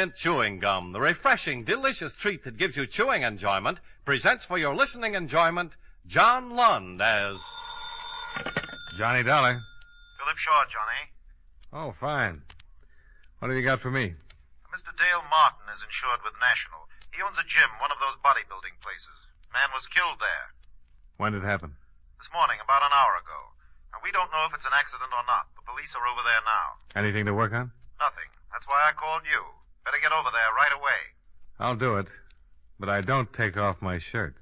Spearmint Chewing Gum, the refreshing, delicious treat that gives you chewing enjoyment, presents for your listening enjoyment John Lund as... Johnny Dollar. Philip Shaw, Johnny. Oh, fine. What have you got for me? Mr. Dale Martin is insured with National. He owns a gym, one of those bodybuilding places. Man was killed there. When did it happen? This morning, about an hour ago. And we don't know if it's an accident or not. The police are over there now. Anything to work on? Nothing. That's why I called you. Better get over there right away. I'll do it, but I don't take off my shirt.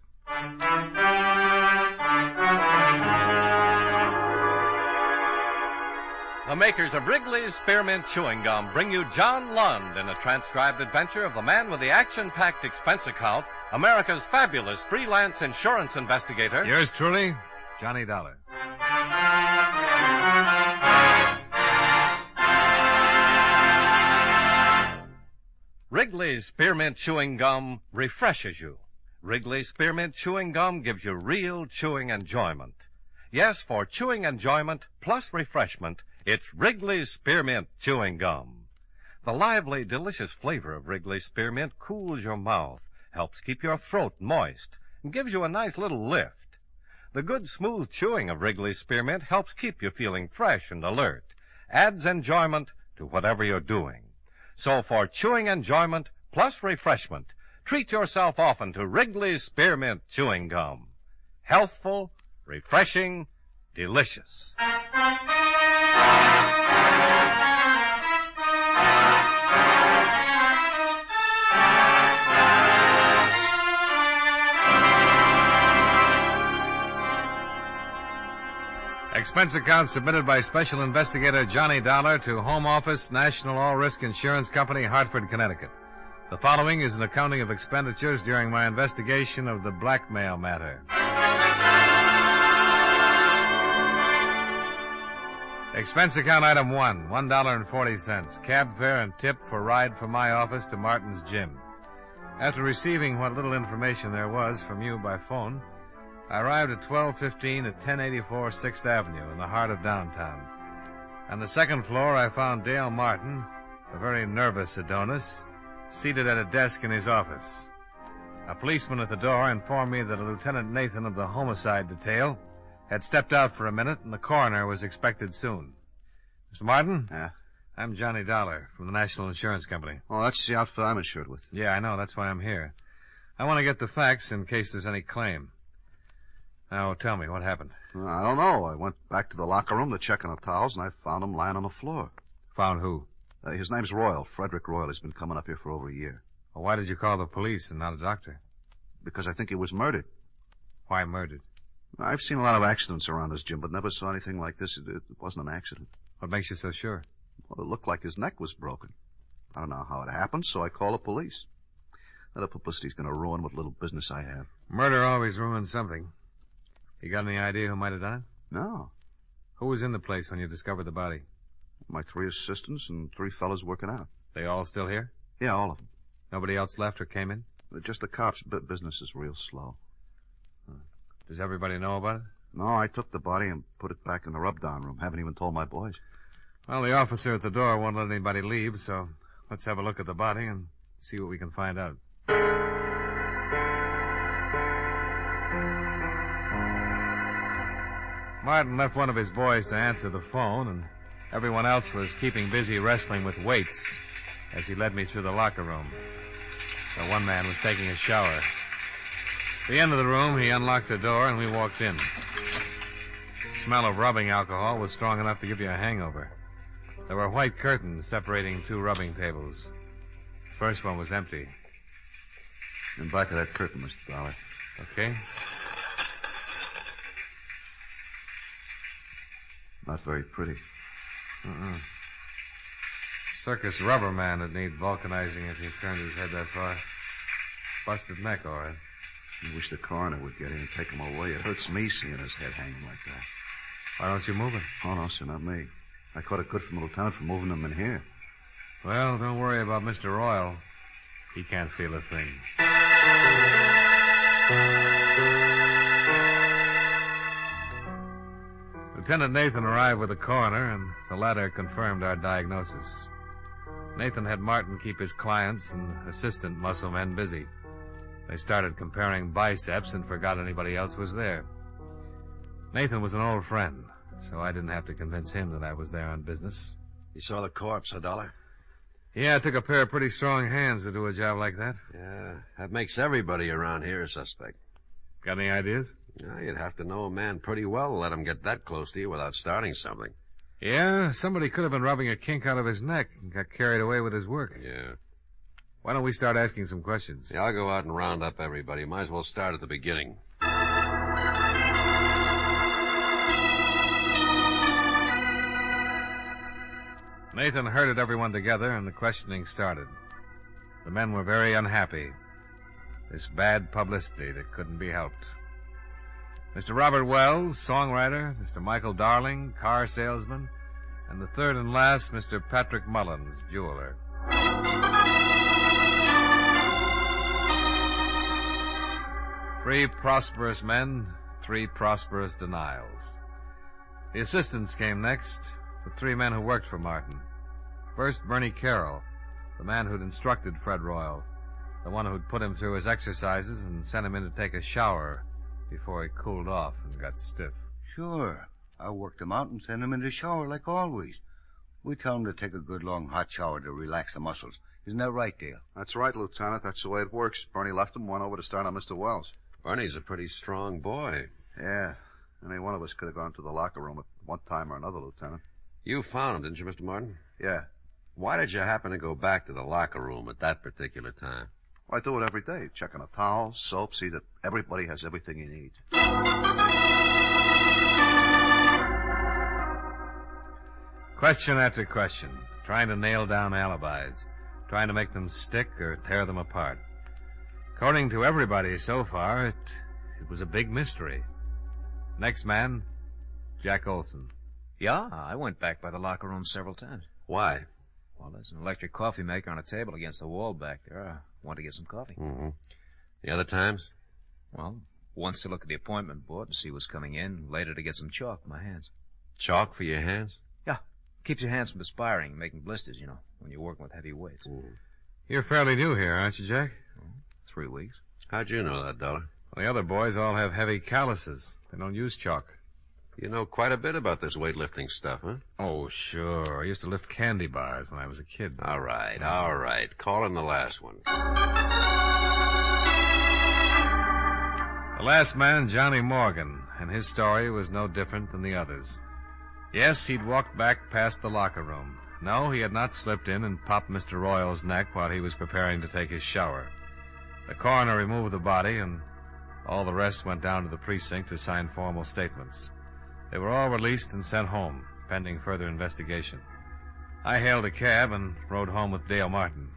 The makers of Wrigley's Spearmint Chewing Gum bring you John Lund in a transcribed adventure of the man with the action-packed expense account, America's fabulous freelance insurance investigator. Yours truly, Johnny Dollar. Wrigley's Spearmint Chewing Gum refreshes you. Wrigley's Spearmint Chewing Gum gives you real chewing enjoyment. Yes, for chewing enjoyment plus refreshment, it's Wrigley's Spearmint Chewing Gum. The lively, delicious flavor of Wrigley's Spearmint cools your mouth, helps keep your throat moist, and gives you a nice little lift. The good, smooth chewing of Wrigley's Spearmint helps keep you feeling fresh and alert, adds enjoyment to whatever you're doing. So for chewing enjoyment plus refreshment, treat yourself often to Wrigley's Spearmint Chewing Gum. Healthful, refreshing, delicious. Expense account submitted by Special Investigator Johnny Dollar to Home Office, National All-Risk Insurance Company, Hartford, Connecticut. The following is an accounting of expenditures during my investigation of the blackmail matter. Expense account item 1, $1.40. Cab fare and tip for ride from my office to Martin's gym. After receiving what little information there was from you by phone, I arrived at 12:15 at 1084 6th Avenue in the heart of downtown. On the second floor, I found Dale Martin, a very nervous Adonis, seated at a desk in his office. A policeman at the door informed me that a Lieutenant Nathan of the homicide detail had stepped out for a minute and the coroner was expected soon. Mr. Martin? Yeah? I'm Johnny Dollar from the National Insurance Company. Oh, that's the outfit I'm insured with. Yeah, I know. That's why I'm here. I want to get the facts in case there's any claim. Now, tell me, what happened? I don't know. I went back to the locker room to check on the towels, and I found him lying on the floor. Found who? His name's Royal. Frederick Royal. He's been coming up here for over a year. Well, why did you call the police and not a doctor? Because I think he was murdered. Why murdered? I've seen a lot of accidents around this gym, but never saw anything like this. It wasn't an accident. What makes you so sure? Well, it looked like his neck was broken. I don't know how it happened, so I called the police. That publicity's going to ruin what little business I have. Murder always ruins something. You got any idea who might have done it? No. Who was in the place when you discovered the body? My 3 assistants and 3 fellas working out. They all still here? Yeah, all of them. Nobody else left or came in? Just the cops. Business is real slow. Does everybody know about it? No, I took the body and put it back in the rub-down room. Haven't even told my boys. Well, the officer at the door won't let anybody leave, so let's have a look at the body and see what we can find out. Martin left one of his boys to answer the phone, and everyone else was keeping busy wrestling with weights as he led me through the locker room. The one man was taking a shower. At the end of the room, he unlocked the door, and we walked in. The smell of rubbing alcohol was strong enough to give you a hangover. There were white curtains separating 2 rubbing tables. The first one was empty. In back of that curtain, Mr. Dollar. Okay. Not very pretty. Circus rubber man would need vulcanizing if he turned his head that far. Busted neck, all right. I wish the coroner would get in and take him away. It hurts me seeing his head hanging like that. Why don't you move it? Oh, no, sir, not me. I caught it good from the lieutenant for moving him in here. Well, don't worry about Mr. Royal. He can't feel a thing. Lieutenant Nathan arrived with the coroner, and the latter confirmed our diagnosis. Nathan had Martin keep his clients and assistant muscle men busy. They started comparing biceps and forgot anybody else was there. Nathan was an old friend, so I didn't have to convince him that I was there on business. You saw the corpse, $1? Yeah, it took a pair of pretty strong hands to do a job like that. Yeah, that makes everybody around here a suspect. Got any ideas? Yeah, you'd have to know a man pretty well to let him get that close to you without starting something. Yeah, somebody could have been rubbing a kink out of his neck and got carried away with his work. Yeah. Why don't we start asking some questions? Yeah, I'll go out and round up everybody. Might as well start at the beginning. Nathan herded everyone together, and the questioning started. The men were very unhappy. This bad publicity that couldn't be helped. Mr. Robert Wells, songwriter, Mr. Michael Darling, car salesman, and the third and last, Mr. Patrick Mullins, jeweler. Three prosperous men, three prosperous denials. The assistants came next, the three men who worked for Martin. First, Bernie Carroll, the man who'd instructed Fred Royal, the one who'd put him through his exercises and sent him in to take a shower before he cooled off and got stiff. Sure. I worked him out and sent him in the shower like always. We tell him to take a good long hot shower to relax the muscles. Isn't that right, Dale? That's right, Lieutenant. That's the way it works. Bernie left him, went over to start on Mr. Wells. Bernie's a pretty strong boy. Yeah. Any one of us could have gone to the locker room at one time or another, Lieutenant. You found him, didn't you, Mr. Martin? Yeah. Why did you happen to go back to the locker room at that particular time? Well, I do it every day. Check on a towel, soap, see that everybody has everything he needs. Question after question, trying to nail down alibis, trying to make them stick or tear them apart. According to everybody so far, it was a big mystery. Next man, Jack Olson. Yeah, I went back by the locker room several times. Why? Well, there's an electric coffee maker on a table against the wall back there. I wanted to get some coffee. Mm-hmm. The other times? Well, once to look at the appointment board to see what's coming in, later to get some chalk for my hands. Chalk for your hands? Yeah, keeps your hands from perspiring and making blisters, you know, when you're working with heavy weights. You're fairly new here, aren't you, Jack? 3 weeks. How'd you know that, Dollar? Well, the other boys all have heavy calluses. They don't use chalk. You know quite a bit about this weightlifting stuff, huh? Oh, sure. I used to lift candy bars when I was a kid. All right. Call in the last one. The last man, Johnny Morgan, and his story was no different than the others. Yes, he'd walked back past the locker room. No, he had not slipped in and popped Mr. Royal's neck while he was preparing to take his shower. The coroner removed the body, and all the rest went down to the precinct to sign formal statements. They were all released and sent home, pending further investigation. I hailed a cab and rode home with Dale Martin.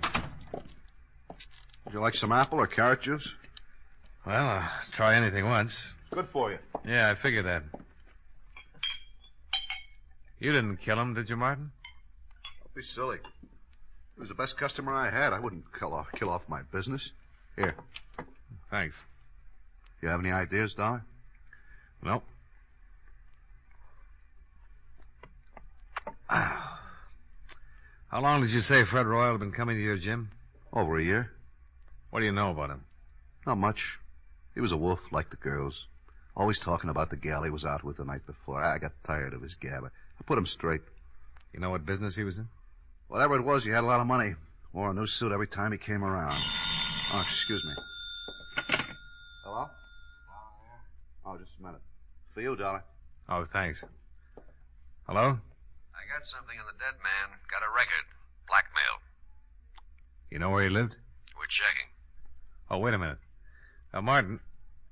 Would you like some apple or carrot juice? Well, I'll try anything once. Good for you. Yeah, I figured that. You didn't kill him, did you, Martin? Don't be silly. He was the best customer I had. I wouldn't kill off my business. Here. Thanks. You have any ideas, Dollar? Nope. How long did you say Fred Royal had been coming to your gym? Over a year. What do you know about him? Not much. He was a wolf, like the girls. Always talking about the gal he was out with the night before. I got tired of his gab. I put him straight. You know what business he was in? Whatever it was, he had a lot of money. Wore a new suit every time he came around. Oh, excuse me. Hello? Oh, just a minute. For you, Dollar. Oh, thanks. Hello? I got something on the dead man. Got a record. Blackmail. You know where he lived? We're checking. Oh, wait a minute. Martin,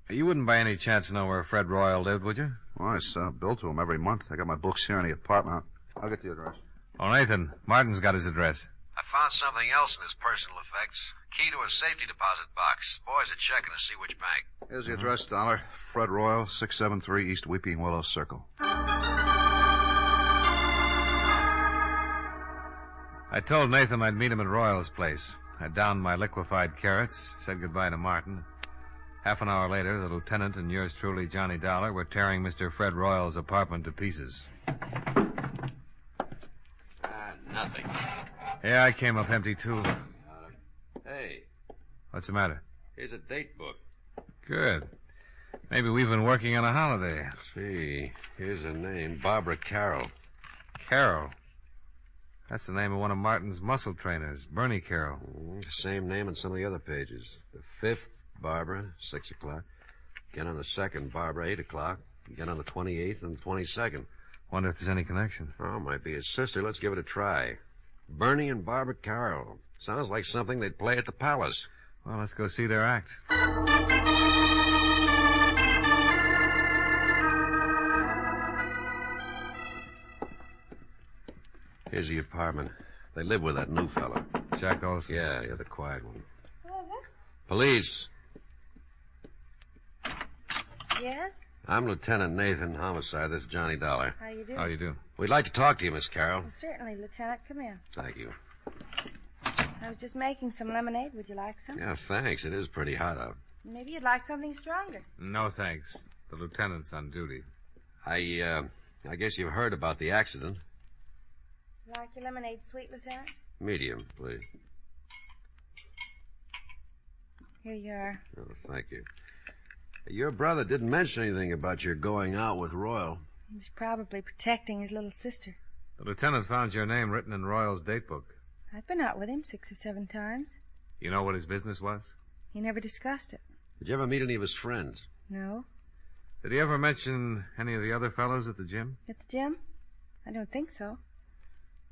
you wouldn't by any chance know where Fred Royal lived, would you? Well, I send a bill to him every month. I got my books here in the apartment. I'll get the address. Oh, Nathan, Martin's got his address. I found something else in his personal effects. Key to a safety deposit box. Boys are checking to see which bank. Here's the address, Dollar. Fred Royal, 673 East Weeping Willow Circle. I told Nathan I'd meet him at Royal's place. I downed my liquefied carrots, said goodbye to Martin. Half an hour later, the lieutenant and yours truly, Johnny Dollar, were tearing Mr. Fred Royal's apartment to pieces. Nothing. Yeah, I came up empty, too. Hey, What's the matter? here's a date book. Good. Maybe we've been working on a holiday. See, here's her name, Barbara Carroll. Carroll. That's the name of one of Martin's muscle trainers, Bernie Carroll. Same name on some of the other pages. The 5th, Barbara, 6 o'clock. Again on the 2nd, Barbara, 8 o'clock. Again on the 28th and the 22nd. Wonder if there's any connection. Oh, might be his sister. Let's give it a try. Bernie and Barbara Carroll. Sounds like something they'd play at the Palace. Well, let's go see their act. Here's the apartment. They live with that new fella. Jack Olson. Yeah, the quiet one. Police. Yes? I'm Lieutenant Nathan, homicide. This is Johnny Dollar. How you do? How do you do? We'd like to talk to you, Miss Carroll. Well, certainly, Lieutenant. Come in. Thank you. I was just making some lemonade. Would you like some? Yeah, thanks. It is pretty hot out. Maybe you'd like something stronger. No, thanks. The lieutenant's on duty. I guess you've heard about the accident. Like your lemonade sweet, Lieutenant? Medium, please. Here you are. Oh, thank you. Your brother didn't mention anything about your going out with Royal. He was probably protecting his little sister. The lieutenant found your name written in Royal's date book. I've been out with him 6 or 7 times. You know what his business was? He never discussed it. Did you ever meet any of his friends? No. Did he ever mention any of the other fellows at the gym? At the gym? I don't think so.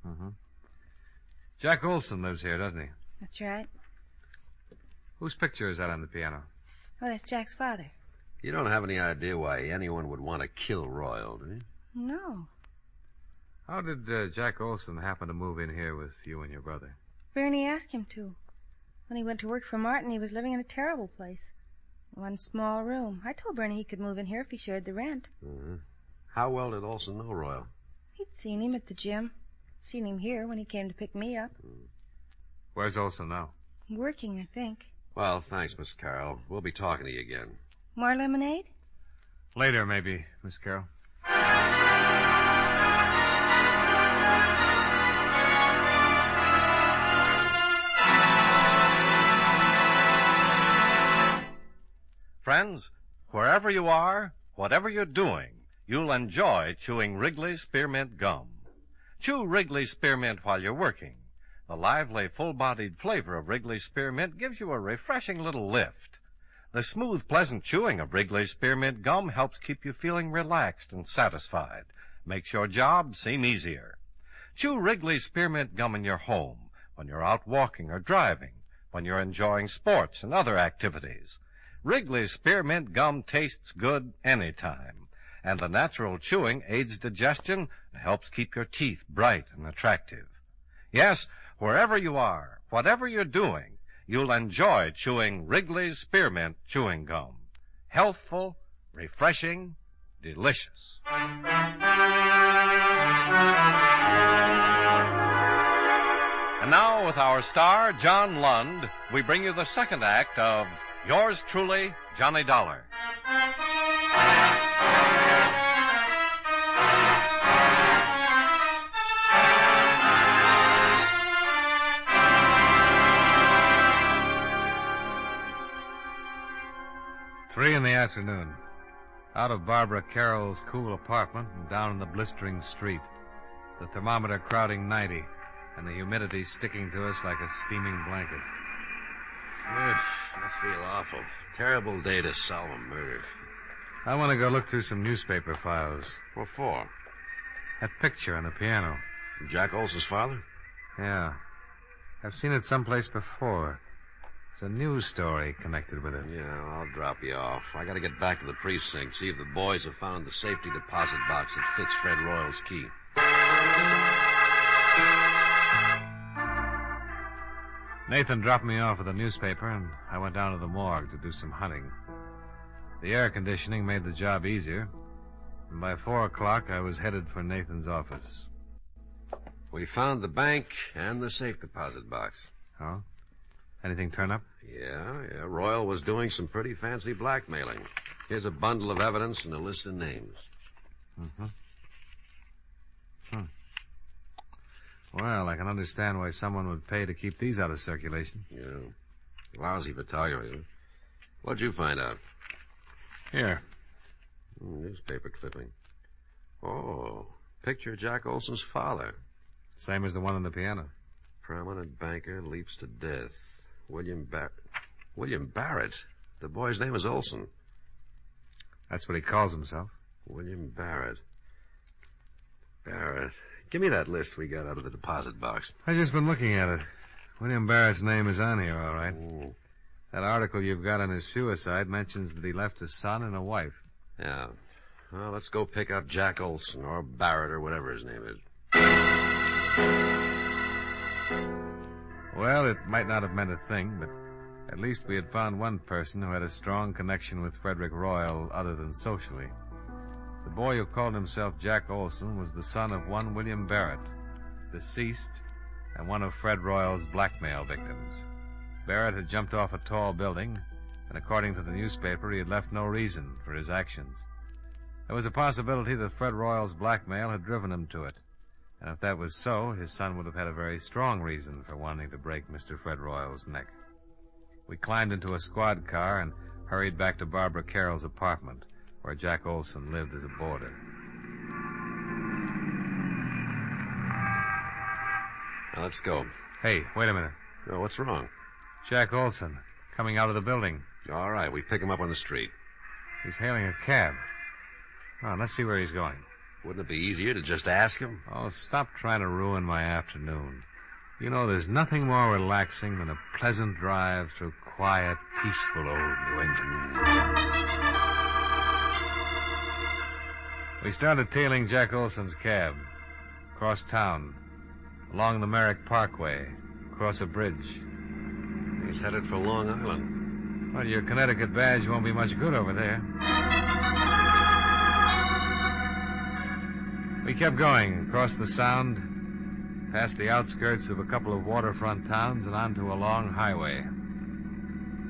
Mm-hmm. Jack Olson lives here, doesn't he? That's right. Whose picture is that on the piano? Oh, that's Jack's father. You don't have any idea why anyone would want to kill Royal, do you? No. How did Jack Olson happen to move in here with you and your brother? Bernie asked him to. When he went to work for Martin, he was living in a terrible place. One small room. I told Bernie he could move in here if he shared the rent. Mm-hmm. How well did Olson know Royal? He'd seen him at the gym. Seen him here when he came to pick me up. Where's Olson now? Working, I think. Well, thanks, Miss Carroll. We'll be talking to you again. More lemonade? Later, maybe, Miss Carroll. Friends, wherever you are, whatever you're doing, you'll enjoy chewing Wrigley's Spearmint Gum. Chew Wrigley's Spearmint while you're working. The lively, full-bodied flavor of Wrigley's Spearmint gives you a refreshing little lift. The smooth, pleasant chewing of Wrigley's Spearmint Gum helps keep you feeling relaxed and satisfied. Makes your job seem easier. Chew Wrigley's Spearmint Gum in your home, when you're out walking or driving, when you're enjoying sports and other activities. Wrigley's Spearmint Gum tastes good anytime, and the natural chewing aids digestion and helps keep your teeth bright and attractive. Yes, wherever you are, whatever you're doing, you'll enjoy chewing Wrigley's Spearmint Chewing Gum. Healthful, refreshing, delicious. And now, with our star, John Lund, we bring you the second act of Yours Truly, Johnny Dollar. Three in the afternoon. Out of Barbara Carroll's cool apartment and down in the blistering street. The thermometer crowding 90, and the humidity sticking to us like a steaming blanket. I feel awful. Terrible day to solve a murder. I want to go look through some newspaper files. What for? That picture on the piano. Jack Olson's father? Yeah. I've seen it someplace before. It's a news story connected with it. Yeah, I'll drop you off. I gotta get back to the precinct, see if the boys have found the safety deposit box that fits Fred Royal's key. Nathan dropped me off at the newspaper, and I went down to the morgue to do some hunting. The air conditioning made the job easier, and by 4 o'clock I was headed for Nathan's office. We found the bank and the safe deposit box. Oh? Anything turn up? Yeah. Royal was doing some pretty fancy blackmailing. Here's a bundle of evidence and a list of names. Mm-hmm. Well, I can understand why someone would pay to keep these out of circulation. Yeah. Lousy photography. What'd you find out? Here. Newspaper clipping. Oh, picture of Jack Olson's father. Same as the one on the piano. Prominent banker leaps to death. William Barrett. The boy's name is Olson. That's what he calls himself. William Barrett. Barrett. Give me that list we got out of the deposit box. I've just been looking at it. William Barrett's name is on here, all right. Oh. That article you've got on his suicide mentions that he left a son and a wife. Yeah. Well, let's go pick up Jack Olson, or Barrett, or whatever his name is. Well, it might not have meant a thing, but at least we had found one person who had a strong connection with Frederick Royal other than socially. The boy who called himself Jack Olson was the son of one William Barrett, deceased, and one of Fred Royal's blackmail victims. Barrett had jumped off a tall building, and according to the newspaper, he had left no reason for his actions. There was a possibility that Fred Royal's blackmail had driven him to it, and if that was so, his son would have had a very strong reason for wanting to break Mr. Fred Royal's neck. We climbed into a squad car and hurried back to Barbara Carroll's apartment, where Jack Olson lived as a boarder. Now, let's go. Hey, wait a minute. Oh, what's wrong? Jack Olson, coming out of the building. All right, we pick him up on the street. He's hailing a cab. Oh, let's see where he's going. Wouldn't it be easier to just ask him? Oh, stop trying to ruin my afternoon. You know, there's nothing more relaxing than a pleasant drive through quiet, peaceful old New England. We started tailing Jack Olson's cab. Across town. Along the Merrick Parkway. Across a bridge. He's headed for Long Island. Well, your Connecticut badge won't be much good over there. We kept going across the Sound, past the outskirts of a couple of waterfront towns and onto a long highway.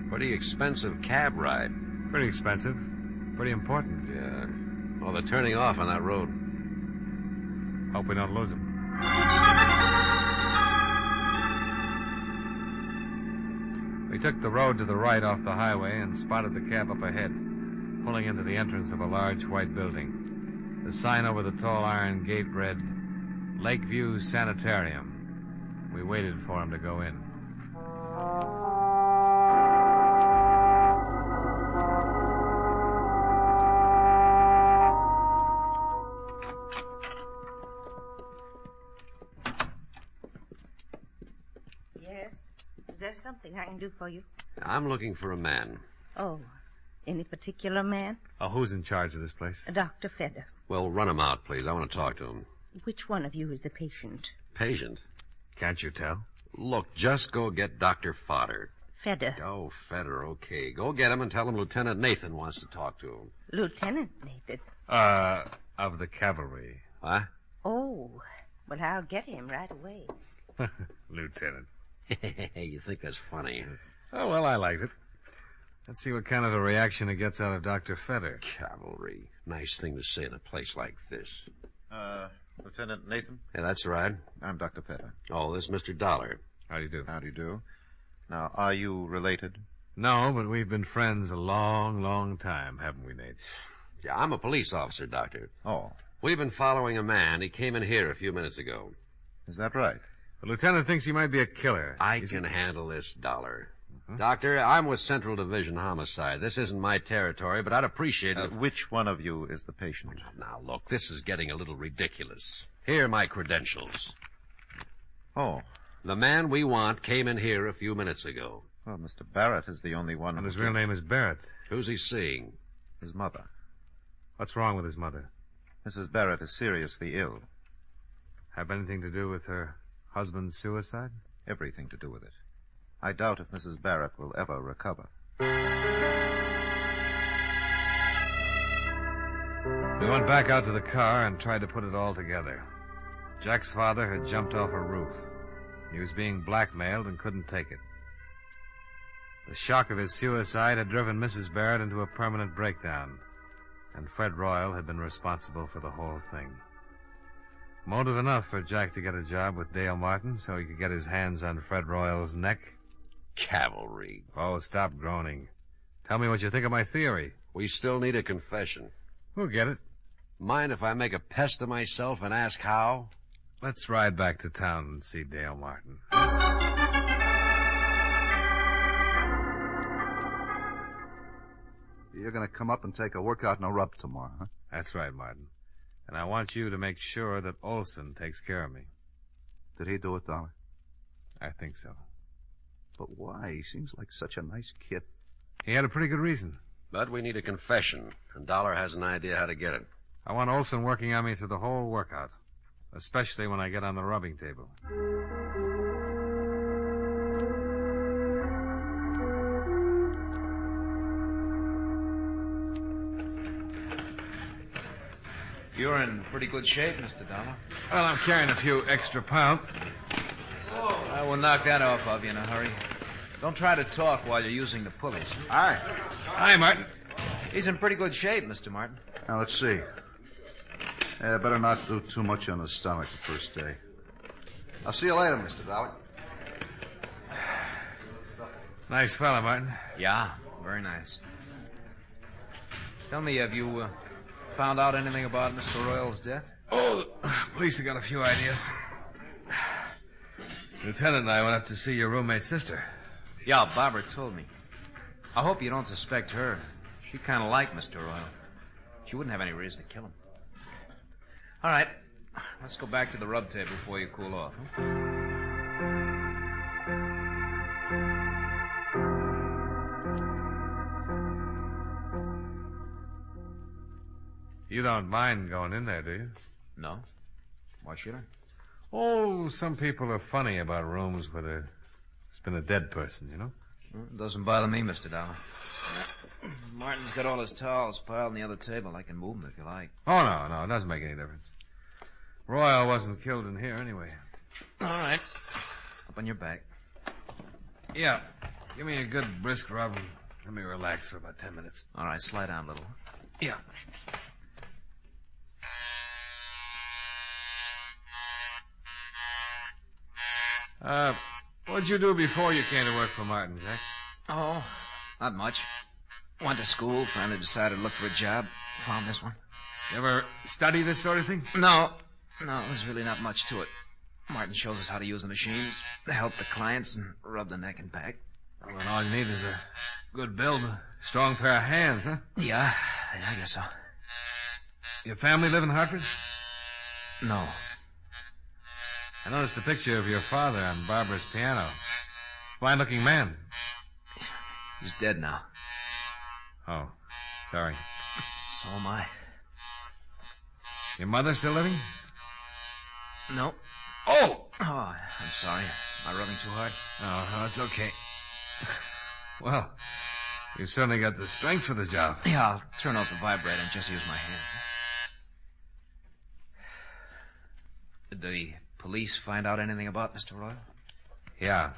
Pretty expensive cab ride. Pretty expensive. Pretty important. Yeah. Oh, they're turning off on that road. Hope we don't lose them. We took the road to the right off the highway and spotted the cab up ahead, pulling into the entrance of a large white building. The sign over the tall iron gate read, Lakeview Sanitarium. We waited for him to go in. Yes? Is there something I can do for you? I'm looking for a man. Oh, any particular man? Oh, who's in charge of this place? Dr. Fedder. Well, run him out, please. I want to talk to him. Which one of you is the patient? Patient? Can't you tell? Look, just go get Dr. Fodder. Fedder. Oh, Fedder, okay. Go get him and tell him Lieutenant Nathan wants to talk to him. Lieutenant Nathan. Of the cavalry. What? Oh, well, I'll get him right away. Lieutenant. You think that's funny? Oh, well, I liked it. Let's see what kind of a reaction it gets out of Dr. Fedder. Cavalry. Nice thing to say in a place like this. Lieutenant Nathan? Yeah, that's right. I'm Dr. Fedder. Oh, this is Mr. Dollar. How do you do? How do you do? Now, are you related? No, but we've been friends a long, long time, haven't we, Nate? Yeah, I'm a police officer, Doctor. Oh, We've been following a man. He came in here a few minutes ago. is that right? The lieutenant thinks he might be a killer. I can handle this, Dollar. Doctor, I'm with Central Division Homicide. This isn't my territory, but I'd appreciate it. Which one of you is the patient? Now, look, this is getting a little ridiculous. Here are my credentials. Oh, The man we want came in here a few minutes ago. well, Mr. Barrett is the only one. And who his real can- name is Barrett. Who's he seeing? His mother. What's wrong with his mother? Mrs. Barrett is seriously ill. Have anything to do with her husband's suicide? Everything to do with it. I doubt if Mrs. Barrett will ever recover. We went back out to the car and tried to put it all together. Jack's father had jumped off a roof. He was being blackmailed and couldn't take it. The shock of his suicide had driven Mrs. Barrett into a permanent breakdown, and Fred Royal had been responsible for the whole thing. Motive enough for Jack to get a job with Dale Martin so he could get his hands on Fred Royal's neck. Cavalry. Oh, stop groaning. Tell me what you think of my theory. We still need a confession. We'll get it. Mind if I make a pest of myself and ask how? Let's ride back to town and see Dale Martin. You're going to come up and take a workout in a rub tomorrow, huh? That's right, Martin. And I want you to make sure that Olson takes care of me. Did he do it, Dolly? I think so. But why? He seems like such a nice kid. He had a pretty good reason. But we need a confession, and Dollar has an idea how to get it. I want Olson working on me through the whole workout, especially when I get on the rubbing table. You're in pretty good shape, Mr. Dollar. Well, I'm carrying a few extra pounds. I will knock that off of you in a hurry. Don't try to talk while you're using the pulleys. Hi. Hi, Martin. He's in pretty good shape, Mr. Martin. Now, let's see. Better not do too much on the stomach the first day. I'll see you later, Mr. Dollar. Nice fella, Martin. Yeah, very nice. Tell me, have you found out anything about Mr. Royal's death? Oh, the police have got a few ideas. Lieutenant and I went up to see your roommate's sister. Yeah, Barbara told me. I hope you don't suspect her. She kind of liked Mr. Royal. She wouldn't have any reason to kill him. All right, let's go back to the rub table before you cool off. Huh? You don't mind going in there, do you? No. Why should I? Oh, some people are funny about rooms where there's been a dead person, you know? Well, it doesn't bother me, Mr. Dollar. Martin's got all his towels piled on the other table. I can move them if you like. Oh, no, it doesn't make any difference. Royal wasn't killed in here anyway. All right. Up on your back. Yeah. Give me a good brisk rub and let me relax for about 10 minutes. All right, slide down a little. Yeah. What'd you do before you came to work for Martin, Jack? Oh, not much. Went to school, finally decided to look for a job. Found this one. You ever study this sort of thing? No, there's really not much to it. Martin shows us how to use the machines, help the clients, and rub the neck and back. Well, then all you need is a good build, a strong pair of hands, huh? Yeah, I guess so. Your family live in Hartford? No. I noticed a picture of your father on Barbara's piano. Fine-looking man. He's dead now. Oh, sorry. So am I. Your mother still living? No. Oh! Oh, I'm sorry. Am I rubbing too hard? Oh, no, it's okay. Well, you certainly got the strength for the job. Yeah, I'll turn off the vibrator and just use my hands. Did the police find out anything about Mr. Royal? Yeah.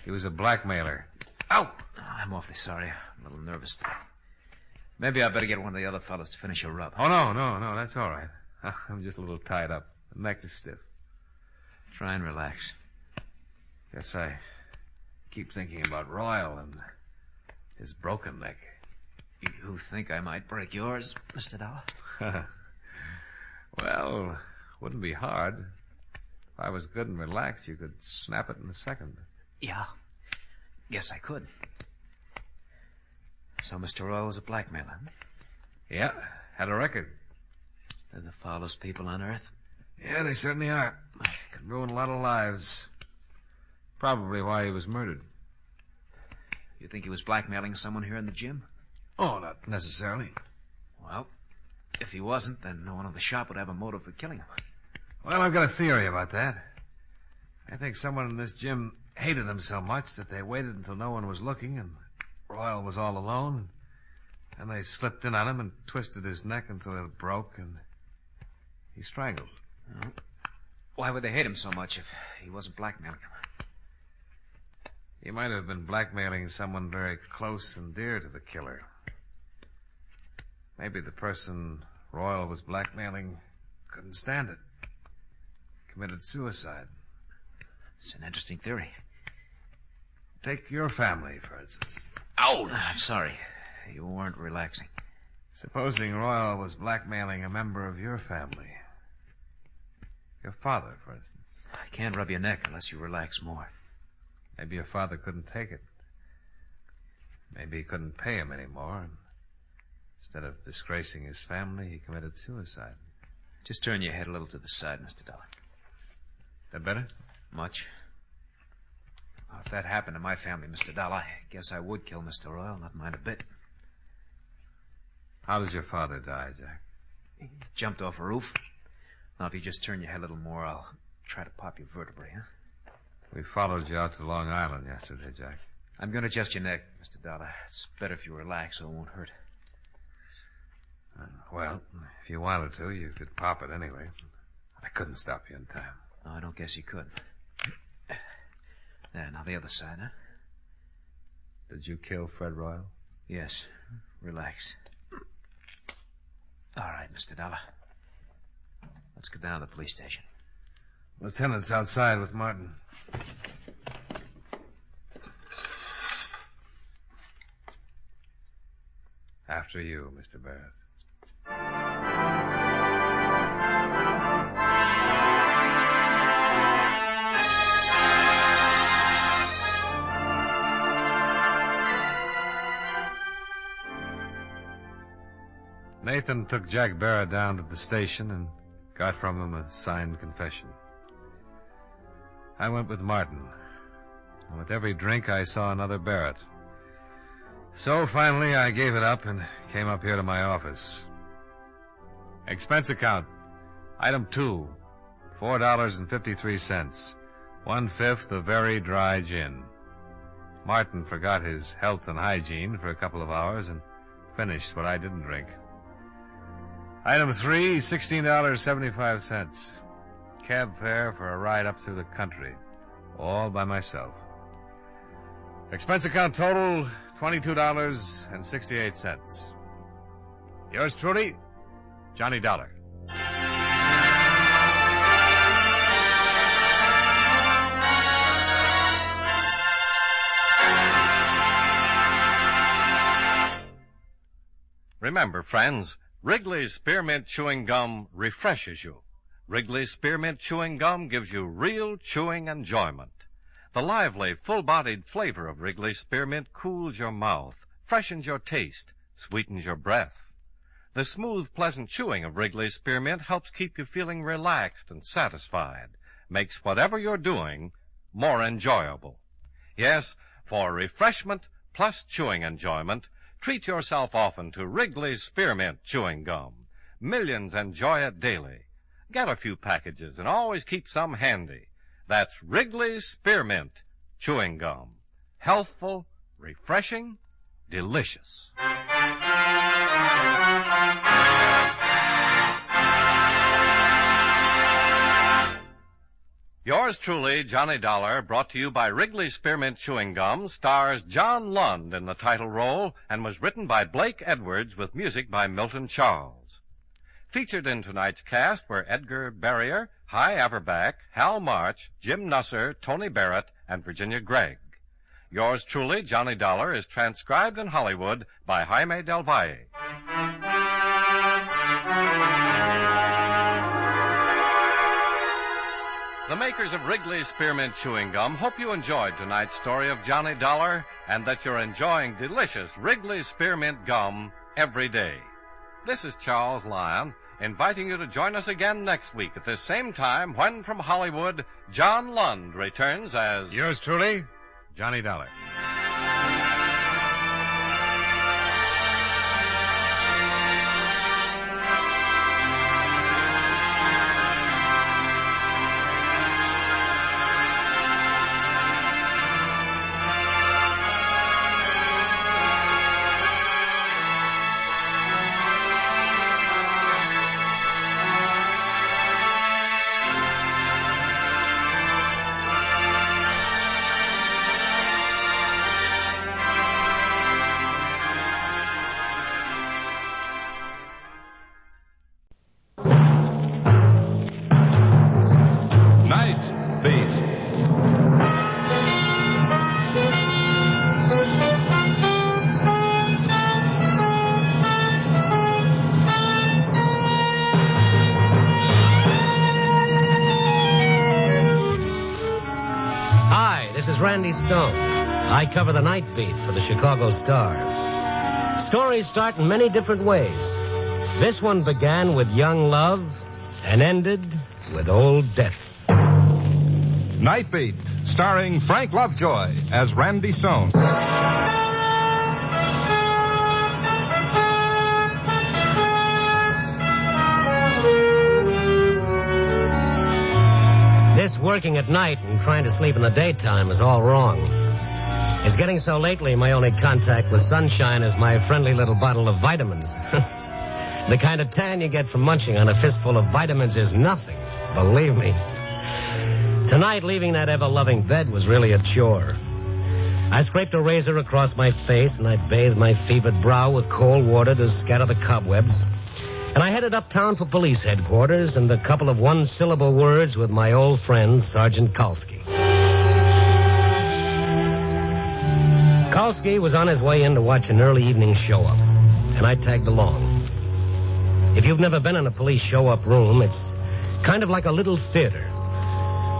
He was a blackmailer. Ow! Oh, I'm awfully sorry. I'm a little nervous today. Maybe I better get one of the other fellows to finish your rub. Oh, no, that's all right. I'm just a little tied up. The neck is stiff. Try and relax. Guess I keep thinking about Royal and his broken neck. You think I might break yours, Mr. Dollar? Well, wouldn't be hard. If I was good and relaxed, you could snap it in a second. Yeah. Guess I could. So Mr. Royal was a blackmailer, huh? Yeah, had a record. They're the foulest people on earth. Yeah, they certainly are. Could ruin a lot of lives. Probably why he was murdered. You think he was blackmailing someone here in the gym? Oh, not necessarily. Well, if he wasn't, then no one in the shop would have a motive for killing him. Well, I've got a theory about that. I think someone in this gym hated him so much that they waited until no one was looking and Royal was all alone. And they slipped in on him and twisted his neck until it broke and he strangled. Well, why would they hate him so much if he wasn't blackmailing him? He might have been blackmailing someone very close and dear to the killer. Maybe the person Royal was blackmailing couldn't stand it. committed suicide. It's an interesting theory. Take your family, for instance. Ouch! I'm sorry. You weren't relaxing. Supposing Royal was blackmailing a member of your family. Your father, for instance. I can't rub your neck unless you relax more. Maybe your father couldn't take it. Maybe he couldn't pay him anymore. Instead of disgracing his family, he committed suicide. Just turn your head a little to the side, Mr. Dollar. That better? Much. Well, if that happened to my family, Mr. Dollar, I guess I would kill Mr. Royal, not mind a bit. How does your father die, Jack? He jumped off a roof. Now, if you just turn your head a little more, I'll try to pop your vertebrae, huh? We followed you out to Long Island yesterday, Jack. I'm going to adjust your neck, Mr. Dollar. It's better if you relax so it won't hurt. Well, if you wanted to, you could pop it anyway. I couldn't stop you in time. No, I don't guess you could. There, now the other side, huh? Did you kill Fred Royal? Yes. Relax. All right, Mr. Dollar. Let's go down to the police station. Lieutenant's outside with Martin. After you, Mr. Barrett. Nathan took Jack Barrett down to the station and got from him a signed confession. I went with Martin. And with every drink, I saw another Barrett. So finally, I gave it up and came up here to my office. Expense account. Item 2, $4.53. 1/5 of very dry gin. Martin forgot his health and hygiene for a couple of hours and finished what I didn't drink. Item 3, $16.75. Cab fare for a ride up through the country. All by myself. Expense account total, $22.68. Yours truly, Johnny Dollar. Remember, friends, Wrigley's Spearmint Chewing Gum refreshes you. Wrigley's Spearmint Chewing Gum gives you real chewing enjoyment. The lively, full-bodied flavor of Wrigley's Spearmint cools your mouth, freshens your taste, sweetens your breath. The smooth, pleasant chewing of Wrigley's Spearmint helps keep you feeling relaxed and satisfied, makes whatever you're doing more enjoyable. Yes, for refreshment plus chewing enjoyment, treat yourself often to Wrigley's Spearmint Chewing Gum. Millions enjoy it daily. Get a few packages and always keep some handy. That's Wrigley's Spearmint Chewing Gum. Healthful, refreshing, delicious. Yours truly, Johnny Dollar, brought to you by Wrigley's Spearmint Chewing Gum, stars John Lund in the title role and was written by Blake Edwards with music by Milton Charles. Featured in tonight's cast were Edgar Barrier, Hy Averback, Hal March, Jim Nusser, Tony Barrett, and Virginia Gregg. Yours truly, Johnny Dollar, is transcribed in Hollywood by Jaime Del Valle. The makers of Wrigley's Spearmint Chewing Gum hope you enjoyed tonight's story of Johnny Dollar and that you're enjoying delicious Wrigley's Spearmint Gum every day. This is Charles Lyon, inviting you to join us again next week at this same time when, from Hollywood, John Lund returns as... Yours truly, Johnny Dollar. Randy Stone. I cover the night beat for the Chicago Star. Stories start in many different ways. This one began with young love and ended with old death. Night Beat, starring Frank Lovejoy as Randy Stone. This working at night and trying to sleep in the daytime is all wrong. It's getting so lately my only contact with sunshine is my friendly little bottle of vitamins. The kind of tan you get from munching on a fistful of vitamins is nothing, believe me. Tonight, leaving that ever-loving bed was really a chore. I scraped a razor across my face and I bathed my fevered brow with cold water to scatter the cobwebs. And I headed uptown for police headquarters and a couple of one-syllable words with my old friend, Sergeant Kalski. Kalski was on his way in to watch an early evening show-up, and I tagged along. If you've never been in a police show-up room, it's kind of like a little theater.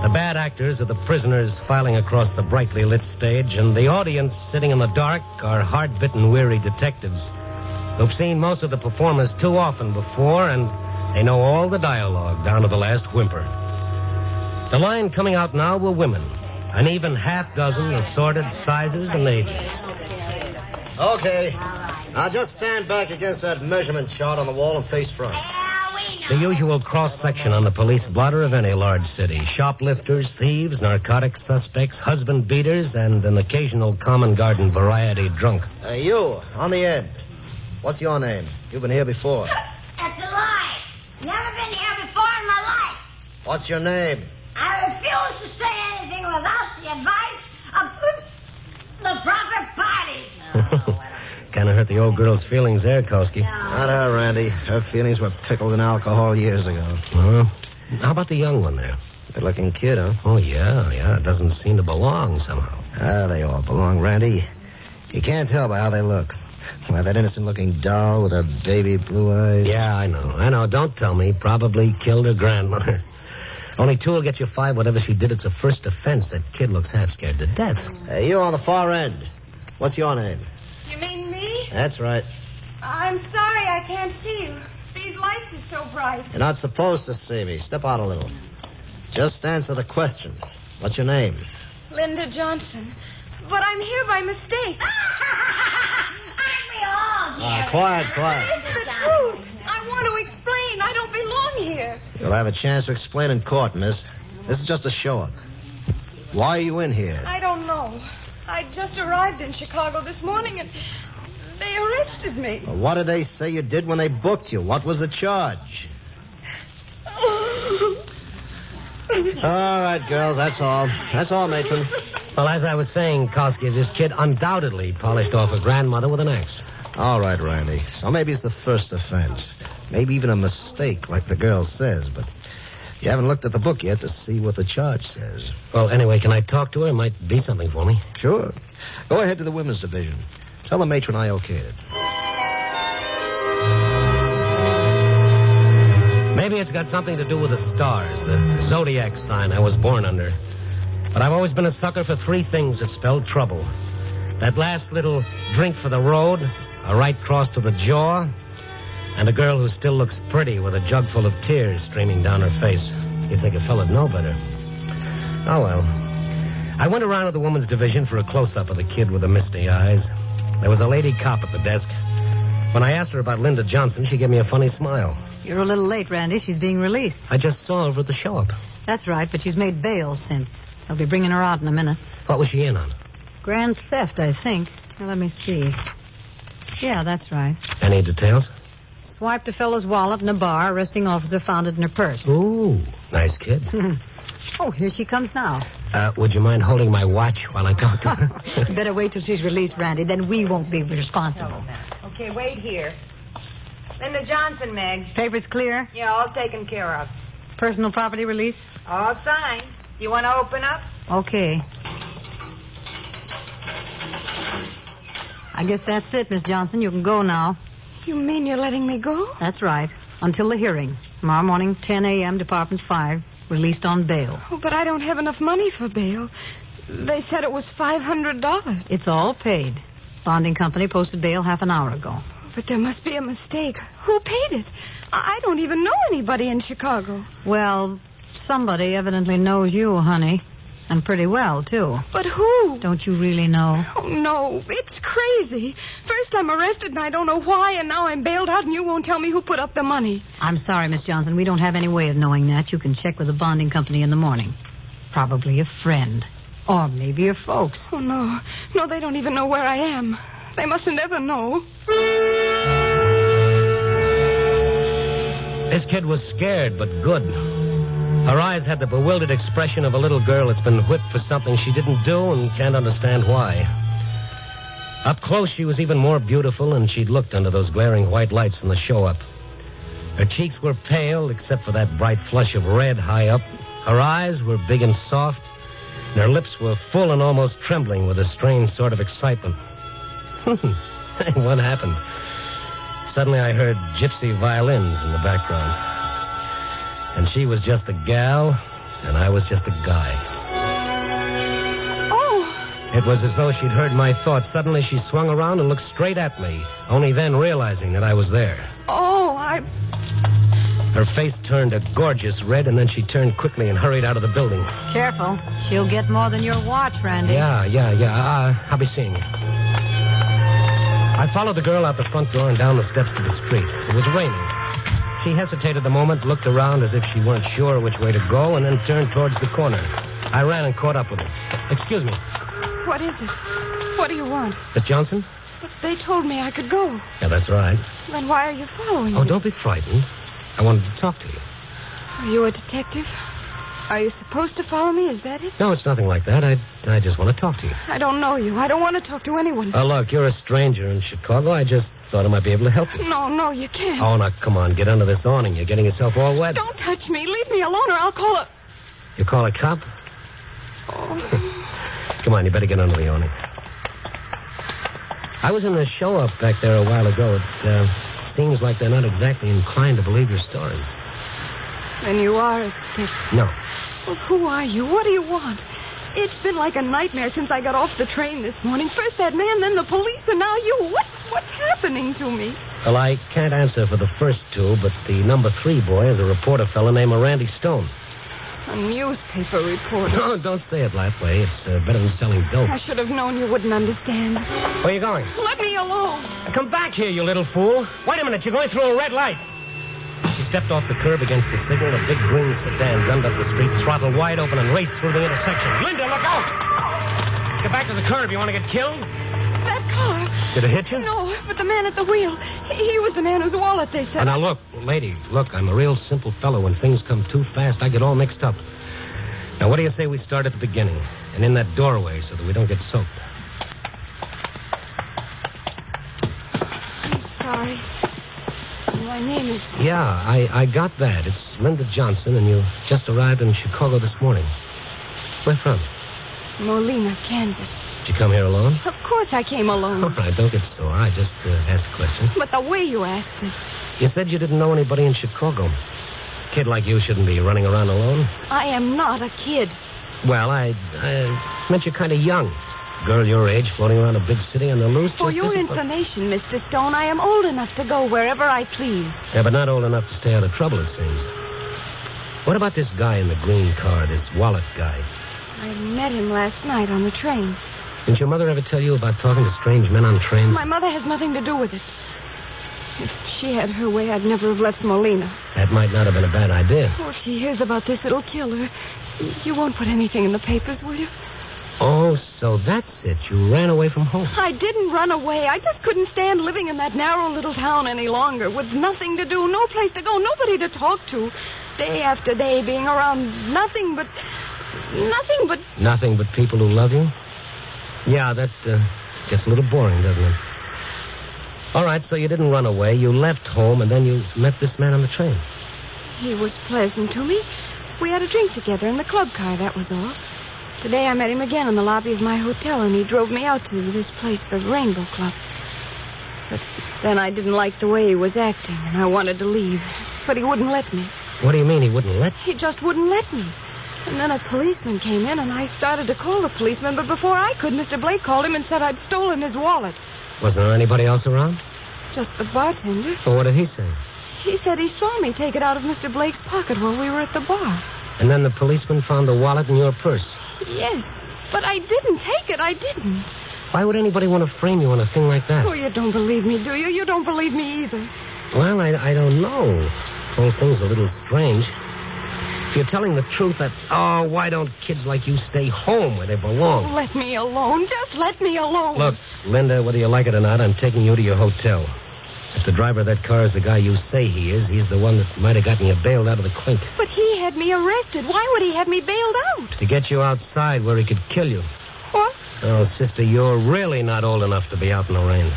The bad actors are the prisoners filing across the brightly lit stage, and the audience sitting in the dark are hard-bitten, weary detectives who've seen most of the performers too often before, and they know all the dialogue down to the last whimper. The line coming out now were women, an even half-dozen assorted sizes and ages. Okay. Now just stand back against that measurement chart on the wall and face front. The usual cross-section on the police blotter of any large city. Shoplifters, thieves, narcotic suspects, husband beaters, and an occasional common garden variety drunk. You, on the end. What's your name? You've been here before. That's a lie. Never been here before in my life. What's your name? I refuse to say anything without the advice of the proper party. Kind of hurt the old girl's feelings there, Kalski. Not her, Randy. Her feelings were pickled in alcohol years ago. How about the young one there? Good-looking kid, huh? Oh, yeah. It doesn't seem to belong somehow. They all belong, Randy. You can't tell by how they look. Why, that innocent-looking doll with her baby blue eyes. Yeah, I know. Don't tell me. Probably killed her grandmother. Only 2 will get you 5. Whatever she did, it's a first offense. That kid looks half scared to death. You on the far end. What's your name? You mean me? That's right. I'm sorry I can't see you. These lights are so bright. You're not supposed to see me. Step out a little. Just answer the question. What's your name? Linda Johnson. But I'm here by mistake. Quiet. It's the truth. I want to explain. I don't belong here. You'll have a chance to explain in court, miss. This is just a show-up. Why are you in here? I don't know. I just arrived in Chicago this morning and they arrested me. Well, what did they say you did when they booked you? What was the charge? All right, girls, that's all. That's all, matron. Well, as I was saying, Kalski, this kid undoubtedly polished off her grandmother with an axe. All right, Randy. So maybe it's the first offense. Maybe even a mistake, like the girl says, but you haven't looked at the book yet to see what the charge says. Well, anyway, can I talk to her? It might be something for me. Sure. Go ahead to the women's division. Tell the matron I okayed it. Maybe it's got something to do with the stars, the zodiac sign I was born under. But I've always been a sucker for 3 things that spelled trouble. That last little drink for the road, a right cross to the jaw, and a girl who still looks pretty with a jug full of tears streaming down her face. You'd think a fella'd know better. Oh, well. I went around to the women's division for a close-up of the kid with the misty eyes. There was a lady cop at the desk. When I asked her about Linda Johnson, she gave me a funny smile. You're a little late, Randy. She's being released. I just saw her at the show-up. That's right, but she's made bail since. They'll be bringing her out in a minute. What was she in on? Grand theft, I think. Now, let me see. Yeah, that's right. Any details? Swiped a fellow's wallet in a bar. Arresting officer found it in her purse. Ooh, nice kid. Oh, here she comes now. Would you mind holding my watch while I talk to her? Better wait till she's released, Randy. Then we won't be responsible. Okay, wait here. Linda Johnson, Meg. Papers clear? Yeah, all taken care of. Personal property release? All signed. You want to open up? Okay. I guess that's it, Miss Johnson. You can go now. You mean you're letting me go? That's right. Until the hearing. Tomorrow morning, 10 a.m., Department 5. Released on bail. Oh, but I don't have enough money for bail. They said it was $500. It's all paid. Bonding company posted bail half an hour ago. But there must be a mistake. Who paid it? I don't even know anybody in Chicago. Well, somebody evidently knows you, honey. And pretty well, too. But who? Don't you really know? Oh, no. It's crazy. First I'm arrested and I don't know why, and now I'm bailed out and you won't tell me who put up the money. I'm sorry, Miss Johnson. We don't have any way of knowing that. You can check with the bonding company in the morning. Probably a friend. Or maybe your folks. Oh, no. No, they don't even know where I am. They mustn't ever know. This kid was scared, but good. Her eyes had the bewildered expression of a little girl that's been whipped for something she didn't do and can't understand why. Up close, she was even more beautiful than she'd looked under those glaring white lights in the show-up. Her cheeks were pale, except for that bright flush of red high up. Her eyes were big and soft, and her lips were full and almost trembling with a strange sort of excitement. What happened? Suddenly I heard gypsy violins in the background. And she was just a gal, and I was just a guy. Oh! It was as though she'd heard my thoughts. Suddenly she swung around and looked straight at me, only then realizing that I was there. Oh, Her face turned a gorgeous red, and then she turned quickly and hurried out of the building. Careful. She'll get more than your watch, Randy. Yeah. I'll be seeing you. I followed the girl out the front door and down the steps to the street. It was raining. She hesitated a moment, looked around as if she weren't sure which way to go, and then turned towards the corner. I ran and caught up with her. Excuse me. What is it? What do you want? Miss Johnson? But they told me I could go. Yeah, that's right. Then why are you following me? Oh, don't be frightened. I wanted to talk to you. Are you a detective? Are you supposed to follow me? Is that it? No, it's nothing like that. I just want to talk to you. I don't know you. I don't want to talk to anyone. Oh, look, you're a stranger in Chicago. I just thought I might be able to help you. No, you can't. Oh, now, come on. Get under this awning. You're getting yourself all wet. Don't touch me. Leave me alone or I'll call a... You call a cop? Oh. Come on, you better get under the awning. I was in the show-up back there a while ago. It seems like they're not exactly inclined to believe your stories. Then you are a detective. No. Well, who are you? What do you want? It's been like a nightmare since I got off the train this morning. First that man, then the police, and now you. What's happening to me? Well, I can't answer for the first two, but the number 3 boy is a reporter fellow named Randy Stone. A newspaper reporter. No, don't say it that way. It's better than selling dope. I should have known you wouldn't understand. Where are you going? Let me alone. Come back here, you little fool. Wait a minute, you're going through a red light. She stepped off the curb against the signal. A big green sedan gunned up the street, throttle wide open, and raced through the intersection. Linda, look out! Get back to the curb. You want to get killed? That car. Did it hit you? No, but the man at the wheel. He was the man whose wallet they said. Now, look, lady, look, I'm a real simple fellow. When things come too fast, I get all mixed up. Now, what do you say we start at the beginning? And in that doorway so that we don't get soaked. I'm sorry. My name is... Yeah, I got that. It's Linda Johnson, and you just arrived in Chicago this morning. Where from? Molina, Kansas. Did you come here alone? Of course I came alone. All right, don't get sore. I just asked a question. But the way you asked it. You said you didn't know anybody in Chicago. A kid like you shouldn't be running around alone. I am not a kid. Well, I meant you're kind of young. Girl your age floating around a big city on the loose. For your information, Mr. Stone, I am old enough to go wherever I please. Yeah, but not old enough to stay out of trouble, it seems. What about this guy in the green car, this wallet guy? I met him last night on the train. Didn't your mother ever tell you about talking to strange men on trains? My mother has nothing to do with it. If she had her way, I'd never have left Molina. That might not have been a bad idea. Oh, if she hears about this, it'll kill her. You won't put anything in the papers, will you? Oh, so that's it. You ran away from home. I didn't run away. I just couldn't stand living in that narrow little town any longer with nothing to do, no place to go, nobody to talk to. Day after day being around nothing but people who love you? Yeah, that gets a little boring, doesn't it? All right, so you didn't run away. You left home, and then you met this man on the train. He was pleasant to me. We had a drink together in the club car, that was all. Today I met him again in the lobby of my hotel, and he drove me out to this place, the Rainbow Club. But then I didn't like the way he was acting, and I wanted to leave. But he wouldn't let me. What do you mean he wouldn't let you? He just wouldn't let me. And then a policeman came in, and I started to call the policeman, but before I could, Mr. Blake called him and said I'd stolen his wallet. Wasn't there anybody else around? Just the bartender. Well, what did he say? He said he saw me take it out of Mr. Blake's pocket while we were at the bar. And then the policeman found the wallet in your purse. Yes, but I didn't take it. I didn't. Why would anybody want to frame you on a thing like that? Oh, you don't believe me, do you? You don't believe me either. Well, I don't know. The whole thing's a little strange. If you're telling the truth, why don't kids like you stay home where they belong? Oh, let me alone. Just let me alone. Look, Linda, whether you like it or not, I'm taking you to your hotel. If the driver of that car is the guy you say he is, he's the one that might have gotten you bailed out of the clink. But he had me arrested. Why would he have me bailed out? To get you outside where he could kill you. What? Oh, sister, you're really not old enough to be out in the rain.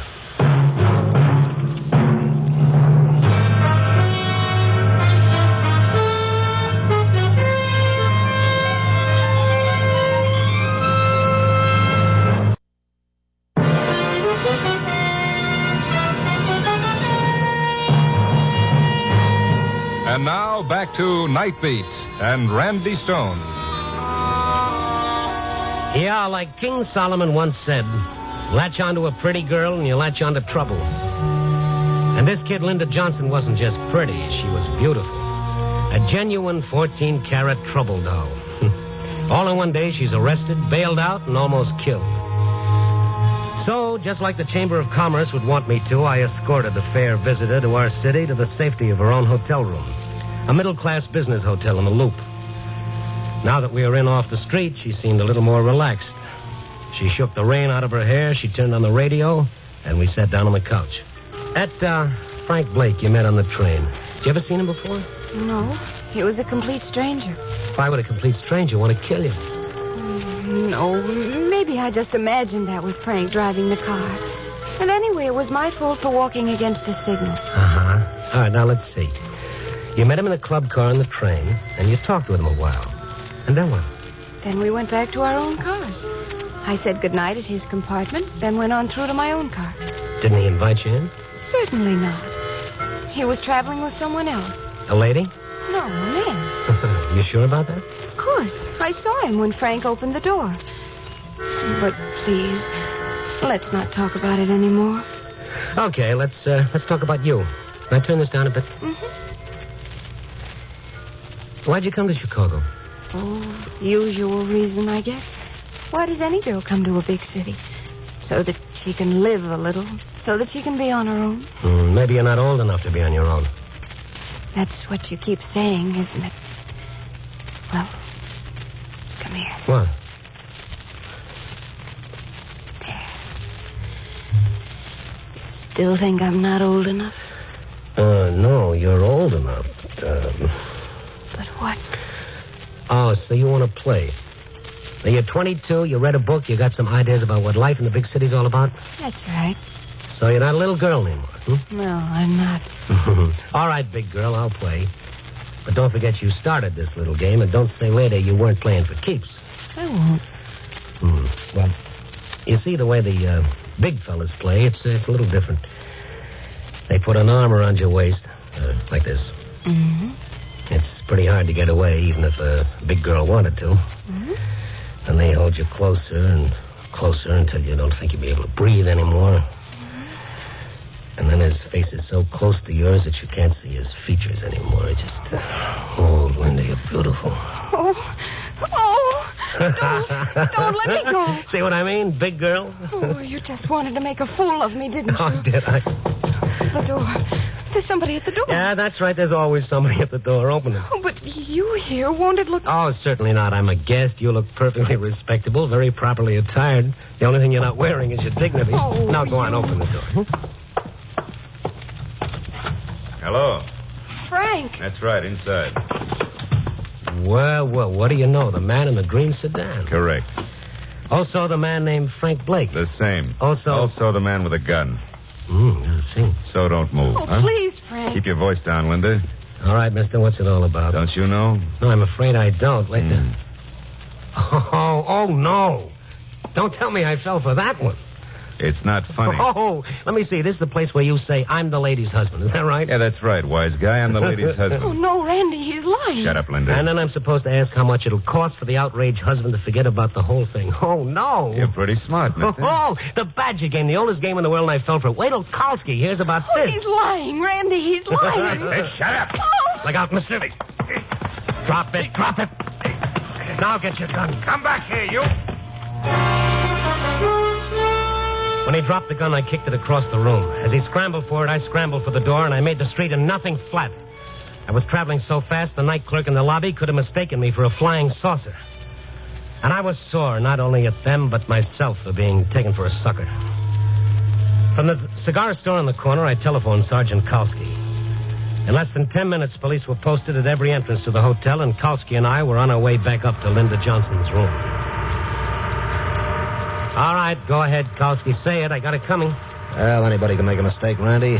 And now back to Night Beat and Randy Stone. Yeah, like King Solomon once said, latch onto a pretty girl and you latch onto trouble. And this kid, Linda Johnson, wasn't just pretty. She was beautiful. A genuine 14-carat trouble doll. All in one day, she's arrested, bailed out, and almost killed. So, just like the Chamber of Commerce would want me to, I escorted the fair visitor to our city to the safety of her own hotel room. A middle-class business hotel in the Loop. Now that we were in off the street, she seemed a little more relaxed. She shook the rain out of her hair, she turned on the radio, and we sat down on the couch. That, Frank Blake you met on the train. You ever seen him before? No, he was a complete stranger. Why would a complete stranger want to kill you? No, maybe I just imagined that was Frank driving the car. And anyway, it was my fault for walking against the signal. Uh-huh. All right, now let's see. You met him in the club car on the train, and you talked with him a while. And then what? Then we went back to our own cars. I said goodnight at his compartment, then went on through to my own car. Didn't he invite you in? Certainly not. He was traveling with someone else. A lady? No, a man. You sure about that? Of course. I saw him when Frank opened the door. But please, let's not talk about it anymore. Okay, let's talk about you. Can I turn this down a bit? Mm-hmm. Why'd you come to Chicago? Oh, usual reason, I guess. Why does any girl come to a big city? So that she can live a little. So that she can be on her own. Maybe you're not old enough to be on your own. That's what you keep saying, isn't it? Well, come here. What? There. Still think I'm not old enough? No, you're old enough. But what? Oh, so you want to play. Now, you're 22, you read a book, you got some ideas about what life in the big city's all about? That's right. So you're not a little girl anymore, No, I'm not. All right, big girl, I'll play. But don't forget you started this little game, and don't say later you weren't playing for keeps. I won't. Well, you see, the way the big fellas play, it's a little different. They put an arm around your waist, like this. Mm-hmm. It's pretty hard to get away, even if a big girl wanted to. Mm-hmm. And they hold you closer and closer until you don't think you'll be able to breathe anymore. Mm-hmm. And then his face is so close to yours that you can't see his features anymore. It just... oh, Linda, you're beautiful. Don't let me go. See what I mean, big girl? Oh, you just wanted to make a fool of me, didn't you? Oh, did I? The door. There's somebody at the door. Yeah, that's right. There's always somebody at the door. Open it. Oh, but you here, won't it look... Oh, certainly not. I'm a guest. You look perfectly respectable, very properly attired. The only thing you're not wearing is your dignity. Oh, now go on, open the door. Hello. Frank. That's right, inside. Well, what do you know? The man in the green sedan. Correct. Also the man named Frank Blake. The same. Also the man with a gun. I see. So don't move, Oh, please, Frank. Keep your voice down, Linda. All right, mister, what's it all about? Don't you know? No, I'm afraid I don't. Wait there. Oh, no. Don't tell me I fell for that one. It's not funny. Oh, let me see. This is the place where you say, I'm the lady's husband. Is that right? Yeah, that's right, wise guy. I'm the lady's husband. Oh, no, Randy, he's lying. Shut up, Linda. And then I'm supposed to ask how much it'll cost for the outraged husband to forget about the whole thing. Oh, no. You're pretty smart, mister. Oh, the Badger game, the oldest game in the world, and I fell for it. Wait till Kalski hears about Oh, this. he's lying, Randy, he's lying. Hey, shut up. Oh. Look out, Mister. Drop it, drop it. Now get your gun. Come back here, you. When he dropped the gun, I kicked it across the room. As he scrambled for it, I scrambled for the door, and I made the street and nothing flat. I was traveling so fast, the night clerk in the lobby could have mistaken me for a flying saucer. And I was sore, not only at them, but myself for being taken for a sucker. From the cigar store in the corner, I telephoned Sergeant Kalski. In less than 10 minutes, police were posted at every entrance to the hotel, and Kalski and I were on our way back up to Linda Johnson's room. All right, go ahead, Kalski. Say it. I got it coming. Well, anybody can make a mistake, Randy.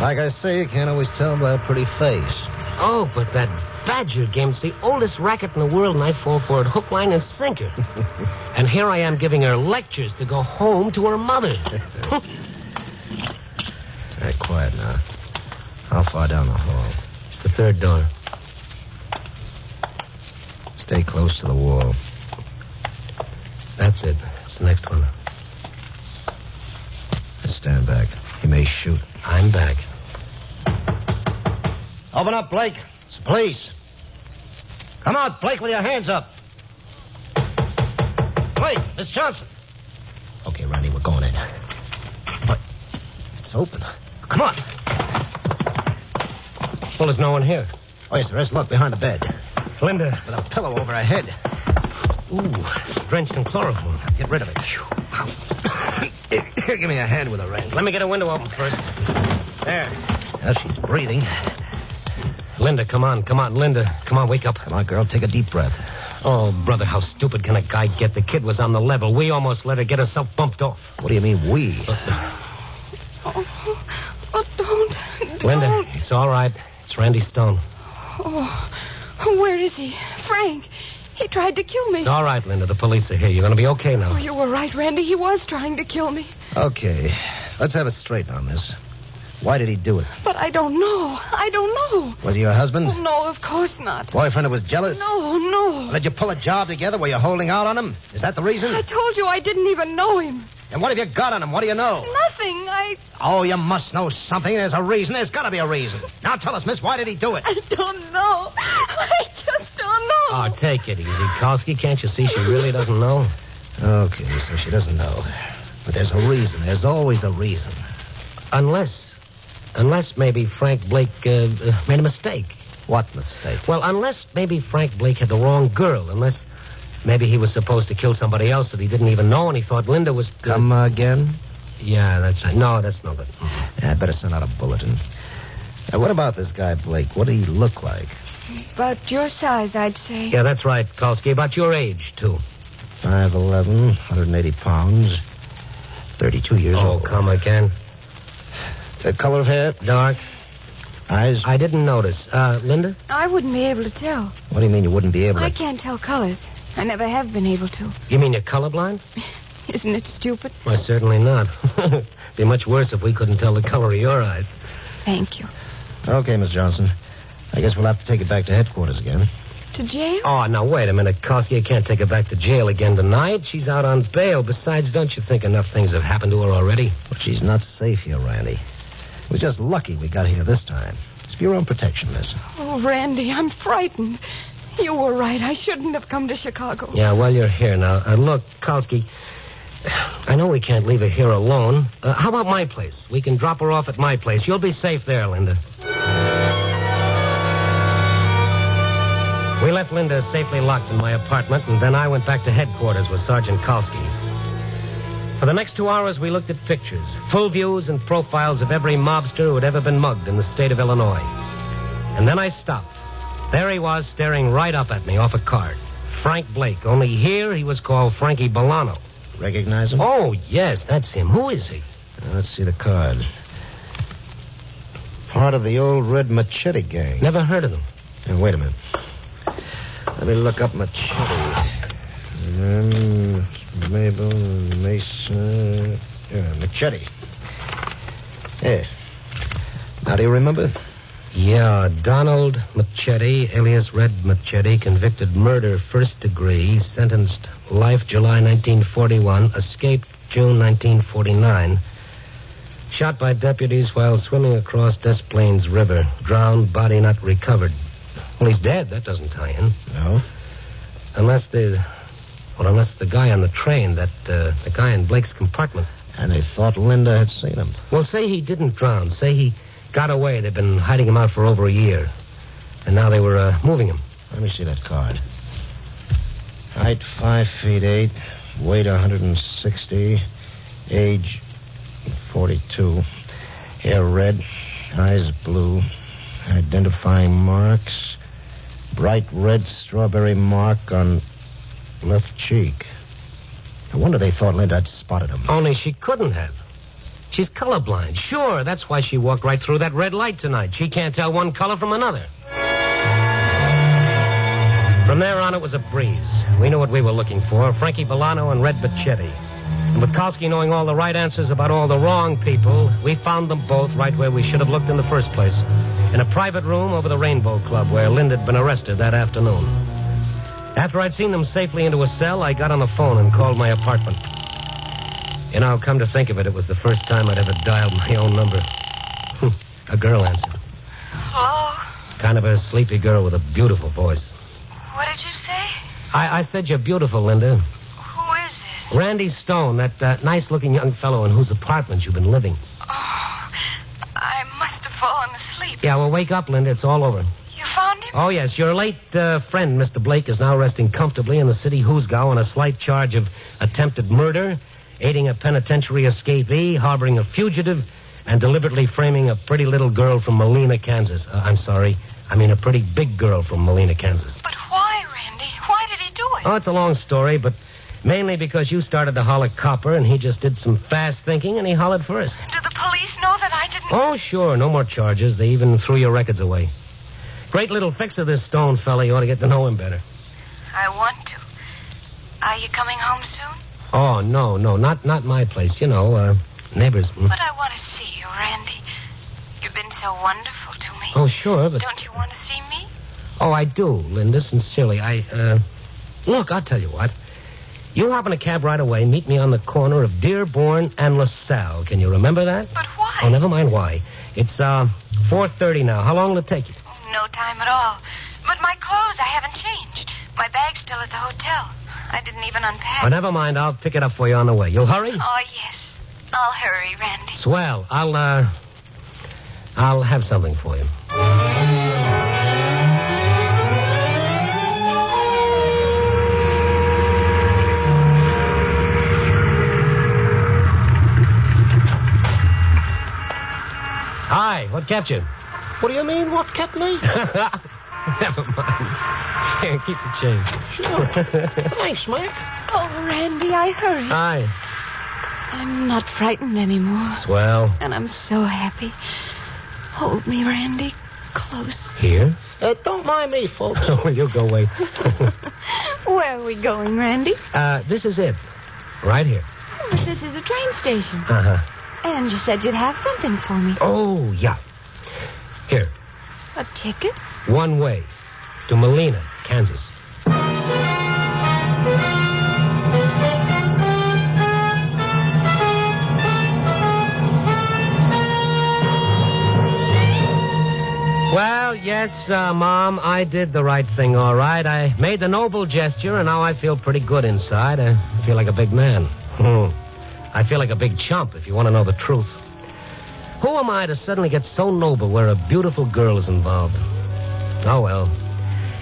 Like I say, you can't always tell by a pretty face. Oh, but that Badger game's the oldest racket in the world, and I fall for it hook, line, and sinker. And here I am giving her lectures to go home to her mother. All right, quiet now. How far down the hall? It's the third door. Stay close to the wall. That's it. It's the next one. Let's stand back. He may shoot. I'm back. Open up, Blake. It's the police. Come out, Blake, with your hands up. Blake, Miss Johnson. Okay, Randy, we're going in. But it's open. Come on. Well, there's no one here. Oh, yes, there is. Look, behind the bed. Linda. With a pillow over her head. Ooh, drenched in chloroform. Get rid of it. Here, give me a hand with a wrench. Let me get a window open first. There. Now she's breathing. Linda, come on, Linda. Come on, wake up. Come on, girl, take a deep breath. Oh, brother, how stupid can a guy get? The kid was on the level. We almost let her get herself bumped off. What do you mean, we? Don't. Linda, it's all right. It's Randy Stone. Oh, where is he? Frank. He tried to kill me. It's all right, Linda. The police are here. You're going to be okay now. Oh, you were right, Randy. He was trying to kill me. Okay. Let's have it straight on this. Why did he do it? But I don't know. Was he your husband? Oh, no, of course not. Boyfriend who was jealous? No. Did you pull a job together? Were you holding out on him? Is that the reason? I told you I didn't even know him. And what have you got on him? What do you know? Nothing. Oh, you must know something. There's a reason. There's got to be a reason. Now tell us, miss, why did he do it? I don't know. I just don't know. Oh, take it easy, Kalski. Can't you see she really doesn't know? Okay, so she doesn't know. But there's a reason. There's always a reason. Unless maybe Frank Blake made a mistake. What mistake? Well, unless maybe Frank Blake had the wrong girl. Unless maybe he was supposed to kill somebody else that he didn't even know, and he thought Linda was... Come again? Yeah, that's right. No, that's no good. Yeah, I better send out a bulletin. Now, what about this guy Blake? What did he look like? About your size, I'd say. Yeah, that's right, Kalski. About your age, too. 5'11", 180 pounds, 32 years old. Oh, come again. The color of hair? Dark. Eyes? I didn't notice. Linda? I wouldn't be able to tell. What do you mean you wouldn't be able to? I can't tell colors. I never have been able to. You mean you're colorblind? Isn't it stupid? Why, certainly not. Be much worse if we couldn't tell the color of your eyes. Thank you. Okay, Miss Johnson. I guess we'll have to take it back to headquarters again. To jail? Oh, now, wait a minute, Kalski. I can't take her back to jail again tonight. She's out on bail. Besides, don't you think enough things have happened to her already? But she's not safe here, Randy. It was just lucky we got here this time. It's for your own protection, miss. Oh, Randy, I'm frightened. You were right. I shouldn't have come to Chicago. Yeah, well, you're here now. Look, Kalski, I know we can't leave her here alone. How about my place? We can drop her off at my place. You'll be safe there, Linda. We left Linda safely locked in my apartment, and then I went back to headquarters with Sergeant Kalski. For the next 2 hours, we looked at pictures, full views and profiles of every mobster who had ever been mugged in the state of Illinois. And then I stopped. There he was, staring right up at me off a card. Frank Blake, only here he was called Frankie Bolano. Recognize him? Oh, yes, that's him. Who is he? Let's see the card. Part of the old Red Machete gang. Never heard of them. Now, wait a minute. Let me look up Machete. Mabel, Mason. Machete. Yeah. Now, do you remember? Yeah, Donald Machete, alias Red Machete, convicted murder, first degree, sentenced life July 1941, escaped June 1949. Shot by deputies while swimming across Des Plaines River. Drowned, body not recovered. Well, he's dead. That doesn't tie in. No? Unless the guy on the train, the guy in Blake's compartment. And they thought Linda had seen him. Well, say he didn't drown. Say he got away. They've been hiding him out for over a year. And now they were moving him. Let me see that card. Height 5 feet 8, weight 160, age 42, hair red, eyes blue, identifying marks, bright red strawberry mark on left cheek. No wonder they thought Linda had spotted him. Only she couldn't have. She's colorblind. Sure, that's why she walked right through that red light tonight. She can't tell one color from another. From there on, it was a breeze. We knew what we were looking for, Frankie Bolano and Red Machete. And with Kowski knowing all the right answers about all the wrong people, we found them both right where we should have looked in the first place. In a private room over the Rainbow Club where Linda had been arrested that afternoon. After I'd seen them safely into a cell, I got on the phone and called my apartment. You know, come to think of it, it was the first time I'd ever dialed my own number. A girl answered. Hello? Kind of a sleepy girl with a beautiful voice. What did you say? I said you're beautiful, Linda. Who is this? Randy Stone, that nice-looking young fellow in whose apartment you've been living. Oh, I must have fallen asleep. Yeah, well, wake up, Linda. It's all over. You found him? Oh, yes. Your late friend, Mr. Blake, is now resting comfortably in the city Hoosgow on a slight charge of attempted murder, aiding a penitentiary escapee, harboring a fugitive, and deliberately framing a pretty little girl from Molina, Kansas. A pretty big girl from Molina, Kansas. But why, Randy? Why did he do it? Oh, it's a long story, but mainly because you started to holler copper, and he just did some fast thinking, and he hollered first. Do the police know that I didn't... Oh, sure. No more charges. They even threw your records away. Great little fixer, this Stone fella. You ought to get to know him better. I want to. Are you coming home soon? Oh, no. Not my place. You know, neighbors. But I want to see you, Randy. You've been so wonderful to me. Oh, sure, but... Don't you want to see me? Oh, I do, Linda, sincerely. Look, I'll tell you what. You hop in a cab right away, meet me on the corner of Dearborn and LaSalle. Can you remember that? But why? Oh, never mind why. It's, 4:30 now. How long will it take you? No time at all. But my clothes, I haven't changed. My bag's still at the hotel. I didn't even unpack. Oh, never mind. I'll pick it up for you on the way. You'll hurry? Oh, yes. I'll hurry, Randy. Swell. I'll have something for you. Hi, what kept you? What do you mean, what kept me? Never mind. Here, keep the change. Sure. Thanks, Mac. Oh, Randy, I hurry. Hi. I'm not frightened anymore. Swell. And I'm so happy. Hold me, Randy, close. Here? Don't mind me, folks. Oh, you'll go away. Where are we going, Randy? This is it. Right here. But this is a train station. Uh-huh. And you said you'd have something for me. Oh, yeah. Here. A ticket? One way. To Molina, Kansas. Well, yes, Mom, I did the right thing, all right. I made the noble gesture, and now I feel pretty good inside. I feel like a big man. I feel like a big chump, if you want to know the truth. Who am I to suddenly get so noble where a beautiful girl is involved? Oh, well.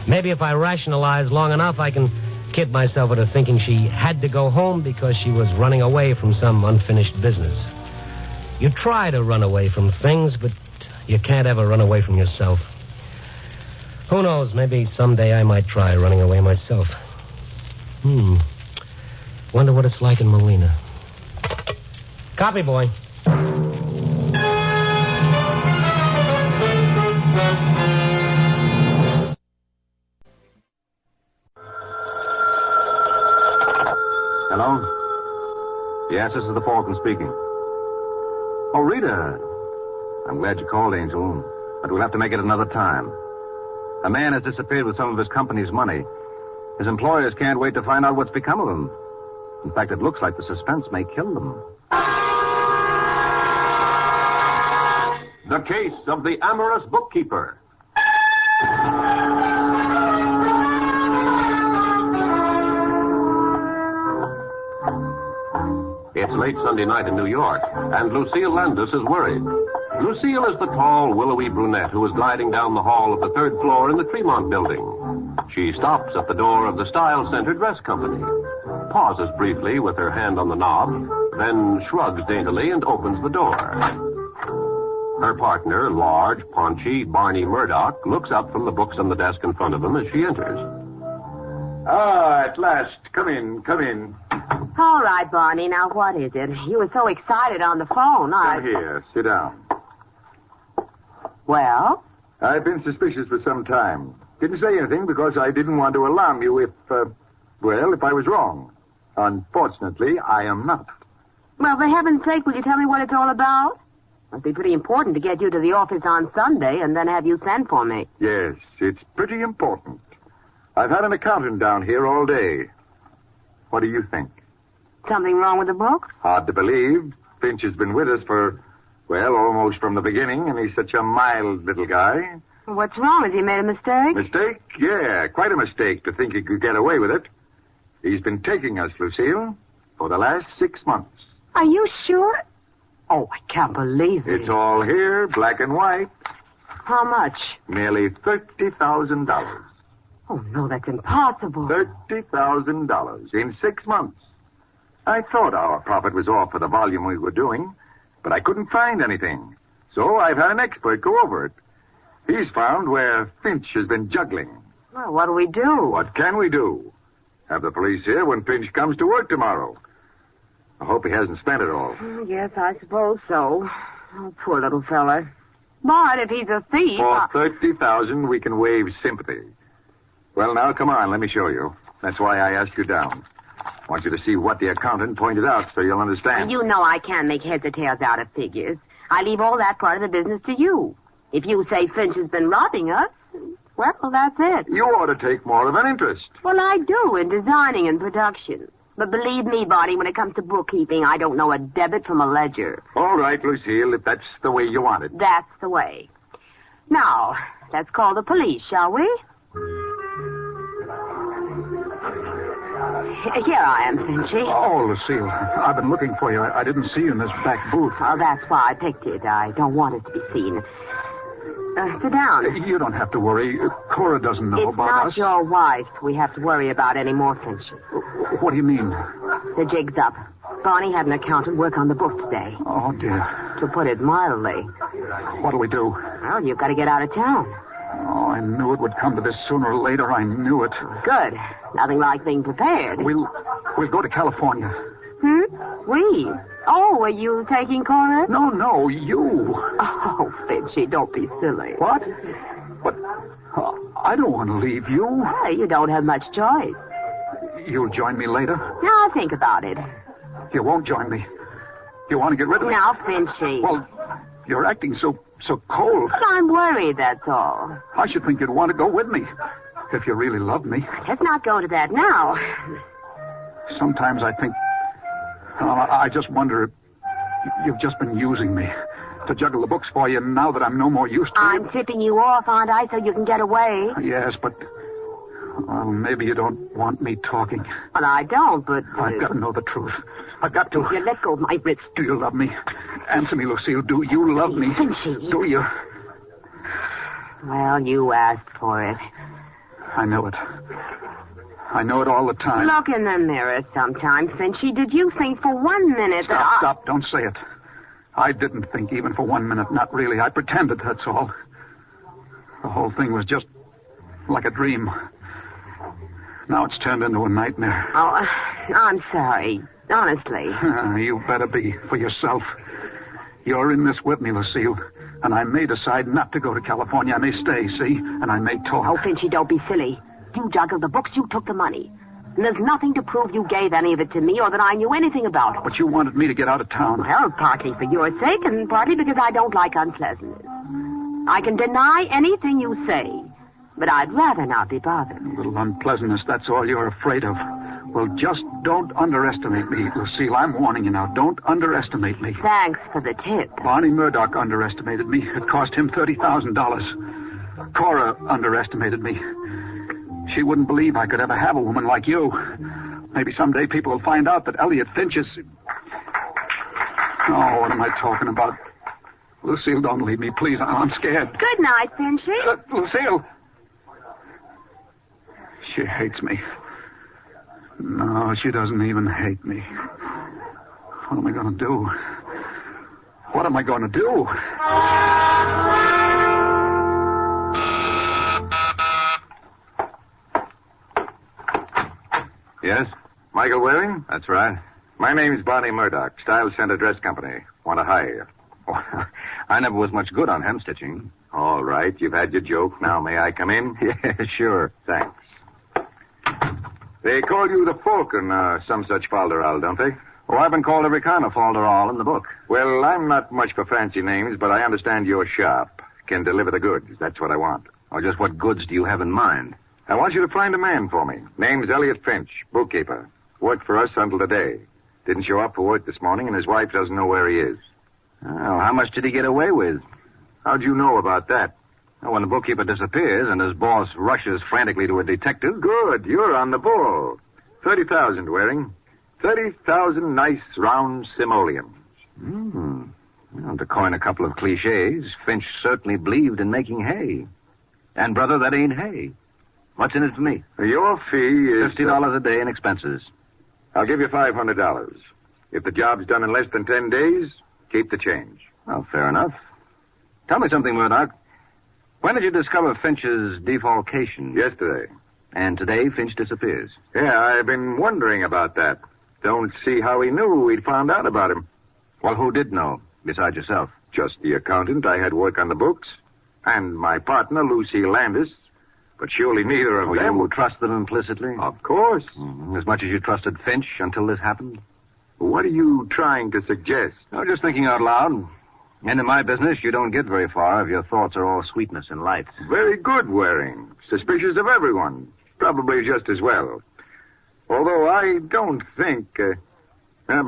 Maybe if I rationalize long enough, I can kid myself into thinking she had to go home because she was running away from some unfinished business. You try to run away from things, but you can't ever run away from yourself. Who knows, maybe someday I might try running away myself. Wonder what it's like in Molina. Copy, boy. Hello? Yes, this is the Fulton speaking. Oh, Rita. I'm glad you called, Angel, but we'll have to make it another time. A man has disappeared with some of his company's money. His employers can't wait to find out what's become of him. In fact, it looks like the suspense may kill them. The Case of the Amorous Bookkeeper. It's late Sunday night in New York, and Lucille Landis is worried. Lucille is the tall, willowy brunette who is gliding down the hall of the third floor in the Tremont building. She stops at the door of the Style Center Dress Company, pauses briefly with her hand on the knob, then shrugs daintily and opens the door. Her partner, large, paunchy Barney Murdoch, looks up from the books on the desk in front of him as she enters. Ah, at last. Come in, come in. All right, Barney. Now, what is it? You were so excited on the phone. Come here. Sit down. Well? I've been suspicious for some time. Didn't say anything because I didn't want to alarm you if I was wrong. Unfortunately, I am not. Well, for heaven's sake, will you tell me what it's all about? Must be pretty important to get you to the office on Sunday and then have you send for me. Yes, it's pretty important. I've had an accountant down here all day. What do you think? Something wrong with the books? Hard to believe. Finch has been with us for, almost from the beginning, and he's such a mild little guy. What's wrong? Has he made a mistake? Mistake? Yeah, quite a mistake to think he could get away with it. He's been taking us, Lucille, for the last 6 months. Are you sure? Oh, I can't believe it. It's all here, black and white. How much? Nearly $30,000. Oh, no, that's impossible. $30,000 in 6 months. I thought our profit was off for the volume we were doing, but I couldn't find anything. So I've had an expert go over it. He's found where Finch has been juggling. Well, what do we do? What can we do? Have the police here when Finch comes to work tomorrow. I hope he hasn't spent it all. Yes, I suppose so. Oh, poor little fella. But if he's a thief... For $30,000, we can waive sympathy. Well, now, come on, let me show you. That's why I asked you down. I want you to see what the accountant pointed out so you'll understand. You know I can't make heads or tails out of figures. I leave all that part of the business to you. If you say Finch has been robbing us, well, that's it. You ought to take more of an interest. Well, I do in designing and production. But believe me, Barney, when it comes to bookkeeping, I don't know a debit from a ledger. All right, Lucille, if that's the way you want it. That's the way. Now, let's call the police, shall we? Here I am, Finchy. Oh, Lucille, I've been looking for you. I didn't see you in this back booth. Oh, that's why I picked it. I don't want it to be seen. Sit down. You don't have to worry. Cora doesn't know about us. It's not your wife we have to worry about anymore, Finchy. What do you mean? The jig's up. Barney had an accountant work on the books today. Oh, dear. To put it mildly. What'll we do? Well, you've got to get out of town. Oh, I knew it would come to this sooner or later. I knew it. Good. Nothing like being prepared. We'll go to California. We? Oh, are you taking Cora? No, you. Oh, Finchy, don't be silly. What? But I don't want to leave you. Well, you don't have much choice. You'll join me later? Now, think about it. You won't join me. You want to get rid of me? Now, Finchy. Well, you're acting so cold. But I'm worried, that's all. I should think you'd want to go with me. If you really love me. Let's not go into that now. Sometimes I think... I just wonder if you've just been using me to juggle the books for you now that I'm no more use to I'm tipping you off, aren't I, so you can get away? Yes, but... Well, maybe you don't want me talking. Well, I don't, but... I've got to know the truth. I've got to... You let go of my wrist. Do you love me? Answer me, Lucille. Do you love me? Finchy. Do you? Well, you asked for it. I know it. I know it all the time. Look in the mirror sometime, Finchy. Did you think for 1 minute that Stop. Don't say it. I didn't think even for 1 minute. Not really. I pretended, that's all. The whole thing was just like a dream. Now it's turned into a nightmare. Oh, I'm sorry. Honestly. You better be, for yourself. You're in this with me, Lucille. And I may decide not to go to California. I may stay, see? And I may talk. Oh, Finchy, don't be silly. You juggled the books. You took the money. And there's nothing to prove you gave any of it to me or that I knew anything about it. But you wanted me to get out of town. Well, partly for your sake and partly because I don't like unpleasantness. I can deny anything you say, but I'd rather not be bothered. A little unpleasantness, that's all you're afraid of. Well, just don't underestimate me, Lucille. I'm warning you now. Don't underestimate me. Thanks for the tip. Barney Murdoch underestimated me. It cost him $30,000. Cora underestimated me. She wouldn't believe I could ever have a woman like you. Maybe someday people will find out that Elliot Finch is... Oh, what am I talking about? Lucille, don't leave me, please. I'm scared. Good night, Finchy. Lucille! She hates me. No, she doesn't even hate me. What am I going to do? What am I going to do? Yes? Michael Waring? That's right. My name's Barney Murdoch, Style Center Dress Company. Want to hire you. I never was much good on hem stitching. All right, you've had your joke. Now, may I come in? Yeah, sure. Thanks. They call you the Falcon, some such falderall, don't they? Oh, I've been called every kind of falderall in the book. Well, I'm not much for fancy names, but I understand your shop can deliver the goods. That's what I want. Or just what goods do you have in mind? I want you to find a man for me. Name's Elliot Finch, bookkeeper. Worked for us until today. Didn't show up for work this morning, and his wife doesn't know where he is. Oh, how much did he get away with? How'd you know about that? Well, when the bookkeeper disappears and his boss rushes frantically to a detective... Good. You're on the ball. 30,000, Waring. 30,000 nice, round simoleons. Well, to coin a couple of cliches, Finch certainly believed in making hay. And, brother, that ain't hay. What's in it for me? Your fee is... $50 a day in expenses. I'll give you $500. If the job's done in less than 10 days, keep the change. Well, fair enough. Tell me something, Murdoch. When did you discover Finch's defalcation? Yesterday. And today, Finch disappears. Yeah, I've been wondering about that. Don't see how he knew we'd found out about him. Well, who did know, besides yourself? Just the accountant I had work on the books. And my partner, Lucy Landis. But surely neither of them... You trusted him implicitly? Of course. As much as you trusted Finch until this happened? What are you trying to suggest? Oh, just thinking out loud. And in my business, you don't get very far if your thoughts are all sweetness and light. Very good, Waring. Suspicious of everyone. Probably just as well. Although I don't think... then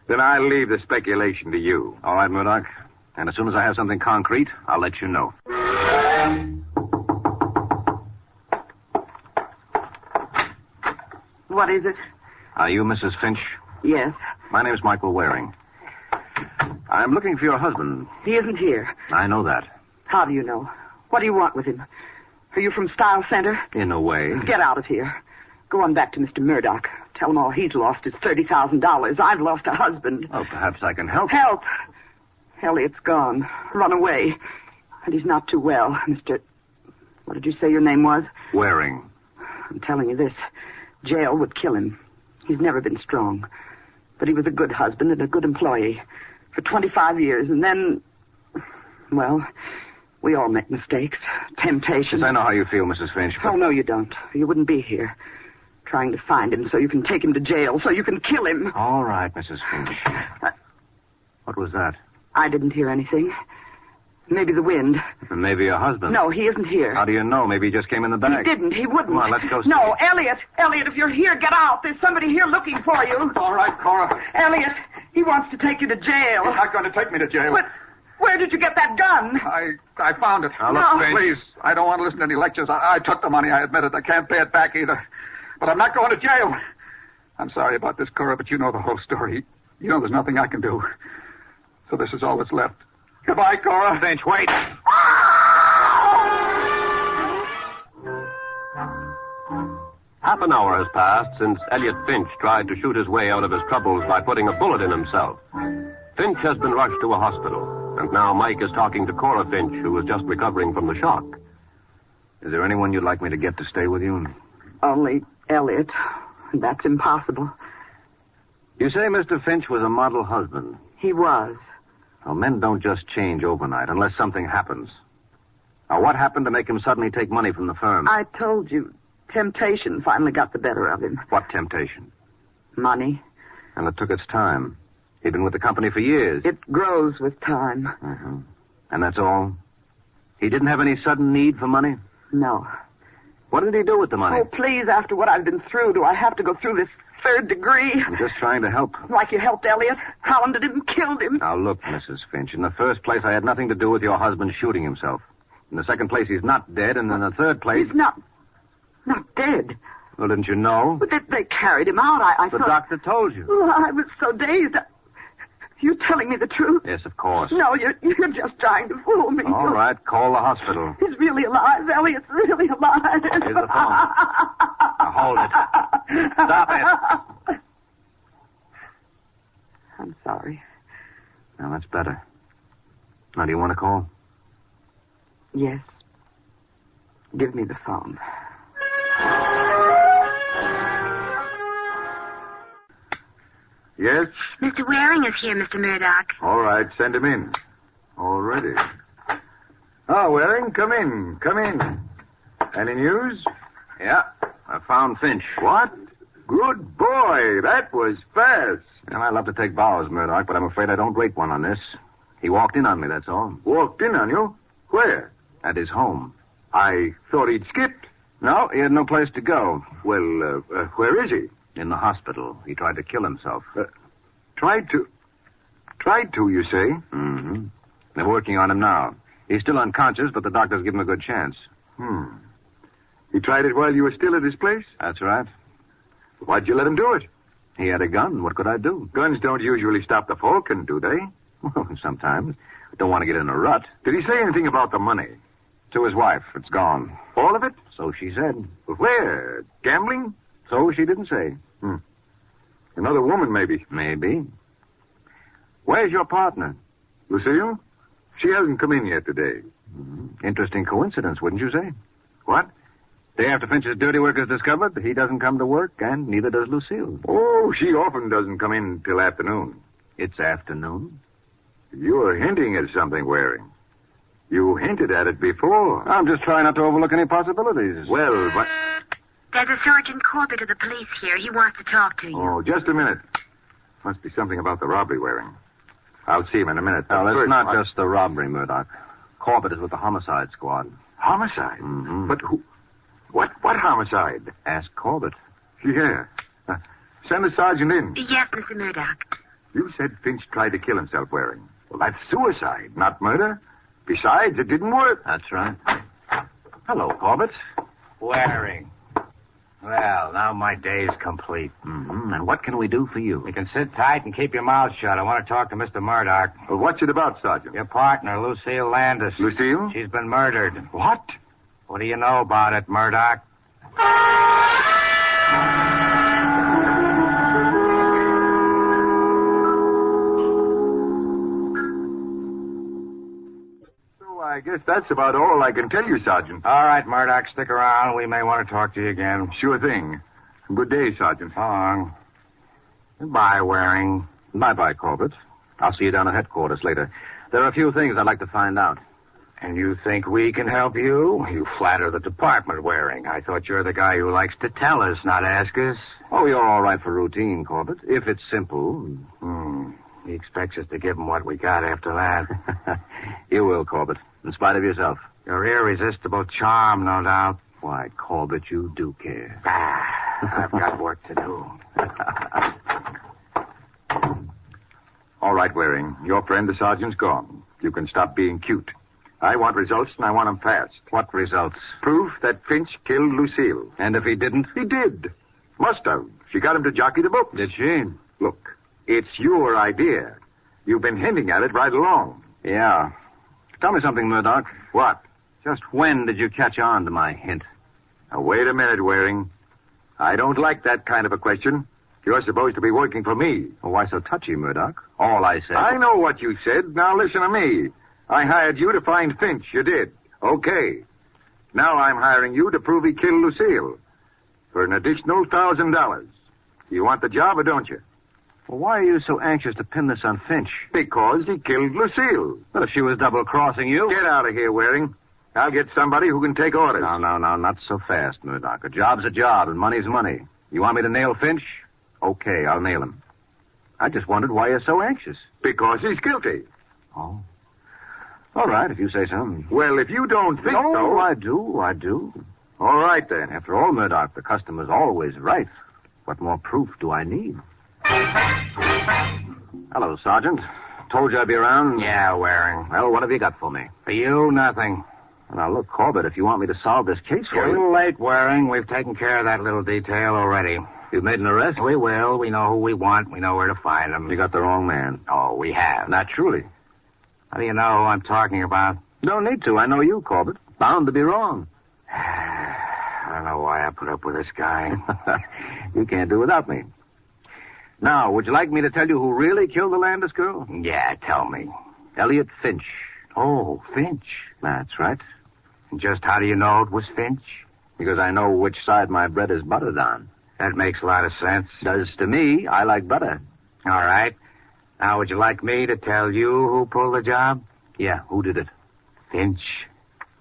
I'll leave the speculation to you. All right, Murdoch. And as soon as I have something concrete, I'll let you know. What is it? Are you Mrs. Finch? Yes. My name's Michael Waring. I'm looking for your husband. He isn't here. I know that. How do you know? What do you want with him? Are you from Style Center? In a way. Get out of here. Go on back to Mr. Murdoch. Tell him all he's lost is $30,000. I've lost a husband. Oh, perhaps I can help. Help! Elliot's gone. Run away. And he's not too well, Mr... What did you say your name was? Waring. I'm telling you this. Jail would kill him. He's never been strong. But he was a good husband and a good employee. For 25 years, and then... Well, we all make mistakes. Temptations. Yes, I know how you feel, Mrs. Finch, but... Oh, no, you don't. You wouldn't be here. Trying to find him so you can take him to jail, so you can kill him. All right, Mrs. Finch. What was that? I didn't hear anything. Maybe the wind. And maybe your husband. No, he isn't here. How do you know? Maybe he just came in the back. He didn't. He wouldn't. Come on, let's go see. No, Elliot. Elliot, if you're here, get out. There's somebody here looking for you. All right, Cora. Elliot, he wants to take you to jail. He's not going to take me to jail. But where did you get that gun? I found it. Now, look, Finch. Please, I don't want to listen to any lectures. I took the money, I admit it. I can't pay it back either. But I'm not going to jail. I'm sorry about this, Cora, but you know the whole story. You know there's nothing I can do. So this is all that's left. Goodbye, Cora. Finch, wait. Half an hour has passed since Elliot Finch tried to shoot his way out of his troubles by putting a bullet in himself. Finch has been rushed to a hospital, and now Mike is talking to Cora Finch, who is just recovering from the shock. Is there anyone you'd like me to get to stay with you? Only Elliot. That's impossible. You say Mr. Finch was a model husband. He was. Well, men don't just change overnight unless something happens. Now, what happened to make him suddenly take money from the firm? I told you. Temptation finally got the better of him. What temptation? Money. And it took its time. He'd been with the company for years. It grows with time. Uh-huh. And that's all? He didn't have any sudden need for money? No. What did he do with the money? Oh, please, after what I've been through, do I have to go through this 3rd degree? I'm just trying to help. Like you helped Elliot? Hounded him, killed him. Now, look, Mrs. Finch, in the first place, I had nothing to do with your husband shooting himself. In the second place, he's not dead, and in the third place... He's not dead. Well, didn't you know? But they carried him out. I The thought... doctor told you. Oh, I was so dazed. You're telling me the truth? Yes, of course. No, you're just trying to fool me. All right, call the hospital. He's really alive, Elliot's really alive. Here's the phone. Now, hold it. Stop it. I'm sorry. Now, that's better. Now, do you want to call? Yes. Give me the phone. Yes? Mr. Waring is here, Mr. Murdoch. All right, send him in. Already. Oh, Waring, come in. Come in. Any news? Yeah, I found Finch. What? Good boy. That was fast. And I love to take bows, Murdoch, but I'm afraid I don't rate one on this. He walked in on me, that's all. Walked in on you? Where? At his home. I thought he'd skipped. No, he had no place to go. Well, where is he? In the hospital. He tried to kill himself. Tried to, you say? Mm-hmm. They're working on him now. He's still unconscious, but the doctors give him a good chance. He tried it while you were still at his place? That's right. Why'd you let him do it? He had a gun. What could I do? Guns don't usually stop the falcon, do they? Well, sometimes. I don't want to get in a rut. Did he say anything about the money? To his wife. It's gone. All of it? So she said. Where? Gambling? So she didn't say. Another woman, maybe. Maybe. Where's your partner? Lucille? She hasn't come in yet today. Interesting coincidence, wouldn't you say? What? Day after Finch's dirty work is discovered, he doesn't come to work, and neither does Lucille. Oh, she often doesn't come in till afternoon. It's afternoon? You're hinting at something, Waring. You hinted at it before. I'm just trying not to overlook any possibilities. Well, but... There's a Sergeant Corbett of the police here. He wants to talk to you. Oh, just a minute. Must be something about the robbery, Waring. I'll see him in a minute. No, that's First, not just the robbery, Murdoch. Corbett is with the homicide squad. Homicide? Mm-hmm. But who... What homicide? Ask Corbett. Yeah. Send the sergeant in. Yes, Mr. Murdoch. You said Finch tried to kill himself, Waring. Well, that's suicide, not murder. Besides, it didn't work. That's right. Hello, Corbett. Waring. Well, now my day's complete. Mm-hmm. And what can we do for you? You can sit tight and keep your mouth shut. I want to talk to Mr. Murdoch. Well, what's it about, Sergeant? Your partner, Lucille Landis. Lucille? She's been murdered. What? What do you know about it, Murdoch? So I guess that's about all I can tell you, Sergeant. All right, Murdoch, stick around. We may want to talk to you again. Sure thing. Good day, Sergeant. So long. Goodbye, Waring. Bye-bye, Corbett. I'll see you down at headquarters later. There are a few things I'd like to find out. And you think we can help you? You flatter the department, Waring. I thought you're the guy who likes to tell us, not ask us. Oh, you're all right for routine, Corbett. If it's simple. He expects us to give him what we got after that. You will, Corbett, in spite of yourself. Your irresistible charm, no doubt. Why, Corbett, you do care. I've got work to do. All right, Waring. Your friend, the sergeant's gone. You can stop being cute. I want results, and I want them fast. What results? Proof that Finch killed Lucille. And if he didn't? He did. Must have. She got him to jockey the books. Did she? Look, it's your idea. You've been hinting at it right along. Yeah. Tell me something, Murdoch. What? Just when did you catch on to my hint? Now, wait a minute, Waring. I don't like that kind of a question. You're supposed to be working for me. Oh, why so touchy, Murdoch? All I said... I know what you said. Now listen to me. I hired you to find Finch. You did. Okay. Now I'm hiring you to prove he killed Lucille. For an additional $1,000. You want the job or don't you? Well, why are you so anxious to pin this on Finch? Because he killed Lucille. But if she was double-crossing you... Get out of here, Waring. I'll get somebody who can take orders. No, not so fast, Murdoch. A job's a job, and money's money. You want me to nail Finch? Okay, I'll nail him. I just wondered why you're so anxious. Because he's guilty. Oh. All right, if you say so. Well, if you don't think so... No, I do. All right, then. After all, Murdoch, the customer's always right. What more proof do I need? Hello, Sergeant. Told you I'd be around. Yeah, Waring. Well, what have you got for me? For you, nothing. Now, look, Corbett, if you want me to solve this case for You're a you... little late, Waring. We've taken care of that little detail already. You've made an arrest? We will. We know who we want. We know where to find them. You got the wrong man. Oh, we have. Naturally. How do you know who I'm talking about? Don't need to. I know you, Corbett. Bound to be wrong. I don't know why I put up with this guy. You can't do without me. Now, would you like me to tell you who really killed the Landis girl? Yeah, tell me. Elliot Finch. Oh, Finch. That's right. And just how do you know it was Finch? Because I know which side my bread is buttered on. That makes a lot of sense. Does to me. I like butter. All right. Now, would you like me to tell you who pulled the job? Yeah, who did it? Finch.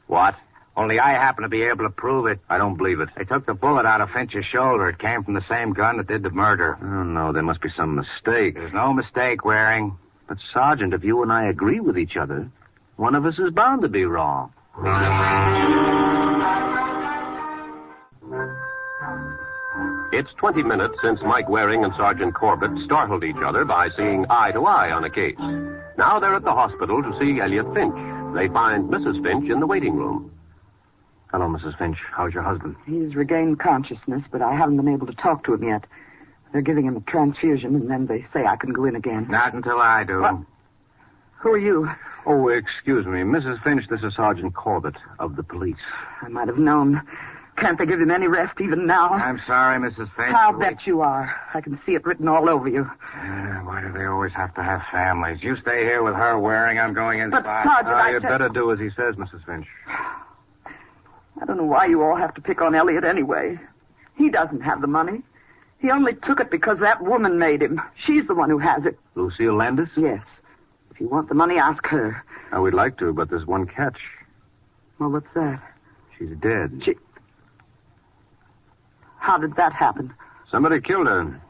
What? Only I happen to be able to prove it. I don't believe it. They took the bullet out of Finch's shoulder. It came from the same gun that did the murder. Oh, no, there must be some mistake. There's no mistake, Waring. But, Sergeant, if you and I agree with each other, one of us is bound to be wrong. It's 20 minutes since Mike Waring and Sergeant Corbett startled each other by seeing eye to eye on a case. Now they're at the hospital to see Elliot Finch. They find Mrs. Finch in the waiting room. Hello, Mrs. Finch. How's your husband? He's regained consciousness, but I haven't been able to talk to him yet. They're giving him a transfusion, and then they say I can go in again. Not until I do. What? Who are you? Oh, excuse me. Mrs. Finch, this is Sergeant Corbett of the police. I might have known. Can't they give him any rest even now? I'm sorry, Mrs. Finch. I'll bet you are. I can see it written all over you. Why do they always have to have families? You stay here with her, Waring. I'm going inside. But, Sergeant, You'd better do as he says, Mrs. Finch. I don't know why you all have to pick on Elliot anyway. He doesn't have the money. He only took it because that woman made him. She's the one who has it. Lucille Landis? Yes. If you want the money, ask her. We'd like to, but there's one catch. Well, what's that? She's dead. How did that happen? Somebody killed her.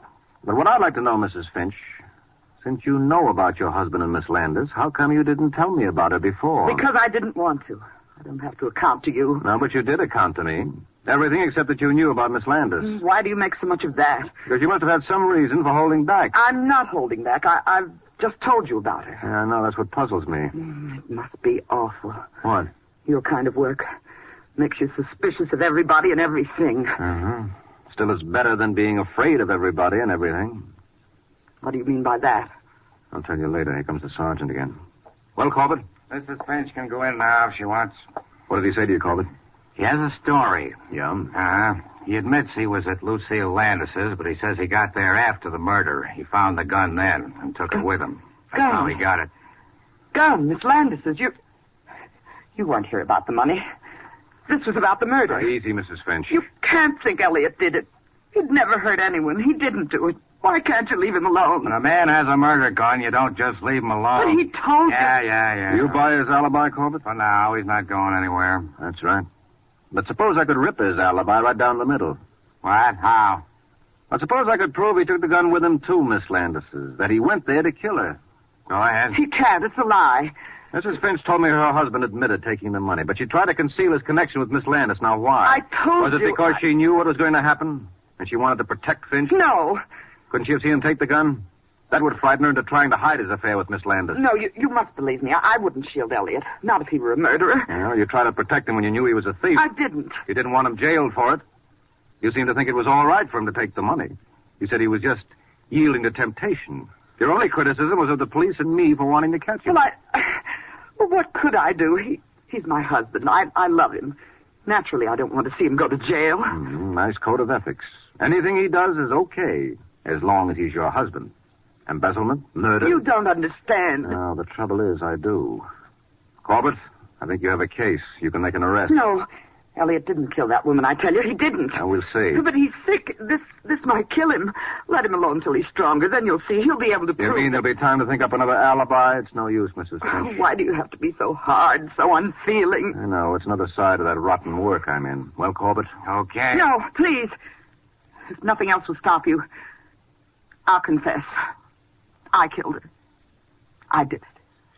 But what I'd like to know, Mrs. Finch, since you know about your husband and Miss Landis, how come you didn't tell me about her before? Because I didn't want to. I don't have to account to you. No, but you did account to me. Everything except that you knew about Miss Landis. Why do you make so much of that? Because you must have had some reason for holding back. I'm not holding back. I've just told you about her. Yeah, I know. That's what puzzles me. It must be awful. What? Your kind of work makes you suspicious of everybody and everything. Uh-huh. Still, it's better than being afraid of everybody and everything. What do you mean by that? I'll tell you later. Here comes the sergeant again. Well, Corbett? Mrs. Finch can go in now if she wants. What did he say to you, Corbett? He has a story. Yeah? He admits he was at Lucille Landis's, but he says he got there after the murder. He found the gun then and took it with him. That's how he got it. Gun, Miss Landis's. You weren't here about the money. This was about the murder. Easy, Mrs. Finch. You can't think Elliot did it. He'd never hurt anyone. He didn't do it. Why can't you leave him alone? When a man has a murder gun, you don't just leave him alone. But he told you. Yeah. You buy his alibi, Corbett? For now, he's not going anywhere. That's right. But suppose I could rip his alibi right down the middle. What? How? I suppose I could prove he took the gun with him to Miss Landis's, that he went there to kill her. Go ahead. He can't. It's a lie. Mrs. Finch told me her husband admitted taking the money, but she tried to conceal his connection with Miss Landis. Now, why? I told you. Was it because she knew what was going to happen? And she wanted to protect Finch? No. Couldn't she have seen him take the gun? That would frighten her into trying to hide his affair with Miss Landis. No, you must believe me. I wouldn't shield Elliot. Not if he were a murderer. Well, you tried to protect him when you knew he was a thief. I didn't. You didn't want him jailed for it. You seemed to think it was all right for him to take the money. You said he was just yielding to temptation. Your only criticism was of the police and me for wanting to catch him. Well, what could I do? He's my husband. I love him. Naturally, I don't want to see him go to jail. Nice code of ethics. Anything he does is okay, as long as he's your husband. Embezzlement, murder. You don't understand. No, the trouble is, I do. Corbett, I think you have a case. You can make an arrest. No. Elliot didn't kill that woman, I tell you. He didn't. Now, we'll see. But he's sick. This might kill him. Let him alone till he's stronger. Then you'll see. He'll be able to You prove... mean there'll be time to think up another alibi? It's no use, Mrs. Finch. Why do you have to be so hard, so unfeeling? I know. It's another side of that rotten work I'm in. Well, Corbett? Okay. No, please. If nothing else will stop you, I'll confess. I killed her. I did it.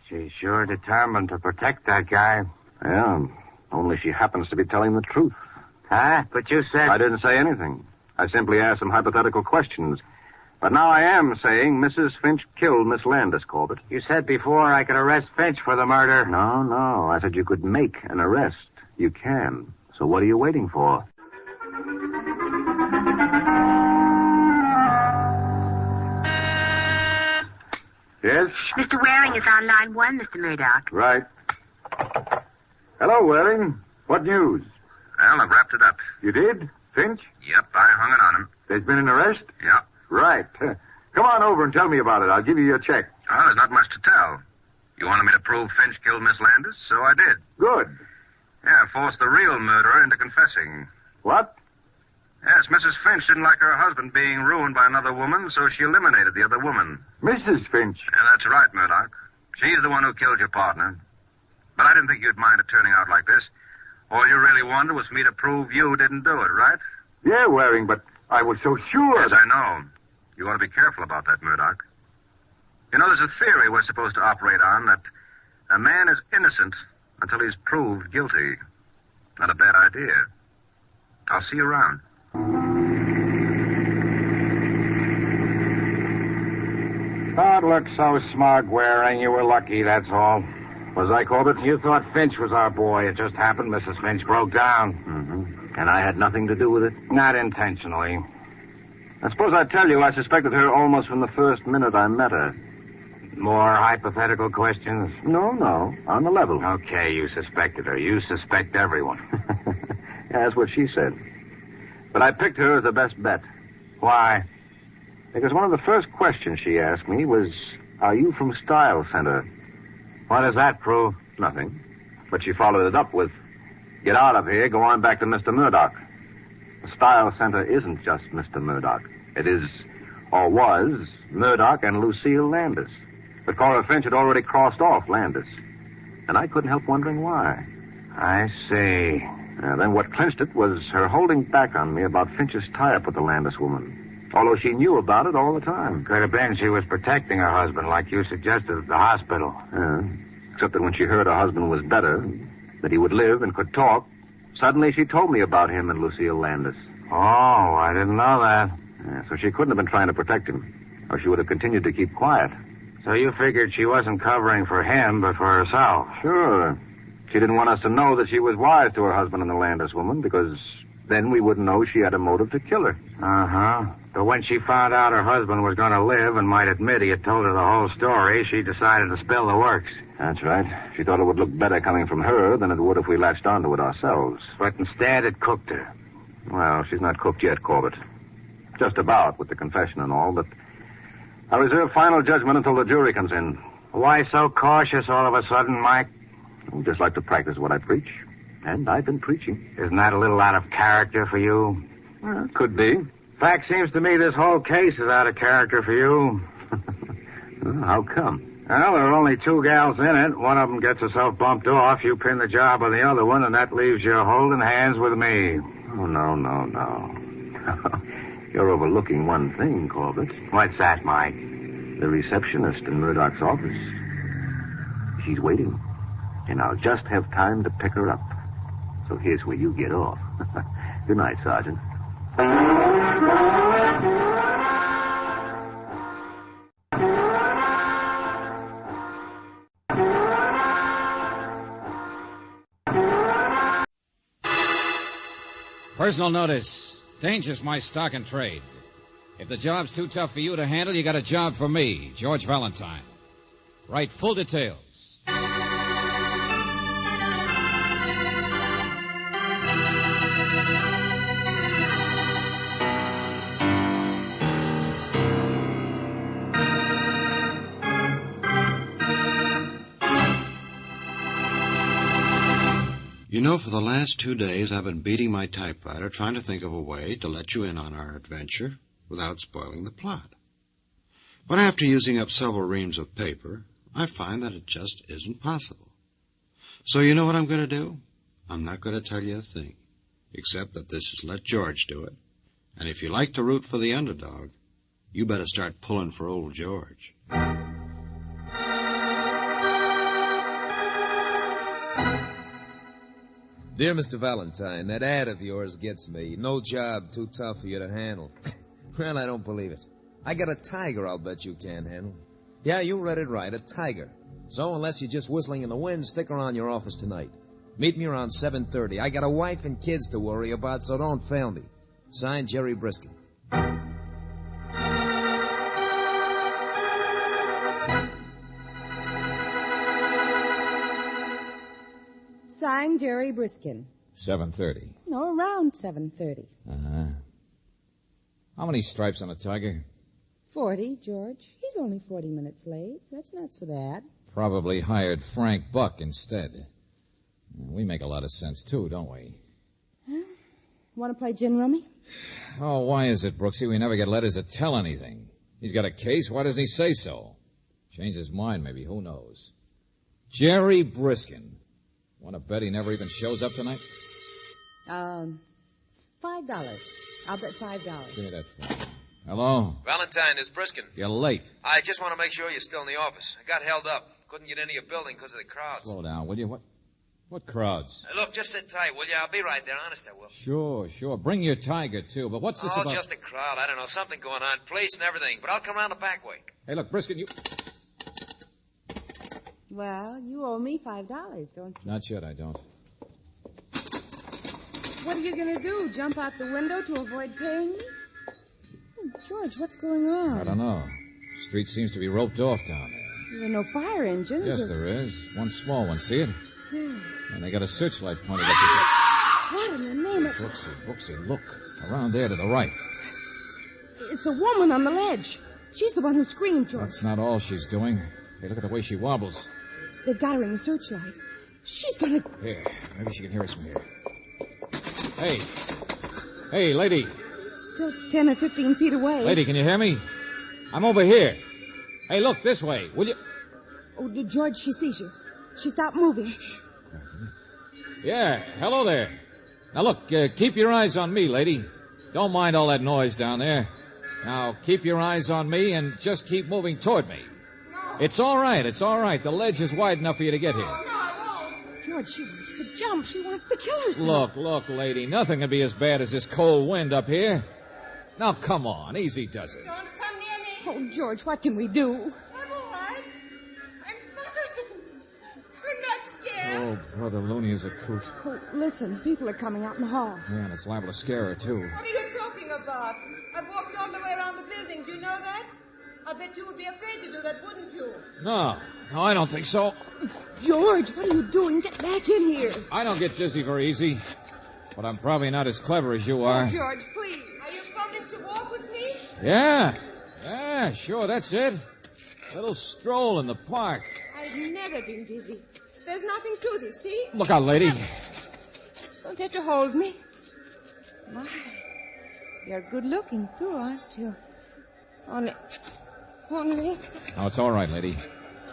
She's sure determined to protect that guy. Yeah, only she happens to be telling the truth. Huh? But you said... I didn't say anything. I simply asked some hypothetical questions. But now I am saying Mrs. Finch killed Miss Landis, Corbett. You said before I could arrest Finch for the murder. No. I said you could make an arrest. You can. So what are you waiting for? Yes? Mr. Waring is on line 1, Mr. Murdoch. Right. Hello, Waring. What news? Well, I've wrapped it up. You did? Finch? Yep, I hung it on him. There's been an arrest? Yeah. Right. Come on over and tell me about it. I'll give you your check. Oh, there's not much to tell. You wanted me to prove Finch killed Miss Landis, so I did. Good. Yeah, forced the real murderer into confessing. What? Yes, Mrs. Finch didn't like her husband being ruined by another woman, so she eliminated the other woman. Mrs. Finch? Yeah, that's right, Murdoch. She's the one who killed your partner. But I didn't think you'd mind it turning out like this. All you really wanted was for me to prove you didn't do it, right? Yeah, Waring, but I was so sure. Yes, I know. You ought to be careful about that, Murdoch. You know, there's a theory we're supposed to operate on that a man is innocent until he's proved guilty. Not a bad idea. I'll see you around. Don't look so smug, Waring. You were lucky, that's all. Was I, Corbett? You thought Finch was our boy. It just happened Mrs. Finch broke down. Mm-hmm. And I had nothing to do with it? Not intentionally. I suppose I tell you, I suspected her almost from the first minute I met her. More hypothetical questions? No. On the level. Okay, you suspected her. You suspect everyone. Yeah, that's what she said. But I picked her as the best bet. Why? Because one of the first questions she asked me was, are you from Style Center? What does that prove? Nothing. But she followed it up with, get out of here, go on back to Mr. Murdoch. The Style Center isn't just Mr. Murdoch. It is, or was, Murdoch and Lucille Landis. But Cora Finch had already crossed off Landis. And I couldn't help wondering why. I see. Then what clinched it was her holding back on me about Finch's tie-up with the Landis woman. Although she knew about it all the time. Could have been she was protecting her husband, like you suggested at the hospital. Yeah. Except that when she heard her husband was better, that he would live and could talk, suddenly she told me about him and Lucille Landis. Oh, I didn't know that. Yeah, so she couldn't have been trying to protect him, or she would have continued to keep quiet. So you figured she wasn't covering for him, but for herself? Sure. She didn't want us to know that she was wise to her husband and the Landis woman, because then we wouldn't know she had a motive to kill her. Uh-huh. But when she found out her husband was going to live and might admit he had told her the whole story, she decided to spill the works. That's right. She thought it would look better coming from her than it would if we latched onto it ourselves. But instead, it cooked her. Well, she's not cooked yet, Corbett. Just about, with the confession and all, but I reserve final judgment until the jury comes in. Why so cautious all of a sudden, Mike? I just like to practice what I preach. And I've been preaching. Isn't that a little out of character for you? Well, could be. Fact seems to me this whole case is out of character for you. Well, how come? Well, there are only two gals in it. One of them gets herself bumped off. You pin the job on the other one, and that leaves you holding hands with me. Oh, no. You're overlooking one thing, Corbett. What's that, Mike? The receptionist in Murdoch's office. She's waiting. And I'll just have time to pick her up. So here's where you get off. Good night, Sergeant. Personal notice. Danger's my stock and trade. If the job's too tough for you to handle, you got a job for me, George Valentine. Write full details. You know, for the last 2 days, I've been beating my typewriter trying to think of a way to let you in on our adventure without spoiling the plot. But after using up several reams of paper, I find that it just isn't possible. So you know what I'm going to do? I'm not going to tell you a thing, except that this is Let George do it. And if you like to root for the underdog, you better start pulling for old George. Dear Mr. Valentine, that ad of yours gets me. No job too tough for you to handle. Well, I don't believe it. I got a tiger I'll bet you can't handle. Yeah, you read it right, a tiger. So unless you're just whistling in the wind, stick around your office tonight. Meet me around 7:30. I got a wife and kids to worry about, so don't fail me. Signed, Jerry Briskin. Signed, Jerry Briskin. 7:30. No, around 7:30. Uh-huh. How many stripes on a tiger? 40, George. He's only 40 minutes late. That's not so bad. Probably hired Frank Buck instead. We make a lot of sense, too, don't we? Huh? Want to play gin rummy? Oh, why is it, Brooksy, we never get letters to tell anything? He's got a case. Why doesn't he say so? Change his mind, maybe. Who knows? Jerry Briskin. Want to bet he never even shows up tonight? $5. I'll bet $5. Give me that phone. Hello? Valentine, is Briskin. You're late. I just want to make sure you're still in the office. I got held up. Couldn't get into your building because of the crowds. Slow down, will you? What crowds? Look, just sit tight, will you? I'll be right there. Honest, I will. Sure. Bring your tiger, too. But what's this about? Just a crowd. I don't know. Something going on. Police and everything. But I'll come around the back way. Hey, look, Briskin, you... Well, you owe me $5, don't you? Not yet, I don't. What are you going to do? Jump out the window to avoid paying me? Oh, George, what's going on? I don't know. The street seems to be roped off down there. There are no fire engines. Yes, there is. One small one. See it? Yeah. And they got a searchlight pointed at What in the name of... Brooksy, look. Around there to the right. It's a woman on the ledge. She's the one who screamed, George. That's not all she's doing. Hey, look at the way she wobbles. They've got her in the searchlight. She's gonna... Here, maybe she can hear us from here. Hey, lady. Still 10 or 15 feet away. Lady, can you hear me? I'm over here. Hey, look, this way, will you? Oh, George, she sees you. She stopped moving. Shh. Yeah, hello there. Now, look, keep your eyes on me, lady. Don't mind all that noise down there. Now, keep your eyes on me and just keep moving toward me. It's all right. The ledge is wide enough for you to get here. No, I won't. George, she wants to jump. She wants to kill herself. Look, lady. Nothing can be as bad as this cold wind up here. Now, come on. Easy does it. Don't come near me. Oh, George, what can we do? I'm all right. I'm fine. I'm not scared. Oh, Brother Looney is a coot. Oh, listen. People are coming out in the hall. Yeah, and it's liable to scare her, too. What are you talking about? I've walked all the way around the building. Do you know that? I bet you would be afraid to do that, wouldn't you? No, I don't think so. George, what are you doing? Get back in here. I don't get dizzy very easy. But I'm probably not as clever as you are. Oh, George, please. Are you coming to walk with me? Yeah, sure, that's it. Little stroll in the park. I've never been dizzy. There's nothing to this, see? Look out, lady. Don't have to hold me. My, you're good looking, too, aren't you? Only... Oh, it's all right, lady.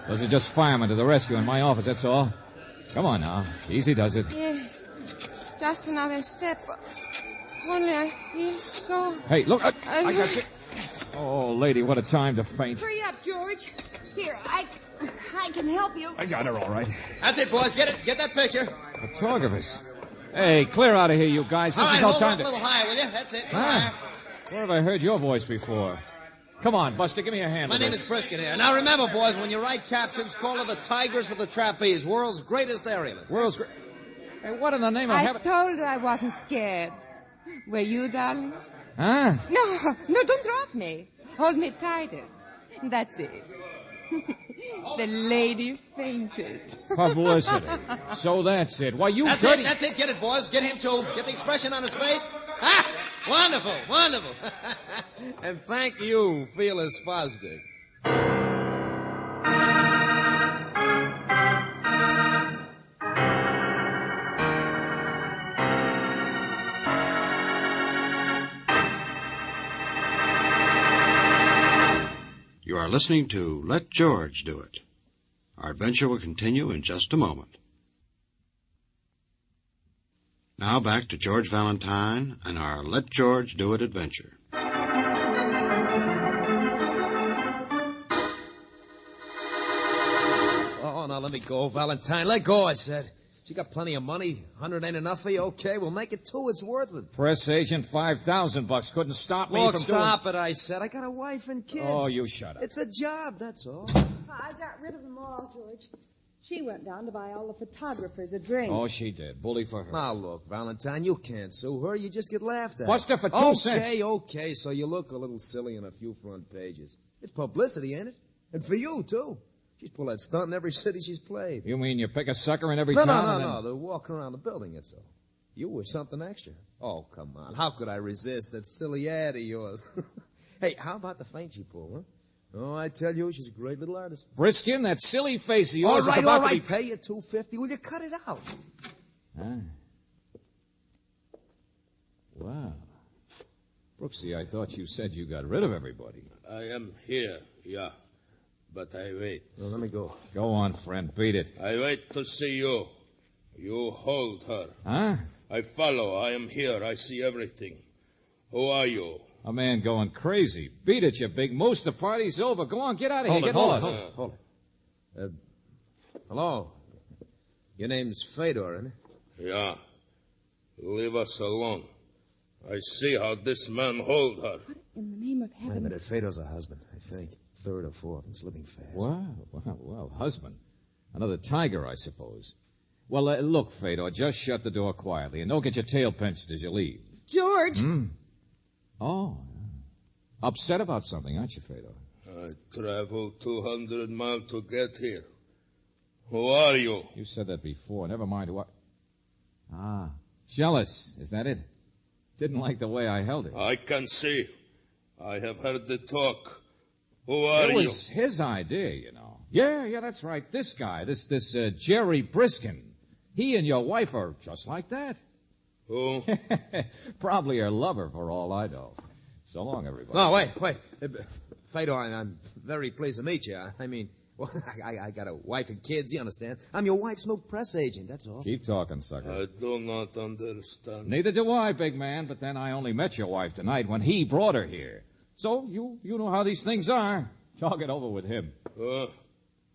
Those are just firemen to the rescue in my office, that's all. Come on now. Easy does it. Yes. Just another step. Only I feel so... Hey, look. I got you. Oh, lady, what a time to faint. Hurry up, George. Here, I can help you. I got her all right. That's it, boys. Get it. Get that picture. Photographers. Hey, clear out of here, you guys. This all is right, no hold time up to... a little higher, will you? That's it. Where have I heard your voice before? Come on, Buster, give me a hand. My name is Briskin here. Now remember, boys, when you write captions, call her the Tigers of the Trapeze, world's greatest aerialist. Hey, what in the name of heaven? I told you I wasn't scared. Were you, darling? Huh? No, don't drop me. Hold me tighter. That's it. The lady fainted. Publicity. So that's it. Why, you That's dirty... That's it. Get it, boys. Get him, too. Get the expression on his face. Ah! Wonderful. And thank you, Fearless Fosdick. are listening to Let George Do It. Our adventure will continue in just a moment. Now back to George Valentine and our Let George Do It adventure. Oh, now let me go, Valentine. Let go, I said. You got plenty of money. 100 ain't enough for you? Okay, we'll make it 2. It's worth it. Press agent, $5,000 couldn't stop me Look, from stop it, I said. I got a wife and kids. Oh, you shut up. It's a job, that's all. I got rid of them all, George. She went down to buy all the photographers a drink. Oh, she did. Bully for her. Now, look, Valentine, you can't sue her. You just get laughed at. What's that for 2 cents? Okay, so you look a little silly in a few front pages. It's publicity, ain't it? And for you, too. She's pulled that stunt in every city she's played. You mean you pick a sucker in every town? No. They're walking around the building, that's all. You were something extra. Oh, come on. How could I resist that silly ad of yours? Hey, how about the feint she pulled, huh? Oh, I tell you, she's a great little artist. Briskin, that silly face of yours All is about right. to be... Pay you $250. Will you cut it out? Huh? Wow. Brooksy, I thought you said you got rid of everybody. I am here, yeah. But I wait. Well, let me go. Go on, friend. Beat it. I wait to see you. You hold her. Huh? I follow. I am here. I see everything. Who are you? A man going crazy. Beat it, you big moose. The party's over. Go on, get out of here. Get lost. Hold it. Hello. Your name's Fedor, isn't it? Yeah. Leave us alone. I see how this man hold her. What in the name of Wait a heaven? minute. Fedor's a husband, I think. 3rd or 4th, and slipping fast. Well, husband. Another tiger, I suppose. Well, look, Fedor, just shut the door quietly, and don't get your tail pinched as you leave. George! Oh, upset about something, aren't you, Fedor? I traveled 200 miles to get here. Who are you? You said that before. Never mind who I... jealous. Is that it? Didn't like the way I held it. I can see. I have heard the talk. Who are you? It was his idea, you know. Yeah, that's right. This guy, this Jerry Briskin. He and your wife are just like that. Who? Probably her lover, for all I know. So long, everybody. No, wait. Fedor, I'm very pleased to meet you. I mean, well, I got a wife and kids, you understand. I'm your wife's new press agent, that's all. Keep talking, sucker. I do not understand. Neither do I, big man, but then I only met your wife tonight when he brought her here. So, you know how these things are. Talk it over with him.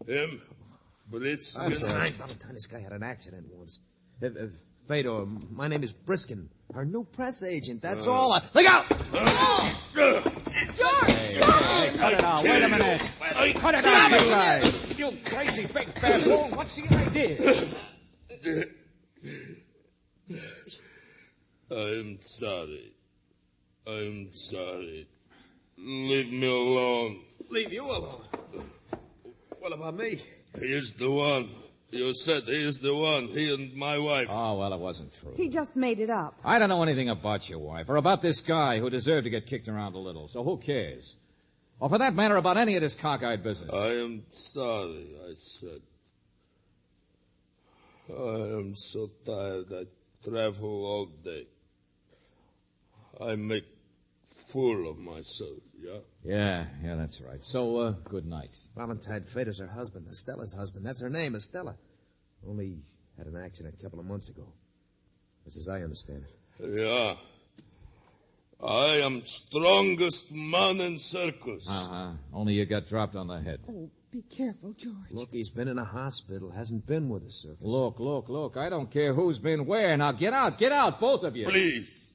Him? Valentine, this guy had an accident once. Fedor, my name is Briskin. Her new press agent, that's all. Look out! George! Hey, cut it out. Wait a minute. Cut it out, you guys. You crazy big baboon. What's the idea? I'm sorry. Leave me alone. Leave you alone? What about me? He is the one. You said he is the one. He and my wife. Oh, well, it wasn't true. He just made it up. I don't know anything about your wife or about this guy who deserved to get kicked around a little, so who cares? Or for that matter, about any of this cockeyed business. I am sorry, I said. I am so tired. I travel all day. I make fool of myself, yeah? Yeah, that's right. So, good night. Valentine Fedor's her husband, Estella's husband. That's her name, Estella. Only had an accident a couple of months ago. That's as I understand it. Yeah. I am strongest man in circus. Uh-huh. Only you got dropped on the head. Oh, be careful, George. Look, he's been in a hospital, hasn't been with the circus. Look. I don't care who's been where. Now get out, both of you. Please,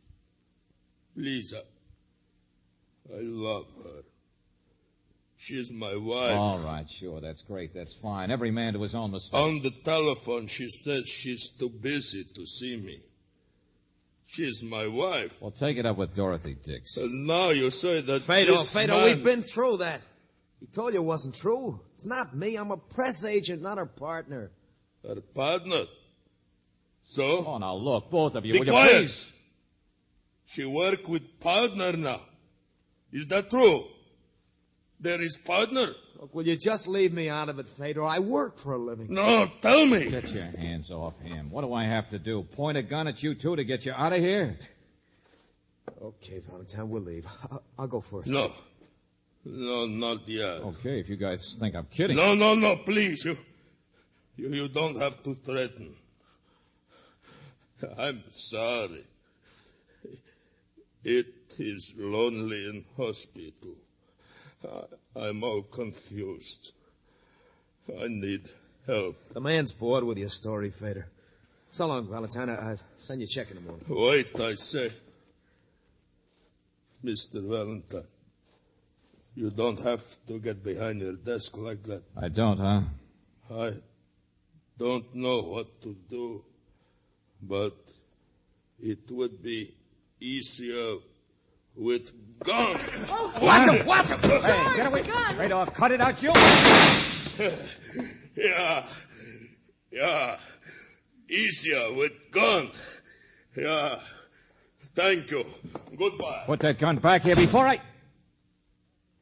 I love her. She's my wife. All right, sure, that's great, that's fine. Every man to his own mistake. On the telephone, she said she's too busy to see me. She's my wife. Well, take it up with Dorothy Dix. And now you say that Fedor, man... we've been through that. He told you it wasn't true. It's not me. I'm a press agent, not her partner. Her partner? So? Oh, now look, both of you, Be will you quiet. please? She work with partner now. Is that true? There is partner? Look, will you just leave me out of it, Fedor? I work for a living. No, tell me. Get your hands off him. What do I have to do? Point a gun at you two to get you out of here? Okay, Valentine, we'll leave. I'll go first. No. No, not yet. Okay, if you guys think I'm kidding. No, please. You don't have to threaten. I'm sorry. It is lonely in hospital. I'm all confused. I need help. The man's bored with your story, Fader. So long, Valentine. I'll send you a check in the morning. Wait, I say. Mr. Valentine, you don't have to get behind your desk like that. I don't, huh? I don't know what to do, but it would be easier with gun. Oh, watch him! Hey, get away! Right off, cut it out, you! Yeah. Easier with gun. Yeah. Thank you. Goodbye. Put that gun back here before I...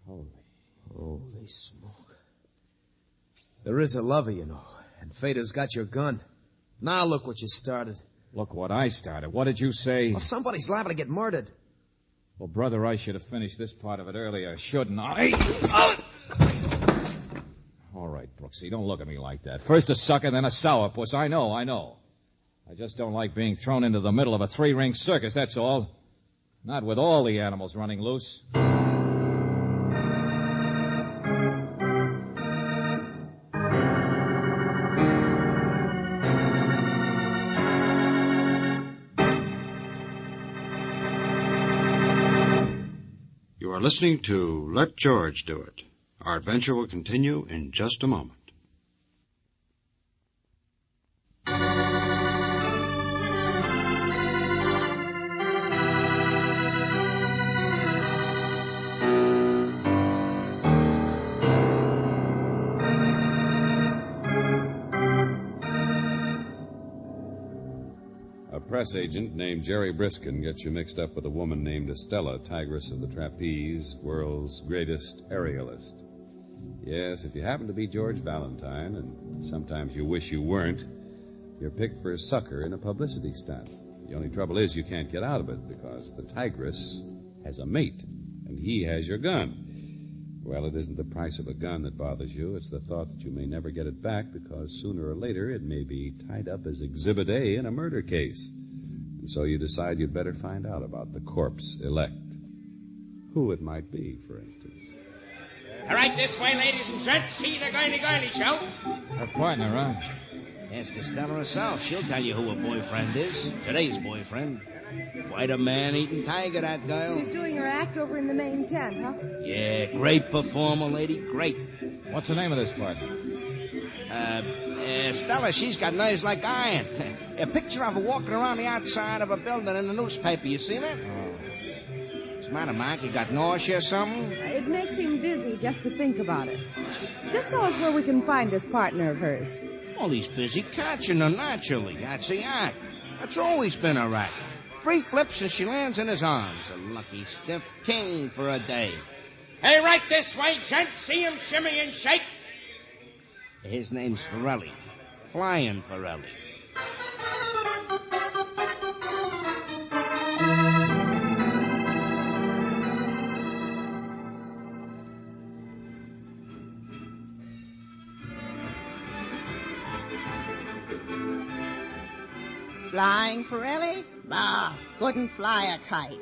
Holy smoke. There is a lover, you know, and Fader's got your gun. Now look what you started. Look what I started. What did you say? Well, somebody's liable to get murdered. Well, brother, I should have finished this part of it earlier, shouldn't I? All right, Brooksy, don't look at me like that. First a sucker, then a sourpuss. I know. I just don't like being thrown into the middle of a three-ring circus, that's all. Not with all the animals running loose. You are listening to Let George Do It. Our adventure will continue in just a moment. A press agent named Jerry Briskin gets you mixed up with a woman named Estella, Tigress of the Trapeze, world's greatest aerialist. Yes, if you happen to be George Valentine, and sometimes you wish you weren't, you're picked for a sucker in a publicity stunt. The only trouble is you can't get out of it because the Tigress has a mate, and he has your gun. Well, it isn't the price of a gun that bothers you. It's the thought that you may never get it back because sooner or later it may be tied up as Exhibit A in a murder case. And so you decide you'd better find out about the corpse elect. Who it might be, for instance. All right, this way, ladies and gents. See the girly show. Her partner, huh? Ask Estella herself. She'll tell you who her boyfriend is. Today's boyfriend. Quite a man-eating tiger, that girl. She's doing her act over in the main tent, huh? Yeah, great performer, lady. Great. What's the name of this partner? Stella, she's got nerves like iron. A picture of her walking around the outside of a building in the newspaper. You seen it? What's the matter, Mike? You got nausea or something? It makes him dizzy just to think about it. Just tell us where we can find this partner of hers. Well, he's busy catching her naturally. That's the act. That's always been her act. 3 flips and she lands in his arms. A lucky stiff king for a day. Hey, right this way, gent. See him shimmy and shake. His name's Forelli. Flying Forelli. Flying Forelli? Bah, couldn't fly a kite.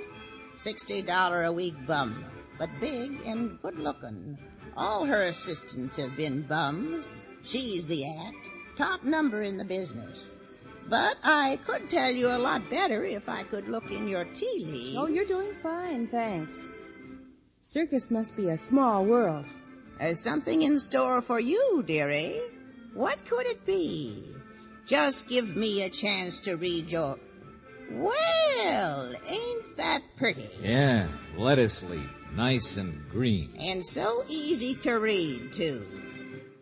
$60 a week bum, but big and good-looking. All her assistants have been bums. She's the act, top number in the business. But I could tell you a lot better if I could look in your tea leaves. Oh, you're doing fine, thanks. Circus must be a small world. There's something in store for you, dearie. What could it be? Just give me a chance to read your... Well, ain't that pretty? Yeah, lettuce leaf. Nice and green. And so easy to read, too.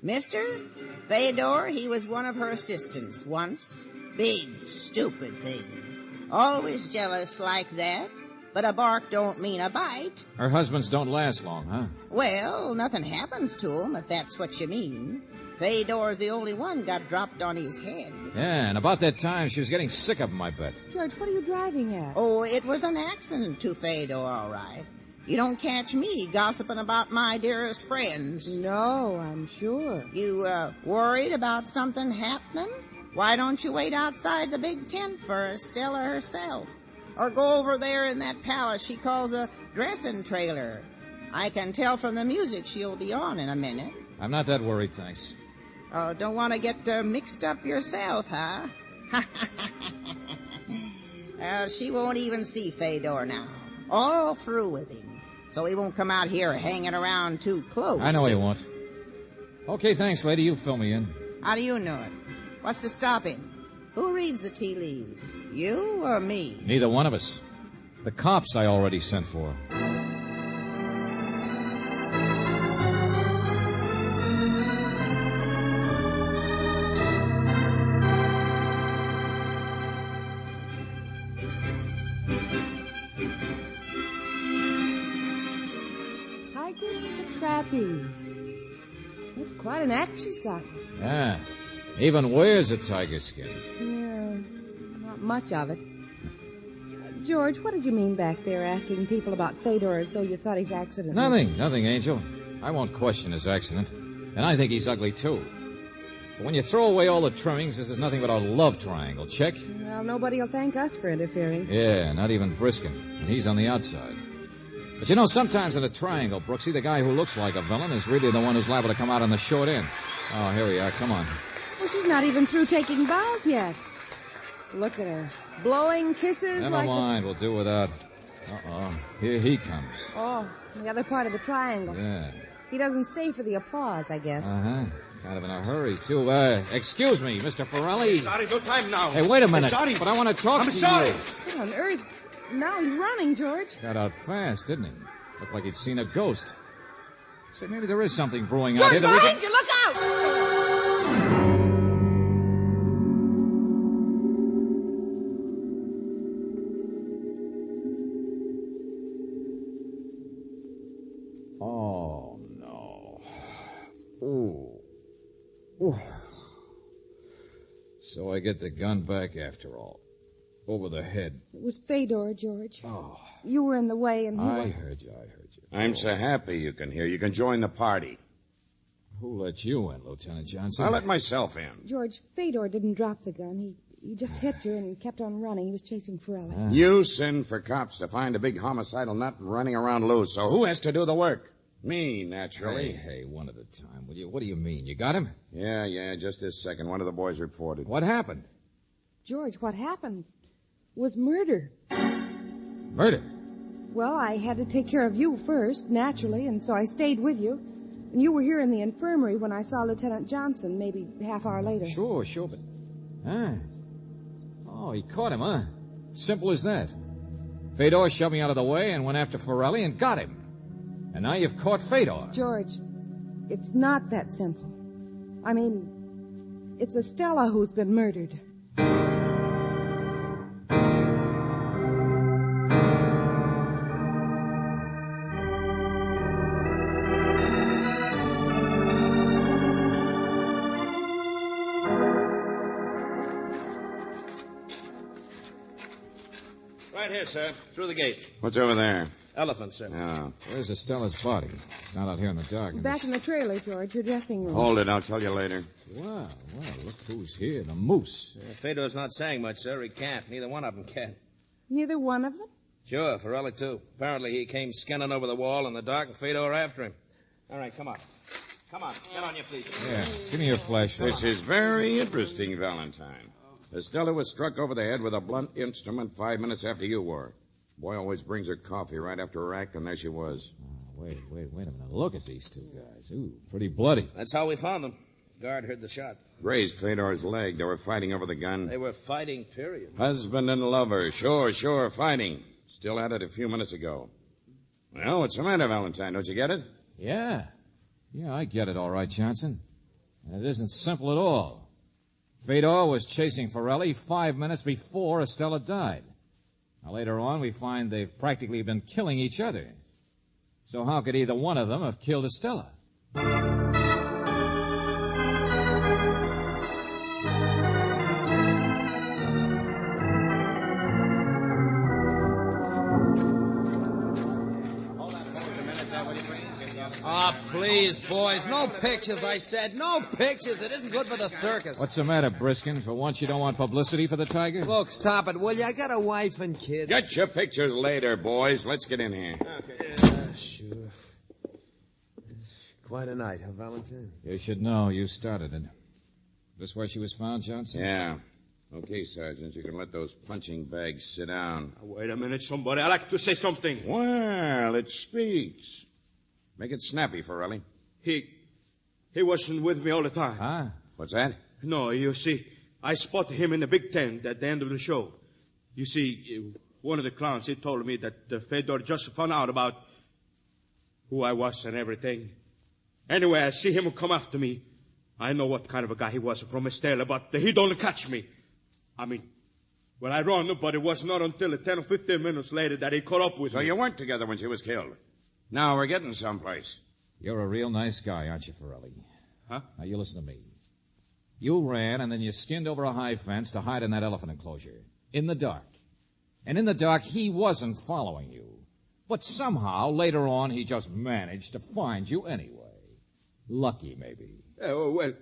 Mister, Fedor, he was one of her assistants once. Big, stupid thing. Always jealous like that. But a bark don't mean a bite. Her husbands don't last long, huh? Well, nothing happens to him, if that's what you mean. Fedor's the only one got dropped on his head. Yeah, and about that time, she was getting sick of him, I bet. George, what are you driving at? Oh, it was an accident to Fedor, all right. You don't catch me gossiping about my dearest friends. No, I'm sure. You, worried about something happening? Why don't you wait outside the big tent for Stella herself? Or go over there in that palace she calls a dressing trailer. I can tell from the music she'll be on in a minute. I'm not that worried, thanks. Oh, don't want to get mixed up yourself, huh? She won't even see Fedor now. All through with him. So he won't come out here hanging around too close. I know he won't. Okay, thanks, lady. You fill me in. How do you know it? What's to stop him? Who reads the tea leaves? You or me? Neither one of us. The cops I already sent for. Tigress and the Trapeze. That's quite an act she's got. Yeah. Even wears a tiger skin. Yeah, not much of it. George, what did you mean back there asking people about Fedor as though you thought his accident Nothing, Angel. I won't question his accident. And I think he's ugly, too. But when you throw away all the trimmings, this is nothing but a love triangle. Check? Well, nobody will thank us for interfering. Yeah, not even Briskin. And he's on the outside. But you know, sometimes in a triangle, Brooksy, the guy who looks like a villain is really the one who's liable to come out on the short end. Oh, here we are. Come on. Well, she's not even through taking bows yet. Look at her. Blowing kisses Never like... mind. We'll do without. Uh-oh. Here he comes. Oh, the other part of the triangle. Yeah. He doesn't stay for the applause, I guess. Uh-huh. Kind of in a hurry, too. Excuse me, Mr. Ferrelli. Sorry, no time now. Hey, wait a minute. I'm sorry. But I want to talk I'm to sorry. you. What on earth? Now he's running, George. Got out fast, didn't he? Looked like he'd seen a ghost. Say, maybe there is something brewing George, out here that we behind can... you! Look out! Oh, no. Ooh. Ooh. So I get the gun back after all. Over the head. It was Fedor, George. Oh. You were in the way and I heard you. I'm so happy you can hear. You can join the party. Who let you in, Lieutenant Johnson? I let myself in. George, Fedor didn't drop the gun. He just hit you and kept on running. He was chasing Ferrelli. You send for cops to find a big homicidal nut running around loose. So who has to do the work? Me, naturally. Hey, one at a time, will you? What do you mean? You got him? Yeah, just this second. One of the boys reported. What happened? George, what happened was murder. Murder? Well, I had to take care of you first, naturally, and so I stayed with you. And you were here in the infirmary when I saw Lieutenant Johnson, maybe half hour later. Sure, but... Huh? Oh, he caught him, huh? Simple as that. Fedor shoved me out of the way and went after Ferrelli and got him. And now you've caught Fedor. George, it's not that simple. I mean, it's Estella who's been murdered. Right here, sir. Through the gate. What's over there? Elephant, sir. Oh. Where's Estella's body? It's not out here in the dark. Back in the trailer, George, your dressing room. Hold it. I'll tell you later. Well, look who's here. The moose. Fedor's not saying much, sir. He can't. Neither one of them can. Neither one of them? Sure, Ferrelli, too. Apparently he came skinning over the wall in the dark and Fedor after him. All right, come on. Come on. Get on your feet. Yeah, give me your flashlight. This is very interesting, Valentine. Estella was struck over the head with a blunt instrument 5 minutes after you were. Boy always brings her coffee right after her act, and there she was. Oh, wait a minute. Look at these two guys. Ooh, pretty bloody. That's how we found them. Guard heard the shot. Grazed Fedor's leg. They were fighting over the gun. They were fighting, period. Husband and lover. Sure, fighting. Still at it a few minutes ago. Well, what's the matter, Valentine? Don't you get it? Yeah, I get it all right, Johnson. And it isn't simple at all. Fedor was chasing Ferrelli 5 minutes before Estella died. Now, later on, we find they've practically been killing each other. So how could either one of them have killed Estella? Oh, please, boys. No pictures, I said. No pictures. It isn't good for the circus. What's the matter, Briskin? For once you don't want publicity for the tiger? Look, stop it, will you? I got a wife and kids. Get your pictures later, boys. Let's get in here. Sure. Quite a night, huh, Valentine? You should know. You started it. This where she was found, Johnson? Yeah. Okay, Sergeant, you can let those punching bags sit down. Wait a minute, somebody. I'd like to say something. Well, it speaks. Make it snappy, Forelli. He wasn't with me all the time. Huh? What's that? No, you see, I spotted him in the big tent at the end of the show. You see, one of the clowns, he told me that Fedor just found out about who I was and everything. Anyway, I see him come after me. I know what kind of a guy he was from Estella, but he don't catch me. I mean, well, I run, but it was not until 10 or 15 minutes later that he caught up with me. So you weren't together when she was killed. Now we're getting someplace. You're a real nice guy, aren't you, Forelli? Huh? Now, you listen to me. You ran, and then you skinned over a high fence to hide in that elephant enclosure. In the dark. And in the dark, he wasn't following you. But somehow, later on, he just managed to find you anyway. Lucky, maybe. Well,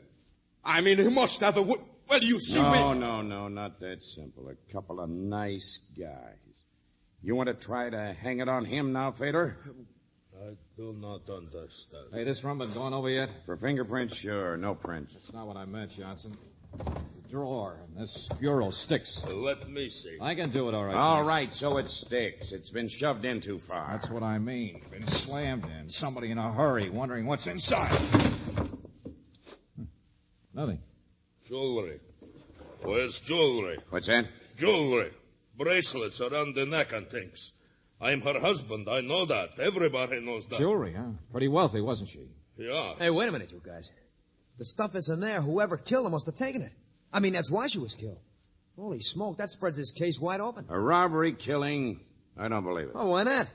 I mean, he must have a... Well, you see me... No, not that simple. A couple of nice guys. You want to try to hang it on him now, Fedor? I do not understand. Hey, this rum been gone over yet? For fingerprints, sure. No prints. That's not what I meant, Johnson. The drawer and this bureau sticks. Let me see. I can do it all right. All right, so it sticks. It's been shoved in too far. That's what I mean. Been slammed in. Somebody in a hurry wondering what's inside. Nothing. Jewelry. Where's jewelry? What's that? Jewelry. Bracelets around the neck and things. I'm her husband. I know that. Everybody knows that. Jewelry, huh? Pretty wealthy, wasn't she? Yeah. Hey, wait a minute, you guys. The stuff isn't there. Whoever killed her must have taken it. I mean, that's why she was killed. Holy smoke, that spreads his case wide open. A robbery, killing? I don't believe it. Oh, why not?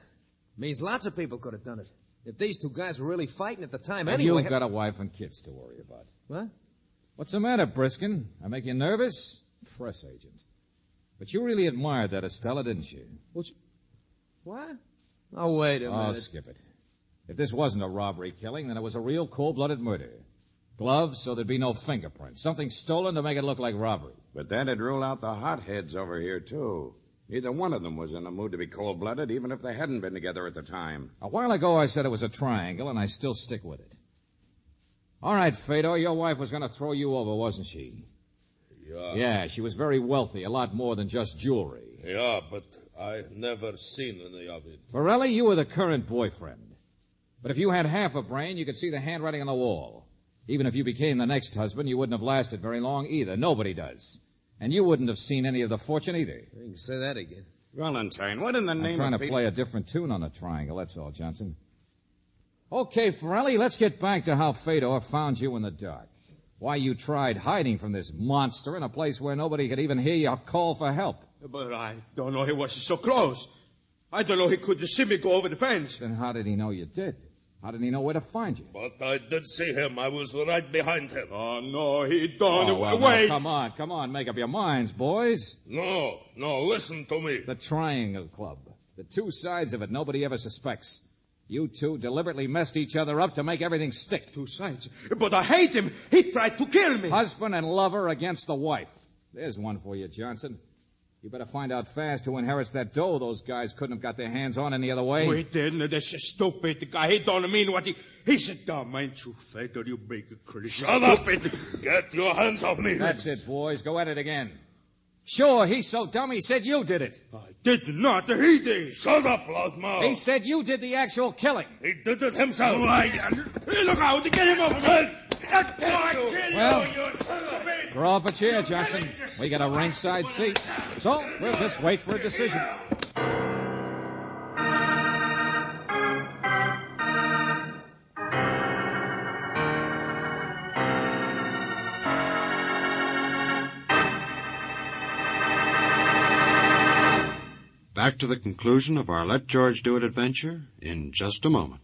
Means lots of people could have done it. If these two guys were really fighting at the time And anyway... you've got a wife and kids to worry about. What? What's the matter, Briskin? I make you nervous? Press agent. But you really admired that Estella, didn't you? What? Oh, wait a minute. Oh, skip it. If this wasn't a robbery killing, then it was a real cold-blooded murder. Gloves, so there'd be no fingerprints. Something stolen to make it look like robbery. But that'd rule out the hotheads over here, too. Neither one of them was in the mood to be cold-blooded, even if they hadn't been together at the time. A while ago, I said it was a triangle, and I still stick with it. All right, Fedor, your wife was going to throw you over, wasn't she? Yeah. Yeah, she was very wealthy, a lot more than just jewelry. Yeah, but I never seen any of it. Forelli, you were the current boyfriend. But if you had half a brain, you could see the handwriting on the wall. Even if you became the next husband, you wouldn't have lasted very long either. Nobody does. And you wouldn't have seen any of the fortune either. You can say that again. Valentine, what in the name I'm trying of to play a different tune on the triangle, that's all, Johnson. Okay, Forelli, let's get back to how Fedor found you in the dark. Why you tried hiding from this monster in a place where nobody could even hear your call for help. But I don't know he was so close. I don't know he could see me go over the fence. Then how did he know you did? How did he know where to find you? But I did see him. I was right behind him. Oh, no, he don't. Wait. No, come on. Make up your minds, boys. No, listen to me. The Triangle Club. The two sides of it nobody ever suspects. You two deliberately messed each other up to make everything stick. Two sides? But I hate him. He tried to kill me. Husband and lover against the wife. There's one for you, Johnson. You better find out fast who inherits that dough those guys couldn't have got their hands on any other way. We didn't. This is stupid. The guy, he don't mean what he's a dumb, ain't you, Fedor? You big crazy. Shut up! Get your hands off me. That's it, boys. Go at it again. Sure, he's so dumb he said you did it. I did not. He did. Shut up, loudmouth. He said you did the actual killing. He did it himself. Look out. Get him off me. Well, draw up a chair, Johnson. We got a ringside seat. So, we'll just wait for a decision. Back to the conclusion of our Let George Do It adventure in just a moment.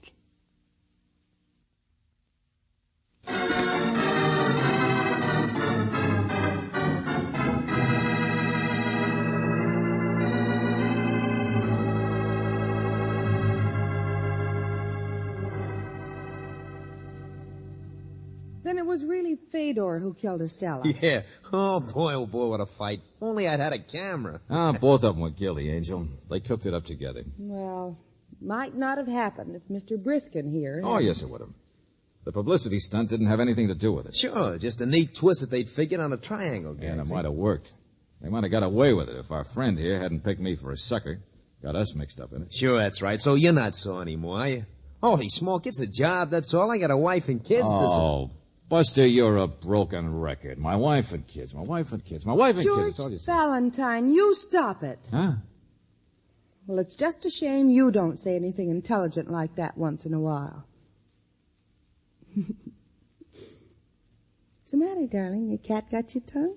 Then it was really Fedor who killed Estella. Yeah. Oh, boy, what a fight. If only I'd had a camera. Both of them were guilty, Angel. They cooked it up together. Well, might not have happened if Mr. Briskin here... Oh, yes, it would have. The publicity stunt didn't have anything to do with it. Sure, just a neat twist that they'd figured on a triangle game. And it might have worked. They might have got away with it if our friend here hadn't picked me for a sucker. Got us mixed up in it. Sure, that's right. So you're not sore anymore, are you? Holy smoke, it's a job, that's all. I got a wife and kids to... Buster, you're a broken record. My wife and kids, my wife and kids, my wife and kids. That's all you say. Valentine, you stop it. Huh? Well, it's just a shame you don't say anything intelligent like that once in a while. What's the matter, darling? Your cat got your tongue?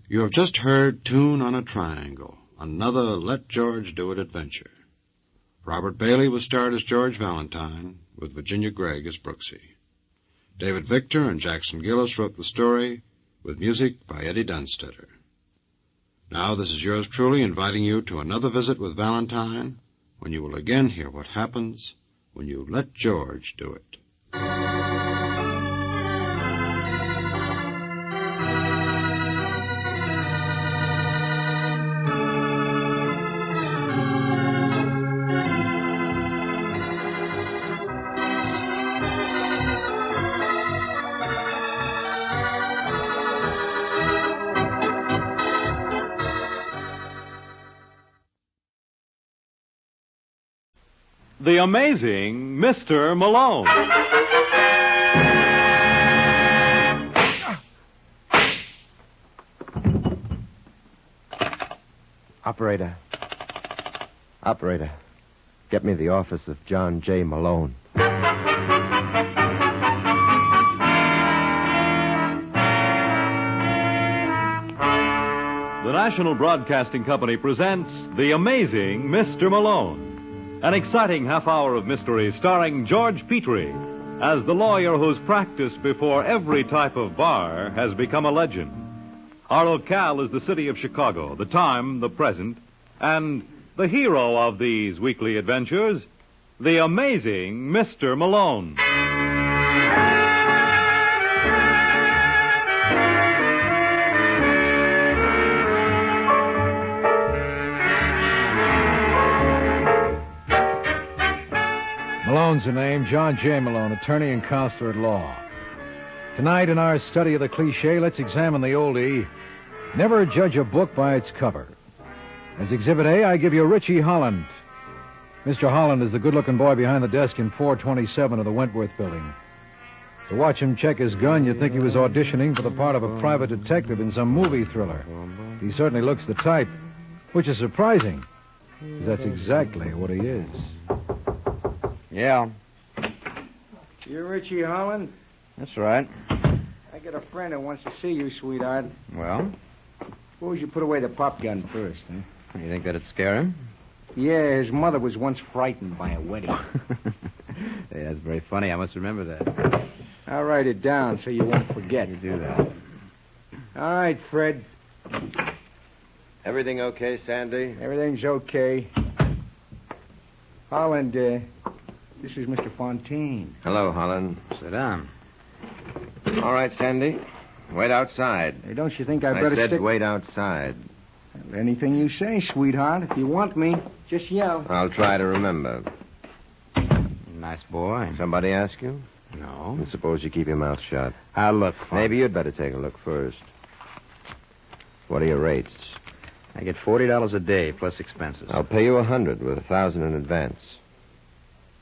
You have just heard Tune on a Triangle, another Let George Do It adventure. Robert Bailey was starred as George Valentine, with Virginia Gregg as Brooksy. David Victor and Jackson Gillis wrote the story, with music by Eddie Dunstetter. Now this is yours truly inviting you to another visit with Valentine, when you will again hear what happens when you let George do it. The Amazing Mr. Malone. Operator, get me the office of John J. Malone. The National Broadcasting Company presents The Amazing Mr. Malone. An exciting half hour of mystery starring George Petrie as the lawyer whose practice before every type of bar has become a legend. Our locale is the city of Chicago, the time, the present, and the hero of these weekly adventures, the amazing Mr. Malone. Malone's the name, John J. Malone, attorney and counselor at law. Tonight, in our study of the cliché, let's examine the oldie, never judge a book by its cover. As Exhibit A, I give you Richie Holland. Mr. Holland is the good-looking boy behind the desk in 427 of the Wentworth Building. To watch him check his gun, you'd think he was auditioning for the part of a private detective in some movie thriller. He certainly looks the type, which is surprising, because that's exactly what he is. Yeah. You're Richie Holland? That's right. I got a friend who wants to see you, sweetheart. Well? Suppose you put away the pop gun first, huh? You think that'd scare him? Yeah, his mother was once frightened by a wedding. Hey, that's very funny. I must remember that. I'll write it down so you won't forget. You do that. All right, Fred. Everything okay, Sandy? Everything's okay. Holland, this is Mr. Fontaine. Hello, Holland. Sit down. All right, Sandy. Wait outside. Hey, don't you think I better I said stick... wait outside. Anything you say, sweetheart. If you want me, just yell. I'll try to remember. Nice boy. Somebody ask you? No. And suppose you keep your mouth shut. I'll look. Maybe you'd better take a look first. What are your rates? I get $40 a day plus expenses. I'll pay you $100 with $1,000 in advance.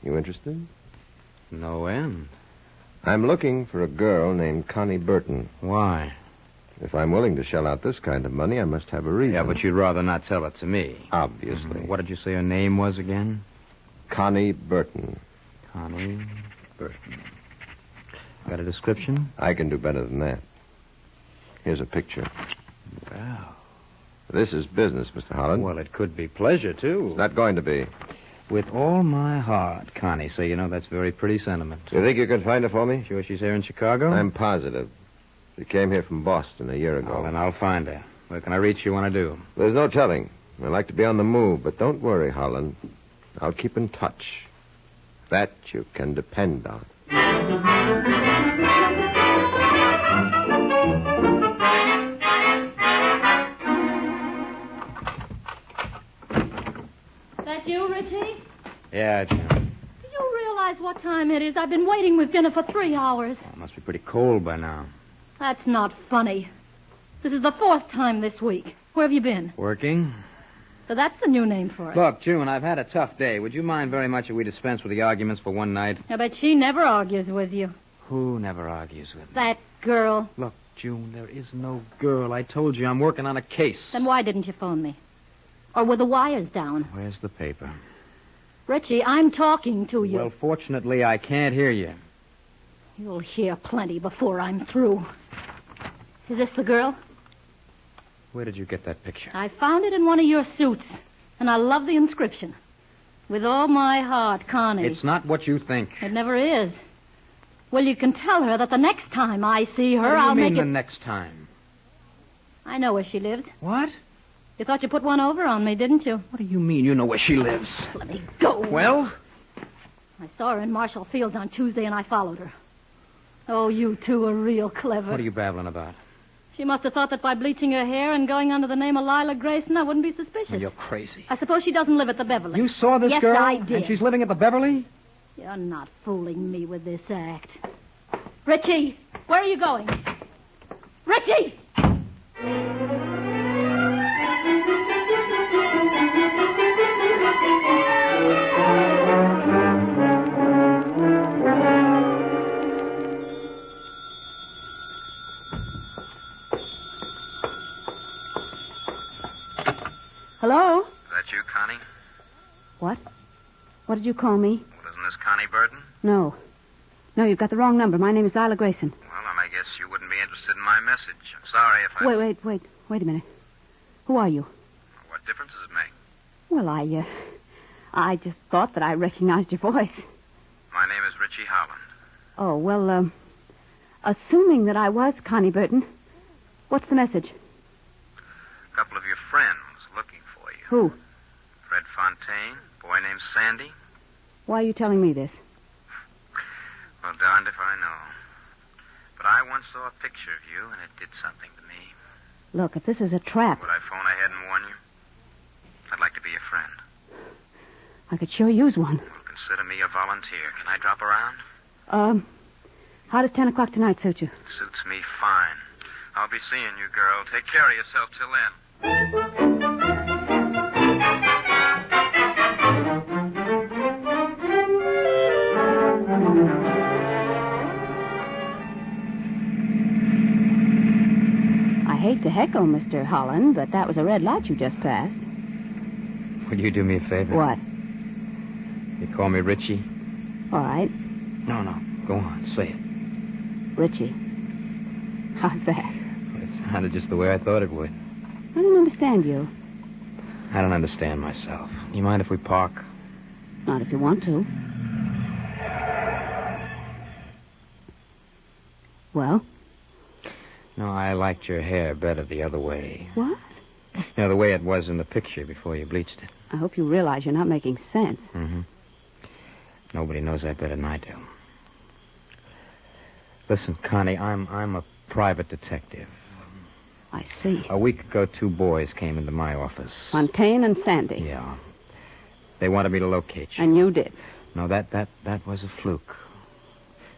You interested? No end. I'm looking for a girl named Connie Burton. Why? If I'm willing to shell out this kind of money, I must have a reason. Yeah, but you'd rather not tell it to me. Obviously. What did you say her name was again? Connie Burton. Connie Burton. Got a description? I can do better than that. Here's a picture. Wow. This is business, Mr. Holland. Well, it could be pleasure, too. It's not going to be. With all my heart, Connie. So, you know, that's very pretty sentiment. You think you can find her for me? Sure she's here in Chicago? I'm positive. She came here from Boston a year ago. Oh, then I'll find her. Where can I reach you when I do? There's no telling. I like to be on the move, but don't worry, Holland. I'll keep in touch. That you can depend on. That you, Richie? Yeah, Jim. Do you realize what time it is? I've been waiting with dinner for 3 hours. It must be pretty cold by now. That's not funny. This is the 4th time this week. Where have you been? Working? So that's the new name for it. Look, June, I've had a tough day. Would you mind very much if we dispense with the arguments for one night? I bet she never argues with you. Who never argues with me? That girl. Look, June, there is no girl. I told you I'm working on a case. Then why didn't you phone me? Or were the wires down? Where's the paper? Richie, I'm talking to you. Well, fortunately, I can't hear you. You'll hear plenty before I'm through. Is this the girl? Where did you get that picture? I found it in one of your suits, and I love the inscription. With all my heart, Connie. It's not what you think. It never is. Well, you can tell her that the next time I see her, I'll make it... What do you mean the next time? I know where she lives. What? You thought you put one over on me, didn't you? What do you mean you know where she lives? Let me go. Well? I saw her in Marshall Fields on Tuesday, and I followed her. Oh, you two are real clever. What are you babbling about? She must have thought that by bleaching her hair and going under the name of Lila Grayson, I wouldn't be suspicious. Well, you're crazy. I suppose she doesn't live at the Beverly. You saw this girl? Yes, I did. And she's living at the Beverly? You're not fooling me with this act. Richie, where are you going? Richie! Hello? Is that you, Connie? What? What did you call me? Well, isn't this Connie Burton? No. No, you've got the wrong number. My name is Lila Grayson. Well, then I guess you wouldn't be interested in my message. I'm sorry if I... Wait a minute. Who are you? What difference does it make? Well, I just thought that I recognized your voice. My name is Richie Holland. Oh, well, assuming that I was Connie Burton, what's the message? A couple of your friends looking for you. Who? Fred Fontaine, boy named Sandy. Why are you telling me this? Well, darned if I know. But I once saw a picture of you, and it did something to me. Look, if this is a trap, Would I phone ahead and warn you? I'd like to be a friend. I could sure use one. Well, consider me a volunteer. Can I drop around? How does 10 o'clock tonight suit you? Suits me fine. I'll be seeing you, girl. Take care of yourself till then. I hate to heckle, Mr. Holland, but that was a red light you just passed. Would you do me a favor? What? You call me Richie? All right. No. Go on. Say it. Richie. How's that? It sounded just the way I thought it would. I don't understand you. I don't understand myself. You mind if we park? Not if you want to. Well? No, I liked your hair better the other way. What? You know, the way it was in the picture before you bleached it. I hope you realize you're not making sense. Mm-hmm. Nobody knows that better than I do. Listen, Connie, I'm a private detective. I see. A week ago, 2 boys came into my office. Fontaine and Sandy. Yeah. They wanted me to locate you. And you did. No, that was a fluke.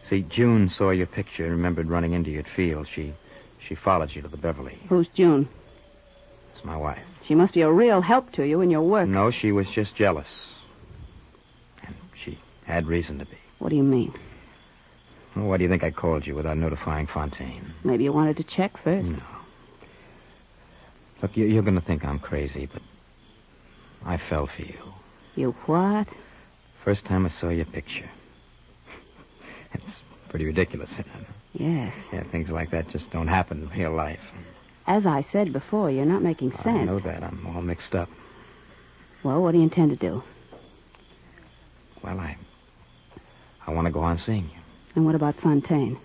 See, June saw your picture and remembered running into you at Field. She followed you to the Beverly. Who's June? It's my wife. She must be a real help to you in your work. No, she was just jealous. And she had reason to be. What do you mean? Well, why do you think I called you without notifying Fontaine? Maybe you wanted to check first. No. Look, you're going to think I'm crazy, but I fell for you. You what? First time I saw your picture. It's pretty ridiculous, isn't it? Yes. Yeah, things like that just don't happen in real life. As I said before, you're not making sense. I know that. I'm all mixed up. Well, what do you intend to do? Well, I want to go on seeing you. And what about Fontaine?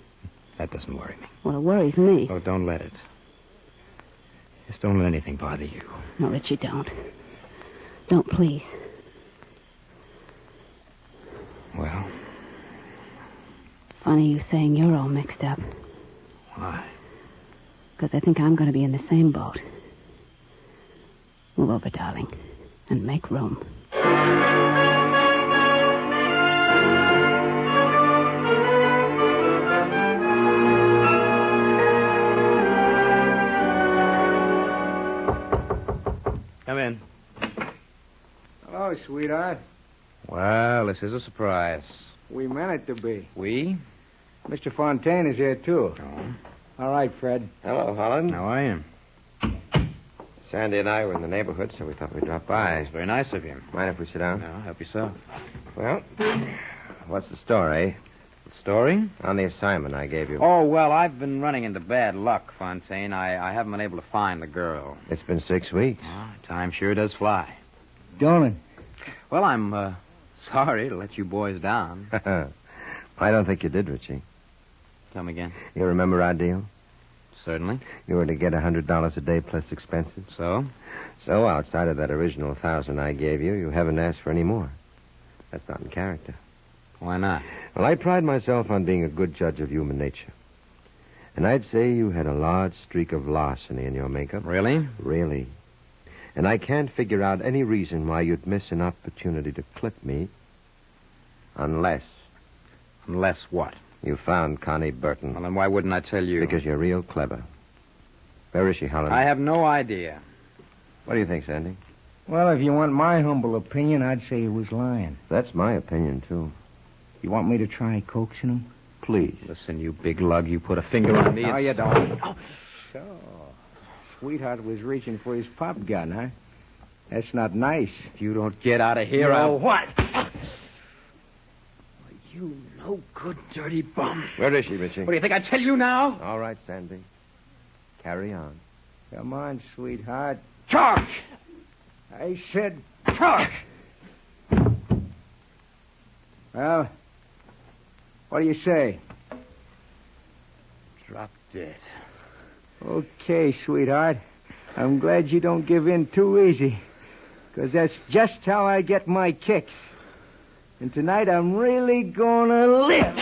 That doesn't worry me. Well, it worries me. Oh, don't let it. Just don't let anything bother you. No, Richie, don't. Don't, please. Well? Funny you saying you're all mixed up. Why? Because I think I'm going to be in the same boat. Move over, darling, and make room. Come in. Hello, sweetheart. Well, this is a surprise. We meant it to be. We? Mr. Fontaine is here, too. Oh. All right, Fred. Hello, Holland. How are you? Sandy and I were in the neighborhood, so we thought we'd drop by. It's very nice of you. Mind if we sit down? No, help yourself. Well, what's the story? The story? On the assignment I gave you. Oh, well, I've been running into bad luck, Fontaine. I haven't been able to find the girl. It's been 6 weeks. Time sure does fly. Don't it? Well, I'm sorry to let you boys down. I don't think you did, Richie. Come again? You remember our deal? Certainly. You were to get $100 a day plus expenses. So? So, outside of that original $1,000 I gave you, you haven't asked for any more. That's not in character. Why not? Well, I pride myself on being a good judge of human nature. And I'd say you had a large streak of larceny in your makeup. Really? Really. And I can't figure out any reason why you'd miss an opportunity to clip me unless... Unless what? You found Connie Burton. Well, then why wouldn't I tell you? Because you're real clever. Where is she, Holland? I have no idea. What do you think, Sandy? Well, if you want my humble opinion, I'd say he was lying. That's my opinion, too. You want me to try coaxing him? Please. Listen, you big lug, you put a finger on me. No, you don't. Oh. So, sweetheart was reaching for his pop gun, huh? That's not nice. If you don't get out of here, I'll... What? You no good, dirty bum. Where is she, Richie? What do you think I tell you now? All right, Sandy. Carry on. Come on, sweetheart. Charge! I said charge! Well, what do you say? Drop dead. Okay, sweetheart. I'm glad you don't give in too easy. Because that's just how I get my kicks. And tonight I'm really gonna live.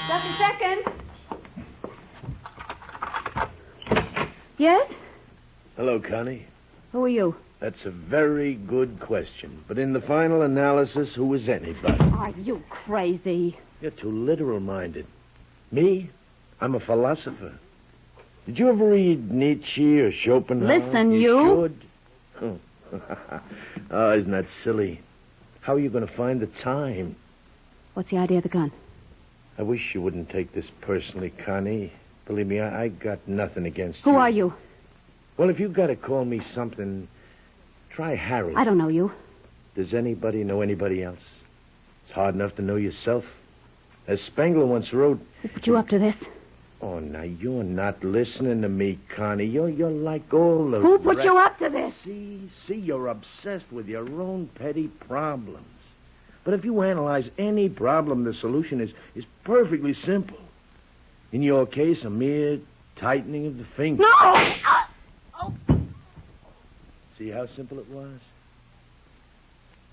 Just a second. Yes? Hello, Connie. Who are you? That's a very good question. But in the final analysis, who is anybody? Are you crazy? You're too literal-minded. Me? I'm a philosopher. Did you ever read Nietzsche or Schopenhauer? Listen, you. Should. Oh, isn't that silly? How are you going to find the time? What's the idea of the gun? I wish you wouldn't take this personally, Connie. Believe me, I got nothing against you. Who are you? Well, if you've got to call me something, try Harry. I don't know you. Does anybody know anybody else? It's hard enough to know yourself. As Spengler once wrote... Who put you up to this? Oh, now, you're not listening to me, Connie. You're like all the Who put rest. you up to this? See, you're obsessed with your own petty problems. But if you analyze any problem, the solution is perfectly simple. In your case, a mere tightening of the finger. No! See how simple it was?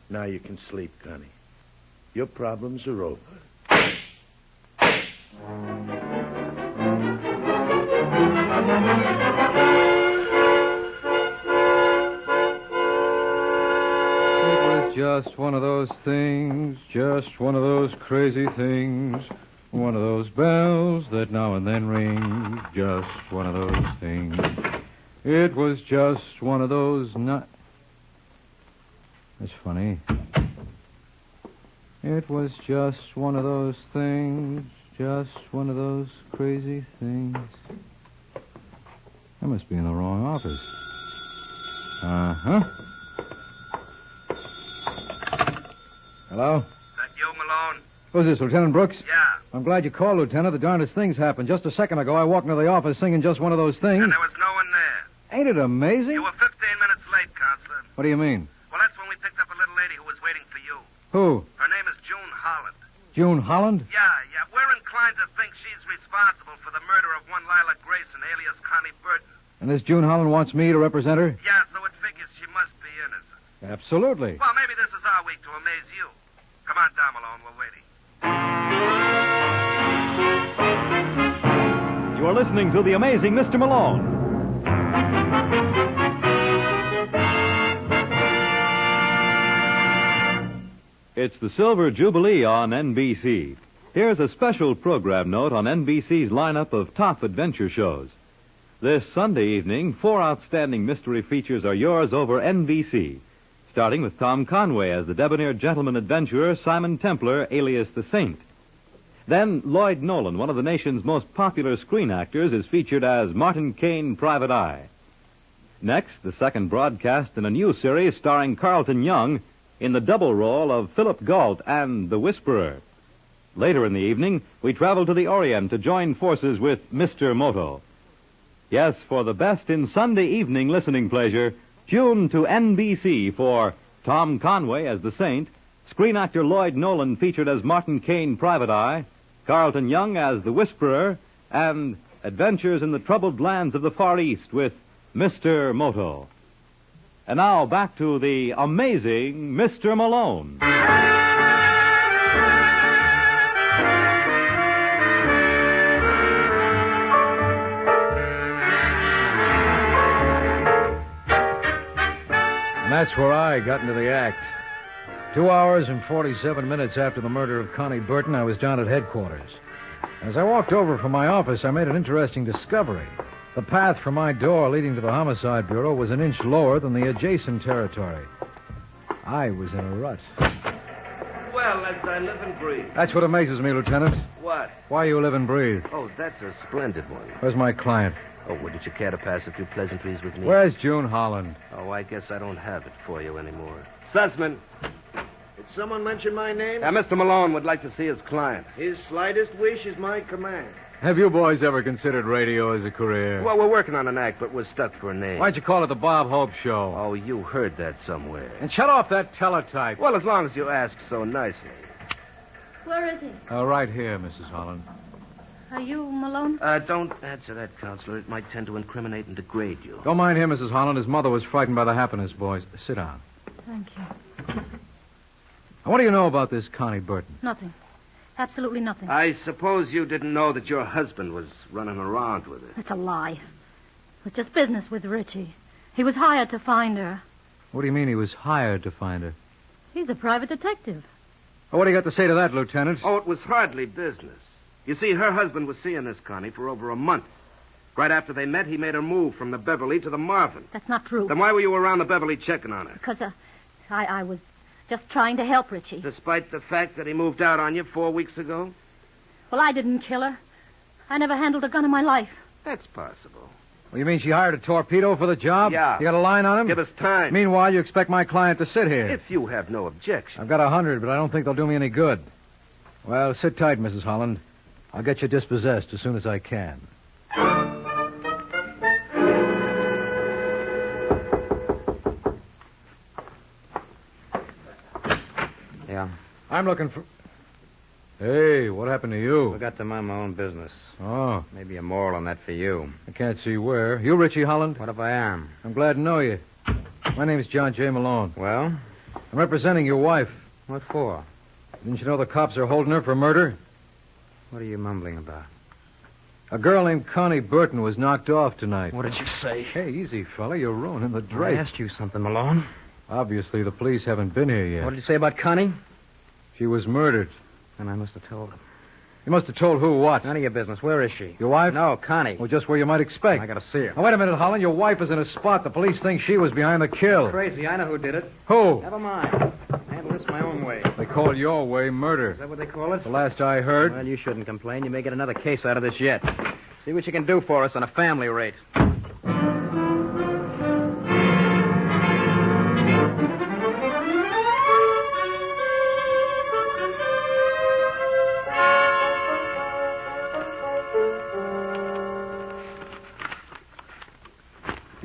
Now you can sleep, Connie. Your problems are over. Just one of those things, just one of those crazy things, one of those bells that now and then ring, just one of those things. It was just one of those That's funny. It was just one of those things, just one of those crazy things. I must be in the wrong office. Uh-huh. Is Hello? that you, Malone? Who's this, Lieutenant Brooks? Yeah. I'm glad you called, Lieutenant. The darndest thing's happened. Just a second ago, I walked into the office singing just one of those things. And there was no one there. Ain't it amazing? You were 15 minutes late, Counselor. What do you mean? Well, that's when we picked up a little lady who was waiting for you. Who? Her name is June Holland. June Holland? Yeah. We're inclined to think she's responsible for the murder of one Lila Grayson, alias Connie Burton. And this June Holland wants me to represent her? Yeah, so it figures she must be innocent. Absolutely. Well, maybe this is our week to amaze you. Come on down, Malone. We're waiting. You are listening to The Amazing Mr. Malone. It's the Silver Jubilee on NBC. Here's a special program note on NBC's lineup of top adventure shows. This Sunday evening, 4 outstanding mystery features are yours over NBC, starting with Tom Conway as the debonair gentleman adventurer Simon Templar, alias the Saint. Then Lloyd Nolan, one of the nation's most popular screen actors, is featured as Martin Kane, Private Eye. Next, the second broadcast in a new series starring Carlton Young in the double role of Philip Galt and the Whisperer. Later in the evening, we travel to the Orient to join forces with Mr. Moto. Yes, for the best in Sunday evening listening pleasure, tune to NBC for Tom Conway as the Saint, screen actor Lloyd Nolan featured as Martin Kane, Private Eye, Carlton Young as the Whisperer, and Adventures in the Troubled Lands of the Far East with Mr. Moto. And now back to the amazing Mr. Malone. And that's where I got into the act. 2 hours and 47 minutes after the murder of Connie Burton, I was down at headquarters. As I walked over from my office, I made an interesting discovery. The path from my door leading to the Homicide Bureau was an inch lower than the adjacent territory. I was in a rut. Well, as I live and breathe. That's what amazes me, Lieutenant. What? Why you live and breathe. Oh, that's a splendid one. Where's my client? Oh, wouldn't you care to pass a few pleasantries with me? Where's June Holland? Oh, I guess I don't have it for you anymore. Sussman. Did someone mention my name? Mr. Malone would like to see his client. His slightest wish is my command. Have you boys ever considered radio as a career? Well, we're working on an act, but we're stuck for a name. Why'd you call it the Bob Hope Show? Oh, you heard that somewhere. And shut off that teletype. Well, as long as you ask so nicely. Where is he? Right here, Mrs. Holland. Are you Malone? Don't answer that, Counselor. It might tend to incriminate and degrade you. Don't mind him, Mrs. Holland. His mother was frightened by the Happiness Boys. Sit down. Thank you. What do you know about this Connie Burton? Nothing. Absolutely nothing. I suppose you didn't know that your husband was running around with it. It's a lie. It was just business with Richie. He was hired to find her. What do you mean he was hired to find her? He's a private detective. What do you got to say to that, Lieutenant? Oh, it was hardly business. You see, her husband was seeing this Connie for over a month. Right after they met, he made her move from the Beverly to the Marvin. That's not true. Then why were you around the Beverly checking on her? Because I was just trying to help Richie. Despite the fact that he moved out on you 4 weeks ago? Well, I didn't kill her. I never handled a gun in my life. That's possible. Well, you mean she hired a torpedo for the job? Yeah. You got a line on him? Give us time. Meanwhile, you expect my client to sit here. If you have no objection. I've got 100, but I don't think they'll do me any good. Well, sit tight, Mrs. Holland. I'll get you dispossessed as soon as I can. Yeah. I'm looking for... Hey, what happened to you? I got to mind my own business. Oh. Maybe a moral on that for you. I can't see where. You Richie Holland? What if I am? I'm glad to know you. My name's John J. Malone. Well? I'm representing your wife. What for? Didn't you know the cops are holding her for murder? What are you mumbling about? A girl named Connie Burton was knocked off tonight. What did you say? Hey, easy, fella. You're ruining the drape. I asked you something, Malone. Obviously, the police haven't been here yet. What did you say about Connie? She was murdered. Then I must have told him. You must have told who what? None of your business. Where is she? Your wife? No, Connie. Well, just where you might expect. I gotta see her. Now, wait a minute, Holland. Your wife is in a spot. The police think she was behind the kill. Crazy. I know who did it. Who? Never mind. Handle this my own way. They call your way murder. Is that what they call it? The last I heard. Well, you shouldn't complain. You may get another case out of this yet. See what you can do for us on a family rate.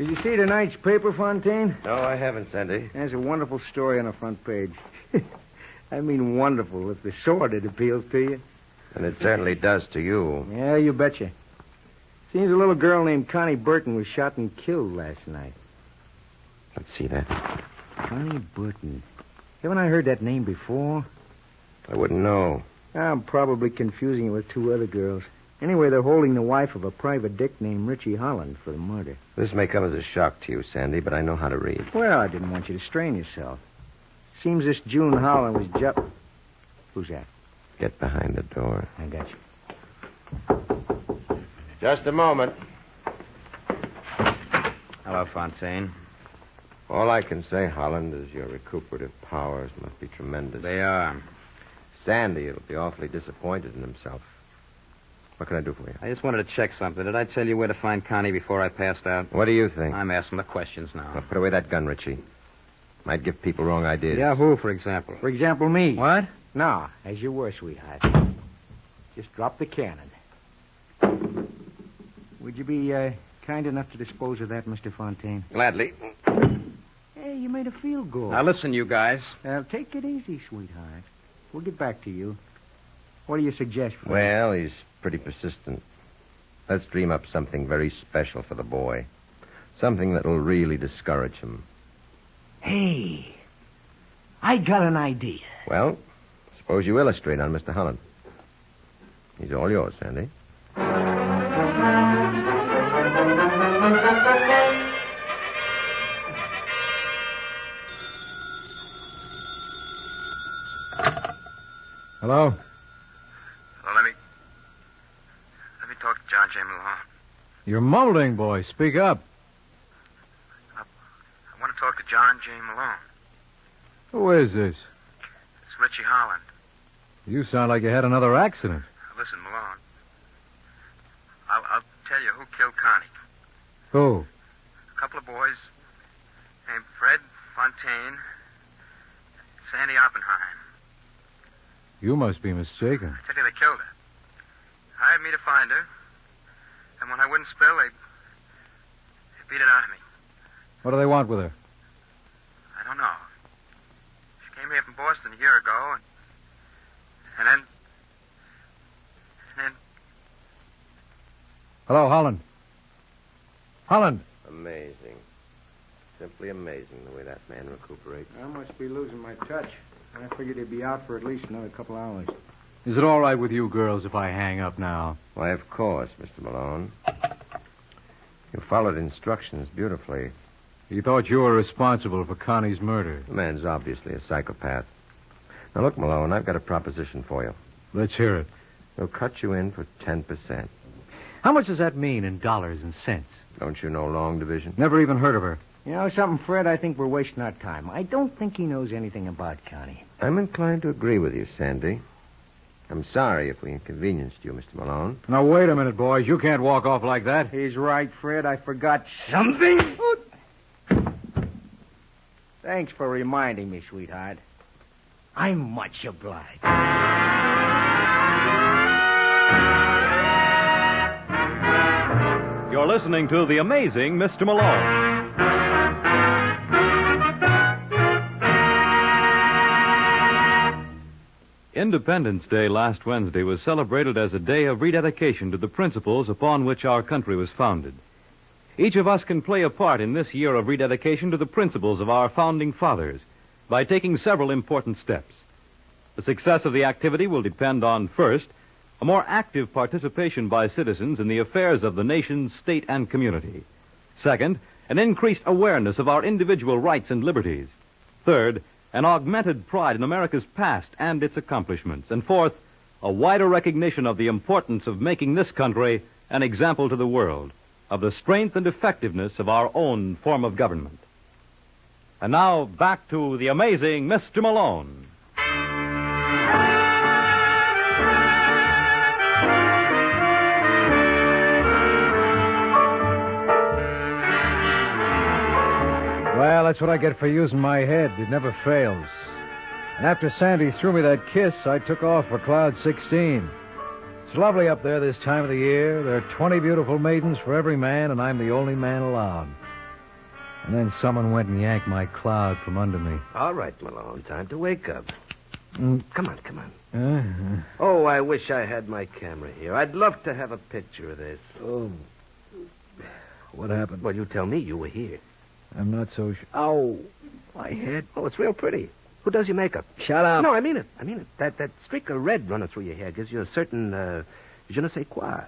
Did you see tonight's paper, Fontaine? No, I haven't, Sandy. There's a wonderful story on the front page. I mean wonderful, if the sort it appeals to you. And it certainly does to you. Yeah, you betcha. Seems a little girl named Connie Burton was shot and killed last night. Let's see that. Connie Burton. Haven't I heard that name before? I wouldn't know. I'm probably confusing it with two other girls. Anyway, they're holding the wife of a private dick named Richie Holland for the murder. This may come as a shock to you, Sandy, but I know how to read. Well, I didn't want you to strain yourself. Seems this June Holland was just... Who's that? Get behind the door. I got you. Just a moment. Hello, Fontaine. All I can say, Holland, is your recuperative powers must be tremendous. They are. Sandy will be awfully disappointed in himself. What can I do for you? I just wanted to check something. Did I tell you where to find Connie before I passed out? What do you think? I'm asking the questions now. Well, put away that gun, Richie. Might give people wrong ideas. Yeah, who, for example? For example, me. What? No, as you were, sweetheart. Just drop the cannon. Would you be kind enough to dispose of that, Mr. Fontaine? Gladly. Hey, you made a field goal. Now, listen, you guys. Take it easy, sweetheart. We'll get back to you. What do you suggest, Frank? Well, he's pretty persistent. Let's dream up something very special for the boy. Something that'll really discourage him. Hey, I got an idea. Well, suppose you illustrate on Mr. Holland. He's all yours, Sandy. Hello? Well, let me talk to John J. Malone. You're mumbling, boy. Speak up. I want to talk to John J. Malone. Who is this? It's Richie Holland. You sound like you had another accident. Listen, Malone. I'll tell you who killed Connie. Who? A couple of boys named Fred Fontaine, Sandy Oppenheim. You must be mistaken. I tell you, they killed her. Hired me to find her. And when I wouldn't spill, they beat it out of me. What do they want with her? I don't know. She came here from Boston a year ago, and then... Hello, Holland. Holland. Amazing. Simply amazing the way that man recuperates. I must be losing my touch. I figured he'd be out for at least another couple hours. Is it all right with you girls if I hang up now? Why, of course, Mr. Malone. You followed instructions beautifully. He thought you were responsible for Connie's murder. The man's obviously a psychopath. Now, look, Malone, I've got a proposition for you. Let's hear it. We'll cut you in for 10%. How much does that mean in dollars and cents? Don't you know long division? Never even heard of her. You know something, Fred? I think we're wasting our time. I don't think he knows anything about Connie. I'm inclined to agree with you, Sandy. I'm sorry if we inconvenienced you, Mr. Malone. Now, wait a minute, boys. You can't walk off like that. He's right, Fred. I forgot something. Thanks for reminding me, sweetheart. I'm much obliged. You're listening to The Amazing Mr. Malone. Independence Day last Wednesday was celebrated as a day of rededication to the principles upon which our country was founded. Each of us can play a part in this year of rededication to the principles of our founding fathers by taking several important steps. The success of the activity will depend on, first, a more active participation by citizens in the affairs of the nation, state, and community. Second, an increased awareness of our individual rights and liberties. Third, an augmented pride in America's past and its accomplishments. And fourth, a wider recognition of the importance of making this country an example to the world of the strength and effectiveness of our own form of government. And now, back to the amazing Mr. Malone. Well, that's what I get for using my head. It never fails. And after Sandy threw me that kiss, I took off for Cloud 16. It's lovely up there this time of the year. There are 20 beautiful maidens for every man, and I'm the only man allowed. And then someone went and yanked my cloud from under me. All right, Malone. Time to wake up. Mm. Come on. Uh-huh. Oh, I wish I had my camera here. I'd love to have a picture of this. Oh. What happened? Well, you tell me. You were here. I'm not so sure. Ow. My head. Oh, it's real pretty. Who does your makeup? Shut up. No, I mean it. That streak of red running through your hair gives you a certain, je ne sais quoi.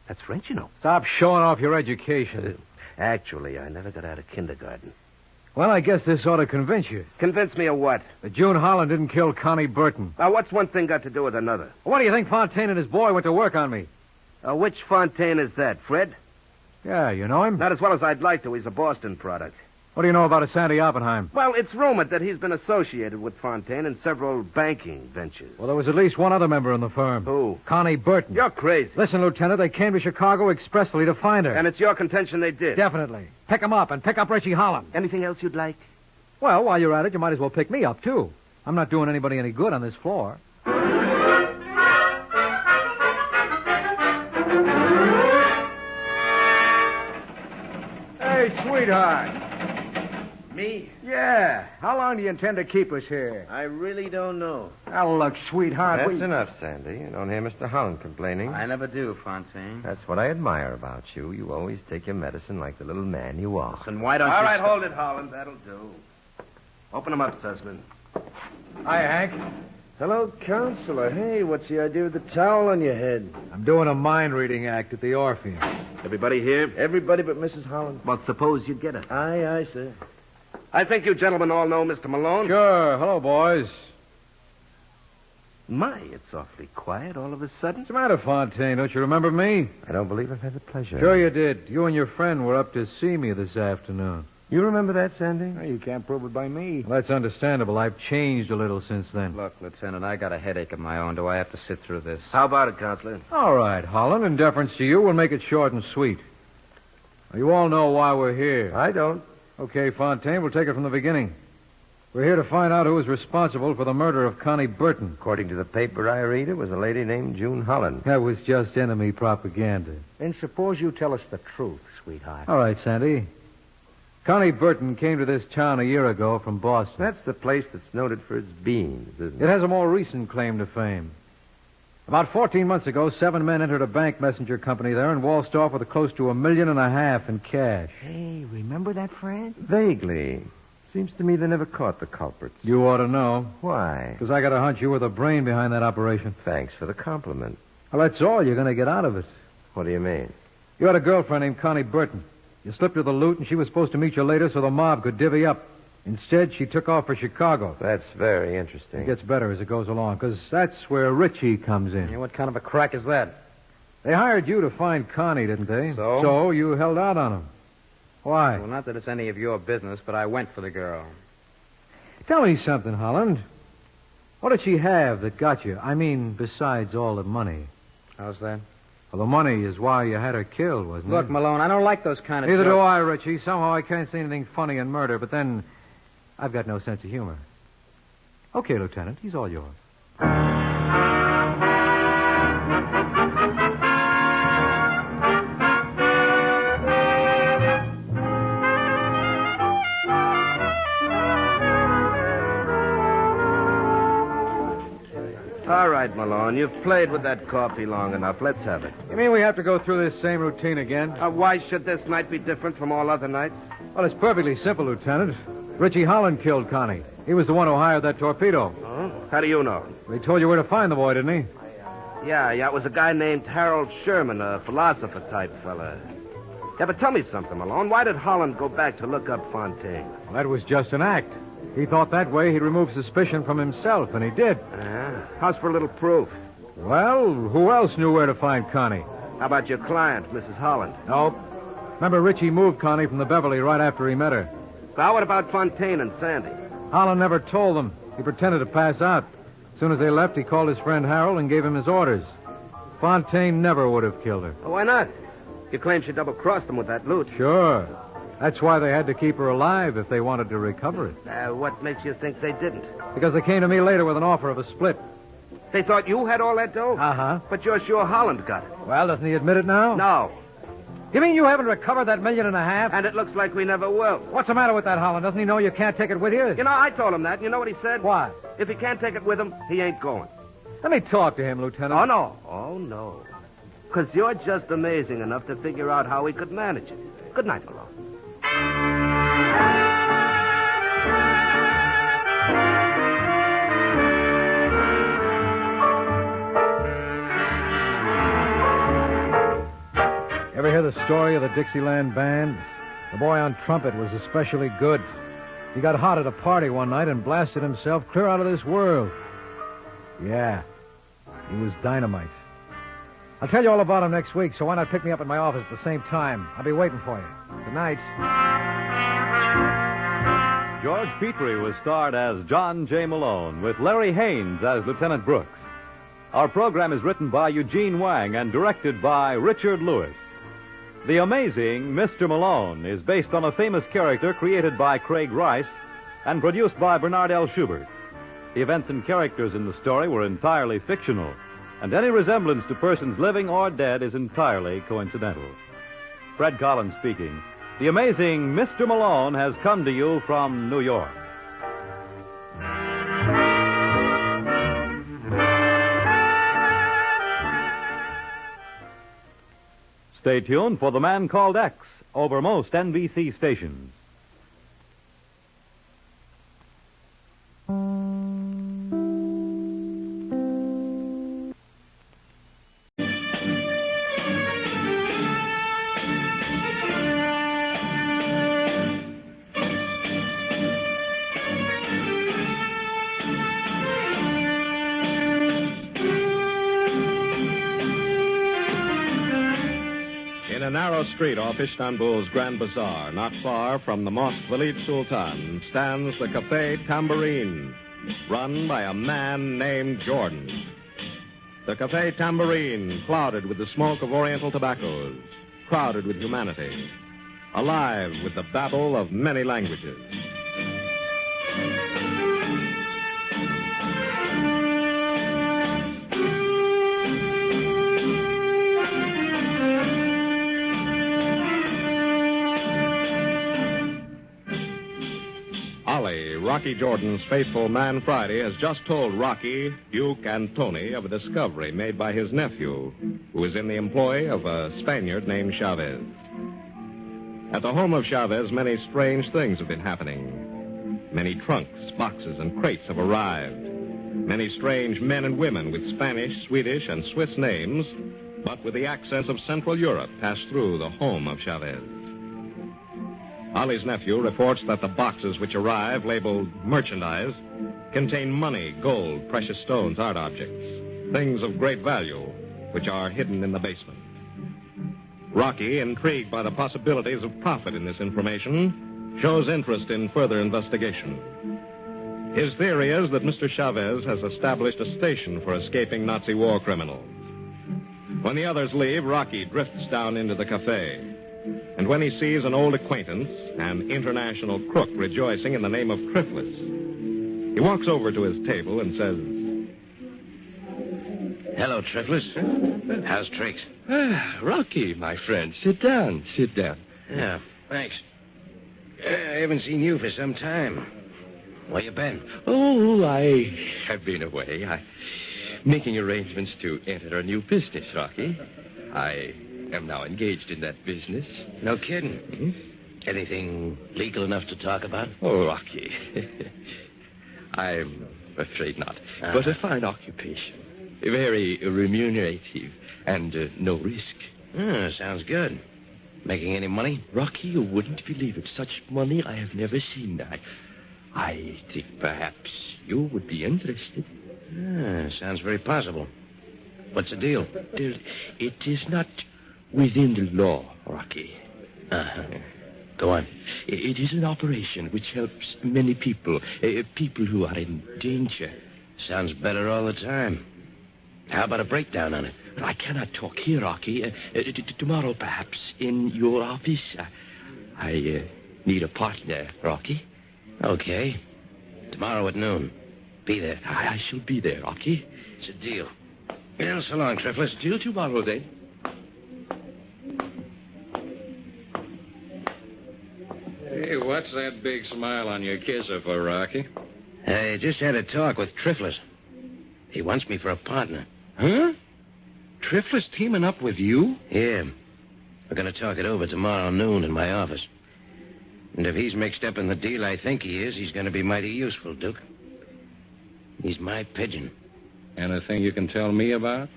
That's French, you know. Stop showing off your education. Actually, I never got out of kindergarten. Well, I guess this ought to convince you. Convince me of what? That June Holland didn't kill Connie Burton. Now, what's one thing got to do with another? What do you think Fontaine and his boy went to work on me? Which Fontaine is that, Fred? Yeah, you know him? Not as well as I'd like to. He's a Boston product. What do you know about a Sandy Oppenheim? Well, it's rumored that he's been associated with Fontaine in several banking ventures. Well, there was at least one other member in the firm. Who? Connie Burton. You're crazy. Listen, Lieutenant, they came to Chicago expressly to find her. And it's your contention they did? Definitely. Pick him up and pick up Richie Holland. Anything else you'd like? Well, while you're at it, you might as well pick me up, too. I'm not doing anybody any good on this floor. Hey, sweetheart. Me? Yeah. How long do you intend to keep us here? I really don't know. Now, look, sweetheart. That's enough, Sandy. You don't hear Mr. Holland complaining. I never do, Fontaine. That's what I admire about you. You always take your medicine like the little man you are. Listen, why don't All you... right, hold it, Holland. That'll do. Open them up, Sussman. Hi, Hank. Hello, Counselor. Hey, what's the idea with the towel on your head? I'm doing a mind-reading act at the Orpheum. Everybody here? Everybody but Mrs. Holland. Well, suppose you get her. Aye, sir. I think you gentlemen all know Mr. Malone. Sure. Hello, boys. My, it's awfully quiet all of a sudden. What's the matter, Fontaine? Don't you remember me? I don't believe I've had the pleasure. Sure you did. You and your friend were up to see me this afternoon. You remember that, Sandy? Well, you can't prove it by me. Well, that's understandable. I've changed a little since then. Look, Lieutenant, I got a headache of my own. Do I have to sit through this? How about it, Counselor? All right, Holland. In deference to you, we'll make it short and sweet. Now, you all know why we're here. I don't. Okay, Fontaine, we'll take it from the beginning. We're here to find out who was responsible for the murder of Connie Burton. According to the paper I read, it was a lady named June Holland. That was just enemy propaganda. Then suppose you tell us the truth, sweetheart. All right, Sandy. Connie Burton came to this town a year ago from Boston. That's the place that's noted for its beans, isn't it? It has a more recent claim to fame. About 14 months ago, 7 men entered a bank messenger company there and waltzed off with close to $1.5 million in cash. Hey, remember that, Fred? Vaguely. Seems to me they never caught the culprits. You ought to know. Why? Because I got a hunch you were the brain behind that operation. Thanks for the compliment. Well, that's all you're going to get out of it. What do you mean? You had a girlfriend named Connie Burton. You slipped her the loot, and she was supposed to meet you later so the mob could divvy up. Instead, she took off for Chicago. That's very interesting. It gets better as it goes along, because that's where Richie comes in. Yeah, what kind of a crack is that? They hired you to find Connie, didn't they? So? So you held out on him. Why? Well, not that it's any of your business, but I went for the girl. Tell me something, Holland. What did she have that got you? I mean, besides all the money. How's that? Well, the money is why you had her killed, wasn't it? Look, Malone, I don't like those kind of Neither jokes. do I, Richie. Somehow I can't see anything funny in murder, but then I've got no sense of humor. Okay, Lieutenant, he's all yours. All right, Malone, you've played with that coffee long enough. Let's have it. You mean we have to go through this same routine again? Why should this night be different from all other nights? Well, it's perfectly simple, Lieutenant. Richie Holland killed Connie. He was the one who hired that torpedo. Oh? How do you know? They told you where to find the boy, didn't he? Yeah, it was a guy named Harold Sherman, a philosopher-type fella. Yeah, but tell me something, Malone. Why did Holland go back to look up Fontaine? Well, that was just an act. He thought that way he'd remove suspicion from himself, and he did. How's for a little proof? Well, who else knew where to find Connie? How about your client, Mrs. Holland? Nope. Remember, Richie moved Connie from the Beverly right after he met her. Now, what about Fontaine and Sandy? Holland never told them. He pretended to pass out. As soon as they left, he called his friend Harold and gave him his orders. Fontaine never would have killed her. Well, why not? You claim she double-crossed him with that loot. Sure. That's why they had to keep her alive if they wanted to recover it. What makes you think they didn't? Because they came to me later with an offer of a split. They thought you had all that dough? Uh-huh. But you're sure Holland got it. Well, doesn't he admit it now? No. You mean you haven't recovered that $1.5 million? And it looks like we never will. What's the matter with that, Holland? Doesn't he know you can't take it with you? You know, I told him that. You know what he said? What? If he can't take it with him, he ain't going. Let me talk to him, Lieutenant. Oh, no. Oh, no. Because you're just amazing enough to figure out how we could manage it. Good night, Malone. Ever hear the story of the Dixieland Band? The boy on trumpet was especially good. He got hot at a party one night and blasted himself clear out of this world. Yeah, he was dynamite. I'll tell you all about him next week, so why not pick me up at my office at the same time? I'll be waiting for you. Good night. George Petrie was starred as John J. Malone, with Larry Haynes as Lieutenant Brooks. Our program is written by Eugene Wang and directed by Richard Lewis. The Amazing Mr. Malone is based on a famous character created by Craig Rice and produced by Bernard L. Schubert. The events and characters in the story were entirely fictional, and any resemblance to persons living or dead is entirely coincidental. Fred Collins speaking. The Amazing Mr. Malone has come to you from New York. Stay tuned for The Man Called X over most NBC stations. In a narrow street off Istanbul's Grand Bazaar, not far from the Mosque Valid Sultan, stands the Cafe Tambourine, run by a man named Jordan. The Cafe Tambourine, clouded with the smoke of Oriental tobaccos, crowded with humanity, alive with the babble of many languages. Rocky Jordan's faithful man Friday has just told Rocky, Duke, and Tony of a discovery made by his nephew, who is in the employ of a Spaniard named Chavez. At the home of Chavez, many strange things have been happening. Many trunks, boxes, and crates have arrived. Many strange men and women with Spanish, Swedish, and Swiss names, but with the accents of Central Europe, pass through the home of Chavez. Ollie's nephew reports that the boxes which arrive, labeled merchandise, contain money, gold, precious stones, art objects, things of great value, which are hidden in the basement. Rocky, intrigued by the possibilities of profit in this information, shows interest in further investigation. His theory is that Mr. Chavez has established a station for escaping Nazi war criminals. When the others leave, Rocky drifts down into the cafe. And when he sees an old acquaintance, an international crook rejoicing in the name of Triflis, he walks over to his table and says, "Hello, Triflis. How's tricks?" Rocky, my friend. Sit down. Sit down. Yeah, thanks. I haven't seen you for some time. Where you been? Oh, I have been away. I'm making arrangements to enter a new business, Rocky. I am now engaged in that business. No kidding. Mm-hmm. Anything legal enough to talk about? Oh, Rocky. I'm afraid not. But a fine occupation. Very remunerative and no risk. Sounds good. Making any money? Rocky, you wouldn't believe it. Such money I have never seen. I think perhaps you would be interested. Sounds very possible. What's the deal? It is not within the law, Rocky. Go on. It is an operation which helps many people, people who are in danger. Sounds better all the time. How about a breakdown on it? I cannot talk here, Rocky. Tomorrow, perhaps, in your office. I need a partner, Rocky. Okay. Tomorrow at noon. Be there. I shall be there, Rocky. It's a deal. Well, so long, Triflis. Till tomorrow, then. What's that big smile on your kisser for, Rocky? I just had a talk with Triflis. He wants me for a partner. Huh? Triflis teaming up with you? Yeah. We're going to talk it over tomorrow noon in my office. And if he's mixed up in the deal I think he is, he's going to be mighty useful, Duke. He's my pigeon. Anything you can tell me about?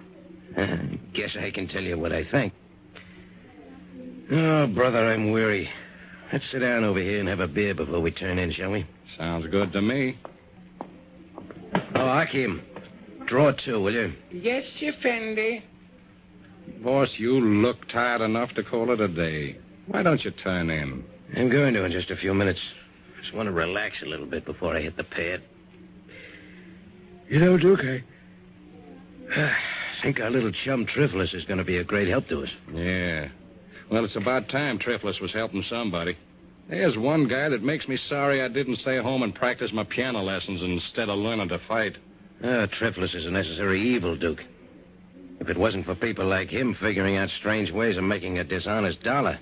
Guess I can tell you what I think. Oh, brother, I'm weary. Let's sit down over here and have a beer before we turn in, shall we? Sounds good to me. Oh, Akim, draw two, will you? Yes, Effendi. Boss, you look tired enough to call it a day. Why don't you turn in? I'm going to in just a few minutes. Just want to relax a little bit before I hit the pad. You know, Duke, I think our little chum Triflis is going to be a great help to us. Yeah. Well, it's about time Triflis was helping somebody. There's one guy that makes me sorry I didn't stay home and practice my piano lessons instead of learning to fight. Triflis is a necessary evil, Duke. If it wasn't for people like him figuring out strange ways of making a dishonest dollar,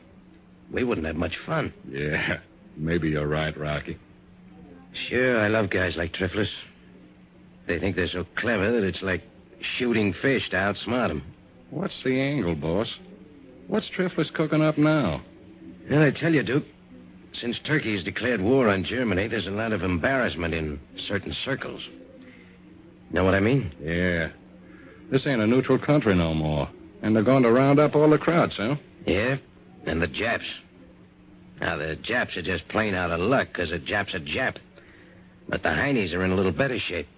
we wouldn't have much fun. Yeah, maybe you're right, Rocky. Sure, I love guys like Triflis. They think they're so clever that it's like shooting fish to outsmart them. What's the angle, boss? What's Triflis cooking up now? Well, I tell you, Duke, since Turkey has declared war on Germany, there's a lot of embarrassment in certain circles. Know what I mean? Yeah. This ain't a neutral country no more. And they're going to round up all the crowds, huh? Yeah, and the Japs. Now, the Japs are just plain out of luck because a Jap's a Jap. But the Heinies are in a little better shape.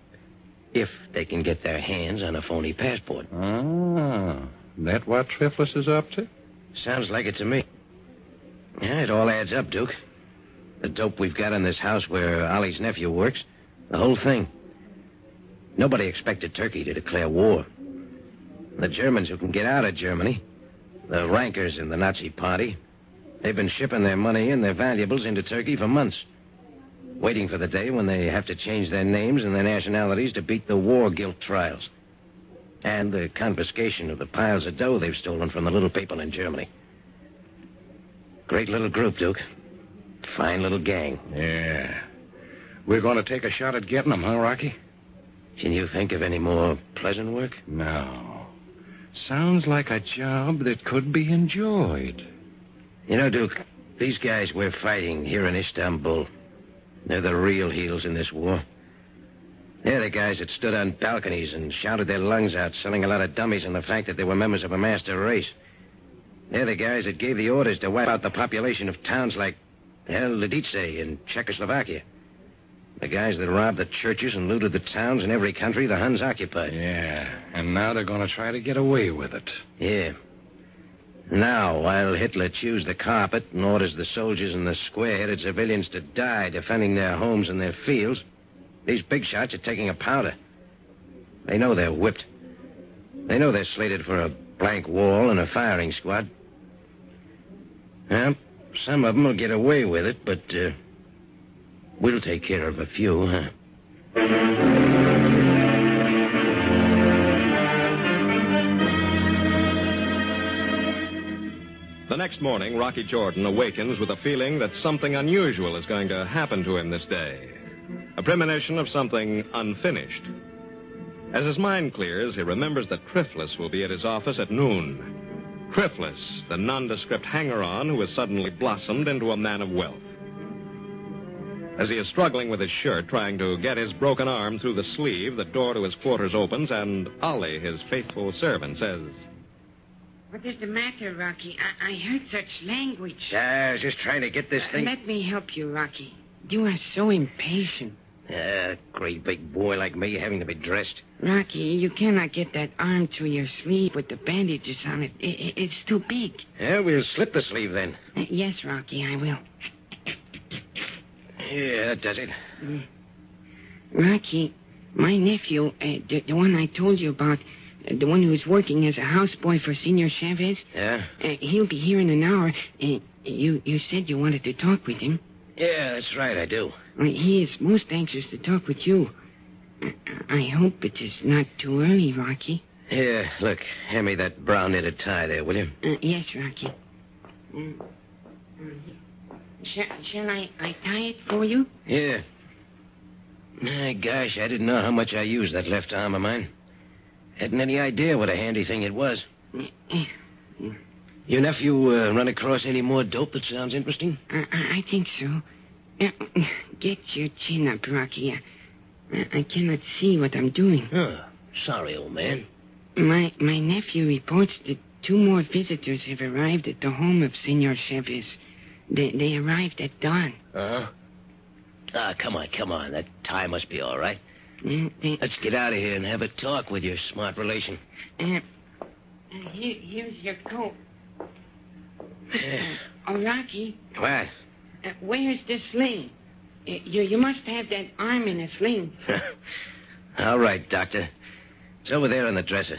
If they can get their hands on a phony passport. Ah, that what Triflis is up to? Sounds like it to me. Yeah, it all adds up, Duke. The dope we've got in this house where Ollie's nephew works, the whole thing. Nobody expected Turkey to declare war. The Germans who can get out of Germany, the rankers in the Nazi party, they've been shipping their money and their valuables into Turkey for months, waiting for the day when they have to change their names and their nationalities to beat the war guilt trials and the confiscation of the piles of dough they've stolen from the little people in Germany. Great little group, Duke. Fine little gang. Yeah. We're going to take a shot at getting them, huh, Rocky? Can you think of any more pleasant work? No. Sounds like a job that could be enjoyed. You know, Duke, these guys we're fighting here in Istanbul, they're the real heels in this war. They're the guys that stood on balconies and shouted their lungs out, selling a lot of dummies on the fact that they were members of a master race. They're the guys that gave the orders to wipe out the population of towns like, Lidice in Czechoslovakia. The guys that robbed the churches and looted the towns in every country the Huns occupied. Yeah, and now they're going to try to get away with it. Yeah. Now, while Hitler chews the carpet and orders the soldiers and the square-headed civilians to die defending their homes and their fields, these big shots are taking a powder. They know they're whipped. They know they're slated for a blank wall and a firing squad. Well, some of them will get away with it, but we'll take care of a few, huh? The next morning, Rocky Jordan awakens with a feeling that something unusual is going to happen to him this day. A premonition of something unfinished. As his mind clears, he remembers that Triflis will be at his office at noon. Triflis, the nondescript hanger-on who has suddenly blossomed into a man of wealth. As he is struggling with his shirt, trying to get his broken arm through the sleeve, the door to his quarters opens, and Ollie, his faithful servant, says, "What is the matter, Rocky? I heard such language." I was just trying to get this thing... Let me help you, Rocky. You are so impatient. A great big boy like me having to be dressed. Rocky, you cannot get that arm through your sleeve with the bandages on it. It's too big. Yeah, we'll slip the sleeve then. Yes, Rocky, I will. Yeah, that does it. Rocky, my nephew, the one I told you about, the one who's working as a houseboy for Senor Chavez. Yeah? He'll be here in an hour. You said you wanted to talk with him. Yeah, that's right, I do. He is most anxious to talk with you. I hope it is not too early, Rocky. Yeah, look, hand me that brown knitted tie there, will you? Yes, Rocky. Shall I tie it for you? Yeah. Gosh, I didn't know how much I used that left arm of mine. Hadn't any idea what a handy thing it was. Your nephew run across any more dope that sounds interesting? I think so. Get your chin up, Rocky. I cannot see what I'm doing. Oh, sorry, old man. My nephew reports that 2 more visitors have arrived at the home of Senor Chavez. They arrived at dawn. Uh-huh. Come on. That tie must be all right. Let's get out of here and have a talk with your smart relation. Here's your coat. Rocky. What? Where's the sling? You must have that arm in a sling. All right, Doctor. It's over there on the dresser.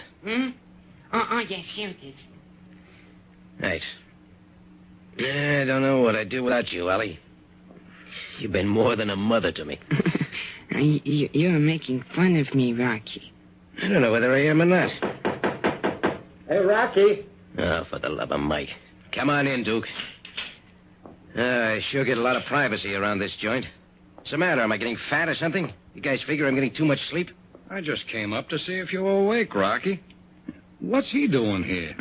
Oh, yes, here it is. Thanks. I don't know what I'd do without you, Ollie. You've been more than a mother to me. You're making fun of me, Rocky. I don't know whether I am or not. Hey, Rocky. Oh, for the love of Mike. Come on in, Duke. I sure get a lot of privacy around this joint. What's the matter? Am I getting fat or something? You guys figure I'm getting too much sleep? I just came up to see if you were awake, Rocky. What's he doing here?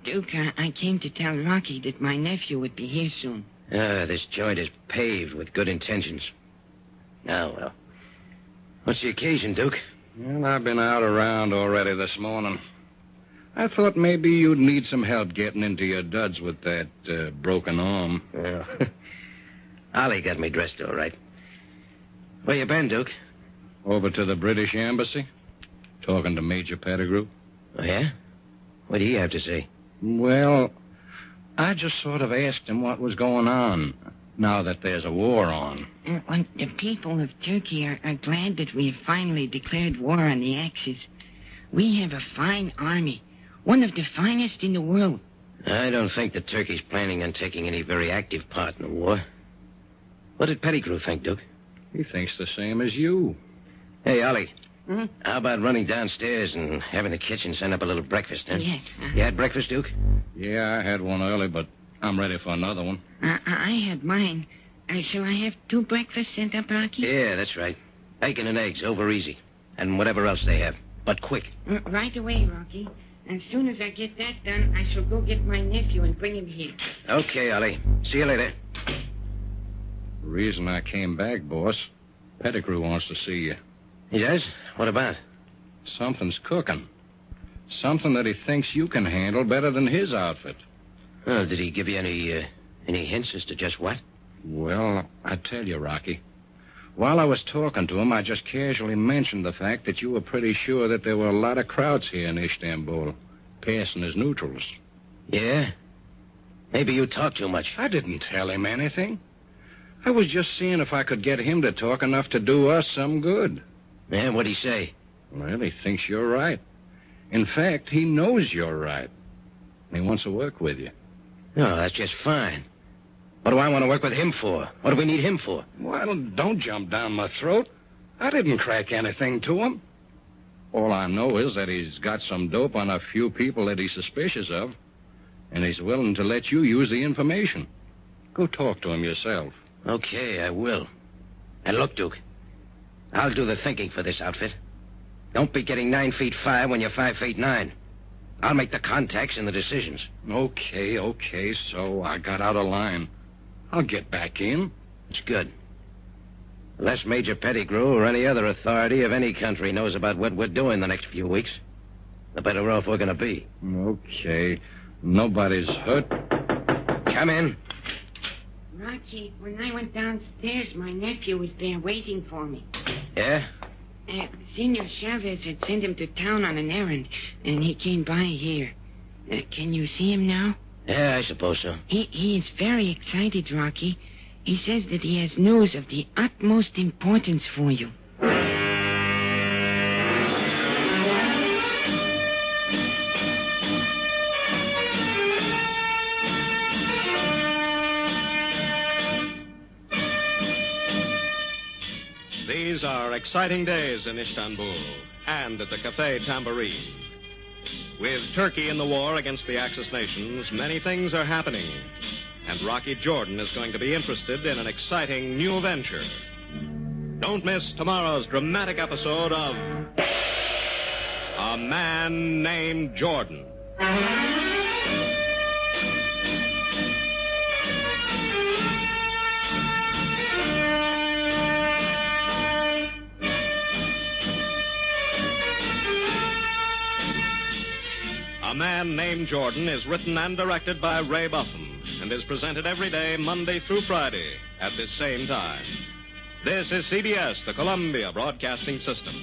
Duke, I came to tell Rocky that my nephew would be here soon. This joint is paved with good intentions. Oh, well. What's the occasion, Duke? Well, I've been out around already this morning. I thought maybe you'd need some help getting into your duds with that broken arm. Well, Ollie got me dressed all right. Where you been, Duke? Over to the British Embassy, talking to Major Pettigrew. Oh, yeah? What do you have to say? Well, I just sort of asked him what was going on, now that there's a war on. The people of Turkey are glad that we have finally declared war on the Axis. We have a fine army, one of the finest in the world. I don't think that Turkey's planning on taking any very active part in the war. What did Pettigrew think, Duke? He thinks the same as you. Hey, Ollie. How about running downstairs and having the kitchen send up a little breakfast, huh? Yes. You had breakfast, Duke? Yeah, I had one early, but I'm ready for another one. I had mine. Shall I have 2 breakfasts sent up, Rocky? Yeah, that's right. Bacon and eggs, over easy. And whatever else they have. But quick. Right away, Rocky. As soon as I get that done, I shall go get my nephew and bring him here. Okay, Ollie. See you later. The reason I came back, boss, Pettigrew wants to see you. He does? What about? Something's cooking. Something that he thinks you can handle better than his outfit. Oh, did he give you any hints as to just what? Well, I tell you, Rocky. While I was talking to him, I just casually mentioned the fact that you were pretty sure that there were a lot of krauts here in Istanbul, passing as neutrals. Yeah? Maybe you talk too much. I didn't tell him anything. I was just seeing if I could get him to talk enough to do us some good. Yeah, what'd he say? Well, he thinks you're right. In fact, he knows you're right. And he wants to work with you. Oh, that's just fine. What do I want to work with him for? What do we need him for? Well, don't jump down my throat. I didn't crack anything to him. All I know is that he's got some dope on a few people that he's suspicious of, and he's willing to let you use the information. Go talk to him yourself. Okay, I will. And look, Duke, I'll do the thinking for this outfit. Don't be getting 9 feet 5 when you're 5 feet 9. I'll make the contacts and the decisions. Okay, so I got out of line. I'll get back in. It's good. Unless Major Pettigrew or any other authority of any country knows about what we're doing the next few weeks, the better off we're going to be. Okay. Nobody's hurt. Come in. Rocky, when I went downstairs, my nephew was there waiting for me. Yeah? Senor Chavez had sent him to town on an errand, and he came by here. Can you see him now? Yeah, I suppose so. He is very excited, Rocky. He says that he has news of the utmost importance for you. These are exciting days in Istanbul and at the Café Tambourine. With Turkey in the war against the Axis nations, many things are happening. and Rocky Jordan is going to be interested in an exciting new venture. Don't miss tomorrow's dramatic episode of A Man Named Jordan. A Man Named Jordan is written and directed by Ray Buffum and is presented every day, Monday through Friday, at this same time. This is CBS, the Columbia Broadcasting System.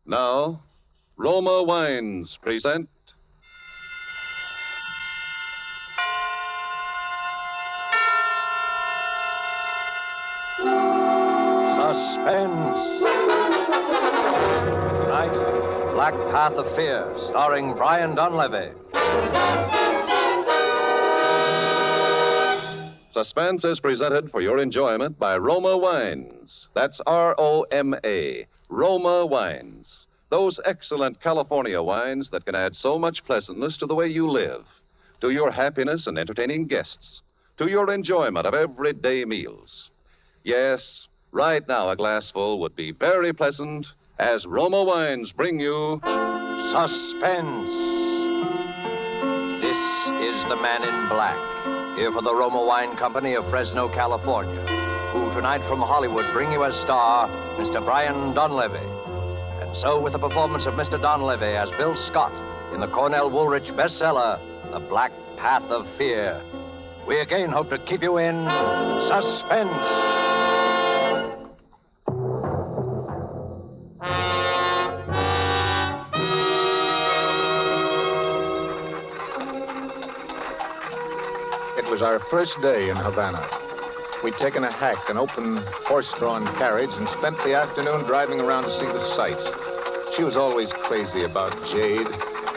Now, Roma Wines present Suspense. Tonight, Black Path of Fear, starring Brian Donlevy. Suspense is presented for your enjoyment by Roma Wines. That's R-O-M-A, Roma Wines. Those excellent California wines that can add so much pleasantness to the way you live, to your happiness and entertaining guests, to your enjoyment of everyday meals. Yes, right now a glassful would be very pleasant as Roma Wines bring you Suspense. This is the Man in Black, here for the Roma Wine Company of Fresno, California, who tonight from Hollywood bring you as star Mr. Brian Donlevy. And so with the performance of Mr. Donlevy as Bill Scott in the Cornell Woolrich bestseller, The Black Path of Fear, we again hope to keep you in suspense. It was our first day in Havana. We'd taken a hack, an open horse-drawn carriage, and spent the afternoon driving around to see the sights. She was always crazy about jade.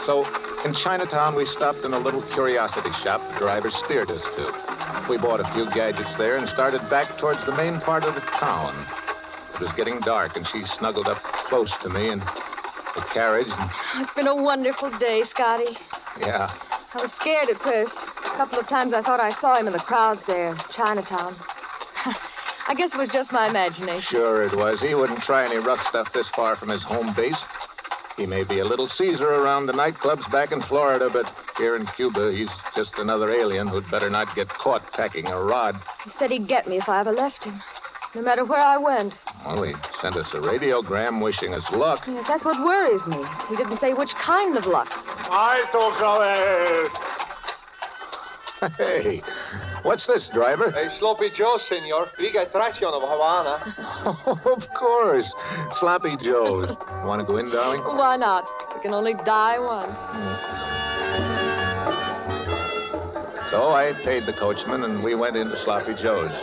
So in Chinatown, we stopped in a little curiosity shop the driver steered us to. We bought a few gadgets there and started back towards the main part of the town. It was getting dark, and she snuggled up close to me in the carriage. And... It's been a wonderful day, Scotty. Yeah. I was scared at first. A couple of times I thought I saw him in the crowds there, Chinatown. I guess it was just my imagination. Sure it was. He wouldn't try any rough stuff this far from his home base. He may be a little Caesar around the nightclubs back in Florida, but here in Cuba, he's just another alien who'd better not get caught packing a rod. He said he'd get me if I ever left him, no matter where I went. Well, he sent us a radiogram wishing us luck. Yes, that's what worries me. He didn't say which kind of luck. Hey, what's this, driver? Hey, Sloppy Joe, senor. Big attraction of Havana. Of course. Sloppy Joe's. Want to go in, darling? Why not? We can only die once. So I paid the coachman, and we went into Sloppy Joe's.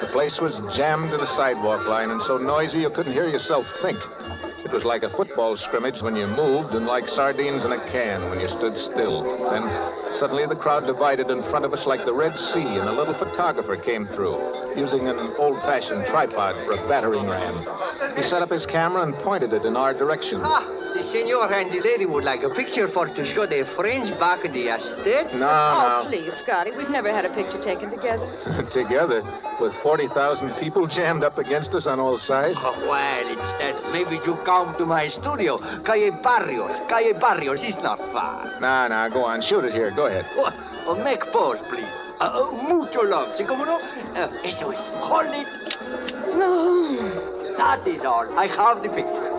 The place was jammed to the sidewalk line and so noisy you couldn't hear yourself think. It was like a football scrimmage when you moved and like sardines in a can when you stood still. Then suddenly the crowd divided in front of us like the Red Sea, and a little photographer came through, using an old-fashioned tripod for a battering ram. He set up his camera and pointed it in our direction. The senor and the lady would like a picture for to show their friends back in the estate. No. Please, Scotty, we've never had a picture taken together. Together? With 40,000 people jammed up against us on all sides? Oh, well, instead, maybe you come to my studio. Calle Barrios is not far. No, go on. Shoot it here. Go ahead. Make pause, please. Mucho love. ¿Sí, cómo no? Eso es. Hold it. No. That is all. I have the picture.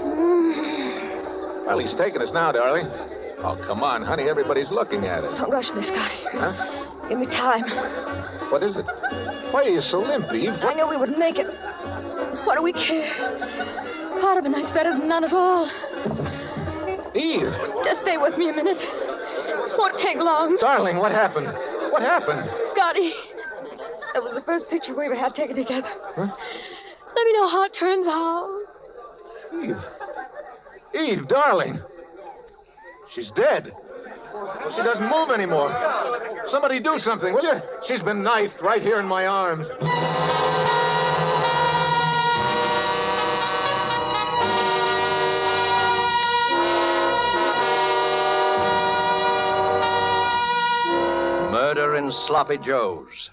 Well, he's taking us now, darling. Oh, come on, honey. Everybody's looking at us. Don't rush me, Scotty. Huh? Give me time. What is it? Why are you so limp, Eve? I knew we wouldn't make it. What do we care? Part of a night's better than none at all. Eve! Just stay with me a minute. Won't take long. Darling, what happened? What happened? Scotty, that was the first picture we ever had taken together. Huh? Let me know how it turns out. Eve, darling. She's dead. She doesn't move anymore. Somebody do something, will you? She's been knifed right here in my arms. murder in Sloppy Joe's.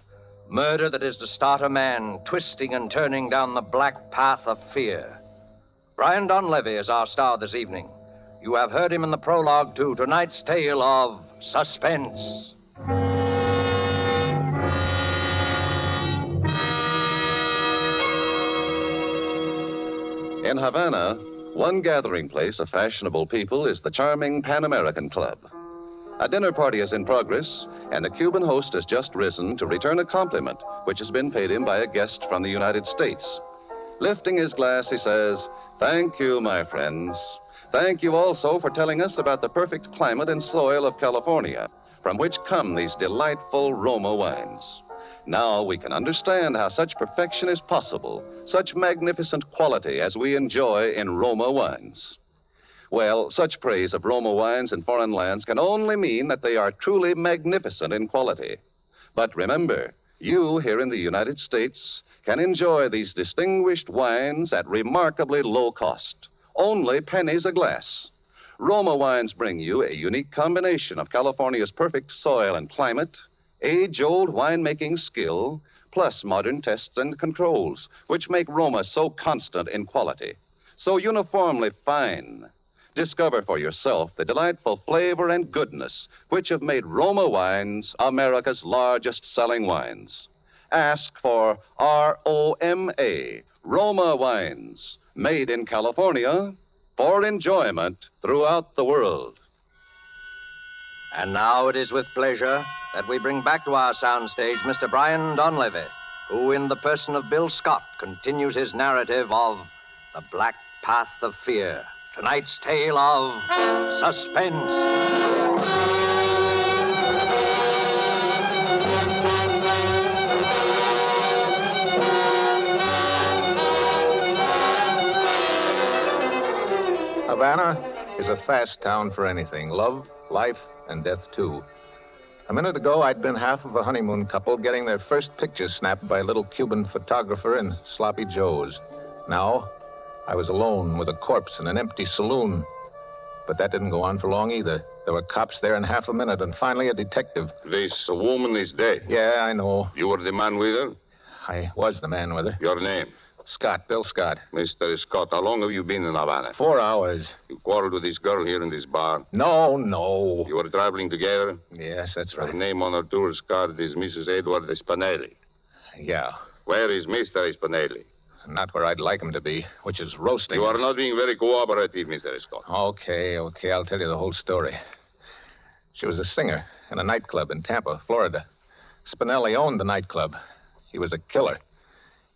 Murder that is to start a man twisting and turning down the black path of fear. Brian Donlevy is our star this evening. You have heard him in the prologue to tonight's tale of Suspense. In Havana, one gathering place of fashionable people is the charming Pan American Club. A dinner party is in progress, and a Cuban host has just risen to return a compliment which has been paid him by a guest from the United States. Lifting his glass, he says, "Thank you, my friends. Thank you also for telling us about the perfect climate and soil of California, from which come these delightful Roma wines. Now we can understand how such perfection is possible, such magnificent quality as we enjoy in Roma wines." Well, such praise of Roma wines in foreign lands can only mean that they are truly magnificent in quality. But remember, you here in the United States can enjoy these distinguished wines at remarkably low cost, only pennies a glass. Roma wines bring you a unique combination of California's perfect soil and climate, age-old winemaking skill, plus modern tests and controls, which make Roma so constant in quality, so uniformly fine. Discover for yourself the delightful flavor and goodness which have made Roma wines America's largest selling wines. Ask for ROMA, Roma wines, made in California for enjoyment throughout the world. And now it is with pleasure that we bring back to our soundstage Mr. Brian Donlevy, who, in the person of Bill Scott, continues his narrative of The Black Path of Fear. Tonight's tale of Suspense. Havana is a fast town for anything. Love, life, and death, too. A minute ago, I'd been half of a honeymoon couple getting their first picture snapped by a little Cuban photographer in Sloppy Joe's. Now, I was alone with a corpse in an empty saloon. But that didn't go on for long either. There were cops there in half a minute, and finally a detective. This woman is dead. Yeah, I know. You were the man with her? I was the man with her. Your name? Scott, Bill Scott. Mr. Scott, how long have you been in Havana? 4 hours. You quarreled with this girl here in this bar? No. You were traveling together? Yes, that's right. Her name on her tourist card is Mrs. Edward Spinelli. Yeah. Where is Mr. Spinelli? Not where I'd like him to be, which is roasting. You are not being very cooperative, Mr. Scott. Okay. I'll tell you the whole story. She was a singer in a nightclub in Tampa, Florida. Spinelli owned the nightclub. He was a killer.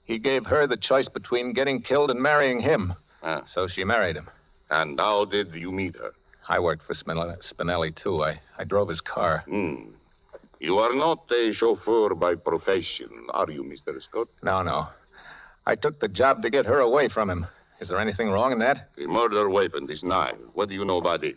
He gave her the choice between getting killed and marrying him. Ah. So she married him. And how did you meet her? I worked for Spinelli, too. I drove his car. You are not a chauffeur by profession, are you, Mr. Scott? No. I took the job to get her away from him. Is there anything wrong in that? The murder weapon, this knife. What do you know about it?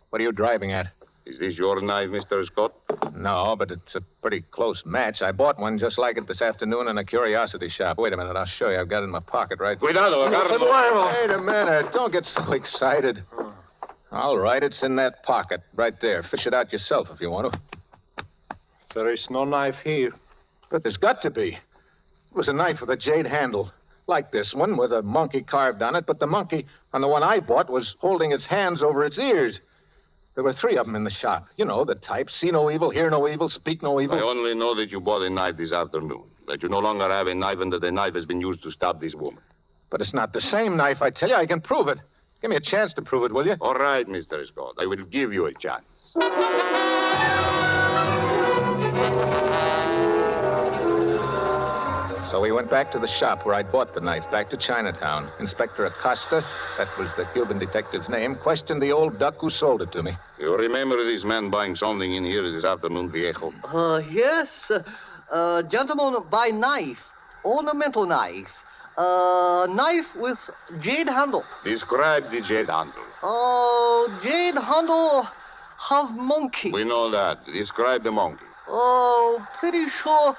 What are you driving at? Is this your knife, Mr. Scott? No, but it's a pretty close match. I bought one just like it this afternoon in a curiosity shop. Wait a minute, I'll show you. I've got it in my pocket right... Cuidado, Carlos. Wait a minute. Don't get so excited. All right, it's in that pocket right there. Fish it out yourself if you want to. There is no knife here. But there's got to be. It was a knife with a jade handle, like this one, with a monkey carved on it, but the monkey on the one I bought was holding its hands over its ears. There were 3 of them in the shop. You know, the type, see no evil, hear no evil, speak no evil. I only know that you bought a knife this afternoon, that you no longer have a knife and that the knife has been used to stab this woman. But it's not the same knife, I tell you. I can prove it. Give me a chance to prove it, will you? All right, Mr. Scott. I will give you a chance. So we went back to the shop where I'd bought the knife, back to Chinatown. Inspector Acosta, that was the Cuban detective's name, questioned the old duck who sold it to me. You remember this man buying something in here this afternoon, Viejo? Yes. Gentleman buy knife, ornamental knife. Knife with jade handle. Describe the jade handle. Jade handle have monkey. We know that. Describe the monkey. Pretty sure...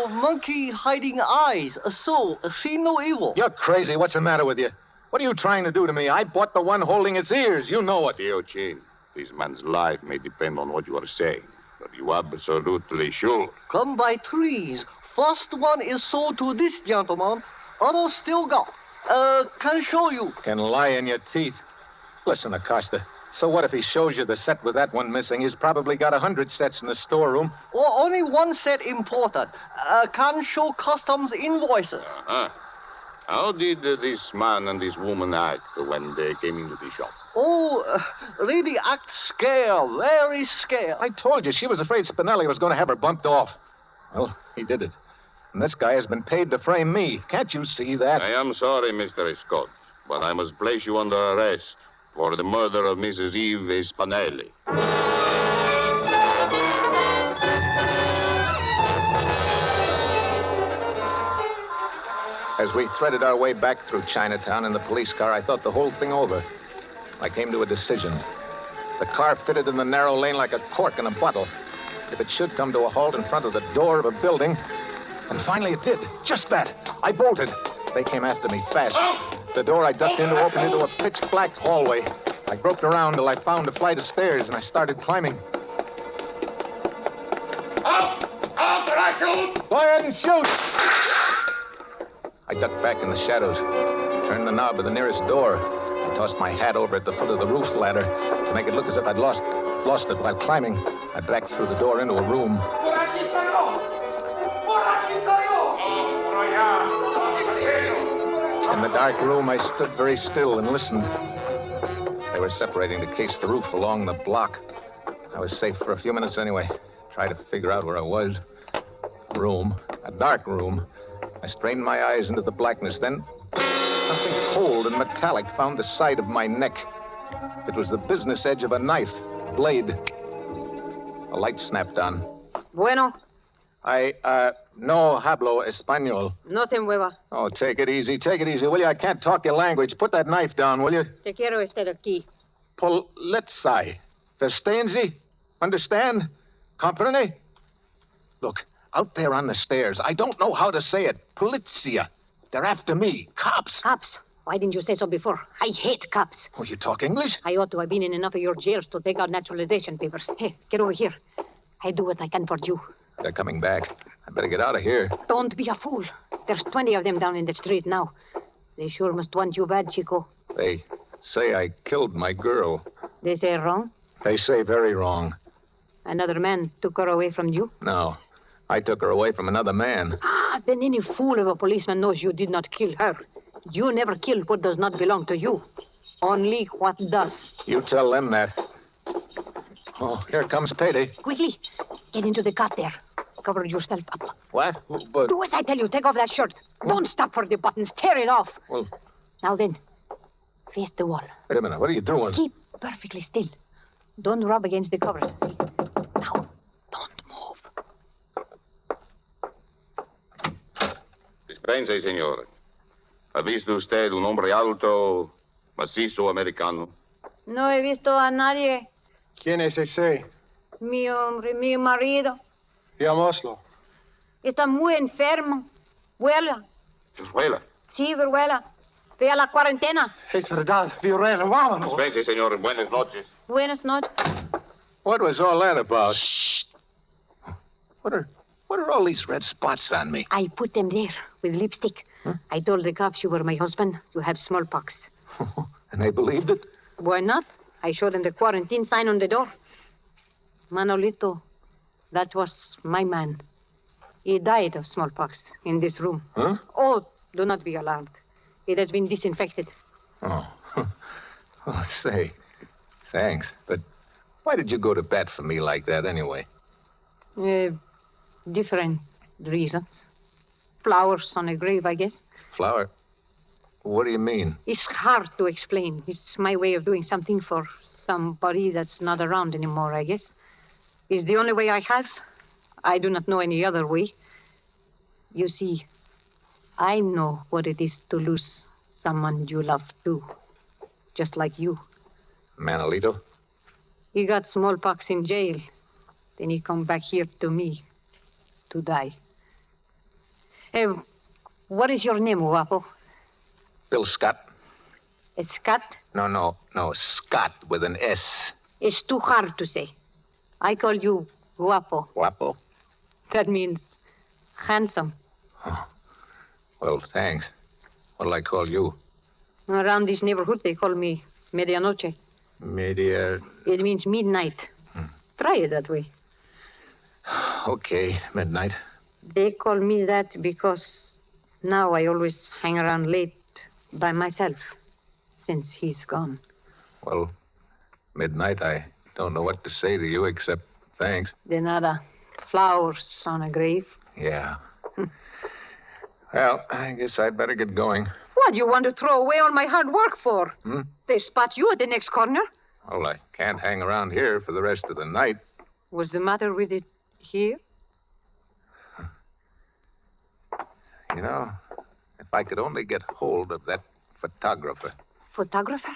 monkey hiding eyes. So, see no evil. You're crazy. What's the matter with you? What are you trying to do to me? I bought the one holding its ears. You know it. Theo Chin, this man's life may depend on what you are saying. But you absolutely sure? Come by threes. First one is sold to this gentleman. Other still got. Can show you. Can lie in your teeth. Listen, Acosta. So what if he shows you the set with that one missing? He's probably got 100 sets in the storeroom. Or only one set imported. Can show customs invoices. Uh-huh. How did this man and this woman act when they came into the shop? Oh, really act scared. Very scared. I told you, she was afraid Spinelli was going to have her bumped off. Well, he did it. And this guy has been paid to frame me. Can't you see that? I am sorry, Mr. Scott, but I must place you under arrest for the murder of Mrs. Eve Spinelli. As we threaded our way back through Chinatown in the police car, I thought the whole thing over. I came to a decision. The car fitted in the narrow lane like a cork in a bottle. If it should come to a halt in front of the door of a building... And finally it did. Just that. I bolted. They came after me fast. The door I ducked into opened into a pitch-black hallway. I groped around till I found a flight of stairs, and I started climbing. Up, Raccoon! Go ahead and shoot! I ducked back in the shadows, turned the knob of the nearest door, and tossed my hat over at the foot of the roof ladder to make it look as if I'd lost it while climbing. I backed through the door into a room. In the dark room, I stood very still and listened. They were separating to case the roof along the block. I was safe for a few minutes anyway. Tried to figure out where I was. Room. A dark room. I strained my eyes into the blackness. Then something cold and metallic found the side of my neck. It was the business edge of a knife. Blade. A light snapped on. Bueno. No hablo español. No te muevas. Oh, take it easy, will you? I can't talk your language. Put that knife down, will you? Te quiero estar aquí. Polizei. Verstehen? Understand? Comprende? Look, out there on the stairs, I don't know how to say it. Polizia. They're after me. Cops. Cops? Why didn't you say so before? I hate cops. Oh, you talk English? I ought to have been in enough of your jails to take out naturalization papers. Hey, get over here. I do what I can for you. They're coming back. I better get out of here. Don't be a fool. There's 20 of them down in the street now. They sure must want you bad, Chico. They say I killed my girl. They say wrong? They say very wrong. Another man took her away from you? No. I took her away from another man. Then any fool of a policeman knows you did not kill her. You never killed what does not belong to you. Only what does. You tell them that. Oh, here comes Payday. Quickly, get into the cot there. Cover yourself up. What? But... Do as I tell you. Take off that shirt. Don't stop for the buttons. Tear it off. Well... Now then, face the wall. Wait a minute. What are you doing? Keep perfectly still. Don't rub against the covers. Now, don't move. Dispense, señor. ¿Ha visto usted un hombre alto, macizo americano? No he visto a nadie. ¿Quién es ese? Mi hombre, mi marido. Llamémoslo. Está muy enfermo. Vuela. ¿Vuela? Sí, vuela. Ve a la cuarentena. Es verdad, Viorella, vámonos. Dispense, señor. Buenas noches. Buenas noches. What was all that about? Shh. What are all these red spots on me? I put them there with lipstick. Huh? I told the cops you were my husband. You have smallpox. And they believed it? Why not? I showed them the quarantine sign on the door. Manolito, that was my man. He died of smallpox in this room. Huh? Oh, do not be alarmed. It has been disinfected. Oh. Oh, say, thanks. But why did you go to bat for me like that anyway? Different reasons. Flowers on a grave, I guess. Flower? What do you mean? It's hard to explain. It's my way of doing something for somebody that's not around anymore, I guess. It's the only way I have. I do not know any other way. You see, I know what it is to lose someone you love, too. Just like you. Manolito? He got smallpox in jail. Then he come back here to me to die. What is your name, Guapo? Bill Scott. It's Scott? No, Scott with an S. It's too hard to say. I call you Guapo. Guapo? That means handsome. Well, thanks. What'll I call you? Around this neighborhood, they call me Medianoche. Media... It means midnight. Try it that way. Okay, midnight. They call me that because now I always hang around late by myself since he's gone. Well, midnight, I don't know what to say to you except thanks. De nada. Flowers on a grave. Yeah. Well, I guess I'd better get going. What do you want to throw away all my hard work for? Hmm? They spot you at the next corner. Well, I can't hang around here for the rest of the night. What's the matter with it here? You know, if I could only get hold of that photographer. Photographer?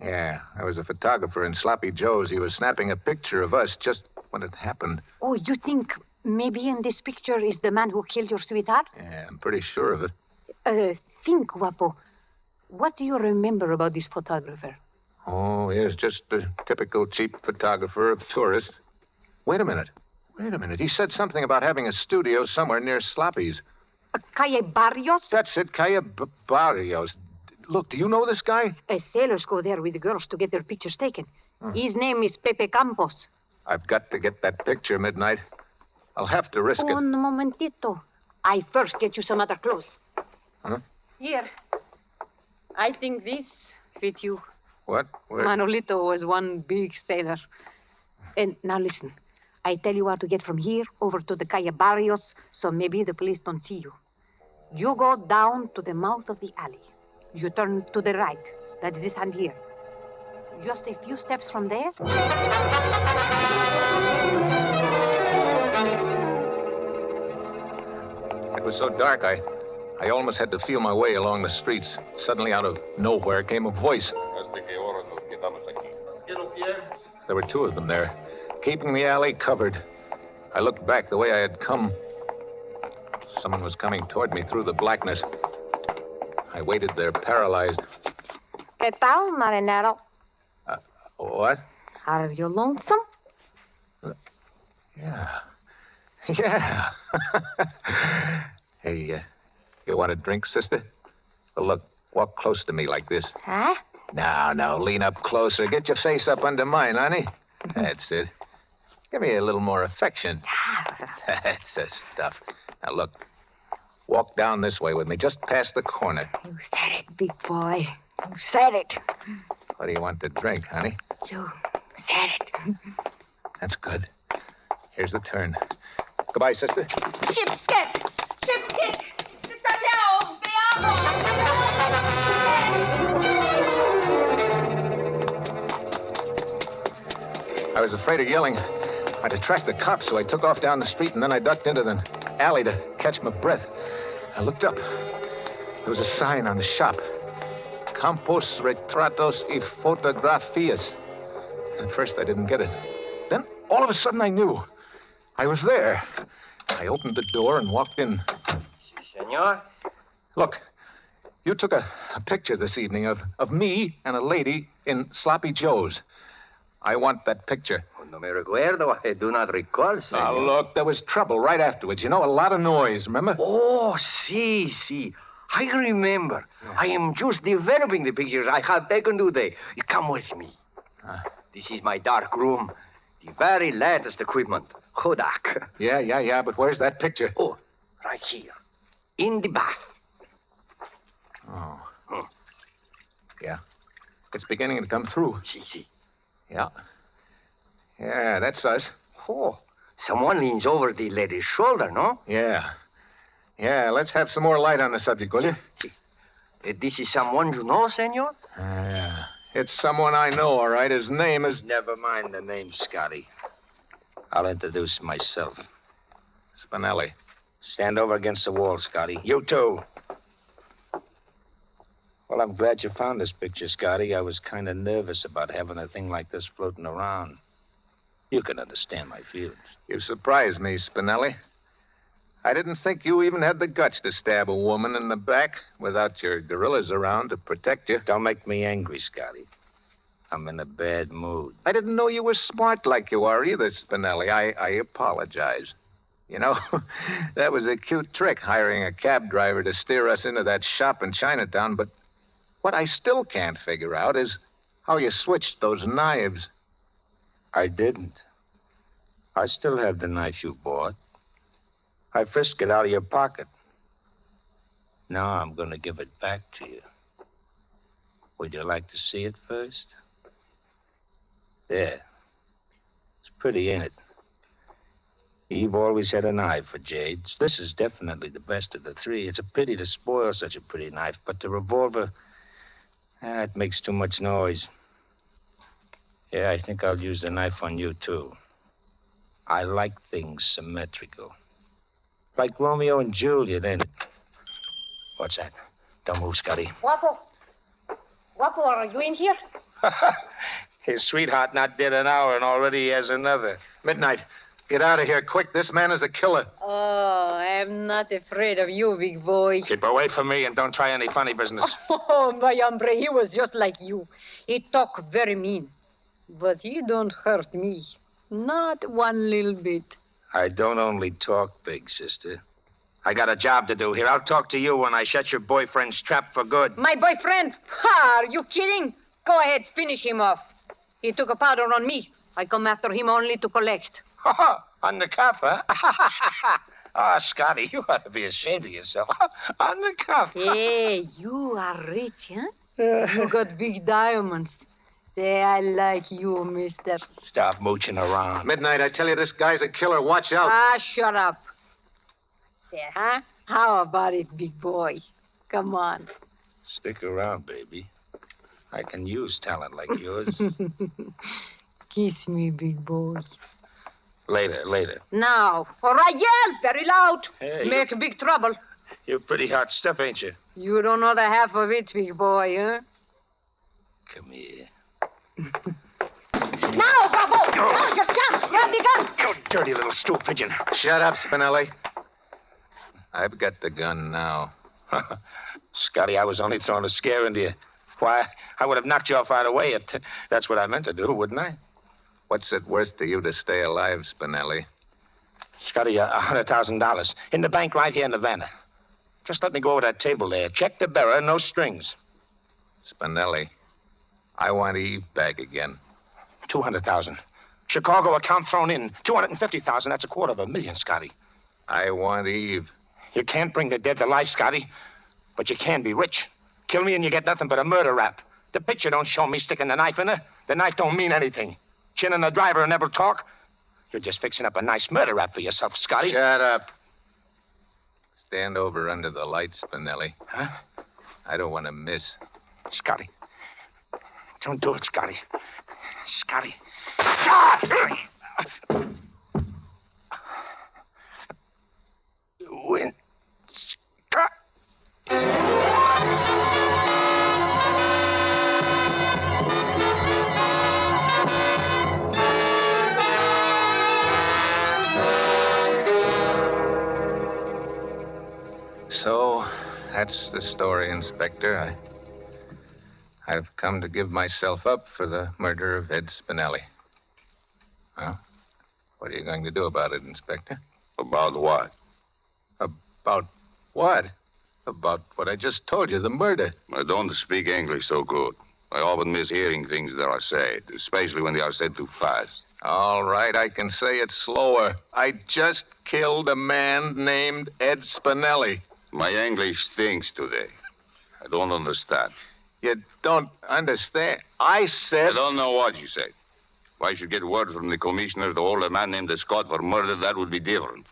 Yeah, there was a photographer in Sloppy Joe's. He was snapping a picture of us just when it happened. Oh, you think maybe in this picture is the man who killed your sweetheart? Yeah, I'm pretty sure of it. Think, Guapo. What do you remember about this photographer? Oh, yes, just a typical cheap photographer of tourists. Wait a minute. He said something about having a studio somewhere near Sloppy's. Calle Barrios? That's it, Calle Barrios. Look, do you know this guy? Sailors go there with the girls to get their pictures taken. His name is Pepe Campos. I've got to get that picture, Midnight. I'll have to risk it. Un momentito. I first get you some other clothes. Huh? Here. I think this fit you. What? Where? Manolito was one big sailor. And now listen. I tell you how to get from here over to the Calle Barrios, so maybe the police don't see you. You go down to the mouth of the alley. You turn to the right. That is this hand here. Just a few steps from there. It was so dark, I almost had to feel my way along the streets. Suddenly, out of nowhere, came a voice. There were two of them there, keeping the alley covered. I looked back the way I had come. Someone was coming toward me through the blackness. I waited there, paralyzed. ¿Qué tal, marinero? What? Are you lonesome? Yeah. Yeah. Hey, you want a drink, sister? Well, look, walk close to me like this. Huh? No, lean up closer. Get your face up under mine, honey. That's it. Give me a little more affection. That's the stuff. Now, look. Walk down this way with me, just past the corner. You said it, big boy. You said it. What do you want to drink, honey? You said it. That's good. Here's the turn. Goodbye, sister. Shipskit! Shipskit! Te I was afraid of yelling. I'd attract the cops, so I took off down the street, and then I ducked into the alley to catch my breath. I looked up. There was a sign on the shop. Campos Retratos y Fotografías. At first, I didn't get it. Then, all of a sudden, I knew. I was there. I opened the door and walked in. Senor? Look, you took a picture this evening of me and a lady in Sloppy Joe's. I want that picture. No me recuerdo. I do not recall, senor. Now, look, there was trouble right afterwards. You know, a lot of noise, remember? Oh, si. I remember. I am just developing the pictures I have taken today. Come with me. This is my dark room. The very latest equipment. Kodak. Yeah, but where's that picture? Oh, right here. In the bath. Oh. Yeah. It's beginning to come through. Si. Yeah. Yeah, that's us. Oh, someone leans over the lady's shoulder, no? Yeah. Yeah, let's have some more light on the subject, will you? This is someone you know, senor? Yeah. It's someone I know, all right. His name is... Never mind the name, Scotty. I'll introduce myself. Spinelli. Stand over against the wall, Scotty. You too. Well, I'm glad you found this picture, Scotty. I was kind of nervous about having a thing like this floating around. You can understand my feelings. You surprised me, Spinelli. I didn't think you even had the guts to stab a woman in the back without your gorillas around to protect you. Don't make me angry, Scotty. I'm in a bad mood. I didn't know you were smart like you are either, Spinelli. I apologize. You know, that was a cute trick, hiring a cab driver to steer us into that shop in Chinatown, but what I still can't figure out is how you switched those knives. I didn't. I still have the knife you bought. I frisked it out of your pocket. Now I'm going to give it back to you. Would you like to see it first? There. It's pretty, ain't it? Eve always had an eye for jades. This is definitely the best of the three. It's a pity to spoil such a pretty knife, but the revolver, it makes too much noise. Yeah, I think I'll use the knife on you, too. I like things symmetrical. Like Romeo and Juliet, ain't it? What's that? Don't move, Scotty. Waffle. Waffle, are you in here? His sweetheart not dead an hour, and already he has another. Midnight. Get out of here, quick. This man is a killer. Oh, I'm not afraid of you, big boy. Keep away from me and don't try any funny business. Oh, my hombre, he was just like you. He talk very mean. But he don't hurt me. Not one little bit. I don't only talk big, sister. I got a job to do here. I'll talk to you when I shut your boyfriend's trap for good. My boyfriend? Ha, are you kidding? Go ahead, finish him off. He took a powder on me. I come after him only to collect. On the cuff, huh? Oh, Scotty, you ought to be ashamed of yourself. On the cuff. Hey, you are rich, huh? You got big diamonds. Say, I like you, mister. Stop mooching around. Midnight, I tell you, this guy's a killer. Watch out. Ah, shut up. Say, huh? How about it, big boy? Come on. Stick around, baby. I can use talent like yours. Kiss me, big boy. Later. Now. All right, yell very loud. Hey, Make big trouble. You're pretty hot stuff, ain't you? You don't know the half of it, big boy, huh? Come here. Now, Bravo! Now, your chance. Grab the gun. You dirty little stool pigeon. Shut up, Spinelli. I've got the gun now. Scotty, I was only throwing a scare into you. Why, I would have knocked you off right away if that's what I meant to do, wouldn't I? What's it worth to you to stay alive, Spinelli? Scotty, $100,000 in the bank right here in Havana. Just let me go over that table there. Check the bearer, no strings. Spinelli, I want Eve back again. 200,000. Chicago account thrown in. 250,000. That's $250,000, Scotty. I want Eve. You can't bring the dead to life, Scotty, but you can be rich. Kill me and you get nothing but a murder rap. The picture don't show me sticking the knife in her. The knife don't mean anything. Chin and the driver never talk. You're just fixing up a nice murder rap for yourself, Scotty. Shut up. Stand over under the lights, Spinelli. Huh? I don't want to miss. Scotty. Don't do it, Scotty. Scotty. Ah! Win. Scott. So, that's the story, Inspector. I've come to give myself up for the murder of Ed Spinelli. Well, what are you going to do about it, Inspector? About what? About what? About what I just told you, the murder. I don't speak English so good. I often miss hearing things that are said, especially when they are said too fast. All right, I can say it slower. I just killed a man named Ed Spinelli. My English stinks today. I don't understand. You don't understand? I said... I don't know what you said. If I should get word from the commissioner to hold a man named Scott for murder, that would be different.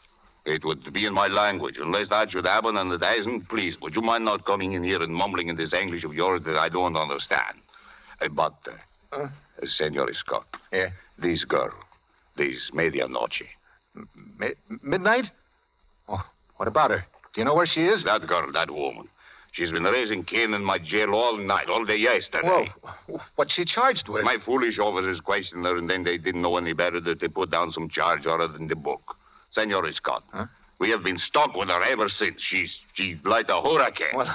It would be in my language. Unless that should happen, and it hasn't, please, would you mind not coming in here and mumbling in this English of yours that I don't understand? Senor Scott. Yeah? This girl, this medianoche. Midnight? Oh, what about her? Do you know where she is? That girl, that woman. She's been raising Cain in my jail all night, all day yesterday. Well, what's she charged with? My foolish officers questioned her, and then they didn't know any better that they put down some charge other than the book. Senor Scott, we have been stuck with her ever since. She's like a hurricane. Well,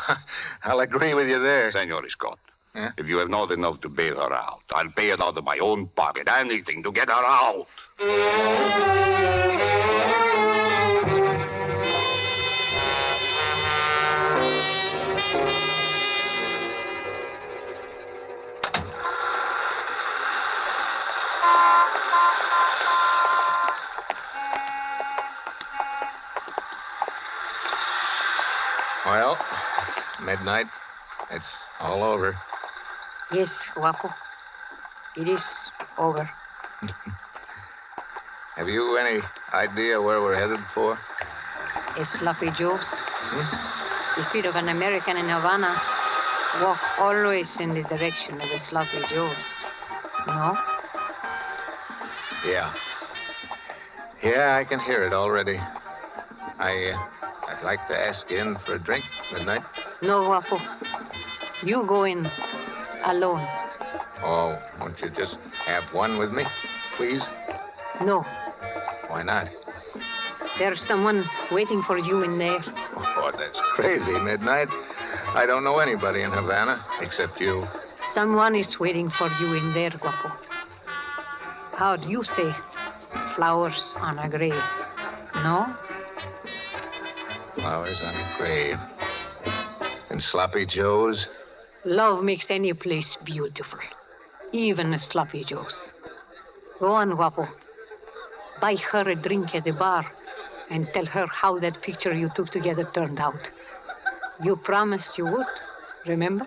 I'll agree with you there. Senor Scott, Yeah? If you have not enough to bail her out, I'll pay it out of my own pocket. Anything to get her out. Well, midnight. It's all over. Yes, Guapo. It is over. Have you any idea where we're headed for? A Sloppy Joe's. The feet of an American in Havana walk always in the direction of a Sloppy Joe's. No? Yeah. Yeah, I can hear it already. I'd like to ask you in for a drink, midnight. No, Guapo. You go in alone. Oh, won't you just have one with me, please? No. Why not? There's someone waiting for you in there. Oh, that's crazy, midnight. I don't know anybody in Havana except you. Someone is waiting for you in there, Guapo. How do you say flowers on a grave? No? Flowers on a grave. And Sloppy Joe's? Love makes any place beautiful. Even a Sloppy Joe's. Go on, Guapo. Buy her a drink at the bar and tell her how that picture you took together turned out. You promised you would, remember?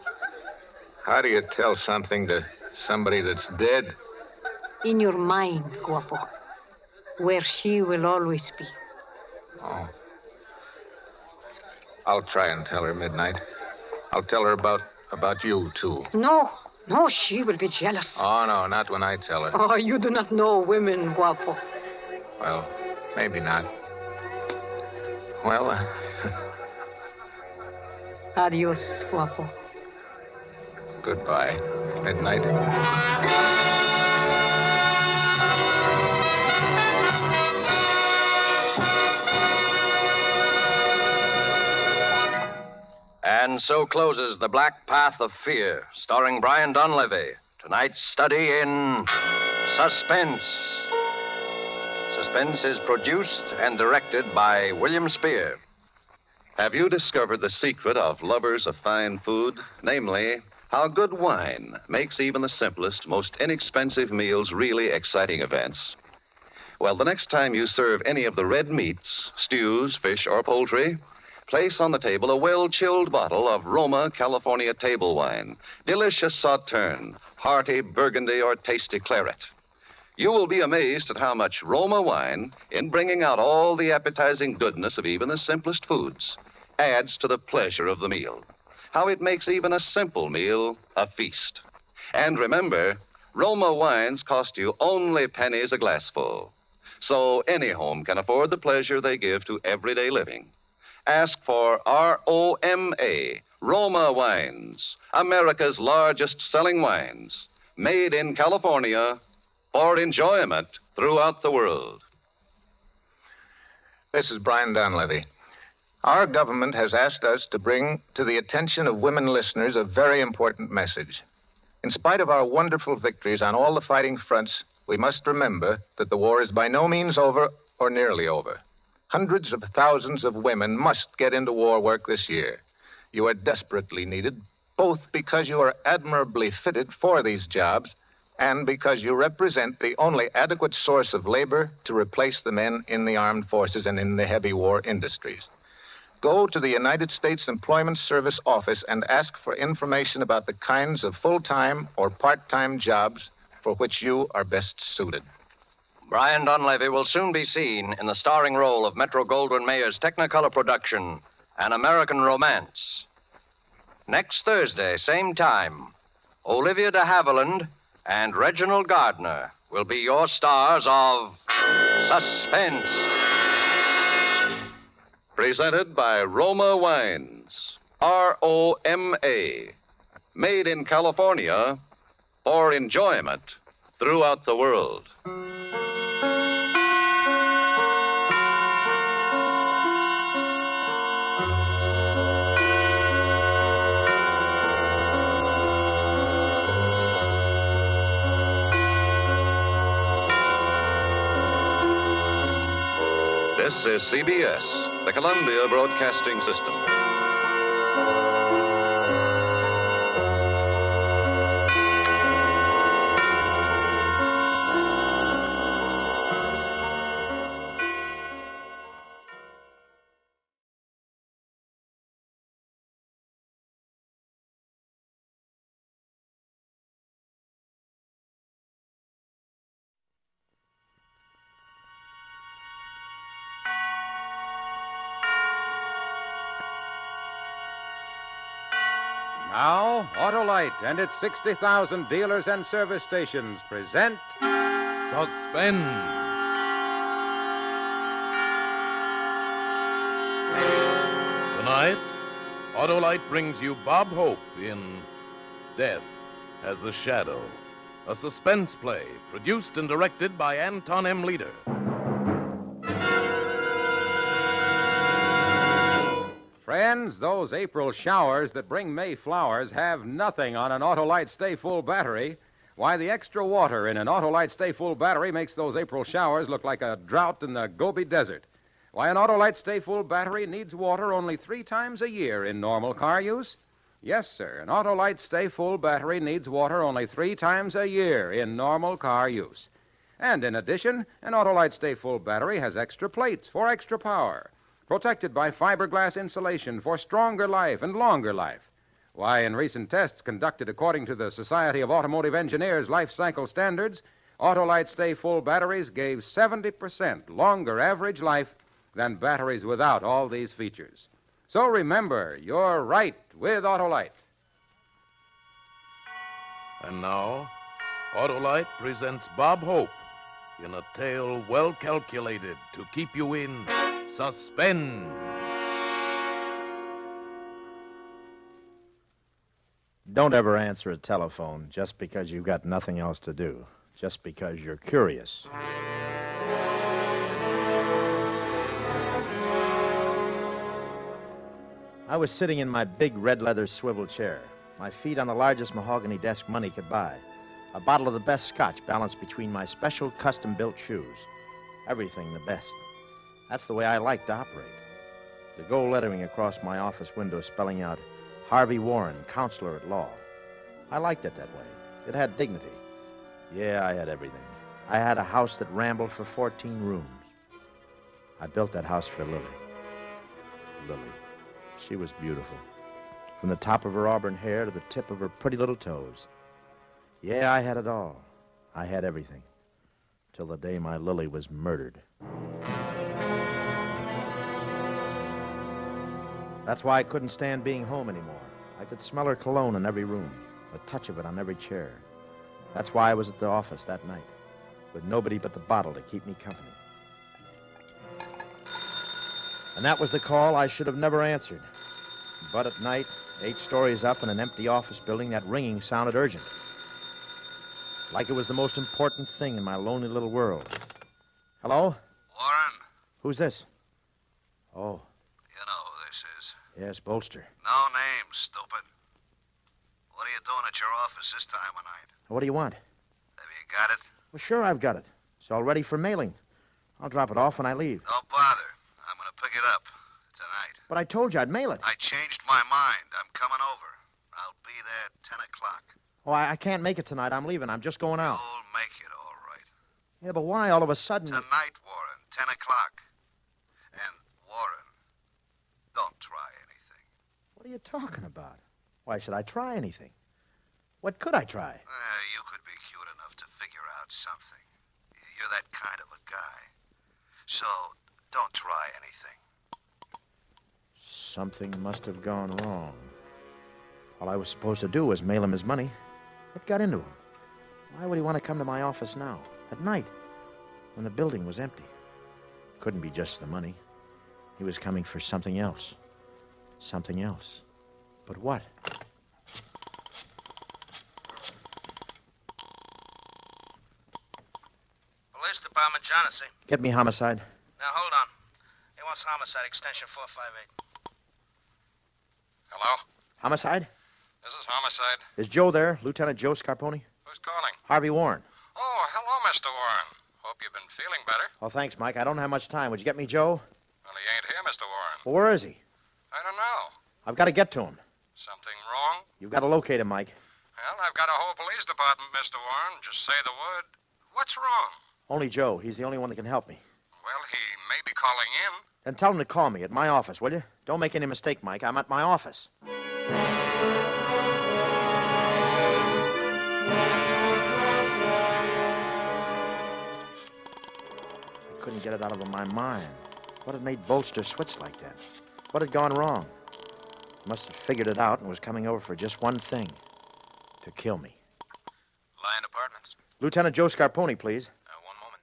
How do you tell something to somebody that's dead? In your mind, Guapo. Where she will always be. Oh. I'll try and tell her, midnight. I'll tell her about you, too. No, she will be jealous. Oh, no, not when I tell her. Oh, you do not know women, Guapo. Well, maybe not. Well, Adios, Guapo. Goodbye, midnight. And so closes The Black Path of Fear, starring Brian Donlevy. Tonight's study in suspense. Suspense is produced and directed by William Spear. Have you discovered the secret of lovers of fine food? Namely, how good wine makes even the simplest, most inexpensive meals really exciting events? Well, the next time you serve any of the red meats, stews, fish, or poultry, place on the table a well-chilled bottle of Roma California table wine. Delicious sauterne, hearty burgundy, or tasty claret. You will be amazed at how much Roma wine, in bringing out all the appetizing goodness of even the simplest foods, adds to the pleasure of the meal. How it makes even a simple meal a feast. And remember, Roma wines cost you only pennies a glassful. So any home can afford the pleasure they give to everyday living. Ask for ROMA, Roma Wines, America's largest selling wines, made in California for enjoyment throughout the world. This is Brian Donlevy. Our government has asked us to bring to the attention of women listeners a very important message. In spite of our wonderful victories on all the fighting fronts, we must remember that the war is by no means over or nearly over. Hundreds of thousands of women must get into war work this year. You are desperately needed, both because you are admirably fitted for these jobs and because you represent the only adequate source of labor to replace the men in the armed forces and in the heavy war industries. Go to the United States Employment Service office and ask for information about the kinds of full-time or part-time jobs for which you are best suited. Brian Donlevy will soon be seen in the starring role of Metro-Goldwyn-Mayer's Technicolor production, An American Romance. Next Thursday, same time, Olivia de Havilland and Reginald Gardner will be your stars of Suspense. Presented by Roma Wines, ROMA, made in California for enjoyment throughout the world. is CBS, the Columbia Broadcasting System. Now, Autolite and its 60,000 dealers and service stations present Suspense. Tonight, Autolite brings you Bob Hope in Death as a Shadow, a suspense play produced and directed by Anton M. Leader. Friends, those April showers that bring May flowers have nothing on an Autolite Stay Full battery. Why, the extra water in an Autolite Stay Full battery makes those April showers look like a drought in the Gobi Desert. Why, an Autolite Stay Full battery needs water only 3 times a year in normal car use. Yes, sir, an Autolite Stay Full battery needs water only 3 times a year in normal car use. And in addition, an Autolite Stay Full battery has extra plates for extra power, protected by fiberglass insulation for stronger life and longer life. Why, in recent tests conducted according to the Society of Automotive Engineers life cycle standards, Autolite Stay Full batteries gave 70% longer average life than batteries without all these features. So remember, you're right with Autolite. And now, Autolite presents Bob Hope in a tale well calculated to keep you in suspense. Don't ever answer a telephone just because you've got nothing else to do, just because you're curious. I was sitting in my big red leather swivel chair, my feet on the largest mahogany desk money could buy, a bottle of the best scotch balanced between my special custom-built shoes. Everything the best. That's the way I like to operate. The gold lettering across my office window spelling out Harvey Warren, counselor at law. I liked it that way. It had dignity. Yeah, I had everything. I had a house that rambled for 14 rooms. I built that house for Lily. Lily. She was beautiful. From the top of her auburn hair to the tip of her pretty little toes. Yeah, I had it all. I had everything. Till the day my Lily was murdered. That's why I couldn't stand being home anymore. I could smell her cologne in every room, the touch of it on every chair. That's why I was at the office that night, with nobody but the bottle to keep me company. And that was the call I should have never answered. But at night, 8 stories up in an empty office building, that ringing sounded urgent. Like it was the most important thing in my lonely little world. Hello? Warren? Who's this? Oh. You know who this is. Yes, Bolster. No name, stupid. What are you doing at your office this time of night? What do you want? Have you got it? Well, sure, I've got it. It's all ready for mailing. I'll drop it off when I leave. Don't bother. I'm going to pick it up tonight. But I told you I'd mail it. I changed my mind. I'm coming over. I'll be there at 10 o'clock. Oh, I can't make it tonight. I'm leaving. I'm just going out. You'll make it, all right. Yeah, but why all of a sudden? Tonight, Warren, 10 o'clock. And, Warren, don't try anything. What are you talking about? Why should I try anything? What could I try? You could be cute enough to figure out something. You're that kind of a guy. So, don't try anything. Something must have gone wrong. All I was supposed to do was mail him his money. What got into him? Why would he want to come to my office now, at night, when the building was empty? Couldn't be just the money. He was coming for something else. Something else. But what? Police Department, Johnson. Get me homicide. Now, hold on. He wants homicide, extension 458. Hello? Homicide? This is Homicide. Is Joe there? Lieutenant Joe Scarponi? Who's calling? Harvey Warren. Oh, hello, Mr. Warren. Hope you've been feeling better. Oh, thanks, Mike. I don't have much time. Would you get me Joe? Well, he ain't here, Mr. Warren. Well, where is he? I don't know. I've got to get to him. Something wrong? You've got to locate him, Mike. Well, I've got a whole police department, Mr. Warren. Just say the word. What's wrong? Only Joe. He's the only one that can help me. Well, he may be calling in. Then tell him to call me at my office, will you? Don't make any mistake, Mike. I'm at my office. I couldn't get it out of my mind. What had made Bolster switch like that? What had gone wrong? He must have figured it out and was coming over for just one thing. To kill me. Lion Apartments. Lieutenant Joe Scarponi, please. One moment.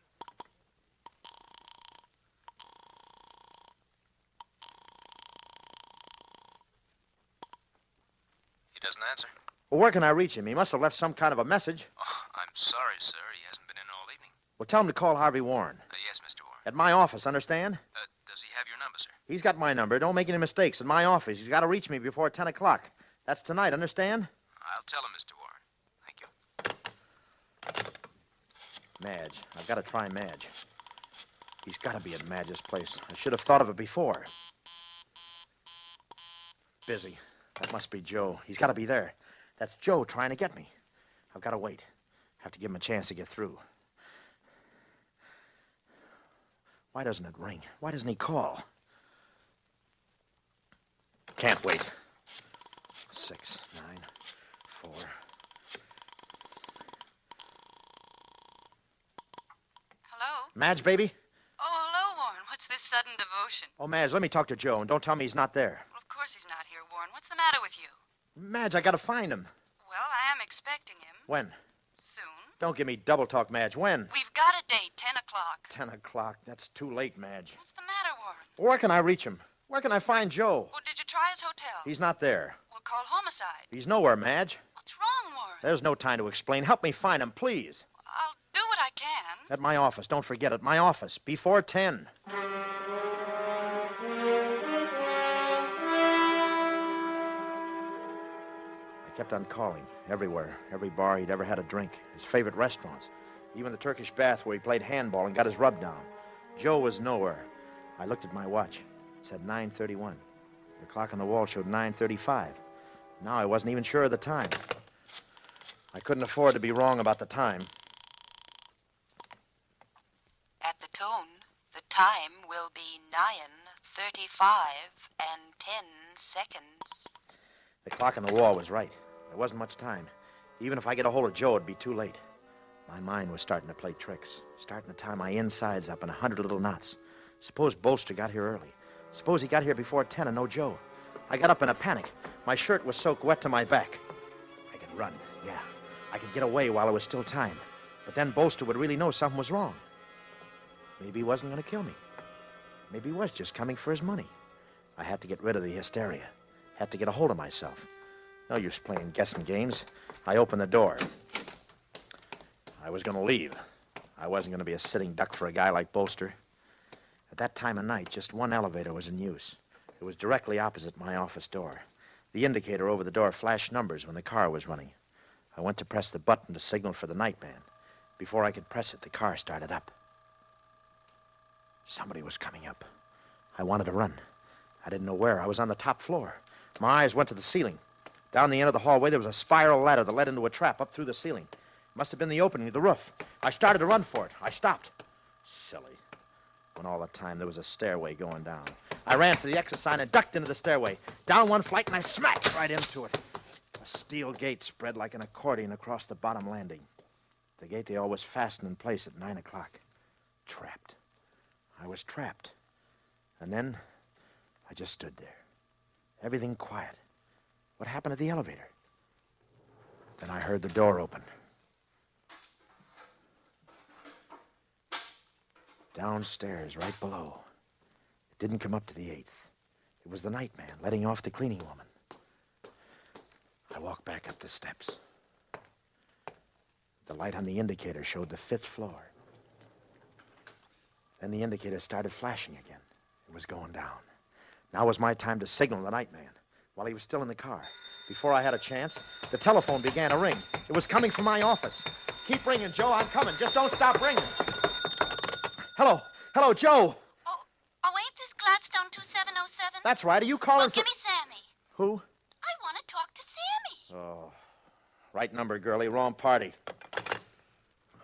He doesn't answer. Well, where can I reach him? He must have left some kind of a message. Oh, I'm sorry, sir. He hasn't been in all evening. Well, tell him to call Harvey Warren. Yes, Mr. Warren. At my office, understand? Does he have your number, sir? He's got my number. Don't make any mistakes. At my office. He's got to reach me before 10 o'clock. That's tonight, understand? I'll tell him, Mr. Warren. Madge. I've got to try Madge. He's got to be at Madge's place. I should have thought of it before. Busy. That must be Joe. He's got to be there. That's Joe trying to get me. I've got to wait. Have to give him a chance to get through. Why doesn't it ring? Why doesn't he call? Can't wait. 6, 9, 4. Hello? Madge, baby? Oh, hello, Warren. What's this sudden devotion? Oh, Madge, let me talk to Joe, and don't tell me he's not there. Well, of course he's not here, Warren. What's the matter with you? Madge, I got to find him. Well, I am expecting him. When? Soon. Don't give me double talk, Madge. When? We've got a date, 10 o'clock. 10 o'clock. That's too late, Madge. What's the matter, Warren? Where can I reach him? Where can I find Joe? Well, did you try his hotel? He's not there. Well, call homicide. He's nowhere, Madge. What's wrong, Warren? There's no time to explain. Help me find him, please. I'll do what I can. At my office. Don't forget it. My office. Before 10. I kept on calling. Everywhere. Every bar he'd ever had a drink. His favorite restaurants. Even the Turkish bath where he played handball and got his rub down. Joe was nowhere. I looked at my watch. It said 9:31. The clock on the wall showed 9:35. Now I wasn't even sure of the time. I couldn't afford to be wrong about the time. At the tone, the time will be 9:35 and 10 seconds. The clock on the wall was right. There wasn't much time. Even if I get a hold of Joe, it'd be too late. My mind was starting to play tricks, starting to tie my insides up in 100 little knots. Suppose Bolster got here early. Suppose he got here before 10 and no Joe. I got up in a panic. My shirt was soaked wet to my back. I could run, yeah. I could get away while there was still time. But then Bolster would really know something was wrong. Maybe he wasn't going to kill me. Maybe he was just coming for his money. I had to get rid of the hysteria. Had to get a hold of myself. No use playing guessing games. I opened the door. I was going to leave. I wasn't going to be a sitting duck for a guy like Bolster. At that time of night, just one elevator was in use. It was directly opposite my office door. The indicator over the door flashed numbers when the car was running. I went to press the button to signal for the nightman. Before I could press it, the car started up. Somebody was coming up. I wanted to run. I didn't know where. I was on the top floor. My eyes went to the ceiling. Down the end of the hallway, there was a spiral ladder that led into a trap up through the ceiling. It must have been the opening of the roof. I started to run for it. I stopped. Silly. When all the time there was a stairway going down. I ran for the exit sign and ducked into the stairway. Down one flight, and I smacked right into it. A steel gate spread like an accordion across the bottom landing. The gate they always fasten in place at 9 o'clock. Trapped. I was trapped. And then I just stood there. Everything quiet. What happened to the elevator? Then I heard the door open. Downstairs, right below. It didn't come up to the 8th. It was the nightman letting off the cleaning woman. I walked back up the steps. The light on the indicator showed the 5th floor. Then the indicator started flashing again. It was going down. Now was my time to signal the nightman while he was still in the car. Before I had a chance, the telephone began to ring. It was coming from my office. Keep ringing, Joe. I'm coming. Just don't stop ringing. Hello. Hello, Joe. Oh, ain't this glad 707? That's right. Are you calling Well, for... give me Sammy. Who? I want to talk to Sammy. Oh, right number, girlie. Wrong party.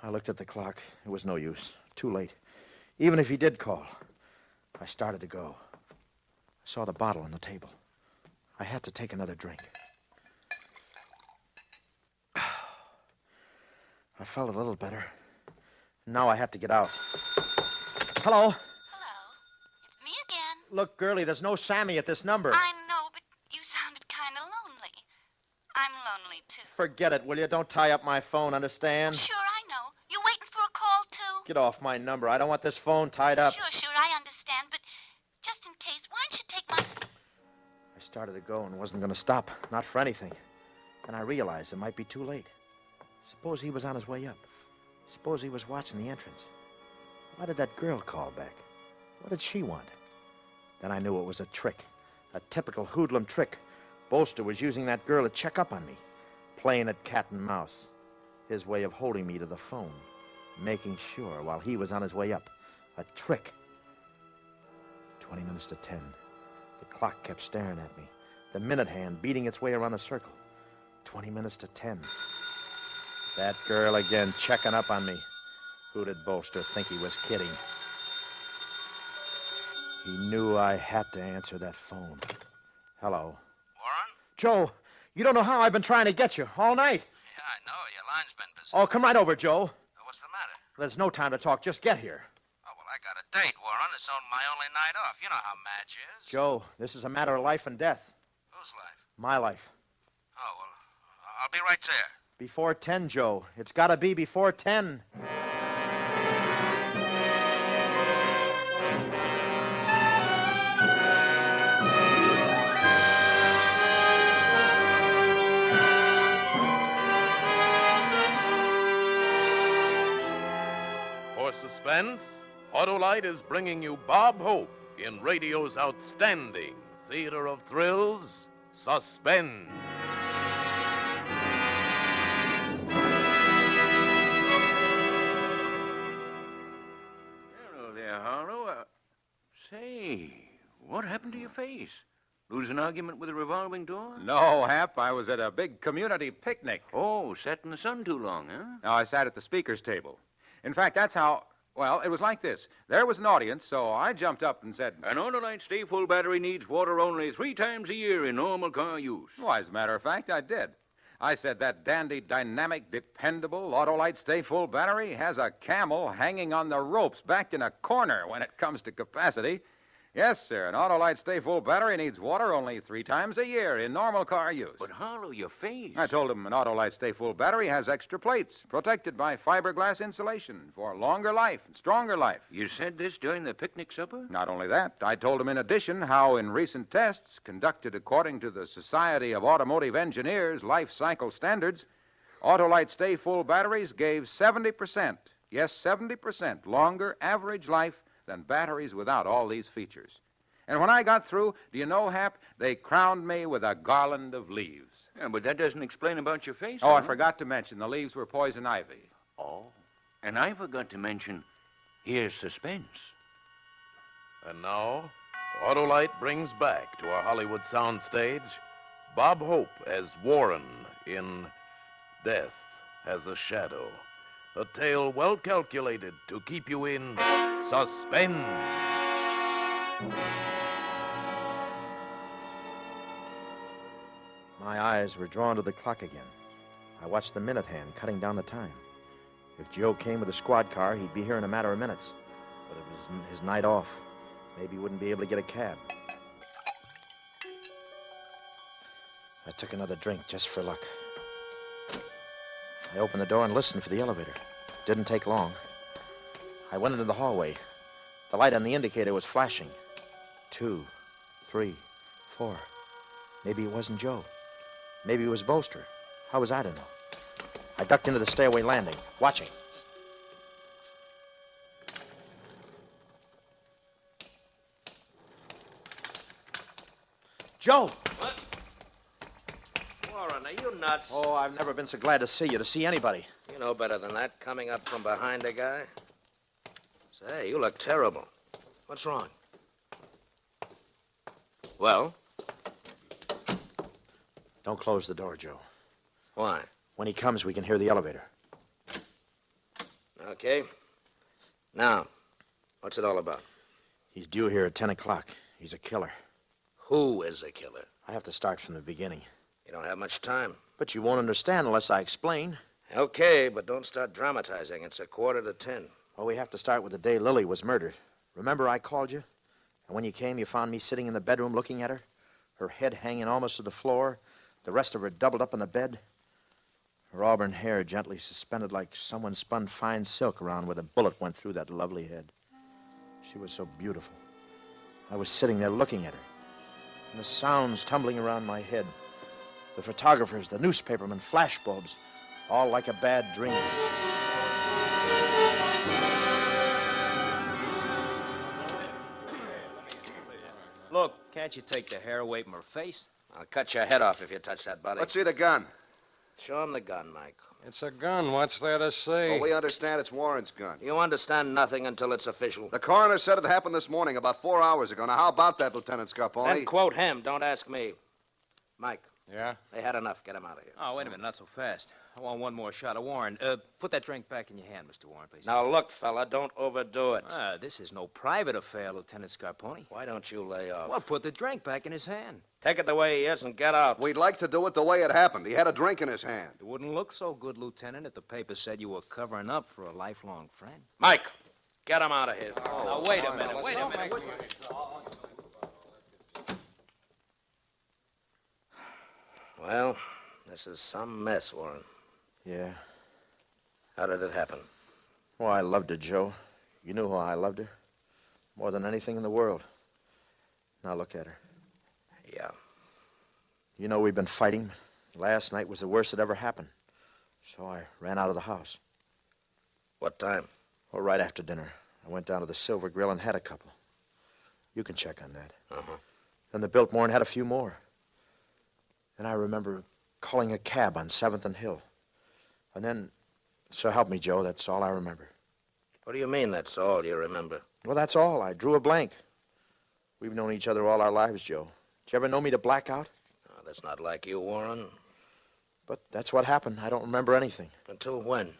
I looked at the clock. It was no use. Too late. Even if he did call, I started to go. I saw the bottle on the table. I had to take another drink. I felt a little better. Now I had to get out. Hello? Hello. It's me again. Look, girlie, there's no Sammy at this number. I know, but you sounded kind of lonely. I'm lonely, too. Forget it, will you? Don't tie up my phone, understand? Sure, I know. You waiting for a call, too? Get off my number. I don't want this phone tied up. Sure, I understand, but just in case, why don't you take my... I started to go and wasn't going to stop. Not for anything. Then I realized it might be too late. Suppose he was on his way up. Suppose he was watching the entrance. Why did that girl call back? What did she want? Then I knew it was a trick. A typical hoodlum trick. Bolster was using that girl to check up on me. Playing at cat and mouse. His way of holding me to the phone. Making sure while he was on his way up. A trick. 20 minutes to 10. The clock kept staring at me. The minute hand beating its way around the circle. 20 minutes to 10. That girl again checking up on me. Who did Bolster think he was kidding? He knew I had to answer that phone. Hello. Warren? Joe, you don't know how I've been trying to get you all night. Yeah, I know. Your line's been busy. Oh, come right over, Joe. What's the matter? There's no time to talk. Just get here. Oh, well, I got a date, Warren. It's on my only night off. You know how Madge is. Joe, this is a matter of life and death. Whose life? My life. Oh, well, I'll be right there. Before 10, Joe. It's got to be before 10. For suspense, Autolite is bringing you Bob Hope in radio's outstanding theater of thrills, Suspense. Hello there, Harlow. Say, what happened to your face? Lose an argument with a revolving door? No, Hap. I was at a big community picnic. Oh, sat in the sun too long, huh? No, I sat at the speaker's table. In fact, that's how... Well, it was like this. There was an audience, so I jumped up and said... An Autolite Stay Full battery needs water only 3 times a year in normal car use. Why, as a matter of fact, I did. I said that dandy, dynamic, dependable Autolite Stay Full battery has a camel hanging on the ropes back in a corner when it comes to capacity. Yes, sir, an Autolite Stay Full battery needs water only 3 times a year in normal car use. But, Harlow, your face... I told him an Autolite Stay Full battery has extra plates protected by fiberglass insulation for longer life and stronger life. You said this during the picnic supper? Not only that, I told him in addition how in recent tests conducted according to the Society of Automotive Engineers life cycle standards, Autolite Stay Full batteries gave 70%, yes, 70% longer average life than batteries without all these features. And when I got through, do you know, Hap, they crowned me with a garland of leaves. Yeah, but that doesn't explain about your face. Oh, I huh? forgot to mention the leaves were poison ivy. Oh, and I forgot to mention, here's suspense. And now, Autolite brings back to our Hollywood soundstage Bob Hope as Warren in Death Has a Shadow. A tale well calculated to keep you in suspense. My eyes were drawn to the clock again. I watched the minute hand cutting down the time. If Joe came with a squad car, he'd be here in a matter of minutes. But it was his night off. Maybe he wouldn't be able to get a cab. I took another drink just for luck. I opened the door and listened for the elevator. Didn't take long. I went into the hallway. The light on the indicator was flashing. 2, 3, 4. Maybe it wasn't Joe. Maybe it was Bolster. How was I to know? I ducked into the stairway landing, watching. Joe! What? Warren, are you nuts? Oh, I've never been so glad to see anybody. You know better than that, coming up from behind a guy. Say, you look terrible. What's wrong? Well? Don't close the door, Joe. Why? When he comes, we can hear the elevator. Okay. Now, what's it all about? He's due here at 10 o'clock. He's a killer. Who is a killer? I have to start from the beginning. You don't have much time. But you won't understand unless I explain. Okay, but don't start dramatizing. It's 9:45. Well, we have to start with the day Lily was murdered. Remember I called you? And when you came, you found me sitting in the bedroom looking at her? Her head hanging almost to the floor, the rest of her doubled up in the bed. Her auburn hair gently suspended like someone spun fine silk around where the bullet went through that lovely head. She was so beautiful. I was sitting there looking at her, and the sounds tumbling around my head. The photographers, the newspapermen, flashbulbs, all like a bad dream. Look, can't you take the hair away from her face? I'll cut your head off if you touch that body. Let's see the gun. Show him the gun, Mike. It's a gun. What's there to say? Well, we understand it's Warren's gun. You understand nothing until it's official. The coroner said it happened this morning, about 4 hours ago. Now, how about that, Lieutenant Scarponi? Then quote him. Don't ask me. Mike. Yeah? They had enough. Get him out of here. Oh, wait a minute. Not so fast. I want one more shot of Warren. Put that drink back in your hand, Mr. Warren, please. Now, look, fella, don't overdo it. This is no private affair, Lieutenant Scarponi. Why don't you lay off? Well, put the drink back in his hand. Take it the way he is and get out. We'd like to do it the way it happened. He had a drink in his hand. It wouldn't look so good, Lieutenant, if the paper said you were covering up for a lifelong friend. Mike, get him out of here. Now, wait a minute. Wait a minute. Well, this is some mess, Warren. Yeah. How did it happen? Oh, I loved her, Joe. You knew how I loved her. More than anything in the world. Now look at her. Yeah. You know we've been fighting. Last night was the worst that ever happened. So I ran out of the house. What time? Well, right after dinner. I went down to the Silver Grill and had a couple. You can check on that. Uh-huh. Then the Biltmore and had a few more. And I remember calling a cab on 7th and Hill. And then, so help me, Joe, that's all I remember. What do you mean that's all you remember? Well, that's all. I drew a blank. We've known each other all our lives, Joe. Did you ever know me to black out? Oh, that's not like you, Warren. But that's what happened. I don't remember anything. Until when?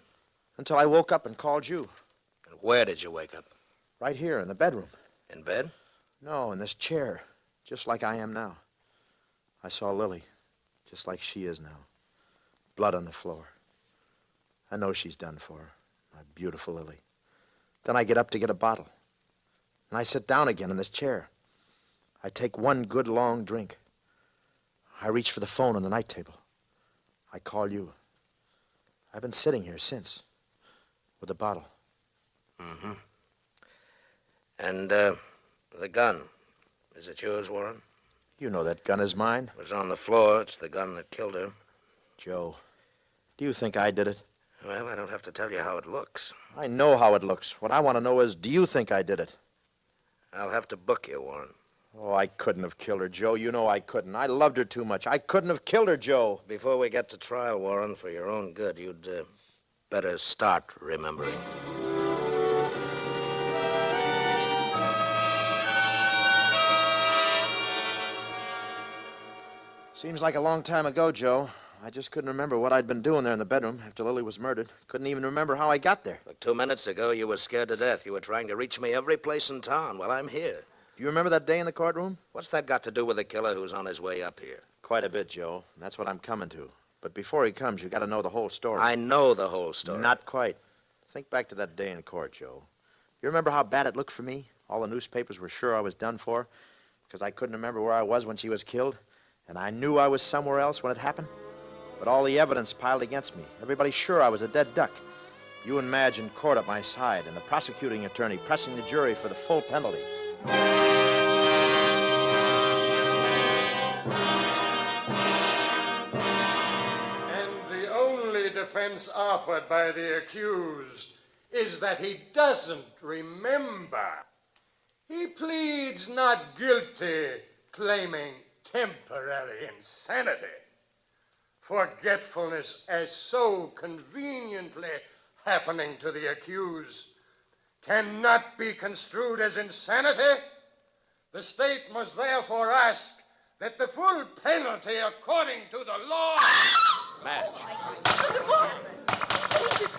Until I woke up and called you. And where did you wake up? Right here in the bedroom. In bed? No, in this chair. Just like I am now. I saw Lily. Just like she is now. Blood on the floor. I know she's done for. My beautiful Lily. Then I get up to get a bottle. And I sit down again in this chair. I take one good long drink. I reach for the phone on the night table. I call you. I've been sitting here since. With a bottle. Mm-hmm. And, the gun. Is it yours, Warren? You know that gun is mine. It was on the floor. It's the gun that killed her. Joe, do you think I did it? Well, I don't have to tell you how it looks. I know how it looks. What I want to know is, do you think I did it? I'll have to book you, Warren. Oh, I couldn't have killed her, Joe. You know I couldn't. I loved her too much. I couldn't have killed her, Joe. Before we get to trial, Warren, for your own good, you'd better start remembering. Seems like a long time ago, Joe. I just couldn't remember what I'd been doing there in the bedroom after Lily was murdered. Couldn't even remember how I got there. Look, 2 minutes ago, you were scared to death. You were trying to reach me every place in town. Well, I'm here. Do you remember that day in the courtroom? What's that got to do with the killer who's on his way up here? Quite a bit, Joe. That's what I'm coming to. But before he comes, you got to know the whole story. I know the whole story. Not quite. Think back to that day in court, Joe. You remember how bad it looked for me? All the newspapers were sure I was done for because I couldn't remember where I was when she was killed, and I knew I was somewhere else when it happened. But all the evidence piled against me. Everybody's sure I was a dead duck. You and Madge in court at my side, and the prosecuting attorney pressing the jury for the full penalty. And the only defense offered by the accused is that he doesn't remember. He pleads not guilty, claiming temporary insanity. Forgetfulness as so conveniently happening to the accused cannot be construed as insanity. The state must therefore ask that the full penalty according to the law... Madge.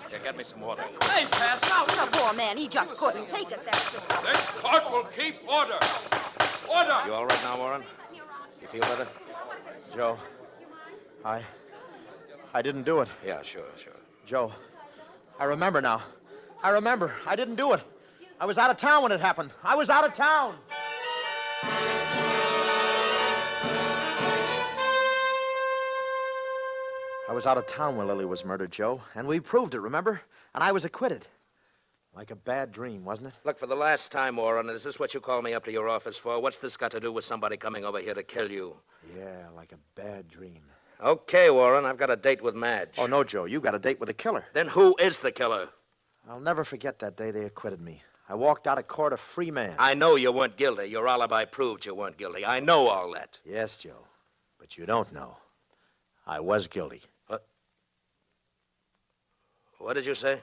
Here, get me some water. Hey, pass out. The poor man, he just couldn't take it there. This court will keep order. Order! You all right now, Warren? You feel better? Joe, I didn't do it. Yeah, sure. Joe, I remember now. I remember. I didn't do it. I was out of town when it happened. I was out of town. I was out of town when Lily was murdered, Joe, and we proved it, remember? And I was acquitted. Like a bad dream, wasn't it? Look, for the last time, Warren, is this what you call me up to your office for? What's this got to do with somebody coming over here to kill you? Yeah, like a bad dream. Okay, Warren, I've got a date with Madge. Oh, no, Joe, you got a date with the killer. Then who is the killer? I'll never forget that day they acquitted me. I walked out of court a free man. I know you weren't guilty. Your alibi proved you weren't guilty. I know all that. Yes, Joe, but you don't know. I was guilty. What did you say?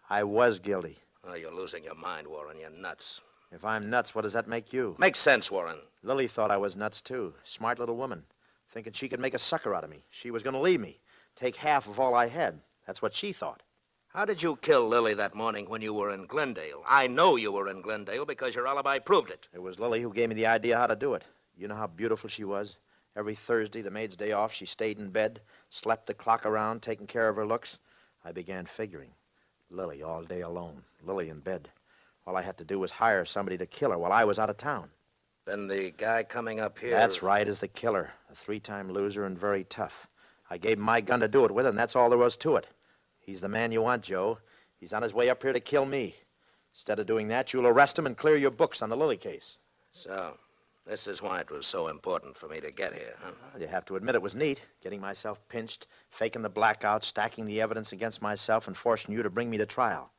I was guilty. Oh, you're losing your mind, Warren. You're nuts. If I'm nuts, what does that make you? Makes sense, Warren. Lily thought I was nuts, too. Smart little woman. Thinking she could make a sucker out of me. She was going to leave me. Take half of all I had. That's what she thought. How did you kill Lily that morning when you were in Glendale? I know you were in Glendale because your alibi proved it. It was Lily who gave me the idea how to do it. You know how beautiful she was? Every Thursday, the maid's day off, she stayed in bed, slept the clock around, taking care of her looks. I began figuring. Lily all day alone. Lily in bed. All I had to do was hire somebody to kill her while I was out of town. Then the guy coming up here... That's right, is the killer. A 3-time loser and very tough. I gave him my gun to do it with, and that's all there was to it. He's the man you want, Joe. He's on his way up here to kill me. Instead of doing that, you'll arrest him and clear your books on the Lily case. So, this is why it was so important for me to get here, huh? Well, you have to admit it was neat, getting myself pinched, faking the blackout, stacking the evidence against myself, and forcing you to bring me to trial.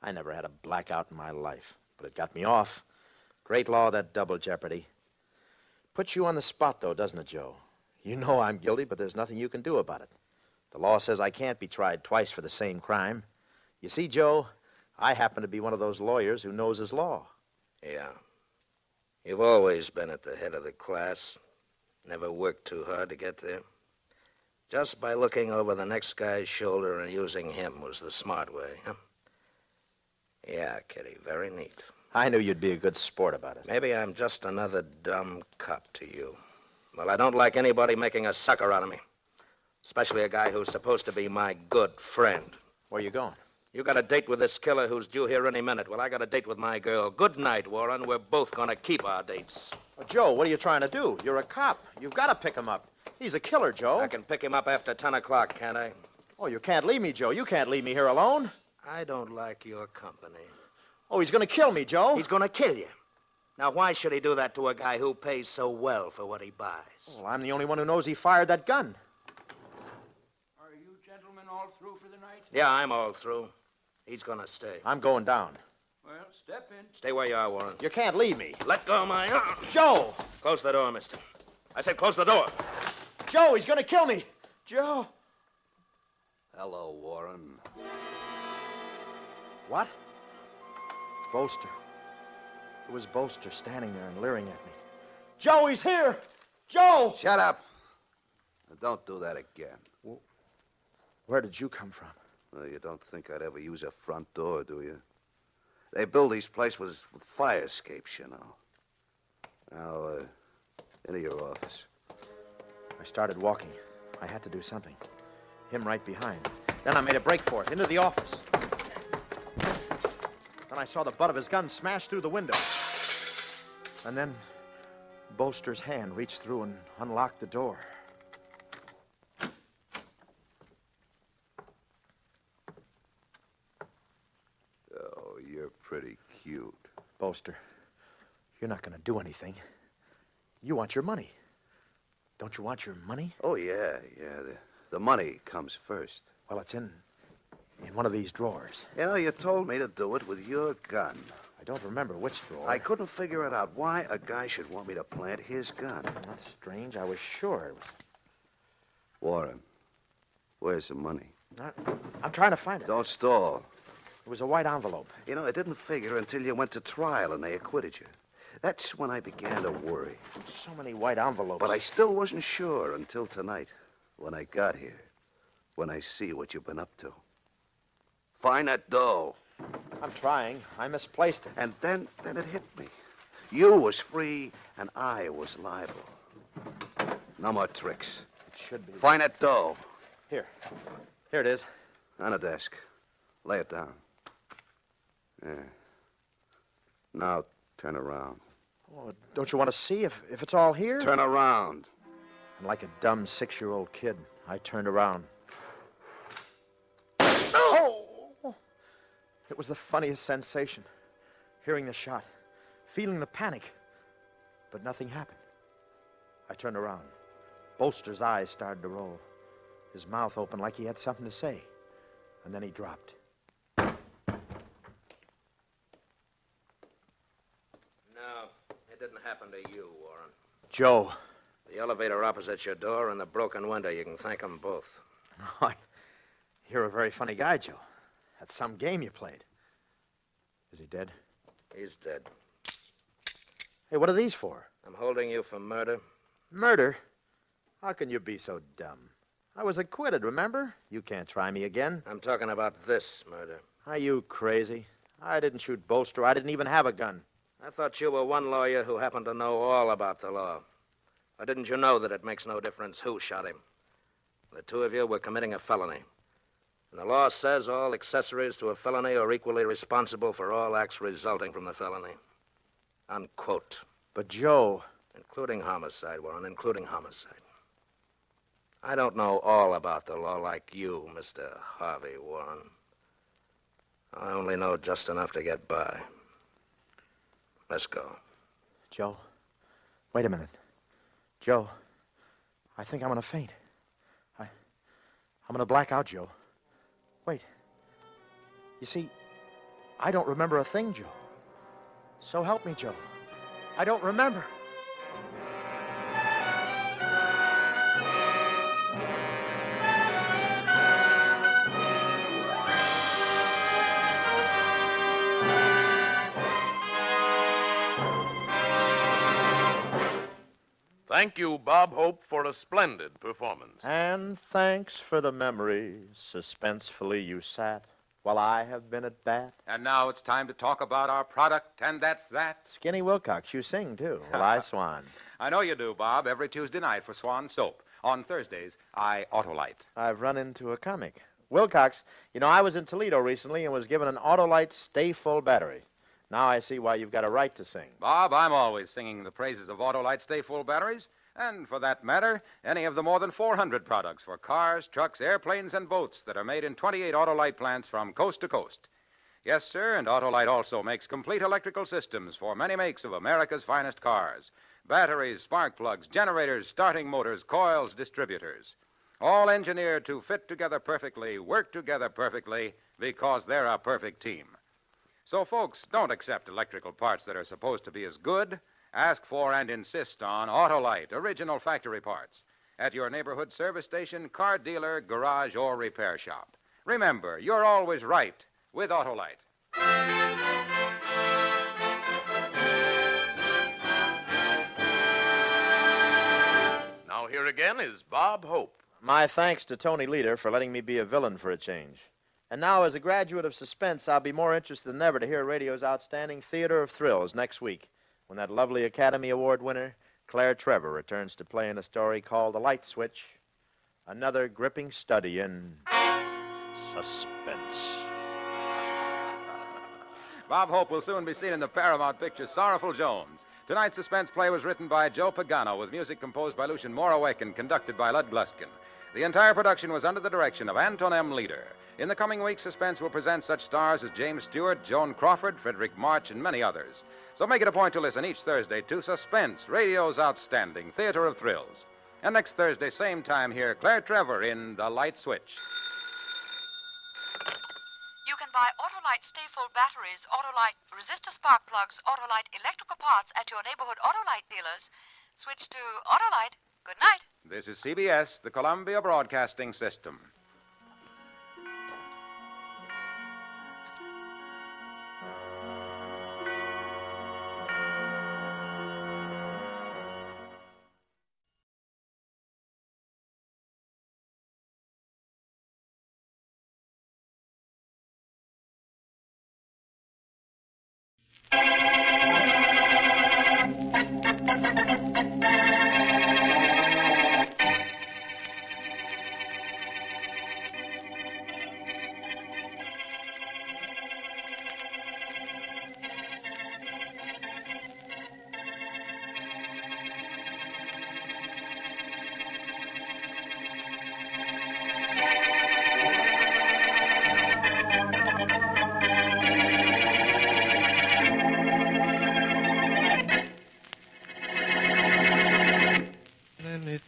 I never had a blackout in my life, but it got me off. Great law, that double jeopardy. Puts you on the spot, though, doesn't it, Joe? You know I'm guilty, but there's nothing you can do about it. The law says I can't be tried twice for the same crime. You see, Joe, I happen to be one of those lawyers who knows his law. Yeah. You've always been at the head of the class. Never worked too hard to get there. Just by looking over the next guy's shoulder and using him was the smart way, huh? Yeah, Kitty, very neat. I knew you'd be a good sport about it. Maybe I'm just another dumb cop to you. Well, I don't like anybody making a sucker out of me. Especially a guy who's supposed to be my good friend. Where you going? You got a date with this killer who's due here any minute. Well, I got a date with my girl. Good night, Warren. We're both gonna keep our dates. Well, Joe, what are you trying to do? You're a cop. You've got to pick him up. He's a killer, Joe. I can pick him up after 10 o'clock, can't I? Oh, you can't leave me, Joe. You can't leave me here alone. I don't like your company. Oh, he's going to kill me, Joe. He's going to kill you. Now, why should he do that to a guy who pays so well for what he buys? Well, I'm the only one who knows he fired that gun. Are you gentlemen all through for the night? Yeah, I'm all through. He's going to stay. I'm going down. Well, step in. Stay where you are, Warren. You can't leave me. Let go of my arm. Joe! Close the door, mister. I said close the door. Joe, he's going to kill me. Joe. Hello, Warren. What? Bolster. It was Bolster standing there and leering at me. Joe, he's here! Joe! Shut up. Now, don't do that again. Well, where did you come from? Well, you don't think I'd ever use a front door, do you? They build these places with fire escapes, you know. Now, into your office. I started walking. I had to do something. Him right behind. Then I made a break for it, into the office. Then I saw the butt of his gun smash through the window. And then Bolster's hand reached through and unlocked the door. Oh, you're pretty cute. Bolster, you're not going to do anything. You want your money. Don't you want your money? Oh, yeah. The money comes first. Well, it's in one of these drawers. You know, you told me to do it with your gun. I don't remember which drawer. I couldn't figure it out why a guy should want me to plant his gun. That's strange. I was sure it was... Warren, where's the money? I'm trying to find it. Don't stall. It was a white envelope. You know, I didn't figure until you went to trial and they acquitted you. That's when I began to worry. So many white envelopes. But I still wasn't sure until tonight, when I got here, when I see what you've been up to. Find that dough. I'm trying. I misplaced it. And then it hit me. You was free, and I was liable. No more tricks. It should be. Find that dough. Here. Here it is. On the desk. Lay it down. Yeah. Now, turn around. Oh, don't you want to see if it's all here? Turn around. And like a dumb 6-year-old kid, I turned around. Oh! It was the funniest sensation. Hearing the shot. Feeling the panic. But nothing happened. I turned around. Bolster's eyes started to roll. His mouth open like he had something to say. And then he dropped. No, it didn't happen to you, Warren. Joe. The elevator opposite your door and the broken window. You can thank them both. You're a very funny guy, Joe. That's some game you played. Is he dead? He's dead. Hey, what are these for? I'm holding you for murder. Murder? How can you be so dumb? I was acquitted, remember? You can't try me again. I'm talking about this murder. Are you crazy? I didn't shoot Bolster. I didn't even have a gun. I thought you were one lawyer who happened to know all about the law. Or didn't you know that it makes no difference who shot him? The two of you were committing a felony. And the law says all accessories to a felony are equally responsible for all acts resulting from the felony. Unquote. But, Joe... Including homicide, Warren, including homicide. I don't know all about the law like you, Mr. Harvey Warren. I only know just enough to get by. Let's go. Joe, wait a minute. Joe, I think I'm going to faint. I'm going to black out, Joe. Wait. You see, I don't remember a thing, Joe. So help me, Joe. I don't remember. Thank you, Bob Hope, for a splendid performance. And thanks for the memories. Suspensefully you sat while I have been at bat. And now it's time to talk about our product, and that's that. Skinny Wilcox, you sing, too. Well, I Swan. I know you do, Bob. Every Tuesday night for Swan Soap. On Thursdays, I Autolite. I've run into a comic. Wilcox, you know, I was in Toledo recently and was given an Autolite Stay Full battery. Now I see why you've got a right to sing. Bob, I'm always singing the praises of Autolite Stay Full batteries, and for that matter, any of the more than 400 products for cars, trucks, airplanes, and boats that are made in 28 Autolite plants from coast to coast. Yes, sir, and Autolite also makes complete electrical systems for many makes of America's finest cars. Batteries, spark plugs, generators, starting motors, coils, distributors. All engineered to fit together perfectly, work together perfectly, because they're a perfect team. So, folks, don't accept electrical parts that are supposed to be as good. Ask for and insist on Autolite, original factory parts, at your neighborhood service station, car dealer, garage, or repair shop. Remember, you're always right with Autolite. Now here again is Bob Hope. My thanks to Tony Leader for letting me be a villain for a change. And now, as a graduate of suspense, I'll be more interested than ever to hear radio's outstanding Theater of Thrills next week, when that lovely Academy Award winner, Claire Trevor, returns to play in a story called The Light Switch, another gripping study in suspense. Bob Hope will soon be seen in the Paramount picture Sorrowful Jones. Tonight's suspense play was written by Joe Pagano, with music composed by Lucien Moraweck and conducted by Lud Gluskin. The entire production was under the direction of Anton M. Leader. In the coming weeks, Suspense will present such stars as James Stewart, Joan Crawford, Frederick March, and many others. So make it a point to listen each Thursday to Suspense, radio's outstanding Theater of Thrills. And next Thursday, same time here, Claire Trevor in The Light Switch. You can buy Autolite Stay Full batteries, Autolite resistor spark plugs, Autolite electrical parts at your neighborhood Autolite dealers. Switch to Autolite. Good night. This is CBS, the Columbia Broadcasting System.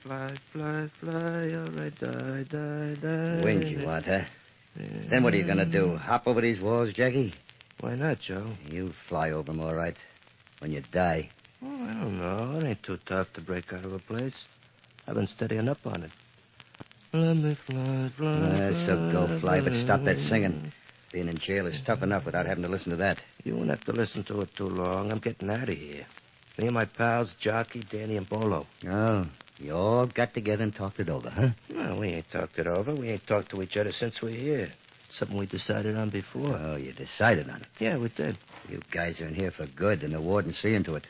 fly, fly, fly. All right, die. Wings you want, huh? Then what are you going to do? Hop over these walls, Jackie? Why not, Joe? You fly over them, all right. When you die. Oh, I don't know. It ain't too tough to break out of a place. I've been steadying up on it. Let me fly, So go fly, but stop that singing. Being in jail is tough enough without having to listen to that. You won't have to listen to it too long. I'm getting out of here. Me and my pals, Jockey, Danny, and Bolo. Oh, you all got together and talked it over, huh? No, we ain't talked it over. We ain't talked to each other since we're here. Something we decided on before. Oh, you decided on it? Yeah, we did. You guys are in here for good, and the warden's seeing to it.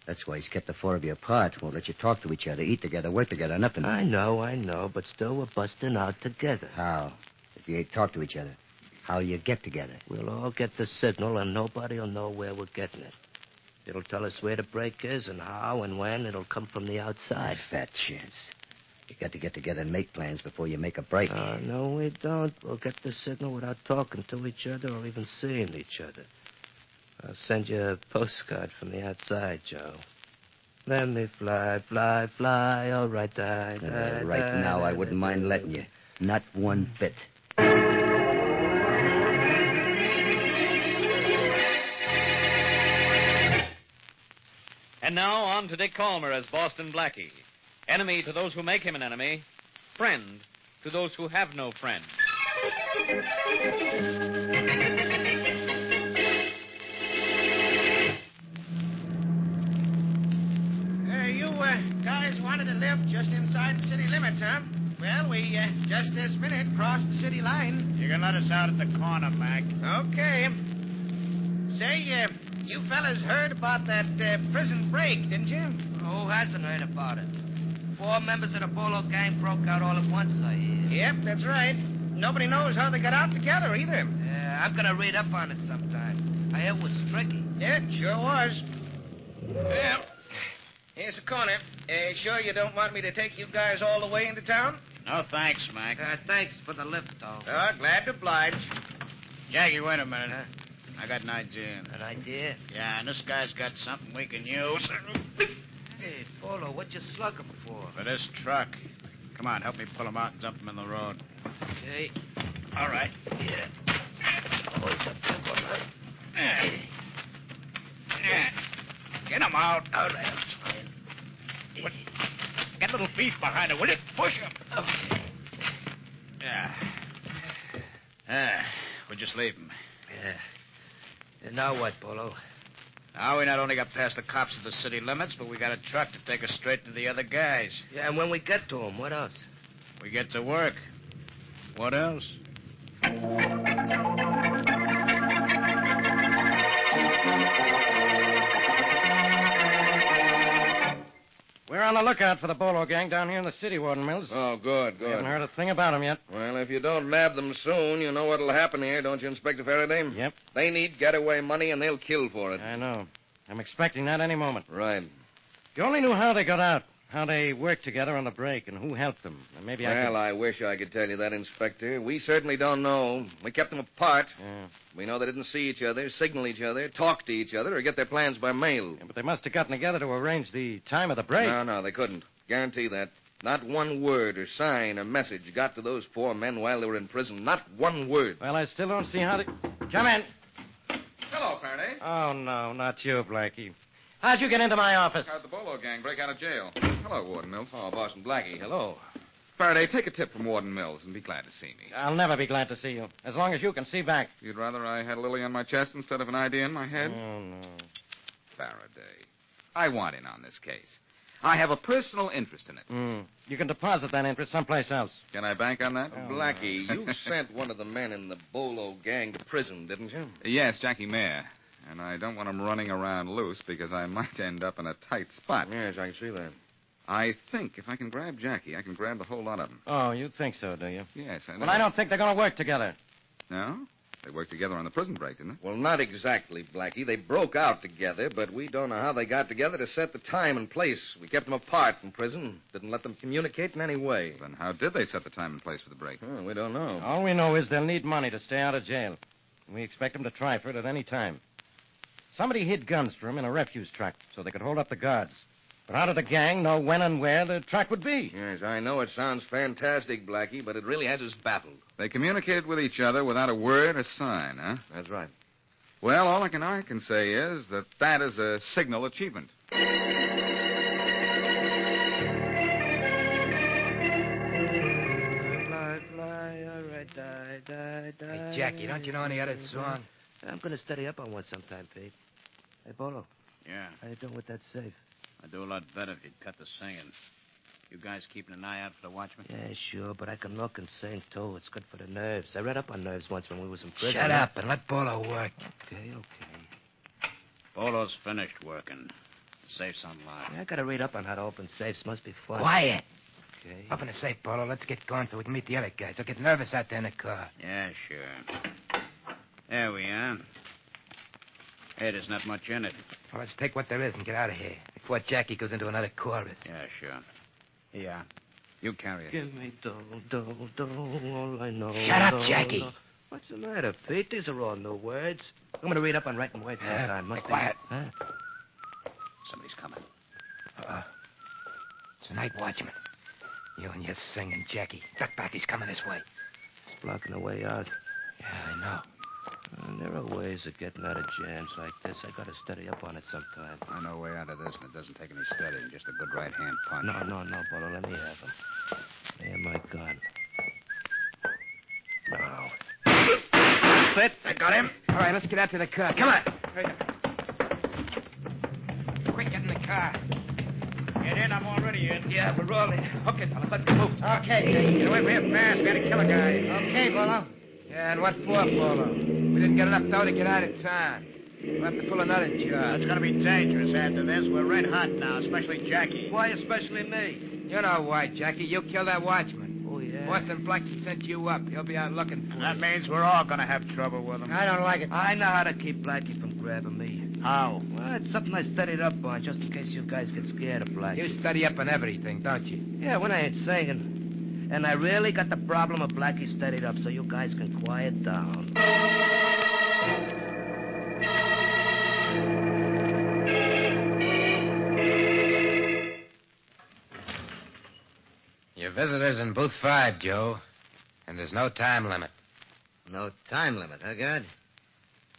That's why he's kept the four of you apart. Won't let you talk to each other, eat together, work together, nothing. I know, but still we're busting out together. How? If you ain't talk to each other, how'll you get together? We'll all get the signal, and nobody will know where we're getting it. It'll tell us where the break is and how and when. It'll come from the outside. Fat chance. You got to get together and make plans before you make a break. No, we don't. We'll get the signal without talking to each other or even seeing each other. I'll send you a postcard from the outside, Joe. Let me fly, fly, fly. All right, die. Right now, I wouldn't mind letting you. Not one bit. And now on to Dick Calmer as Boston Blackie. Enemy to those who make him an enemy. Friend to those who have no friend. You guys wanted to live just inside the city limits, huh? Well, we just this minute crossed the city line. You can let us out at the corner, Mac. Okay. Say, you fellas heard about that prison break, didn't you? Who hasn't heard about it? 4 members of the Bolo gang broke out all at once, I hear. Yep, that's right. Nobody knows how they got out together either. Yeah, I'm gonna read up on it sometime. I hear it was tricky. Yeah, it sure was. Well, here's the corner. Sure you don't want me to take you guys all the way into town? No, thanks, Mac. Thanks for the lift, though. Oh, glad to oblige. Jackie, wait a minute. I got an idea. An idea? Yeah, and this guy's got something we can use. Hey, Bolo, what you slug him for? For this truck. Come on, help me pull him out and dump him in the road. Okay. All right. Yeah. Oh, it's a big one, huh? Get him out. All right, I'm trying. What? Get a little beef behind it, will you? Push him. Okay. Yeah. We'll just leave him. Yeah. And now what, Bolo? Now we not only got past the cops at the city limits, but we got a truck to take us straight to the other guys. Yeah, and when we get to them, what else? We get to work. What else? We're on the lookout for the Bolo gang down here in the city, Warden Mills. Oh, good. We haven't heard a thing about them yet. Well, if you don't nab them soon, you know what'll happen here, don't you, Inspector Faraday? Yep. They need getaway money, and they'll kill for it. I know. I'm expecting that any moment. Right. If you only knew how they got out, how they worked together on the break, and who helped them, then maybe I wish I could tell you that, Inspector. We certainly don't know. We kept them apart. Yeah. We know they didn't see each other, signal each other, talk to each other, or get their plans by mail. Yeah, but they must have gotten together to arrange the time of the break. No, they couldn't. Guarantee that. Not one word or sign or message got to those 4 men while they were in prison. Not one word. Well, I still don't see how they... Come in. Hello, Faraday. Oh, no, not you, Blackie. How'd you get into my office? How'd the Bolo gang break out of jail? Hello, Warden Mills. Oh, Boston Blackie, hello. Faraday, take a tip from Warden Mills and be glad to see me. I'll never be glad to see you, as long as you can see back. You'd rather I had a lily on my chest instead of an idea in my head? Oh, no. Faraday, I want in on this case. I have a personal interest in it. You can deposit that interest someplace else. Can I bank on that? Blackie, you sent one of the men in the Bolo gang to prison, didn't you? Yes, Jackie Mayer. And I don't want him running around loose because I might end up in a tight spot. Yes, I can see that. I think if I can grab Jackie, I can grab the whole lot of them. Oh, you think so, do you? Yes, I know. Well, I don't think they're going to work together. No? They worked together on the prison break, didn't they? Well, not exactly, Blackie. They broke out together, but we don't know how they got together to set the time and place. We kept them apart in prison. Didn't let them communicate in any way. Then how did they set the time and place for the break? Oh, we don't know. All we know is they'll need money to stay out of jail. We expect them to try for it at any time. Somebody hid guns for them in a refuse truck so they could hold up the guards. But how did the gang know when and where the track would be? Yes, I know it sounds fantastic, Blackie, but it really has us baffled. They communicated with each other without a word or sign, huh? That's right. Well, all I can say is that is a signal achievement. Fly, fly, all right, die, die, die. Hey, Jackie, don't you know any other song? I'm going to study up on one sometime, Pete. Hey, Bolo, Yeah, how you doing with that safe? I'd do a lot better if you'd cut the singing. You guys keeping an eye out for the watchman? Yeah, sure, but I can look and sing, too. It's good for the nerves. I read up on nerves once when we was in prison. Shut up and let Bolo work. Okay. Bolo's finished working. The safe's unlocked. Yeah, I got to read up on how to open safes. Must be fun. Quiet. Okay. Open the safe, Bolo. Let's get going so we can meet the other guys. They'll get nervous out there in the car. Yeah, sure. There we are. Hey, there's not much in it. Well, let's take what there is and get out of here before Jackie goes into another chorus. Yeah, sure. Yeah. You carry it. Give me dough, all I know. Shut up, Jackie. What's the matter, Pete? These are all new words. I'm going to read up on writing words sometime. Must be... Quiet. Huh? Somebody's coming. It's a night watchman. You and your singing, Jackie. Duck back. He's coming this way. It's blocking the way out. Yeah, I know. There are ways of getting out of jams like this. I got to study up on it sometime. I know a way out of this, and it doesn't take any studying, just a good right-hand punch. No, Bolo. Let me have him. There, my gun. Now. Fit. I got him. All right, let's get out to the car. Come on. Quick, get in the car. Get in. I'm already in. Yeah, we're rolling. Hook it, fella. Let's move. Okay. Get away from here fast. We gotta kill a guy. Okay, Bolo. Yeah, and what for, Bolo? We didn't get enough dough to get out of town. We'll have to pull another job. It's gonna be dangerous after this. We're red hot now, especially Jackie. Why especially me? You know why, Jackie. You killed that watchman. Oh, yeah? Boston Blackie sent you up. He'll be out looking for you. That means we're all gonna have trouble with him. I don't like it. I know how to keep Blackie from grabbing me. How? Well, it's something I studied up on, just in case you guys get scared of Blackie. You study up on everything, don't you? Yeah, when I ain't singing. And I really got the problem of Blackie studied up, so you guys can quiet down. Your visitor's in booth 5, Joe. And there's no time limit. No time limit, huh, God?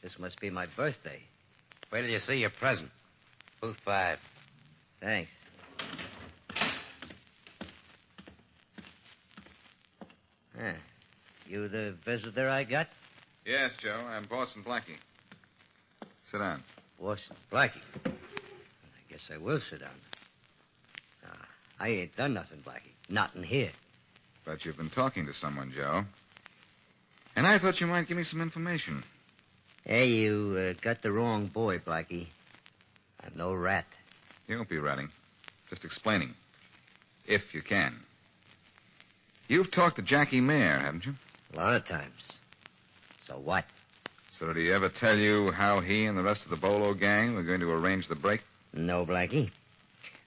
This must be my birthday. Wait till you see your present. Booth 5. Thanks. Huh. You the visitor I got? Yes, Joe. I'm Boston Blackie. Sit down. Boston Blackie. I guess I will sit down. I ain't done nothing, Blackie. Nothing here. But you've been talking to someone, Joe. And I thought you might give me some information. Hey, you got the wrong boy, Blackie. I'm no rat. You won't be ratting. Just explaining. If you can. You've talked to Jackie Mayer, haven't you? A lot of times. So what? So did he ever tell you how he and the rest of the Bolo gang were going to arrange the break? No, Blackie.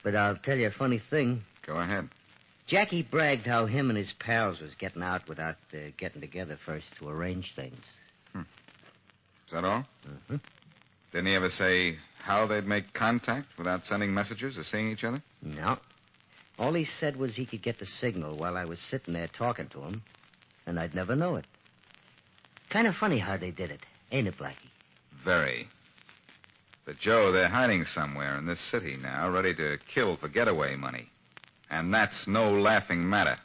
But I'll tell you a funny thing. Go ahead. Jackie bragged how him and his pals was getting out without getting together first to arrange things. Is that all? Mm-hmm. Didn't he ever say how they'd make contact without sending messages or seeing each other? No. All he said was he could get the signal while I was sitting there talking to him, and I'd never know it. Kind of funny how they did it, ain't it, Blackie? Very. But, Joe, they're hiding somewhere in this city now, ready to kill for getaway money. And that's no laughing matter.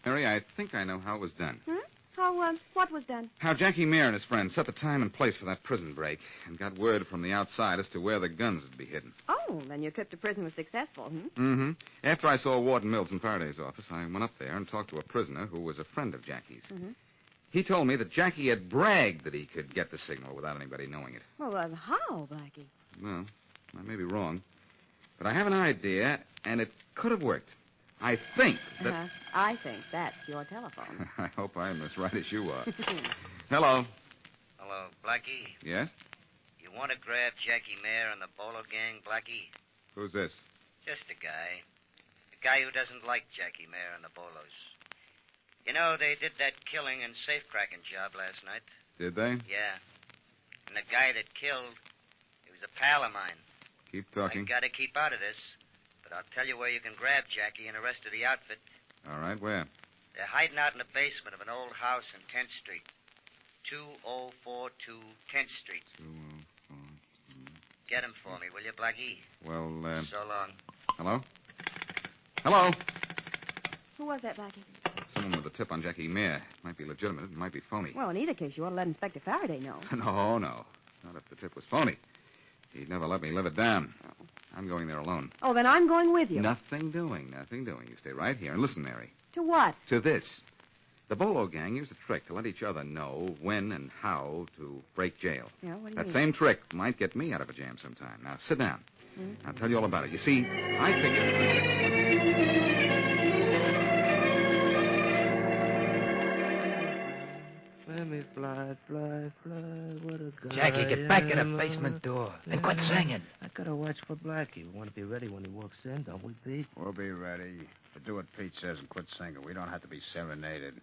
Mary, I think I know how it was done. What was done? How Jackie Mayer and his friends set the time and place for that prison break and got word from the outside as to where the guns would be hidden. Oh, then your trip to prison was successful, Mm-hmm. After I saw Warden Mills in Faraday's office, I went up there and talked to a prisoner who was a friend of Jackie's. Mm-hmm. He told me that Jackie had bragged that he could get the signal without anybody knowing it. Well, how, Blackie? Well, I may be wrong. But I have an idea, and it could have worked. I think that... I think that's your telephone. I hope I'm as right as you are. Hello. Hello, Blackie. Yes? You want to grab Jackie Mayer and the Bolo gang, Blackie? Who's this? Just a guy. A guy who doesn't like Jackie Mayer and the Bolos. You know, they did that killing and safe-cracking job last night. Did they? Yeah. And the guy that killed, he was a pal of mine. Keep talking. I gotta keep out of this. But I'll tell you where you can grab Jackie and the rest of the outfit. All right, where? They're hiding out in the basement of an old house in 10th Street. 2042 10th Street. 2042. Get him for me, will you, Blackie? Well, So long. hello? Hello? Who was that, Blackie? Someone with a tip on Jackie Mayer. Might be legitimate. It might be phony. Well, in either case, you ought to let Inspector Faraday know. No. Not if the tip was phony. He'd never let me live it down. I'm going there alone. Oh, then I'm going with you. Nothing doing. You stay right here and listen, Mary. To what? To this. The Bolo gang used a trick to let each other know when and how to break jail. Yeah, what do you That mean? same trick might get me out of a jam sometime. Now, sit down. I'll tell you all about it. You see, I figured... Let me fly, what a guy. Jackie, get back in am. the basement door and quit singing. I gotta watch for Blackie. We want to be ready when he walks in, don't we, Pete? We'll be ready. But do what Pete says and quit singing. We don't have to be serenaded.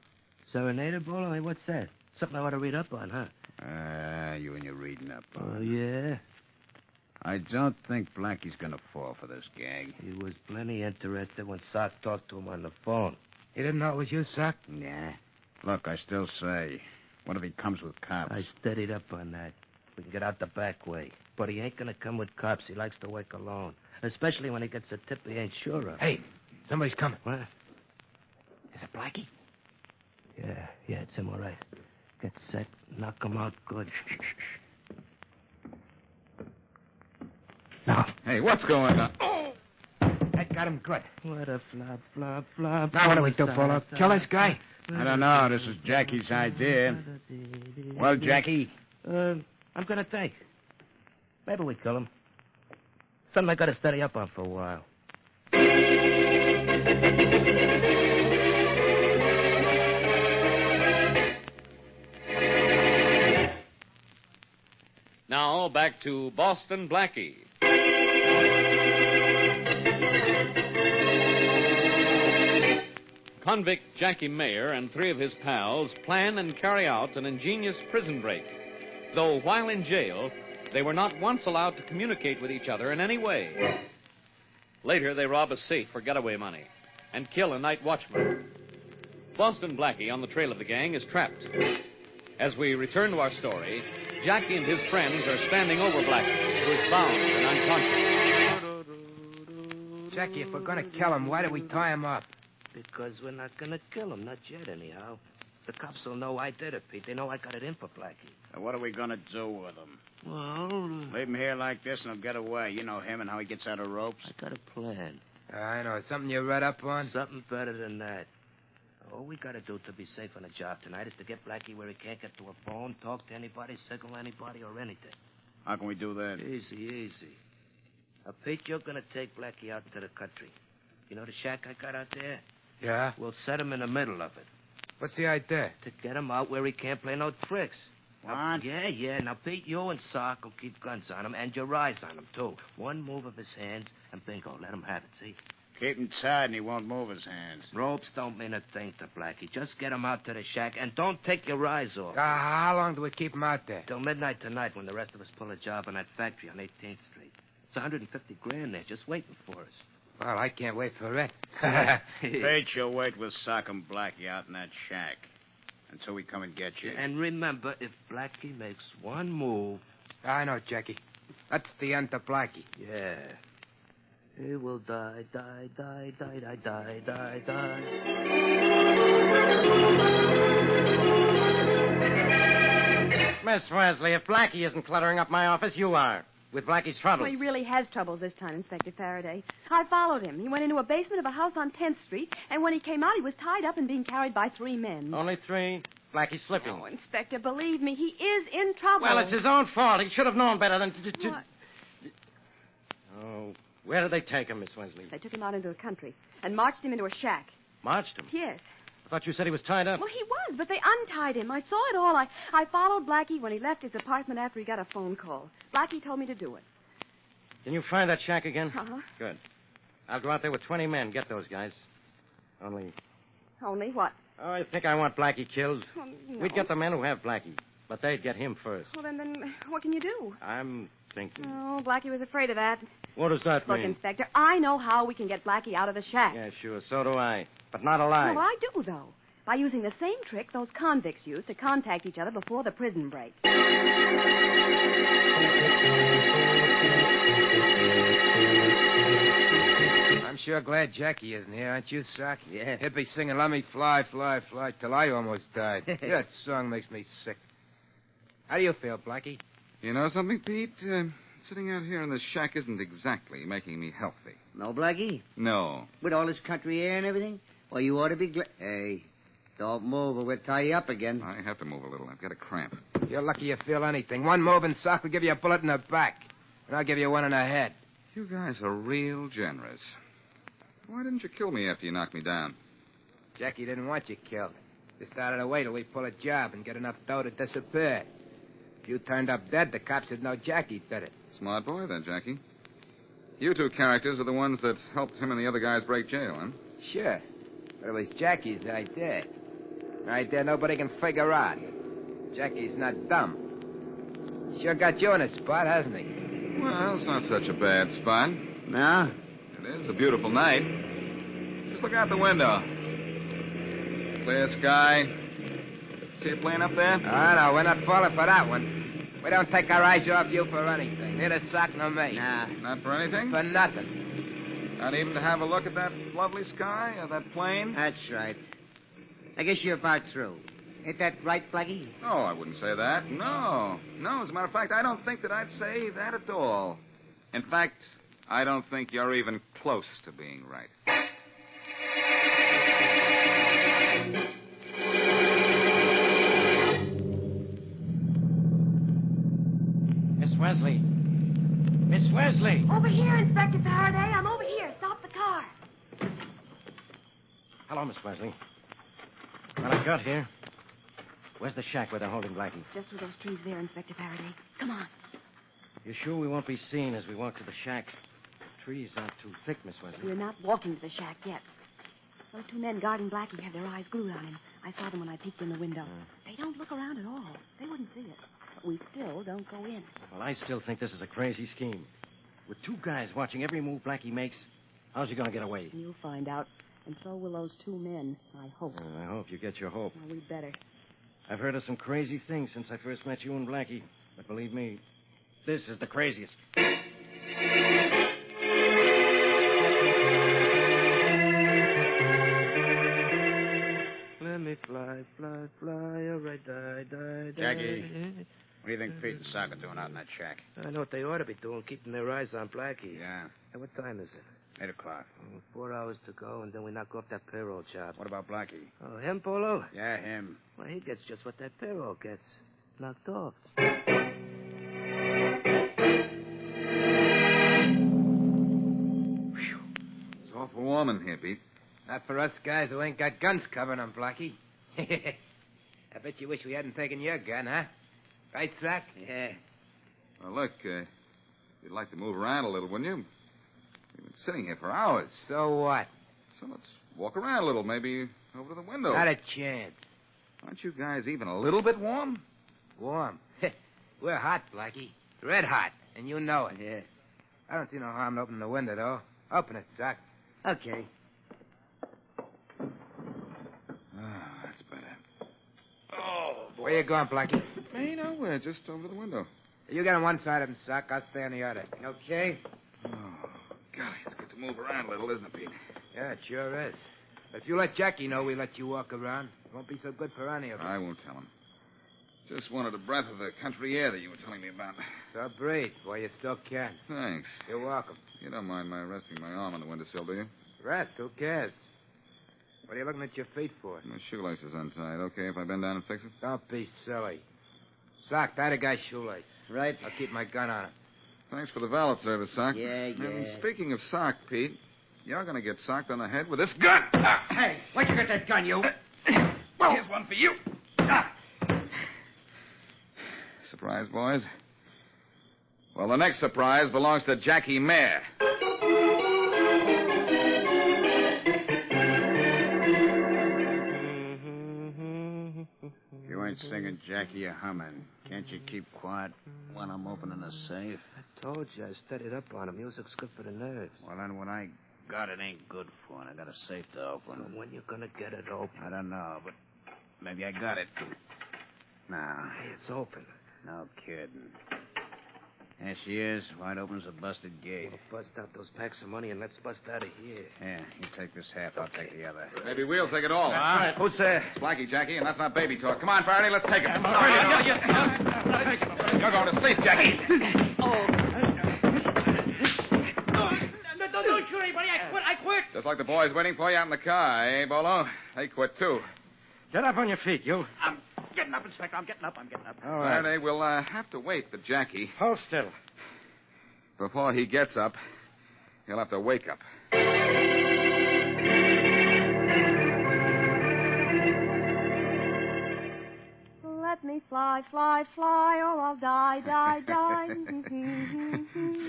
Serenaded, Bolo? Hey, what's that? Something I ought to read up on, huh? You and your reading up. Oh, yeah? I don't think Blackie's gonna fall for this gag. He was plenty interested when Sock talked to him on the phone. You didn't know it was you, Sock? Nah. Look, I still say, what if he comes with cops? I steadied up on that. We can get out the back way. But he ain't gonna come with cops. He likes to work alone. Especially when he gets a tip he ain't sure of. Hey, somebody's coming. What? Is it Blackie? Yeah, it's him, all right. Get set. Knock him out good. No. Hey, what's going on? Oh! That got him good. What a flop. Now what do we do, Polo? Kill this guy? I don't know. This is Jackie's idea. Well, Jackie? I'm gonna think. Maybe we kill him. Something I gotta steady up on for a while. Now, back to Boston Blackie. Convict Jackie Mayer and three of his pals plan and carry out an ingenious prison break. Though while in jail, they were not once allowed to communicate with each other in any way. Later, they rob a safe for getaway money and kill a night watchman. Boston Blackie, on the trail of the gang, is trapped. As we return to our story, Jackie and his friends are standing over Blackie, who is bound and unconscious. Jackie, if we're gonna kill him, why do we tie him up? Because we're not gonna kill him. Not yet, anyhow. The cops will know I did it, Pete. They know I got it in for Blackie. What are we gonna do with him? Well... Leave him here like this and he'll get away. You know him and how he gets out of ropes. I got a plan. I know. Something you read up on? Something better than that. All we gotta do to be safe on the job tonight is to get Blackie where he can't get to a phone, talk to anybody, signal anybody, or anything. How can we do that? Easy. Now, Pete, you're gonna take Blackie out into the country. You know the shack I got out there? Yeah? We'll set him in the middle of it. What's the idea? To get him out where he can't play no tricks. What? Yeah. Now, Pete, you and Sock will keep guns on him, and your eyes on him, too. One move of his hands, and bingo, let him have it, see? Keep him tied and he won't move his hands. Ropes don't mean a thing to Blackie. Just get him out to the shack, and don't take your eyes off. How long do we keep him out there? Till midnight tonight, when the rest of us pull a job on that factory on 18th Street. It's $150,000 there, just waiting for us. Well, I can't wait for it. Pete, you'll wait with Sock and Blackie out in that shack until we come and get you. And remember, if Blackie makes one move... I know, Jackie. That's the end of Blackie. Yeah. He will die. Miss Wesley, if Blackie isn't cluttering up my office, you are. With Blackie's troubles. Well, he really has troubles this time, Inspector Faraday. I followed him. He went into a basement of a house on 10th Street, and when he came out, he was tied up and being carried by 3 men. Only 3? Blackie's slipping. Oh, Inspector, believe me, he is in trouble. Well, it's his own fault. He should have known better than to... What? Oh, where did they take him, Miss Wesley? They took him out into the country and marched him into a shack. Marched him? Yes. I thought you said he was tied up. Well, he was, but they untied him. I saw it all. I followed Blackie when he left his apartment after he got a phone call. Blackie told me to do it. Can you find that shack again? Uh-huh. Good. I'll go out there with 20 men. Get those guys. Only Only what? Oh, I think I want Blackie killed. Well, no. We'd get the men who have Blackie, but they'd get him first. Well, then what can you do? I'm thinking. Oh, Blackie was afraid of that. What does that Look, mean? Inspector, I know how we can get Blackie out of the shack. Yeah, sure, so do I. But not alive. No, I do, though. By using the same trick those convicts use to contact each other before the prison break. I'm sure glad Jackie isn't here, aren't you, Sock? Yeah. He'd be singing Let Me Fly, Fly, Fly till I almost died. That song makes me sick. How do you feel, Blackie? You know something, Pete? Sitting out here in this shack isn't exactly making me healthy. No, Blackie? No. With all this country air and everything? Well, you ought to be glad. Hey, don't move or we'll tie you up again. I have to move a little. I've got a cramp. You're lucky you feel anything. One move and Sock will give you a bullet in the back. And I'll give you one in the head. You guys are real generous. Why didn't you kill me after you knocked me down? Jackie didn't want you killed. Just out of the way till we pull a job and get enough dough to disappear. If you turned up dead, the cops would know Jackie did it. Smart boy, then, Jackie. You two characters are the ones that helped him and the other guys break jail, huh? Sure. But it was Jackie's idea. An idea nobody can figure out. Jackie's not dumb. Sure got you in a spot, hasn't he? Well, it's not such a bad spot. No? It is a beautiful night. Just look out the window. Clear sky. See a plane up there? Oh, no, we're not falling for that one. We don't take our eyes off you for anything. Neither Sock nor me. Nah. Not for anything? For nothing. Not even to have a look at that lovely sky or that plane? That's right. I guess you're about through. Ain't that right, Blackie? No, I wouldn't say that. No. No, as a matter of fact, I don't think that I'd say that at all. In fact, I don't think you're even close to being right. Miss Wesley. Miss Wesley. Over here, Inspector Faraday. I'm over here. Stop the car. Hello, Miss Wesley. Well, I got here. Where's the shack where they're holding Blackie? Just through those trees there, Inspector Faraday. Come on. You sure we won't be seen as we walk to the shack? The trees aren't too thick, Miss Wesley. We're not walking to the shack yet. Those two men guarding Blackie have their eyes glued on him. I saw them when I peeked in the window. They don't look around at all. They wouldn't see it. But we still don't go in. Well, I still think this is a crazy scheme. With two guys watching every move Blackie makes, how's he going to get away? You'll find out. And so will those two men, I hope. I hope you get your hope. Well, we'd better. I've heard of some crazy things since I first met you and Blackie. But believe me, this is the craziest. Let me fly, fly, fly, all right, die, die, die. Jackie, what do you think Pete and Sock are doing out in that shack? I know what they ought to be doing, keeping their eyes on Blackie. Yeah. Hey, what time is it? 8 o'clock. 4 hours to go, and then we knock off that payroll job. What about Blackie? Oh, him, Polo? Yeah, him. Well, he gets just what that payroll gets. Knocked off. It's awful warm in here, Pete. Not for us guys who ain't got guns covering them, Blackie. I bet you wish we hadn't taken your gun, huh? Right, Sock? Yeah. Well, look, you'd like to move around a little, wouldn't you? We've been sitting here for hours. So what? So let's walk around a little, maybe over to the window. Not a chance. Aren't you guys even a little bit warm? Warm? We're hot, Blackie. Red hot, and you know it. Yeah. I don't see no harm in opening the window, though. Open it, Sock. Okay. Ah, that's better. Oh, boy. Where you going, Blackie? Hey, nowhere, just over the window. You get on one side of him, Sock. I'll stay on the other. Okay. Oh, golly, it's good to move around a little, isn't it, Pete? Yeah, it sure is. But if you let Jackie know we let you walk around, it won't be so good for any of us. I won't tell him. Just wanted a breath of the country air that you were telling me about. So breathe while you still can. Thanks. You're welcome. You don't mind my resting my arm on the windowsill, do you? Rest, who cares? What are you looking at your feet for? My shoelace is untied. Okay if I bend down and fix it? Don't be silly. Sock, tie the guy's shoelace. Right. I'll keep my gun on him. Thanks for the valet service, Sock. Yeah, And yeah. speaking of Sock, Pete, you're going to get socked on the head with this gun. Hey, where'd you get that gun, you? Well, here's one for you. Surprise, boys? Well, the next surprise belongs to Jackie Mayer. right singing, Jackie. You're humming. Can't you keep quiet when I'm opening the safe? I told you, I studied up on him. Music's good for the nerves. Well, then when I got it ain't good for it. I got a safe to open. Well, when you gonna get it open? I don't know, but maybe I got it. Now. Hey, it's open. No kidding. There she is, wide open as a busted gate. Well, bust out those packs of money and let's bust out of here. Yeah, you take this half, I'll take the other. Maybe we'll take it all. That's right. Who's there? It's Blackie, Jackie, and that's not baby talk. Come on, Faraday, let's take it. You're going to sleep, Jackie. Don't shoot anybody. I quit. Just like the boys waiting for you out in the car, eh, Bolo? They quit, too. Get up on your feet, you. I'm getting up, Inspector. I'm getting up. All right. Faraday, we'll have to wait for Jackie. Hold still. Before he gets up, he'll have to wake up. Let me fly, fly, fly, or I'll die, die, die.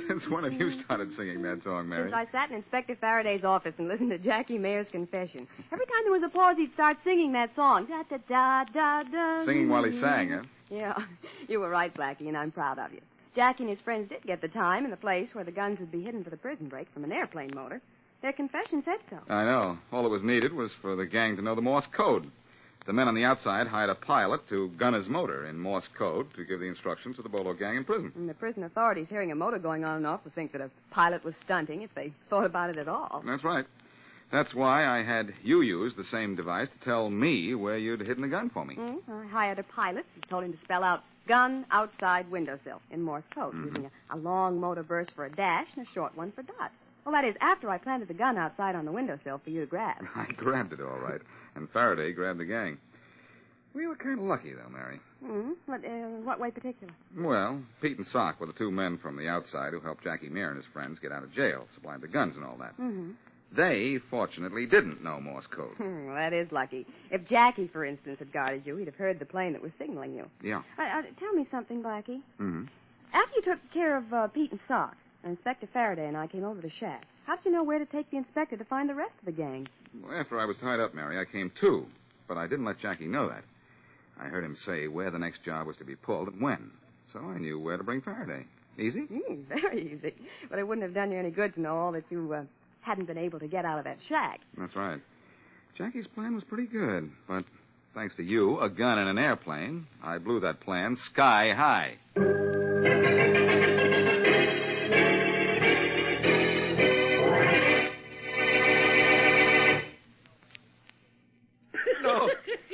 Since when have you started singing that song, Mary? Since I sat in Inspector Faraday's office and listened to Jackie Mayer's confession. Every time there was a pause, he'd start singing that song. Da, da, da, da, da. Singing while he sang, huh? Yeah, you were right, Blackie, and I'm proud of you. Jackie and his friends did get the time and the place where the guns would be hidden for the prison break from an airplane motor. Their confession said so. I know. All that was needed was for the gang to know the Morse code. The men on the outside hired a pilot to gun his motor in Morse code to give the instructions to the Bolo gang in prison. And the prison authorities, hearing a motor going on and off, would think that a pilot was stunting if they thought about it at all. That's right. That's why I had you use the same device to tell me where you'd hidden the gun for me. I hired a pilot and told him to spell out gun outside windowsill in Morse code, using a long motor burst for a dash and a short one for dots. Well, that is, after I planted the gun outside on the windowsill for you to grab. I grabbed it, all right. And Faraday grabbed the gang. We were kind of lucky, though, Mary. What way particular? Well, Pete and Sock were the two men from the outside who helped Jackie Mayer and his friends get out of jail, supplied the guns and all that. They, fortunately, didn't know Morse code. Well, that is lucky. If Jackie, for instance, had guarded you, he'd have heard the plane that was signaling you. Yeah. Tell me something, Blackie. After you took care of Pete and Sock, Inspector Faraday and I came over to the shack, how did you know where to take the inspector to find the rest of the gang? Well, after I was tied up, Mary, I came to. But I didn't let Jackie know that. I heard him say where the next job was to be pulled and when. So I knew where to bring Faraday. Easy? Very easy. But it wouldn't have done you any good to know all that you hadn't been able to get out of that shack. That's right. Jackie's plan was pretty good. But thanks to you, a gun, and an airplane, I blew that plan sky high.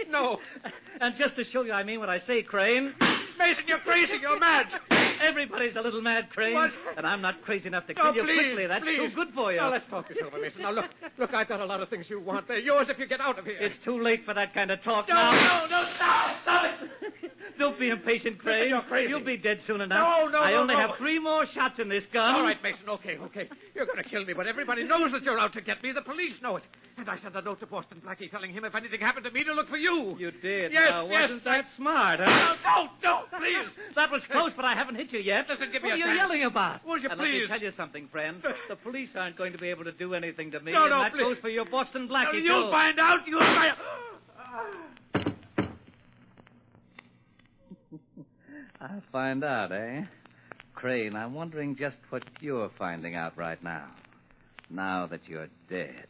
No. And just to show you I mean what I say, Crane. Mason, you're crazy. You're mad. Everybody's a little mad, Crane. What? And I'm not crazy enough to kill you quickly. That's too good for you. Now, let's talk this over, Mason. Now, look, I've got a lot of things you want. They're yours if you get out of here. It's too late for that kind of talk No, now. stop it. Don't be impatient, Crane. You're crazy. You'll be dead soon enough. No. I only have 3 more shots in this gun. All right, Mason, okay. You're going to kill me, but everybody knows that you're out to get me. The police know it. And I sent a note to Boston Blackie telling him if anything happened to me to look for you. You did? Yes, Now, wasn't that smart, huh? No, don't, please. That was close, but I haven't hit you yet. Listen, give me what a are you chance. yelling about? Would you and please? let me tell you something, friend. The police aren't going to be able to do anything to me. No, and that please. goes for your Boston Blackie, too. You'll find out. You'll find I'll find out, eh? Crane, I'm wondering just what you're finding out right now that you're dead.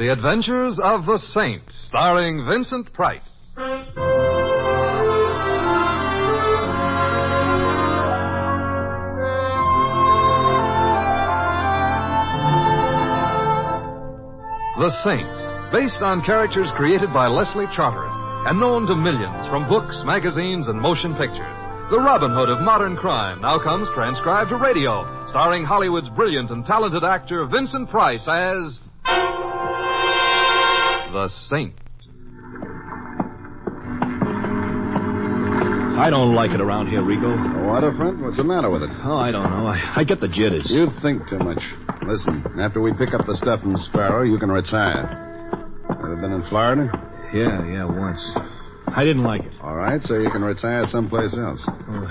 The Adventures of the Saint, starring Vincent Price. The Saint, based on characters created by Leslie Charteris and known to millions from books, magazines, and motion pictures. The Robin Hood of modern crime now comes transcribed to radio, starring Hollywood's brilliant and talented actor Vincent Price as the Saint. I don't like it around here, Rico. Waterfront? What's the matter with it? Oh, I don't know. I get the jitters. You think too much. Listen, after we pick up the stuff in Sparrow, you can retire. Ever been in Florida? Yeah, once. I didn't like it. All right, so you can retire someplace else. Oh.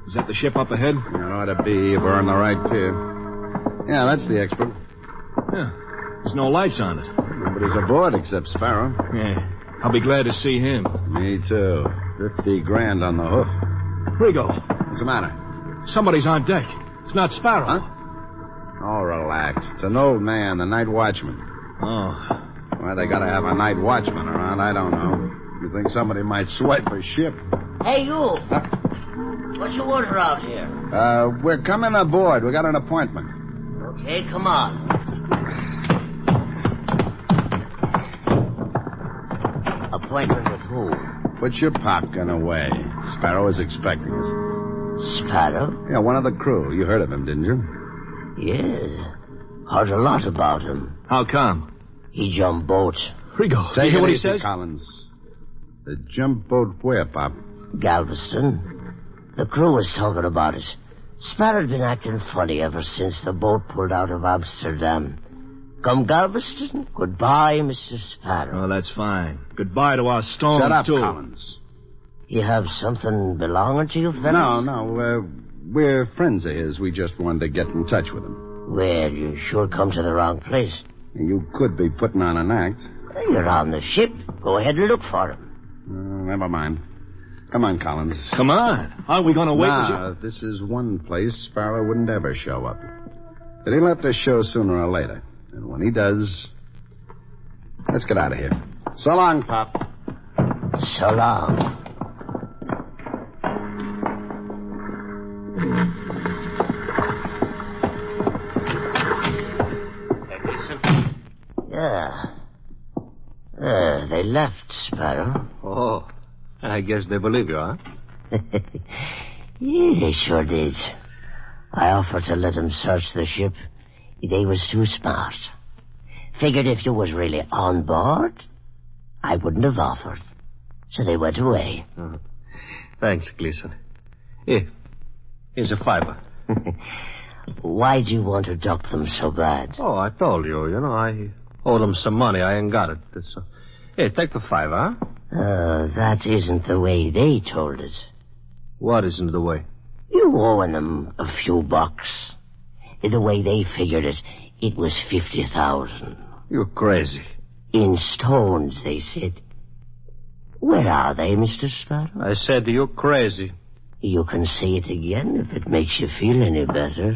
Is that the ship up ahead? It ought to be if we're on the right pier. Yeah, that's the expert. Yeah. There's no lights on it. Nobody's aboard except Sparrow. Yeah. I'll be glad to see him. Me too. $50,000 on the hoof. Rigo. What's the matter? Somebody's on deck. It's not Sparrow. Huh? Oh, relax. It's an old man, the night watchman. Oh. Why they gotta have a night watchman around, I don't know. You think somebody might swipe a ship? Hey, you. What's your order out here? We're coming aboard. We got an appointment. Okay, come on. Appointment with who? Put your popgun away. Sparrow is expecting us. Sparrow? Yeah, one of the crew. You heard of him, didn't you? Yeah. Heard a lot about him. How come? He jumped boats. Rigo, Take you hear it what he easy, says? Collins. The jump boat where, Pop? Galveston. The crew was talking about it. Sparrow'd been acting funny ever since the boat pulled out of Amsterdam. Come Galveston, goodbye, Mr. Sparrow. Oh, that's fine. Goodbye to our storm, Shut up, too. Collins. You have something belonging to you, fellas? No. We're friends of his. We just wanted to get in touch with him. Well, you sure come to the wrong place. You could be putting on an act. You're on the ship. Go ahead and look for him. Never mind. Come on, Collins. Come on. Are we going to wait? This is one place Sparrow wouldn't ever show up. But he'll have to show sooner or later. And when he does, let's get out of here. So long, Pop. So long. Yeah. They left, Sparrow. Oh, I guess they believe you, huh? Yeah, they sure did. I offered to let them search the ship. They was too smart. Figured if you was really on board, I wouldn't have offered. So they went away. Uh-huh. Thanks, Gleason. Here. Here's a $5. Why'd you want to duck them so bad? Oh, I told you. You know, I owe them some money. I ain't got it. Here, take the $5, huh? That isn't the way they told it. What isn't the way? You owing them a few bucks. The way they figured it, it was 50,000. You're crazy. In stones, they said. Where are they, Mr. Sparrow? I said you're crazy. You can say it again if it makes you feel any better.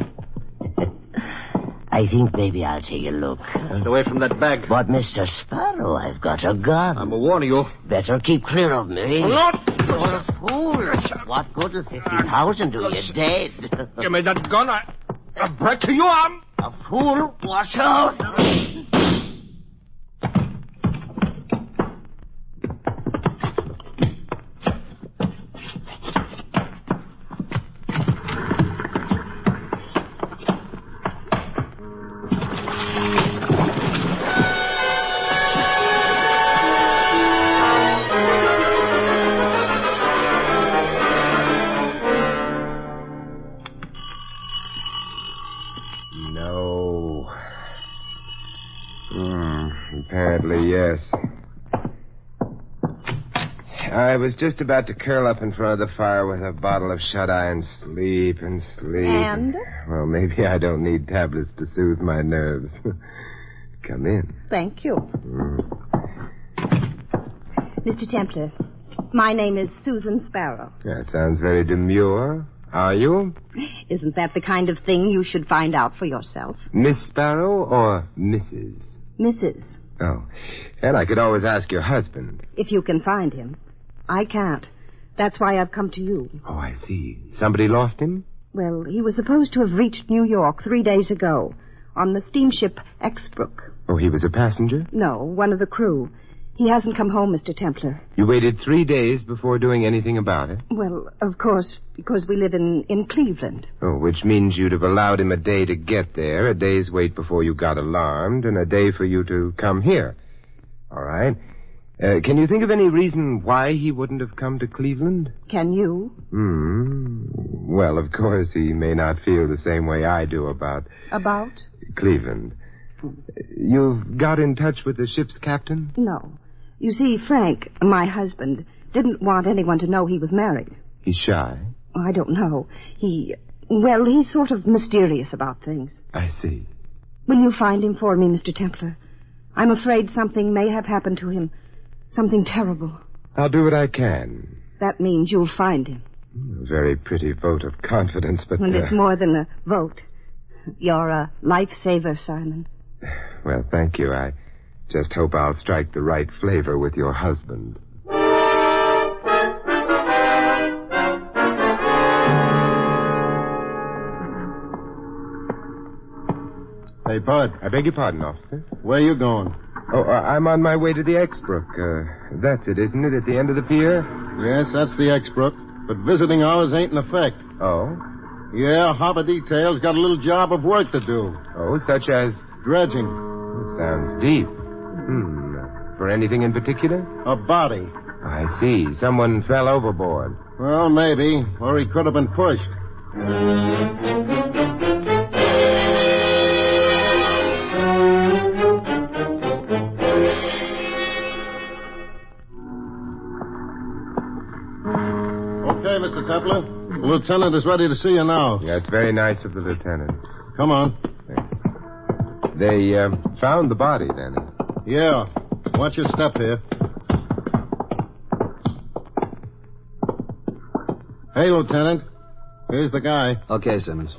I think maybe I'll take a look. Get away from that bag. But, Mr. Sparrow, I've got a gun. I'm warning you. Better keep clear of me. Not. You're a fool. What good will 50,000 do you? Dead. Give me that gun. I'll break your arm. A fool. Watch out. Apparently, yes. I was just about to curl up in front of the fire with a bottle of shut-eye and sleep and sleep. And? Well, maybe I don't need tablets to soothe my nerves. Come in. Thank you. Mr. Templar, my name is Susan Sparrow. That sounds very demure. Are you? Isn't that the kind of thing you should find out for yourself? Miss Sparrow or Mrs.? Mrs. Oh. And I could always ask your husband. If you can find him. I can't. That's why I've come to you. Oh, I see. Somebody lost him? Well, he was supposed to have reached New York 3 days ago on the steamship Exbrook. Oh, he was a passenger? No, one of the crew. He hasn't come home, Mr. Templar. You waited 3 days before doing anything about it? Well, of course, because we live in Cleveland. Oh, which means you'd have allowed him a day to get there, a day's wait before you got alarmed, and a day for you to come here. All right. Can you think of any reason why he wouldn't have come to Cleveland? Can you? Well, of course, he may not feel the same way I do about... About? Cleveland. You've got in touch with the ship's captain? No. You see, Frank, my husband, didn't want anyone to know he was married. He's shy? I don't know. He's sort of mysterious about things. I see. Will you find him for me, Mr. Templar? I'm afraid something may have happened to him. Something terrible. I'll do what I can. That means you'll find him. A very pretty vote of confidence, but... And it's more than a vote. You're a lifesaver, Simon. Well, thank you. I just hope I'll strike the right flavor with your husband. Hey, Bud. I beg your pardon, officer. Where you going? Oh, I'm on my way to the Exbrook. That's it, isn't it, at the end of the pier? Yes, that's the Exbrook. But visiting hours ain't in effect. Oh? Yeah, harbor detail's got a little job of work to do. Oh, such as? Dredging. It sounds deep. For anything in particular? A body. I see. Someone fell overboard. Well, maybe. Or he could have been pushed. Okay, Mr. Templar. The lieutenant is ready to see you now. That's very nice of the lieutenant. Come on. They found the body, then? Yeah. Watch your step here. Hey, Lieutenant. Here's the guy. Okay, Simmons.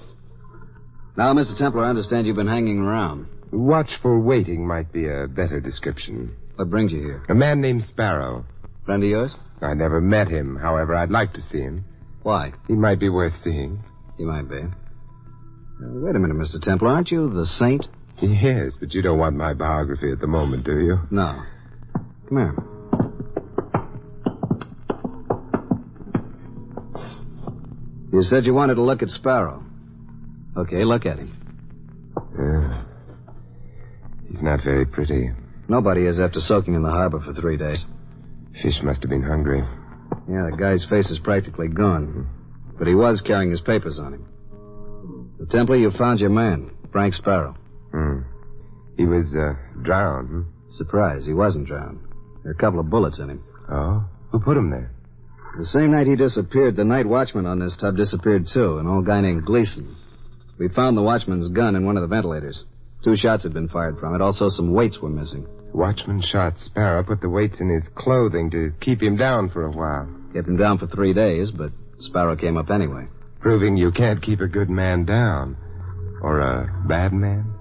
Now, Mr. Templar, I understand you've been hanging around. Watchful waiting might be a better description. What brings you here? A man named Sparrow. Friend of yours? I never met him. However, I'd like to see him. Why? He might be worth seeing. He might be. Wait a minute, Mr. Templar. Aren't you the saint? Yes, but you don't want my biography at the moment, do you? No. Come here. You said you wanted to look at Sparrow. Okay, look at him. He's not very pretty. Nobody is after soaking in the harbor for 3 days. Fish must have been hungry. Yeah, the guy's face is practically gone. But he was carrying his papers on him. The Templar, you found your man, Frank Sparrow. He was drowned. Surprise, he wasn't drowned. There are a couple of bullets in him. Oh? Who put him there? The same night he disappeared, the night watchman on this tub disappeared, too, an old guy named Gleason. We found the watchman's gun in one of the ventilators. 2 shots had been fired from it. Also, some weights were missing. The watchman shot Sparrow, put the weights in his clothing to keep him down for a while. Kept him down for 3 days, but Sparrow came up anyway. Proving you can't keep a good man down. Or a bad man.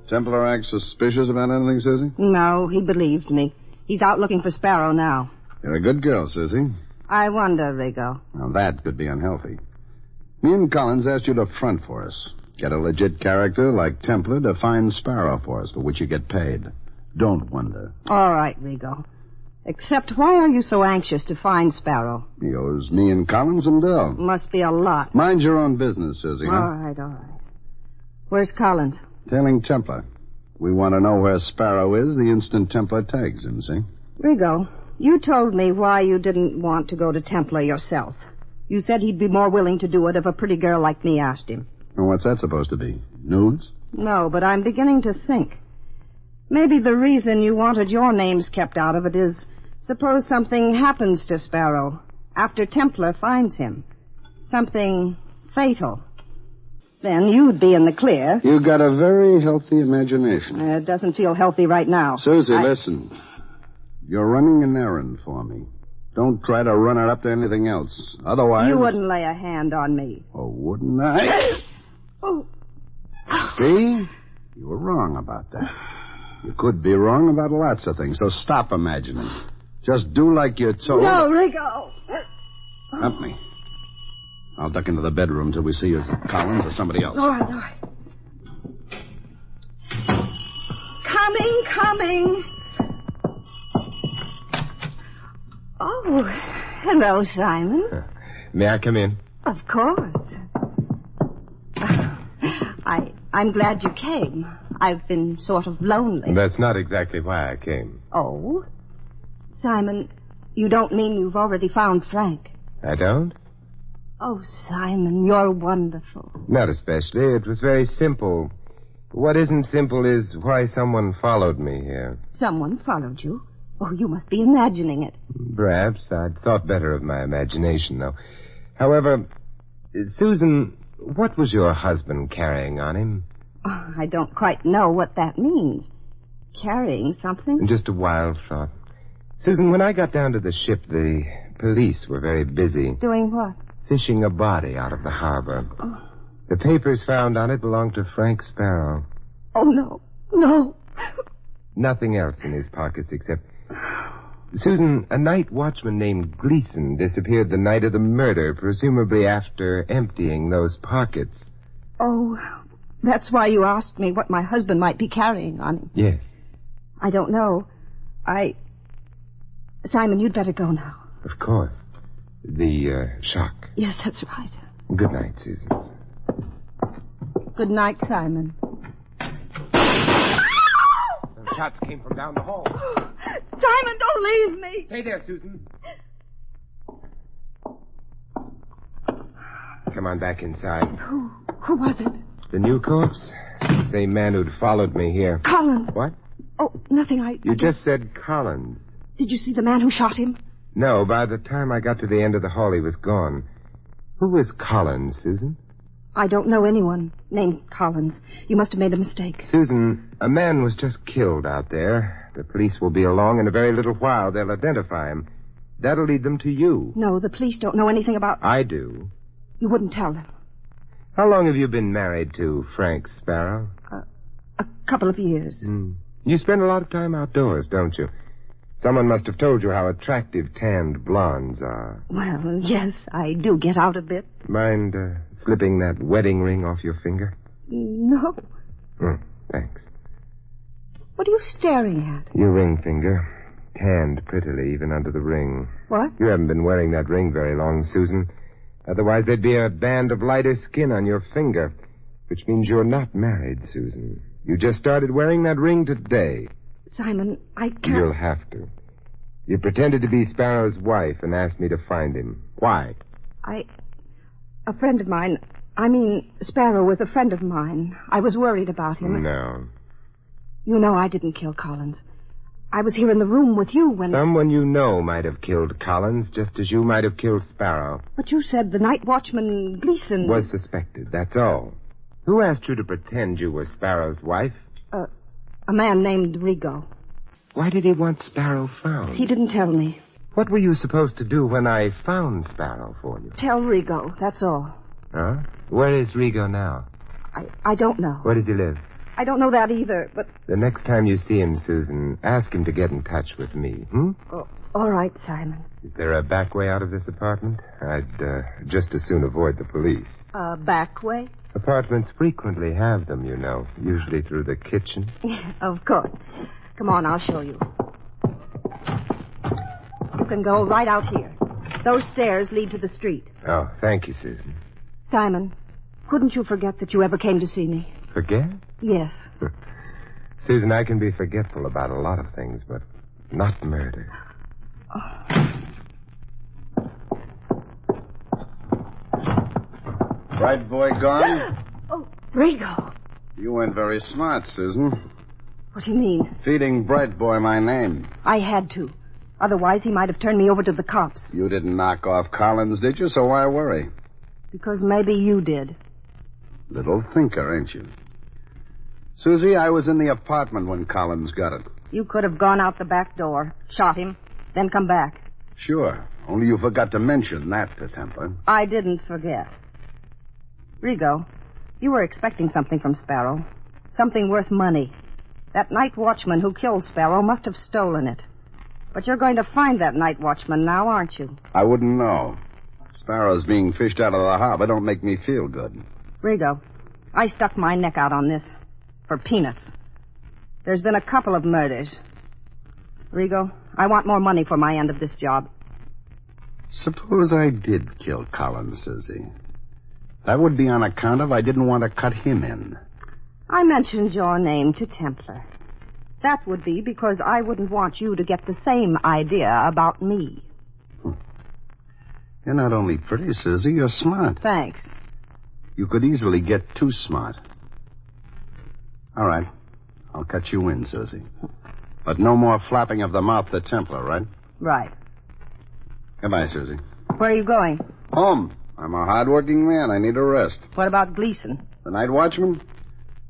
Templar acts suspicious about anything, Sissy? No, he believed me. He's out looking for Sparrow now. You're a good girl, Sissy. I wonder, Rigo. Now, that could be unhealthy. Me and Collins asked you to front for us. Get a legit character like Templar to find Sparrow for us, for which you get paid. Don't wonder. All right, Rigo. Except why are you so anxious to find Sparrow? He owes me and Collins some dough. Must be a lot. Mind your own business, Sissy. All right. Where's Collins? Tailing Templar. We want to know where Sparrow is the instant Templar tags him, see? Rigo, you told me why you didn't want to go to Templar yourself. You said he'd be more willing to do it if a pretty girl like me asked him. Well, what's that supposed to be? News? No, but I'm beginning to think. Maybe the reason you wanted your names kept out of it is suppose something happens to Sparrow after Templar finds him. Something fatal. Then you'd be in the clear. You got a very healthy imagination. It doesn't feel healthy right now. Susie, listen. You're running an errand for me. Don't try to run her up to anything else. Otherwise... You wouldn't lay a hand on me. Oh, wouldn't I? Oh. See? You were wrong about that. You could be wrong about lots of things, so stop imagining. Just do like you're told. No, Rico. Help me. I'll duck into the bedroom till we see you, Collins, or somebody else. All right. Coming. Oh, hello, Simon. May I come in? Of course. I'm glad you came. I've been sort of lonely. That's not exactly why I came. Oh? Simon, you don't mean you've already found Frank? I don't? Oh, Simon, you're wonderful. Not especially. It was very simple. What isn't simple is why someone followed me here. Someone followed you? Oh, you must be imagining it. Perhaps. I'd thought better of my imagination, though. However, Susan, what was your husband carrying on him? Oh, I don't quite know what that means. Carrying something? Just a wild thought. Susan, when I got down to the ship, the police were very busy. Doing what? Fishing a body out of the harbor. Oh. The papers found on it belonged to Frank Sparrow. Oh, no. No. Nothing else in his pockets except... Susan, a night watchman named Gleason disappeared the night of the murder, presumably after emptying those pockets. Oh, that's why you asked me what my husband might be carrying on him. Yes. I don't know. Simon, you'd better go now. Of course. The shock. Yes, that's right. Good night, Susan. Good night, Simon. Some shots came from down the hall. Simon, don't leave me. Stay there, Susan. Come on back inside. Who was it? The new corpse? The same man who'd followed me here. Collins. What? Oh, nothing. You just said Collins. Did you see the man who shot him? No, by the time I got to the end of the hall, he was gone. Who was Collins, Susan? I don't know anyone named Collins. You must have made a mistake. Susan, a man was just killed out there. The police will be along in a very little while. They'll identify him. That'll lead them to you. No, the police don't know anything about... I do. You wouldn't tell them. How long have you been married to Frank Sparrow? A couple of years. You spend a lot of time outdoors, don't you? Someone must have told you how attractive tanned blondes are. Well, yes, I do get out a bit. Mind slipping that wedding ring off your finger? No. Thanks. What are you staring at? Your ring finger. Tanned prettily even under the ring. What? You haven't been wearing that ring very long, Susan. Otherwise, there'd be a band of lighter skin on your finger, which means you're not married, Susan. You just started wearing that ring today. Simon, I can't... You'll have to. You pretended to be Sparrow's wife and asked me to find him. Why? A friend of mine... Sparrow was a friend of mine. I was worried about him. No. You know I didn't kill Collins. I was here in the room with you when... Someone you know might have killed Collins, just as you might have killed Sparrow. But you said the night watchman, Gleason... Was suspected, that's all. Who asked you to pretend you were Sparrow's wife? A man named Rigo. Why did he want Sparrow found? He didn't tell me. What were you supposed to do when I found Sparrow for you? Tell Rigo, that's all. Huh? Where is Rigo now? I don't know. Where does he live? I don't know that either, but... The next time you see him, Susan, ask him to get in touch with me, Oh, all right, Simon. Is there a back way out of this apartment? I'd just as soon avoid the police. Back way? Apartments frequently have them, you know, usually through the kitchen. Of course. Come on, I'll show you. You can go right out here. Those stairs lead to the street. Oh, thank you, Susan. Simon, couldn't you forget that you ever came to see me? Forget? Yes. Susan, I can be forgetful about a lot of things, but not murder. Bright boy gone? Oh, Rigo. You weren't very smart, Susan. What do you mean? Feeding Bright boy my name. I had to. Otherwise, he might have turned me over to the cops. You didn't knock off Collins, did you? So why worry? Because maybe you did. Little thinker, ain't you? Susie, I was in the apartment when Collins got it. You could have gone out the back door, shot him, then come back. Sure. Only you forgot to mention that to Templar. I didn't forget. Rigo, you were expecting something from Sparrow. Something worth money. That night watchman who killed Sparrow must have stolen it. But you're going to find that night watchman now, aren't you? I wouldn't know. Sparrows being fished out of the harbor don't make me feel good. Rigo, I stuck my neck out on this. For peanuts. There's been a couple of murders. Rigo, I want more money for my end of this job. Suppose I did kill Collins, Susie. That would be on account of I didn't want to cut him in. I mentioned your name to Templar. That would be because I wouldn't want you to get the same idea about me. You're not only pretty, Susie, you're smart. Thanks. You could easily get too smart. All right. I'll cut you in, Susie. But no more flapping of the mouth to Templar, right? Right. Goodbye, Susie. Where are you going? Home. I'm a hard-working man. I need a rest. What about Gleason? The night watchman?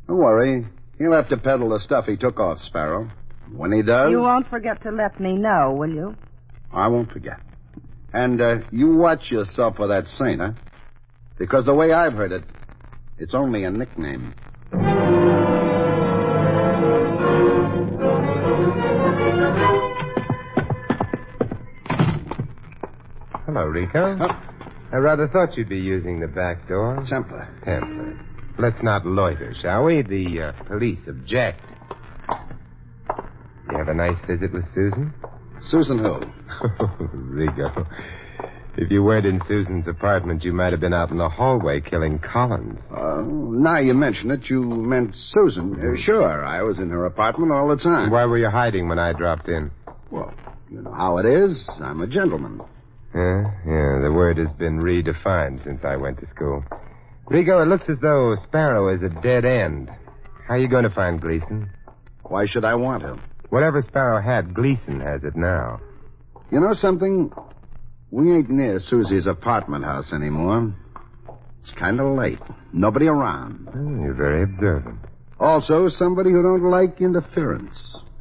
Don't worry. He'll have to peddle the stuff he took off Sparrow. When he does... You won't forget to let me know, will you? I won't forget. And you watch yourself for that saint, huh? Because the way I've heard it, it's only a nickname. Hello, Rico. Oh. I rather thought you'd be using the back door. Templar. Let's not loiter, shall we? The police object. You have a nice visit with Susan? Susan who? Rigo. If you weren't in Susan's apartment, you might have been out in the hallway killing Collins. Now you mention it, you meant Susan. Sure, I was in her apartment all the time. Why were you hiding when I dropped in? Well, you know how it is. I'm a gentleman. Yeah, the word has been redefined since I went to school. Rigo, it looks as though Sparrow is a dead end. How are you going to find Gleason? Why should I want him? Whatever Sparrow had, Gleason has it now. You know something? We ain't near Susie's apartment house anymore. It's kind of late. Nobody around. You're very observant. Also, somebody who don't like interference.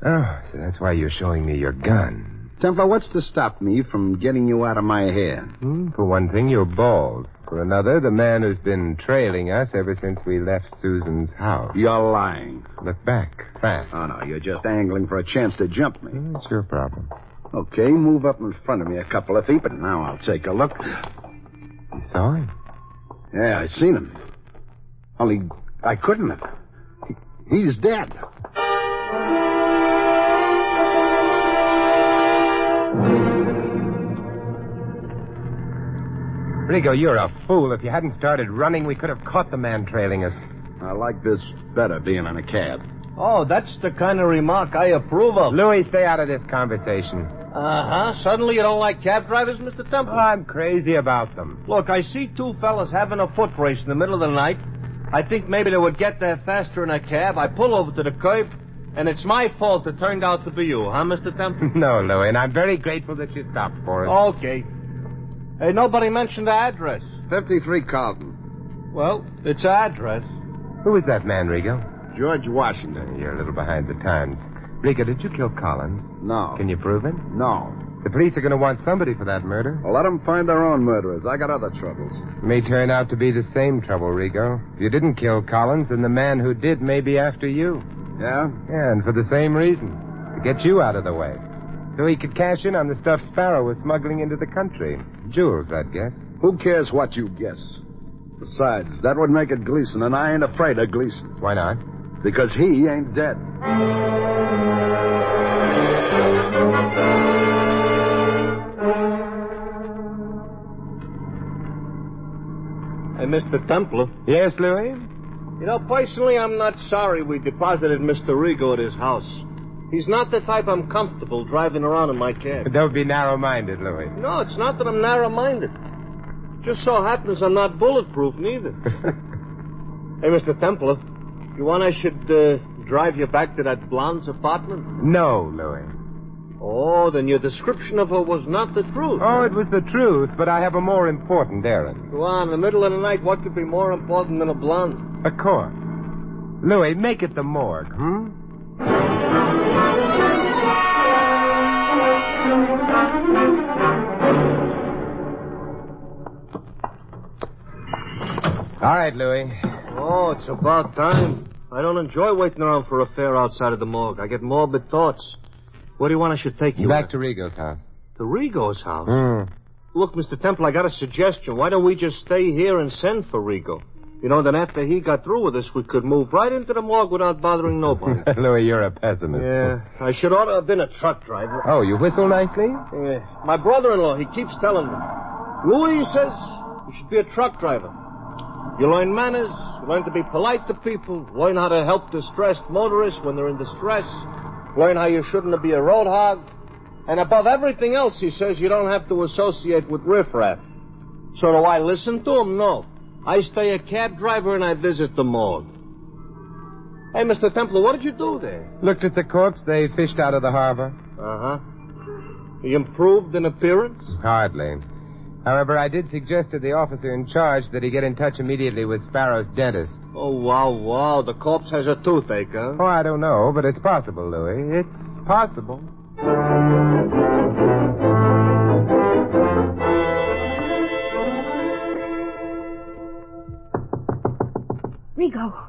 Oh, so that's why you're showing me your gun. Templar, what's to stop me from getting you out of my hair? For one thing, you're bald. For another, the man who's been trailing us ever since we left Susan's house. You're lying. Look back, fast. Oh, no, you're just angling for a chance to jump me. It's your problem. Okay, move up in front of me a couple of feet, but now I'll take a look. You saw him? Yeah, I seen him. Only I couldn't have. He's dead. Rigo, you're a fool. If you hadn't started running, we could have caught the man trailing us. I like this better, being in a cab. Oh, that's the kind of remark I approve of. Louis, stay out of this conversation. Uh-huh. Suddenly you don't like cab drivers, Mr. Temple? I'm crazy about them. Look, I see two fellas having a foot race in the middle of the night. I think maybe they would get there faster in a cab. I pull over to the curb, and it's my fault it turned out to be you, huh, Mr. Temple? No, Louis, and I'm very grateful that you stopped for us. Okay. Hey, nobody mentioned the address. 53 Carlton. Well, it's the address. Who is that man, Rigo? George Washington. You're a little behind the times. Rigo, did you kill Collins? No. Can you prove it? No. The police are going to want somebody for that murder. Well, let them find their own murderers. I got other troubles. It may turn out to be the same trouble, Rigo. If you didn't kill Collins, then the man who did may be after you. Yeah? Yeah, and for the same reason. To get you out of the way. So he could cash in on the stuff Sparrow was smuggling into the country. Jewels, I'd guess. Who cares what you guess? Besides, that would make it Gleason, and I ain't afraid of Gleason. Why not? Because he ain't dead. Hey, Mr. Templar. Yes, Louis? You know, personally, I'm not sorry we deposited Mr. Rigo at his house. He's not the type I'm comfortable driving around in my cab. Don't be narrow-minded, Louis. No, it's not that I'm narrow-minded. Just so happens I'm not bulletproof, neither. Hey, Mr. Templar, you want I should drive you back to that blonde's apartment? No, Louis. Oh, then your description of her was not the truth. Oh, it was the truth, but I have a more important errand. Go on, in the middle of the night, what could be more important than a blonde? A corpse. Louis, make it the morgue, All right, Louis. Oh, it's about time. I don't enjoy waiting around for a fare outside of the morgue. I get morbid thoughts. Where do you want I should take you? Back to Rigo's house. To Rigo's house? Hmm. Look, Mr. Temple, I got a suggestion. Why don't we just stay here and send for Rigo? You know, then after he got through with us, we could move right into the morgue without bothering nobody. Louis, you're a pessimist. Yeah, I should ought to have been a truck driver. Oh, you whistle nicely? Yeah. My brother-in-law, he keeps telling me. Louis, he says, you should be a truck driver. You learn manners, you learn to be polite to people, learn how to help distressed motorists when they're in distress, learn how you shouldn't be a road hog, and above everything else, he says, you don't have to associate with riffraff. So do I listen to him? No. I stay a cab driver and I visit the morgue. Hey, Mr. Templar, what did you do there? Looked at the corpse they fished out of the harbor. Uh-huh. He improved in appearance? Hardly. However, I did suggest to the officer in charge that he get in touch immediately with Sparrow's dentist. Oh, wow. The corpse has a toothache, huh? Oh, I don't know, but it's possible, Louis. It's possible.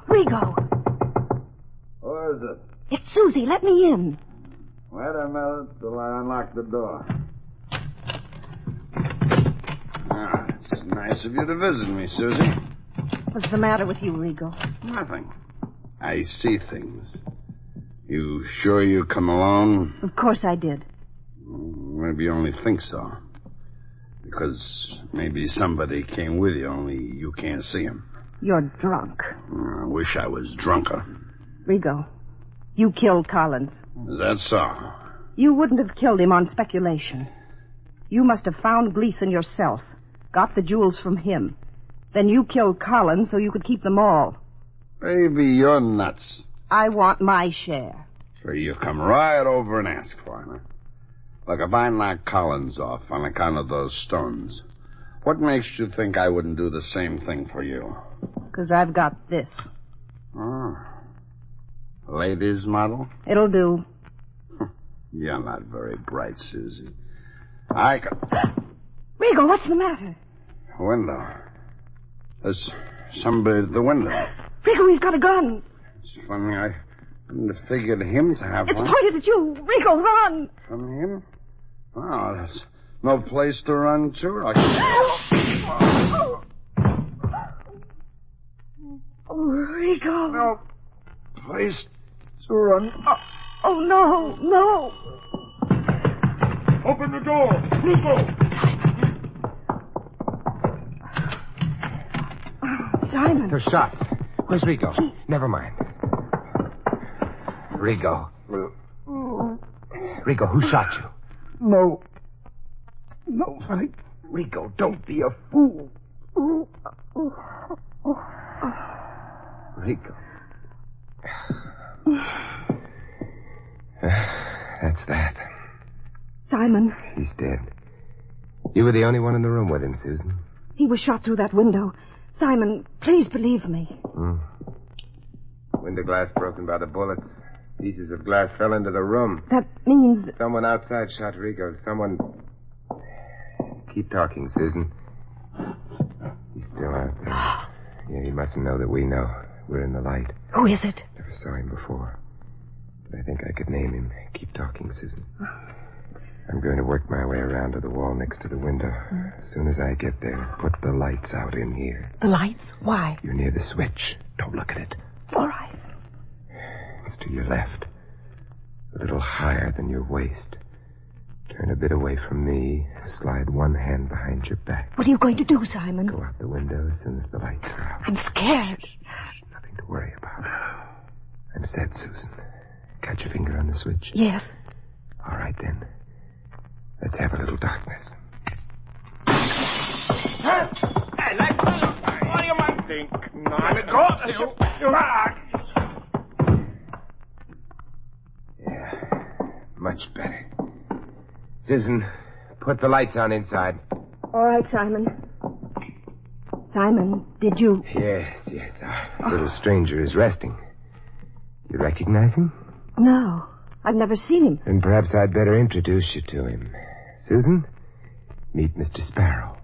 Rigo. Who is it? It's Susie. Let me in. Wait a minute till I unlock the door. Ah, it's nice of you to visit me, Susie. What's the matter with you, Rigo? Nothing. I see things. You sure you come alone? Of course I did. Maybe you only think so. Because maybe somebody came with you, only you can't see him. You're drunk. I wish I was drunker. Rigo, you killed Collins. Is that so? You wouldn't have killed him on speculation. You must have found Gleason yourself, got the jewels from him. Then you killed Collins so you could keep them all. Baby, you're nuts. I want my share. So you come right over and ask for it, huh? Look, if I knock Collins off on account of those stones, what makes you think I wouldn't do the same thing for you? Because I've got this. Oh. Ladies' model? It'll do. You're not very bright, Susie. I can... Rigo, what's the matter? Window. There's somebody at the window. Rigo, he's got a gun. It's funny, I couldn't have figured him to have It's one. pointed at you. Rigo, run. From him? Oh, there's no place to run to. Oh, Rigo. No place to run. Oh, no. Open the door. Rigo. Simon. There's shots. Where's Rigo? Never mind. Rigo. Rigo, who shot you? No, fight. Rigo, don't be a fool. Rigo. That's that. Simon. He's dead. You were the only one in the room with him, Susan. He was shot through that window. Simon, please believe me. Window glass broken by the bullets. Pieces of glass fell into the room. That means... Someone outside shot Rigo. Someone... Keep talking, Susan. He's still out there. Yeah, he mustn't know that we know. We're in the light. Who is it? Never saw him before. But I think I could name him. Keep talking, Susan. I'm going to work my way around to the wall next to the window. As soon as I get there, put the lights out in here. The lights? Why? You're near the switch. Don't look at it. All right. It's to your left. A little higher than your waist. Turn a bit away from me. Slide one hand behind your back. What are you going to do, Simon? Go out the window as soon as the lights are out. I'm scared. Nothing to worry about. I'm set, Susan. Got your finger on the switch? Yes. All right, then. Let's have a little darkness. Hey, what do you man think? Not a got you. Yeah, much better. Susan, put the lights on inside. All right, Simon. Simon, did you... Yes. Our little stranger is resting. You recognize him? No. I've never seen him. Then perhaps I'd better introduce you to him. Susan, meet Mr. Sparrow.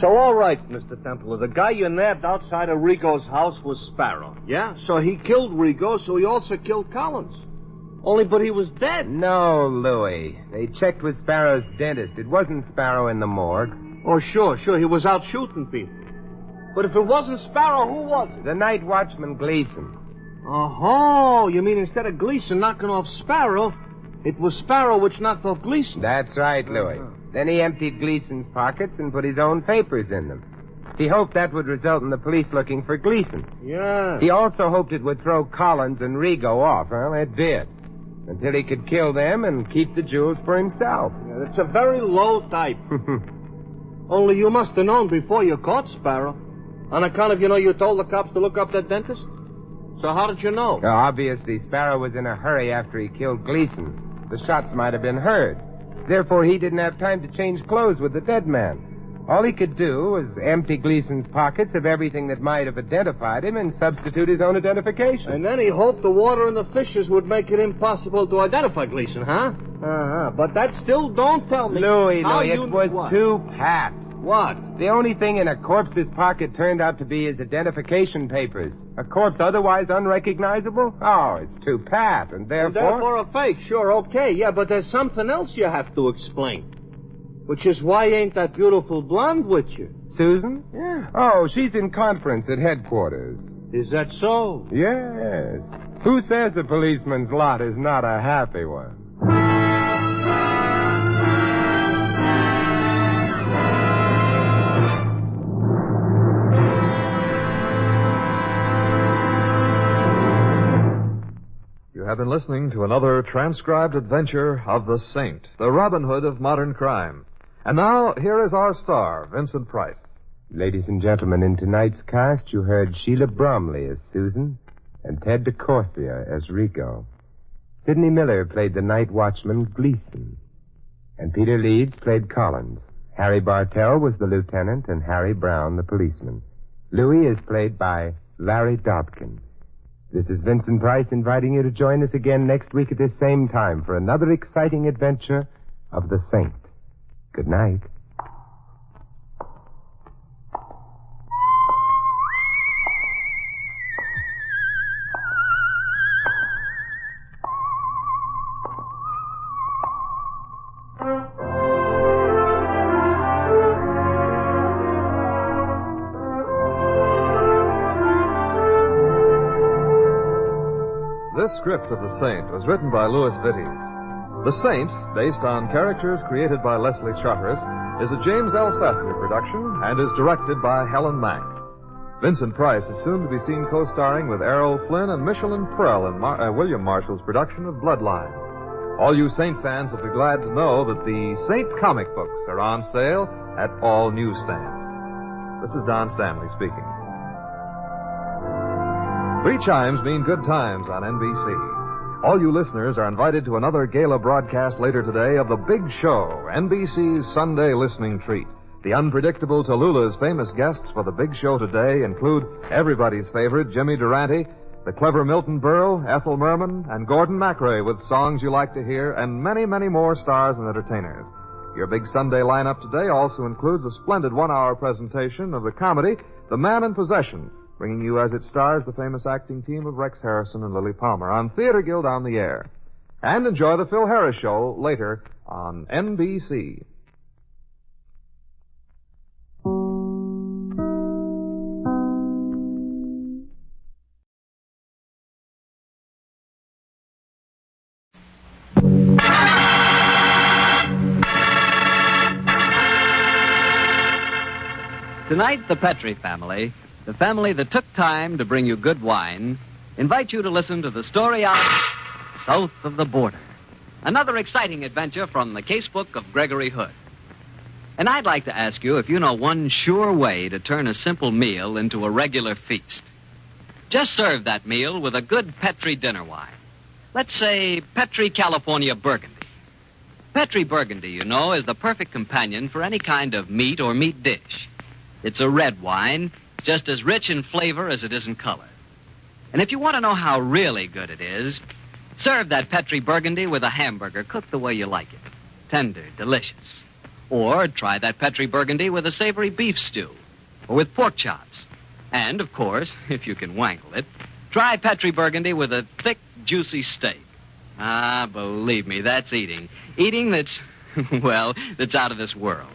So, all right, Mr. Templar. The guy you nabbed outside of Rigo's house was Sparrow. Yeah? So he killed Rigo, so he also killed Collins. But he was dead. No, Louis. They checked with Sparrow's dentist. It wasn't Sparrow in the morgue. Oh, sure. He was out shooting people. But if it wasn't Sparrow, who was it? The night watchman, Gleason. Oh, you mean instead of Gleason knocking off Sparrow, it was Sparrow which knocked off Gleason? That's right, Louis. Then he emptied Gleason's pockets and put his own papers in them. He hoped that would result in the police looking for Gleason. Yeah. He also hoped it would throw Collins and Rigo off. Well, it did. Until he could kill them and keep the jewels for himself. Yeah, that's a very low type. Only you must have known before you caught Sparrow. On account of, you told the cops to look up that dentist? So how did you know? Well, obviously, Sparrow was in a hurry after he killed Gleason. The shots might have been heard. Therefore, he didn't have time to change clothes with the dead man. All he could do was empty Gleason's pockets of everything that might have identified him and substitute his own identification. And then he hoped the water and the fishes would make it impossible to identify Gleason, huh? Uh-huh. But that still don't tell me... Louis, it was too pat. What? The only thing in a corpse's pocket turned out to be his identification papers. A corpse otherwise unrecognizable? Oh, it's too pat, and therefore... a fake, sure, okay. Yeah, but there's something else you have to explain. Which is why ain't that beautiful blonde with you? Susan? Yeah. Oh, she's in conference at headquarters. Is that so? Yes. Who says a policeman's lot is not a happy one? You have been listening to another transcribed adventure of the Saint, the Robin Hood of modern crime. And now, here is our star, Vincent Price. Ladies and gentlemen, in tonight's cast, you heard Sheila Bromley as Susan and Ted DeCorthia as Rigo. Sidney Miller played the night watchman, Gleason. And Peter Leeds played Collins. Harry Bartell was the lieutenant and Harry Brown the policeman. Louis is played by Larry Dobkin. This is Vincent Price inviting you to join us again next week at this same time for another exciting adventure of the Saint. Good night. This script of The Saint was written by Louis Vittes. The Saint, based on characters created by Leslie Charteris, is a James L. Safdie production and is directed by Helen Mack. Vincent Price is soon to be seen co-starring with Errol Flynn and Michelin Prell in William Marshall's production of Bloodline. All you Saint fans will be glad to know that the Saint comic books are on sale at all newsstands. This is Don Stanley speaking. 3 chimes mean good times on NBC. All you listeners are invited to another gala broadcast later today of The Big Show, NBC's Sunday listening treat. The unpredictable Tallulah's famous guests for The Big Show today include everybody's favorite Jimmy Durante, the clever Milton Berle, Ethel Merman, and Gordon MacRae with songs you like to hear, and many, many more stars and entertainers. Your big Sunday lineup today also includes a splendid 1-hour presentation of the comedy The Man in Possession, bringing you as it stars the famous acting team of Rex Harrison and Lily Palmer on Theater Guild on the Air. And enjoy the Phil Harris Show later on NBC. Tonight, the Petrie family, the family that took time to bring you good wine, invite you to listen to the story of South of the Border. Another exciting adventure from the casebook of Gregory Hood. And I'd like to ask you if you know one sure way to turn a simple meal into a regular feast. Just serve that meal with a good Petrie dinner wine. Let's say Petrie California Burgundy. Petri Burgundy, you know, is the perfect companion for any kind of meat or meat dish. It's a red wine, just as rich in flavor as it is in color. And if you want to know how really good it is, serve that Petri Burgundy with a hamburger cooked the way you like it. Tender, delicious. Or try that Petri Burgundy with a savory beef stew, or with pork chops. And, of course, if you can wangle it, try Petri Burgundy with a thick, juicy steak. Ah, believe me, that's eating. Eating that's, well, that's out of this world.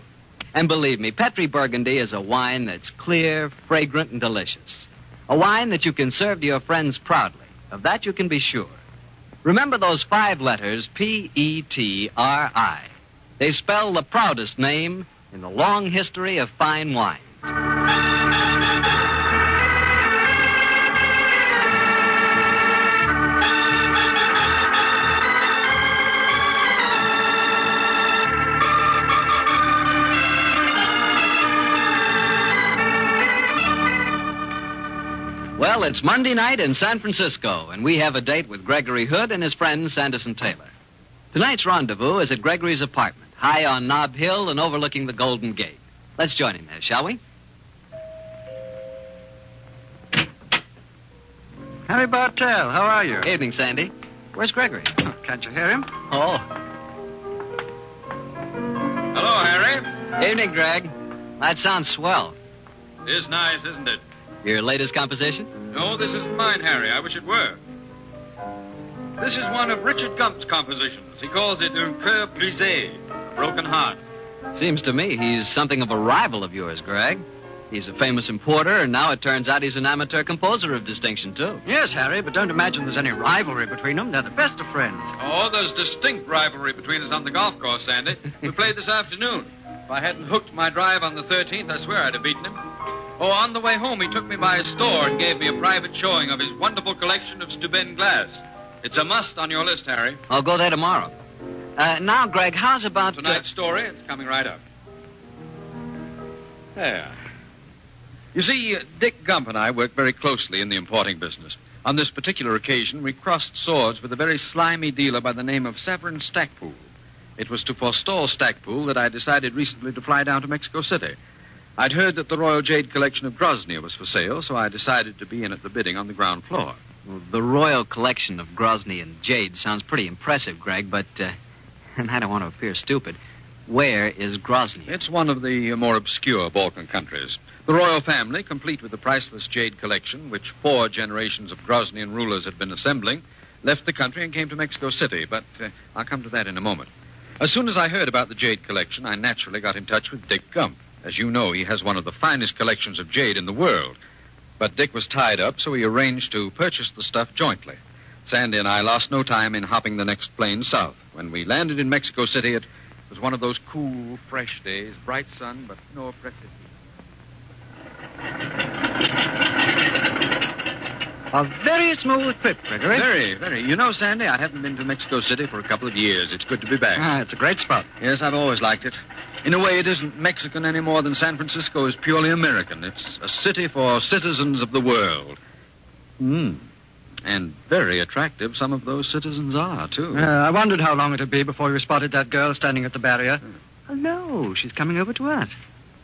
And believe me, Petri Burgundy is a wine that's clear, fragrant, and delicious. A wine that you can serve to your friends proudly. Of that you can be sure. Remember those 5 letters, P-E-T-R-I. They spell the proudest name in the long history of fine wine. Well, it's Monday night in San Francisco, and we have a date with Gregory Hood and his friend Sanderson Taylor. Tonight's rendezvous is at Gregory's apartment, high on Nob Hill and overlooking the Golden Gate. Let's join him there, shall we? Harry Bartell, how are you? Evening, Sandy. Where's Gregory? Oh, can't you hear him? Oh. Hello, Harry. Evening, Greg. That sounds swell. Is nice, isn't it? Your latest composition? No, this isn't mine, Harry. I wish it were. This is one of Richard Gump's compositions. He calls it Un Cœur Brisé, a broken heart. Seems to me he's something of a rival of yours, Greg. He's a famous importer, and now it turns out he's an amateur composer of distinction, too. Yes, Harry, but don't imagine there's any rivalry between them. They're the best of friends. Oh, there's distinct rivalry between us on the golf course, Sandy. We played this afternoon. If I hadn't hooked my drive on the 13th, I swear I'd have beaten him. Oh, on the way home, he took me by his store and gave me a private showing of his wonderful collection of Steuben glass. It's a must on your list, Harry. I'll go there tomorrow. Now, Greg, how's about... Tonight's story? It's coming right up. There. You see, Dick Gump and I work very closely in the importing business. On this particular occasion, we crossed swords with a very slimy dealer by the name of Severin Stackpool. It was to forestall Stackpool that I decided recently to fly down to Mexico City. I'd heard that the Royal Jade collection of Grozny was for sale, so I decided to be in at the bidding on the ground floor. Well, the Royal collection of Grozny and Jade sounds pretty impressive, Greg, but, and I don't want to appear stupid, where is Grozny? It's one of the more obscure Balkan countries. The royal family, complete with the priceless Jade collection, which 4 generations of Groznian rulers had been assembling, left the country and came to Mexico City, but I'll come to that in a moment. As soon as I heard about the Jade collection, I naturally got in touch with Dick Gump. As you know, he has one of the finest collections of jade in the world. But Dick was tied up, so he arranged to purchase the stuff jointly. Sandy and I lost no time in hopping the next plane south. When we landed in Mexico City, it was one of those cool, fresh days, bright sun, but no oppressive heat. A very smooth trip, Gregory. Very, very. You know, Sandy, I haven't been to Mexico City for a couple of years. It's good to be back. It's a great spot. Yes, I've always liked it. In a way, it isn't Mexican any more than San Francisco is purely American. It's a city for citizens of the world. And very attractive some of those citizens are, too. I wondered how long it'd be before you spotted that girl standing at the barrier. Hello, she's coming over to us.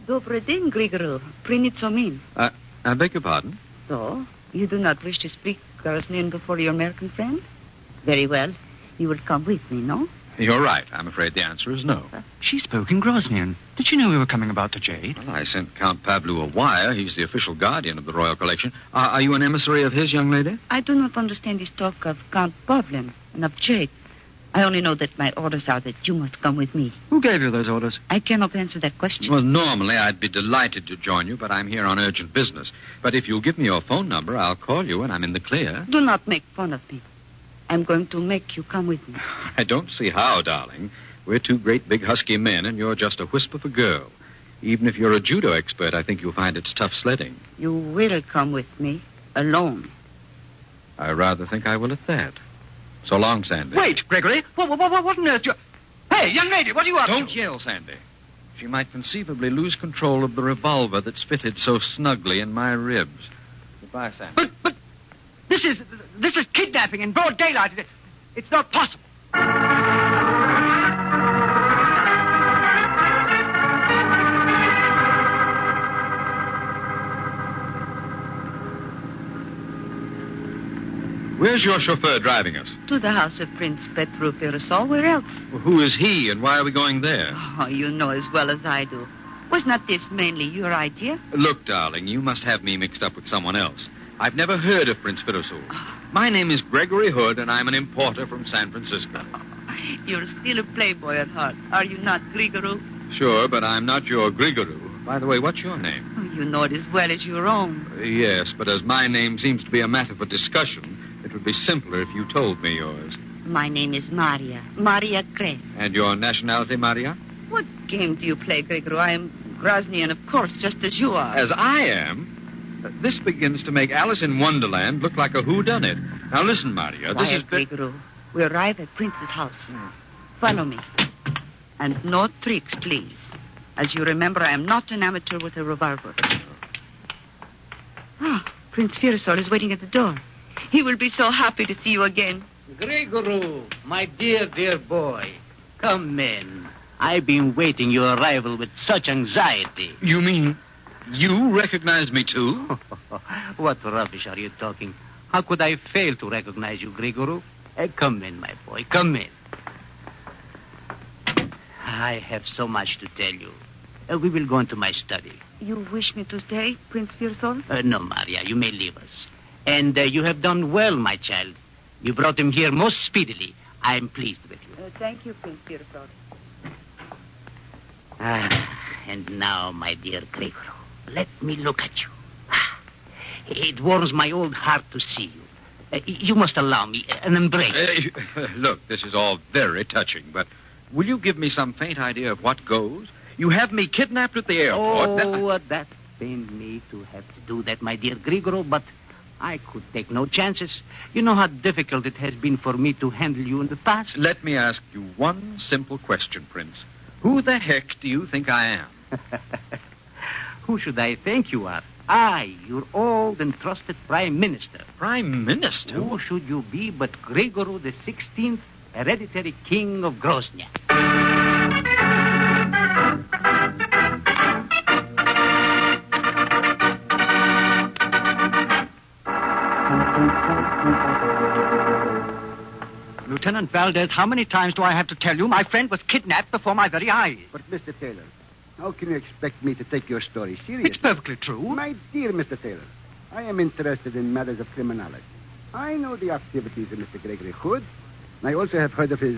Добрый день, Grigoril. Prinitsomin. I beg your pardon? So, you do not wish to speak Groznian before your American friend? Very well. You will come with me, no? You're right. I'm afraid the answer is no. She spoke in Groznian. Did she know we were coming about the jade? Well, I sent Count Pablo a wire. He's the official guardian of the royal collection. Are you an emissary of his, young lady? I do not understand this talk of Count Pavlin and of jade. I only know that my orders are that you must come with me. Who gave you those orders? I cannot answer that question. Well, normally I'd be delighted to join you, but I'm here on urgent business. But if you'll give me your phone number, I'll call you when I'm in the clear. Do not make fun of me. I'm going to make you come with me. I don't see how, darling. We're 2 great big husky men, and you're just a wisp of a girl. Even if you're a judo expert, I think you'll find it's tough sledding. You will come with me, alone. I rather think I will at that. So long, Sandy. Wait, Gregory. What on earth? Hey, young lady, what are you up to? Don't yell, Sandy. She might conceivably lose control of the revolver that's fitted so snugly in my ribs. Goodbye, Sandy. But this is kidnapping in broad daylight. It's not possible. Where's your chauffeur driving us? To the house of Prince Petru Firasol. Where else? Well, who is he, and why are we going there? Oh, you know as well as I do. Was not this mainly your idea? Look, darling, you must have me mixed up with someone else. I've never heard of Prince Firasol. My name is Gregory Hood, and I'm an importer from San Francisco. You're still a playboy at heart, are you not, Grigorou? Sure, but I'm not your Grigorou. By the way, what's your name? Oh, you know it as well as your own. Yes, but as my name seems to be a matter for discussion, it would be simpler if you told me yours. My name is Maria. Maria Kres. And your nationality, Maria? What game do you play, Grigorou? I am Groznian, of course, just as you are. As I am? This begins to make Alice in Wonderland look like a whodunit. Now listen, Maria, this is... Grigorou. We arrive at Prince's house. Follow me. And no tricks, please. As you remember, I am not an amateur with a revolver. Ah, Prince Firasol is waiting at the door. He will be so happy to see you again. Grigorou, my dear boy. Come in. I've been waiting your arrival with such anxiety. You mean you recognized me, too? What rubbish are you talking? How could I fail to recognize you, Grigorou? Come in, my boy, come in. I have so much to tell you. We will go into my study. You wish me to stay, Prince Firasol? No, Maria, you may leave us. And you have done well, my child. You brought him here most speedily. I am pleased with you. Thank you, Prince Firasol. And now, my dear Grigorou, let me look at you. It warms my old heart to see you. You must allow me an embrace. Look, this is all very touching, but will you give me some faint idea of what goes? You have me kidnapped at the airport. Oh, that pained me to have to do that, my dear Grigorou, but I could take no chances. You know how difficult it has been for me to handle you in the past. Let me ask you one simple question, Prince. Who the heck do you think I am? Who should I think you are? I, your old and trusted Prime Minister. Prime Minister? Who should you be but Grigorou the 16th, hereditary king of Groznia? Lieutenant Valdez, how many times do I have to tell you my friend was kidnapped before my very eyes? But, Mr. Taylor, how can you expect me to take your story seriously? It's perfectly true. My dear Mr. Taylor, I am interested in matters of criminality. I know the activities of Mr. Gregory Hood. And I also have heard of his,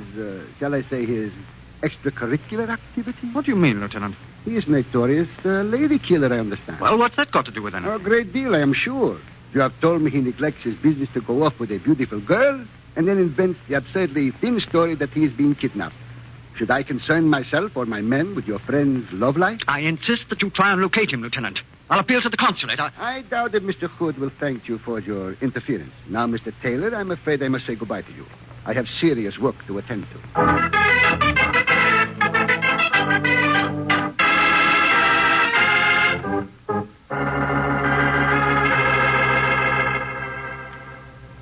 shall I say, his extracurricular activities. What do you mean, Lieutenant? He is notorious lady killer, I understand. Well, what's that got to do with anything? A great deal, I am sure. You have told me he neglects his business to go off with a beautiful girl and then invents the absurdly thin story that he is being kidnapped. Should I concern myself or my men with your friend's love life? I insist that you try and locate him, Lieutenant. I'll appeal to the consulate. I doubt that Mr. Hood will thank you for your interference. Now, Mr. Taylor, I'm afraid I must say goodbye to you. I have serious work to attend to.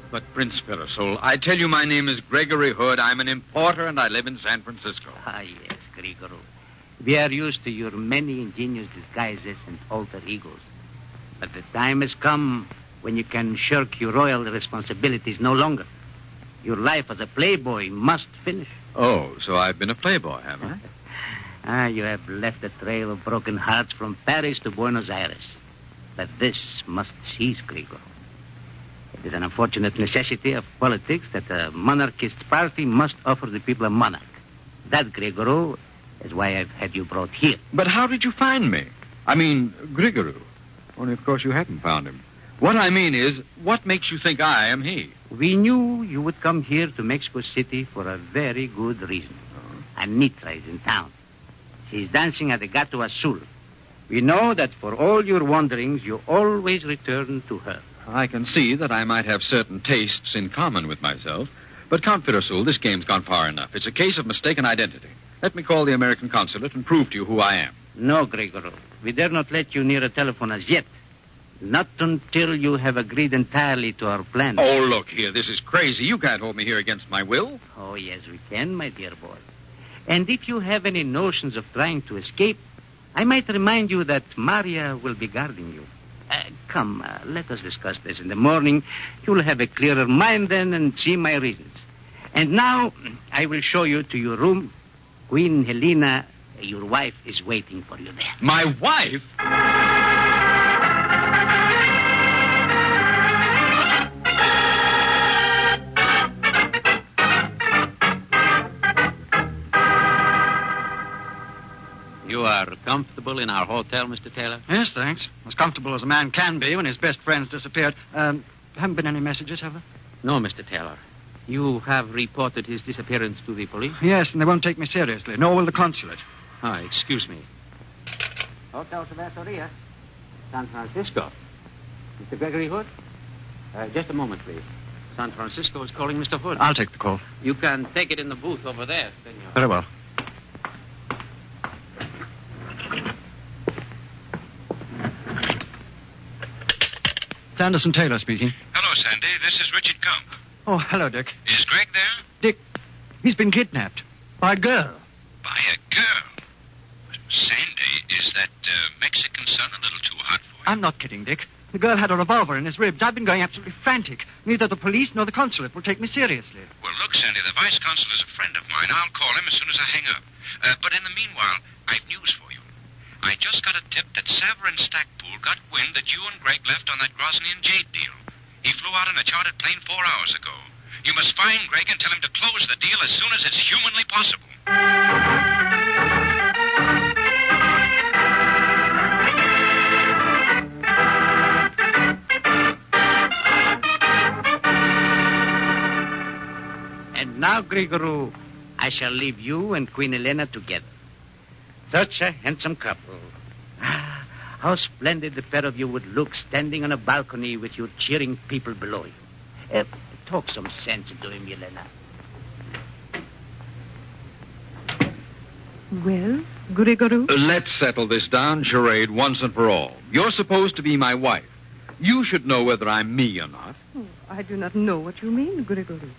But, Prince Firasol, I tell you my name is Gregory Hood. I'm an importer, and I live in San Francisco. Yes, Grigorou. We are used to your many ingenious disguises and alter egos. But the time has come when you can shirk your royal responsibilities no longer. Your life as a playboy must finish. Oh, so I've been a playboy, have I? You have left a trail of broken hearts from Paris to Buenos Aires. But this must cease, Grigorou. It is an unfortunate necessity of politics that a monarchist party must offer the people a monarch. That, Grigorou, is why I've had you brought here. But how did you find me? I mean, Grigorou. Only, of course, you haven't found him. What I mean is, what makes you think I am he? We knew you would come here to Mexico City for a very good reason. Anitra is in town. She's dancing at the Gato Azul. We know that for all your wanderings, you always return to her. I can see that I might have certain tastes in common with myself. But, Count Firasol, this game's gone far enough. It's a case of mistaken identity. Let me call the American consulate and prove to you who I am. No, Grigorou. We dare not let you near a telephone as yet. Not until you have agreed entirely to our plan. Oh, look here. This is crazy. You can't hold me here against my will. Oh, yes, we can, my dear boy. And if you have any notions of trying to escape, I might remind you that Maria will be guarding you. Come, let us discuss this in the morning. You'll have a clearer mind then and see my reasons. And now, I will show you to your room. Queen Helena, your wife, is waiting for you there. My wife? You are comfortable in our hotel, Mr. Taylor? Yes, thanks. As comfortable as a man can be when his best friend's disappeared. Haven't been any messages, have there? No, Mr. Taylor. You have reported his disappearance to the police? Yes, and they won't take me seriously, nor will the consulate. Ah, excuse me. Hotel Cerveceria, San Francisco. Mr. Gregory Hood? Just a moment, please. San Francisco is calling Mr. Hood. I'll take the call. You can take it in the booth over there, senor. Very well. It's Anderson Taylor speaking. Hello, Sandy. This is Richard Gump. Oh, hello, Dick. Is Greg there? Dick, he's been kidnapped by a girl. By a girl? Sandy, is that Mexican sun a little too hot for you? I'm not kidding, Dick. The girl had a revolver in his ribs. I've been going absolutely frantic. Neither the police nor the consulate will take me seriously. Well, look, Sandy, the vice consul is a friend of mine. I'll call him as soon as I hang up. But in the meanwhile, I've news for you. I just got a tip that Severin Stackpool got wind that you and Greg left on that Grosnian Jade deal. He flew out in a chartered plane 4 hours ago. You must find Greg and tell him to close the deal as soon as it's humanly possible. And now, Grigorou, I shall leave you and Queen Helena together. Such a handsome couple. Ah, how splendid the pair of you would look standing on a balcony with your cheering people below you. Talk some sense into him, Helena. Well, Grigorou? Let's settle this down, charade, once and for all. You're supposed to be my wife. You should know whether I'm me or not. Oh, I do not know what you mean, Grigorou.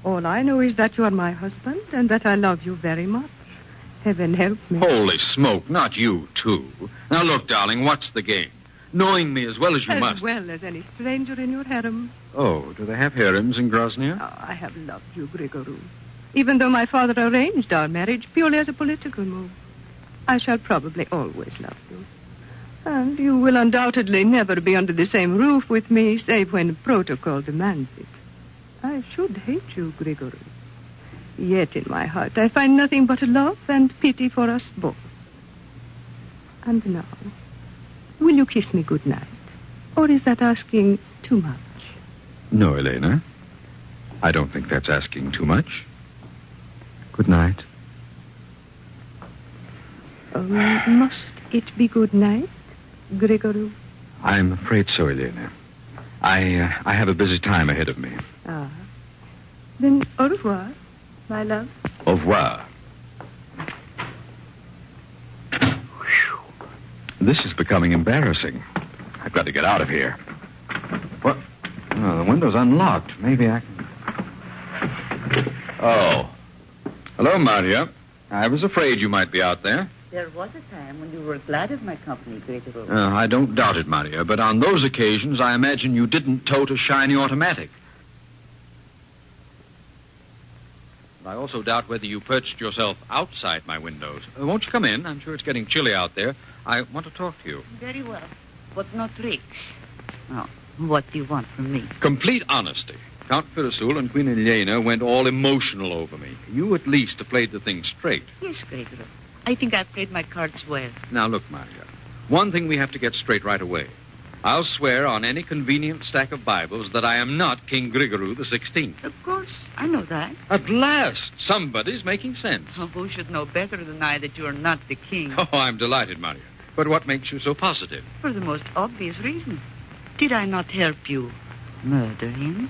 All I know is that you are my husband and that I love you very much. Heaven help me. Holy smoke, not you, too. Now, look, darling, what's the game? Knowing me as well as you must. As well as any stranger in your harem. Oh, do they have harems in Grosnia? Oh, I have loved you, Grigorou. Even though my father arranged our marriage purely as a political move. I shall probably always love you. And you will undoubtedly never be under the same roof with me, save when protocol demands it. I should hate you, Grigorou. Yet in my heart I find nothing but love and pity for us both. And now, will you kiss me good night? Or is that asking too much? No, Elena. I don't think that's asking too much. Good night. Must it be good night, Grigorou? I'm afraid so, Elena. I have a busy time ahead of me. Ah. Then au revoir, my love. Au revoir. This is becoming embarrassing. I've got to get out of here. What? Oh, the window's unlocked. Maybe I can... Oh. Hello, Maria. I was afraid you might be out there. There was a time when you were glad of my company, Grigorou. I don't doubt it, Maria, but on those occasions, I imagine you didn't tote a shiny automatic. I also doubt whether you perched yourself outside my windows. Won't you come in? I'm sure it's getting chilly out there. I want to talk to you. Very well, but no tricks. Oh, what do you want from me? Complete honesty. Count Firusul and Queen Elena went all emotional over me. You at least have played the thing straight. Yes, Grigorou. I think I've played my cards well. Now, look, Maria. One thing we have to get straight right away. I'll swear on any convenient stack of Bibles that I am not King Grigorou the 16th. Of course, I know that. At last, somebody's making sense. Oh, who should know better than I that you are not the king? Oh, I'm delighted, Maria. But what makes you so positive? For the most obvious reason. Did I not help you murder him?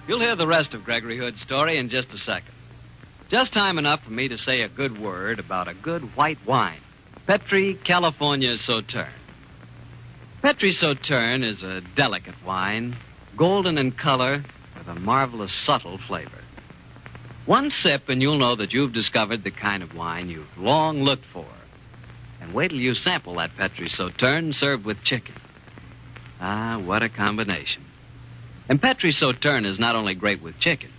You'll hear the rest of Gregory Hood's story in just a second. Just time enough for me to say a good word about a good white wine. Petri California Sauterne. Petri Sauterne is a delicate wine, golden in color, with a marvelous subtle flavor. One sip and you'll know that you've discovered the kind of wine you've long looked for. And wait till you sample that Petri Sauterne served with chicken. Ah, what a combination. And Petri Sauterne is not only great with chicken,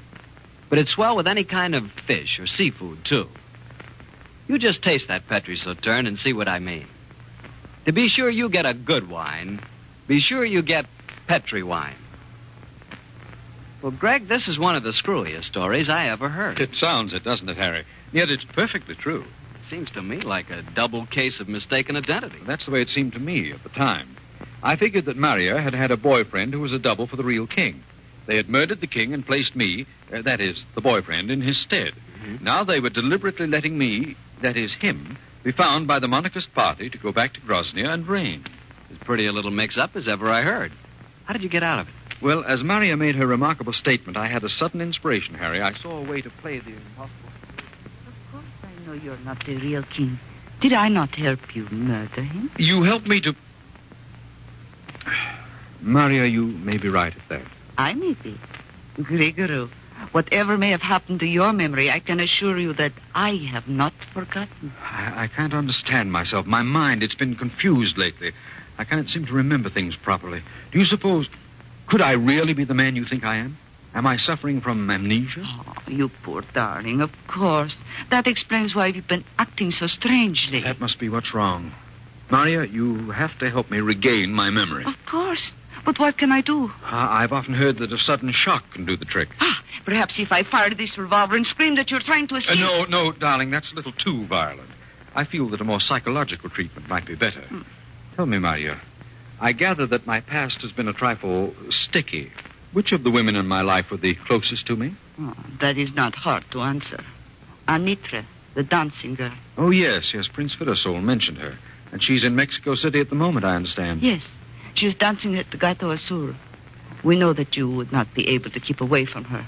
but it's swell with any kind of fish or seafood, too. You just taste that Petri Sauterne and see what I mean. To be sure you get a good wine, be sure you get Petri wine. Well, Greg, this is one of the screwiest stories I ever heard. It sounds it, doesn't it, Harry? Yet it's perfectly true. Seems to me like a double case of mistaken identity. That's the way it seemed to me at the time. I figured that Maria had had a boyfriend who was a double for the real king. They had murdered the king and placed me, that is, the boyfriend, in his stead. Mm-hmm. Now they were deliberately letting me, that is, him, be found by the monarchist party to go back to Grozny and reign. As pretty a little mix-up as ever I heard. How did you get out of it? Well, as Maria made her remarkable statement, I had a sudden inspiration, Harry. I saw a way to play the impossible. Of course I know you're not the real king. Did I not help you murder him? You helped me to... Maria, you may be right at that. I may be. Grigorou, whatever may have happened to your memory, I can assure you that I have not forgotten. I can't understand myself. My mind, it's been confused lately. I can't seem to remember things properly. Do you suppose... Could I really be the man you think I am? Am I suffering from amnesia? Oh, you poor darling, of course. That explains why you've been acting so strangely. That must be what's wrong. Maria, you have to help me regain my memory. Of course. But what can I do? I've often heard that a sudden shock can do the trick. Perhaps if I fired this revolver and screamed that you're trying to escape... No, darling, that's a little too violent. I feel that a more psychological treatment might be better. Tell me, Maria, I gather that my past has been a trifle sticky. Which of the women in my life were the closest to me? Oh, that is not hard to answer. Anitra, the dancing girl. Oh, yes, Prince Firasol mentioned her. And she's in Mexico City at the moment, I understand. Yes. She is dancing at the Gato Azul. We know that you would not be able to keep away from her.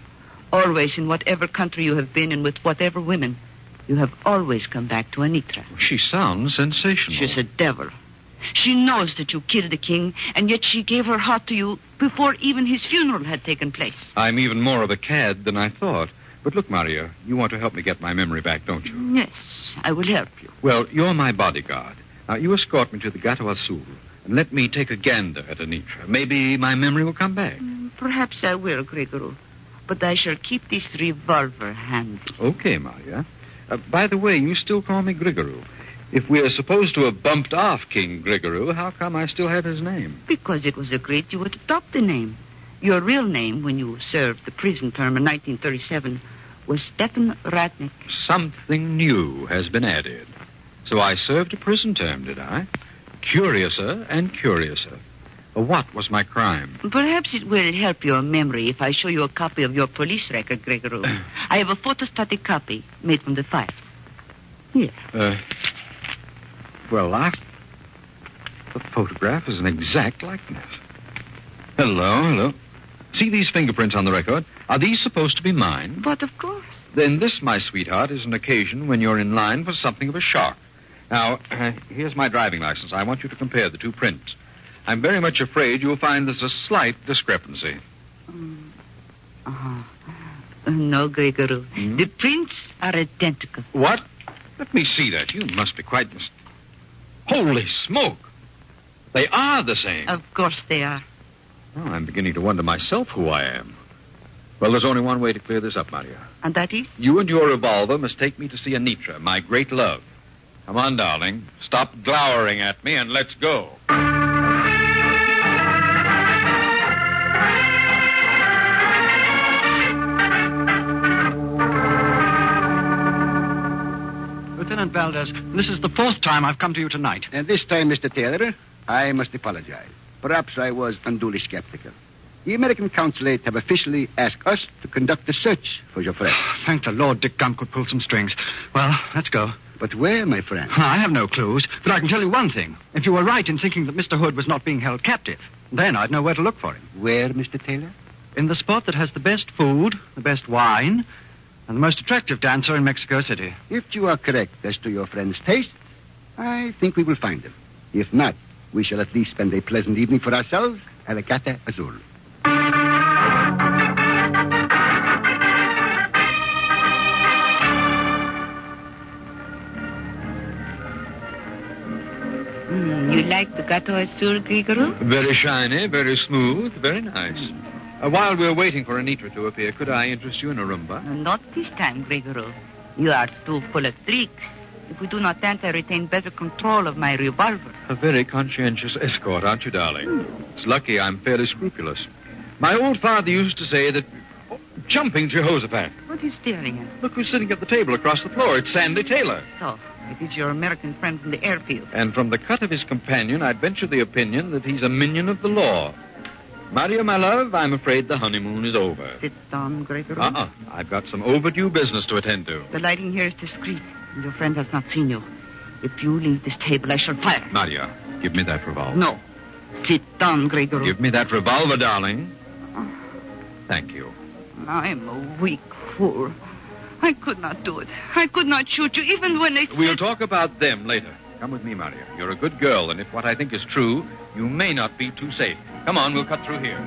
Always, in whatever country you have been and with whatever women, you have always come back to Anitra. She sounds sensational. She's a devil. She knows that you killed the king, and yet she gave her heart to you before even his funeral had taken place. I'm even more of a cad than I thought. But look, Maria, you want to help me get my memory back, don't you? Yes, I will help you. Well, you're my bodyguard. Now, you escort me to the Gato Azul and let me take a gander at Anitra. Maybe my memory will come back. Perhaps I will, Grigorou. But I shall keep this revolver handy. Okay, Maria. By the way, you still call me Grigorou. If we're supposed to have bumped off King Grigorou, how come I still have his name? Because it was agreed you would adopt the name. Your real name, when you served the prison term in 1937, was Stefan Radnik. Something new has been added. So I served a prison term, did I? Curiouser and curiouser. What was my crime? Perhaps it will help your memory if I show you a copy of your police record, Grigorou. I have a photostatic copy made from the file. Here. Well, the photograph is an exact likeness. Hello. See these fingerprints on the record? Are these supposed to be mine? But of course. Then this, my sweetheart, is an occasion when you're in line for something of a shock. Now, here's my driving license. I want you to compare the two prints. I'm very much afraid you'll find there's a slight discrepancy. No, Grigorou. The prints are identical. What? Let me see that. You must be quite... Holy smoke! They are the same. Of course they are. Oh, I'm beginning to wonder myself who I am. Well, there's only one way to clear this up, Maria. And that is? You and your revolver must take me to see Anitra, my great love. Come on, darling. Stop glowering at me and let's go. Lieutenant Valdez, this is the fourth time I've come to you tonight. And this time, Mr. Taylor, I must apologize. Perhaps I was unduly skeptical. The American consulate have officially asked us to conduct a search for your friend. Thank the Lord Dick Gump could pull some strings. Well, let's go. But where, my friend? I have no clues, but I can tell you one thing. If you were right in thinking that Mr. Hood was not being held captive, then I'd know where to look for him. Where, Mr. Taylor? In the spot that has the best food, the best wine, and the most attractive dancer in Mexico City. If you are correct as to your friend's taste, I think we will find him. If not, we shall at least spend a pleasant evening for ourselves at the Gata Azul. You like the Gato Azul, Grigoro? Very shiny, very smooth, very nice. While we're waiting for Anitra to appear, could I interest you in a rumba? Not this time, Grigoro. You are too full of tricks. If we do not dance, I retain better control of my revolver. A very conscientious escort, aren't you, darling? It's lucky I'm fairly scrupulous. My old father used to say that... Oh, jumping Jehoshaphat. What are you staring at? Look who's sitting at the table across the floor. It's Sandy Taylor. So, it is your American friend from the airfield. And from the cut of his companion, I'd venture the opinion that he's a minion of the law. Maria, my love, I'm afraid the honeymoon is over. Sit down, Gregory. I've got some overdue business to attend to. The lighting here is discreet, and your friend has not seen you. If you leave this table, I shall fire. Maria, give me that revolver. No. Sit down, Gregory. Give me that revolver, darling. Thank you. I'm a weak fool. I could not do it. I could not shoot you, even when they said... We'll talk about them later. Come with me, Maria. You're a good girl, and if what I think is true, you may not be too safe. Come on, we'll cut through here.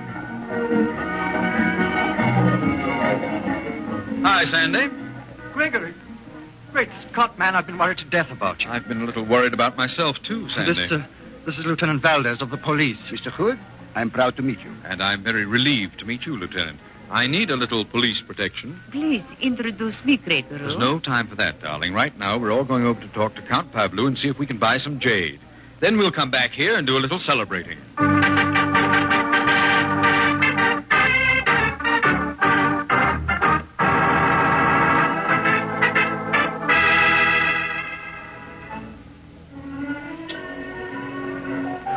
Hi, Sandy. Gregory. Great Scott, man, I've been worried to death about you. I've been a little worried about myself, too, Sandy. This is Lieutenant Valdez of the police. Mr. Hood, I'm proud to meet you. And I'm very relieved to meet you, Lieutenant. I need a little police protection. Please introduce me, Gregory. There's no time for that, darling. Right now, we're all going over to talk to Count Pavlou and see if we can buy some jade. Then we'll come back here and do a little celebrating.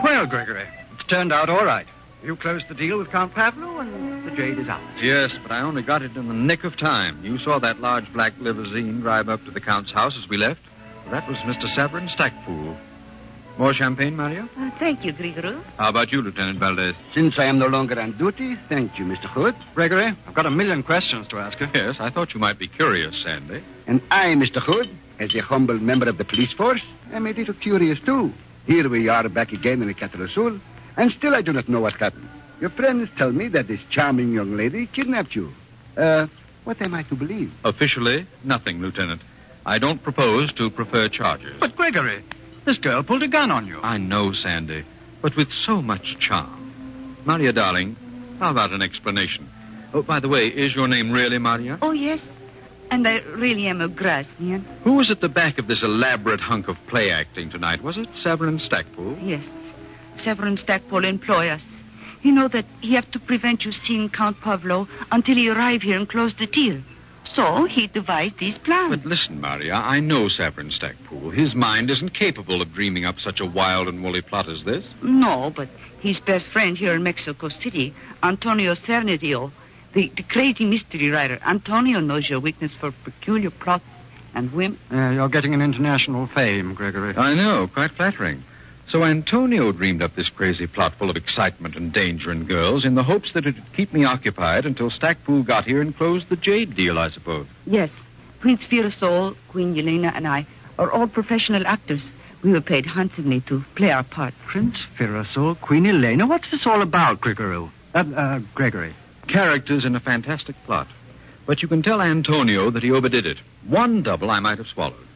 Well, Gregory, it's turned out all right. You closed the deal with Count Pavlou, and the jade is ours. Yes, but I only got it in the nick of time. You saw that large black limousine drive up to the Count's house as we left. That was Mr. Severin Stackpool. More champagne, Maria? Thank you, Gregory. How about you, Lieutenant Valdez? Since I am no longer on duty, thank you, Mr. Hood. Gregory, I've got a million questions to ask you. Yes, I thought you might be curious, Sandy. And I, Mr. Hood, as a humble member of the police force, am a little curious, too. Here we are back again in the Capital Azul, and still I do not know what happened. Your friends tell me that this charming young lady kidnapped you. What am I to believe? Officially, nothing, Lieutenant. I don't propose to prefer charges. But, Gregory, this girl pulled a gun on you. I know, Sandy, but with so much charm. Maria, darling, how about an explanation? Oh, by the way, is your name really Maria? Oh, yes. And I really am a Grasnian. Who was at the back of this elaborate hunk of play acting tonight? Was it Severin Stackpool? Yes. Severin Stackpool employ us. You know that he have to prevent you seeing Count Pavlou until he arrive here and close the deal. So he devised these plans. But listen, Maria, I know Severin Stackpool. His mind isn't capable of dreaming up such a wild and woolly plot as this. No, but his best friend here in Mexico City, Antonio Cernidio, the crazy mystery writer. Antonio knows your weakness for peculiar plots and women. You're getting an international fame, Gregory. I know, quite flattering. So Antonio dreamed up this crazy plot full of excitement and danger and girls in the hopes that it'd keep me occupied until Stackpool got here and closed the jade deal, I suppose. Yes. Prince Firasol, Queen Yelena, and I are all professional actors. We were paid handsomely to play our part. Prince Firasol, Queen Elena? What's this all about, Gregory? Gregory. Characters in a fantastic plot. But you can tell Antonio that he overdid it. One double I might have swallowed.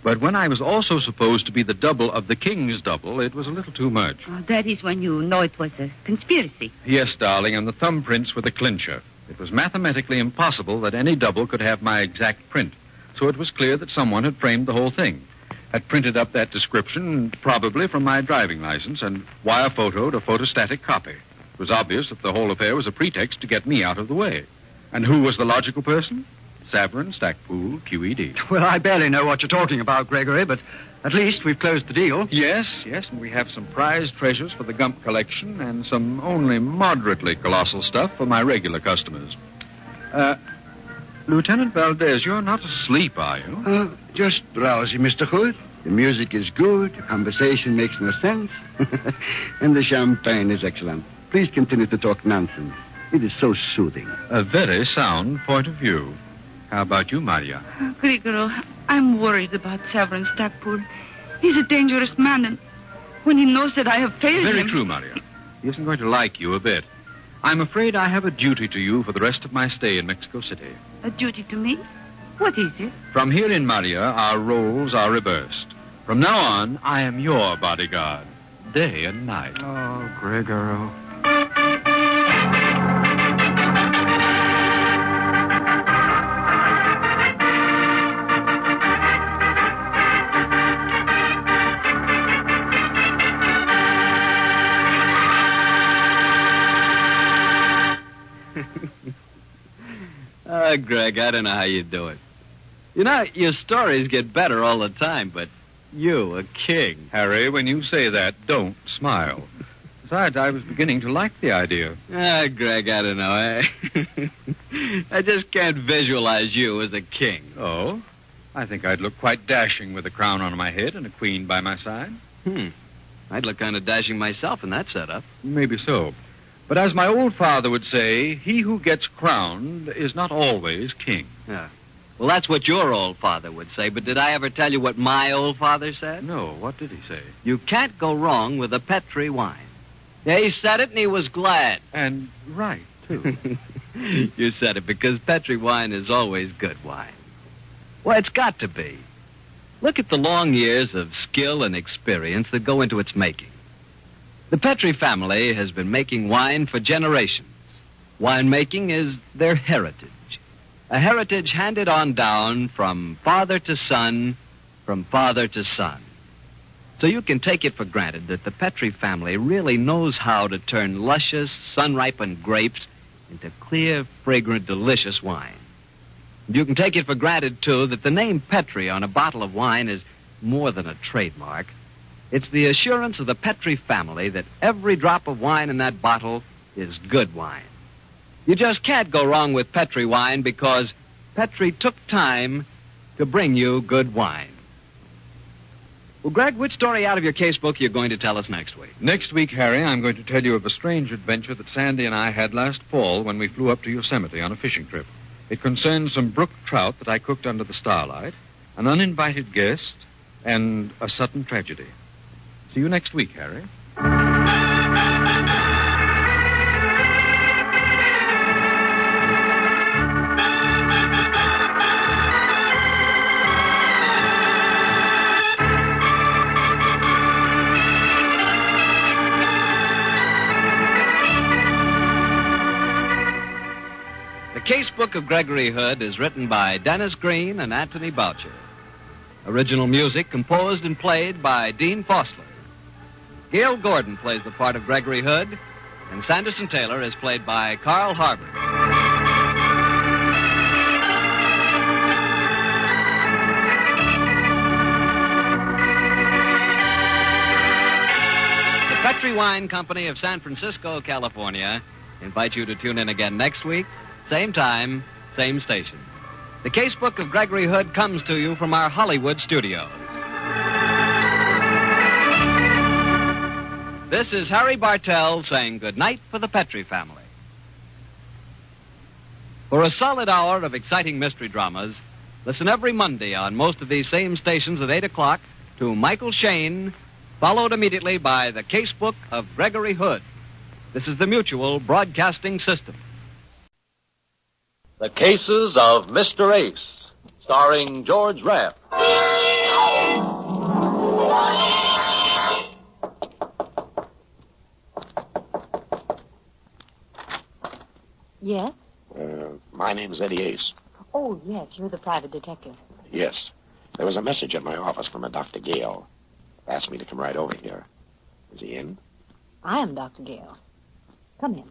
But when I was also supposed to be the double of the king's double, it was a little too much. That is when you know it was a conspiracy. Yes, darling, and the thumbprints were the clincher. It was mathematically impossible that any double could have my exact print. So it was clear that someone had framed the whole thing. Had printed up that description, probably from my driving license, and wire photoed a photostatic copy. It was obvious that the whole affair was a pretext to get me out of the way. And who was the logical person? Severin Stackpool, QED. Well, I barely know what you're talking about, Gregory, but at least we've closed the deal. Yes, and we have some prized treasures for the Gump collection and some only moderately colossal stuff for my regular customers. Lieutenant Valdez, you're not asleep, are you? Just drowsy, Mr. Hood. The music is good, the conversation makes no sense, and the champagne is excellent. Please continue to talk nonsense. It is so soothing. A very sound point of view. How about you, Maria? Grigoro, I'm worried about Severin Stackpool. He's a dangerous man, and when he knows that I have failed him. Very true, Maria. He isn't going to like you a bit. I'm afraid I have a duty to you for the rest of my stay in Mexico City. A duty to me? What is it? From here in, Maria, our roles are reversed. From now on, I am your bodyguard, day and night. Oh, Gregor. Greg, I don't know how you do it. You know, your stories get better all the time, but you, a king. Harry, when you say that, don't smile. Besides, I was beginning to like the idea. Greg, I don't know. I just can't visualize you as a king. Oh? I think I'd look quite dashing with a crown on my head and a queen by my side. I'd look kind of dashing myself in that setup. Maybe so. But as my old father would say, he who gets crowned is not always king. Yeah. Well, that's what your old father would say, but did I ever tell you what my old father said? No, what did he say? You can't go wrong with a Petri wine. Yeah, he said it and he was glad. And right, too. You said it because Petri wine is always good wine. Well, it's got to be. Look at the long years of skill and experience that go into its making. The Petri family has been making wine for generations. Winemaking is their heritage. A heritage handed on down from father to son, from father to son. So you can take it for granted that the Petri family really knows how to turn luscious, sun-ripened grapes into clear, fragrant, delicious wine. You can take it for granted, too, that the name Petri on a bottle of wine is more than a trademark. It's the assurance of the Petri family that every drop of wine in that bottle is good wine. You just can't go wrong with Petri wine because Petri took time to bring you good wine. Well, Greg, which story out of your casebook are you going to tell us next week? Next week, Harry, I'm going to tell you of a strange adventure that Sandy and I had last fall when we flew up to Yosemite on a fishing trip. It concerns some brook trout that I cooked under the starlight, an uninvited guest, and a sudden tragedy. See you next week, Harry. The Casebook of Gregory Hood is written by Dennis Green and Anthony Boucher. Original music composed and played by Dean Fossler. Gail Gordon plays the part of Gregory Hood, and Sanderson Taylor is played by Carl Harbord. The Petri Wine Company of San Francisco, California, invite you to tune in again next week, same time, same station. The Casebook of Gregory Hood comes to you from our Hollywood studios. This is Harry Bartell saying goodnight for the Petri family. For a solid hour of exciting mystery dramas, listen every Monday on most of these same stations at 8 o'clock to Michael Shayne, followed immediately by the Casebook of Gregory Hood. This is the Mutual Broadcasting System. The Cases of Mr. Ace, starring George Rapp. Yes? My name's Eddie Ace. Oh, yes, you're the private detective. Yes. There was a message at my office from a Dr. Gale. Asked me to come right over here. Is he in? I am Dr. Gale. Come in.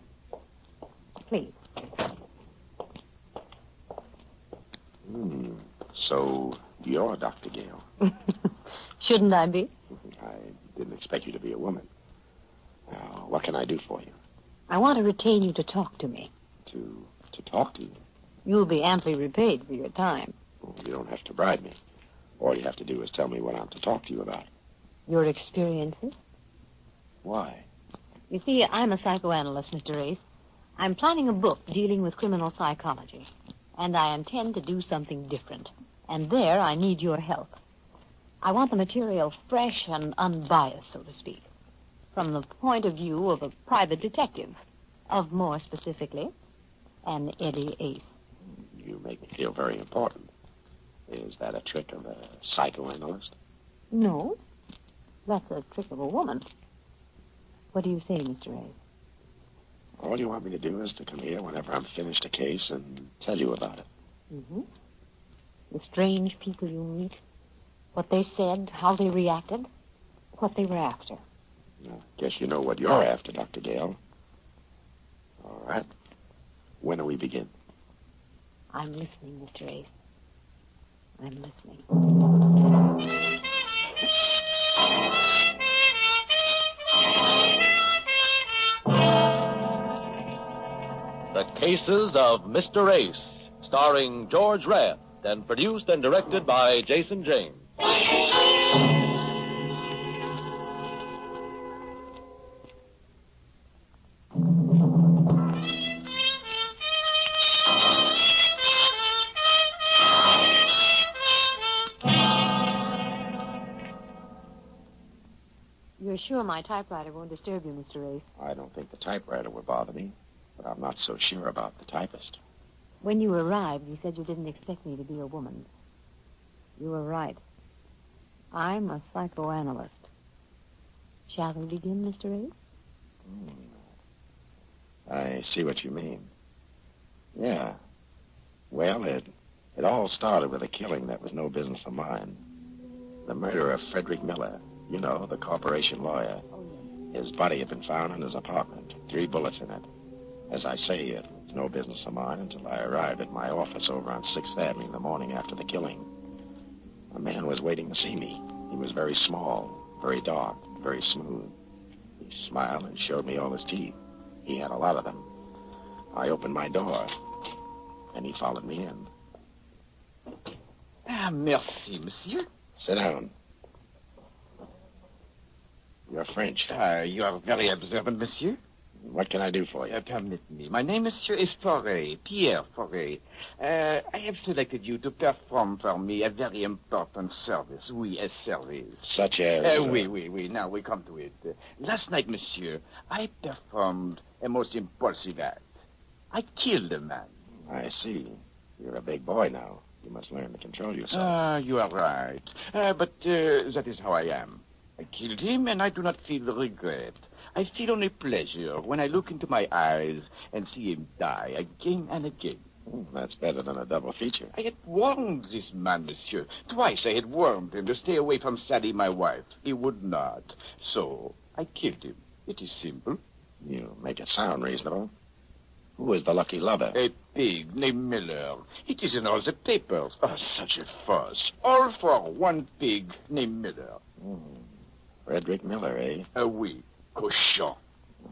Please. So, you're Dr. Gale. Shouldn't I be? I didn't expect you to be a woman. Now, what can I do for you? I want to retain you to talk to me. To talk to you? You'll be amply repaid for your time. Well, you don't have to bribe me. All you have to do is tell me what I'm to talk to you about. Your experiences? Why? You see, I'm a psychoanalyst, Mr. Ace. I'm planning a book dealing with criminal psychology. And I intend to do something different. And there I need your help. I want the material fresh and unbiased, so to speak, from the point of view of a private detective, of more specifically, an Eddie Ace. You make me feel very important. Is that a trick of a psychoanalyst? No, that's a trick of a woman. What do you say, Mr. Ace? All you want me to do is to come here whenever I'm finished a case and tell you about it. Mm-hmm. The strange people you meet, what they said, how they reacted, what they were after. I guess you know what you're after, Dr. Gale. All right. When do we begin? I'm listening, Mr. Ace. I'm listening. The Cases of Mr. Ace, starring George Raft, and produced and directed by Jason James. You're sure my typewriter won't disturb you, Mr. Ace? I don't think the typewriter would bother me, but I'm not so sure about the typist. When you arrived, you said you didn't expect me to be a woman. You were right. I'm a psychoanalyst. Shall we begin, Mr. Ace? I see what you mean. Yeah. Well, it all started with a killing that was no business of mine. The murder of Frederick Miller, you know, the corporation lawyer. His body had been found in his apartment, 3 bullets in it. As I say, it was no business of mine until I arrived at my office over on 6th Avenue the morning after the killing. A man was waiting to see me. He was very small, very dark, very smooth. He smiled and showed me all his teeth. He had a lot of them. I opened my door, and he followed me in. Ah, merci, monsieur. Sit down. You're French. You are very observant, monsieur. What can I do for you? Permit me. My name, monsieur, is Fauré, Pierre Fauré. I have selected you to perform for me a very important service. Oui, a service. Such as? Oui. Now we come to it. Last night, monsieur, I performed a most impulsive act. I killed a man. I see. You're a big boy now. You must learn to control yourself. You are right. But that is how I am. I killed him, and I do not feel regret. I feel only pleasure when I look into my eyes and see him die again and again. That's better than a double feature. I had warned this man, monsieur. Twice I had warned him to stay away from Sally, my wife. He would not. So I killed him. It is simple. You make it sound reasonable. Who is the lucky lover? A pig named Miller. It is in all the papers. Oh, such a fuss. All for one pig named Miller. Frederick Miller, eh? Oui. Cochon.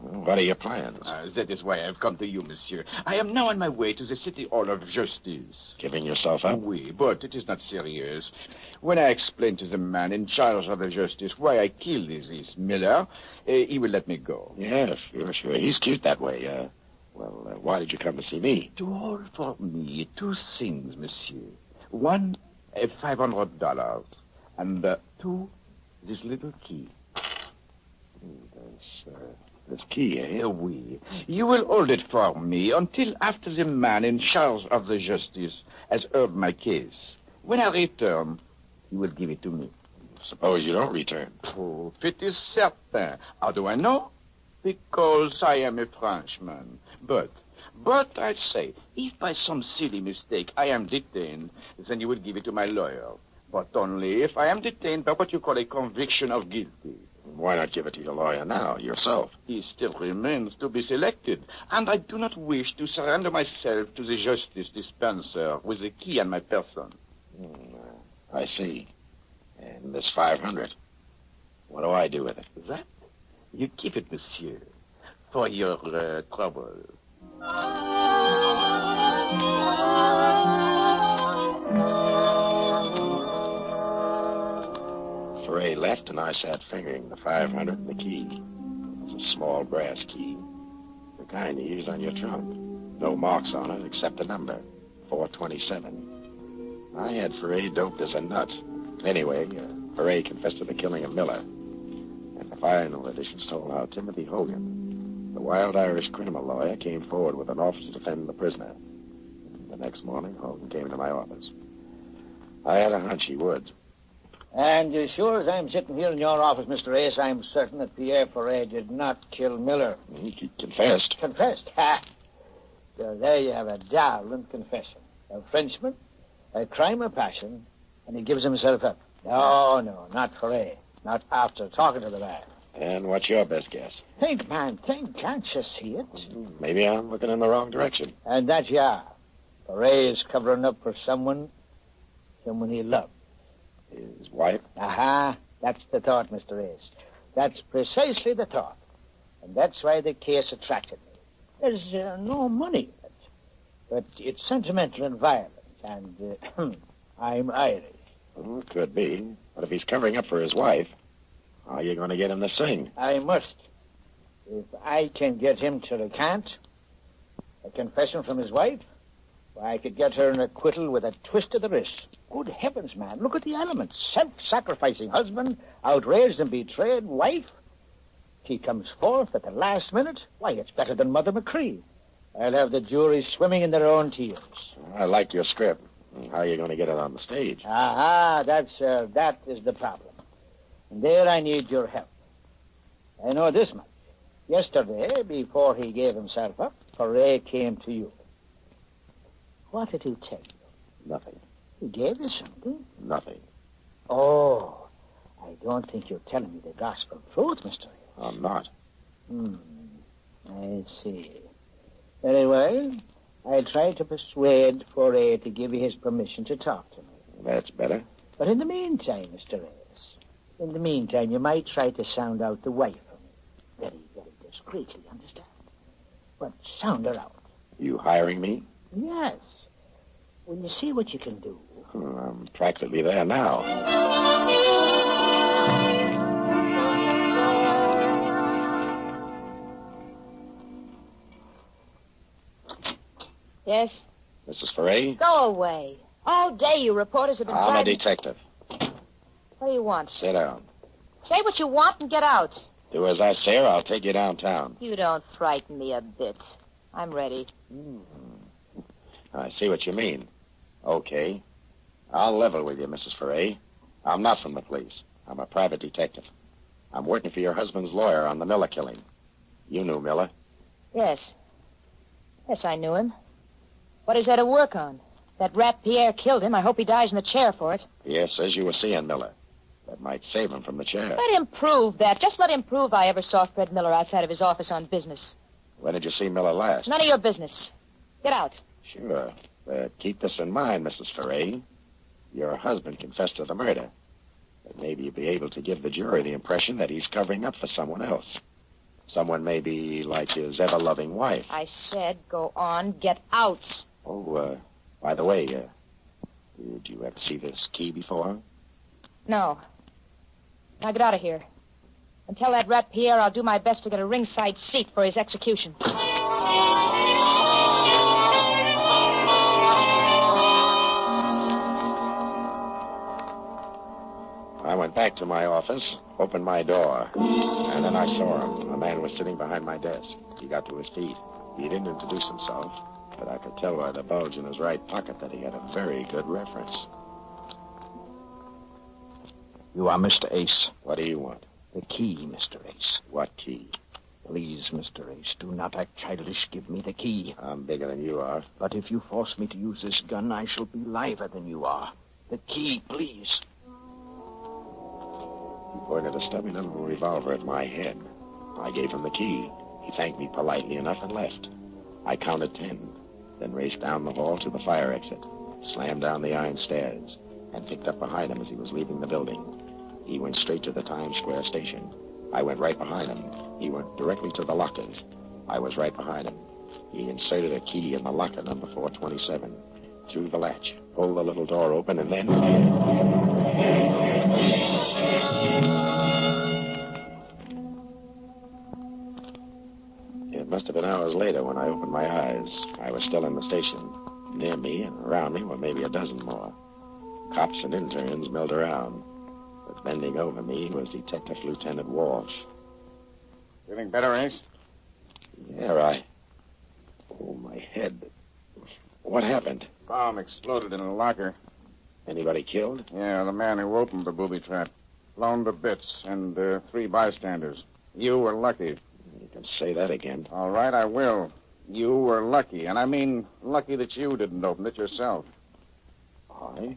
What are your plans? That is why I have come to you, monsieur. I am now on my way to the City Hall of Justice. Giving yourself up? Oui, but it is not serious. When I explain to the man in charge of the justice why I killed this Miller, he will let me go. Yes, sure. He's cute that way. Why did you come to see me? To hold for me 2 things, monsieur. One, $500. And 2, this little key. This key, eh? Oui. You will hold it for me until after the man in charge of the justice has heard my case. When I return, you will give it to me. Suppose you don't return. Oh, it is certain. How do I know? Because I am a Frenchman. But I say, if by some silly mistake I am detained, then you will give it to my lawyer. But only if I am detained by what you call a conviction of guilty. Why not give it to your lawyer now, yourself? He still remains to be selected, and I do not wish to surrender myself to the justice dispenser with the key on my person. I see. And this 500, what do I do with it? That? You keep it, monsieur, for your trouble. Ray left, and I sat fingering the 500 and the key. It was a small brass key, the kind you use on your trunk. No marks on it except a number, 427. I had Foray doped as a nut. Anyway, Ferret confessed to the killing of Miller. And the final editions told how Timothy Hogan, the wild Irish criminal lawyer, came forward with an offer to defend the prisoner. The next morning, Hogan came to my office. I had a hunch he would. And as sure as I'm sitting here in your office, Mr. Ace, I'm certain that Pierre Ferret did not kill Miller. He confessed. Confessed? Ha! So there you have a darling confession. A Frenchman, a crime of passion, and he gives himself up. No, not Ferret. Not after talking to the man. And what's your best guess? Think, man, think. Can't you see it? Maybe I'm looking in the wrong direction. And that you are. Ferret is covering up for someone he loved. His wife? Aha, that's the thought, Mr. Ace. That's precisely the thought. And that's why the case attracted me. There's no money in it. But it's sentimental and violent. And I'm Irish. Well, it could be. But if he's covering up for his wife, how are you going to get him to sing? I must. If I can get him to recant a confession from his wife, I could get her an acquittal with a twist of the wrist. Good heavens, man. Look at the elements. Self-sacrificing husband, outraged and betrayed wife. She comes forth at the last minute. Why, it's better than Mother McCree. I'll have the jury swimming in their own tears. I like your script. How are you going to get it on the stage? Aha, that is the problem. And there I need your help. I know this much. Yesterday, before he gave himself up, Ferret came to you. What did he tell you? Nothing. He gave you something? Nothing. Oh, I don't think you're telling me the gospel truth, Mr. Ace. I'm not. I see. Very well. I'll try to persuade Ferret to give you his permission to talk to me. That's better. But in the meantime, Mr. Ace, in the meantime, you might try to sound out the wife for me. Very, very discreetly, understand? But sound her out. You hiring me? Yes. Will you see what you can do? I'm practically there now. Yes? Mrs. Ferret? Go away. All day you reporters have been I'm a trying detective. What do you want? Sit down. Say what you want and get out. Do as I say or I'll take you downtown. You don't frighten me a bit. I'm ready. I see what you mean. Okay. I'll level with you, Mrs. Ferret. I'm not from the police. I'm a private detective. I'm working for your husband's lawyer on the Miller killing. You knew Miller. Yes. Yes, I knew him. What is there to work on? That rat Pierre killed him. I hope he dies in the chair for it. Pierre says you were seeing Miller. That might save him from the chair. Let him prove that. Just let him prove I ever saw Fred Miller outside of his office on business. When did you see Miller last? None of your business. Get out. Sure. But keep this in mind, Mrs. Ferret. Your husband confessed to the murder. But maybe you'll be able to give the jury the impression that he's covering up for someone else. Someone maybe like his ever-loving wife. I said go on. Get out. Oh, by the way, did you ever see this key before? No. Now get out of here. And tell that rat Pierre I'll do my best to get a ringside seat for his execution. I went back to my office, opened my door, and then I saw him. A man was sitting behind my desk. He got to his feet. He didn't introduce himself, but I could tell by the bulge in his right pocket that he had a very good reference. You are Mr. Ace. What do you want? The key, Mr. Ace. What key? Please, Mr. Ace, do not act childish. Give me the key. I'm bigger than you are. But if you force me to use this gun, I shall be liver than you are. The key, please. He pointed a stubby little revolver at my head. I gave him the key. He thanked me politely enough and left. I counted 10, then raced down the hall to the fire exit, slammed down the iron stairs, and picked up behind him as he was leaving the building. He went straight to the Times Square station. I went right behind him. He went directly to the lockers. I was right behind him. He inserted a key in the locker number 427, threw the latch, pulled the little door open, and then... It must have been hours later when I opened my eyes. I was still in the station. Near me and around me were maybe a dozen more. Cops and interns milled around. But bending over me was Detective Lieutenant Walsh. Feeling better, Ace? Yeah, Oh, my head. What happened? Bomb exploded in a locker. Anybody killed? Yeah, the man who opened the booby trap. Blown to bits, and 3 bystanders. You were lucky. You can say that again. All right, I will. You were lucky, and I mean lucky that you didn't open it yourself. I?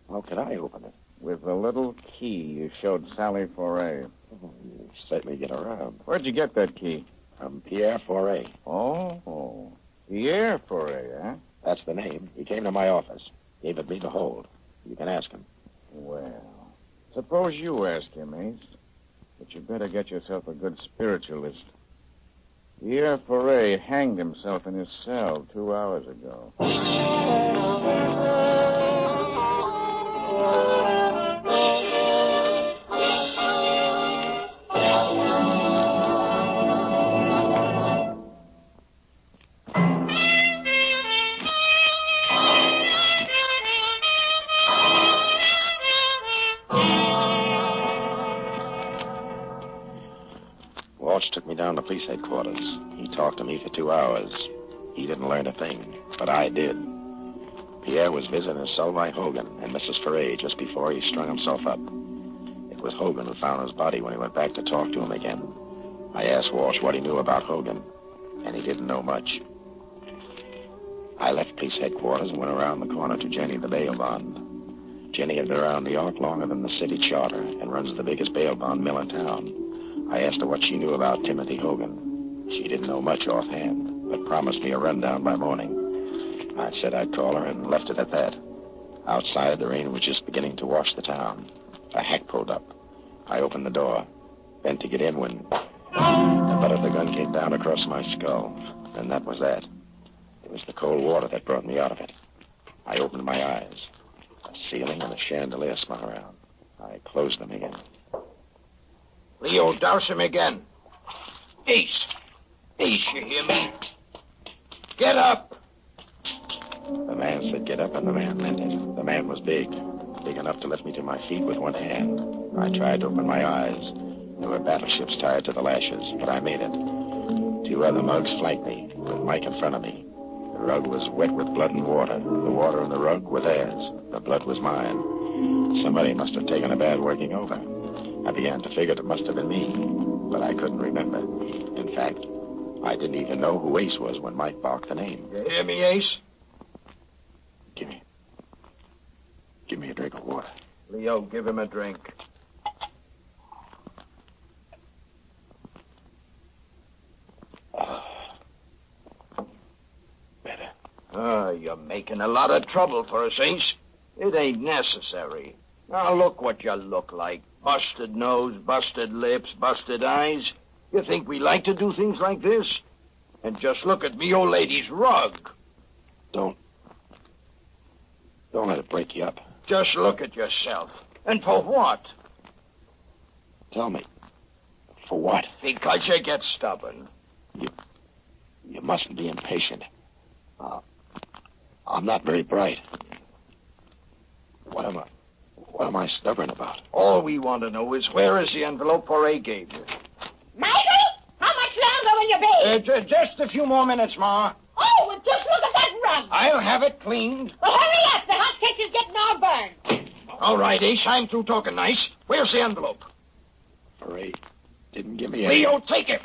How could I open it? With the little key you showed Sally Foray. Oh, you certainly get around. Where'd you get that key? From Pierre Foray. Oh, Pierre Foray, huh? That's the name. He came to my office. Gave it me to hold. You can ask him. Well, suppose you ask him, Ace. But you better get yourself a good spiritualist. Pierre Foray hanged himself in his cell 2 hours ago. Walsh took me down to police headquarters. He talked to me for 2 hours. He didn't learn a thing, but I did. Pierre was visiting Solvay Hogan and Mrs. Foray just before he strung himself up. It was Hogan who found his body when he went back to talk to him again. I asked Walsh what he knew about Hogan, and he didn't know much. I left police headquarters and went around the corner to Jenny, the bail bond. Jenny had been around New York longer than the city charter and runs the biggest bail bond mill in town. I asked her what she knew about Timothy Hogan. She didn't know much offhand, but promised me a rundown by morning. I said I'd call her and left it at that. Outside, the rain was just beginning to wash the town. A hack pulled up. I opened the door, bent to get in when the butt of the gun came down across my skull, and that was that. It was the cold water that brought me out of it. I opened my eyes. A ceiling and a chandelier spun around. I closed them again. Leo, douse him again. Ace, you hear me? Get up! The man said get up, and the man meant it. The man was big enough to lift me to my feet with one hand. I tried to open my eyes. There were battleships tied to the lashes, but I made it. 2 other mugs flanked me, with Mike in front of me. The rug was wet with blood and water. The water and the rug were theirs. The blood was mine. Somebody must have taken a bad working over. I began to figure it must have been me, but I couldn't remember. In fact, I didn't even know who Ace was when Mike barked the name. You hear me, Ace? Give me a drink of water. Leo, give him a drink. Better. You're making a lot of trouble for us, Ace. It ain't necessary. Now look what you look like. Busted nose, busted lips, busted eyes. You think we like to do things like this? And just look at me old lady's rug. Don't let it break you up. Just look at yourself. And for what? Tell me. For what? Because you get stubborn. You mustn't be impatient. I'm not very bright. What am I stubborn about? All we want to know is where is the envelope Foray gave you? Michael, how much longer will you be? Just a few more minutes, Ma. Oh, well, just look at that rug. I'll have it cleaned. Well, hurry up. The hot cake is getting all burned. All right, Ace, I'm through talking nice. Where's the envelope? Foray didn't give me any. Leo, take it.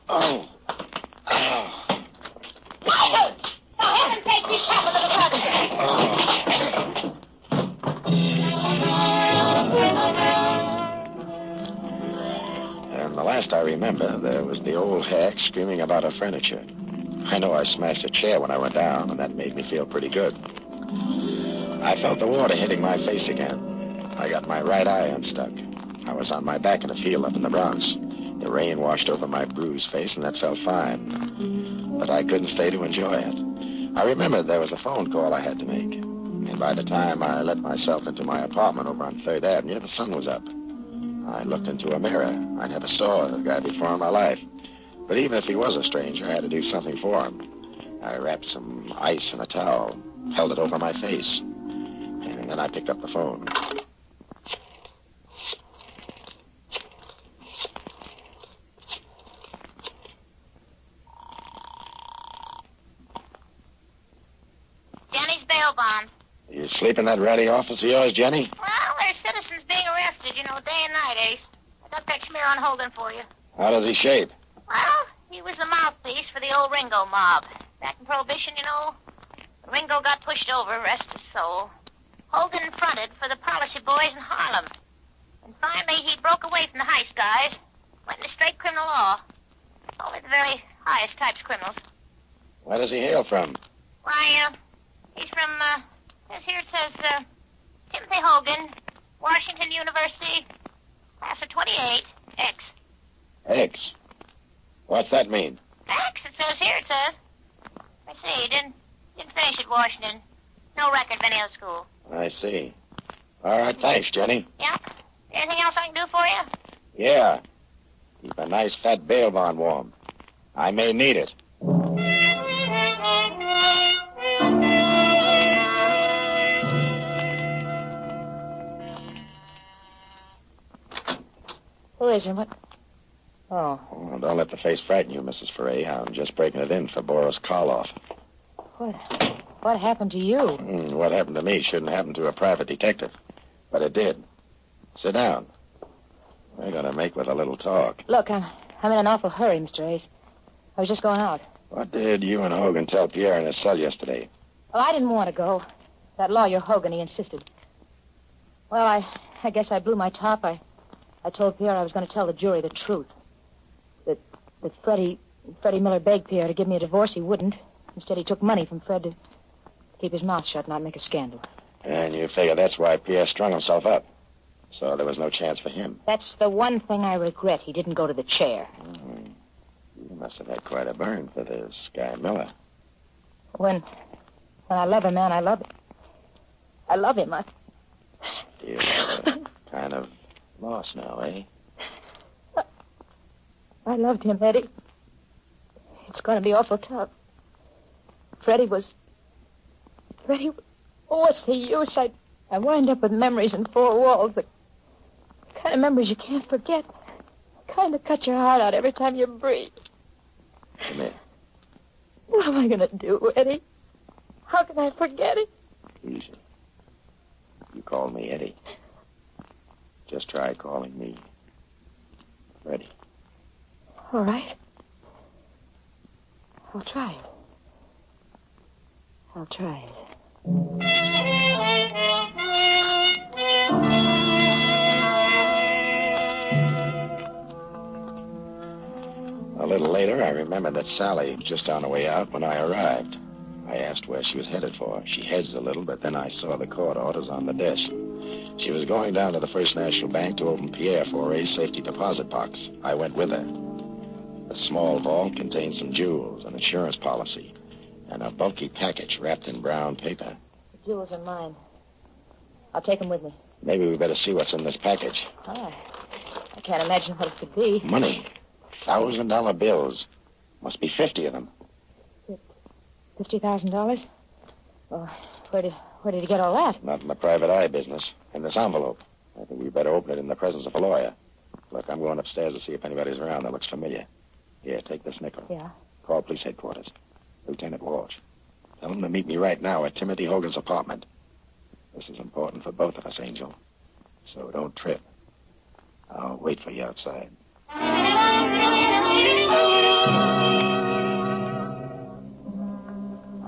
Oh. Michael, for heaven's sake, be careful of the rug. And the last I remember, there was the old hack screaming about her furniture. I know I smashed a chair when I went down, and that made me feel pretty good. I felt the water hitting my face again. I got my right eye unstuck. I was on my back in a field up in the Bronx. The rain washed over my bruised face, and that felt fine. But I couldn't stay to enjoy it. I remembered there was a phone call I had to make. And by the time I let myself into my apartment over on 3rd Avenue, the sun was up. I looked into a mirror. I never saw the guy before in my life. But even if he was a stranger, I had to do something for him. I wrapped some ice in a towel, held it over my face, and then I picked up the phone. Sleep in that ratty office of yours, Jenny? Well, there's citizens being arrested, day and night, Ace. I got that Schmear on Hogan for you. How does he shape? Well, he was the mouthpiece for the old Ringo mob. Back in Prohibition, Ringo got pushed over, rest his soul. Hogan fronted for the policy boys in Harlem. And finally, he broke away from the heist guys, went into straight criminal law. Only the very highest types of criminals. Where does he hail from? Why, he's from, here it says, Timothy Hogan, Washington University, class of 28, X. X. What's that mean? X, it says here, it says. I see, he didn't finish at Washington. No record of any other school. I see. All right, thanks, Jenny. Yeah? Anything else I can do for you? Yeah. Keep a nice fat bail bond warm. I may need it. Who is it? What? Oh. Well, don't let the face frighten you, Mrs. Foray. I'm just breaking it in for Boris Karloff. What happened to you? What happened to me shouldn't happen to a private detective. But it did. Sit down. We're going to make with a little talk. Look, I'm in an awful hurry, Mr. Ace. I was just going out. What did you and Hogan tell Pierre in his cell yesterday? Well, I didn't want to go. That lawyer, Hogan, he insisted. Well, I guess I blew my top. I told Pierre I was going to tell the jury the truth. That Freddie Miller begged Pierre to give me a divorce. He wouldn't. Instead, he took money from Fred to keep his mouth shut and not make a scandal. And you figure that's why Pierre strung himself up. So there was no chance for him. That's the one thing I regret. He didn't go to the chair. You must have had quite a burn for this guy Miller. When I love a man, I love him. I love him. You're kind of lost now, eh? I loved him, Eddie. It's going to be awful tough. Freddie, what's the use? I wind up with memories in four walls, the kind of memories you can't forget. Kind of cut your heart out every time you breathe. Come here. What am I going to do, Eddie? How can I forget it? Easy. You call me Eddie. Just try calling me Freddie. All right. I'll try it. I'll try it. A little later, I remembered that Sally was just on her way out when I arrived. I asked where she was headed for. She hedged a little, but then I saw the court orders on the desk. She was going down to the First National Bank to open Pierre Foray's safety deposit box. I went with her. The small vault contained some jewels, an insurance policy, and a bulky package wrapped in brown paper. The jewels are mine. I'll take them with me. Maybe we better see what's in this package. Oh, I can't imagine what it could be. Money. $1,000 bills. Must be 50 of them. $50,000? Well, where did he get all that? Not in the private eye business. In this envelope. I think we better open it in the presence of a lawyer. Look, I'm going upstairs to see if anybody's around that looks familiar. Here, take this nickel. Yeah? Call police headquarters. Lieutenant Walsh. Tell him to meet me right now at Timothy Hogan's apartment. This is important for both of us, Angel. So don't trip. I'll wait for you outside.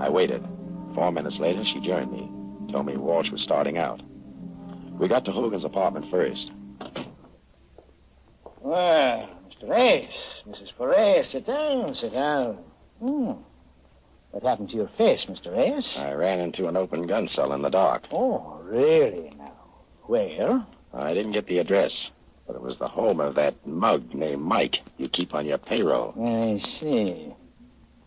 I waited. 4 minutes later, she joined me. Told me Walsh was starting out. We got to Hogan's apartment first. Well, Mr. Ace, Mrs. Foray, sit down, sit down. What happened to your face, Mr. Ace? I ran into an open gun cell in the dark. Oh, really now? Where? I didn't get the address, but it was the home of that mug named Mike you keep on your payroll. I see.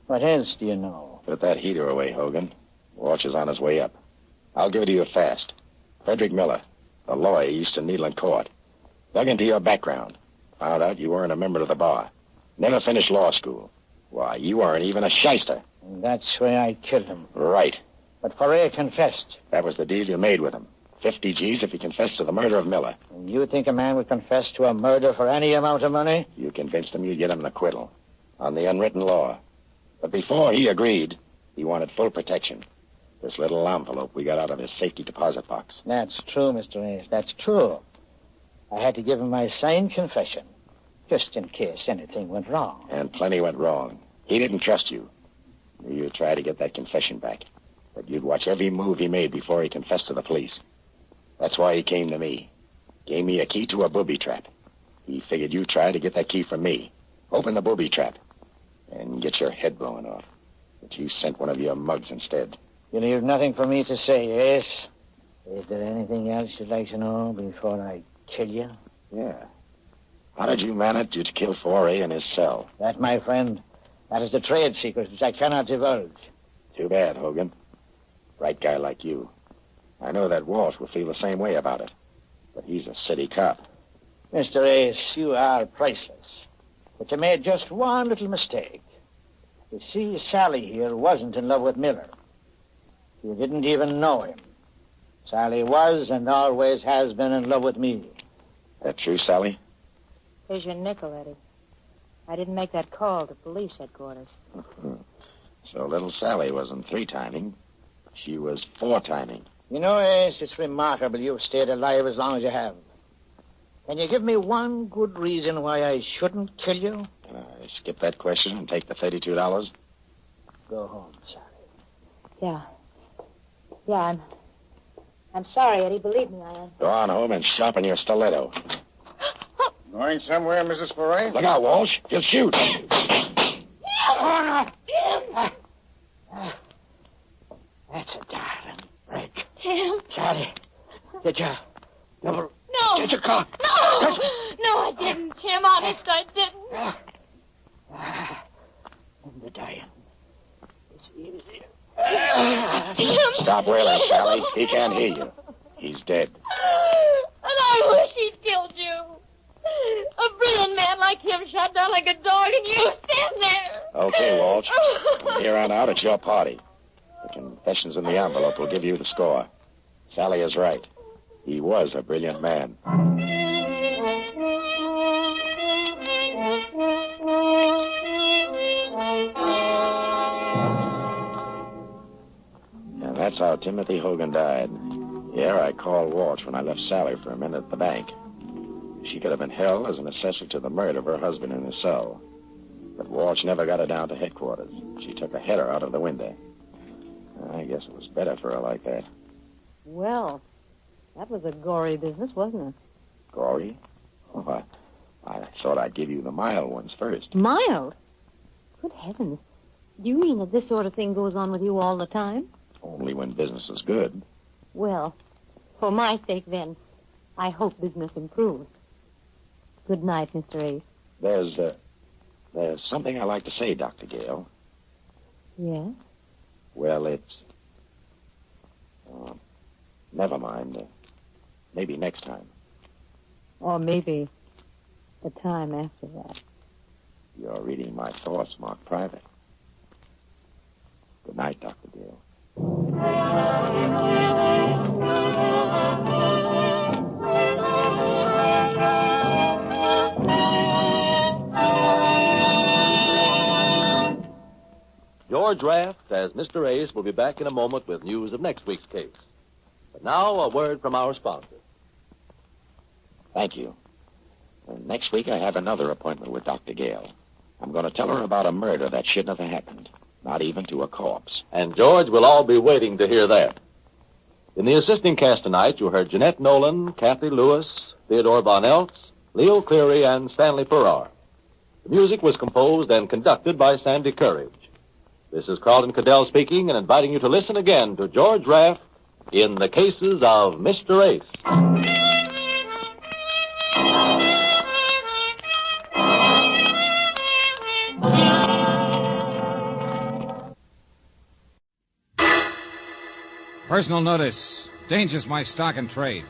What else do you know? Put that heater away, Hogan. Walsh is on his way up. I'll give it to you fast. Frederick Miller, the lawyer used to Needland Court. Dug into your background. Found out you weren't a member of the bar. Never finished law school. Why, you weren't even a shyster. And that's why I killed him. Right. But Foray confessed. That was the deal you made with him. 50 G's if he confessed to the murder of Miller. And you think a man would confess to a murder for any amount of money? You convinced him you'd get him an acquittal. On the unwritten law. But before he agreed, he wanted full protection. This little envelope we got out of his safety deposit box. That's true, Mr. Ace. That's true. I had to give him my signed confession, just in case anything went wrong. And plenty went wrong. He didn't trust you. You'd try to get that confession back. But you'd watch every move he made before he confessed to the police. That's why he came to me. Gave me a key to a booby trap. He figured you'd try to get that key from me. Open the booby trap. And get your head blown off. But you sent one of your mugs instead. You leave nothing for me to say, Ace. Is there anything else you'd like to know before I kill you? Yeah. How did you manage to kill Foray in his cell? That, my friend, that is the trade secret which I cannot divulge. Too bad, Hogan. Bright guy like you. I know that Walsh will feel the same way about it. But he's a city cop. Mr. Ace, you are priceless. But you made just one little mistake. You see, Sally here wasn't in love with Miller. You didn't even know him. Sally was and always has been in love with me. That true, Sally? Here's your nickel, Eddie. I didn't make that call to police headquarters. So little Sally wasn't three-timing. She was four-timing. You know, Ace, it's remarkable you've stayed alive as long as you have. Can you give me one good reason why I shouldn't kill you? Can I skip that question and take the $32? Go home, Sally. Yeah, I'm sorry, Eddie. Believe me, I am. Go on home and sharpen your stiletto. Going somewhere, Mrs. Foray? Look out, Walsh. He'll shoot. Oh, no. That's a darling break. Tim. Sally, get your double... No. Get your car. No. No, I didn't, Tim. Honest, I didn't. And the dying. It's easier. Tim. Stop wailing, Sally. He can't hear you. He's dead. And I wish he'd killed you. A brilliant man like him shot down like a dog, and you stand there. Okay, Walsh. From here on out, it's your party. The confessions in the envelope will give you the score. Sally is right. He was a brilliant man. And that's how Timothy Hogan died. Yeah, I called Walsh when I left Sally for a minute at the bank. She could have been held as an accessory to the murder of her husband in his cell. But Walsh never got her down to headquarters. She took a header out of the window. I guess it was better for her like that. Well, that was a gory business, wasn't it? Gory? Oh, I thought I'd give you the mild ones first. Mild? Good heavens. Do you mean that this sort of thing goes on with you all the time? Only when business is good. Well, for my sake, then, I hope business improves. Good night, Mr. Ace. There's something I like to say, Dr. Gale. Yes? Well, it's... never mind. Maybe next time. Or maybe the time after that. You're reading my thoughts marked private. Good night, Dr. Gale. George Raft, as Mr. Ace, will be back in a moment with news of next week's case. But now, a word from our sponsor. Thank you. Next week, I have another appointment with Dr. Gale. I'm going to tell her about a murder that shouldn't have happened, not even to a corpse. And, George, we'll all be waiting to hear that. In the assisting cast tonight, you heard Jeanette Nolan, Kathy Lewis, Theodore Von Eltz, Leo Cleary, and Stanley Farrar. The music was composed and conducted by Sandy Courage. This is Carlton Cadell speaking and inviting you to listen again to George Raft in the cases of Mr. Ace. Personal notice. Danger's my stock and trade.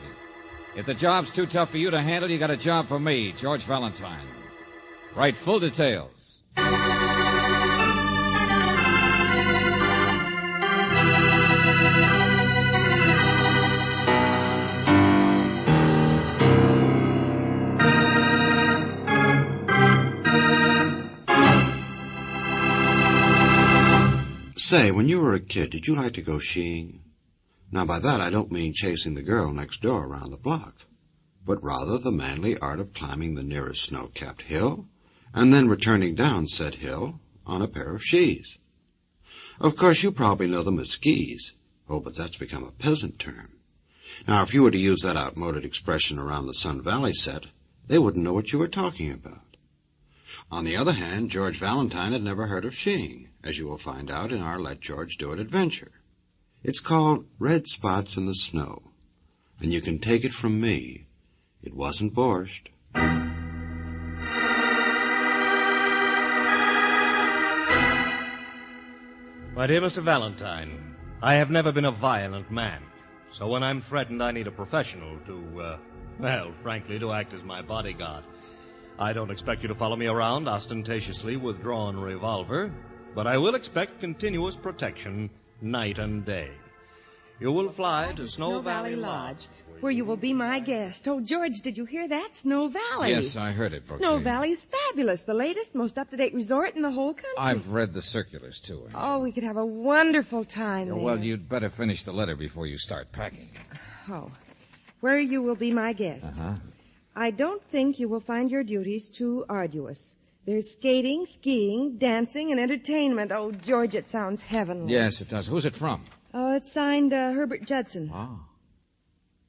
If the job's too tough for you to handle, you got a job for me, George Valentine. Write full details. Say, when you were a kid, did you like to go skiing? Now, by that I don't mean chasing the girl next door around the block, but rather the manly art of climbing the nearest snow-capped hill and then returning down said hill on a pair of skis. Of course, you probably know them as skis. Oh, but that's become a peasant term. Now, if you were to use that outmoded expression around the Sun Valley set, they wouldn't know what you were talking about. On the other hand, George Valentine had never heard of skiing, as you will find out in our Let George Do It adventure. It's called Red Spots in the Snow, and you can take it from me, it wasn't borscht. My dear Mr. Valentine, I have never been a violent man, so when I'm threatened, I need a professional to, frankly, to act as my bodyguard. I don't expect you to follow me around ostentatiously with drawn revolver, but I will expect continuous protection night and day. You will fly to Snow Valley Lodge, where you will be my guest. Oh, George, did you hear that? Snow Valley. Yes, I heard it, Brooksy. Snow Valley's fabulous. The latest, most up-to-date resort in the whole country. I've read the circulars, too. Oh, we could have a wonderful time there. Well, you'd better finish the letter before you start packing. Oh, where you will be my guest. Uh-huh. I don't think you will find your duties too arduous. There's skating, skiing, dancing, and entertainment. Oh, George, it sounds heavenly. Yes, it does. Who's it from? Oh, it's signed Herbert Judson. Oh.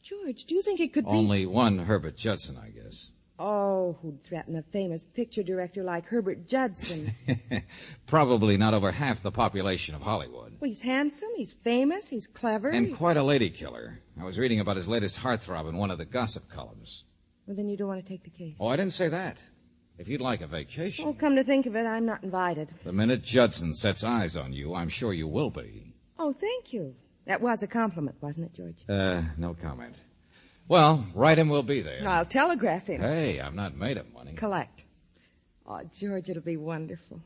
George, do you think it could be... Only one Herbert Judson, I guess. Oh, who'd threaten a famous picture director like Herbert Judson? Probably not over half the population of Hollywood. Well, he's handsome, he's famous, he's clever. And quite a lady killer. I was reading about his latest heartthrob in one of the gossip columns. Well, then you don't want to take the case. Oh, I didn't say that. If you'd like a vacation... Oh, come to think of it, I'm not invited. The minute Judson sets eyes on you, I'm sure you will be. Oh, thank you. That was a compliment, wasn't it, George? No comment. Well, write him we'll be there. I'll telegraph him. Hey, I've not made of money. Collect. Oh, George, it'll be wonderful.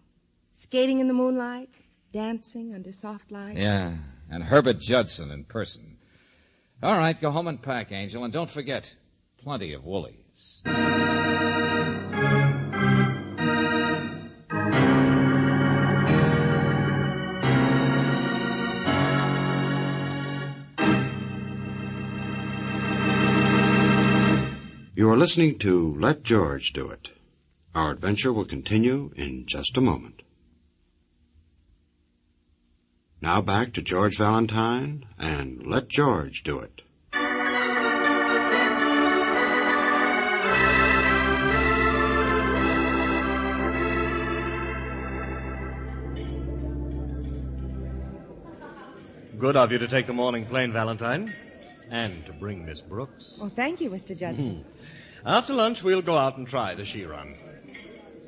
Skating in the moonlight, dancing under soft lights. Yeah, and Herbert Judson in person. All right, go home and pack, Angel, and don't forget, plenty of woolies. You are listening to Let George Do It. Our adventure will continue in just a moment. Now back to George Valentine and Let George Do It. Good of you to take the morning plane, Valentine. And to bring Miss Brooks. Oh, thank you, Mr. Judson. After lunch, we'll go out and try the ski run.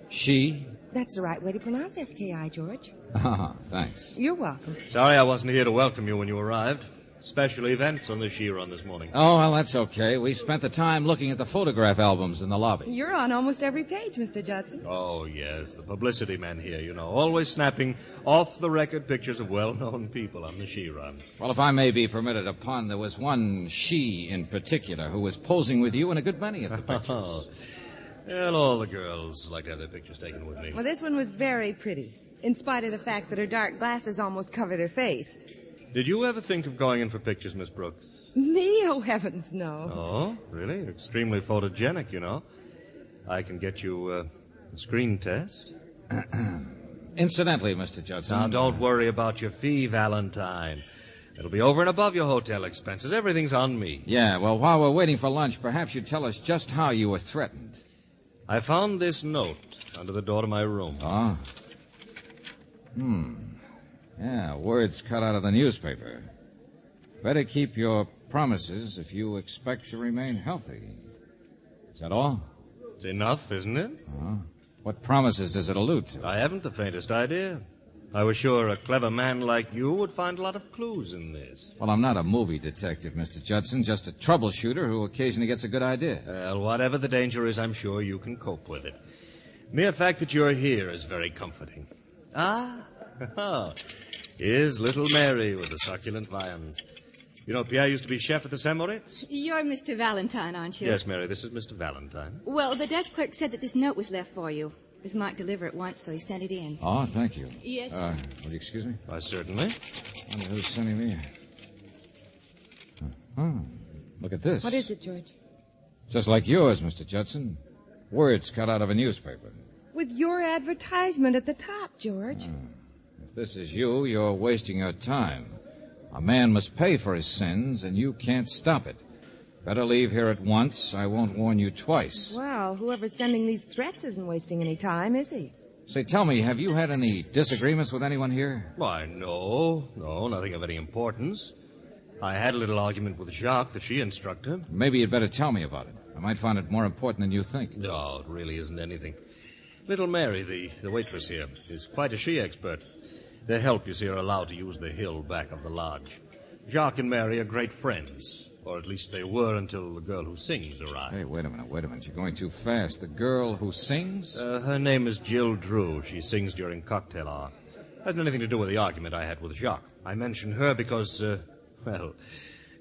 She? That's the right way to pronounce S-K-I, George. Ah, thanks. You're welcome. Sorry I wasn't here to welcome you when you arrived. Special events on the ski run this morning. Oh, well, that's okay. We spent the time looking at the photograph albums in the lobby. You're on almost every page, Mr. Judson. Oh, yes, the publicity men here, you know, always snapping off-the-record pictures of well-known people on the ski run. Well, if I may be permitted a pun, there was one she in particular who was posing with you in a good many of the pictures. Well, all the girls like to have their pictures taken with me. Well, this one was very pretty, in spite of the fact that her dark glasses almost covered her face. Did you ever think of going in for pictures, Miss Brooks? Me? Oh, heavens, no. Oh, really? You're extremely photogenic, you know. I can get you a screen test. Incidentally, Mr. Judson... Now, don't worry about your fee, Valentine. It'll be over and above your hotel expenses. Everything's on me. Yeah, well, while we're waiting for lunch, perhaps you'd tell us just how you were threatened. I found this note under the door to my room. Oh? Yeah, words cut out of the newspaper. Better keep your promises if you expect to remain healthy. Is that all? It's enough, isn't it? What promises does it allude to? I haven't the faintest idea. I was sure a clever man like you would find a lot of clues in this. Well, I'm not a movie detective, Mr. Judson, just a troubleshooter who occasionally gets a good idea. Well, whatever the danger is, I'm sure you can cope with it. Mere fact that you're here is very comforting. Here's little Mary with the succulent viands. You know, Pierre used to be chef at the St. Moritz? You're Mr. Valentine, aren't you? Yes, Mary, this is Mr. Valentine. Well, the desk clerk said that this note was left for you. This might deliver at once, so he sent it in. Oh, thank you. Yes. Will you excuse me? Certainly. I wonder who's sending me. Look at this. What is it, George? Just like yours, Mr. Judson. Words cut out of a newspaper. With your advertisement at the top, George. If this is you, you're wasting your time. A man must pay for his sins, and you can't stop it. Better leave here at once. I won't warn you twice. Well, whoever's sending these threats isn't wasting any time, is he? Say, tell me, have you had any disagreements with anyone here? Why, no, nothing of any importance. I had a little argument with Jacques, the she instructor. Maybe you'd better tell me about it. I might find it more important than you think. No, it really isn't anything. Little Mary, the waitress here, is quite a she expert. Their help, you see, are allowed to use the hill back of the lodge. Jacques and Mary are great friends. Or at least they were until the girl who sings arrived. Hey, wait a minute. You're going too fast. The girl who sings? Her name is Jill Drew. She sings during cocktail hour. Hasn't anything to do with the argument I had with Jacques. I mention her because,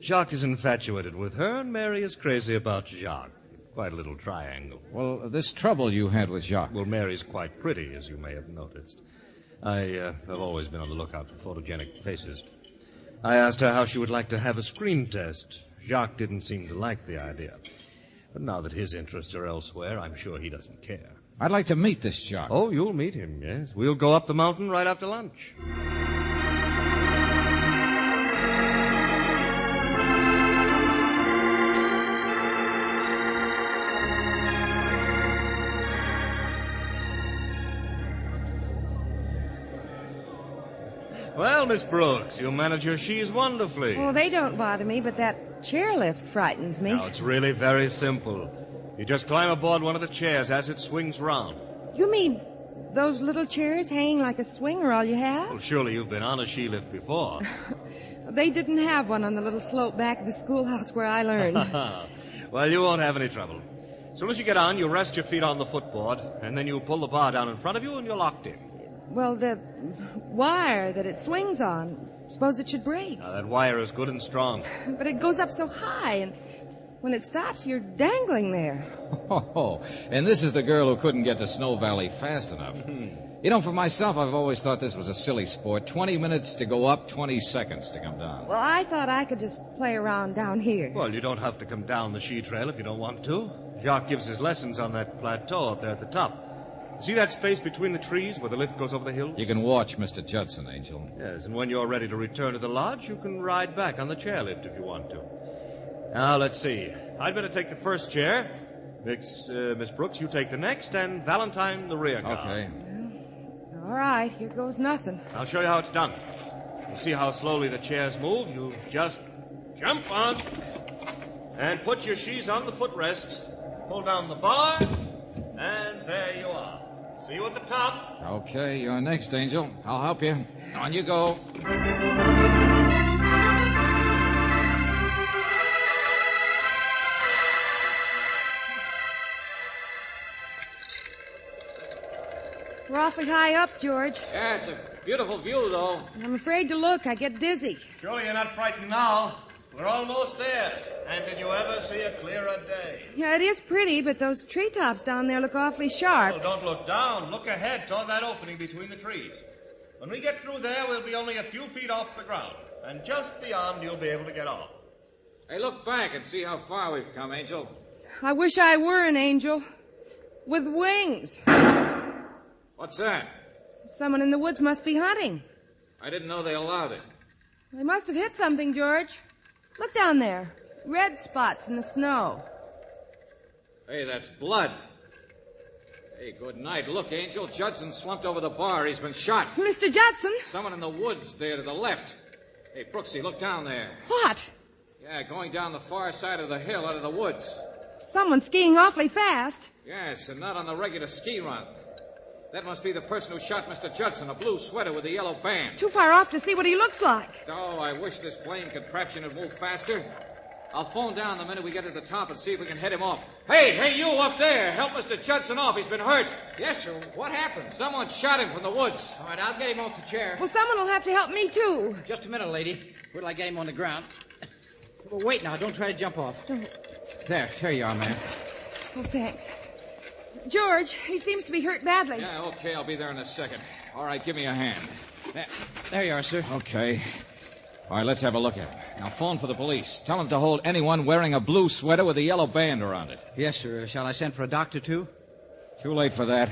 Jacques is infatuated with her, and Mary is crazy about Jacques. Quite a little triangle. Well, this trouble you had with Jacques... Well, Mary's quite pretty, as you may have noticed. I have always been on the lookout for photogenic faces. I asked her how she would like to have a screen test. Jacques didn't seem to like the idea. But now that his interests are elsewhere, I'm sure he doesn't care. I'd like to meet this Jacques. Oh, you'll meet him, yes. We'll go up the mountain right after lunch. Well, Miss Brooks, you manage your she's wonderfully. Oh, they don't bother me, but that chairlift frightens me. Now, it's really very simple. You just climb aboard one of the chairs as it swings round. You mean those little chairs hanging like a swing are all you have? Well, surely you've been on a she lift before. They didn't have one on the little slope back of the schoolhouse where I learned. Well, you won't have any trouble. As soon as you get on, you rest your feet on the footboard, and then you pull the bar down in front of you, and you're locked in. Well, the wire that it swings on, suppose it should break. Now, that wire is good and strong. But it goes up so high, and when it stops, you're dangling there. Oh, and this is the girl who couldn't get to Snow Valley fast enough. You know, for myself, I've always thought this was a silly sport. 20 minutes to go up, 20 seconds to come down. Well, I thought I could just play around down here. Well, you don't have to come down the she trail if you don't want to. Jacques gives his lessons on that plateau up there at the top. See that space between the trees where the lift goes over the hills? You can watch Mr. Judson, Angel. Yes, and when you're ready to return to the lodge, you can ride back on the chairlift if you want to. Now, let's see. I'd better take the first chair. Miss Brooks, you take the next, and Valentine the rear car. Okay. All right, here goes nothing. I'll show you how it's done. You see how slowly the chairs move? You just jump on and put your she's on the footrest. Pull down the bar, and there you are. See you at the top. Okay, you're next, Angel. I'll help you. On you go. We're awfully high up, George. Yeah, it's a beautiful view, though. I'm afraid to look. I get dizzy. Surely you're not frightened now. We're almost there. And did you ever see a clearer day? Yeah, it is pretty, but those treetops down there look awfully sharp. Oh, don't look down. Look ahead toward that opening between the trees. When we get through there, we'll be only a few feet off the ground. And just beyond, you'll be able to get off. Hey, look back and see how far we've come, Angel. I wish I were an angel. With wings. What's that? Someone in the woods must be hunting. I didn't know they allowed it. They must have hit something, George. Look down there. Red spots in the snow. Hey, that's blood. Hey, good night. Look, Angel, Judson slumped over the bar. He's been shot. Mr. Judson? Someone in the woods there to the left. Hey, Brooksy, look down there. What? Yeah, going down the far side of the hill out of the woods. Someone skiing awfully fast. Yes, and not on the regular ski run. That must be the person who shot Mr. Judson, a blue sweater with a yellow band. Too far off to see what he looks like. Oh, I wish this blame contraption had moved faster. I'll phone down the minute we get to the top and see if we can head him off. Hey, you up there. Help Mr. Judson off. He's been hurt. Yes, sir. What happened? Someone shot him from the woods. All right, I'll get him off the chair. Well, someone will have to help me, too. Just a minute, lady. Wait till I get him on the ground. Well, wait now. Don't try to jump off. Don't. There you are, ma'am. Oh, thanks. George, he seems to be hurt badly. Yeah, okay, I'll be there in a second. All right, give me a hand. There you are, sir. Okay. All right, let's have a look at him. Now, phone for the police. Tell them to hold anyone wearing a blue sweater with a yellow band around it. Yes, sir. Shall I send for a doctor, too? Too late for that.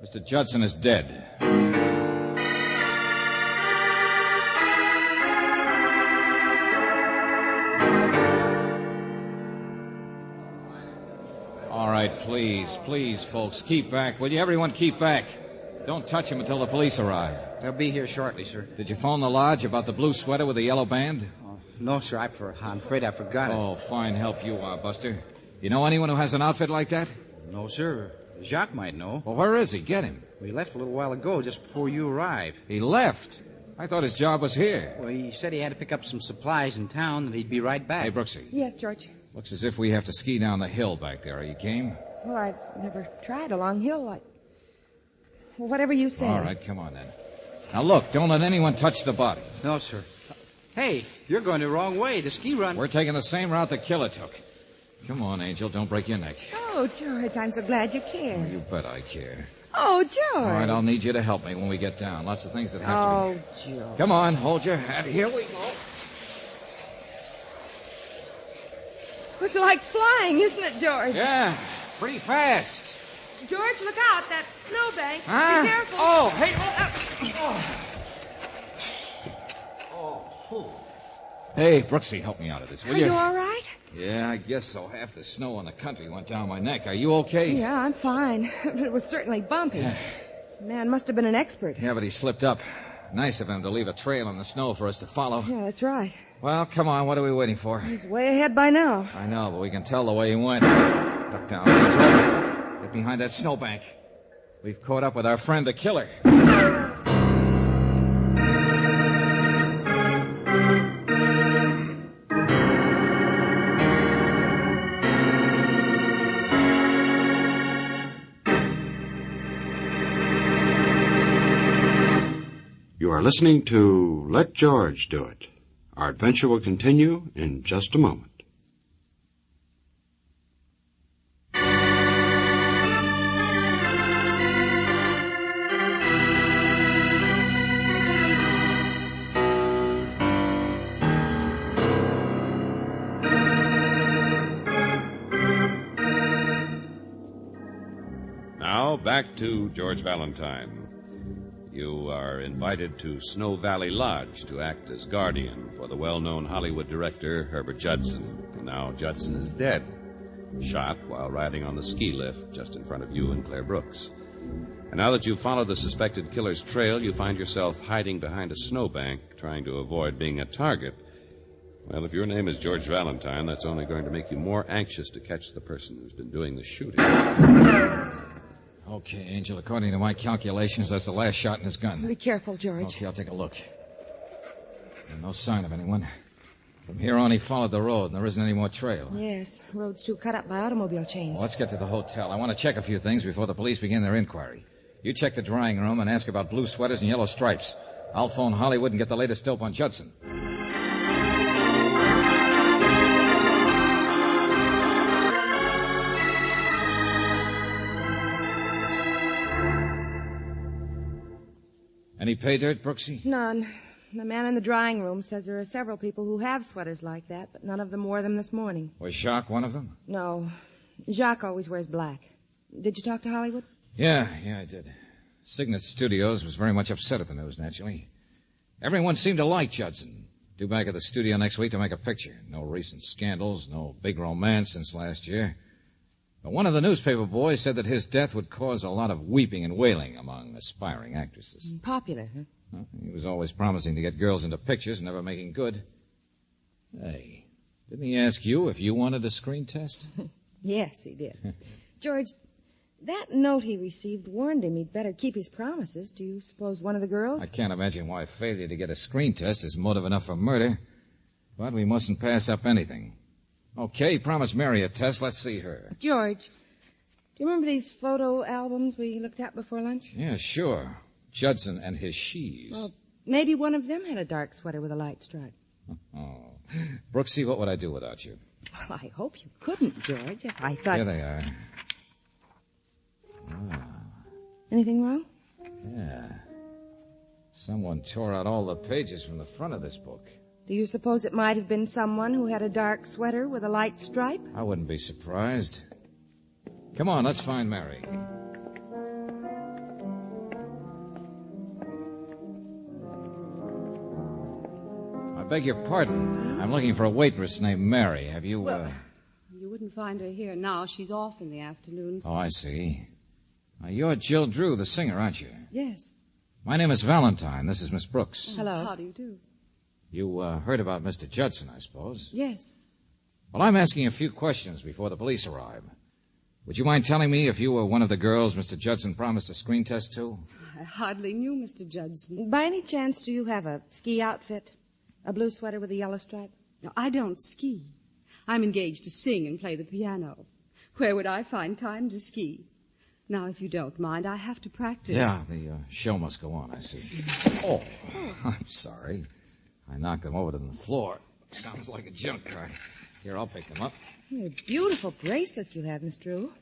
Mr. Judson is dead. All right, please, folks, keep back. Will you? Everyone keep back. Don't touch him until the police arrive. They'll be here shortly, sir. Did you phone the lodge about the blue sweater with the yellow band? Oh, no, sir. I'm afraid I forgot it. Oh, fine help you are, Buster. You know anyone who has an outfit like that? No, sir. Jacques might know. Well, where is he? Get him. He left a little while ago, just before you arrived. He left? I thought his job was here. Well, he said he had to pick up some supplies in town and he'd be right back. Hey, Brooksy. Yes, George. Looks as if we have to ski down the hill back there. Are you game? Well, I've never tried a long hill like... Well, whatever you say. All right, come on then. Now, look, don't let anyone touch the body. No, sir. Hey, you're going the wrong way. The ski run... We're taking the same route the killer took. Come on, Angel, don't break your neck. Oh, George, I'm so glad you care. You bet I care. Oh, George. All right, I'll need you to help me when we get down. Lots of things that have to be... Oh, George. Come on, hold your hat. Here we go. It's like flying, isn't it, George? Yeah, pretty fast. George, look out. That snowbank. Huh? Be careful. Oh, hey. Hey, Brooksy, help me out of this, will Are you all right? Yeah, I guess so. Half the snow in the country went down my neck. Are you okay? Yeah, I'm fine. It was certainly bumpy. The man must have been an expert. Yeah, but he slipped up. Nice of him to leave a trail in the snow for us to follow. Yeah, that's right. Well, come on. What are we waiting for? He's way ahead by now. I know, but we can tell the way he went. Duck down, Angel. Get behind that snowbank. We've caught up with our friend, the killer. You are listening to Let George Do It. Our adventure will continue in just a moment. Now, back to George Valentine. You are invited to Snow Valley Lodge to act as guardian for the well-known Hollywood director, Herbert Judson. And now Judson is dead, shot while riding on the ski lift just in front of you and Claire Brooks. And now that you've followed the suspected killer's trail, you find yourself hiding behind a snowbank, trying to avoid being a target. Well, if your name is George Valentine, that's only going to make you more anxious to catch the person who's been doing the shooting. Okay, Angel, according to my calculations, that's the last shot in his gun. Be careful, George. Okay, I'll take a look. No sign of anyone. From here on, he followed the road, and there isn't any more trail. Yes, road's too cut up by automobile chains. Well, let's get to the hotel. I want to check a few things before the police begin their inquiry. You check the drawing room and ask about blue sweaters and yellow stripes. I'll phone Hollywood and get the latest dope on Judson. Any pay dirt, Brooksy? None. The man in the drawing room says there are several people who have sweaters like that, but none of them wore them this morning. Was Jacques one of them? No. Jacques always wears black. Did you talk to Hollywood? Yeah, I did. Signet Studios was very much upset at the news, naturally. Everyone seemed to like Judson. Due back at the studio next week to make a picture. No recent scandals, no big romance since last year. But one of the newspaper boys said that his death would cause a lot of weeping and wailing among aspiring actresses. Popular, huh? Well, he was always promising to get girls into pictures, never making good. Hey, didn't he ask you if you wanted a screen test? Yes, he did. George, that note he received warned him he'd better keep his promises. Do you suppose one of the girls? I can't imagine why failure to get a screen test is motive enough for murder. But we mustn't pass up anything. Okay, promise Mary a test. Let's see her. George, do you remember these photo albums we looked at before lunch? Yeah, sure. Judson and his she's. Well, maybe one of them had a dark sweater with a light stripe. Oh. Brooksy, what would I do without you? Well, I hope you couldn't, George. If I thought... Here they are. Anything wrong? Yeah. Someone tore out all the pages from the front of this book. Do you suppose it might have been someone who had a dark sweater with a light stripe? I wouldn't be surprised. Come on, let's find Mary. I beg your pardon. I'm looking for a waitress named Mary. Have you, Well, you wouldn't find her here now. She's off in the afternoons. Oh, I see. You're Jill Drew, the singer, aren't you? Yes. My name is Valentine. This is Miss Brooks. Hello. How do you do? You heard about Mr. Judson, I suppose. Yes. Well, I'm asking a few questions before the police arrive. Would you mind telling me if you were one of the girls Mr. Judson promised a screen test to? I hardly knew Mr. Judson. By any chance, do you have a ski outfit? A blue sweater with a yellow stripe? No, I don't ski. I'm engaged to sing and play the piano. Where would I find time to ski? Now, if you don't mind, I have to practice. Yeah, the show must go on, I see. Oh, I'm sorry. I knocked them over to the floor. Sounds like a junk cart. Here, I'll pick them up. They're beautiful bracelets you have, Miss Drew.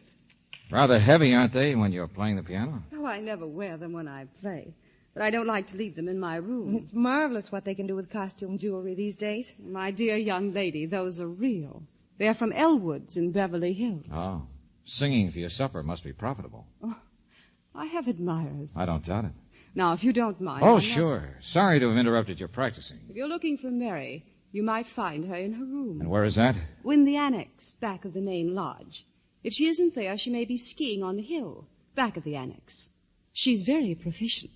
Rather heavy, aren't they, when you're playing the piano? Oh, I never wear them when I play. But I don't like to leave them in my room. It's marvelous what they can do with costume jewelry these days. My dear young lady, those are real. They're from Elwood's in Beverly Hills. Oh, singing for your supper must be profitable. Oh, I have admirers. I don't doubt it. Now, if you don't mind... Oh, sure. Sorry to have interrupted your practicing. If you're looking for Mary, you might find her in her room. And where is that? In the annex, back of the main lodge. If she isn't there, she may be skiing on the hill, back of the annex. She's very proficient.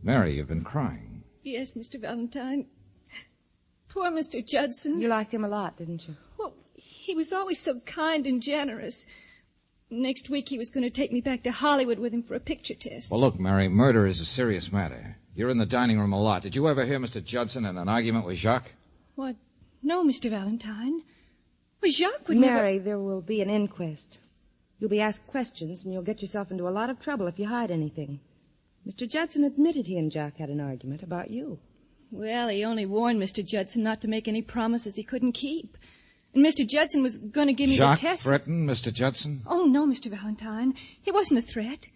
Mary, you've been crying. Yes, Mr. Valentine. Poor Mr. Judson. You liked him a lot, didn't you? Well, he was always so kind and generous. Next week he was going to take me back to Hollywood with him for a picture test. Well, look, Mary, murder is a serious matter. You're in the dining room a lot. Did you ever hear Mr. Judson in an argument with Jacques? What? No, Mr. Valentine. Well, Jacques would Mary, never... there will be an inquest. You'll be asked questions, and you'll get yourself into a lot of trouble if you hide anything. Mr. Judson admitted he and Jacques had an argument about you. Well, he only warned Mr. Judson not to make any promises he couldn't keep. And Mr. Judson was going to give me Jacques the test. threatened Mr. Judson? Oh, no, Mr. Valentine. It wasn't a threat.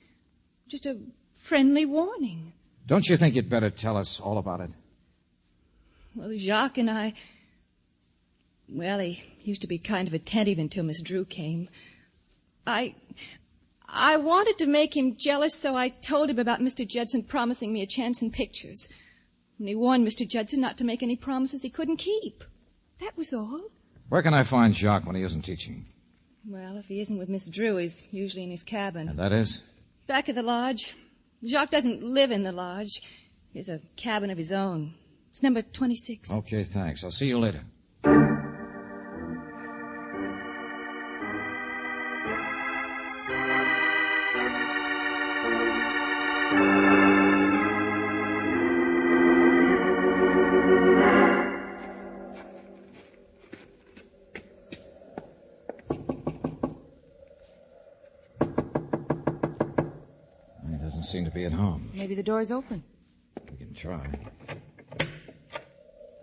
Just a friendly warning. Don't you think you'd better tell us all about it? Well, Jacques and I... Well, he used to be kind of attentive until Miss Drew came. I wanted to make him jealous, so I told him about Mr. Judson promising me a chance in pictures. And he warned Mr. Judson not to make any promises he couldn't keep. That was all. Where can I find Jacques when he isn't teaching? Well, if he isn't with Miss Drew, he's usually in his cabin. And that is? Back at the lodge. Jacques doesn't live in the lodge. He has a cabin of his own. It's number 26. Okay, thanks. I'll see you later. Seem to be at home. Maybe the door's open. We can try.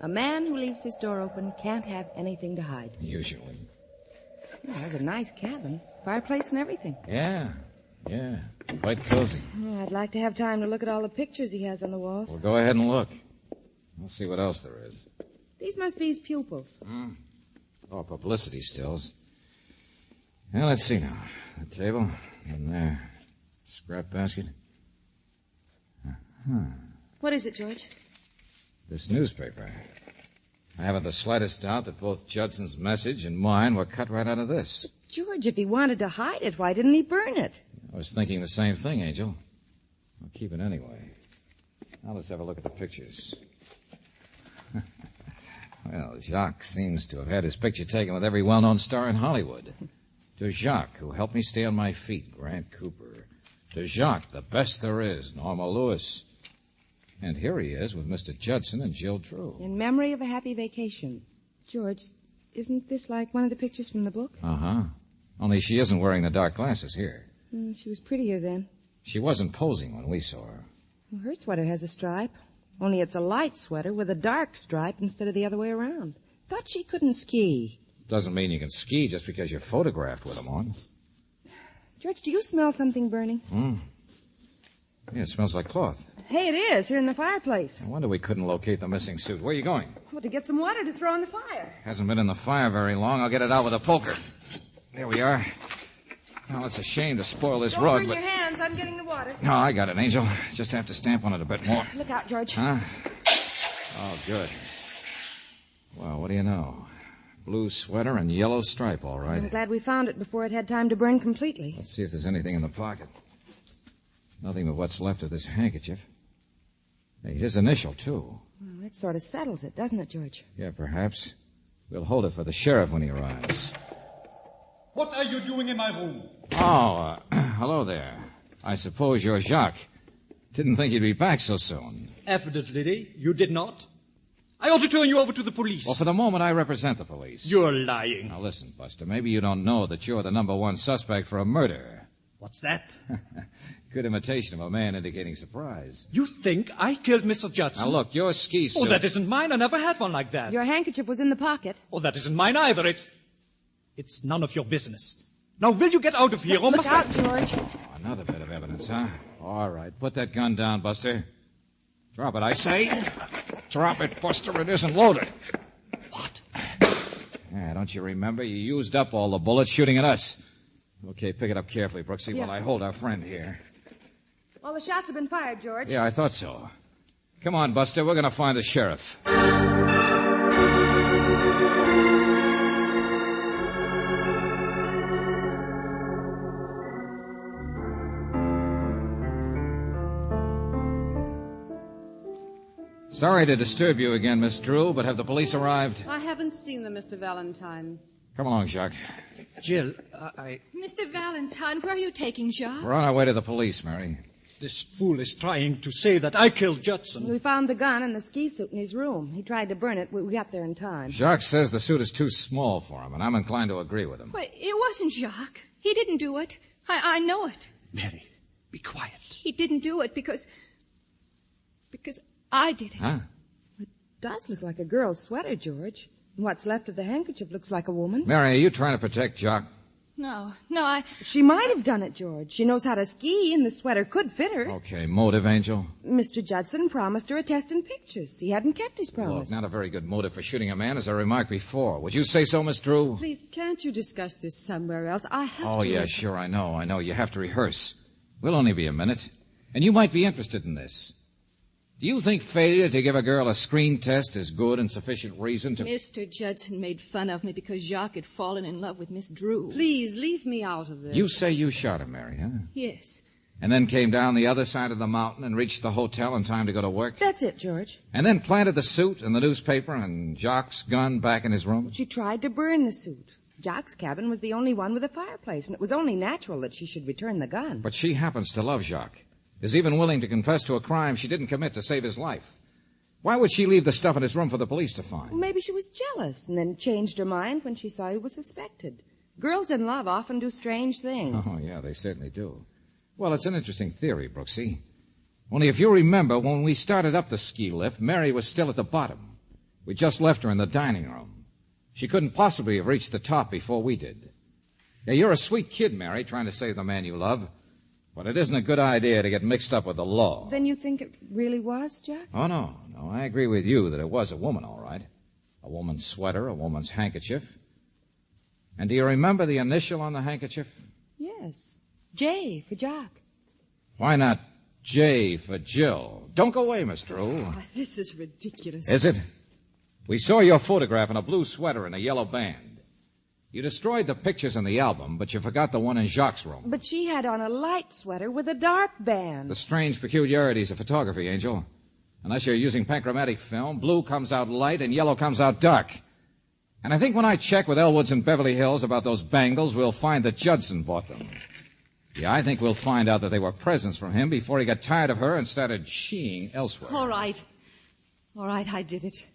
A man who leaves his door open can't have anything to hide. Usually. Well, there's a nice cabin. Fireplace and everything. Yeah. Quite cozy. Oh, I'd like to have time to look at all the pictures he has on the walls. Well, go ahead and look. We'll see what else there is. These must be his pupils. Oh, publicity stills. Well, let's see now. The table. And there. Scrap basket. What is it, George? This newspaper. I haven't the slightest doubt that both Judson's message and mine were cut right out of this. George, if he wanted to hide it, why didn't he burn it? I was thinking the same thing, Angel. I'll keep it anyway. Now let's have a look at the pictures. Well, Jacques seems to have had his picture taken with every well-known star in Hollywood. To Jacques, who helped me stay on my feet, Grant Cooper. To Jacques, the best there is, Norma Lewis. And here he is with Mr. Judson and Jill Drew. In memory of a happy vacation. George, isn't this like one of the pictures from the book? Uh-huh. Only she isn't wearing the dark glasses here. She was prettier then. She wasn't posing when we saw her. Well, her sweater has a stripe. Only it's a light sweater with a dark stripe instead of the other way around. Thought she couldn't ski. Doesn't mean you can ski just because you're photographed with them on. George, do you smell something burning? Yeah, it smells like cloth. Hey, it is, here in the fireplace. I wonder we couldn't locate the missing suit. Where are you going? Well, to get some water to throw in the fire. Hasn't been in the fire very long. I'll get it out with a poker. There we are. Well, it's a shame to spoil this Don't rug, burn but... your hands. I'm getting the water. No, I got it, Angel. Just have to stamp on it a bit more. Look out, George. Huh? Oh, good. Well, what do you know? Blue sweater and yellow stripe, all right. I'm glad we found it before it had time to burn completely. Let's see if there's anything in the pocket. Nothing but what's left of this handkerchief. Hey, his initial, too. Well, that sort of settles it, doesn't it, George? Yeah, perhaps. We'll hold it for the sheriff when he arrives. What are you doing in my room? Oh, hello there. I suppose you're Jacques. Didn't think you'd be back so soon. Evidently, you did not. I ought to turn you over to the police. Well, for the moment, I represent the police. You're lying. Now, listen, Buster, maybe you don't know that you're the number one suspect for a murder. What's that? Good imitation of a man indicating surprise. You think I killed Mr. Judson? Now, look, your ski suit... Oh, that isn't mine. I never had one like that. Your handkerchief was in the pocket. Oh, that isn't mine either. It's none of your business. Now, will you get out of here, or Look must out, George. Oh, another bit of evidence, huh? All right, put that gun down, Buster. Drop it, I say. Drop it, Buster. It isn't loaded. What? Yeah, don't you remember? You used up all the bullets shooting at us. Okay, pick it up carefully, Brooksy, while I hold our friend here. Well, the shots have been fired, George. Yeah, I thought so. Come on, Buster. We're going to find the sheriff. Sorry to disturb you again, Miss Drew, but have the police arrived? I haven't seen them, Mr. Valentine. Come along, Jacques. Jill, Mr. Valentine, where are you taking Jacques? We're on our way to the police, Mary. This fool is trying to say that I killed Judson. We found the gun and the ski suit in his room. He tried to burn it. We got there in time. Jacques says the suit is too small for him, and I'm inclined to agree with him. Wait, it wasn't Jacques. He didn't do it. I know it. Mary, be quiet. He didn't do it because I did it. Huh? It does look like a girl's sweater, George. And what's left of the handkerchief looks like a woman's. Mary, are you trying to protect Jacques? No, She might have done it, George. She knows how to ski, and the sweater could fit her. Okay, motive, Angel? Mr. Judson promised her a test in pictures. He hadn't kept his promise. Look, not a very good motive for shooting a man, as I remarked before. Would you say so, Miss Drew? Please, can't you discuss this somewhere else? I have to... Oh, yeah, sure, I know. You have to rehearse. We'll only be a minute. And you might be interested in this. Do you think failure to give a girl a screen test is good and sufficient reason to... Mr. Judson made fun of me because Jacques had fallen in love with Miss Drew. Please, leave me out of this. You say you shot him, Mary, huh? Yes. And then came down the other side of the mountain and reached the hotel in time to go to work? That's it, George. And then planted the suit and the newspaper and Jacques' gun back in his room? She tried to burn the suit. Jacques' cabin was the only one with a fireplace, and it was only natural that she should return the gun. But she happens to love Jacques. Is even willing to confess to a crime she didn't commit to save his life. Why would she leave the stuff in his room for the police to find? Well, maybe she was jealous and then changed her mind when she saw he was suspected. Girls in love often do strange things. Oh, yeah, they certainly do. Well, it's an interesting theory, Brooksy. Only if you remember, when we started up the ski lift, Mary was still at the bottom. We just left her in the dining room. She couldn't possibly have reached the top before we did. Yeah, you're a sweet kid, Mary, trying to save the man you love. But it isn't a good idea to get mixed up with the law. Then you think it really was, Jack? Oh, no. I agree with you that it was a woman, all right. A woman's sweater, a woman's handkerchief. And do you remember the initial on the handkerchief? Yes. J for Jack. Why not J for Jill? Don't go away, Miss Drew. Oh, this is ridiculous. Is it? We saw your photograph in a blue sweater and a yellow band. You destroyed the pictures in the album, but you forgot the one in Jacques' room. But she had on a light sweater with a dark band. The strange peculiarities of photography, Angel. Unless you're using panchromatic film, blue comes out light and yellow comes out dark. And I think when I check with Elwoods and Beverly Hills about those bangles, we'll find that Judson bought them. Yeah, I think we'll find out that they were presents from him before he got tired of her and started sheeing elsewhere. All right, I did it.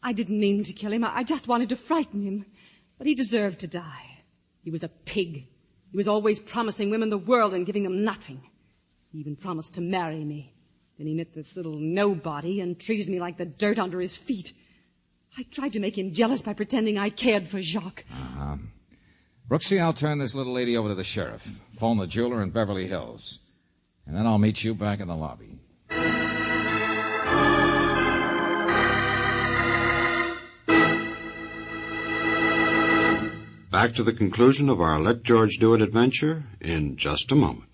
I didn't mean to kill him. I just wanted to frighten him. But he deserved to die. He was a pig. He was always promising women the world and giving them nothing. He even promised to marry me. Then he met this little nobody and treated me like the dirt under his feet. I tried to make him jealous by pretending I cared for Jacques. Uh-huh. Brooksy, I'll turn this little lady over to the sheriff. Phone the jeweler in Beverly Hills. And then I'll meet you back in the lobby. Back to the conclusion of our Let George Do It adventure in just a moment.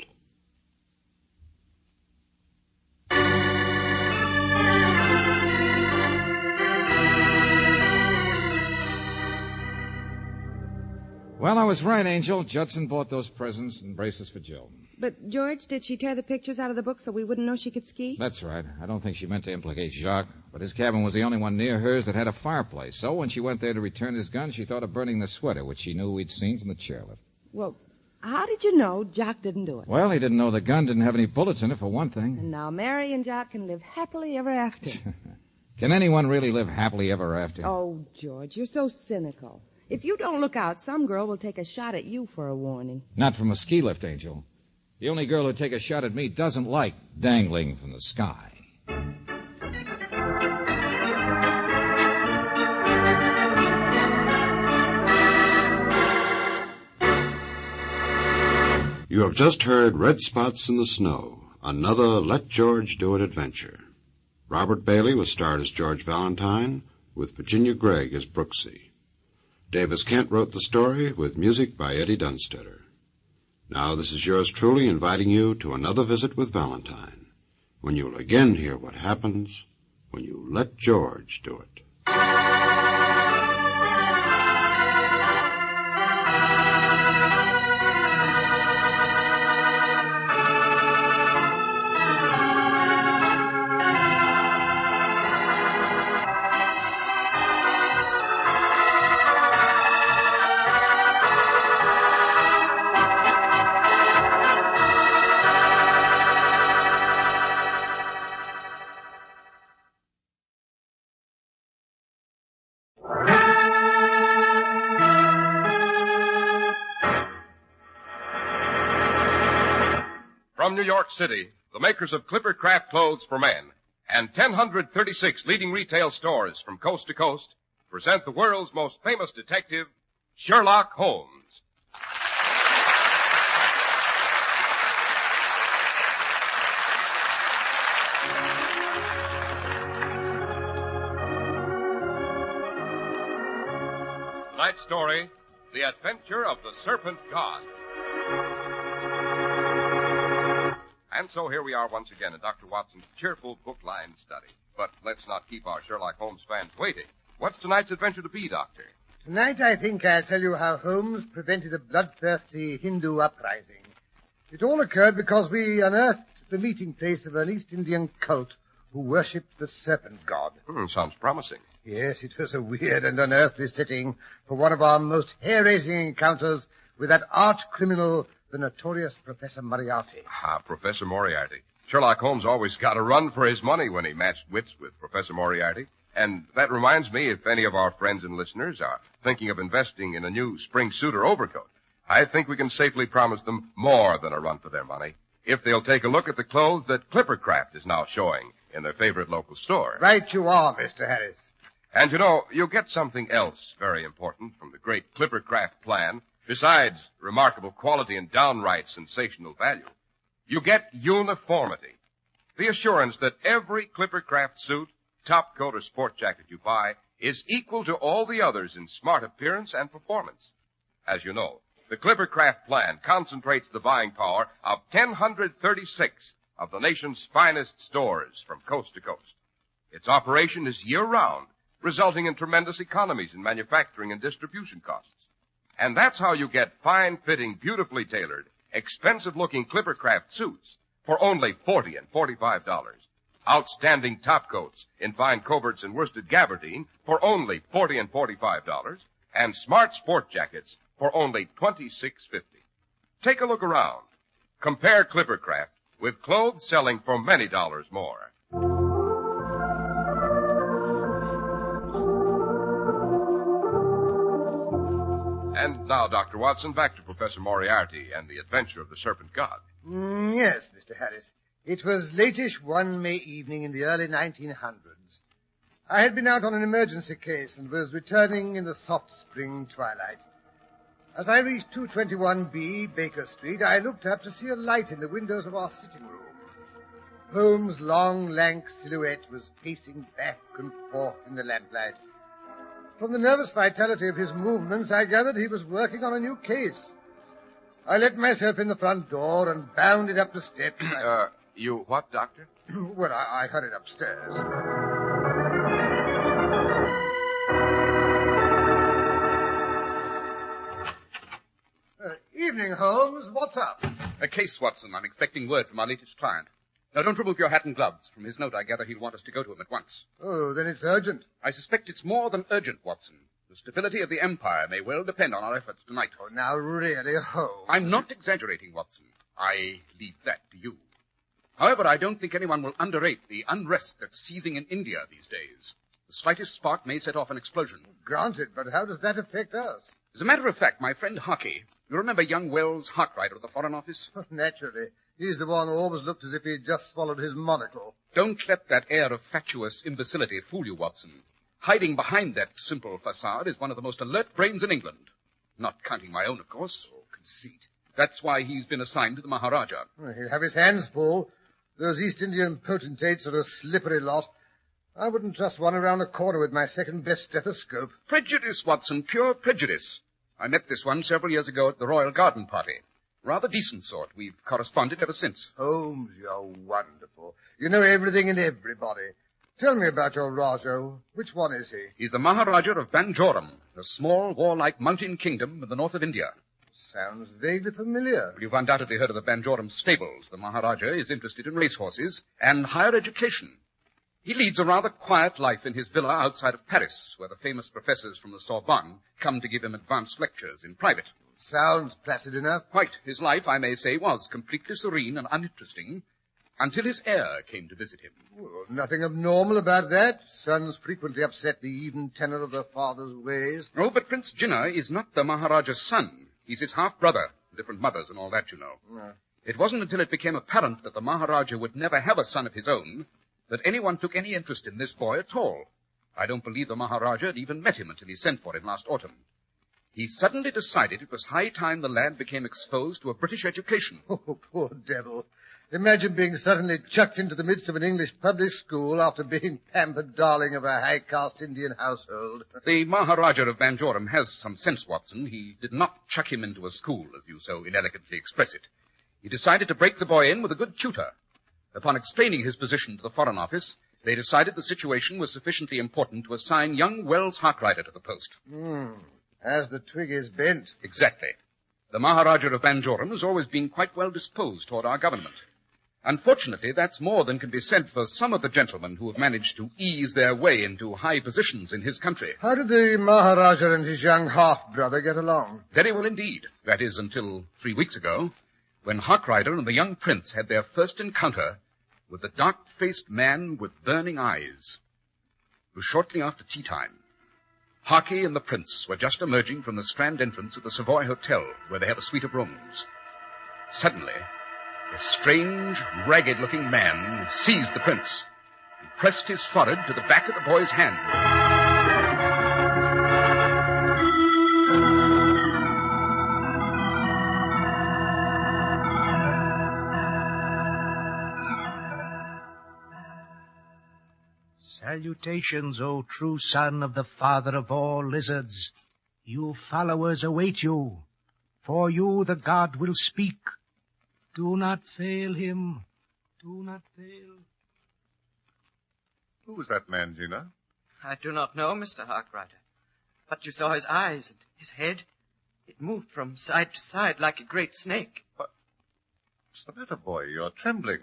Well, I was right, Angel. Judson bought those presents and bracelets for Jill. But, George, did she tear the pictures out of the book so we wouldn't know she could ski? That's right. I don't think she meant to implicate Jacques, but his cabin was the only one near hers that had a fireplace. So when she went there to return his gun, she thought of burning the sweater, which she knew we'd seen from the chairlift. Well, how did you know Jacques didn't do it? Well, he didn't know the gun didn't have any bullets in it, for one thing. And now Mary and Jacques can live happily ever after. Can anyone really live happily ever after? Oh, George, you're so cynical. If you don't look out, some girl will take a shot at you for a warning. Not from a ski lift, Angel. The only girl who'd take a shot at me doesn't like dangling from the sky. You have just heard Red Spots in the Snow, another Let George Do It adventure. Robert Bailey was starred as George Valentine, with Virginia Gregg as Brooksy. Davis Kent wrote the story, with music by Eddie Dunstetter. Now this is yours truly inviting you to another visit with Valentine, when you'll again hear what happens when you let George do it. From New York City, the makers of Clipper Craft Clothes for Men and 1,036 leading retail stores from coast to coast present the world's most famous detective, Sherlock Holmes. Tonight's story, The Adventure of the Serpent God. And so here we are once again in Dr. Watson's cheerful book-lined study. But let's not keep our Sherlock Holmes fans waiting. What's tonight's adventure to be, Doctor? Tonight, I think I'll tell you how Holmes prevented a bloodthirsty Hindu uprising. It all occurred because we unearthed the meeting place of an East Indian cult who worshipped the serpent god. Sounds promising. Yes, it was a weird and unearthly setting for one of our most hair-raising encounters with that arch-criminal, the notorious Professor Moriarty. Professor Moriarty. Sherlock Holmes always got a run for his money when he matched wits with Professor Moriarty. And that reminds me, if any of our friends and listeners are thinking of investing in a new spring suit or overcoat, I think we can safely promise them more than a run for their money if they'll take a look at the clothes that Clipper Craft is now showing in their favorite local store. Right you are, Mr. Harris. And, you know, you'll get something else very important from the great Clipper Craft plan, besides remarkable quality and downright sensational value. You get uniformity. The assurance that every Clipper Craft suit, top coat, or sport jacket you buy is equal to all the others in smart appearance and performance. As you know, the Clipper Craft plan concentrates the buying power of 1,036 of the nation's finest stores from coast to coast. Its operation is year-round, resulting in tremendous economies in manufacturing and distribution costs. And that's how you get fine-fitting, beautifully tailored, expensive-looking Clipper Craft suits for only $40 and $45. Outstanding top coats in fine coverts and worsted gabardine for only $40 and $45. And smart sport jackets for only $26.50. Take a look around. Compare Clipper Craft with clothes selling for many dollars more. And now, Dr. Watson, back to Professor Moriarty and the adventure of the Serpent God. Yes, Mr. Harris. It was latish one May evening in the early 1900s. I had been out on an emergency case and was returning in the soft spring twilight. As I reached 221B Baker Street, I looked up to see a light in the windows of our sitting room. Holmes' long, lank silhouette was pacing back and forth in the lamplight. From the nervous vitality of his movements, I gathered he was working on a new case. I let myself in the front door and bounded up the steps. You what, Doctor? Well, I hurried upstairs. Evening, Holmes. What's up? A case, Watson. I'm expecting word from our latest client. Now, don't remove your hat and gloves. From his note, I gather he'll want us to go to him at once. Oh, then it's urgent. I suspect it's more than urgent, Watson. The stability of the Empire may well depend on our efforts tonight. Oh, now, really, Holmes. I'm not exaggerating, Watson. I leave that to you. However, I don't think anyone will underrate the unrest that's seething in India these days. The slightest spark may set off an explosion. Granted, but how does that affect us? As a matter of fact, my friend Harkey, you remember young Wells Harkrider of the Foreign Office? Naturally. He's the one who always looked as if he'd just swallowed his monocle. Don't let that air of fatuous imbecility fool you, Watson. Hiding behind that simple facade is one of the most alert brains in England. Not counting my own, of course. Oh, conceit. That's why he's been assigned to the Maharaja. Well, he'll have his hands full. Those East Indian potentates are a slippery lot. I wouldn't trust one around the corner with my second-best stethoscope. Prejudice, Watson, pure prejudice. I met this one several years ago at the Royal Garden Party. Rather decent sort. We've corresponded ever since. Holmes, you're wonderful. You know everything and everybody. Tell me about your Raja. Which one is he? He's the Maharaja of Banjoram, a small, warlike mountain kingdom in the north of India. Sounds vaguely familiar. Well, you've undoubtedly heard of the Banjoram stables. The Maharaja is interested in racehorses and higher education. He leads a rather quiet life in his villa outside of Paris, where the famous professors from the Sorbonne come to give him advanced lectures in private. Sounds placid enough. Quite. His life, I may say, was completely serene and uninteresting until his heir came to visit him. Well, nothing abnormal about that. Sons frequently upset the even tenor of their father's ways. Oh, but Prince Jinnah is not the Maharaja's son. He's his half-brother. Different mothers and all that, you know. No. It wasn't until it became apparent that the Maharaja would never have a son of his own that anyone took any interest in this boy at all. I don't believe the Maharaja had even met him until he sent for him last autumn. He suddenly decided it was high time the lad became exposed to a British education. Oh, poor devil. Imagine being suddenly chucked into the midst of an English public school after being pampered darling of a high-caste Indian household. The Maharaja of Banjoram has some sense, Watson. He did not chuck him into a school, as you so inelegantly express it. He decided to break the boy in with a good tutor. Upon explaining his position to the Foreign Office, they decided the situation was sufficiently important to assign young Wells Harkrider to the post. As the twig is bent. Exactly. The Maharaja of Banjoram has always been quite well disposed toward our government. Unfortunately, that's more than can be said for some of the gentlemen who have managed to ease their way into high positions in his country. How did the Maharaja and his young half-brother get along? Very well indeed. That is, until 3 weeks ago, when Harkrider and the young prince had their first encounter with the dark-faced man with burning eyes. It was shortly after tea time. Harkey and the prince were just emerging from the Strand entrance of the Savoy Hotel, where they had a suite of rooms. Suddenly, a strange, ragged-looking man seized the prince and pressed his forehead to the back of the boy's hand. Salutations, O true son of the father of all lizards. You followers await you. For you the god will speak. Do not fail him. Do not fail. Who was that man, Jinnah? I do not know, Mr. Harkrider. But you saw his eyes and his head. It moved from side to side like a great snake. What's the matter, boy? You're trembling.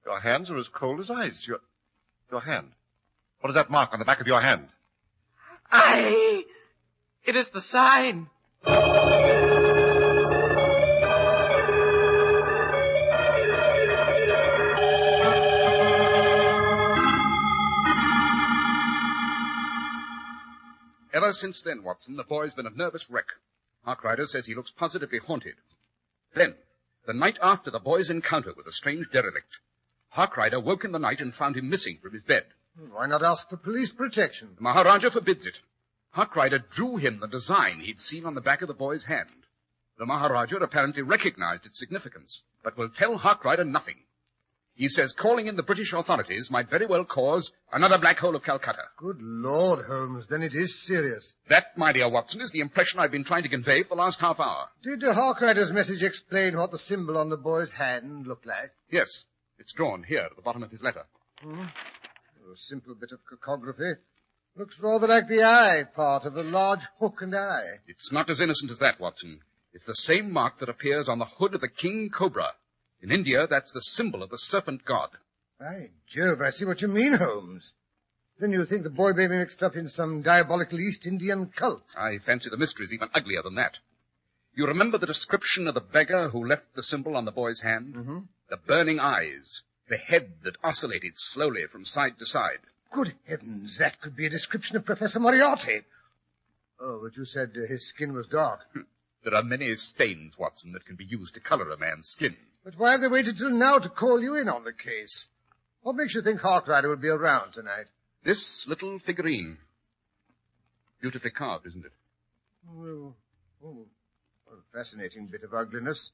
Your hands are as cold as ice. Your hand. What is that mark on the back of your hand? Aye! It is the sign. Ever since then, Watson, the boy's been a nervous wreck. Harkrider says he looks positively haunted. Then The night after the boy's encounter with the strange derelict, Harkrider woke in the night and found him missing from his bed. Why not ask for police protection? The Maharaja forbids it. Harkrider drew him the design he'd seen on the back of the boy's hand. The Maharaja apparently recognized its significance, but will tell Harkrider nothing. He says calling in the British authorities might very well cause another black hole of Calcutta. Good Lord, Holmes, then it is serious. That, my dear Watson, is the impression I've been trying to convey for the last half hour. Did Harkrider's message explain what the symbol on the boy's hand looked like? Yes, it's drawn here at the bottom of his letter. A simple bit of cacography. Looks rather like the eye part of the large hook and eye. It's not as innocent as that, Watson. It's the same mark that appears on the hood of the king cobra. In India, that's the symbol of the serpent god. By Jove, I see what you mean, Holmes. Then you think the boy may be mixed up in some diabolical East Indian cult. I fancy the mystery's even uglier than that. You remember the description of the beggar who left the symbol on the boy's hand? Mm-hmm. The burning eyes, the head that oscillated slowly from side to side. Good heavens, that could be a description of Professor Moriarty. Oh, but you said his skin was dark. There are many stains, Watson, that can be used to color a man's skin. But why have they waited till now to call you in on the case? What makes you think Harkrider will be around tonight? This little figurine. Beautifully carved, isn't it? Well, a fascinating bit of ugliness.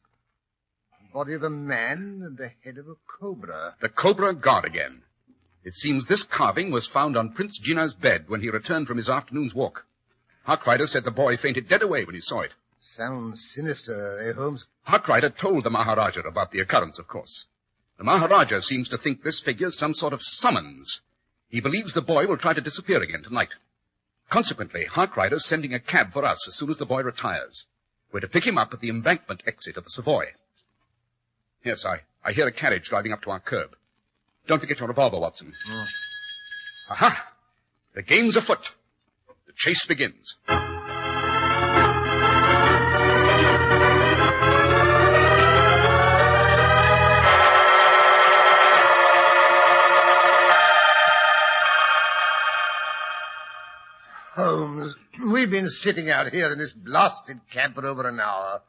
The body of a man and the head of a cobra. The cobra god again. It seems this carving was found on Prince Jinnah's bed when he returned from his afternoon's walk. Harkrider said the boy fainted dead away when he saw it. Sounds sinister, Holmes? Harkrider told the Maharaja about the occurrence, of course. The Maharaja seems to think this figure's some sort of summons. He believes the boy will try to disappear again tonight. Consequently, Harkrider's sending a cab for us as soon as the boy retires. We're to pick him up at the embankment exit of the Savoy. Yes, I hear a carriage driving up to our curb. Don't forget your revolver, Watson. Aha! The game's afoot. The chase begins. Holmes, we've been sitting out here in this blasted cab for over an hour.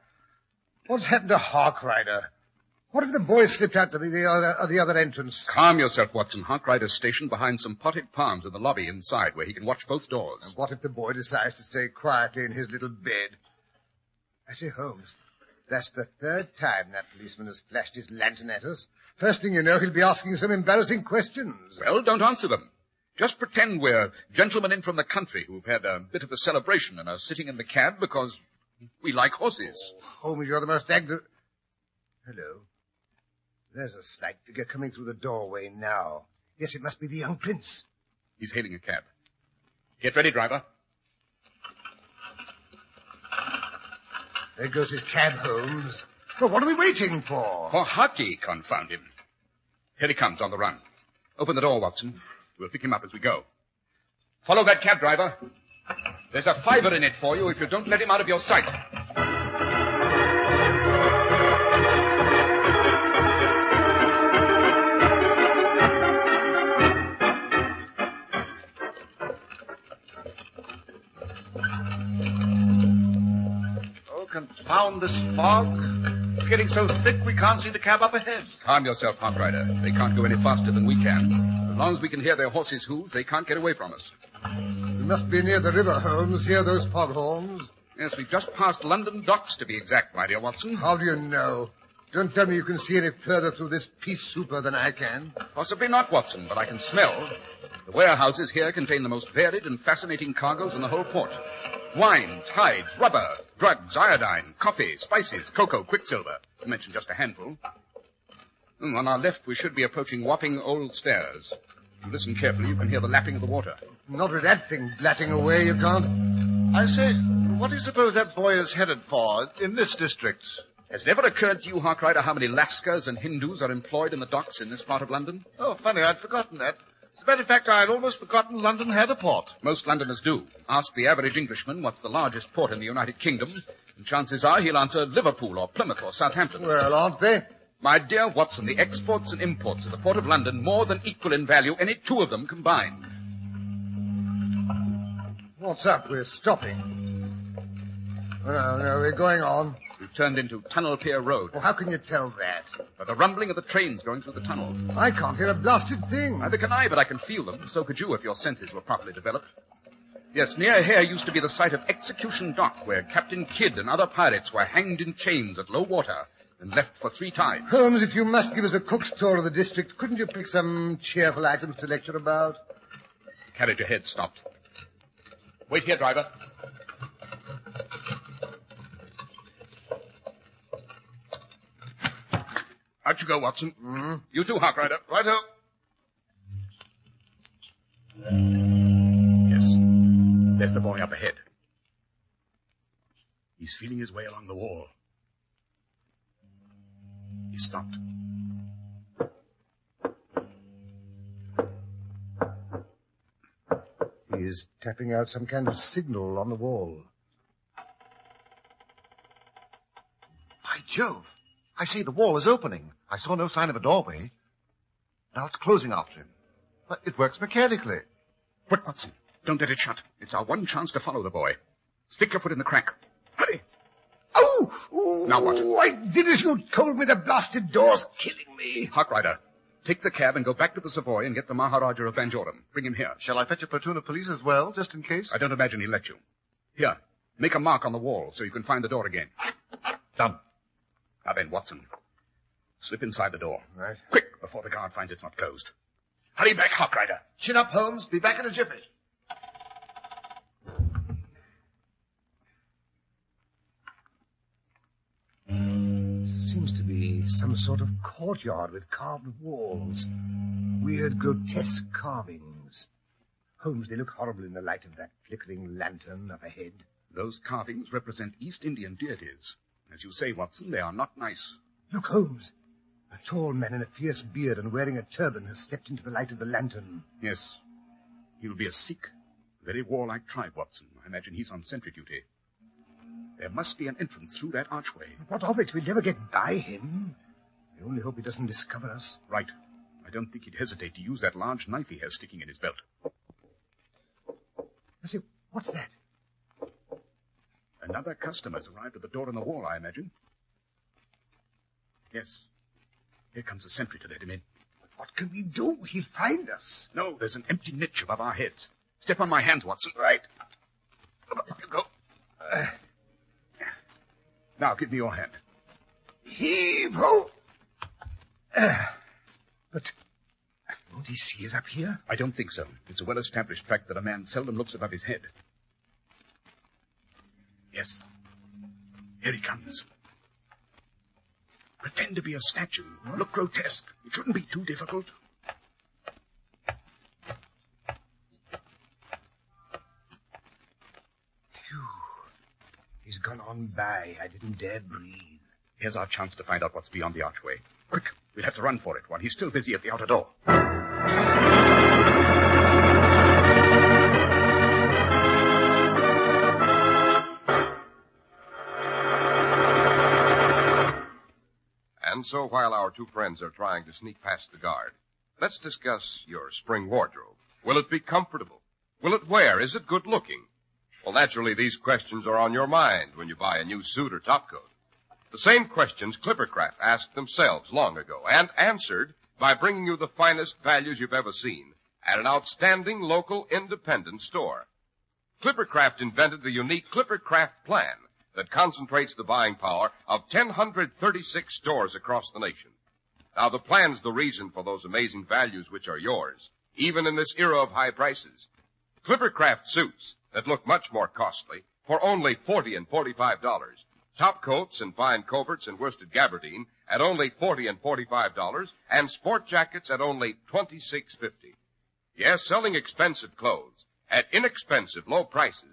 What's happened to Harkrider? What if the boy slipped out to the other entrance? Calm yourself, Watson. Harkrider's stationed behind some potted palms in the lobby inside, where he can watch both doors. And what if the boy decides to stay quietly in his little bed? I say, Holmes, that's the third time that policeman has flashed his lantern at us. First thing you know, he'll be asking some embarrassing questions. Well, don't answer them. Just pretend we're gentlemen in from the country who've had a bit of a celebration and are sitting in the cab because we like horses. Oh, Holmes, you're the most Hello. There's a slight figure coming through the doorway now. Yes, it must be the young prince. He's hailing a cab. Get ready, driver. There goes his cab, Holmes. Well, what are we waiting for? For Hockey, confound him. Here he comes on the run. Open the door, Watson. We'll pick him up as we go. Follow that cab, driver. There's a $5 in it for you if you don't let him out of your sight. Oh, confound this fog. It's getting so thick we can't see the cab up ahead. Calm yourself, Harkrider. They can't go any faster than we can. As long as we can hear their horses' hooves, they can't get away from us. We must be near the river, Holmes. Hear those foghorns? Yes, we've just passed London docks, to be exact, my dear Watson. How do you know? Don't tell me you can see any further through this pea souper than I can. Possibly not, Watson, but I can smell. The warehouses here contain the most varied and fascinating cargoes in the whole port. Wines, hides, rubber, drugs, iodine, coffee, spices, cocoa, quicksilver, to mention just a handful. On our left, we should be approaching Wapping Old Stairs. If you listen carefully, you can hear the lapping of the water. Not with that thing blatting away, you can't. I say, what do you suppose that boy is headed for in this district? Has it ever occurred to you, Harkrider, how many Lascars and Hindus are employed in the docks in this part of London? Oh, funny, I'd forgotten that. As a matter of fact, I'd almost forgotten London had a port. Most Londoners do. Ask the average Englishman what's the largest port in the United Kingdom, and chances are he'll answer Liverpool or Plymouth or Southampton. Well, aren't they? My dear Watson, the exports and imports of the Port of London more than equal in value any two of them combined. What's up? We're stopping. Well, no, we're going on. We've turned into Tunnel Pier Road. Well, how can you tell that? By the rumbling of the trains going through the tunnel. I can't hear a blasted thing. Neither can I, but I can feel them. So could you if your senses were properly developed. Yes, near here used to be the site of Execution Dock, where Captain Kidd and other pirates were hanged in chains at low water and left for 3 tides. Holmes, if you must give us a cook's tour of the district, couldn't you pick some cheerful items to lecture about? Carriage ahead stopped. Wait here, driver. Out you go, Watson. Mm-hmm. You too, Harkrider. Righto. Yes. There's the boy up ahead. He's feeling his way along the wall. He stopped. He is tapping out some kind of signal on the wall. By Jove. I say the wall is opening. I saw no sign of a doorway. Now it's closing after him. But it works mechanically. Quick, Watson. Don't let it shut. It's our one chance to follow the boy. Stick your foot in the crack. Hurry. Oh! Now what? I did as you told me. The blasted door's killing me. Harkrider, take the cab and go back to the Savoy and get the Maharaja of Banjoram. Bring him here. Shall I fetch a platoon of police as well, just in case? I don't imagine he'll let you. Here, make a mark on the wall so you can find the door again. Done. Now then, Watson, slip inside the door. Right. Quick, before the guard finds it's not closed. Hurry back, Harkrider. Chin up, Holmes. Be back in a jiffy. Seems to be some sort of courtyard with carved walls. Weird, grotesque carvings. Holmes, they look horrible in the light of that flickering lantern up ahead. Those carvings represent East Indian deities. As you say, Watson, they are not nice. Look, Holmes. A tall man in a fierce beard and wearing a turban has stepped into the light of the lantern. Yes. He'll be a Sikh. Very warlike tribe, Watson. I imagine he's on sentry duty. There must be an entrance through that archway. What of it? We'll never get by him. I only hope he doesn't discover us. Right. I don't think he'd hesitate to use that large knife he has sticking in his belt. I say, what's that? Another customer's arrived at the door in the wall, I imagine. Yes. Here comes a sentry to let him in. What can we do? He'll find us. No, there's an empty niche above our heads. Step on my hands, Watson. Right. Up you go. Now, give me your hand. Heave-ho! But won't he see us up here? I don't think so. It's a well-established fact that a man seldom looks above his head. Yes. Here he comes. Pretend to be a statue. Look grotesque. It shouldn't be too difficult. Phew. He's gone on by. I didn't dare breathe. Here's our chance to find out what's beyond the archway. Quick, we'll have to run for it while he's still busy at the outer door. And so while our two friends are trying to sneak past the guard, let's discuss your spring wardrobe. Will it be comfortable? Will it wear? Is it good looking? Well, naturally, these questions are on your mind when you buy a new suit or topcoat. The same questions Clippercraft asked themselves long ago and answered by bringing you the finest values you've ever seen at an outstanding local independent store. Clippercraft invented the unique Clippercraft plan that concentrates the buying power of 1,036 stores across the nation. Now, the plan's the reason for those amazing values which are yours, even in this era of high prices. Clippercraft suits that look much more costly for only $40 and $45. Top coats and fine coverts and worsted gabardine at only $40 and $45, and sport jackets at only $26.50. Yes, selling expensive clothes at inexpensive low prices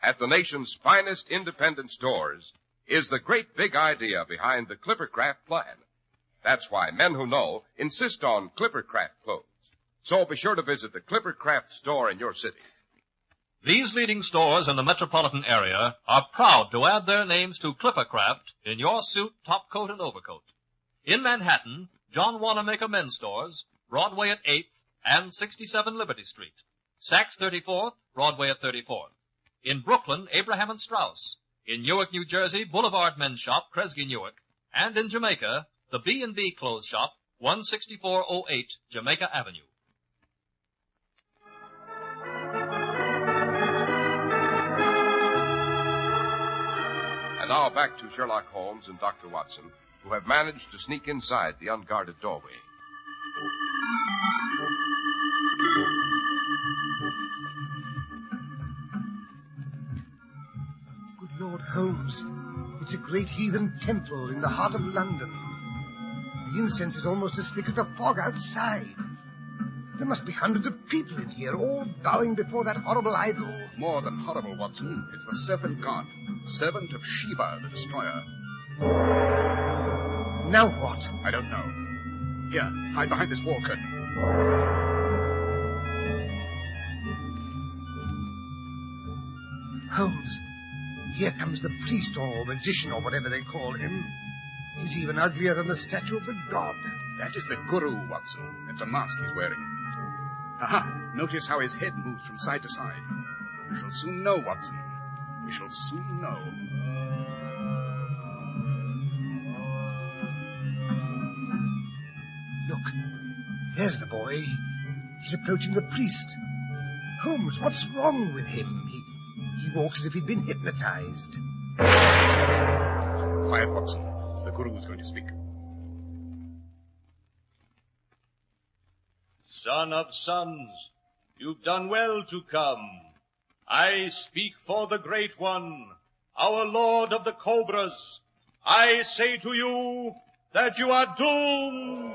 at the nation's finest independent stores is the great big idea behind the Clippercraft plan. That's why men who know insist on Clippercraft clothes. So be sure to visit the Clippercraft store in your city. These leading stores in the metropolitan area are proud to add their names to Clippercraft in your suit, topcoat, and overcoat. In Manhattan, John Wanamaker Men's Stores, Broadway at 8th and 67 Liberty Street. Saks 34th, Broadway at 34th. In Brooklyn, Abraham and Strauss. In Newark, New Jersey, Boulevard Men's Shop, Kresge, Newark. And in Jamaica, the B&B Clothes Shop, 16408 Jamaica Avenue. And now back to Sherlock Holmes and Dr. Watson, who have managed to sneak inside the unguarded doorway. Good Lord Holmes, it's a great heathen temple in the heart of London. The incense is almost as thick as the fog outside. There must be hundreds of people in here, all bowing before that horrible idol. More than horrible, Watson. It's the serpent god, servant of Shiva, the destroyer. Now what? I don't know. Here, hide behind this wall curtain. Holmes, here comes the priest or magician or whatever they call him. He's even uglier than the statue of the god. That is the guru, Watson. It's a mask he's wearing. Aha! Notice how his head moves from side to side. We shall soon know, Watson. We shall soon know. Look, there's the boy. He's approaching the priest. Holmes, what's wrong with him? He walks as if he'd been hypnotized. Quiet, Watson. The guru is going to speak. Son of sons, you've done well to come. I speak for the Great One, our Lord of the Cobras. I say to you that you are doomed.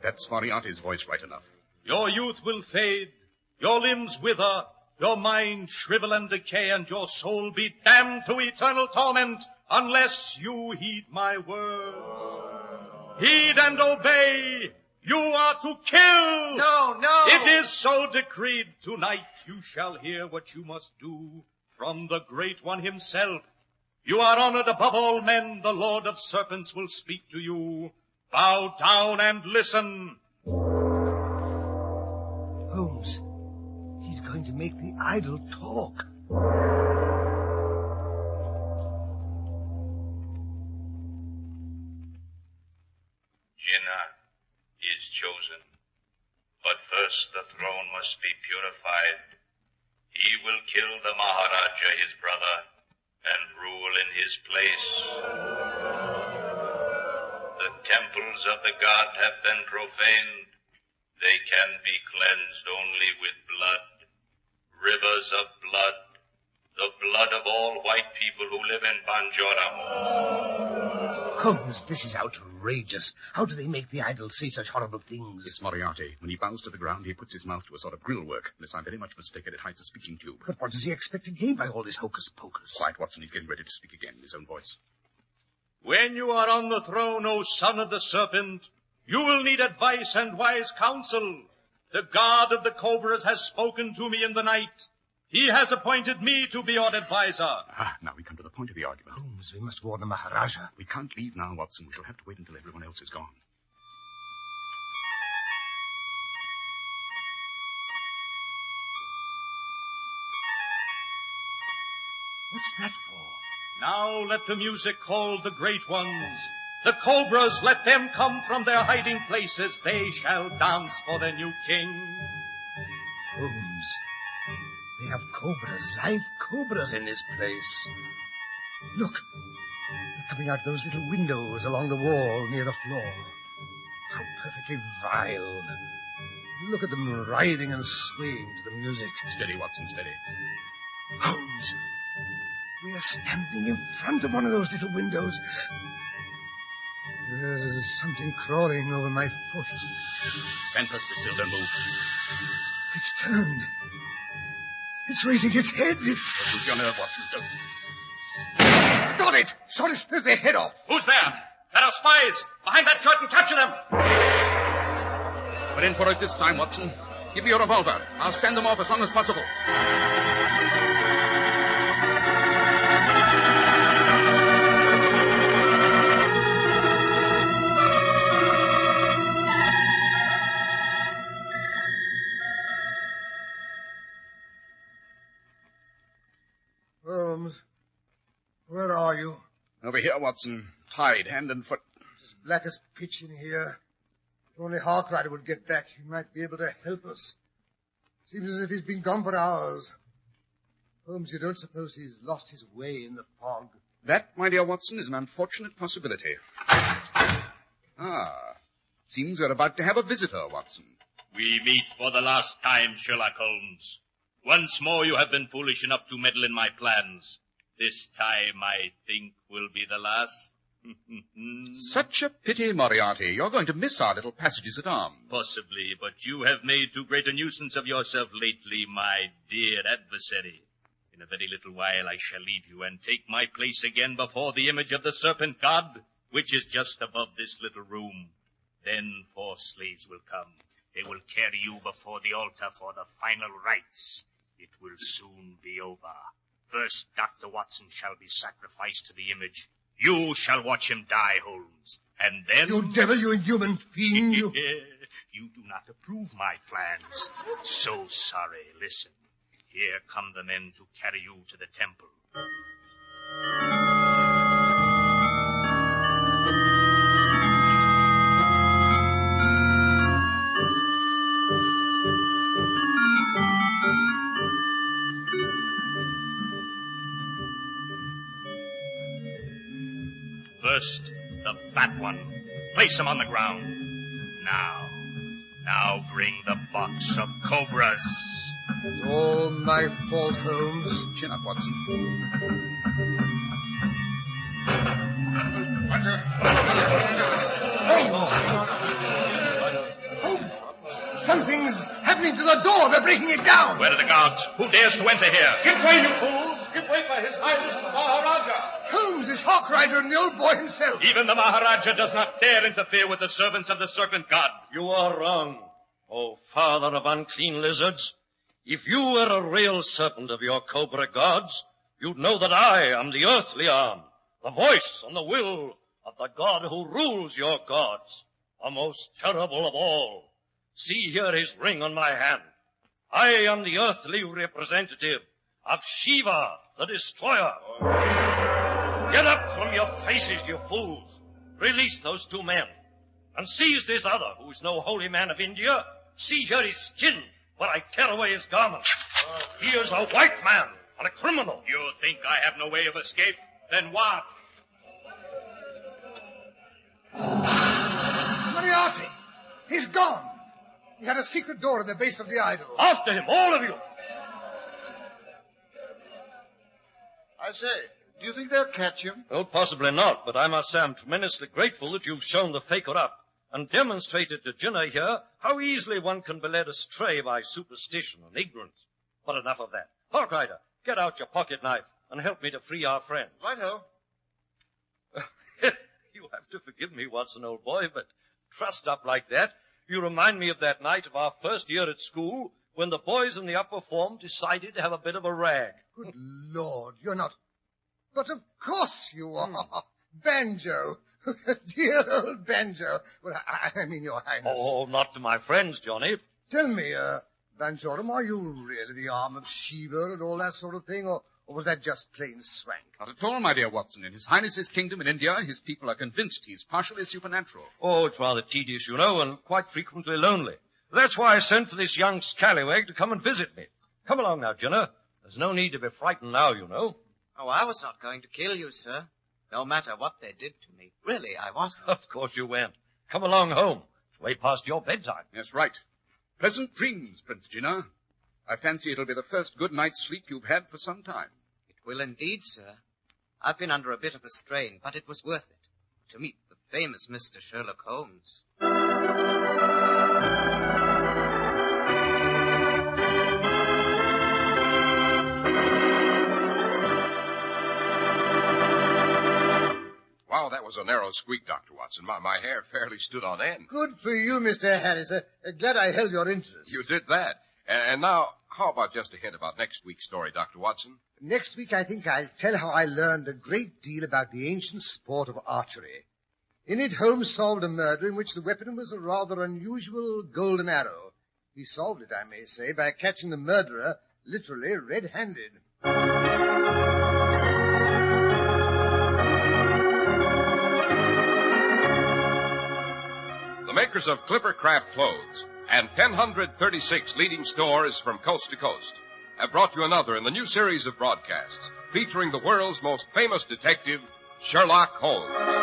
That's Moriarty's voice right enough. Your youth will fade, your limbs wither, your mind shrivel and decay, and your soul be damned to eternal torment unless you heed my words. Heed and obey. You are to kill! No, no! It is so decreed. Tonight you shall hear what you must do from the Great One himself. You are honored above all men. The Lord of Serpents will speak to you. Bow down and listen. Holmes, he's going to make the idol talk. Jinnah is chosen, but first the throne must be purified. He will kill the Maharaja, his brother, and rule in his place. The temples of the god have been profaned. They can be cleansed only with blood, rivers of blood, the blood of all white people who live in Banjoram. Holmes, this is outrageous. How do they make the idol say such horrible things? It's Moriarty. When he bows to the ground, he puts his mouth to a sort of grill work. Unless I'm very much mistaken, it hides a speaking tube. But what does he expect to gain by all this hocus-pocus? Quiet, Watson. He's getting ready to speak again in his own voice. When you are on the throne, O son of the serpent, you will need advice and wise counsel. The god of the cobras has spoken to me in the night. He has appointed me to be your advisor. Now we come to the point of the argument. Holmes, we must warn the Maharaja. We can't leave now, Watson. We shall have to wait until everyone else is gone. What's that for? Now let the music call the great ones. The cobras, let them come from their hiding places. They shall dance for their new king. Holmes, they have cobras, live cobras in this place. Look, they're coming out those little windows along the wall near the floor. How perfectly vile. Look at them writhing and swaying to the music. Steady, Watson, steady. Holmes, we are standing in front of one of those little windows. There's something crawling over my foot. Stand perfectly still, don't move. It's turned. It's raising its head. Don't lose your nerve, Watson. Don't. Got it! Shot its filthy head off. Who's there? There are spies! Behind that curtain, capture them! We're in for it this time, Watson. Give me your revolver. I'll stand them off as long as possible. Holmes, here, Watson. Tied hand and foot. It's black as pitch in here. If only Harkrider would get back, he might be able to help us. Seems as if he's been gone for hours. Holmes, you don't suppose he's lost his way in the fog? That, my dear Watson, is an unfortunate possibility. Seems we're about to have a visitor, Watson. We meet for the last time, Sherlock Holmes. Once more you have been foolish enough to meddle in my plans. This time, I think, will be the last. Such a pity, Moriarty. You're going to miss our little passages at arms. Possibly, but you have made too great a nuisance of yourself lately, my dear adversary. In a very little while I shall leave you and take my place again before the image of the serpent god, which is just above this little room. Then 4 slaves will come. They will carry you before the altar for the final rites. It will soon be over. First, Dr. Watson shall be sacrificed to the image. You shall watch him die, Holmes. And then... You devil, you inhuman fiend, you... You do not approve my plans. So sorry. Listen. Here come the men to carry you to the temple. First, the fat one. Place him on the ground. Now bring the box of cobras. It's all my fault, Holmes. Chin up, Watson. Holmes! Something's happening to the door. They're breaking it down. Where are the guards? Who dares to enter here? Give way, you fools! Give way for His Highness the Maharaja! Holmes is Harkrider and the old boy himself. Even the Maharaja does not dare interfere with the servants of the serpent god. You are wrong, O father of unclean lizards. If you were a real serpent of your cobra gods, you'd know that I am the earthly arm, the voice and the will of the god who rules your gods, the most terrible of all. See here his ring on my hand. I am the earthly representative of Shiva, the destroyer. Get up from your faces, you fools. Release those 2 men. And seize this other, who is no holy man of India. Seize here his skin, while I tear away his garments. He is a white man and a criminal. You think I have no way of escape? Then what? Moriarty! He's gone. He had a secret door at the base of the idol. After him, all of you! I say, do you think they'll catch him? Oh, possibly not, but I must say I'm tremendously grateful that you've shown the faker up and demonstrated to Jinnah here how easily one can be led astray by superstition and ignorance. But enough of that. Harkrider, get out your pocket knife and help me to free our friend. Righto. You have to forgive me, Watson, old boy, but trussed up like that, you remind me of that night of our first year at school when the boys in the upper form decided to have a bit of a rag. Good Lord, you're not... But of course you are. Banjo. Dear old Banjo. Well, I mean, Your Highness. Oh, not to my friends, Johnny. Tell me, Banjorum, are you really the arm of Shiva and all that sort of thing, or was that just plain swank? Not at all, my dear Watson. In His Highness's kingdom in India, his people are convinced he's partially supernatural. Oh, it's rather tedious, you know, and quite frequently lonely. That's why I sent for this young scallywag to come and visit me. Come along now, Jinnah. There's no need to be frightened now, you know. Oh, I was not going to kill you, sir. No matter what they did to me. Really, I wasn't. Of course you weren't. Come along home. It's way past your bedtime. That's right. Pleasant dreams, Prince Jinnah. I fancy it'll be the first good night's sleep you've had for some time. It will indeed, sir. I've been under a bit of a strain, but it was worth it. To meet the famous Mr. Sherlock Holmes. Wow, that was a narrow squeak, Dr. Watson. My hair fairly stood on end. Good for you, Mr. Harris. Glad I held your interest. You did that. And now, how about just a hint about next week's story, Dr. Watson? Next week, I think I'll tell how I learned a great deal about the ancient sport of archery. In it, Holmes solved a murder in which the weapon was a rather unusual golden arrow. He solved it, I may say, by catching the murderer literally red-handed. the makers of Clipper Craft clothes, and 1,036 leading stores from coast to coast, have brought you another in the new series of broadcasts featuring the world's most famous detective, Sherlock Holmes.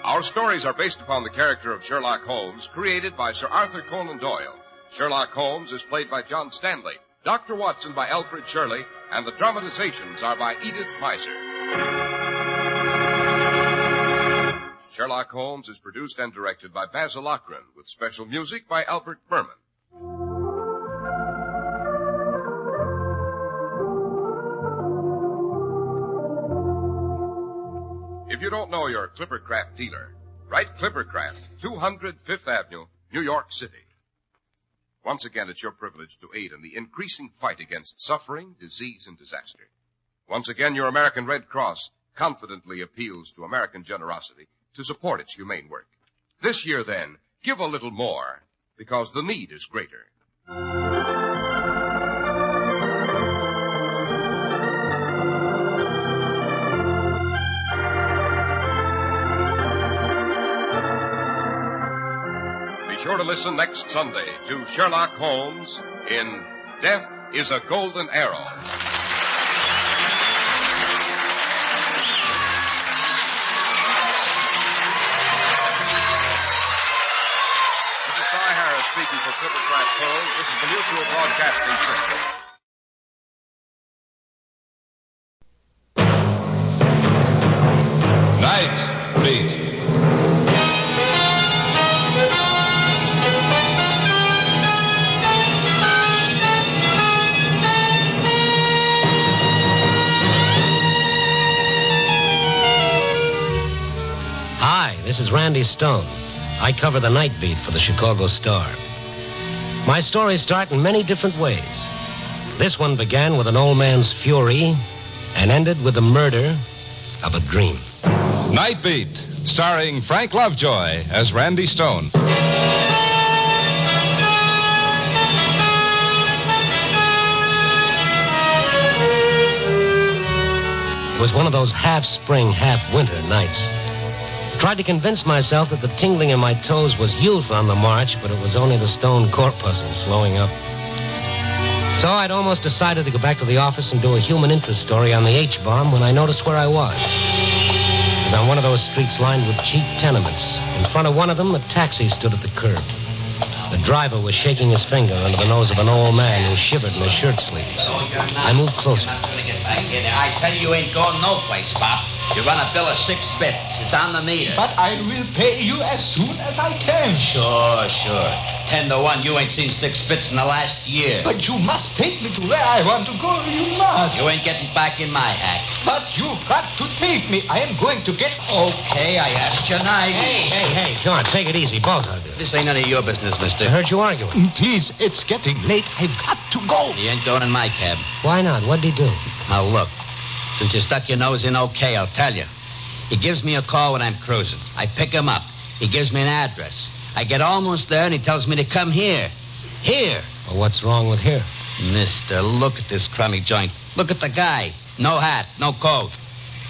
Our stories are based upon the character of Sherlock Holmes, created by Sir Arthur Conan Doyle. Sherlock Holmes is played by John Stanley, Dr. Watson by Alfred Shirley, and the dramatizations are by Edith Meiser. Sherlock Holmes is produced and directed by Basil Lochran, with special music by Albert Berman. If you don't know your Clipper Craft dealer, write Clipper Craft, 200 Fifth Avenue, New York City. Once again, it's your privilege to aid in the increasing fight against suffering, disease, and disaster. Once again, your American Red Cross confidently appeals to American generosity to support its humane work. This year, then, give a little more, because the need is greater. Be sure to listen next Sunday to Sherlock Holmes in Death is a Golden Arrow. This is Cy Harris speaking for Clipper Craft Holmes. This is the Mutual Broadcasting System. Night Beat. This is Randy Stone. I cover the night beat for the Chicago Star. My stories start in many different ways. This one began with an old man's fury and ended with the murder of a dream. Night Beat, starring Frank Lovejoy as Randy Stone. It was one of those half-spring, half-winter nights. Tried to convince myself that the tingling in my toes was youth on the march, but it was only the stone corpuscle slowing up. So I'd almost decided to go back to the office and do a human interest story on the H-bomb when I noticed where I was. It was on one of those streets lined with cheap tenements. In front of one of them, a taxi stood at the curb. The driver was shaking his finger under the nose of an old man who shivered in his shirt sleeves. I moved closer. You're not going to get back in there. I tell you ain't going no place, Bob. You run a bill of 6 bits. It's on the meter. But I will pay you as soon as I can. Sure. 10 to 1, you ain't seen 6 bits in the last year. But you must take me to where I want to go. You must. You ain't getting back in my hack. But you've got to take me. I am going to get... Okay, I asked you nice. Hey, come on, take it easy, both of you. This ain't none of your business, mister. I heard you arguing. Please, it's getting late. I've got to go. You ain't going in my cab. Why not? What'd he do? Now, look. Since you stuck your nose in okay, I'll tell you. He gives me a call when I'm cruising. I pick him up. He gives me an address. I get almost there, and he tells me to come here. Here. Well, what's wrong with here? Mister, look at this crummy joint. Look at the guy. No hat, no coat.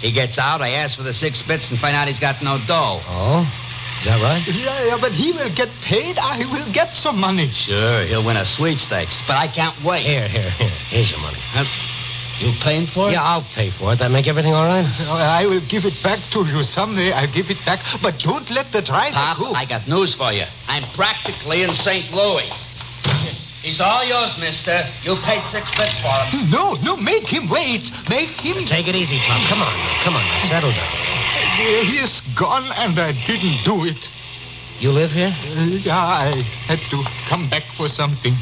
He gets out, I ask for the 6 bits, and find out he's got no dough. Oh? Is that right? Yeah, but he will get paid. I will get some money. Sure, he'll win a sweepstakes, but I can't wait. Here. Here's your money. You paying for it? Yeah, I'll pay for it. That make everything all right? I will give it back to you someday. I'll give it back. But don't let the driver go. I got news for you. I'm practically in St. Louis. He's all yours, mister. You paid 6 bits for him. No, make him wait. Make him... Take it easy, Tom. Come on, settle down. He is gone, and I didn't do it. You live here? Yeah, I had to come back for something.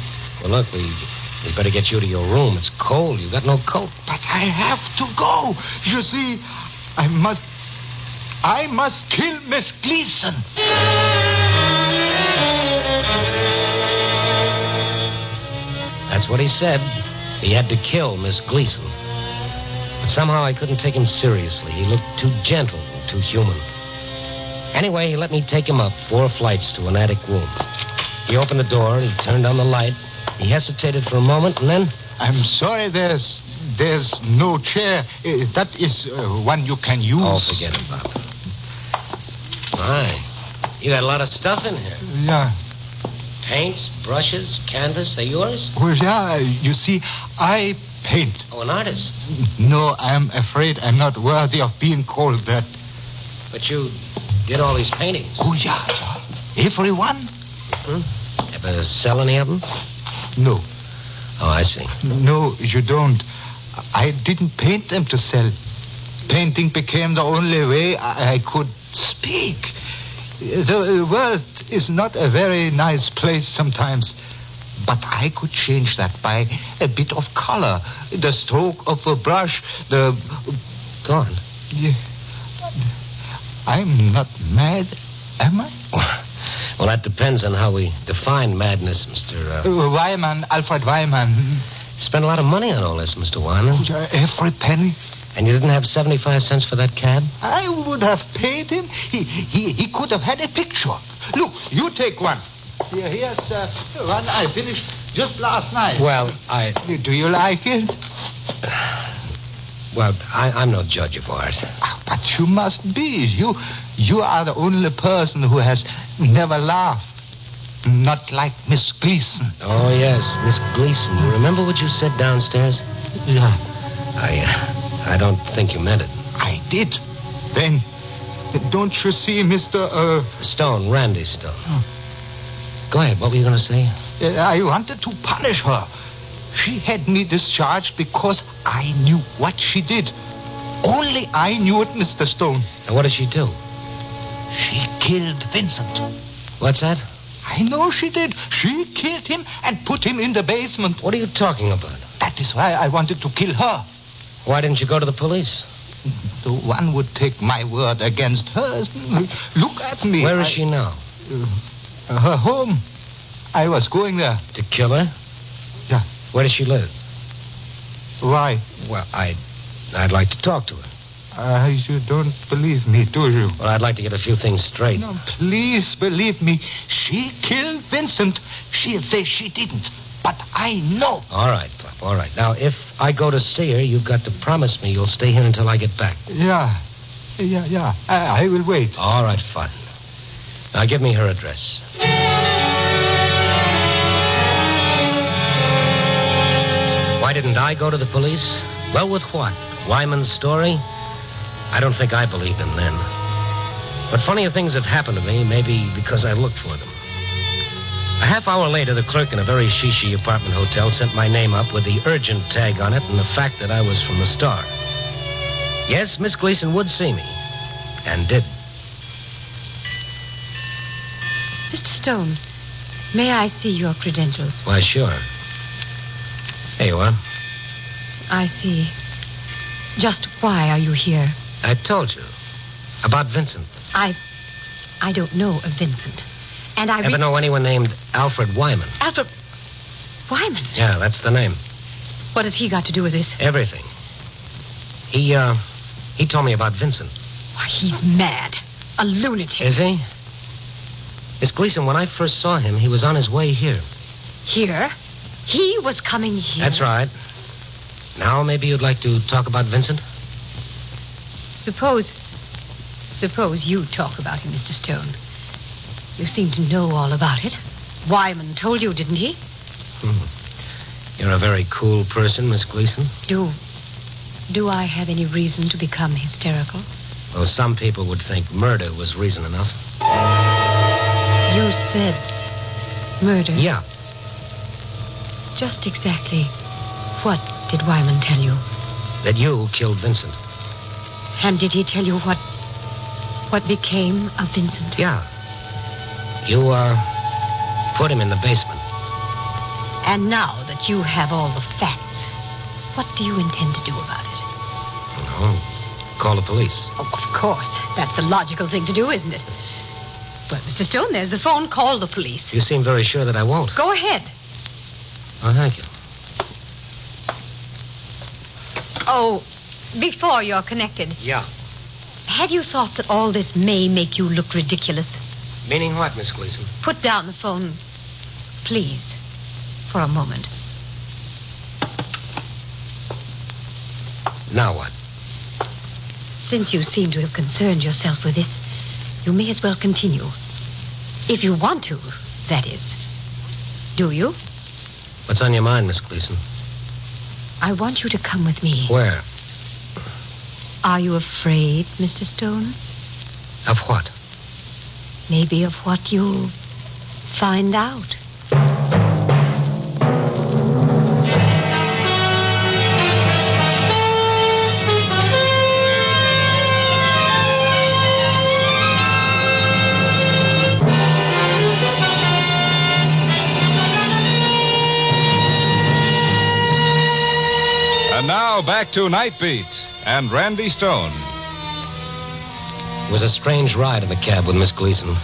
Well, look, we better get you to your room. It's cold. You got no coat. But I have to go. You see, I must kill Miss Gleason. That's what he said. He had to kill Miss Gleason. But somehow I couldn't take him seriously. He looked too gentle and too human. Anyway, he let me take him up 4 flights to an attic room. He opened the door, he turned on the light. He hesitated for a moment, and then I'm sorry there's no chair. That is one you can use. Oh, forget it, Bob. My, you got a lot of stuff in here. Yeah. Paints, brushes, canvas, they're yours? Well, yeah, you see, I paint. Oh, an artist? No, I'm afraid I'm not worthy of being called that. But you did all these paintings. Oh, yeah. Every one? Mm-hmm. Ever sell any of them? No. Oh, I see. No, you don't. I didn't paint them to sell. Painting became the only way I could speak. The world is not a very nice place sometimes. But I could change that by a bit of color. The stroke of a brush, the... Go on. Yeah. I'm not mad, am I? Well, that depends on how we define madness, Mr. Wyman, Alfred Wyman. Spent a lot of money on all this, Mr. Wyman. Every penny. And you didn't have 75 cents for that cab? I would have paid him. He could have had a picture. Look, you take one. Here's one I finished just last night. Well, Do you like it? Well, I'm no judge of art. But you must be. You are the only person who has never laughed. Not like Miss Gleason. Oh, yes, Miss Gleason. You remember what you said downstairs? Yeah. I don't think you meant it. I did. Then, don't you see, Mr. Stone, Randy Stone. Go ahead, what were you going to say? I wanted to punish her. She had me discharged because I knew what she did. Only I knew it, Mr. Stone. And what did she do? She killed Vincent. What's that? I know she did. She killed him and put him in the basement. What are you talking about? That is why I wanted to kill her. Why didn't you go to the police? The one would take my word against hers. Look at me. Where is she now? Her home. I was going there. To kill her? Yeah. Where does she live? Why? Well, I'd like to talk to her. You don't believe me, do you? Well, I'd like to get a few things straight. No, please believe me. She killed Vincent. She'll say she didn't. But I know. All right, Pop, all right. Now, if I go to see her, you've got to promise me you'll stay here until I get back. Yeah. I will wait. All right, fine. Now, give me her address. Why didn't I go to the police? Well, with what? Wyman's story? I don't think I believed him then. But funnier things have happened to me, maybe because I looked for them. A half hour later, the clerk in a very shishi apartment hotel sent my name up with the urgent tag on it and the fact that I was from the Star. Yes, Miss Gleason would see me. And did. Mr. Stone, may I see your credentials? Why, sure. Here you are. I see. Just why are you here? I told you. About Vincent. I don't know of Vincent. And I... Ever know anyone named Alfred Wyman? Alfred... Wyman? Yeah, that's the name. What has he got to do with this? Everything. He told me about Vincent. Why, he's mad. A lunatic. Is he? Miss Gleason, when I first saw him, he was on his way here. Here? He was coming here? That's right. Now maybe you'd like to talk about Vincent? Suppose you talk about him, Mr. Stone. You seem to know all about it. Wyman told you, didn't he? You're a very cool person, Miss Gleason. Do I have any reason to become hysterical? Well, some people would think murder was reason enough. You said murder? Yeah. Just exactly what did Wyman tell you? That you killed Vincent. And did he tell you what became of Vincent? Yeah. You, put him in the basement. And now that you have all the facts, what do you intend to do about it? Call the police. Oh, of course. That's the logical thing to do, isn't it? But, Mr. Stone, there's the phone. Call the police. You seem very sure that I won't. Go ahead. Oh, thank you. Oh, before you're connected. Yeah. Have you thought that all this may make you look ridiculous? Meaning what, Miss Gleason? Put down the phone, please, for a moment. Now what? Since you seem to have concerned yourself with this, you may as well continue. If you want to, that is. Do you? What's on your mind, Miss Gleason? I want you to come with me. Where? Are you afraid, Mr. Stone? Of what? Maybe of what you'll find out. And now back to Night Beat and Randy Stone. It was a strange ride in the cab with Miss Gleason.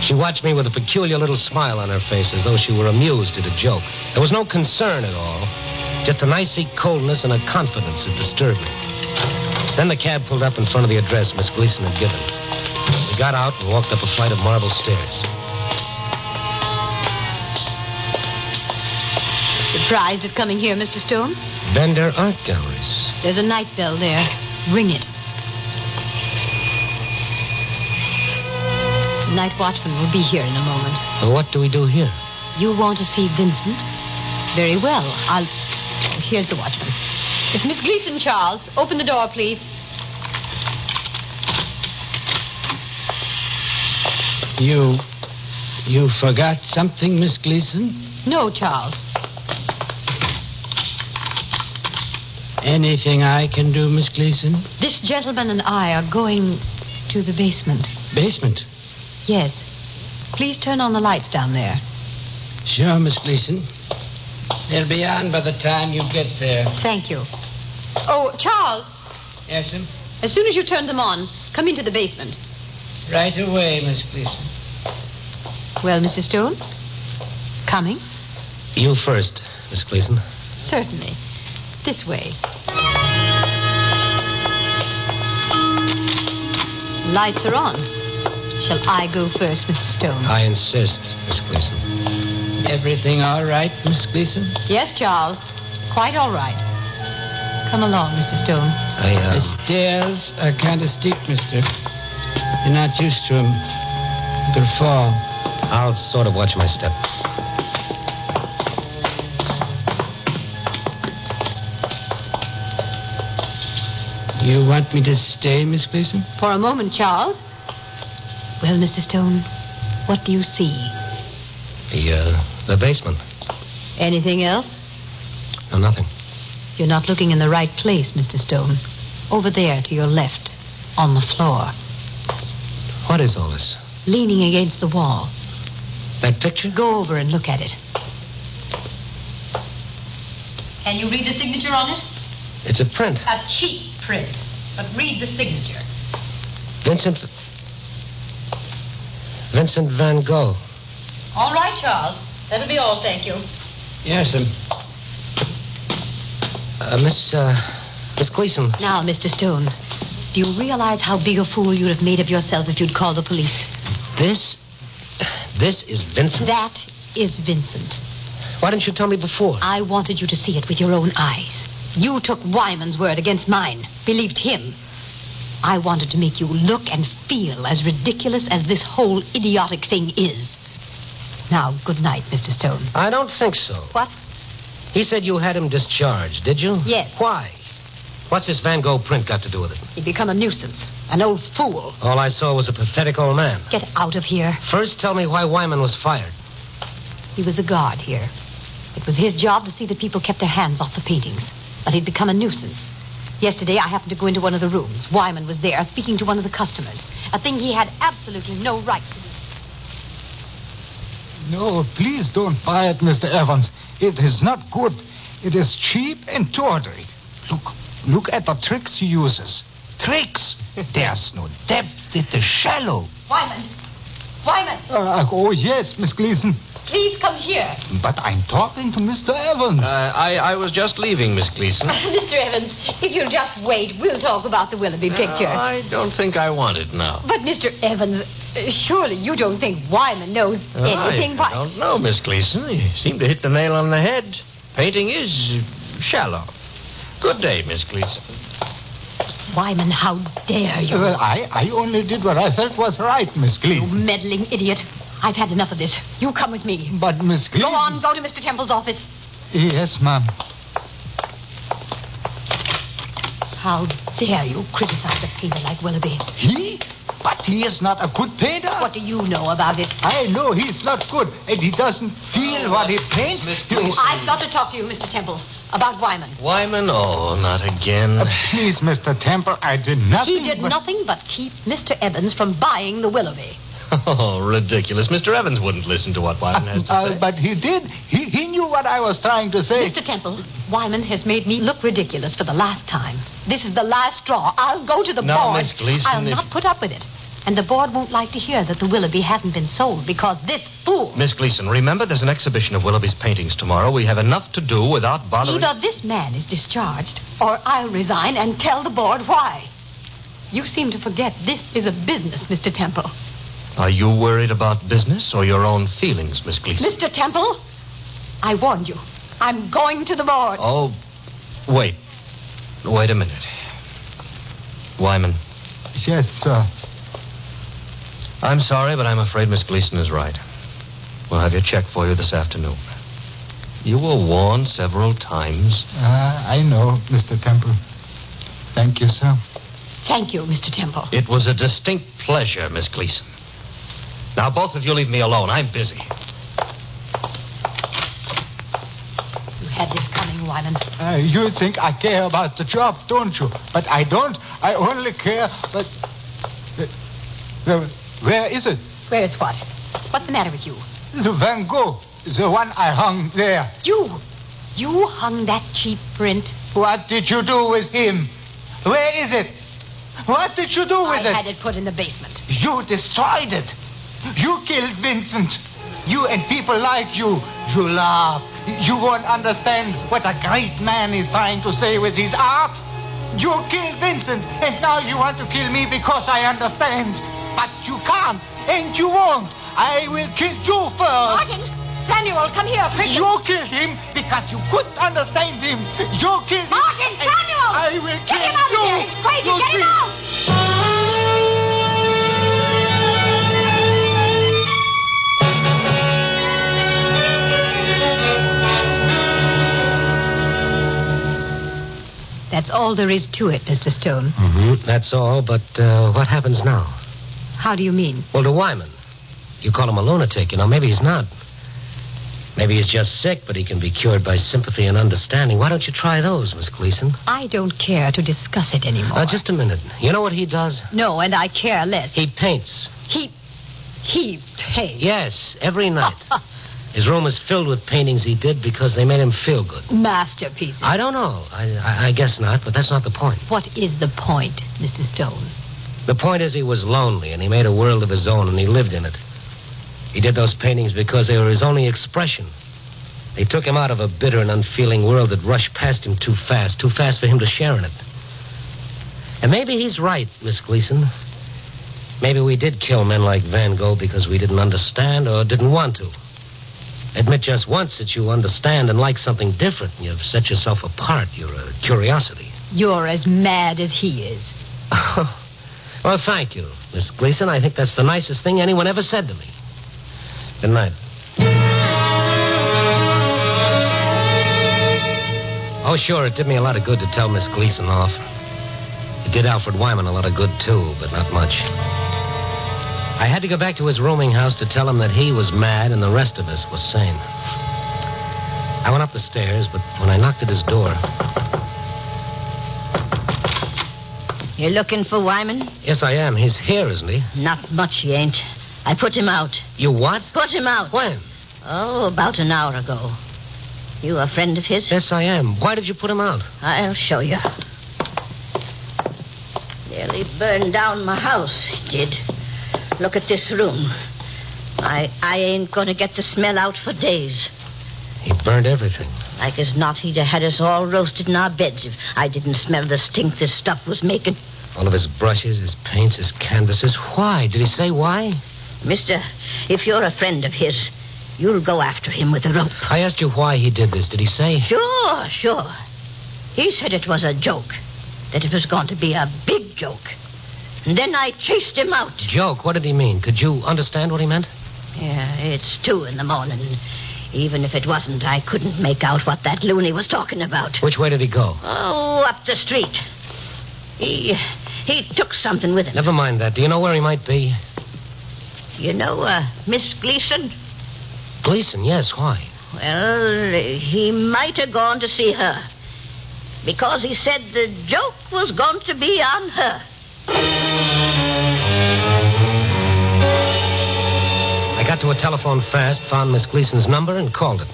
She watched me with a peculiar little smile on her face, as though she were amused at a joke. There was no concern at all, just an icy coldness and a confidence that disturbed me. Then the cab pulled up in front of the address Miss Gleason had given. We got out and walked up a flight of marble stairs. Surprised at coming here, Mr. Stone? Bender Art Galleries. There's a night bell there. Ring it. The night watchman will be here in a moment. Well, what do we do here? You want to see Vincent? Very well. Here's the watchman. It's Miss Gleason, Charles. Open the door, please. You forgot something, Miss Gleason? No, Charles. Anything I can do, Miss Gleason? This gentleman and I are going to the basement. Basement? Yes. Please turn on the lights down there. Sure, Miss Gleason. They'll be on by the time you get there. Thank you. Oh, Charles. Yes, sir? As soon as you turn them on, come into the basement. Right away, Miss Gleason. Well, Mr. Stone? Coming? You first, Miss Gleason. Certainly. This way. Lights are on. Shall I go first, Mr. Stone? I insist, Miss Gleason. Everything all right, Miss Gleason? Yes, Charles. Quite all right. Come along, Mr. Stone. The stairs are kind of steep, mister. You're not used to them. You could fall. I'll sort of watch my step. You want me to stay, Miss Gleason? For a moment, Charles. Well, Mr. Stone, what do you see? The basement. Anything else? No, nothing. You're not looking in the right place, Mr. Stone. Over there to your left, on the floor. What is all this? Leaning against the wall. That picture? Go over and look at it. Can you read the signature on it? It's a print. A cheap print. But read the signature. Vincent Van Gogh. All right, Charles. That'll be all, thank you. Yes, sir. Miss Gleason. Now, Mr. Stone, do you realize how big a fool you'd have made of yourself if you'd called the police? This is Vincent? That is Vincent. Why didn't you tell me before? I wanted you to see it with your own eyes. You took Wyman's word against mine, believed him. I wanted to make you look and feel as ridiculous as this whole idiotic thing is. Now, good night, Mr. Stone. I don't think so. What? He said you had him discharged, did you? Yes. Why? What's this Van Gogh print got to do with it? He'd become a nuisance, an old fool. All I saw was a pathetic old man. Get out of here. First, tell me why Wyman was fired. He was a guard here. It was his job to see that people kept their hands off the paintings. But he'd become a nuisance. Yesterday, I happened to go into one of the rooms. Wyman was there, speaking to one of the customers. A thing he had absolutely no right to do. No, please don't buy it, Mr. Evans. It is not good. It is cheap and tawdry. Look at the tricks he uses. Tricks? There's no depth. It is shallow. Wyman! Oh, yes, Miss Gleason. Please come here. But I'm talking to Mr. Evans. I was just leaving, Miss Gleason. Mr. Evans, if you'll just wait, we'll talk about the Willoughby picture. I don't think I want it now. But, Mr. Evans, surely you don't think Wyman knows anything. I don't know, Miss Gleason. You seem to hit the nail on the head. Painting is shallow. Good day, Miss Gleason. Wyman, how dare you? Well, I only did what I felt was right, Miss You Gleason. meddling idiot. I've had enough of this. You come with me. But, Miss Gleason... Go on, go to Mr. Temple's office. Yes, ma'am. How dare you criticize a painter like Willoughby? He? But he is not a good painter. What do you know about it? I know he's not good, and he doesn't feel what he paints. I've got to talk to you, Mr. Temple, about Wyman. Wyman? Oh, not again. Please, Mr. Temple, I did nothing. He did nothing but keep Mr. Evans from buying the Willoughby. Oh, ridiculous. Mr. Evans wouldn't listen to what Wyman has to say. But he did. He knew what I was trying to say. Mr. Temple, Wyman has made me look ridiculous for the last time. This is the last straw. I'll go to the No, board. Miss Gleason, I'll not put up with it. And the board won't like to hear that the Willoughby hasn't been sold because this fool... Miss Gleason, remember there's an exhibition of Willoughby's paintings tomorrow. We have enough to do without bothering... Either this man is discharged, or I'll resign and tell the board why. You seem to forget this is a business, Mr. Temple. Are you worried about business or your own feelings, Miss Gleason? Mr. Temple, I warned you. I'm going to the board. Oh, wait. Wait a minute. Wyman. Yes, sir. I'm sorry, but I'm afraid Miss Gleason is right. We'll have your check for you this afternoon. You were warned several times. I know, Mr. Temple. Thank you, sir. Thank you, Mr. Temple. It was a distinct pleasure, Miss Gleason. Now, both of you leave me alone. I'm busy. You had this coming, Wyman. You think I care about the job, don't you? But I don't. I only care, but... where is it? Where is what? What's the matter with you? The Van Gogh. The one I hung there. You hung that cheap print? What did you do with him? Where is it? What did you do with it? I had it put in the basement. You destroyed it. You killed Vincent. You and people like you. You laugh. You won't understand what a great man is trying to say with his art. You killed Vincent, and now you want to kill me because I understand. But you can't, and you won't. I will kill you first. Martin! Samuel, come here, quickly. You killed him because you couldn't understand him. You killed him. Martin, Samuel! I will kill Get him out you. of there. He's crazy. Get him out. That's all there is to it, Mr. Stone. Mm-hmm. That's all, but what happens now? How do you mean? Well, to Wyman. You call him a lunatic, maybe he's not. Maybe he's just sick, but he can be cured by sympathy and understanding. Why don't you try those, Miss Gleason? I don't care to discuss it anymore. Just a minute. You know what he does? No, and I care less. He paints. He paints? Yes, every night. His room is filled with paintings he did because they made him feel good. Masterpieces. I don't know. I guess not, but that's not the point. What is the point, Mr. Stone? The point is he was lonely, and he made a world of his own, and he lived in it. He did those paintings because they were his only expression. They took him out of a bitter and unfeeling world that rushed past him too fast for him to share in it. And maybe he's right, Miss Gleason. Maybe we did kill men like Van Gogh because we didn't understand or didn't want to. Admit just once that you understand and like something different, and you've set yourself apart. You're a curiosity. You're as mad as he is. Well, thank you, Miss Gleason. I think that's the nicest thing anyone ever said to me. Good night. Oh, sure, it did me a lot of good to tell Miss Gleason off. It did Alfred Wyman a lot of good, too, but not much. I had to go back to his rooming house to tell him that he was mad and the rest of us was sane. I went up the stairs, but when I knocked at his door... You're looking for Wyman? Yes, I am. He's here, isn't he? Not much he ain't. I put him out. You what? Put him out. When? Oh, about an hour ago. You a friend of his? Yes, I am. Why did you put him out? I'll show you. Nearly burned down my house, he did. Look at this room. I ain't going to get the smell out for days. He burned everything. Like as not, he'd have had us all roasted in our beds if I didn't smell the stink this stuff was making. All of his brushes, his paints, his canvases. Why? Did he say why? Mister, if you're a friend of his, you'll go after him with a rope. I asked you why he did this. Did he say? Sure. He said it was a joke, that it was going to be a big joke. And then I chased him out. Joke? What did he mean? Could you understand what he meant? Yeah, it's 2 a.m. Even if it wasn't, I couldn't make out what that loony was talking about. Which way did he go? Oh, up the street. He took something with him. Never mind that. Do you know where he might be? You know, Miss Gleason? Gleason, yes. Why? Well, he might have gone to see her. Because he said the joke was going to be on her. I got to a telephone fast, found Miss Gleason's number, and called it.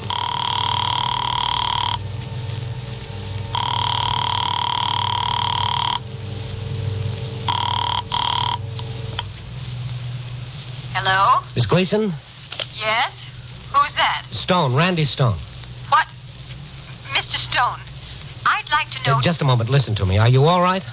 Hello? Miss Gleason? Yes? Who's that? Stone, Randy Stone. What? Mr. Stone, I'd like to know... Just a moment, listen to me. Are you all right?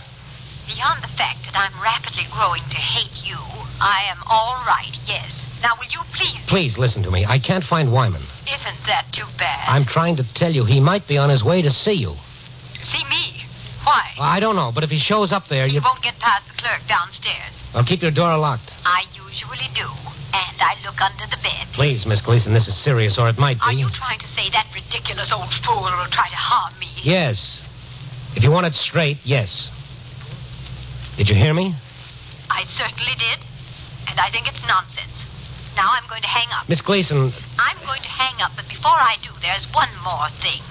Beyond the fact that I'm rapidly growing to hate you, I am all right, yes. Now, will you please... Please listen to me. I can't find Wyman. Isn't that too bad? I'm trying to tell you he might be on his way to see you. To see me? Why? I don't know, but if he shows up there, You you... won't get past the clerk downstairs. Well, keep your door locked. I usually do, and I look under the bed. Please, Miss Gleason, this is serious, or it might be. Are you trying to say that ridiculous old fool will try to harm me? Yes. If you want it straight, yes. Did you hear me? I certainly did, and I think it's nonsense. Now I'm going to hang up. Miss Gleason... I'm going to hang up, but before I do, there's one more thing.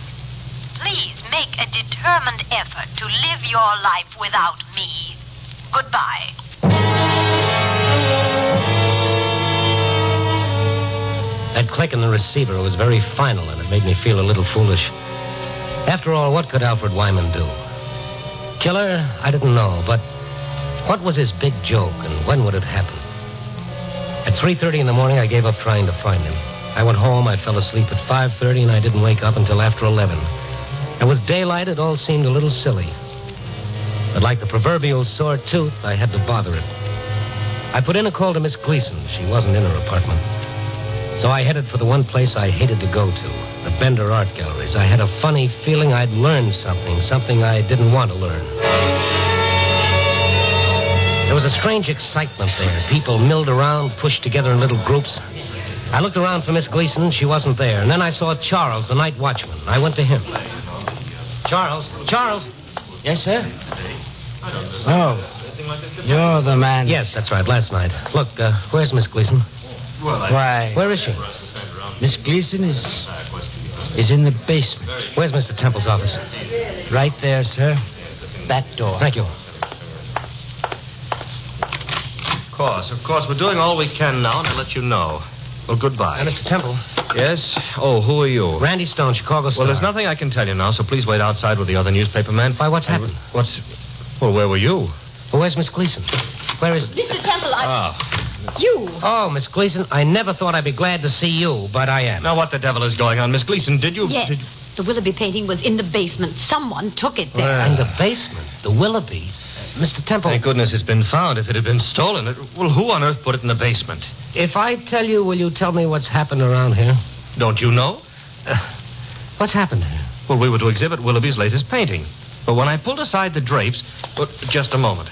Please make a determined effort to live your life without me. Goodbye. That click in the receiver was very final, and it made me feel a little foolish. After all, what could Alfred Wyman do? Killer? I didn't know, but what was his big joke, and when would it happen? At 3:30 in the morning, I gave up trying to find him. I went home, I fell asleep at 5:30, and I didn't wake up until after 11. And with daylight, it all seemed a little silly. But like the proverbial sore tooth, I had to bother it. I put in a call to Miss Gleason. She wasn't in her apartment. So I headed for the one place I hated to go to, the Bender Art Galleries. I had a funny feeling I'd learned something I didn't want to learn. There was a strange excitement there. People milled around, pushed together in little groups. I looked around for Miss Gleason. She wasn't there. And then I saw Charles, the night watchman. I went to him. Charles? Yes, sir? Oh, you're the man. Yes, that's right, last night. Look, where's Miss Gleason? Why? Where is she? Miss Gleason is in the basement. Where's Mr. Temple's office? Right there, sir. That door. Thank you. Of course. We're doing all we can now, and I'll let you know. Well, goodbye. Mr. Temple. Yes? Oh, who are you? Randy Stone, Chicago Star. Well, there's nothing I can tell you now, so please wait outside with the other newspaper men. Why, what's happened? Well, where were you? Well, where's Miss Gleason? Where is... Mr. Temple, You! Oh, Miss Gleason, I never thought I'd be glad to see you, but I am. Now, what the devil is going on? Miss Gleason, did you... Yes. The Willoughby painting was in the basement. Someone took it there. In the basement? The Willoughby? Mr. Temple... Thank goodness it's been found. If it had been stolen, well, who on earth put it in the basement? If I tell you, will you tell me what's happened around here? Don't you know? What's happened here? Well, we were to exhibit Willoughby's latest painting. But when I pulled aside the drapes... Well, just a moment.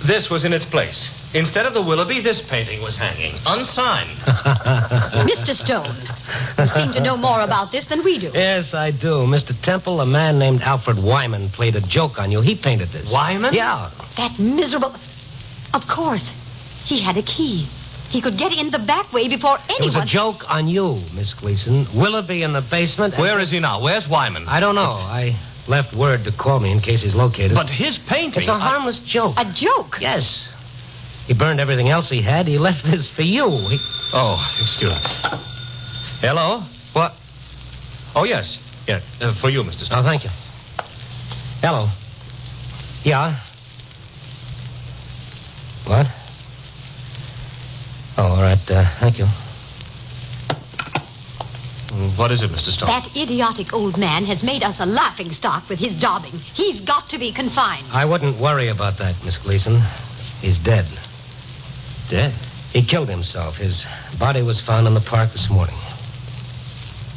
This was in its place. Instead of the Willoughby, this painting was hanging, unsigned. Mr. Stone, you seem to know more about this than we do. Yes, I do. Mr. Temple, a man named Alfred Wyman played a joke on you. He painted this. Wyman? Yeah. That miserable... Of course. He had a key. He could get in the back way before anyone... It was a joke on you, Miss Gleason. Willoughby in the basement... Where is he now? Where's Wyman? I don't know. I left word to call me in case he's located. But his painting... It's a harmless joke. A joke? Yes. He burned everything else he had. He left this for you. Oh, excuse me. Hello? What? Oh, yes. Yeah, for you, Mr. Stone. Oh, thank you. Hello. Yeah? What? Oh, all right. Thank you. What is it, Mr. Stone? That idiotic old man has made us a laughingstock with his daubing. He's got to be confined. I wouldn't worry about that, Miss Gleason. He's dead. Dead? He killed himself. His body was found in the park this morning.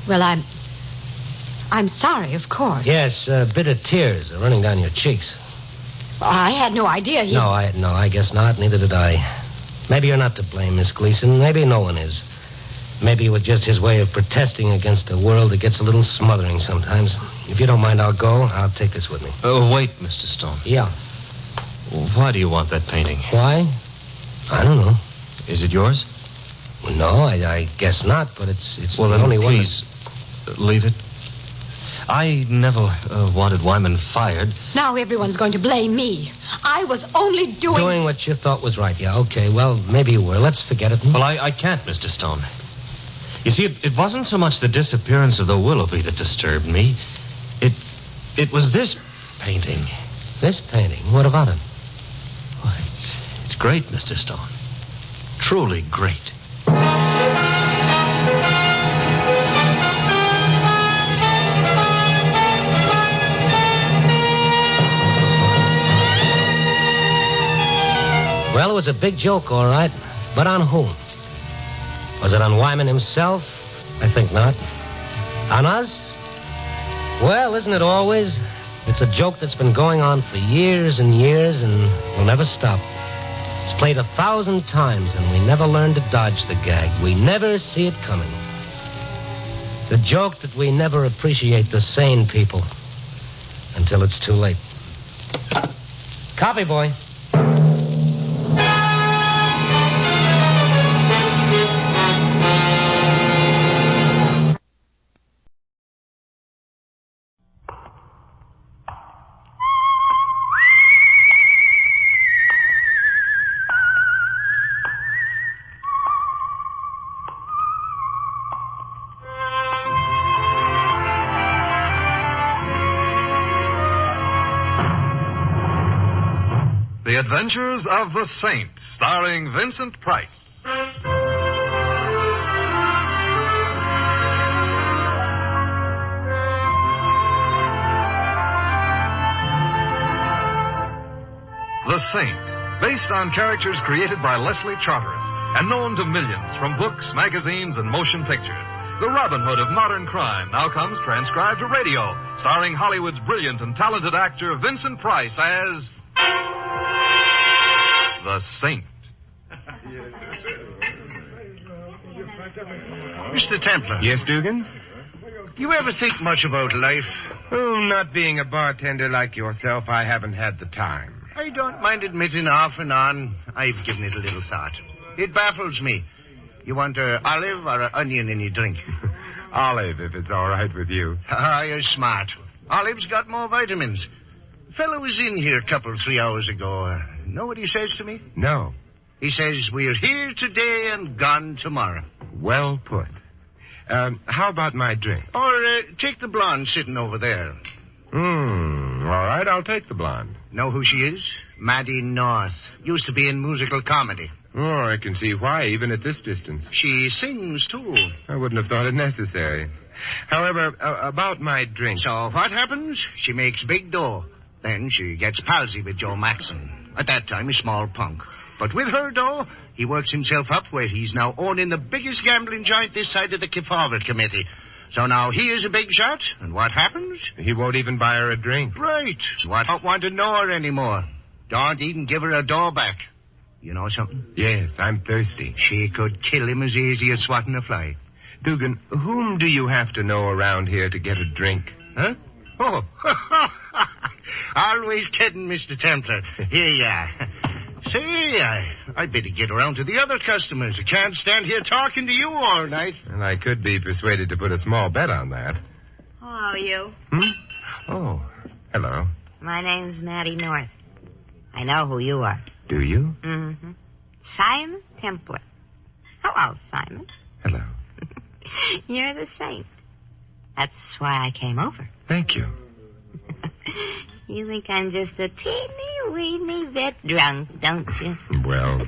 Well, I'm sorry, of course. Yes, bitter tears are running down your cheeks. I had no idea he... No, I guess not. Neither did I. Maybe you're not to blame, Miss Gleason. Maybe no one is. Maybe it was just his way of protesting against a world that gets a little smothering sometimes. If you don't mind, I'll go. I'll take this with me. Wait, Mr. Stone. Yeah. Why do you want that painting? Why? I don't know. Is it yours? Well, no, I guess not, but it's well, the then only one. Please, leave it. I never wanted Wyman fired. Now everyone's going to blame me. I was only Doing what you thought was right, yeah. Okay, well, maybe you were. Let's forget it. Well, I can't, Mr. Stone. You see, it wasn't so much the disappearance of the Willoughby that disturbed me. It was this painting. This painting? What about it? Well, it's great, Mr. Stone. Truly great. Well, it was a big joke, all right. But on whom? Was it on Wyman himself? I think not. On us? Well, isn't it always? It's a joke that's been going on for years and years and will never stop. It's played 1,000 times and we never learn to dodge the gag. We never see it coming. The joke that we never appreciate the sane people until it's too late. Copy, boy. The Adventures of the Saint, starring Vincent Price. The Saint, based on characters created by Leslie Charteris and known to millions from books, magazines, and motion pictures. The Robin Hood of modern crime now comes transcribed to radio, starring Hollywood's brilliant and talented actor Vincent Price as... The Saint. Mr. Templar. Yes, Dugan? You ever think much about life? Oh, not being a bartender like yourself, I haven't had the time. I don't mind admitting off and on, I've given it a little thought. It baffles me. You want an olive or an onion in your drink? Olive, if it's all right with you. Ah, you're smart. Olive's got more vitamins. Fellow was in here a 3 hours ago. Know what he says to me? No. He says, we're here today and gone tomorrow. Well put. How about my drink? Or take the blonde sitting over there. All right, I'll take the blonde. Know who she is? Maddie North. Used to be in musical comedy. Oh, I can see why, even at this distance. She sings, too. I wouldn't have thought it necessary. However, about my drink. So what happens? She makes big dough. Then she gets palsy with Joe Maxson. At that time, a small punk. But with her dough, he works himself up where he's now owning the biggest gambling joint this side of the Kefauver Committee. So now he is a big shot, and what happens? He won't even buy her a drink. Right. What? Don't want to know her anymore. Don't even give her a dough back. You know something? Yes, I'm thirsty. She could kill him as easy as swatting a fly. Dugan, whom do you have to know around here to get a drink? Huh? Oh, always kidding, Mr. Templar. Here you are. Say, I better get around to the other customers. I can't stand here talking to you all night. Well, I could be persuaded to put a small bet on that. Who are you? Oh, hello. My name's Maddie North. I know who you are. Do you? Mm-hmm. Simon Templar. Hello, Simon. Hello. You're the saint. That's why I came over. Thank you. You think I'm just a teeny-weeny bit drunk, don't you? Well...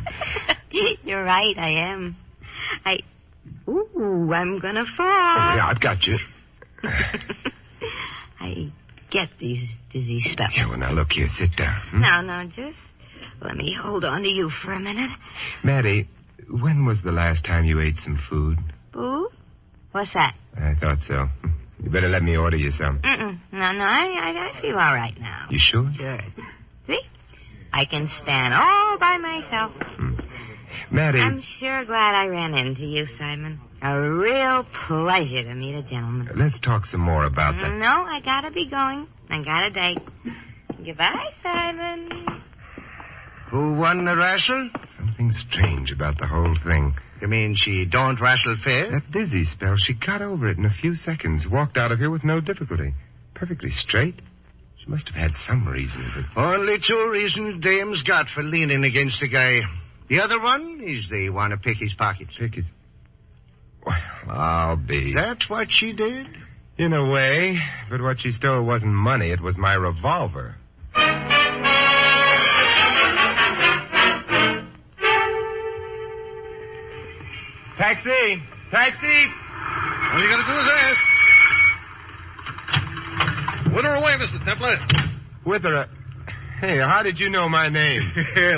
You're right, I am. I'm gonna fall. Yeah, I've got you. I get these dizzy spells. Yeah, well, now, look here. Sit down. No, just let me hold on to you for a minute. Maddie, when was the last time you ate some food? Food? What's that? I thought so. You better let me order you some. No, I feel all right now. You sure? Sure. See? I can stand all by myself. Maddie. I'm sure glad I ran into you, Simon. A real pleasure to meet a gentleman. Let's talk some more about that. No, I gotta be going. I got a date. Goodbye, Simon. Who won the wrestle? Something strange about the whole thing. You mean she don't wrestle fair? That dizzy spell, she got over it in a few seconds. Walked out of here with no difficulty. Perfectly straight. She must have had some reason, but... Only two reasons dames got for leaning against the guy. The other one is they want to pick his pockets. Pick his... Well, I'll be... That's what she did? In a way. But what she stole wasn't money. It was my revolver. Taxi! Taxi! All you gotta do is ask. Whither away, Mr. Templar? Whither? Hey, how did you know my name?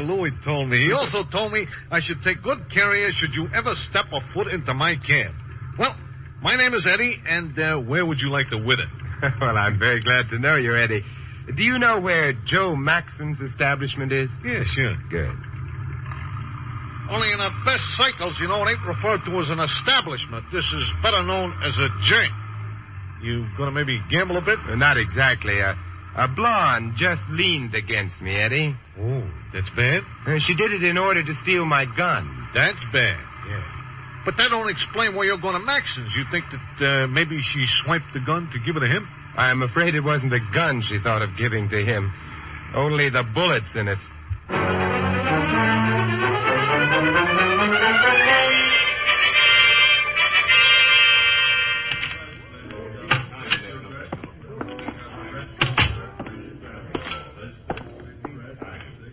Louis told me. He also told me I should take good care of you should you ever step a foot into my cab. Well, my name is Eddie, and where would you like to whither? Well, I'm very glad to know you, Eddie. Do you know where Joe Maxon's establishment is? Yeah, sure. Good. Only in the best cycles, you know, it ain't referred to as an establishment. This is better known as a joint. You gonna maybe gamble a bit? Not exactly. A blonde just leaned against me, Eddie. Oh, that's bad? She did it in order to steal my gun. That's bad, yeah. But that don't explain why you're going to Maxon's. You think that maybe she swiped the gun to give it to him? I'm afraid it wasn't the gun she thought of giving to him. Only the bullets in it.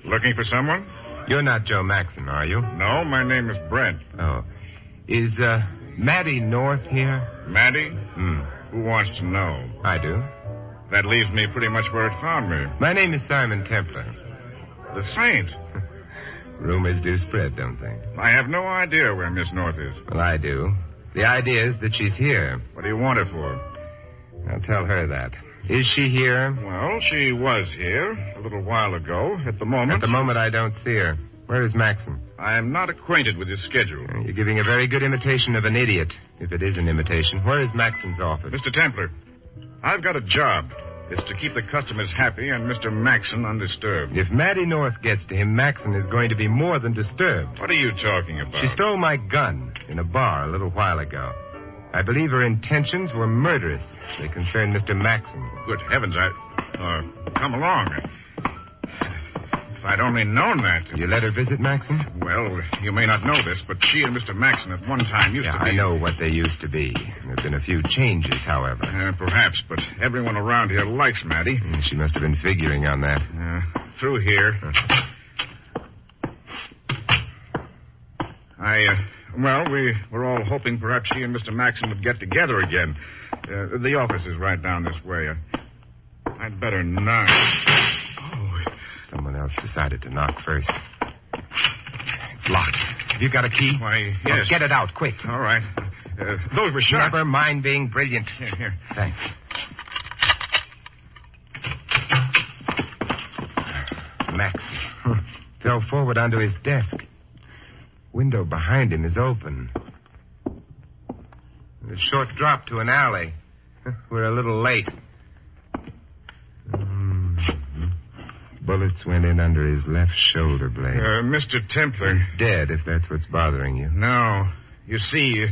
Looking for someone? You're not Joe Maxon, are you? No, my name is Brent. Oh. Is, Maddie North here? Maddie? Who wants to know? I do. That leaves me pretty much where it found me. My name is Simon Templar. The Saint? Rumors do spread, don't they? I have no idea where Miss North is. Well, I do. The idea is that she's here. What do you want her for? I'll tell her that. Is she here? Well, she was here a little while ago. At the moment, I don't see her. Where is Maxon? I am not acquainted with his schedule. You're giving a very good imitation of an idiot, if it is an imitation. Where is Maxon's office? Mr. Templar, I've got a job. It's to keep the customers happy and Mr. Maxon undisturbed. If Maddie North gets to him, Maxon is going to be more than disturbed. What are you talking about? She stole my gun in a bar a little while ago. I believe her intentions were murderous. They concern Mr. Maxon. Good heavens, come along. If I'd only known that. You let her visit Maxon? Well, you may not know this, but she and Mr. Maxon at one time used to be... I know what they used to be. There have been a few changes, however. Perhaps, but everyone around here likes Maddie. She must have been figuring on that. Through here. We were all hoping perhaps she and Mr. Maxon would get together again. The office is right down this way. I'd better knock. Oh, someone else decided to knock first. It's locked. Have you got a key? Why, yes. Oh, get it out, quick. All right. Those were sharp. Never mind being brilliant. Here. Thanks. Maxon fell forward onto his desk. Window behind him is open. A short drop to an alley. We're a little late. Bullets went in under his left shoulder blade. Mr. Templar. He's dead, if that's what's bothering you. No. You see,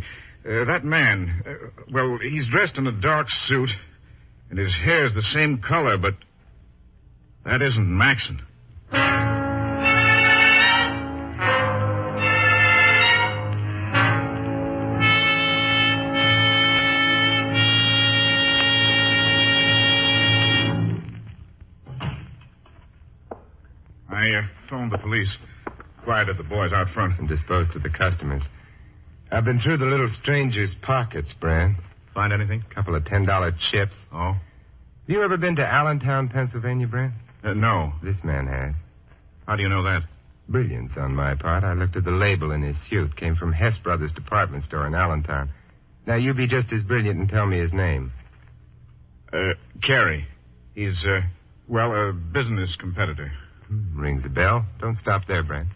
that man, he's dressed in a dark suit, and his hair's the same color, but that isn't Maxon. I phoned the police, quieted the boys out front. And disposed of the customers. I've been through the little stranger's pockets, Brand. Find anything? A couple of $10 chips. Oh? Have you ever been to Allentown, Pennsylvania, Brand? No. This man has. How do you know that? Brilliance on my part. I looked at the label in his suit. Came from Hess Brothers department store in Allentown. Now, you be just as brilliant and tell me his name. Carey. He's, a business competitor. Rings a bell. Don't stop there, Brent.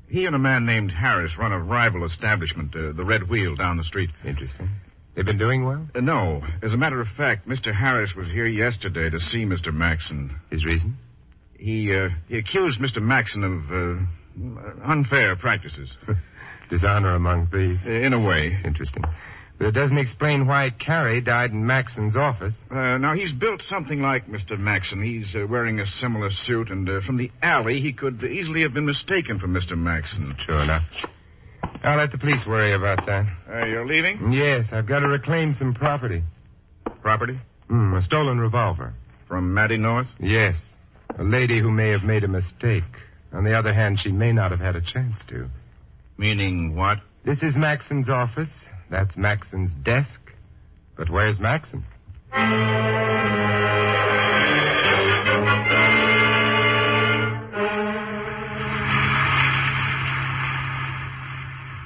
He and a man named Harris run a rival establishment, the Red Wheel, down the street. Interesting. They've been doing well? No. As a matter of fact, Mr. Harris was here yesterday to see Mr. Maxon. His reason? He accused Mr. Maxon of unfair practices. Dishonor among thieves? In a way. Interesting. But it doesn't explain why Carey died in Maxon's office. Now, he's built something like Mr. Maxon. He's wearing a similar suit, and from the alley, he could easily have been mistaken for Mr. Maxon. True enough. I'll let the police worry about that. You're leaving? Yes, I've got to reclaim some property. Property? A stolen revolver. From Mattie North? Yes. A lady who may have made a mistake. On the other hand, she may not have had a chance to. Meaning what? This is Maxon's office. That's Maxon's desk. But where's Maxon?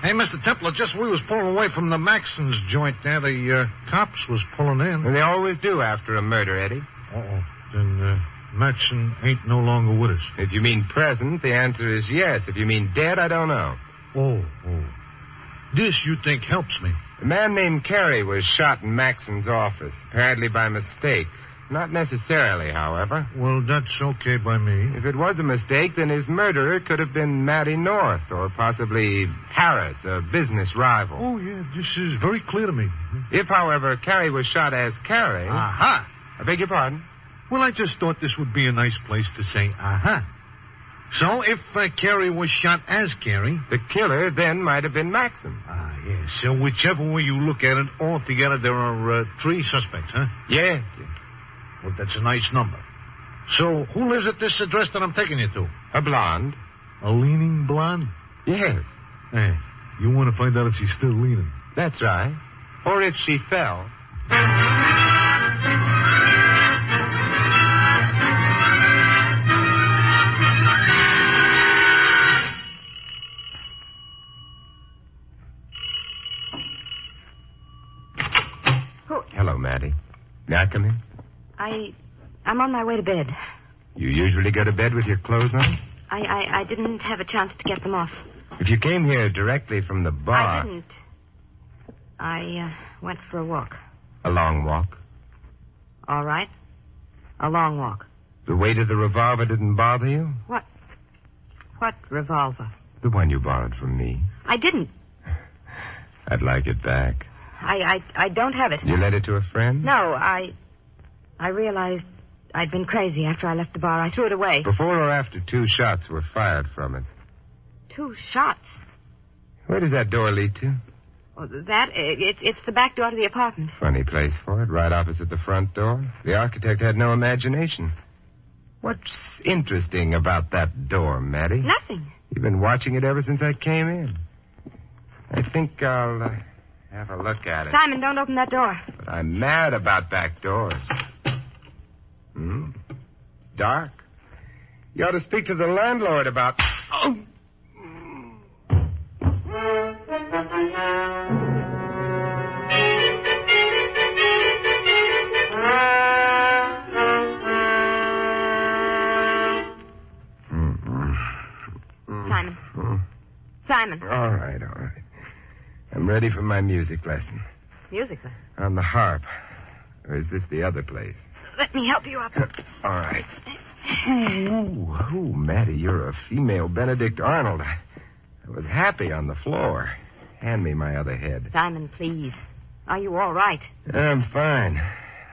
Hey, Mr. Templar, just we was pulling away from the Maxon's joint there, the cops was pulling in. And they always do after a murder, Eddie. Uh-oh. Then Maxon ain't no longer with us. If you mean present, the answer is yes. If you mean dead, I don't know. Oh. This, you think, helps me. A man named Carey was shot in Maxon's office, apparently by mistake. Not necessarily, however. Well, that's okay by me. If it was a mistake, then his murderer could have been Mattie North, or possibly Harris, a business rival. Oh, yeah, this is very clear to me. If, however, Carey was shot as Carey... Aha! I beg your pardon? Well, I just thought this would be a nice place to say aha. So, if Carey was shot as Carey... The killer then might have been Maxon. Yeah. So, whichever way you look at it, altogether there are 3 suspects, huh? Yes. Well, that's a nice number. So, who lives at this address that I'm taking you to? A blonde. A leaning blonde? Yes. Hey, you want to find out if she's still leaning? That's right. Or if she fell. Hello, Mattie. May I come in? I'm on my way to bed. You usually go to bed with your clothes on? I didn't have a chance to get them off. If you came here directly from the bar... I didn't. I went for a walk. A long walk? All right. A long walk. The weight of the revolver didn't bother you? What revolver? The one you borrowed from me. I didn't. I'd like it back. I don't have it. You lent it to a friend? No, I realized I'd been crazy after I left the bar. I threw it away. Before or after 2 shots were fired from it? 2 shots? Where does that door lead to? Oh, it's the back door to the apartment. Funny place for it, right opposite the front door. The architect had no imagination. What's interesting about that door, Mattie? Nothing. You've been watching it ever since I came in. I think I'll have a look at it. Simon, don't open that door. But I'm mad about back doors. It's dark. You ought to speak to the landlord about... Oh! Simon. All right. I'm ready for my music lesson. Music lesson? On the harp. Or is this the other place? Let me help you up. All right. Ooh, Mattie, you're a female Benedict Arnold. I was happy on the floor. Hand me my other head. Simon, please. Are you all right? I'm fine.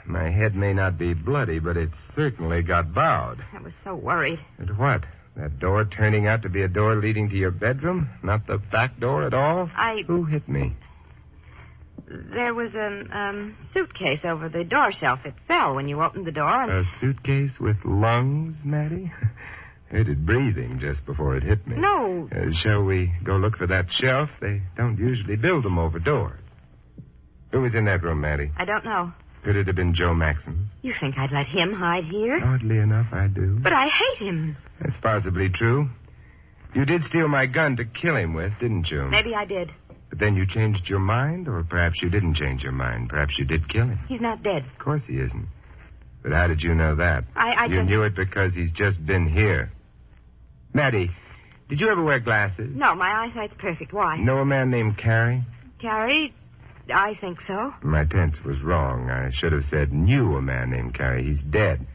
My head may not be bloody, but it certainly got bowed. I was so worried. And what? That door turning out to be a door leading to your bedroom? Not the back door at all? Who hit me? There was a suitcase over the door shelf. It fell when you opened the door. A suitcase with lungs, Mattie? Heard it breathing just before it hit me. No. Shall we go look for that shelf? They don't usually build them over doors. Who was in that room, Mattie? I don't know. Could it have been Joe Maxon? You think I'd let him hide here? Oddly enough, I do. But I hate him. That's possibly true. You did steal my gun to kill him with, didn't you? Maybe I did. But then you changed your mind, or perhaps you didn't change your mind. Perhaps you did kill him. He's not dead. Of course he isn't. But how did you know that? I You just... knew it because he's just been here. Maddie, did you ever wear glasses? No, my eyesight's perfect. Why? Know a man named Carey? Carrie? I think so. My tense was wrong. I should have said knew a man named Carey. He's dead.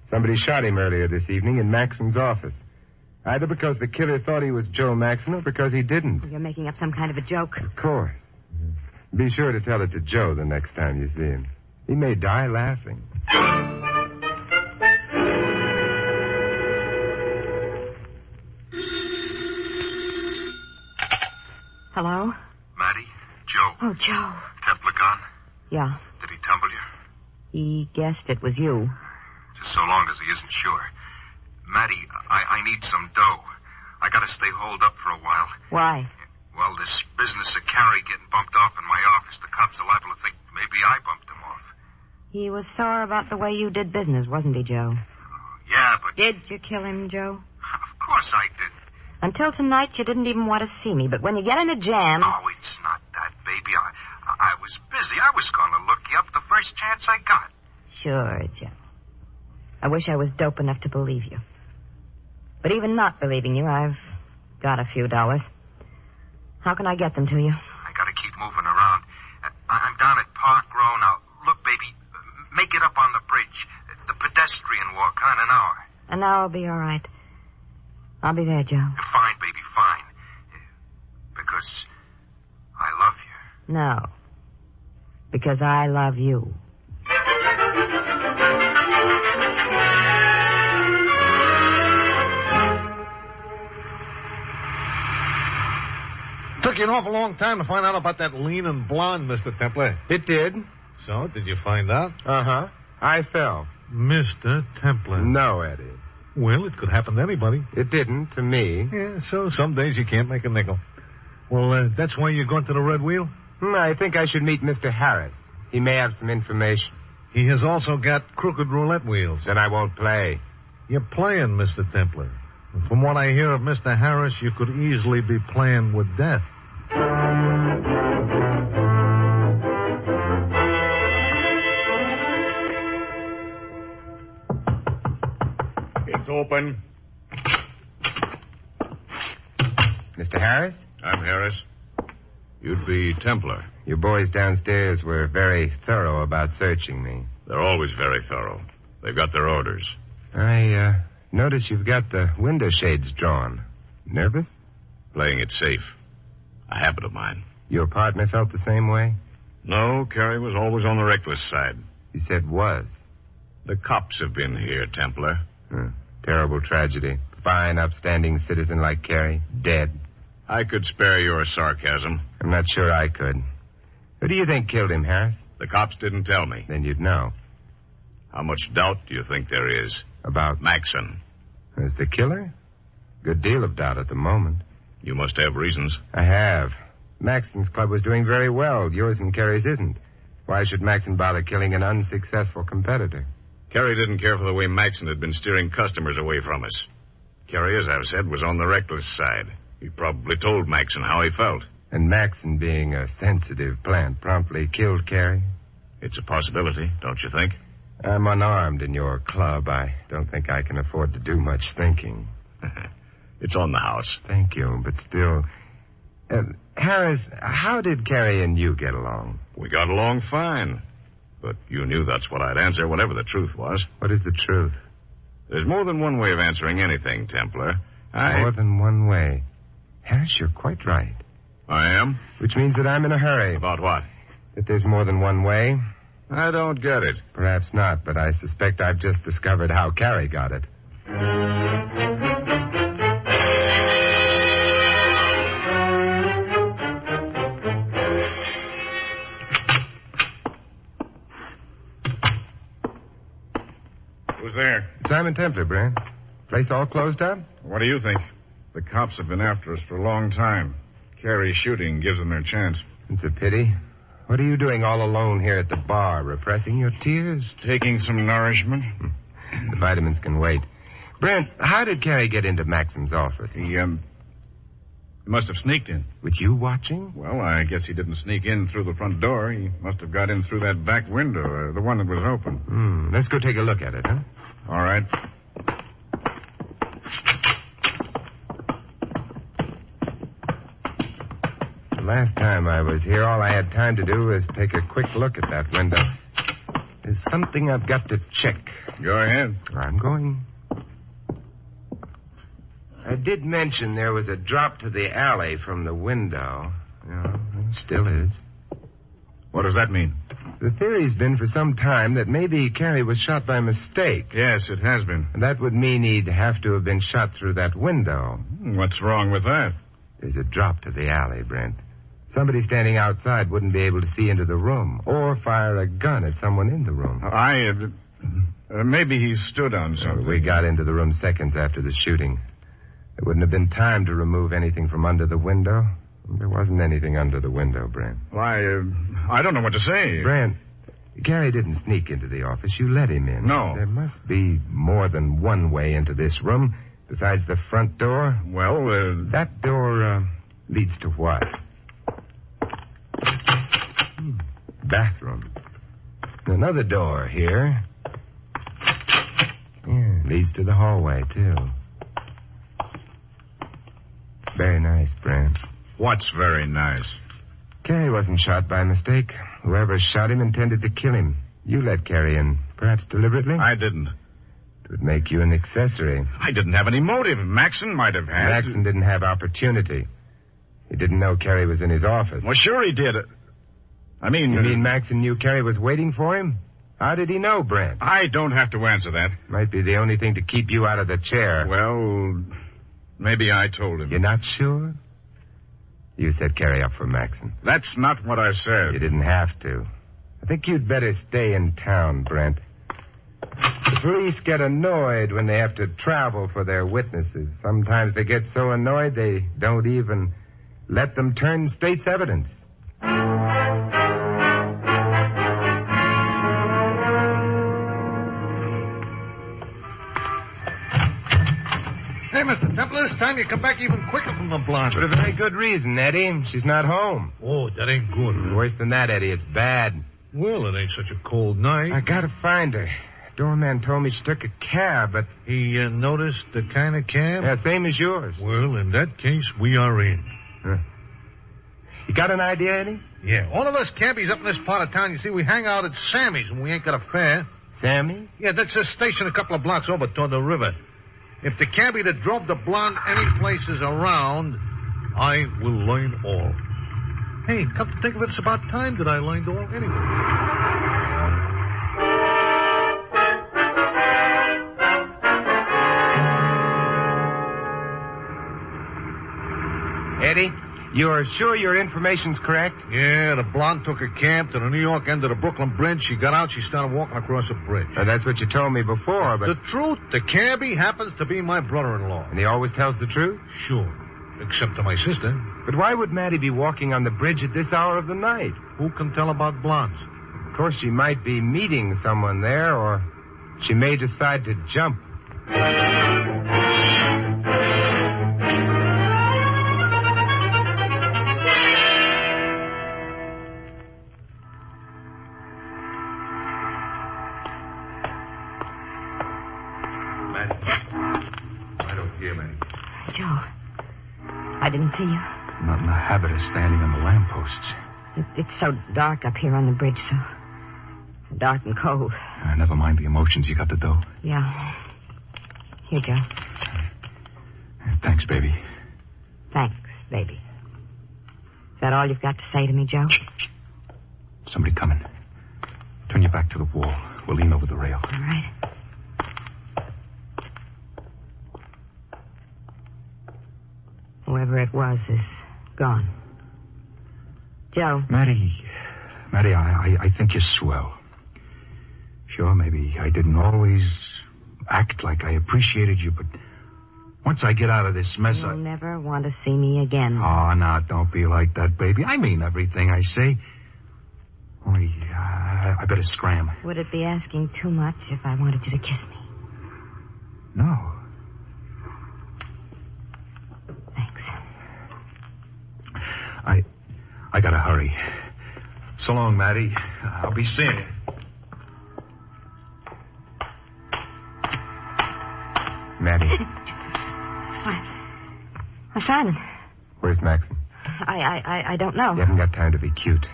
Somebody shot him earlier this evening in Maxon's office. Either because the killer thought he was Joe Maxon or because he didn't. You're making up some kind of a joke. Of course. Be sure to tell it to Joe the next time you see him. He may die laughing. Hello? Maddie? Joe? Oh, Joe. Templar gone? Yeah. Did he tumble you? He guessed it was you. Just so long as he isn't sure. Maddie, I need some dough. I gotta stay holed up for a while. Why? Well, this business of Carey getting bumped off in my office, the cops are liable to think maybe I bumped him off. He was sore about the way you did business, wasn't he, Joe? Yeah, but... Did you kill him, Joe? Of course I did. Until tonight, you didn't even want to see me, but when you get in a jam... Oh, it's not that, baby. I was busy. I was going to look you up the first chance I got. Sure, Joe. I wish I was dope enough to believe you. But even not believing you, I've got a few dollars. How can I get them to you? I gotta keep moving around. I'm down at Park Row now. Look, baby, make it up on the bridge. The pedestrian walk, in an hour. An hour will be all right. I'll be there, Joe. Fine, baby, fine. Because I love you. No. Because I love you. Took you an awful long time to find out about that lean and blonde, Mr. Templar. It did. So, did you find out? Uh-huh. I fell. Mr. Templar. No, Eddie. Well, it could happen to anybody. It didn't to me. Yeah, so some days you can't make a nickel. Well, that's why you're going to the Red Wheel? I think I should meet Mr. Harris. He may have some information. He has also got crooked roulette wheels. Then I won't play. You're playing, Mr. Templar. And from what I hear of Mr. Harris, you could easily be playing with death. It's open. Mr. Harris? I'm Harris. You'd be Templar. Your boys downstairs were very thorough about searching me. They're always very thorough. They've got their orders. I notice you've got the window shades drawn. Nervous? Playing it safe. A habit of mine. Your partner felt the same way? No, Carey was always on the reckless side. You said was. The cops have been here, Templar. Terrible tragedy. Fine, upstanding citizen like Carey, dead. I could spare your sarcasm. I'm not sure I could. Who do you think killed him, Harris? The cops didn't tell me. Then you'd know. How much doubt do you think there is? About? Maxon. As the killer? Good deal of doubt at the moment. You must have reasons. I have. Maxon's club was doing very well. Yours and Carey's isn't. Why should Maxon bother killing an unsuccessful competitor? Carey didn't care for the way Maxon had been steering customers away from us. Carey, as I've said, was on the reckless side. He probably told Maxon how he felt. And Maxon, being a sensitive plant, promptly killed Carey? It's a possibility, don't you think? I'm unarmed in your club. I don't think I can afford to do much thinking. It's on the house. Thank you, but still... Harris, how did Carey and you get along? We got along fine. But you knew that's what I'd answer, whatever the truth was. What is the truth? There's more than one way of answering anything, Templar. More than one way. Harris, you're quite right. I am? Which means that I'm in a hurry. About what? That there's more than one way. I don't get it. Perhaps not, but I suspect I've just discovered how Carey got it. Who's there? Simon Templar, Brent. Place all closed up? What do you think? The cops have been after us for a long time. Carey's shooting gives them their chance. It's a pity. What are you doing all alone here at the bar? Repressing your tears? Taking some nourishment. The vitamins can wait. Brent, how did Carey get into Maxon's office? He He must have sneaked in. With you watching? Well, I guess he didn't sneak in through the front door. He must have got in through that back window, the one that was open. Let's go take a look at it, huh? All right. The last time I was here, all I had time to do was take a quick look at that window. There's something I've got to check. Go ahead. I'm going. I did mention there was a drop to the alley from the window. Yeah, still is. What does that mean? The theory's been for some time that maybe Carey was shot by mistake. Yes, it has been. And that would mean he'd have to have been shot through that window. What's wrong with that? There's a drop to the alley, Brent. Somebody standing outside wouldn't be able to see into the room or fire a gun at someone in the room. Maybe he stood on something. We got into the room seconds after the shooting. There wouldn't have been time to remove anything from under the window. There wasn't anything under the window, Brent. Well, I don't know what to say. Brent, Carey didn't sneak into the office. You let him in. No. There must be more than one way into this room besides the front door. Well, that door leads to what? Bathroom. Another door here. Yeah, leads to the hallway, too. Very nice, Brent. What's very nice? Carey wasn't shot by mistake. Whoever shot him intended to kill him. You let Carey in, perhaps deliberately? I didn't. It would make you an accessory. I didn't have any motive. Maxon might have had. Maxon didn't have opportunity. He didn't know Carey was in his office. Well, sure he did. You mean Maxon knew Carey was waiting for him? How did he know, Brent? I don't have to answer that. Might be the only thing to keep you out of the chair. Well, maybe I told him. You're not sure? You set Carey up for Maxon. That's not what I said. You didn't have to. I think you'd better stay in town, Brent. The police get annoyed when they have to travel for their witnesses. Sometimes they get so annoyed they don't even let them turn state's evidence. Hey, Mr. Templar, this time you come back even quicker from the blonde. For a very good reason, Eddie. She's not home. Oh, that ain't good. Worse than that, Eddie. It's bad. Well, it ain't such a cold night. I gotta find her. Doorman told me she took a cab, but... He noticed the kind of cab? Yeah, same as yours. Well, in that case, we are in. Huh. You got an idea, Eddie? Yeah, all of us cabbies up in this part of town, you see, we hang out at Sammy's when we ain't got a fare. Sammy's? Yeah, that's a station a couple of blocks over toward the river. If the cabbie that drove the blonde any places around, I will learn all. Hey, come to think of it, it's about time that I learned all anyway. Eddie, you're sure your information's correct? Yeah, the blonde took a cab to the New York end of the Brooklyn Bridge. She got out, she started walking across the bridge. That's what you told me before, but... The truth, the cabbie happens to be my brother-in-law. And he always tells the truth? Sure, except to my sister. But why would Maddie be walking on the bridge at this hour of the night? Who can tell about blondes? Of course, she might be meeting someone there, or she may decide to jump. Joe, I didn't see you. I'm not in the habit of standing on the lampposts. It's so dark up here on the bridge, so dark and cold. Never mind the emotions. You got the dough? Yeah. Here, Joe. Thanks, baby. Thanks, baby. Is that all you've got to say to me, Joe? Somebody coming. Turn your back to the wall. We'll lean over the rail. All right. Whoever it was is gone. Joe. Maddie, I think you're swell. Sure, maybe I didn't always act like I appreciated you, but once I get out of this mess, You'll never want to see me again. Oh, now, don't be like that, baby. I mean everything I say. Only, I better scram. Would it be asking too much if I wanted you to kiss me? No. I gotta hurry. So long, Matty. I'll be seeing you. Maddie. Simon. Where's Maxon? I don't know. You haven't got time to be cute.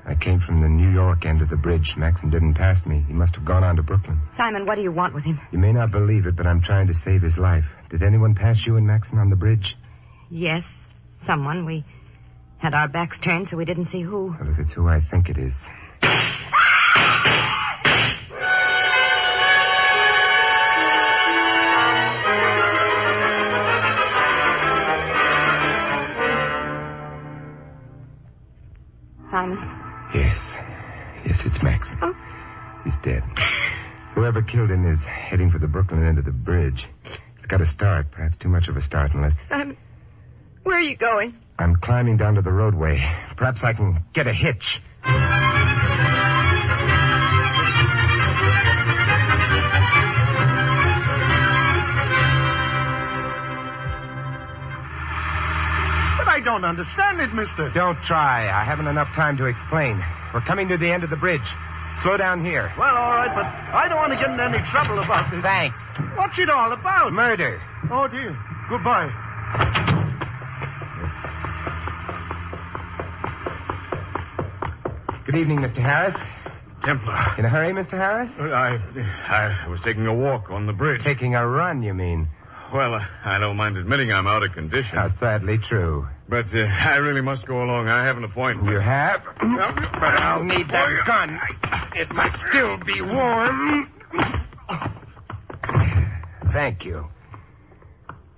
I came from the New York end of the bridge. Maxon didn't pass me. He must have gone on to Brooklyn. Simon, what do you want with him? You may not believe it, but I'm trying to save his life. Did anyone pass you and Maxon on the bridge? Yes, someone. We had our backs turned so we didn't see who. Well, if it's who I think it is. Simon? Yes, it's Maxon. Oh. He's dead. Whoever killed him is heading for the Brooklyn end of the bridge. It's got a start, perhaps too much of a start unless... Simon, where are you going? I'm climbing down to the roadway. Perhaps I can get a hitch. I don't understand it, mister. Don't try. I haven't enough time to explain. We're coming to the end of the bridge. Slow down here. Well, all right, but I don't want to get in any trouble about this. Thanks. What's it all about? Murder. Oh, dear. Goodbye. Good evening, Mr. Harris. Templar. In a hurry, Mr. Harris? I was taking a walk on the bridge. Taking a run, you mean? Well, I don't mind admitting I'm out of condition. Sadly true. But I really must go along. I have an appointment. You have? But I'll need that gun. It must still be warm. Thank you.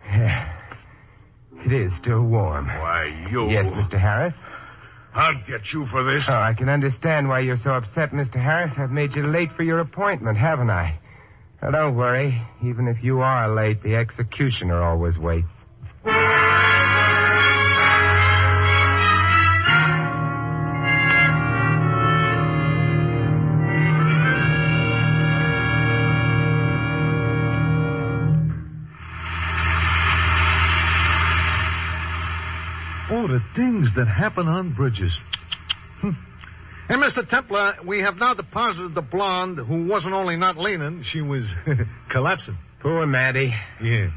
It is still warm. Why, you... Yes, Mr. Harris? I'll get you for this. Oh, I can understand why you're so upset, Mr. Harris. I've made you late for your appointment, haven't I? Now, don't worry. Even if you are late, the executioner always waits. Oh, the things that happen on bridges. Hey, Mr. Templar, we have now deposited the blonde who wasn't only not leaning, she was collapsing. Poor Maddie. Yeah.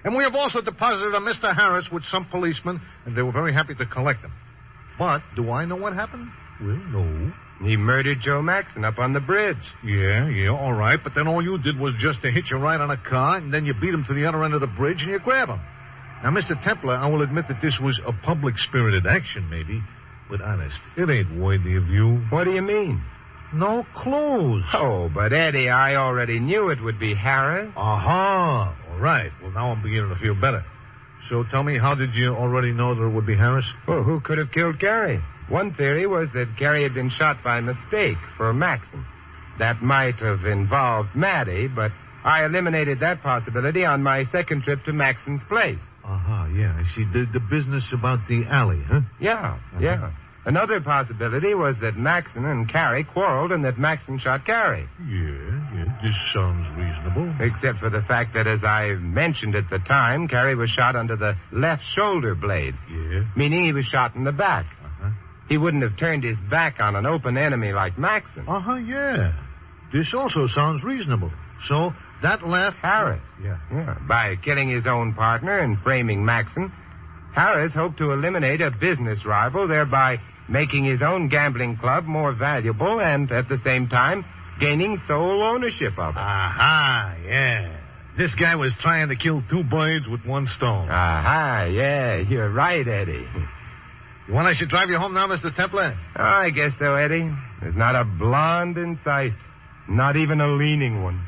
And we have also deposited a Mr. Harris with some policemen, and they were very happy to collect him. But do I know what happened? Well, no. He murdered Joe Maxon up on the bridge. Yeah, all right. But then all you did was just to hitch a ride on a car, and then you beat him to the other end of the bridge, and you grab him. Now, Mr. Templar, I will admit that this was a public-spirited action, maybe. But honest, it ain't worthy of you. What do you mean? No clothes. Oh, but Eddie, I already knew it would be Harris. Aha. All right. Well, now I'm beginning to feel better. So tell me, how did you already know that it would be Harris? Well, who could have killed Gary? One theory was that Gary had been shot by mistake for Maxon. That might have involved Maddie, but I eliminated that possibility on my second trip to Maxon's place. Aha, yeah, I see. The business about the alley, huh? Yeah. Another possibility was that Maxon and Carrie quarreled and that Maxon shot Carrie. Yeah, this sounds reasonable. Except for the fact that, as I mentioned at the time, Carrie was shot under the left shoulder blade. Yeah? Meaning he was shot in the back. He wouldn't have turned his back on an open enemy like Maxon. Yeah. This also sounds reasonable. So, that left... Harris. Yeah. By killing his own partner and framing Maxon, Harris hoped to eliminate a business rival, thereby making his own gambling club more valuable and, at the same time, gaining sole ownership of it. Aha, yeah. This guy was trying to kill two birds with one stone. Aha, yeah. You're right, Eddie. You want I should drive you home now, Mr. Templar? Oh, I guess so, Eddie. There's not a blonde in sight. Not even a leaning one.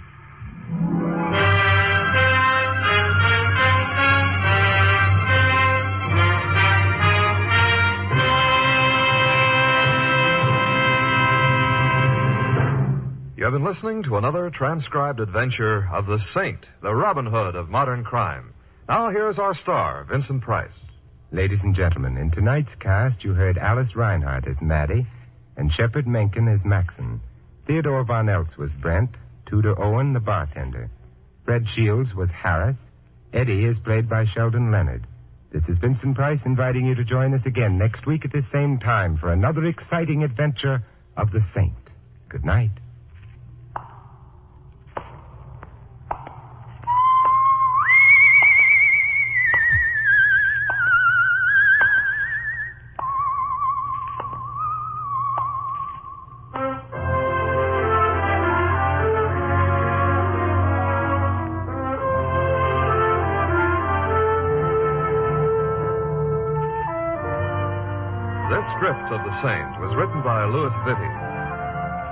You have been listening to another transcribed adventure of the Saint, the Robin Hood of modern crime. Now here's our star, Vincent Price. Ladies and gentlemen, in tonight's cast, you heard Alice Reinhardt as Maddie and Shepard Mencken as Maxon. Theodore Von Eltz was Brent, Tudor Owen, the bartender. Fred Shields was Harris. Eddie is played by Sheldon Leonard. This is Vincent Price inviting you to join us again next week at this same time for another exciting adventure of the Saint. Good night. This script of The Saint was written by Louis Vittes.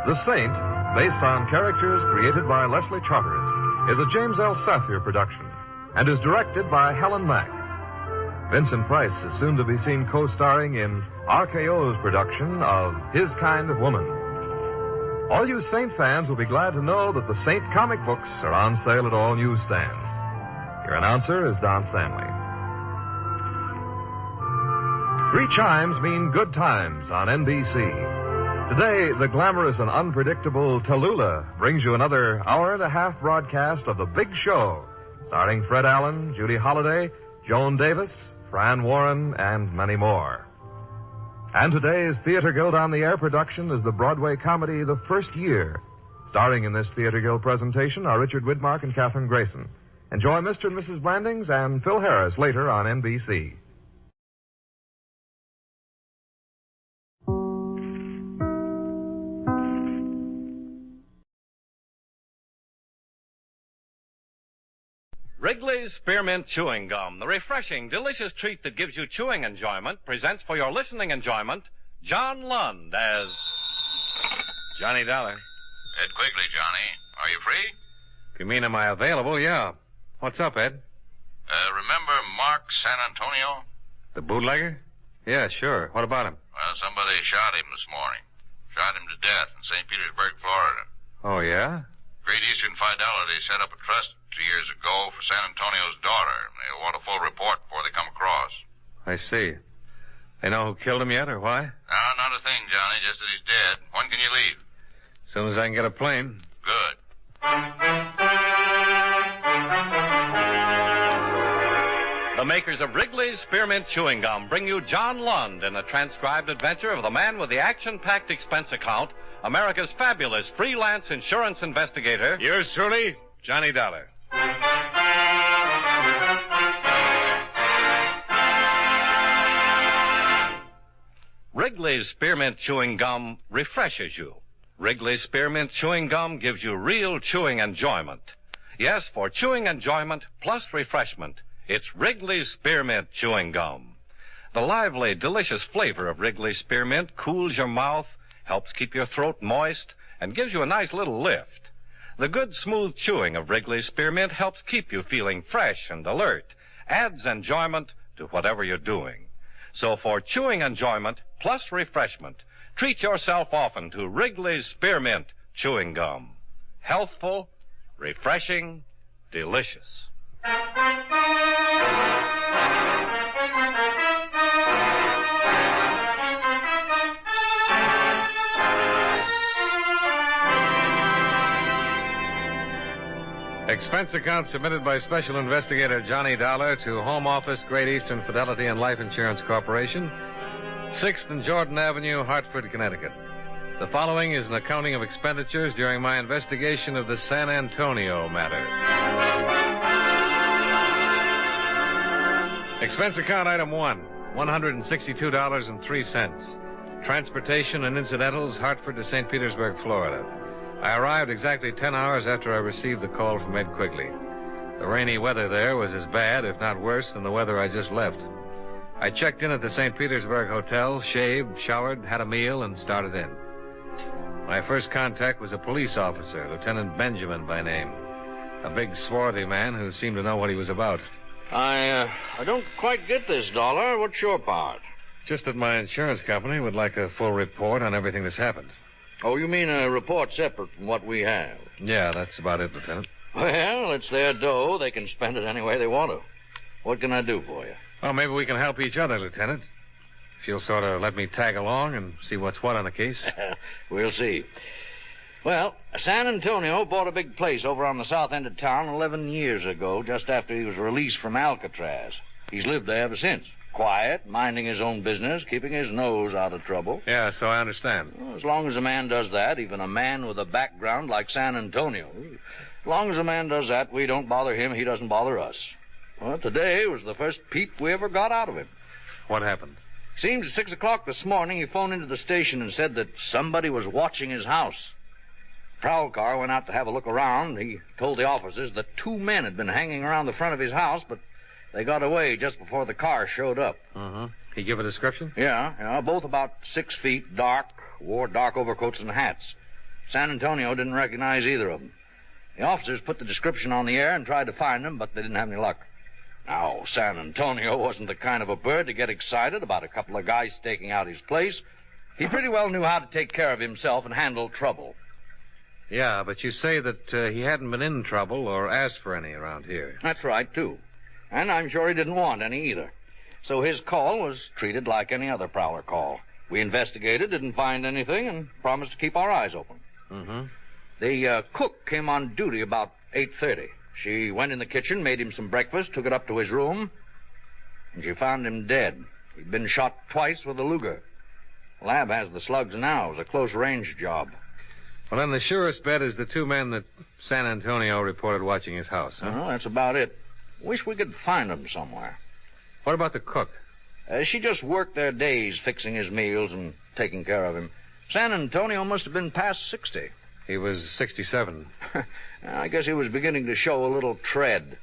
The Saint, based on characters created by Leslie Charteris, is a James L. Safier production and is directed by Helen Mack. Vincent Price is soon to be seen co-starring in RKO's production of His Kind of Woman. All you Saint fans will be glad to know that the Saint comic books are on sale at all newsstands. Your announcer is Don Stanley. 3 chimes mean good times on NBC. Today, the glamorous and unpredictable Tallulah brings you another hour-and-a-half broadcast of The Big Show, starring Fred Allen, Judy Holliday, Joan Davis, Fran Warren, and many more. And today's Theater Guild on the Air production is the Broadway comedy The First Year. Starring in this Theater Guild presentation are Richard Widmark and Katherine Grayson. Enjoy Mr. and Mrs. Blandings and Phil Harris later on NBC. Wrigley's Spearmint Chewing Gum, the refreshing, delicious treat that gives you chewing enjoyment, presents for your listening enjoyment John Lund as Johnny Dollar. Ed Quigley, Johnny. Are you free? If you mean am I available, yeah. What's up, Ed? Remember Mark San Antonio? The bootlegger? Yeah, sure. What about him? Well, somebody shot him this morning. Shot him to death in St. Petersburg, Florida. Oh, yeah? Great Eastern Fidelity set up a trust 2 years ago for San Antonio's daughter. They want a full report before they come across. I see. They know who killed him yet, or why? No, not a thing, Johnny. Just that he's dead. When can you leave? As soon as I can get a plane. Good. The makers of Wrigley's Spearmint Chewing Gum bring you John Lund in a transcribed adventure of the man with the action-packed expense account, America's fabulous freelance insurance investigator. Yours truly, Johnny Dollar. Wrigley's Spearmint Chewing Gum refreshes you. Wrigley's Spearmint Chewing Gum gives you real chewing enjoyment. Yes, for chewing enjoyment plus refreshment, it's Wrigley's Spearmint Chewing Gum. The lively, delicious flavor of Wrigley's Spearmint cools your mouth, helps keep your throat moist, and gives you a nice little lift. The good, smooth chewing of Wrigley's Spearmint helps keep you feeling fresh and alert, adds enjoyment to whatever you're doing. So for chewing enjoyment plus refreshment, treat yourself often to Wrigley's Spearmint Chewing Gum. Healthful, refreshing, delicious. Expense account submitted by Special Investigator Johnny Dollar to Home Office, Great Eastern Fidelity and Life Insurance Corporation, 6th and Jordan Avenue, Hartford, Connecticut. The following is an accounting of expenditures during my investigation of the San Antonio matter. Expense account item 1, $162.03. Transportation and incidentals, Hartford to St. Petersburg, Florida. I arrived exactly 10 hours after I received the call from Ed Quigley. The rainy weather there was as bad, if not worse, than the weather I just left. I checked in at the St. Petersburg Hotel, shaved, showered, had a meal, and started in. My first contact was a police officer, Lieutenant Benjamin by name. A big, swarthy man who seemed to know what he was about. I don't quite get this, Dollar. What's your part? Just that my insurance company would like a full report on everything that's happened. Oh, you mean a report separate from what we have? Yeah, that's about it, Lieutenant. Well, it's their dough. They can spend it any way they want to. What can I do for you? Well, maybe we can help each other, Lieutenant. If you'll sort of let me tag along and see what's what on the case. We'll see. Well, San Antonio bought a big place over on the south end of town 11 years ago, just after he was released from Alcatraz. He's lived there ever since. Quiet, minding his own business, keeping his nose out of trouble. Yeah, so I understand. Well, as long as a man does that, even a man with a background like San Antonio, as long as a man does that, we don't bother him, he doesn't bother us. Well, today was the first peep we ever got out of him. What happened? Seems at 6 o'clock this morning he phoned into the station and said that somebody was watching his house. Prowl car went out to have a look around. He told the officers that 2 men had been hanging around the front of his house, but they got away just before the car showed up. Uh-huh. He give a description? Yeah, both about 6 feet, dark, wore dark overcoats and hats. San Antonio didn't recognize either of them. The officers put the description on the air and tried to find them, but they didn't have any luck. Now, San Antonio wasn't the kind of a bird to get excited about a couple of guys staking out his place. He pretty well knew how to take care of himself and handle trouble. Yeah, but you say that he hadn't been in trouble or asked for any around here. That's right, too. And I'm sure he didn't want any either. So his call was treated like any other prowler call. We investigated, didn't find anything, and promised to keep our eyes open. Mm-hmm. The cook came on duty about 8:30. She went in the kitchen, made him some breakfast, took it up to his room, and she found him dead. He'd been shot twice with a Luger. The lab has the slugs now. It was a close-range job. Well, then the surest bet is the 2 men that San Antonio reported watching his house, huh? Well, that's about it. Wish we could find them somewhere. What about the cook? She just worked their days fixing his meals and taking care of him. San Antonio must have been past 60. He was 67. I guess he was beginning to show a little tread.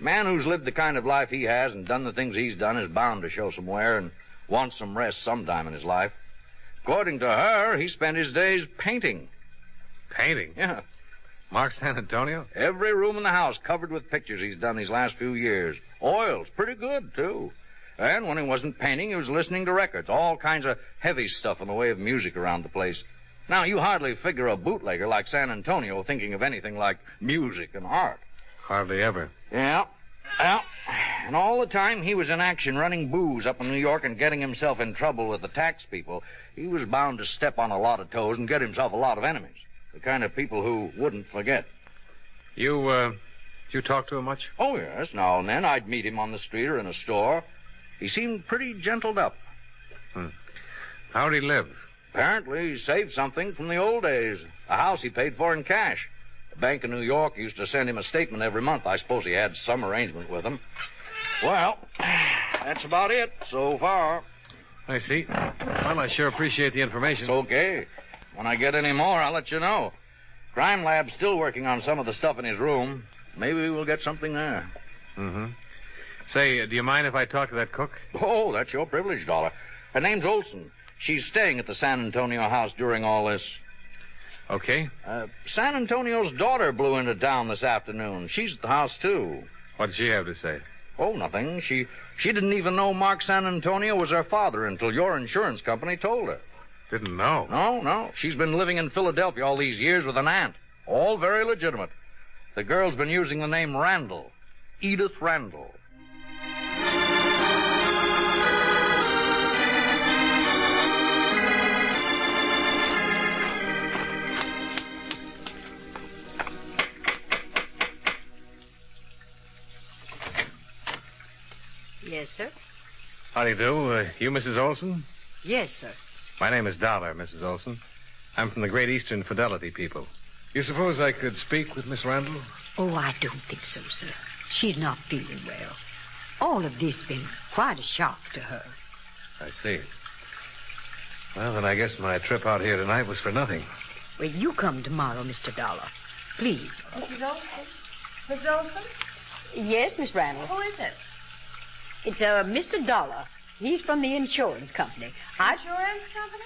A man who's lived the kind of life he has and done the things he's done is bound to show some wear and wants some rest sometime in his life. According to her, he spent his days painting. Painting? Yeah. Mark San Antonio? Every room in the house covered with pictures he's done these last few years. Oils, pretty good, too. And when he wasn't painting, he was listening to records, all kinds of heavy stuff in the way of music around the place. Now, you hardly figure a bootlegger like San Antonio thinking of anything like music and art. Hardly ever. Yeah. Well, and all the time he was in action running booze up in New York and getting himself in trouble with the tax people, he was bound to step on a lot of toes and get himself a lot of enemies. The kind of people who wouldn't forget. You talk to him much? Oh, yes. Now and then I'd meet him on the street or in a store. He seemed pretty gentled up. How'd he live? Apparently he saved something from the old days. A house he paid for in cash. The Bank of New York used to send him a statement every month. I suppose he had some arrangement with them. Well, that's about it so far. I see. Well, I sure appreciate the information. It's okay. When I get any more, I'll let you know. Crime Lab's still working on some of the stuff in his room. Maybe we'll get something there. Mm-hmm. Say, do you mind if I talk to that cook? Oh, that's your privilege, Dollar. Her name's Olson. She's staying at the San Antonio house during all this. Okay. San Antonio's daughter blew into town this afternoon. She's at the house, too. What did she have to say? Oh, nothing. She didn't even know Mark San Antonio was her father until your insurance company told her. Didn't know? No. She's been living in Philadelphia all these years with an aunt. All very legitimate. The girl's been using the name Randall. Edith Randall. Yes, sir? How do you do? You Mrs. Olson? Yes, sir. My name is Dollar, Mrs. Olson. I'm from the Great Eastern Fidelity people. You suppose I could speak with Miss Randall? Oh, I don't think so, sir. She's not feeling well. All of this has been quite a shock to her. I see. Well, then I guess my trip out here tonight was for nothing. Well, you come tomorrow, Mr. Dollar. Please. Mrs. Olson? Mrs. Olson? Yes, Miss Randall. Who is it? It's Mr. Dollar. He's from the insurance company. Insurance company?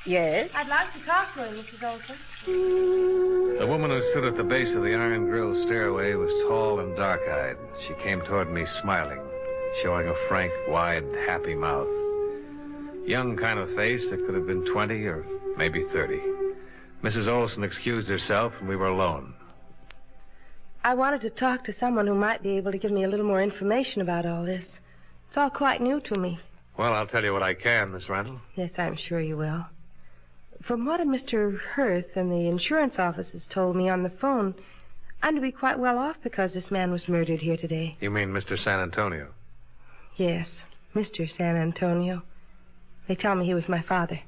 Yes? I'd like to talk to him, Mrs. Olson. The woman who stood at the base of the iron grill stairway was tall and dark-eyed. She came toward me smiling, showing a frank, wide, happy mouth. Young kind of face that could have been 20 or maybe 30. Mrs. Olson excused herself, and we were alone. I wanted to talk to someone who might be able to give me a little more information about all this. It's all quite new to me. Well, I'll tell you what I can, Miss Randall. Yes, I'm sure you will. From what Mr. Hurth and the insurance offices told me on the phone, I'm to be quite well off because this man was murdered here today. You mean Mr. San Antonio? Yes, Mr. San Antonio. They tell me he was my father.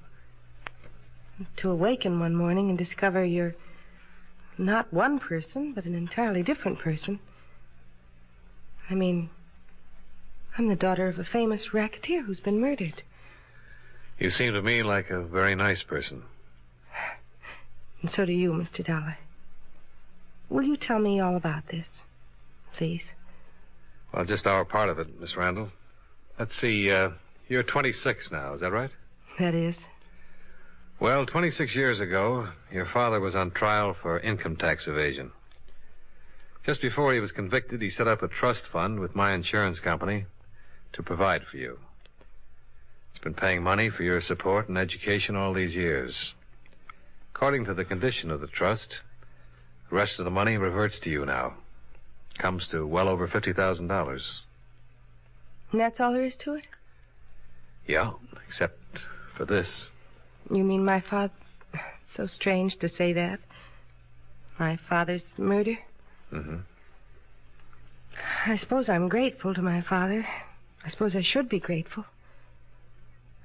To awaken one morning and discover you're not one person, but an entirely different person. I mean, I'm the daughter of a famous racketeer who's been murdered. You seem to me like a very nice person. And so do you, Mr. Dollar. Will you tell me all about this, please? Well, just our part of it, Miss Randall. Let's see, you're 26 now, is that right? That is. Well, 26 years ago, your father was on trial for income tax evasion. Just before he was convicted, he set up a trust fund with my insurance company to provide for you. It's been paying money for your support and education all these years. According to the condition of the trust, the rest of the money reverts to you now. Comes to well over $50,000. And that's all there is to it? Yeah, except for this. You mean my father... So strange to say that. My father's murder? Mm-hmm. I suppose I'm grateful to my father. I suppose I should be grateful.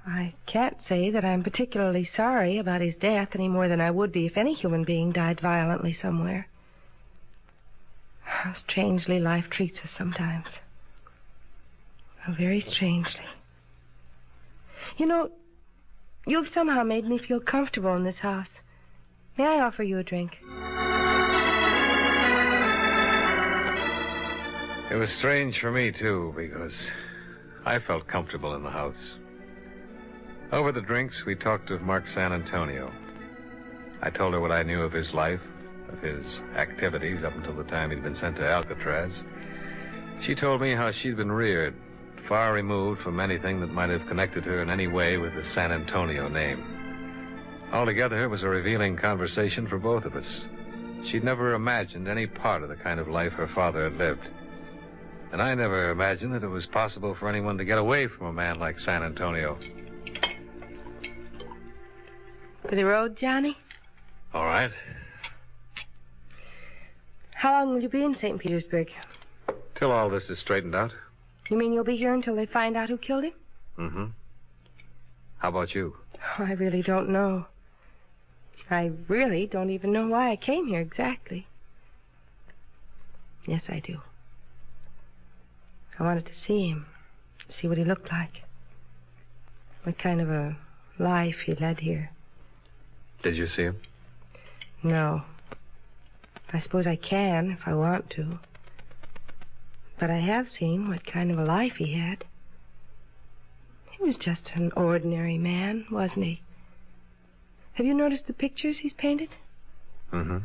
I can't say that I'm particularly sorry about his death any more than I would be if any human being died violently somewhere. How strangely life treats us sometimes. How very strangely. You know, you've somehow made me feel comfortable in this house. May I offer you a drink? It was strange for me, too, because I felt comfortable in the house. Over the drinks, we talked of Mark San Antonio. I told her what I knew of his life, of his activities up until the time he'd been sent to Alcatraz. She told me how she'd been reared, far removed from anything that might have connected her in any way with the San Antonio name. Altogether, it was a revealing conversation for both of us. She'd never imagined any part of the kind of life her father had lived. And I never imagined that it was possible for anyone to get away from a man like San Antonio. For the road, Johnny? All right. How long will you be in St. Petersburg? Till all this is straightened out. You mean you'll be here until they find out who killed him? Mm-hmm. How about you? Oh, I really don't know. I really don't even know why I came here exactly. Yes, I do. I wanted to see him, see what he looked like. What kind of a life he led here. Did you see him? No. I suppose I can if I want to. But I have seen what kind of a life he had. He was just an ordinary man, wasn't he? Have you noticed the pictures he's painted? Mm-hmm.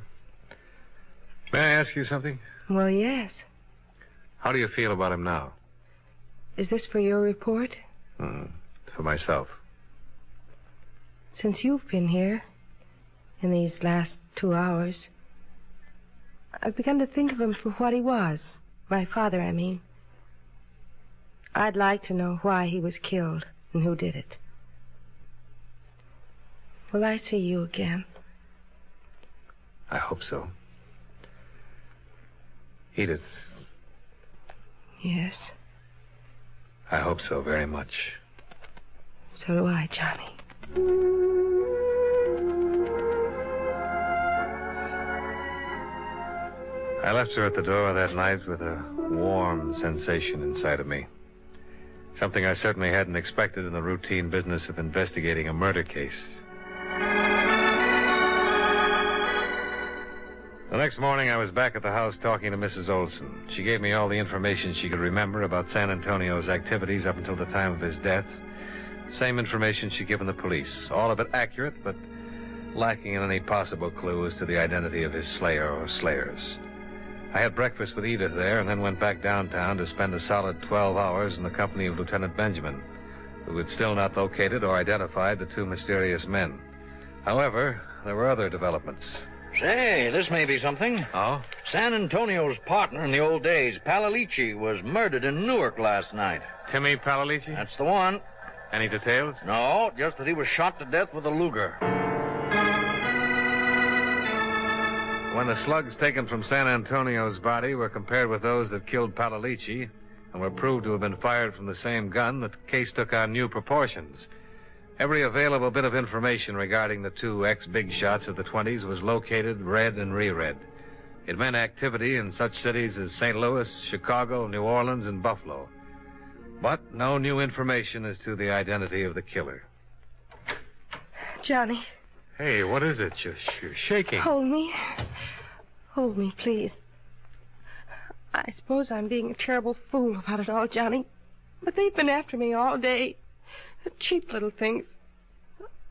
May I ask you something? Well, yes. How do you feel about him now? Is this for your report? For myself. Since you've been here, in these last 2 hours, I've begun to think of him for what he was. My father, I mean. I'd like to know why he was killed and who did it. Will I see you again? I hope so. Edith. Yes. I hope so very much. So do I, Johnny. I left her at the door that night with a warm sensation inside of me. Something I certainly hadn't expected in the routine business of investigating a murder case. The next morning, I was back at the house talking to Mrs. Olson. She gave me all the information she could remember about San Antonio's activities up until the time of his death. Same information she'd given the police. All of it accurate, but lacking in any possible clue as to the identity of his slayer or slayers. I had breakfast with Edith there and then went back downtown to spend a solid 12 hours in the company of Lieutenant Benjamin, who had still not located or identified the two mysterious men. However, there were other developments. Say, this may be something. Oh? San Antonio's partner in the old days, Palalici, was murdered in Newark last night. Timmy Palalici? That's the one. Any details? No, just that he was shot to death with a Luger. When the slugs taken from San Antonio's body were compared with those that killed Palalici, and were proved to have been fired from the same gun, the case took on new proportions. Every available bit of information regarding the two ex-big shots of the 20s was located, read, and reread. It meant activity in such cities as St. Louis, Chicago, New Orleans, and Buffalo. But no new information as to the identity of the killer. Johnny. Hey, what is it? You're shaking. Hold me. Hold me, please. I suppose I'm being a terrible fool about it all, Johnny. But they've been after me all day. Cheap little things.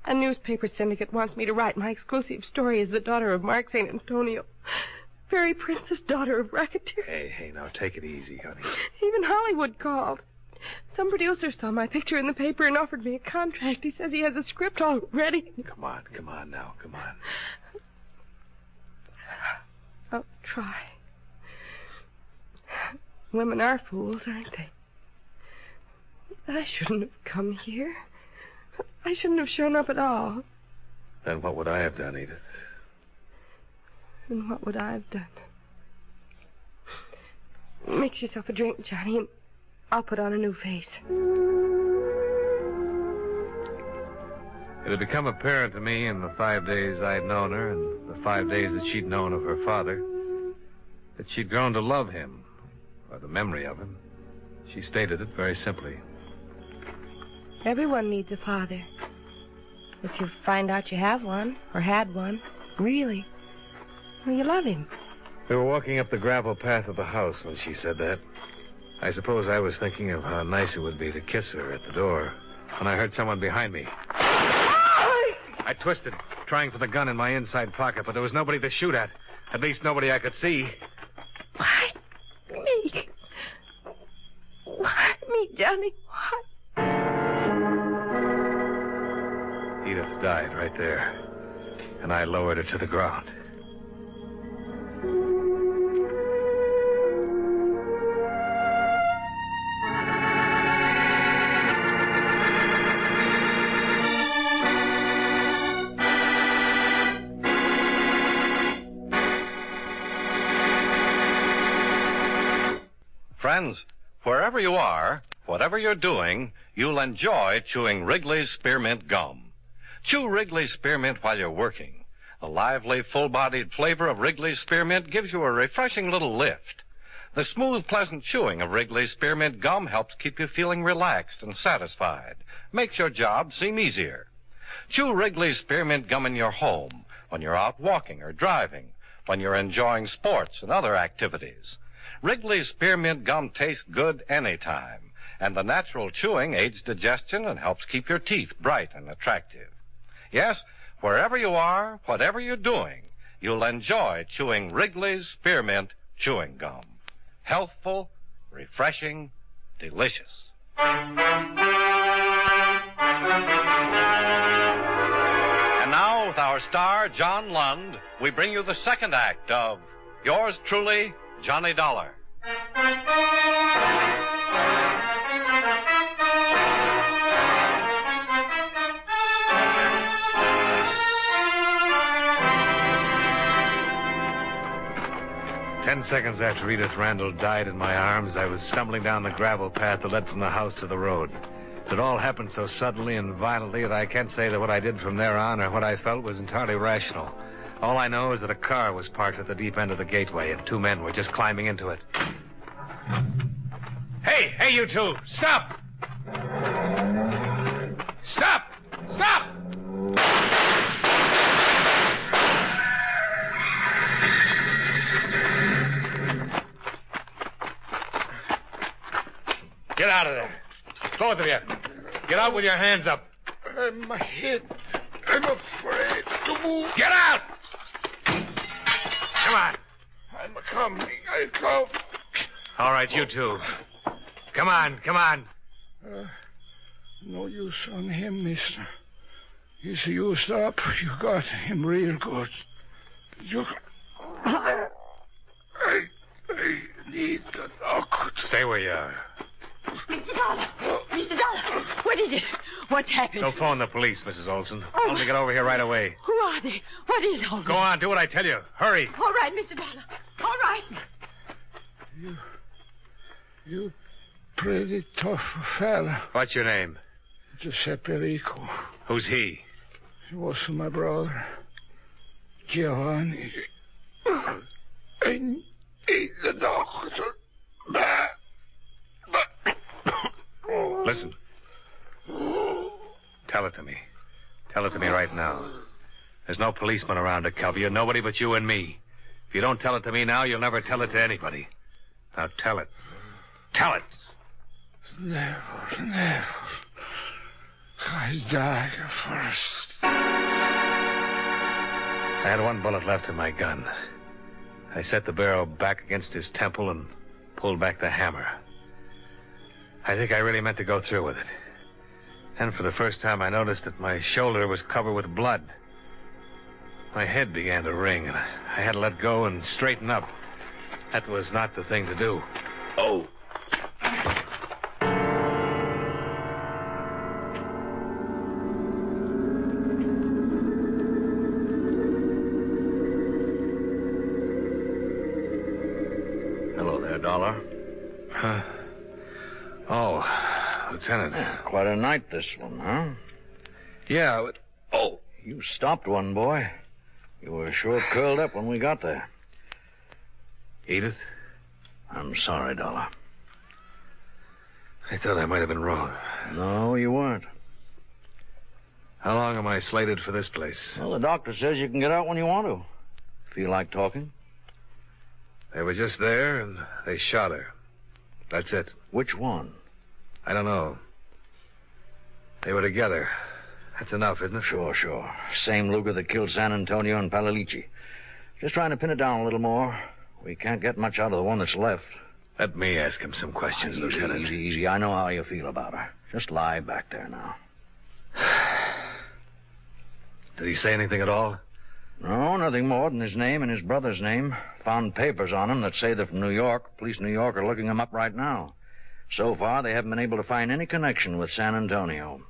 A newspaper syndicate wants me to write my exclusive story as the daughter of Mark St. Antonio. Fairy princess, daughter of racketeer. Hey, now take it easy, honey. Even Hollywood called. Some producer saw my picture in the paper and offered me a contract. He says he has a script all ready. Come on now. I'll try. Women are fools, aren't they? I shouldn't have come here. I shouldn't have shown up at all. Then what would I have done, Edith? And what would I have done? Mix yourself a drink, Johnny, and I'll put on a new face. It had become apparent to me in the 5 days I'd known her and the 5 days that she'd known of her father that she'd grown to love him, or the memory of him. She stated it very simply. Everyone needs a father. If you find out you have one, or had one, really, well, you love him. We were walking up the gravel path of the house when she said that. I suppose I was thinking of how nice it would be to kiss her at the door when I heard someone behind me. I twisted, trying for the gun in my inside pocket, but there was nobody to shoot at. At least nobody I could see. Why? Me? Why me, Johnny? Why? Edith died right there, and I lowered her to the ground. Friends, wherever you are, whatever you're doing, you'll enjoy chewing Wrigley's Spearmint Gum. Chew Wrigley's Spearmint while you're working. The lively, full-bodied flavor of Wrigley's Spearmint gives you a refreshing little lift. The smooth, pleasant chewing of Wrigley's Spearmint Gum helps keep you feeling relaxed and satisfied. Makes your job seem easier. Chew Wrigley's Spearmint Gum in your home, when you're out walking or driving, when you're enjoying sports and other activities. Wrigley's Spearmint Gum tastes good anytime, and the natural chewing aids digestion and helps keep your teeth bright and attractive. Yes, wherever you are, whatever you're doing, you'll enjoy chewing Wrigley's Spearmint Chewing Gum. Healthful, refreshing, delicious. And now, with our star, John Lund, we bring you the second act of Yours Truly, Johnny Dollar. 10 seconds after Edith Randall died in my arms, I was stumbling down the gravel path that led from the house to the road. It all happened so suddenly and violently that I can't say that what I did from there on or what I felt was entirely rational. All I know is that a car was parked at the deep end of the gateway and two men were just climbing into it. Hey, you two! Stop! Stop! Stop! Get out of there. Both of you. Get out with your hands up. My head. I'm afraid to move. Get out! Come on. I'm coming. I come. All right, you two. Come on. No use on him, mister. He's used up. You got him real good. I need the doctor. Stay where you are. Mr. Dollar! Mr. Dollar! What is it? What's happened? Don't phone the police, Mrs. Olson. Oh. Tell them to get over here right away. Who are they? What is all this? Go on, do what I tell you. Hurry. All right, Mr. Dollar. All right. pretty tough fella. What's your name? Giuseppe Rico. Who's he? He was my brother, Giovanni. I need the doctor. Listen. Tell it to me. Tell it to me right now. There's no policeman around to cover you. Nobody but you and me. If you don't tell it to me now, you'll never tell it to anybody. Now tell it. Tell it. Never. I die first. I had one bullet left in my gun. I set the barrel back against his temple and pulled back the hammer. I think I really meant to go through with it. And for the first time, I noticed that my shoulder was covered with blood. My head began to ring, and I had to let go and straighten up. That was not the thing to do. Oh. Hello there, Dollar. Oh, Lieutenant. Quite a night, this one, huh? Yeah, but... Oh, you stopped one, boy. You were sure curled up when we got there. Edith? I'm sorry, Dollar. I thought I might have been wrong. No, you weren't. How long am I slated for this place? Well, the doctor says you can get out when you want to. Feel like talking? They were just there, and they shot her. That's it. Which one? I don't know. They were together. That's enough, isn't it? Sure. Same Luger that killed San Antonio and Palalici. Just trying to pin it down a little more. We can't get much out of the one that's left. Let me ask him some questions, Lieutenant. Easy. I know how you feel about her. Just lie back there now. Did he say anything at all? No, nothing more than his name and his brother's name. Found papers on him that say they're from New York. Police in New York are looking him up right now. So far, they haven't been able to find any connection with San Antonio.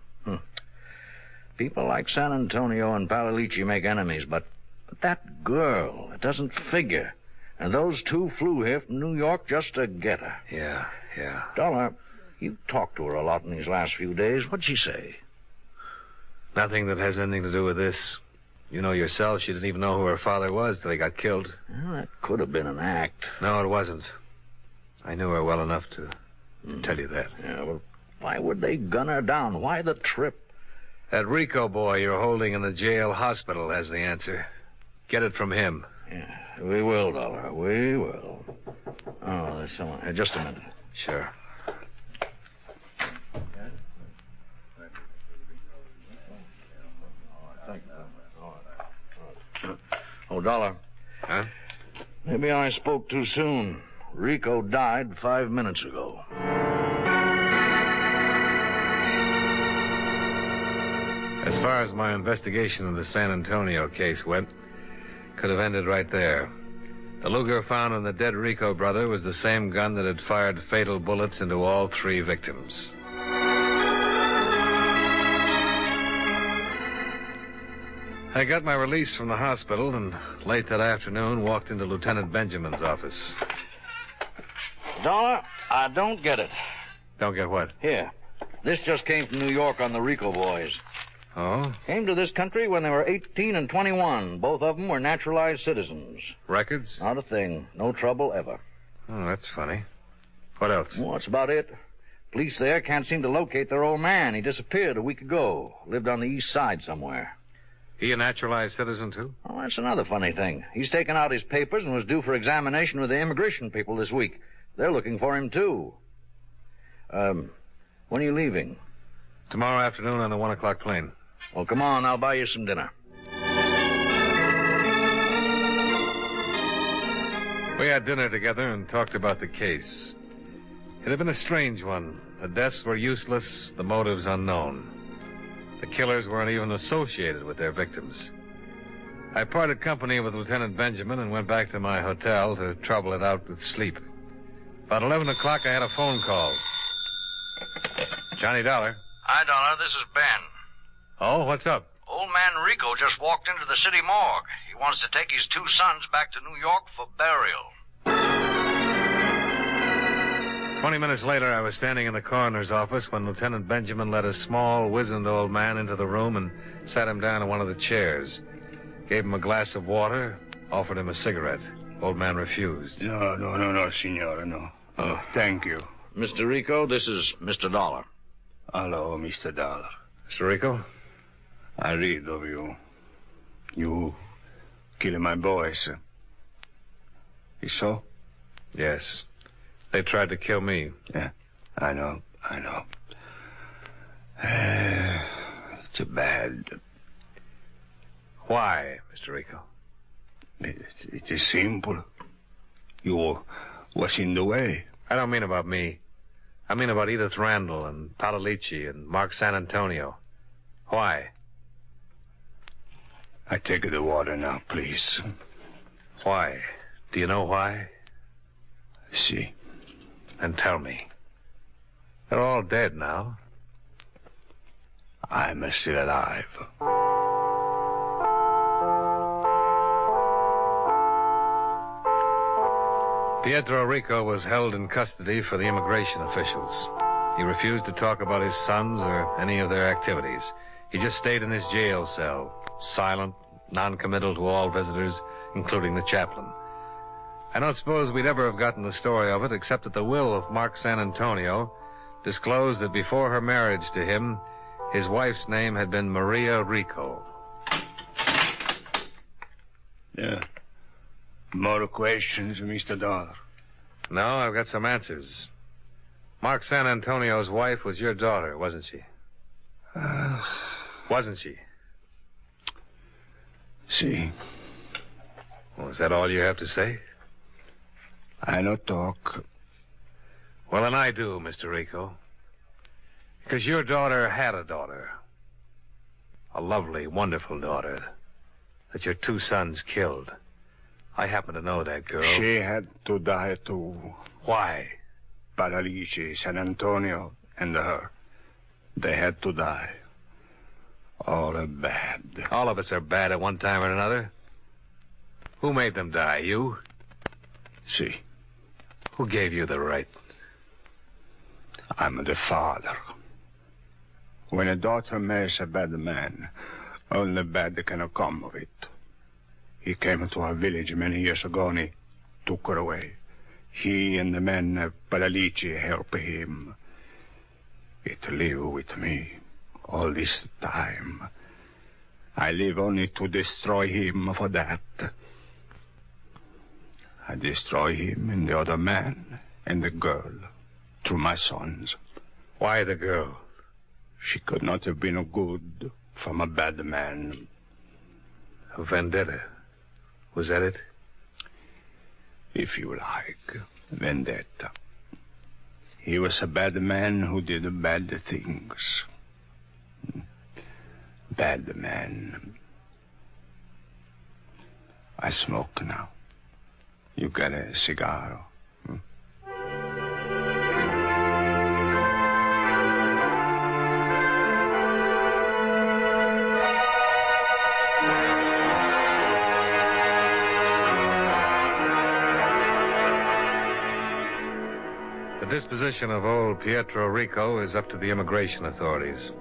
People like San Antonio and Palalici make enemies, but that girl, it doesn't figure. And those two flew here from New York just to get her. Yeah. Dollar, you talked to her a lot in these last few days. What'd she say? Nothing that has anything to do with this. You know yourself, she didn't even know who her father was till he got killed. Well, that could have been an act. No, it wasn't. I knew her well enough to tell you that. Yeah, well, why would they gun her down? Why the trip? That Rico boy you're holding in the jail hospital has the answer. Get it from him. Yeah, we will, Dollar. We will. Oh, there's someone here. Just a minute. Sure. Oh, Dollar. Huh? Maybe I spoke too soon. Rico died 5 minutes ago. As far as my investigation of the San Antonio case went, could have ended right there. The Luger found in the dead Rico brother was the same gun that had fired fatal bullets into all 3 victims. I got my release from the hospital and late that afternoon walked into Lieutenant Benjamin's office. Dollar, I don't get it. Don't get what? Here. This just came from New York on the Rico boys. Oh? Came to this country when they were 18 and 21. Both of them were naturalized citizens. Records? Not a thing. No trouble ever. Oh, that's funny. What else? Well, that's about it. Police there can't seem to locate their old man. He disappeared a week ago. Lived on the east side somewhere. He a naturalized citizen, too? Oh, that's another funny thing. He's taken out his papers and was due for examination with the immigration people this week. They're looking for him, too. When are you leaving? Tomorrow afternoon on the 1 o'clock plane. Well, come on. I'll buy you some dinner. We had dinner together and talked about the case. It had been a strange one. The deaths were useless, the motives unknown. The killers weren't even associated with their victims. I parted company with Lieutenant Benjamin and went back to my hotel to trouble it out with sleep. About 11 o'clock, I had a phone call. Johnny Dollar. Hi, Dollar. This is Ben. Oh, what's up? Old man Rico just walked into the city morgue. He wants to take his 2 sons back to New York for burial. 20 minutes later, I was standing in the coroner's office when Lieutenant Benjamin led a small, wizened old man into the room and sat him down in one of the chairs. Gave him a glass of water, offered him a cigarette. Old man refused. No, senor, no. Oh, thank you. Mr. Rico, this is Mr. Dollar. Hello, Mr. Dollar. Mr. Rico? I read of you. You killed my boys. Is so? Yes. They tried to kill me. Yeah, I know. Too bad. Why, Mr. Rico? It is simple. You was in the way. I don't mean about me. I mean about Edith Randall and Padalici and Mark San Antonio. Why? I take the water now, please. Why? Do you know why? See. Then tell me. They're all dead now. I'm still alive. Pietro Rico was held in custody for the immigration officials. He refused to talk about his sons or any of their activities. He just stayed in his jail cell, silent, non-committal to all visitors, including the chaplain. I don't suppose we'd ever have gotten the story of it, except that the will of Mark San Antonio disclosed that before her marriage to him, his wife's name had been Maria Rico. Yeah. More questions, Mr. Dollar? No, I've got some answers. Mark San Antonio's wife was your daughter, wasn't she? Wasn't she? See. Well, is that all you have to say? I no talk. Well, then I do, Mr. Rico. Because your daughter had a daughter. A lovely, wonderful daughter that your two sons killed. I happen to know that girl. She had to die, too. Why? Padalici, San Antonio, and her. They had to die. All are bad. All of us are bad at one time or another. Who made them die? You? See. Who gave you the right? I'm the father. When a daughter marries a bad man, only bad can come of it. He came to our village many years ago and he took her away. He and the men of Padalici helped him. It live with me all this time. I live only to destroy him for that. I destroy him and the other man and the girl through my sons. Why the girl? She could not have been good from a bad man. A vendetta. Was that it? If you like, vendetta. He was a bad man who did bad things. Bad man. I smoke now. You got a cigar? The disposition of old Pietro Rico is up to the immigration authorities.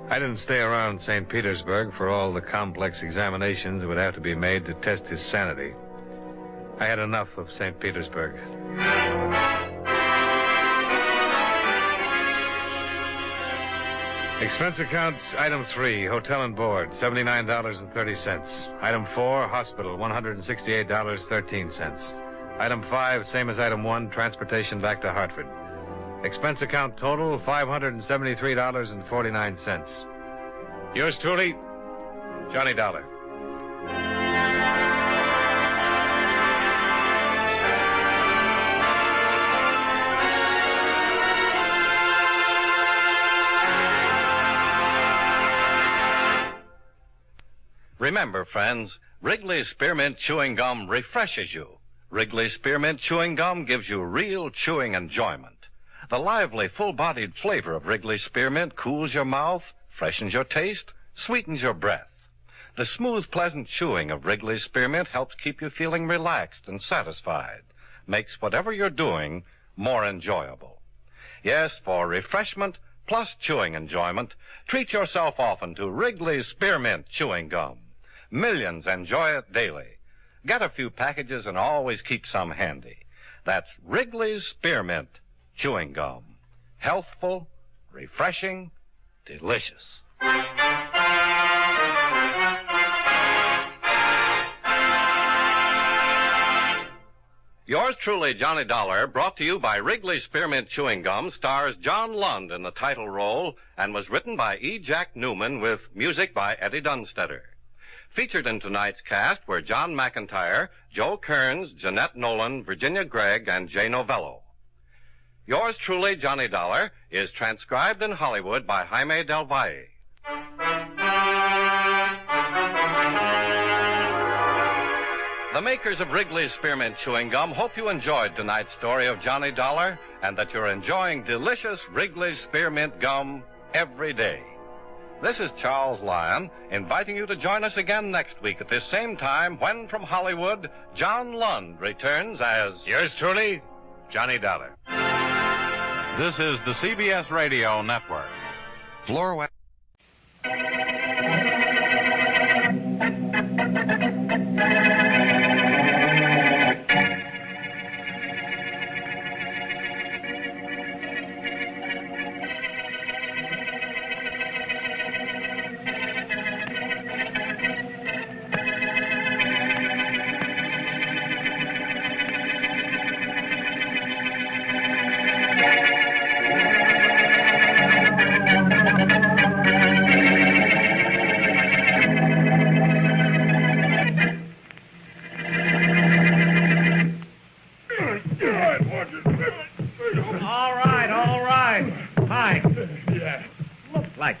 I didn't stay around St. Petersburg for all the complex examinations that would have to be made to test his sanity. I had enough of St. Petersburg. Expense account, item 3, hotel and board, $79.30. Item 4, hospital, $168.13. Item 5, same as item 1, transportation back to Hartford. Expense account total, $573.49. Yours truly, Johnny Dollar. Remember, friends, Wrigley's Spearmint Chewing Gum refreshes you. Wrigley's Spearmint Chewing Gum gives you real chewing enjoyment. The lively, full-bodied flavor of Wrigley's Spearmint cools your mouth, freshens your taste, sweetens your breath. The smooth, pleasant chewing of Wrigley's Spearmint helps keep you feeling relaxed and satisfied. Makes whatever you're doing more enjoyable. Yes, for refreshment plus chewing enjoyment, treat yourself often to Wrigley's Spearmint Chewing Gum. Millions enjoy it daily. Get a few packages and always keep some handy. That's Wrigley's Spearmint Chewing Gum. Healthful, refreshing, delicious. Yours truly, Johnny Dollar, brought to you by Wrigley's Spearmint Chewing Gum, stars John Lund in the title role and was written by E. Jack Newman with music by Eddie Dunstetter. Featured in tonight's cast were John McIntyre, Joe Kearns, Jeanette Nolan, Virginia Gregg, and Jay Novello. Yours truly, Johnny Dollar, is transcribed in Hollywood by Jaime Del Valle. The makers of Wrigley's Spearmint Chewing Gum hope you enjoyed tonight's story of Johnny Dollar and that you're enjoying delicious Wrigley's Spearmint Gum every day. This is Charles Lyon, inviting you to join us again next week at this same time when, from Hollywood, John Lund returns as... Yours truly, Johnny Dollar. This is the CBS Radio Network. Floor West.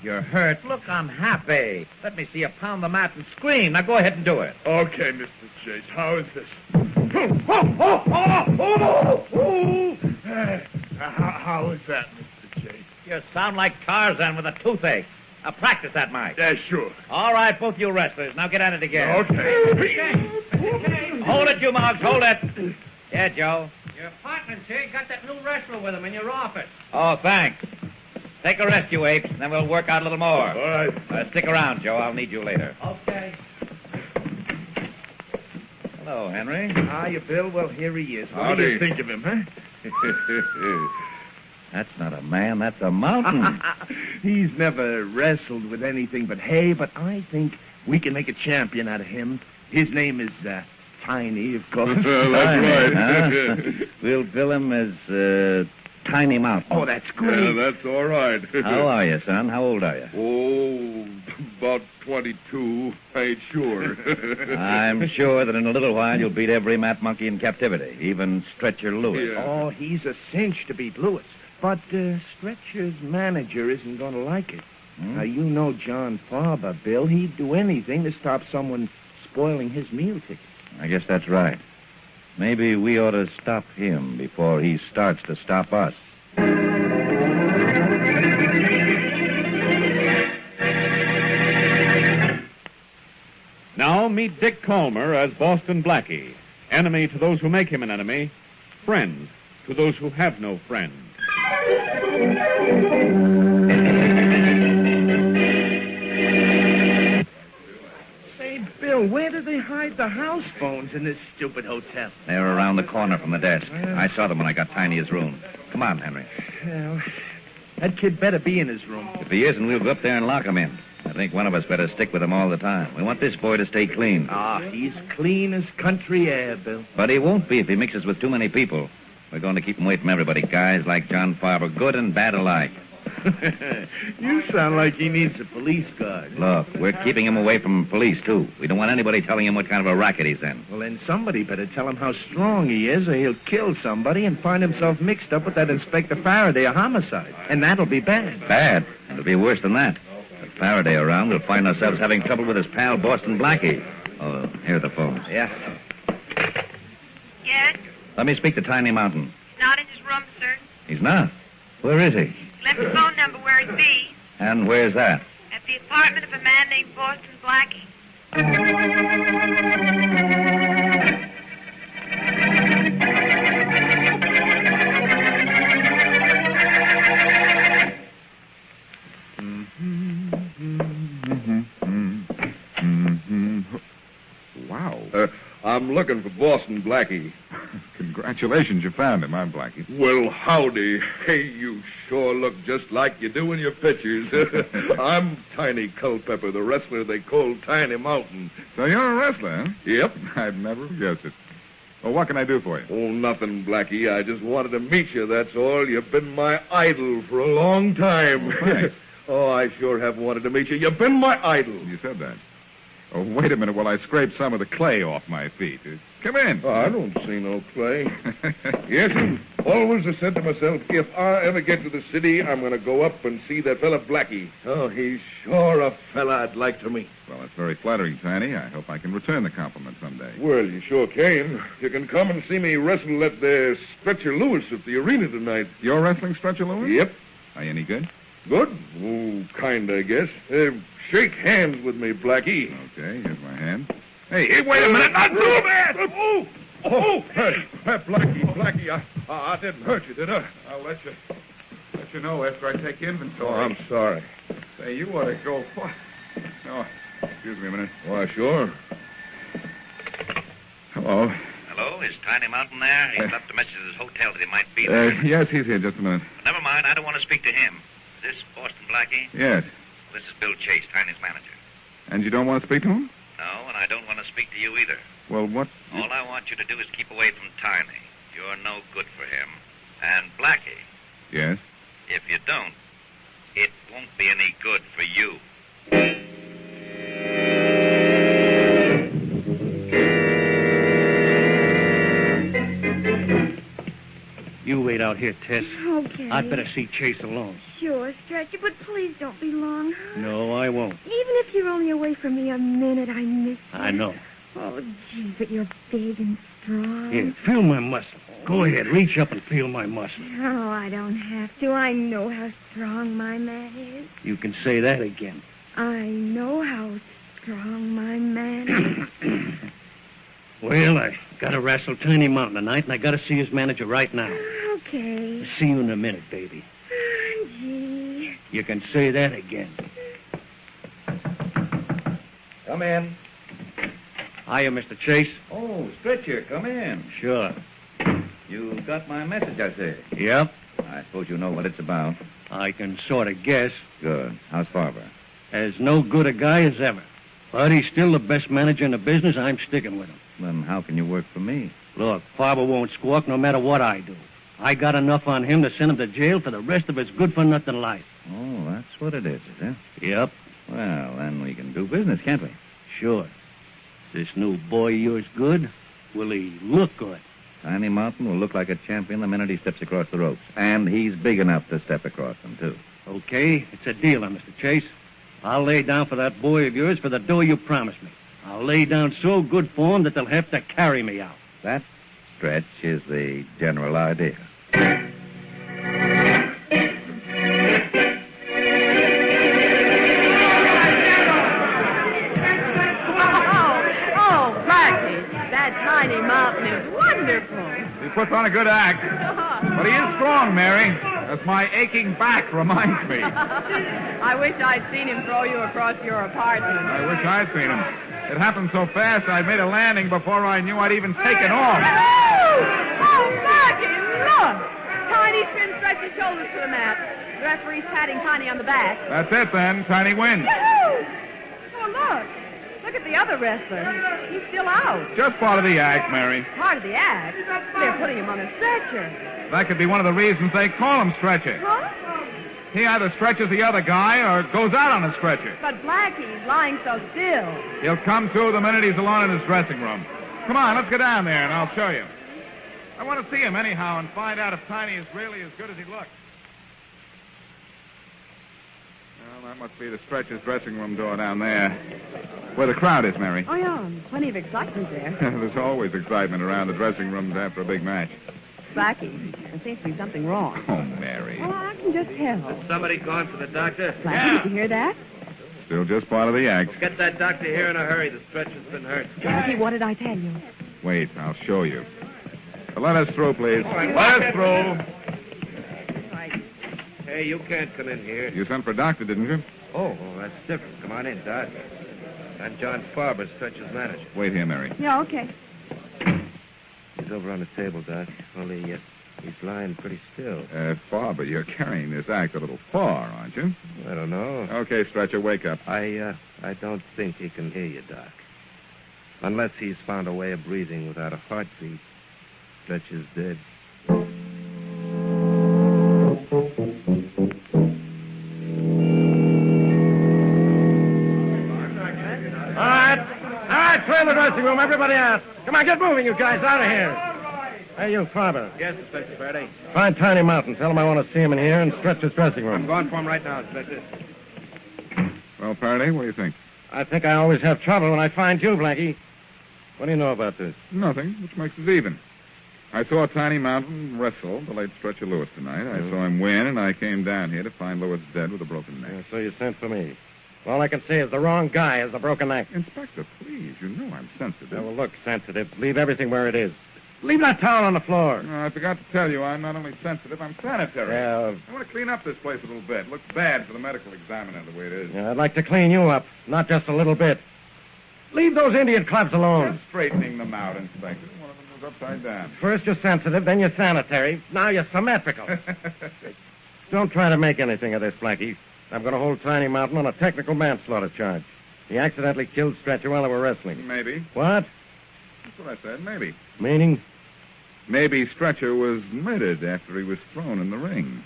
You're hurt. Look, I'm happy. Let me see you pound the mat and scream. Now go ahead and do it. Okay, Mr. Chase. How is this? How is that, Mr. Chase? You sound like Tarzan with a toothache. Now practice that, Mike. Yeah, sure. All right, both you wrestlers. Now get at it again. Okay. Hold it, you mugs. Hold it. Yeah, Joe. Your partner, sir, got that new wrestler with him in your office. Oh, thanks. Take a rest, you apes, then we'll work out a little more. All right. Stick around, Joe. I'll need you later. Okay. Hello, Henry. Hiya, Bill. Well, here he is. What do Howdy. you think of him, huh? That's not a man. That's a mountain. He's never wrestled with anything but hay, but I think we can make a champion out of him. His name is Tiny, of course. That's right. Huh? We'll bill him as Tiny Mountain. Oh, that's great. That's all right. How are you, son? How old are you? Oh, about 22. I ain't sure. I'm sure that in a little while you'll beat every mat monkey in captivity, even Stretcher Lewis. Yeah. Oh, he's a cinch to beat Lewis. But Stretcher's manager isn't going to like it. Now, you know John Farber, Bill. He'd do anything to stop someone spoiling his meal ticket. I guess that's right. Maybe we ought to stop him before he starts to stop us. Now meet Dick Calmer as Boston Blackie. Enemy to those who make him an enemy. Friend to those who have no friend. Say, Bill, where do they hide the house phones in this stupid hotel? They're around the corner from the desk. I saw them when I got Tiny's room. Come on, Henry. Well, that kid better be in his room. If he isn't, we'll go up there and lock him in. I think one of us better stick with him all the time. We want this boy to stay clean. He's clean as country air, Bill. But he won't be if he mixes with too many people. We're going to keep him away from everybody. Guys like John Farber, good and bad alike. You sound like he needs a police guard. Look, we're keeping him away from police, too. We don't want anybody telling him what kind of a racket he's in. Well, then somebody better tell him how strong he is, or he'll kill somebody and find himself mixed up with that Inspector Faraday of homicide. And that'll be bad. Bad? It'll be worse than that. With Faraday around, we'll find ourselves having trouble with his pal, Boston Blackie. Oh, here are the phones. Yeah. Yes? Let me speak to Tiny Mountain. Not in his room, sir. He's not? Where is he? Left a phone number where he'd be. And where's that? At the apartment of a man named Boston Blackie. I'm looking for Boston Blackie. Congratulations, you found him, huh, Blackie? Well, howdy. Hey, you sure look just like you do in your pictures. I'm Tiny Culpepper, the wrestler they call Tiny Mountain. So you're a wrestler, huh? Yep. I'd never guessed it. Well, what can I do for you? Oh, nothing, Blackie. I just wanted to meet you, that's all. You've been my idol for a long time. Oh, thanks. Oh, I sure have wanted to meet you. You've been my idol. You said that. Oh, wait a minute while I scrape some of the clay off my feet. Come in. Oh, I don't see no clay. Yes, always I said to myself, if I ever get to the city, I'm going to go up and see that fella Blackie. Oh, he's sure a fella I'd like to meet. Well, that's very flattering, Tiny. I hope I can return the compliment someday. Well, you sure can. You can come and see me wrestle at the Stretcher Lewis at the arena tonight. You're wrestling Stretcher Lewis? Yep. Are you any good? Good? Oh, kind, I guess. Shake hands with me, Blackie. Okay, here's my hand. Hey, wait a minute. Not too bad. Blackie, I didn't hurt you, did I? I'll let you know after I take inventory. Oh, I'm sorry. Say, you ought to go... Oh, excuse me a minute. Why, sure. Hello. Hello, is Tiny Mountain there? He's left a message at his hotel that he might be there. Yes, he's here. Just a minute. Never mind, I don't want to speak to him. Is this Boston Blackie? Yes. This is Bill Chase, Tiny's manager. And you don't want to speak to him? No, and I don't want to speak to you either. Well, what... All I want you to do is keep away from Tiny. You're no good for him. And Blackie, Yes? if you don't, it won't be any good for you. You wait out here, Tess. Okay. I'd better see Chase alone. Sure, Stretcher, but please don't be long. No, I won't. Even if you're only away from me a minute, I miss you. I know. Oh, gee, but you're big and strong. Here, feel my muscle. Go ahead, reach up and feel my muscle. Oh, I don't have to. I know how strong my man is. You can say that again. I know how strong my man is. Well, I gotta wrestle Tiny Mountain tonight, and I gotta see his manager right now. Okay. See you in a minute, baby. Gee. You can say that again. Come in. Hiya, Mr. Chase. Oh, Stretcher, come in. Sure. You got my message, I say. Yep. I suppose you know what it's about. I can sort of guess. Good. How's Farber? As no good a guy as ever. But he's still the best manager in the business. I'm sticking with him. Then how can you work for me? Look, Farber won't squawk no matter what I do. I got enough on him to send him to jail for the rest of his good-for-nothing life. Oh, that's what it is it? Yep. Well, then we can do business, can't we? Sure. Is this new boy of yours good? Will he look good? Tiny Mountain will look like a champion the minute he steps across the ropes. And he's big enough to step across them, too. Okay, it's a deal, Mr. Chase. I'll lay down for that boy of yours for the dough you promised me. I'll lay down so good for him that they'll have to carry me out. That, Stretch, is the general idea. Oh, Blackie, that Tiny Mountain is wonderful. He puts on a good act. But he is strong, Mary. As my aching back reminds me. I wish I'd seen him throw you across your apartment. I wish I'd seen him. It happened so fast I made a landing before I knew I'd even taken off. Oh, Blackie, look! Tiny spins Stretcher's shoulders to the mat. The referee's patting Tiny on the back. That's it, then. Tiny wins. Yahoo! Oh, look. Look at the other wrestler. He's still out. Just part of the act, Mary. Part of the act. They're putting him on a stretcher. That could be one of the reasons they call him Stretcher. Huh? He either stretches the other guy or goes out on a stretcher. But Blackie's lying so still. He'll come to the minute he's alone in his dressing room. Come on, let's go down there and I'll show you. I want to see him anyhow and find out if Tiny is really as good as he looks. Well, that must be the stretcher's dressing room door down there. Where the crowd is, Mary. Oh, yeah. Plenty of excitement there. There's always excitement around the dressing rooms after a big match. Blackie, there seems to be something wrong. Oh, Mary. Well, I can just tell. Somebody calling for the doctor? Blackie, did you hear that? Still just part of the act. Get that doctor here in a hurry. The stretcher's been hurt. Blackie, what did I tell you? Wait, I'll show you. Let us through, please. Right, Let us through. Hey, you can't come in here. You sent for a doctor, didn't you? Oh, that's different. Come on in, Doc. I'm John Farber, Stretcher's manager. Wait here, Mary. Yeah, okay. He's over on the table, Doc. Only he's lying pretty still. Farber, you're carrying this act a little far, aren't you? I don't know. Okay, Stretcher, wake up. I don't think he can hear you, Doc. Unless he's found a way of breathing without a heartbeat. Stretcher's dead. All right, clear the dressing room. Everybody out. Come on, get moving, you guys. Out of here. Hey, you, Farber. Yes, Inspector Faraday. Find Tiny Mountain. Tell him I want to see him in here and stretch his dressing room. I'm going for him right now, Inspector. Well, Faraday, what do you think? I think I always have trouble when I find you, Blackie. What do you know about this? Nothing, which makes us even. I saw Tiny Mountain wrestle the late Stretcher Lewis tonight. I saw him win, and I came down here to find Lewis dead with a broken neck. So you sent for me. All I can say is the wrong guy has the broken neck. Inspector, please. You know I'm sensitive. Well, look, sensitive. Leave everything where it is. Leave that towel on the floor. No, I forgot to tell you, I'm not only sensitive, I'm sanitary. Yeah. I want to clean up this place a little bit. It looks bad for the medical examiner the way it is. Yeah, I'd like to clean you up, not just a little bit. Leave those Indian clubs alone. Just straightening them out, Inspector. One of them was upside down. First you're sensitive, then you're sanitary. Now you're symmetrical. Don't try to make anything of this, Blackie. I'm going to hold Tiny Mountain on a technical manslaughter charge. He accidentally killed Stretcher while they were wrestling. Maybe. What? That's what I said, maybe. Meaning? Maybe Stretcher was murdered after he was thrown in the ring.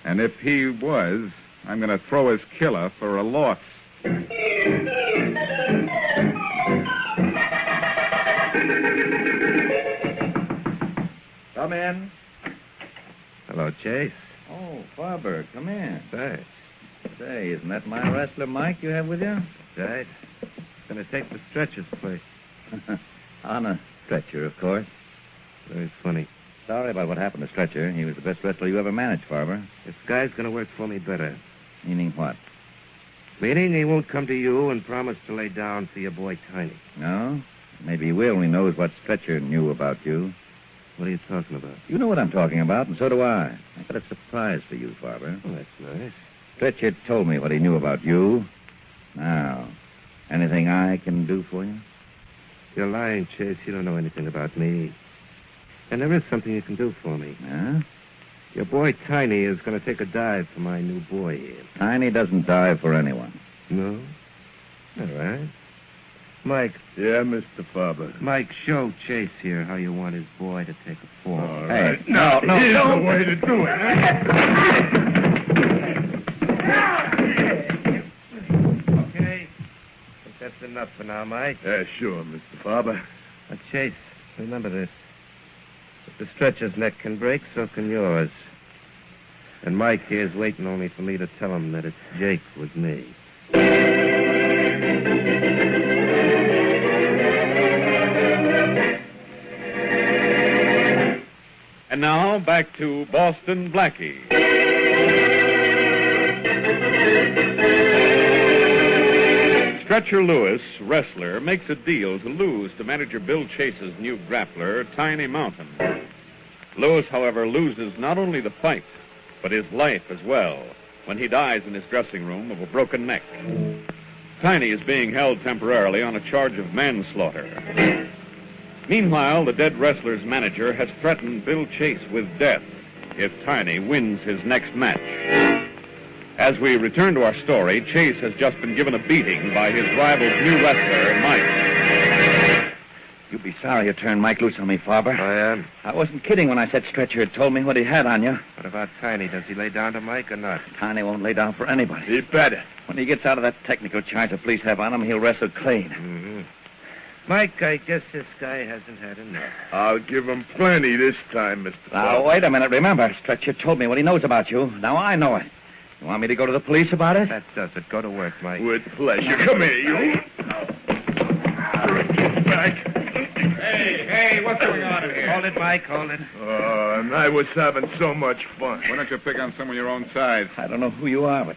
And if he was, I'm going to throw his killer for a loss. Come in. Hello, Chase. Oh, Farber, come in. Say. Say, isn't that my wrestler Mike you have with you? That's right. Going to take the Stretcher's place. On a stretcher, of course. Very funny. Sorry about what happened to Stretcher. He was the best wrestler you ever managed, Farber. This guy's going to work for me better. Meaning what? Meaning he won't come to you and promise to lay down for your boy Tiny. No? Maybe he will when he knows what Stretcher knew about you. What are you talking about? You know what I'm talking about, and so do I. I got a surprise for you, Farber. Oh, that's nice. Stretcher told me what he knew about you. Now, anything I can do for you? You're lying, Chase. You don't know anything about me. And there is something you can do for me. Huh? Your boy Tiny is going to take a dive for my new boy here. Tiny doesn't dive for anyone. No? All right. Mike. Yeah, Mr. Farber. Mike, show Chase here how you want his boy to take a fall. All Hey, right. no. Here's the way to do it. Okay. I think that's enough for now, Mike. Yeah, sure, Mr. Farber. Now, Chase, remember this. If the Stretcher's neck can break, so can yours. And Mike here's waiting only for me to tell him that it's Jake with me. And now, back to Boston Blackie. Stretcher Lewis, wrestler, makes a deal to lose to manager Bill Chase's new grappler, Tiny Mountain. Lewis, however, loses not only the fight, but his life as well, when he dies in his dressing room of a broken neck. Tiny is being held temporarily on a charge of manslaughter. Meanwhile, the dead wrestler's manager has threatened Bill Chase with death if Tiny wins his next match. As we return to our story, Chase has just been given a beating by his rival's new wrestler, Mike. You'd be sorry you turned Mike loose on me, Farber. I am. I wasn't kidding when I said Stretcher had told me what he had on you. What about Tiny? Does he lay down to Mike or not? Tiny won't lay down for anybody. He better. When he gets out of that technical charge the police have on him, he'll wrestle clean. Mm-hmm. Mike, I guess this guy hasn't had enough. I'll give him plenty this time, Mr. Now, wait a minute. Remember, Stretcher told me what he knows about you. Now I know it. You want me to go to the police about it? That does it. Go to work, Mike. With pleasure. Come here, you. Back. Hey, what's going on here? Hold it, Mike, hold it. Oh, and I was having so much fun. Why don't you pick on someone your own size? I don't know who you are, but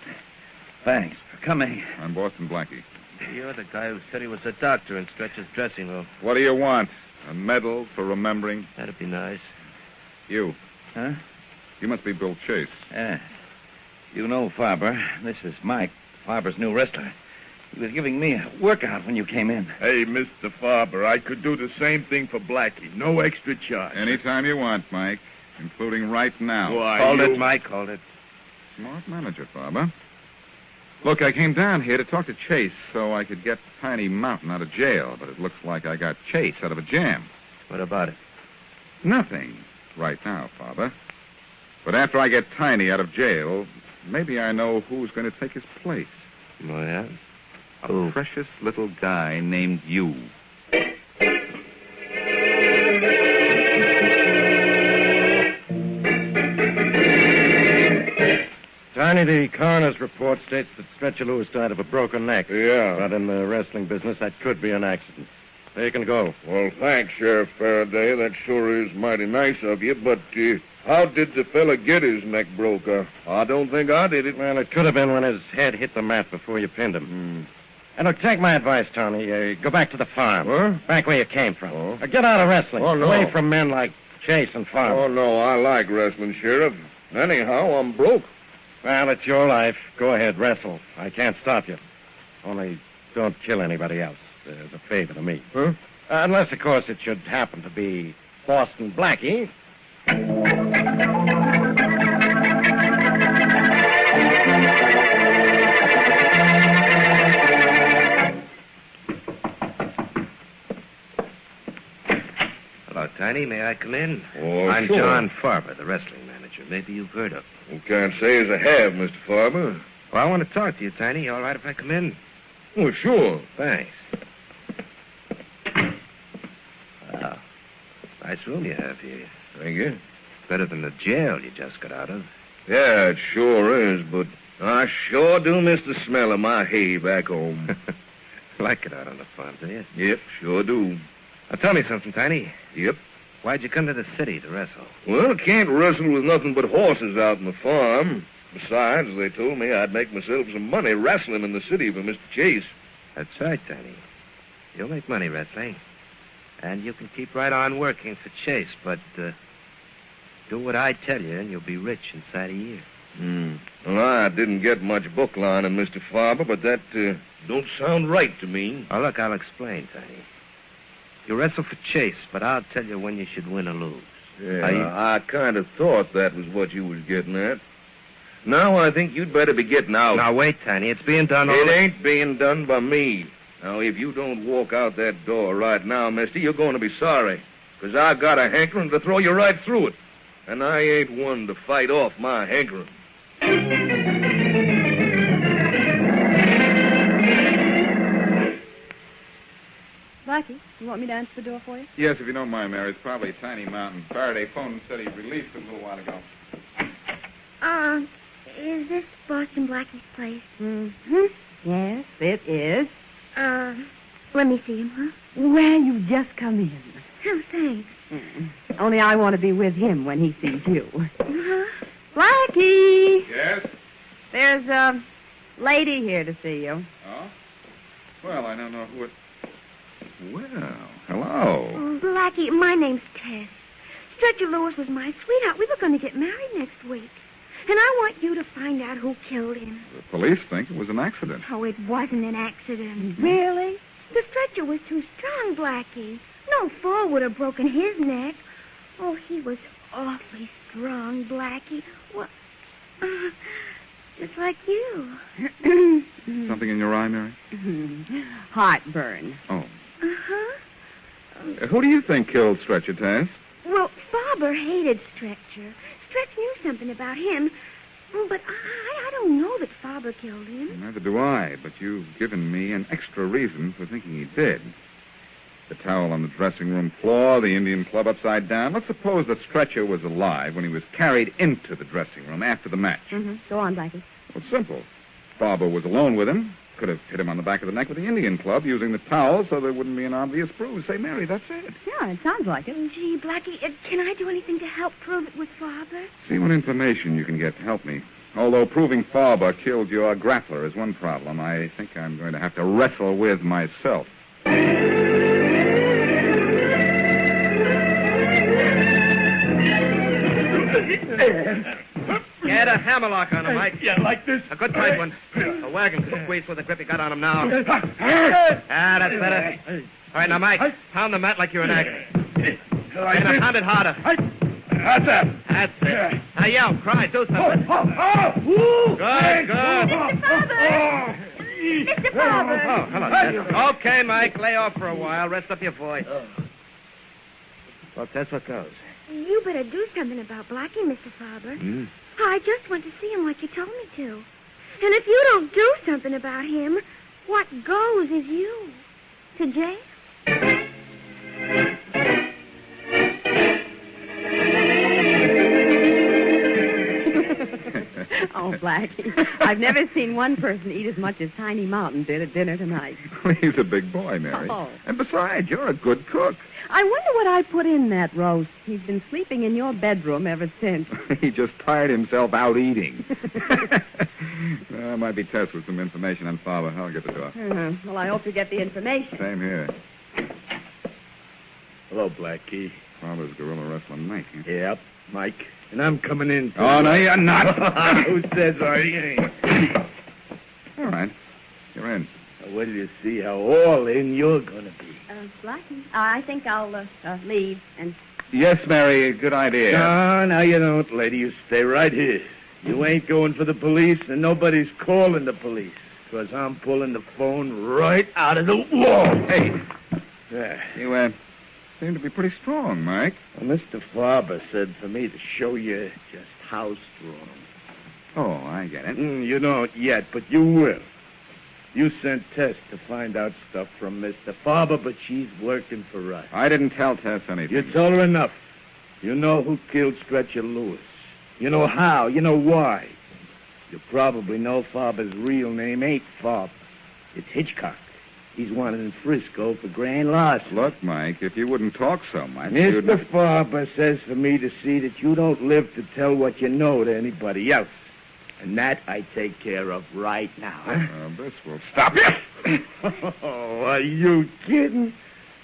thanks for coming. I'm Boston Blackie. You're the guy who said he was a doctor in Stretcher's dressing room. What do you want? A medal for remembering? That'd be nice. You. Huh? You must be Bill Chase. Yeah. You know Farber. This is Mike, Farber's new wrestler. He was giving me a workout when you came in. Hey, Mr. Farber, I could do the same thing for Blackie. No extra charge. Anytime you want, Mike, including right now. Why, Hold it, Mike, hold it. Smart manager, Farber. Look, I came down here to talk to Chase so I could get Tiny Mountain out of jail, but it looks like I got Chase out of a jam. What about it? Nothing right now, Farber. But after I get Tiny out of jail, maybe I know who's going to take his place. Oh, yeah? A precious little guy named you. Tiny, the coroner's report states that Stretcher Lewis died of a broken neck. Yeah. But in the wrestling business, that could be an accident. They can go. Well, thanks, Sheriff Faraday. That sure is mighty nice of you, but how did the fella get his neck broke? I don't think I did it. Well, it could have been when his head hit the mat before you pinned him. And look, take my advice, Tony. Go back to the farm. Huh? Back where you came from. Get out of wrestling. Oh, no. Away from men like Chase and Farm. Oh, no, I like wrestling, Sheriff. Anyhow, I'm broke. Well, it's your life. Go ahead, wrestle. I can't stop you. Only don't kill anybody else. As a favor to me. Huh? Unless, of course, it should happen to be Boston Blackie. Hello, Tiny. May I come in? Oh, I'm sure. John Farber, the wrestling manager. Maybe you've heard of him. Can't say as I have, Mr. Farber. Well, I want to talk to you, Tiny. All right if I come in? Oh, sure. Thanks. Wow. Nice room you have here. Thank you. Better than the jail you just got out of. Yeah, it sure is, but I sure do miss the smell of my hay back home. Like it out on the farm, do you? Yep, sure do. Now, tell me something, Tiny. Yep. Why'd you come to the city to wrestle? Well, I can't wrestle with nothing but horses out on the farm. Besides, they told me I'd make myself some money wrestling in the city for Mr. Chase. That's right, Tiny. You'll make money wrestling. And you can keep right on working for Chase, but do what I tell you, and you'll be rich inside a year. Well, I didn't get much book lining, Mr. Farber, but that don't sound right to me. Oh, look, I'll explain, Tiny. You wrestle for Chase, but I'll tell you when you should win or lose. Yeah, I kind of thought that was what you was getting at. Now I think you'd better be getting out. Now, wait, Tiny. It's being done all... It ain't being done by me. Now, if you don't walk out that door right now, mister, you're going to be sorry. Because I got a hankering to throw you right through it. And I ain't one to fight off my hankering. Blackie, you want me to answer the door for you? Yes, if you don't mind, Mary. It's probably Tiny Mountain. Faraday phoned and said he released him a little while ago. Is this Boston Blackie's place? Mm-hmm. Yes, it is. Let me see him, huh? Well, you've just come in. Oh, thanks. Only I want to be with him when he sees you. Uh-huh. Blackie! Yes? There's a lady here to see you. Oh? Well, I don't know who it... Well, hello. Oh, Blackie, my name's Tess. Stretcher Lewis was my sweetheart. We were going to get married next week. And I want you to find out who killed him. The police think it was an accident. Oh, it wasn't an accident. Really? The stretcher was too strong, Blackie. No fall would have broken his neck. Oh, he was awfully strong, Blackie. Well, just like you. Something in your eye, Mary? Heartburn. Oh. Uh-huh. Who do you think killed Stretcher, Tess? Well, Farber hated Stretcher. Stretch knew something about him. Oh, but I don't know that Farber killed him. Neither do I, but you've given me an extra reason for thinking he did. The towel on the dressing room floor, the Indian club upside down. Let's suppose that Stretcher was alive when he was carried into the dressing room after the match. Mm-hmm. Go on, Blackie. Well, it's simple. Farber was alone with him. Could have hit him on the back of the neck with the Indian club using the towel so there wouldn't be an obvious bruise. Say, Mary, that's it. Yeah, it sounds like it. Gee, Blackie, can I do anything to help prove it was Farber? See what information you can get to help me. Although proving Farber killed your grappler is one problem, I think I'm going to have to wrestle with myself. Get a hammerlock on him, Mike. Yeah, like this. A good tight one. The wagon could squeeze through the grip you got on him now. That's better. All right, now, Mike, pound the mat like you're in agony. And pound it harder. That's that. That's it. Now yell, cry, do something. Good, good. Mr. Barber. Oh, hello. Okay, Mike, lay off for a while. Rest up your voice. Well, Tess, what goes? You better do something about Blackie, Mr. Farber. I just went to see him like you told me to. And if you don't do something about him, what goes is you. To jail. Oh, Blackie, I've never seen one person eat as much as Tiny Mountain did at dinner tonight. He's a big boy, Mary. Oh. And besides, you're a good cook. I wonder what I put in that roast. He's been sleeping in your bedroom ever since. He just tired himself out eating. Might be Tess with some information on Father. I'll get the door. Well, I hope you get the information. Same here. Hello, Blackie. Father's gorilla wrestling Mike. Huh? Yep, Mike. And I'm coming in. Oh, no, you're not. Who says I ain't? All right. You're in. Well, you see how all in you're going to be. Blackie, I think I'll leave and... Yes, Mary, good idea. No, you don't, lady. You stay right here. You ain't going for the police, and nobody's calling the police, because I'm pulling the phone right out of the wall. Hey. Yeah. You, seem to be pretty strong, Mike. Well, Mr. Farber said for me to show you just how strong. Oh, I get it. You don't yet, but you will. You sent Tess to find out stuff from Mr. Farber, but she's working for us. I didn't tell Tess anything. You told her enough. You know who killed Stretcher Lewis. You know how. You know why. You probably know Farber's real name ain't Farber. It's Hitchcock. He's wanted in Frisco for grand larceny. Look, Mike, if you wouldn't talk so much, Mr. Farber says for me to see that you don't live to tell what you know to anybody else. And that I take care of right now. This will stop you. Oh, are you kidding?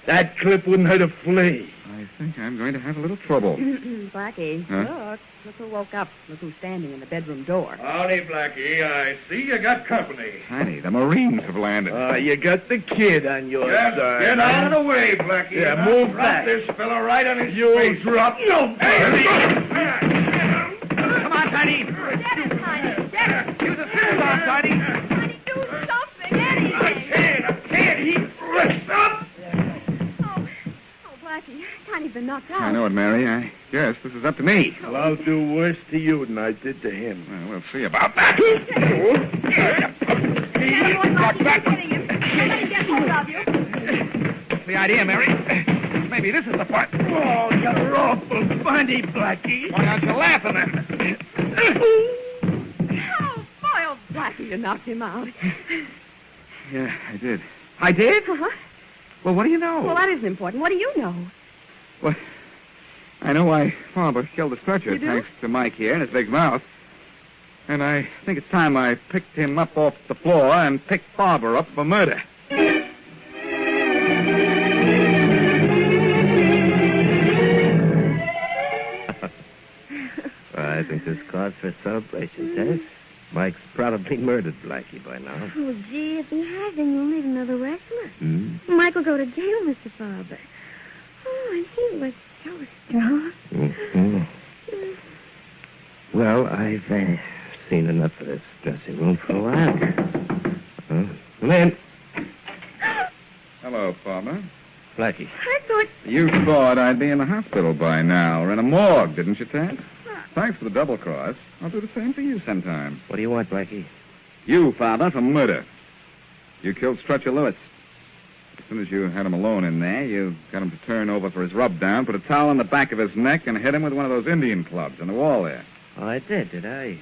That clip wouldn't hurt a flea. I think I'm going to have a little trouble. Blackie, Huh? look who woke up. Look who's standing in the bedroom door. Howdy, Blackie. I see you got company. Honey, the Marines have landed. You got the kid on your Just side. get out of the way, Blackie. Yeah, and I'll move drop back. this fella right on his You face. drop no Come on, Tiny. Get him, Tiny. Get him. Use a scissors on, Tiny. Tiny, do something, anything. I can't. He ripped up. Oh, Blackie, Tiny's been knocked out. I know it, Mary. I guess this is up to me. Well, I'll do worse to you than I did to him. Well, we'll see about that. What's the idea, Mary? Maybe this is the part. Oh, you're awful funny, Blackie. Why aren't you laughing then? Oh, boy, oh, Blackie, you knocked him out. Yeah, I did. I did? Uh-huh. Well, what do you know? Well, that isn't important. What do you know? Well, I know why Farber killed the Stretcher, You do? thanks to Mike here and his big mouth. And I think it's time I picked him up off the floor and picked Farber up for murder. I think this calls for a celebration, Tess. Mike's probably murdered Blackie by now. Oh, gee, if he has, then you'll need another wrestler. Hmm? Mike will go to jail, Mr. Farber. Oh, and he was so strong. Mm-hmm. Well, I've seen enough of this dressing room for a while. Come in. Hello, Farber. Blackie. I thought... You thought I'd be in the hospital by now, or in a morgue, didn't you, Ted? Thanks for the double cross. I'll do the same for you sometime. What do you want, Blackie? You, Father, for murder. You killed Stretcher Lewis. As soon as you had him alone in there, you got him to turn over for his rub-down, put a towel on the back of his neck, and hit him with one of those Indian clubs on the wall there. Oh, I did I?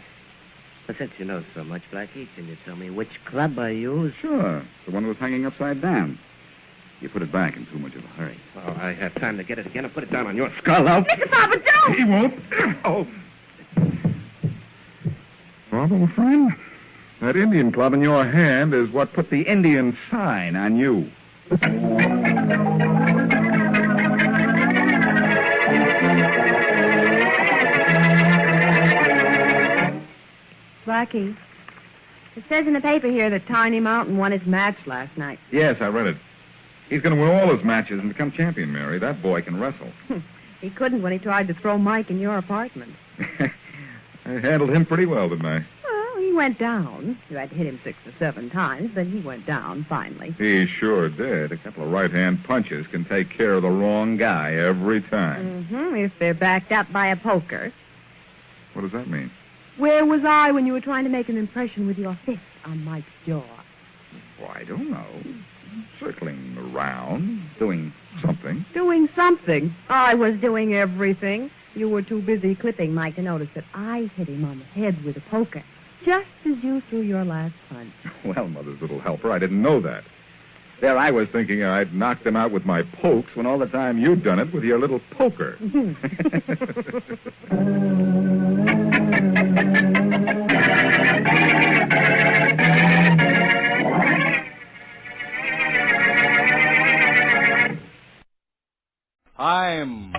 Well, since you know so much, Blackie, can you tell me which club I used? Sure. The one that was hanging upside down. You put it back in too much of a hurry. Oh, I have time to get it again and put it down on your skull now. Mr. Farber, don't! He won't. Oh. Farber, my friend, that Indian club in your hand is what put the Indian sign on you. Blackie. It says in the paper here that Tiny Mountain won his match last night. Yes, I read it. He's going to win all his matches and become champion, Mary. That boy can wrestle. He couldn't when he tried to throw Mike in your apartment. I handled him pretty well, didn't I? Well, he went down. You had to hit him 6 or 7 times, but he went down finally. He sure did. A couple of right-hand punches can take care of the wrong guy every time. Mm-hmm, if they're backed up by a poker. What does that mean? Where was I when you were trying to make an impression with your fist on Mike's jaw? Well, I don't know. Circling around, doing something. Doing something. I was doing everything. You were too busy clipping Mike to notice that I hit him on the head with a poker, just as you threw your last punch. Well, Mother's little helper, I didn't know that. There I was thinking I'd knocked him out with my pokes when all the time you'd done it with your little poker. Time.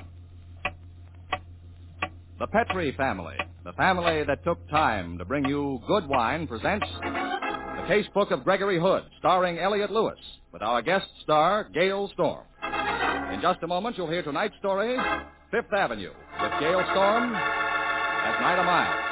The Petrie family, the family that took time to bring you good wine, presents The Casebook of Gregory Hood, starring Elliot Lewis, with our guest star, Gail Storm. In just a moment, you'll hear tonight's story, Fifth Avenue, with Gail Storm as Nida Miles.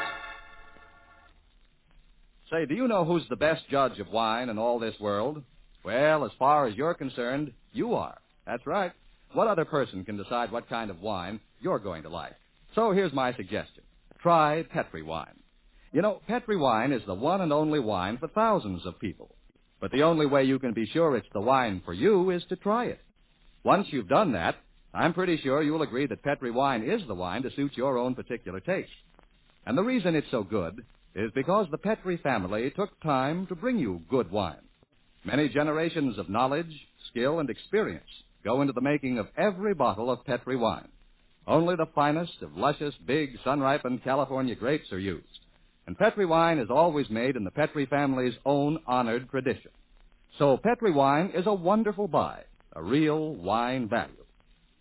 Say, do you know who's the best judge of wine in all this world? Well, as far as you're concerned, you are. That's right. What other person can decide what kind of wine you're going to like? So here's my suggestion. Try Petrie wine. You know, Petrie wine is the one and only wine for thousands of people. But the only way you can be sure it's the wine for you is to try it. Once you've done that, I'm pretty sure you'll agree that Petrie wine is the wine to suit your own particular taste. And the reason it's so good is because the Petrie family took time to bring you good wine. Many generations of knowledge, skill, and experience go into the making of every bottle of Petrie wine. Only the finest of luscious, big, sun-ripened California grapes are used. And Petrie wine is always made in the Petrie family's own honored tradition. So Petrie wine is a wonderful buy, a real wine value.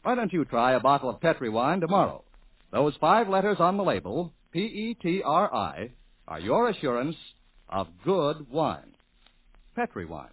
Why don't you try a bottle of Petrie wine tomorrow? Those 5 letters on the label, P-E-T-R-I, are your assurance of good wine. Petrie wine.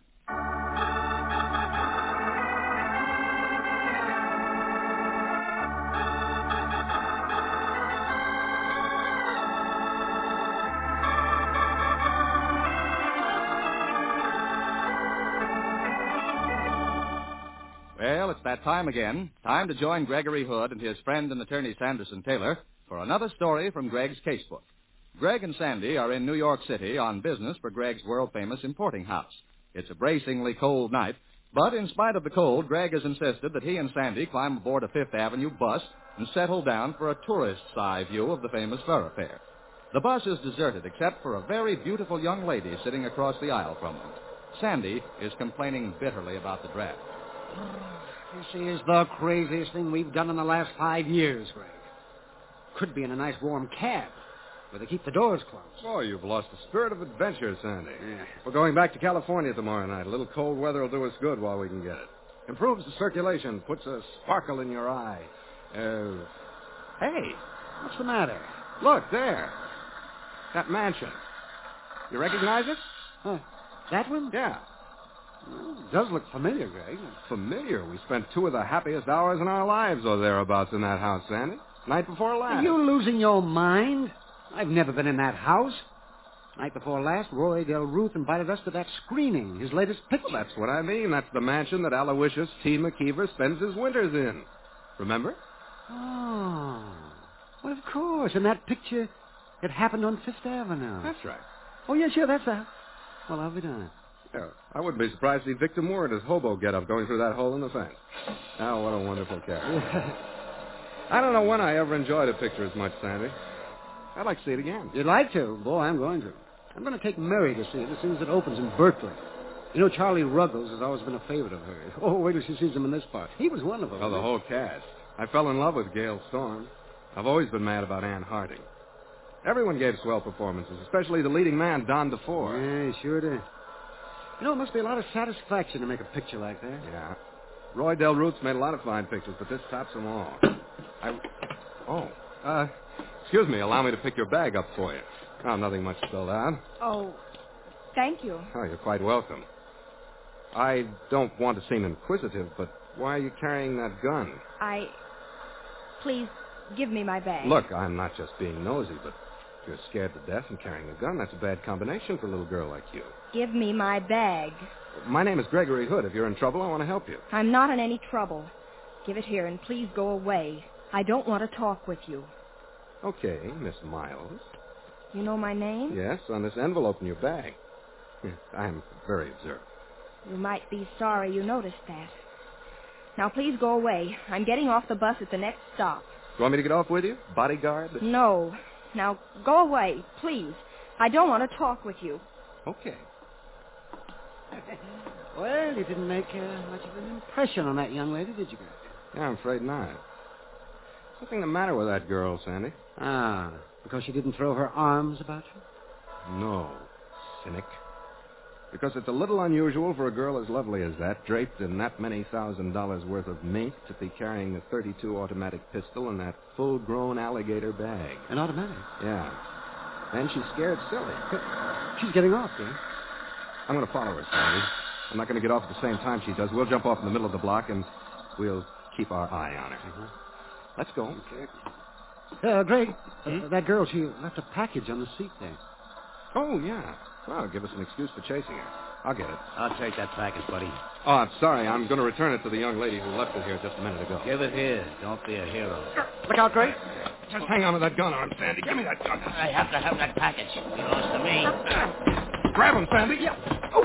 Well, it's that time again. Time to join Gregory Hood and his friend and attorney Sanderson Taylor for another story from Greg's casebook. Greg and Sandy are in New York City on business for Greg's world-famous importing house. It's a bracingly cold night, but in spite of the cold, Greg has insisted that he and Sandy climb aboard a Fifth Avenue bus and settle down for a tourist's eye view of the famous thoroughfare. The bus is deserted except for a very beautiful young lady sitting across the aisle from them. Sandy is complaining bitterly about the draft. This is the craziest thing we've done in the last 5 years, Greg. Could be in a nice warm cab, where they keep the doors closed. Oh, you've lost the spirit of adventure, Sandy. Yeah. We're going back to California tomorrow night. A little cold weather will do us good while we can get it. Improves the circulation, puts a sparkle in your eye. Hey, what's the matter? Look, there. That mansion. You recognize it? Huh. That one? Yeah. Well, it does look familiar, Greg. Familiar? We spent 2 of the happiest hours in our lives or thereabouts in that house, Sandy. Night before last. Are you losing your mind? I've never been in that house. Night before last, Roy Del Ruth invited us to that screening, his latest picture. Well, that's what I mean. That's the mansion that Aloysius T. McKeever spends his winters in. Remember? Oh. Well, of course. In that picture, it happened on Fifth Avenue. That's right. Oh, yeah, sure, that's that. Well, I'll be done. Yeah, I wouldn't be surprised to see Victor Moore at his hobo get-up going through that hole in the fence. Oh, what a wonderful character. I don't know when I ever enjoyed a picture as much, Sandy. I'd like to see it again. You'd like to? Boy, I'm going to. I'm going to take Mary to see it as soon as it opens in Berkeley. You know, Charlie Ruggles has always been a favorite of hers. Oh, wait till she sees him in this part. He was wonderful. Oh, the whole cast. I fell in love with Gail Storm. I've always been mad about Ann Harding. Everyone gave swell performances, especially the leading man, Don DeFore. Yeah, he sure did. You know, it must be a lot of satisfaction to make a picture like that. Yeah. Roy Del Ruth's made a lot of fine pictures, but this tops them all. Excuse me, allow me to pick your bag up for you. Oh, nothing much spilled out. Oh, Thank you. Oh, you're quite welcome. I don't want to seem inquisitive, but why are you carrying that gun? Please, give me my bag. Look, I'm not just being nosy, but if you're scared to death and carrying a gun, that's a bad combination for a little girl like you. Give me my bag. My name is Gregory Hood. If you're in trouble, I want to help you. I'm not in any trouble. Give it here and please go away. I don't want to talk with you. Okay, Miss Miles. You know my name? Yes, on this envelope in your bag. I'm very observant. You might be sorry you noticed that. Now, please go away. I'm getting off the bus at the next stop. You want me to get off with you? Bodyguard? No. Now, go away, please. I don't want to talk with you. Okay. Well, you didn't make much of an impression on that young lady, did you, Greg? Yeah, I'm afraid not. Something the matter with that girl, Sandy. Ah, because she didn't throw her arms about you? No, cynic. Because it's a little unusual for a girl as lovely as that, draped in that many $1,000 worth of mink, to be carrying a .32 automatic pistol in that full-grown alligator bag. An automatic? Yeah. And she's scared silly. She's getting off, Greg. I'm going to follow her, Sandy. I'm not going to get off at the same time she does. We'll jump off in the middle of the block, and we'll keep our eye on her. Uh-huh. Let's go. Okay. Greg, that girl, she left a package on the seat there. Oh, yeah. Well, give us an excuse for chasing her. I'll get it. I'll take that package, buddy. Oh, I'm sorry. I'm going to return it to the young lady who left it here just a minute ago. Give it here. Don't be a hero. Look out, Greg. Just hang on to that gun arm, Sandy. Give me that gun. I have to have that package. It belongs to me. Grab him, Sandy. Yeah. Oh,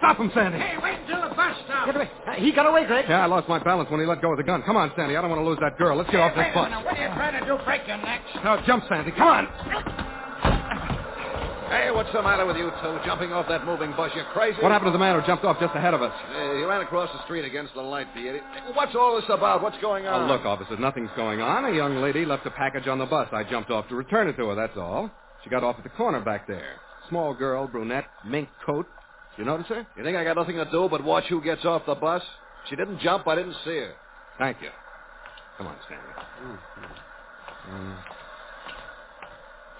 stop him, Sandy. Hey, wait until the bus stops. He got away, Greg. Yeah, I lost my balance when he let go of the gun. Come on, Sandy. I don't want to lose that girl. Let's get off this bus. What are you trying to do? Break your necks? Now, jump, Sandy. Come on. Hey, what's the matter with you two jumping off that moving bus? You crazy? What happened to the man who jumped off just ahead of us? He ran across the street against the light, the idiot. What's all this about? What's going on? Oh, look, officer, nothing's going on. A young lady left a package on the bus. I jumped off to return it to her, that's all. She got off at the corner back there. Small girl, brunette, mink coat. You notice her? You think I got nothing to do but watch who gets off the bus? She didn't jump. I didn't see her. Thank you. Come on, Stanley.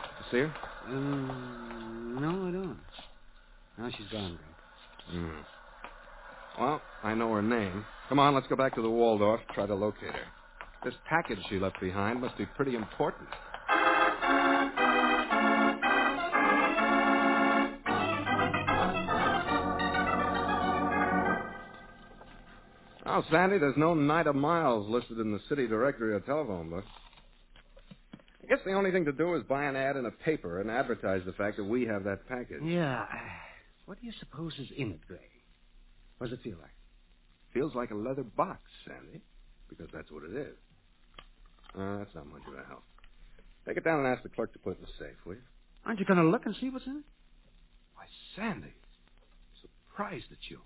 You see her? No, I don't. Now she's gone, Greg. Well, I know her name. Come on, let's go back to the Waldorf, try to locate her. This package she left behind must be pretty important. Oh, Sandy, there's no Nida Miles listed in the city directory or telephone book. I guess the only thing to do is buy an ad in a paper and advertise the fact that we have that package. Yeah. What do you suppose is in it, Greg? What does it feel like? Feels like a leather box, Sandy, because that's what it is. That's not much of a help. Take it down and ask the clerk to put it in the safe, will you? Aren't you going to look and see what's in it? Why, Sandy, surprised at you.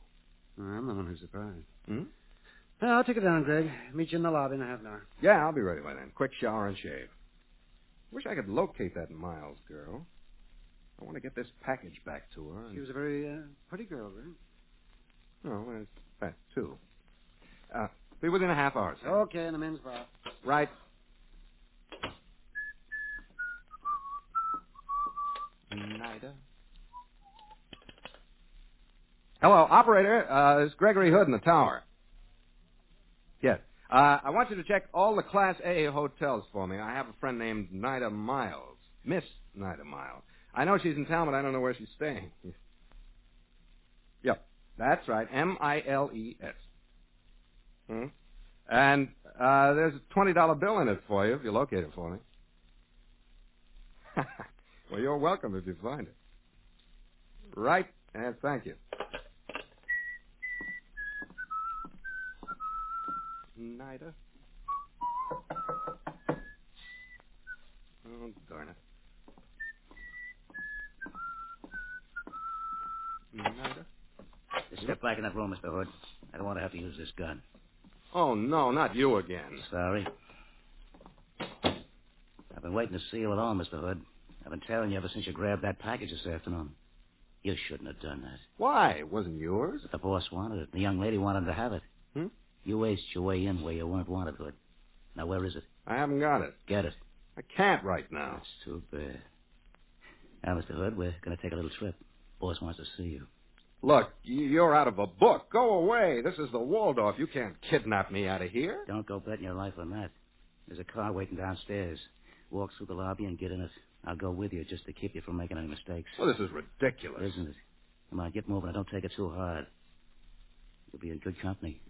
I'm the one who's surprised. Hmm? I'll take it down, Greg. Meet you in the lobby in a half an hour. Yeah, I'll be ready by then. Quick shower and shave. Wish I could locate that Miles girl. I want to get this package back to her. She was a very pretty girl, Greg. No, it's that, too. Be within a half hour, sir. Okay, in the men's bar. Right. Nida. Hello, operator. It's Gregory Hood in the tower. Yes. I want you to check all the Class A hotels for me. I have a friend named Nida Miles. Miss Nida Miles. I know she's in town, but I don't know where she's staying. Yep, that's right. M-I-L-E-S. And there's a $20 bill in it for you if you locate it for me. Well, you're welcome if you find it. Right, and thank you. Nida. Oh, darn it. Nida. Just step back in that room, Mr. Hood. I don't want to have to use this gun. Oh, no, not you again. Sorry. I've been waiting to see you at all, Mr. Hood. I've been telling you ever since you grabbed that package this afternoon. You shouldn't have done that. Why? It wasn't yours? But the boss wanted it. The young lady wanted to have it. You aced your way in where you weren't wanted, Hood. Now, where is it? I haven't got it. Get it. I can't right now. That's too bad. Now, Mr. Hood, we're going to take a little trip. Boss wants to see you. Look, you're out of a book. Go away. This is the Waldorf. You can't kidnap me out of here. Don't go betting your life on that. There's a car waiting downstairs. Walk through the lobby and get in it. I'll go with you just to keep you from making any mistakes. Well, this is ridiculous. Isn't it? Come on, get moving and don't take it too hard. You'll be in good company.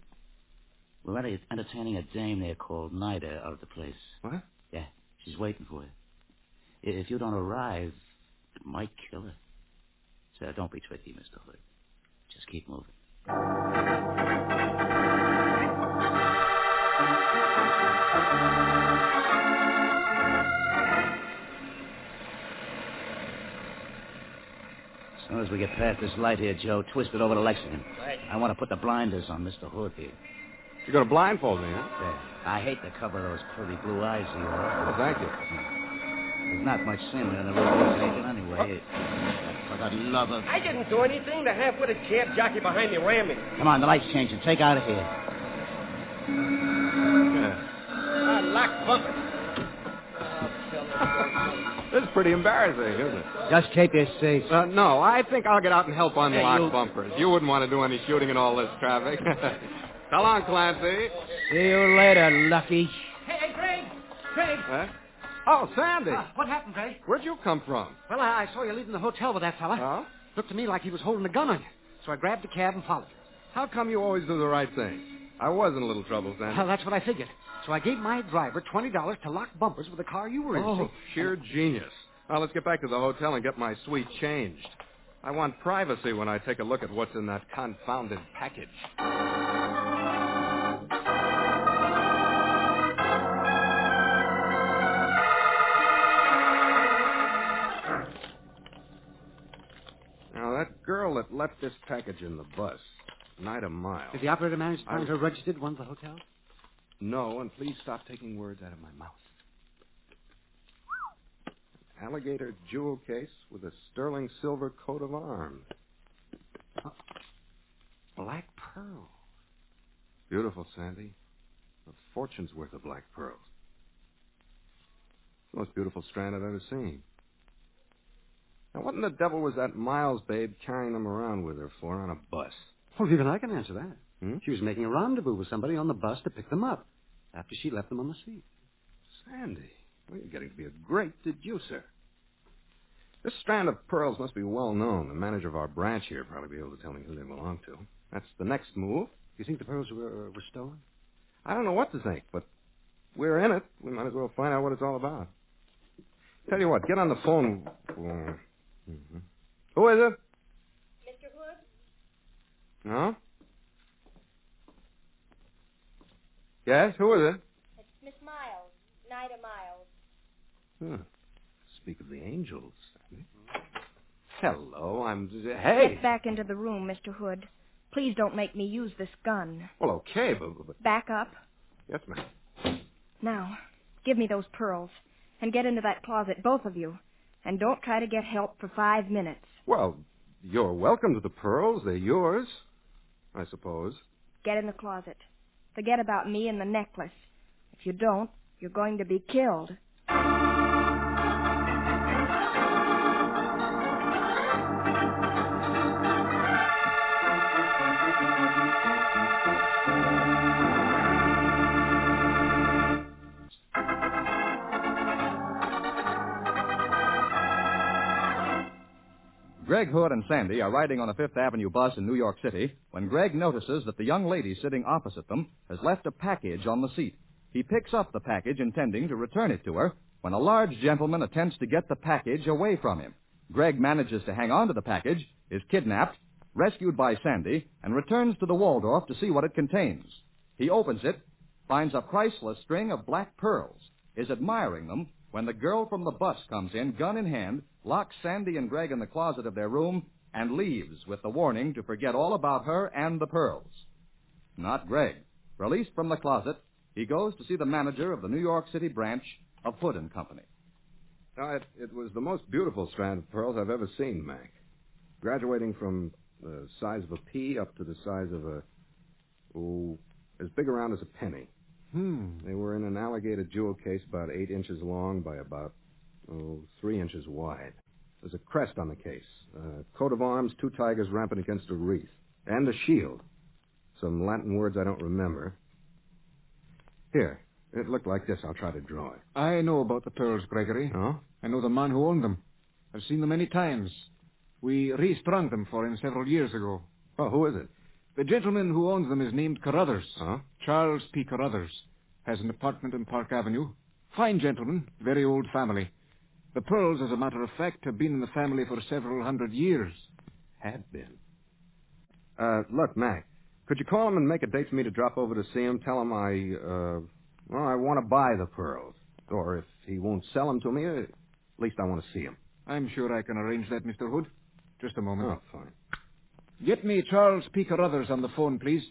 We're entertaining a dame there called Nida out of the place. What? Yeah, she's waiting for you. If you don't arrive, it might kill her. So don't be tricky, Mr. Hood. Just keep moving. As soon as we get past this light here, Joe, twist it over to Lexington. Right. I want to put the blinders on Mr. Hood here. You're going to blindfold me, huh? Yeah. I hate the cover of those pretty blue eyes of yours. Well, thank you. There's not much sin in the representation anyway. For the love of... I didn't do anything. The half-witted cab jockey behind me ran me. Come on, the light's changing. Take out of here. Lock bumper. This is pretty embarrassing, isn't it? Just keep your seat. No, I think I'll get out and help unlock you- bumpers. You wouldn't want to do any shooting in all this traffic. So long, Clancy. See you later, Lucky. Hey, Greg! Greg! Huh? Oh, Sandy. What happened, Greg? Where'd you come from? Well, I saw you leaving the hotel with that fella. Oh? Looked to me like he was holding a gun on you. So I grabbed the cab and followed you. How come you always do the right thing? I was in a little trouble, Sandy. Well, that's what I figured. So I gave my driver $20 to lock bumpers with the car you were in. Oh, see? sheer genius. Now, let's get back to the hotel and get my suite changed. I want privacy when I take a look at what's in that confounded package. Now, that girl that left this package in the bus, Nida Miles. Did the operator manage to find her registered one of the hotels? No, and please stop taking words out of my mouth. Alligator jewel case with a sterling silver coat of arms. Black pearl. Beautiful, Sandy. A fortune's worth of black pearls. It's the most beautiful strand I've ever seen. Now, what in the devil was that Miles babe carrying them around with her for on a bus? Well, even I can answer that. Hmm? She was making a rendezvous with somebody on the bus to pick them up after she left them on the seat. Sandy, well, you're getting to be a great deducer. This strand of pearls must be well known. The manager of our branch here will probably be able to tell me who they belong to. That's the next move. You think the pearls were stolen? I don't know what to think, but we're in it. We might as well find out what it's all about. Tell you what, get on the phone. Mm-hmm. Who is it? Mr. Hood? No? Yes, who is it? It's Miss Miles, Nida Miles. Huh. Speak of the angels. Hello, Hey! Get back into the room, Mr. Hood. Please don't make me use this gun. Well, okay, but... Back up. Yes, ma'am. Now, give me those pearls. And get into that closet, both of you. And don't try to get help for 5 minutes. Well, you're welcome to the pearls. They're yours, I suppose. Get in the closet. Forget about me and the necklace. If you don't, you're going to be killed. Greg Hood and Sandy are riding on a Fifth Avenue bus in New York City when Greg notices that the young lady sitting opposite them has left a package on the seat. He picks up the package, intending to return it to her, when a large gentleman attempts to get the package away from him. Greg manages to hang on to the package, is kidnapped, rescued by Sandy, and returns to the Waldorf to see what it contains. He opens it, finds a priceless string of black pearls, is admiring them, when the girl from the bus comes in, gun in hand, locks Sandy and Greg in the closet of their room, and leaves with the warning to forget all about her and the pearls. Not Greg. Released from the closet, he goes to see the manager of the New York City branch of Hood and Company. It was the most beautiful strand of pearls I've ever seen, Mac. Graduating from the size of a pea up to the size of as big around as a penny. They were in an alligator jewel case about 8 inches long by about 3 inches wide. There's a crest on the case, a coat of arms, 2 tigers rampant against a wreath, and a shield. Some Latin words I don't remember. Here, it looked like this. I'll try to draw it. I know about the pearls, Gregory. Oh? I know the man who owned them. I've seen them many times. We restrung them for him several years ago. Oh, who is it? The gentleman who owns them is named Carruthers. Huh? Charles P. Carruthers. Has an apartment in Park Avenue. Fine gentleman, very old family. The pearls, as a matter of fact, have been in the family for several hundred years. Had been. Look, Mac, could you call him and make a date for me to drop over to see him? Tell him I want to buy the pearls. Or if he won't sell them to me, at least I want to see him. I'm sure I can arrange that, Mr. Hood. Just a moment. Oh, fine. Get me Charles P. Carruthers on the phone, please.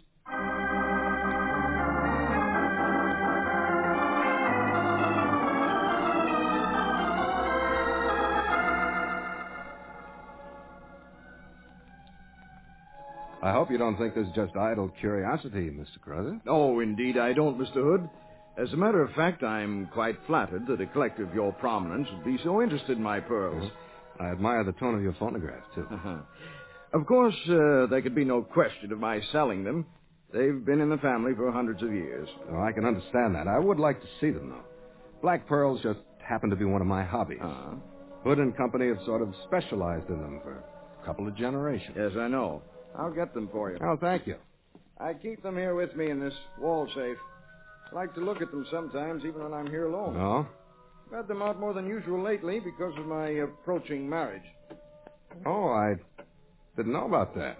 I hope you don't think this is just idle curiosity, Mr. Carruthers. Oh, indeed I don't, Mr. Hood. As a matter of fact, I'm quite flattered that a collector of your prominence would be so interested in my pearls. I admire the tone of your photographs, too. Of course, there could be no question of my selling them. They've been in the family for hundreds of years. Oh, I can understand that. I would like to see them, though. Black pearls just happen to be one of my hobbies. Hood and Company have sort of specialized in them for a couple of generations. Yes, I know. I'll get them for you. Oh, thank you. I keep them here with me in this wall safe. I like to look at them sometimes, even when I'm here alone. Oh? I've had them out more than usual lately because of my approaching marriage. Oh, I didn't know about that.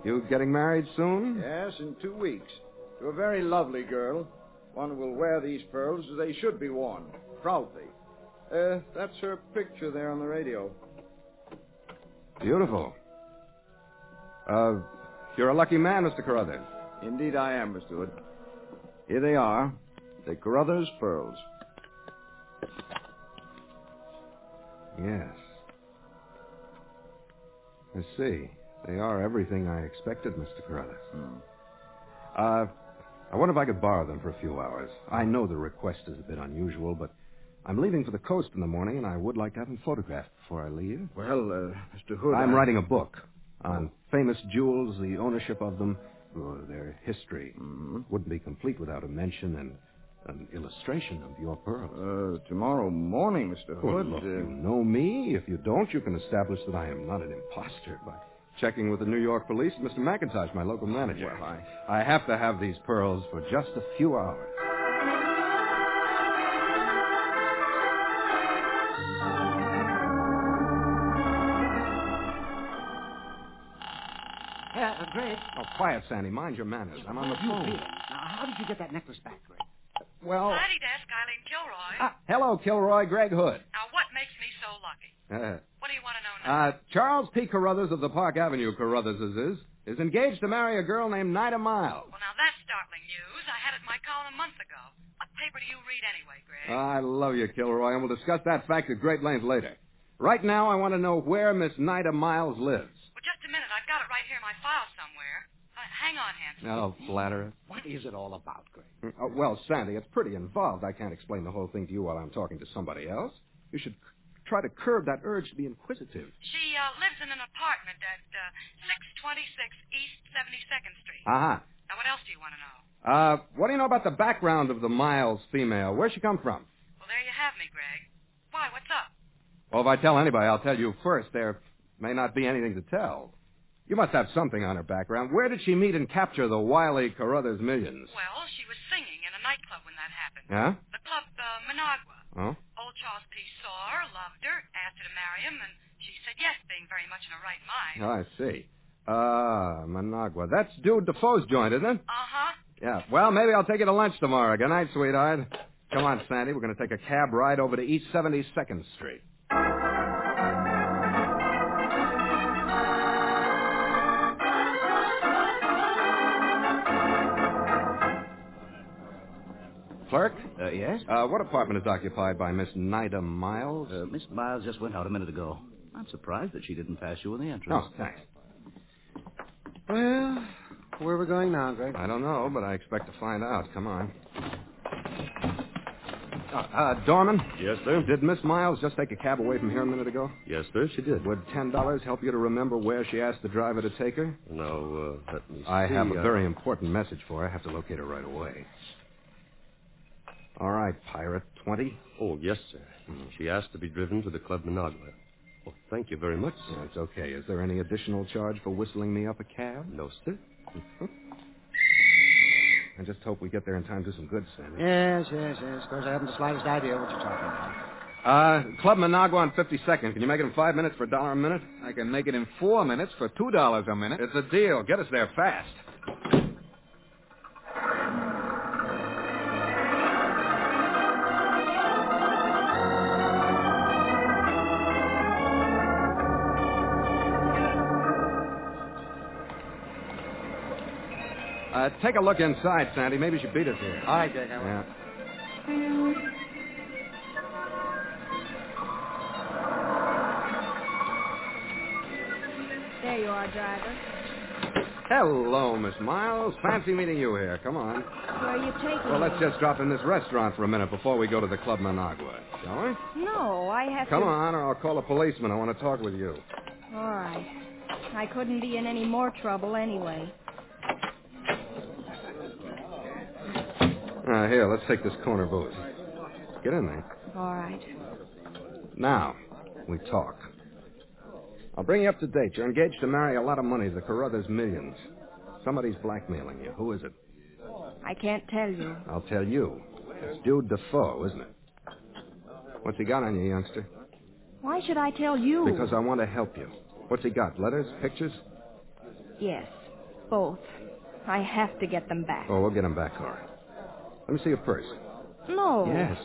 You getting married soon? Yes, in 2 weeks. To a very lovely girl. One who will wear these pearls as they should be worn. Proudly. That's her picture there on the radio. Beautiful. You're a lucky man, Mr. Carruthers. Indeed I am, Mr. Hood. Here they are. The Carruthers pearls. Yes. I see. They are everything I expected, Mr. Carruthers. I wonder if I could borrow them for a few hours. I know the request is a bit unusual, but I'm leaving for the coast in the morning, and I would like to have them photographed before I leave. Well, Mr. Hood... I'm writing a book on famous jewels, the ownership of them, their history. Wouldn't be complete without a mention and an illustration of your pearls. Tomorrow morning, Mr. Hood. Well, look, you know me. If you don't, you can establish that I am not an imposter by checking with the New York police and Mr. McIntosh, my local manager. Well, I have to have these pearls for just a few hours. Greg. Oh, quiet, Sandy. Mind your manners. I'm on the phone. Now, how did you get that necklace back, Greg? Well... Daddy Desk, Eileen Kilroy. Hello, Kilroy. Greg Hood. Now, what makes me so lucky? What do you want to know now? Charles P. Carruthers of the Park Avenue Carruthers is engaged to marry a girl named Nida Miles. Well, now, that's startling news. I had it in my column a month ago. What paper do you read anyway, Greg? I love you, Kilroy, and we'll discuss that fact at great length later. Right now, I want to know where Miss Nida Miles lives. Well, just a minute. I've got it right here in my file somewhere. Hang on, Hanson. Oh, flatterer. What is it all about, Greg? Well, Sandy, it's pretty involved. I can't explain the whole thing to you while I'm talking to somebody else. You should try to curb that urge to be inquisitive. She lives in an apartment at 626 East 72nd Street. Uh-huh. Now, what else do you want to know? What do you know about the background of the Miles female? Where'd she come from? Well, there you have me, Greg. Why, what's up? Well, if I tell anybody, I'll tell you first. There may not be anything to tell. You must have something on her background. Where did she meet and capture the wily Carruthers millions? Well, she was singing in a nightclub when that happened. Huh? The club, Managua. Oh? Old Charles P. saw her, loved her, asked her to marry him, and she said yes, being very much in her right mind. Oh, I see. Managua. That's Dude Defoe's joint, isn't it? Uh-huh. Yeah. Well, maybe I'll take you to lunch tomorrow. Good night, sweetheart. Come on, Sandy. We're going to take a cab ride over to East 72nd Street. Clerk? Yes? What apartment is occupied by Miss Nida Miles? Miss Miles just went out a minute ago. I'm surprised that she didn't pass you in the entrance. Oh, thanks. Well, where are we going now, Greg? I don't know, but I expect to find out. Come on. Dorman? Yes, sir? Did Miss Miles just take a cab away from here a minute ago? Yes, sir, she did. Would $10 help you to remember where she asked the driver to take her? No, let me see. I have a very important message for her. I have to locate her right away. All right, Pirate, 20? Oh, yes, sir. She asked to be driven to the Club Managua. Oh, thank you very much, sir. That's okay. Is there any additional charge for whistling me up a cab? No, sir. I just hope we get there in time to do some good, Sandy. Yes. Of course, I haven't the slightest idea what you're talking about. Club Managua on 52nd. Can you make it in 5 minutes for $1 a minute? I can make it in 4 minutes for $2 a minute. It's a deal. Get us there fast. Take a look inside, Sandy. Maybe she beat us here. All right, Dick, I will. Yeah. There you are, driver. Hello, Miss Miles. Fancy meeting you here. Come on. Where are you taking Well, me? let's just drop in this restaurant for a minute before we go to the Club Managua, shall we? No, I have Come to... on, or I'll call a policeman. I want to talk with you. All right. I couldn't be in any more trouble anyway. Here, let's take this corner booth. Get in there. All right. Now, we talk. I'll bring you up to date. You're engaged to marry a lot of money, the Carruthers millions. Somebody's blackmailing you. Who is it? I can't tell you. I'll tell you. It's Jude Defoe, isn't it? What's he got on you, youngster? Why should I tell you? Because I want to help you. What's he got? Letters? Pictures? Yes, both. I have to get them back. Oh, we'll get them back, Cora. Let me see your purse. No. Yes.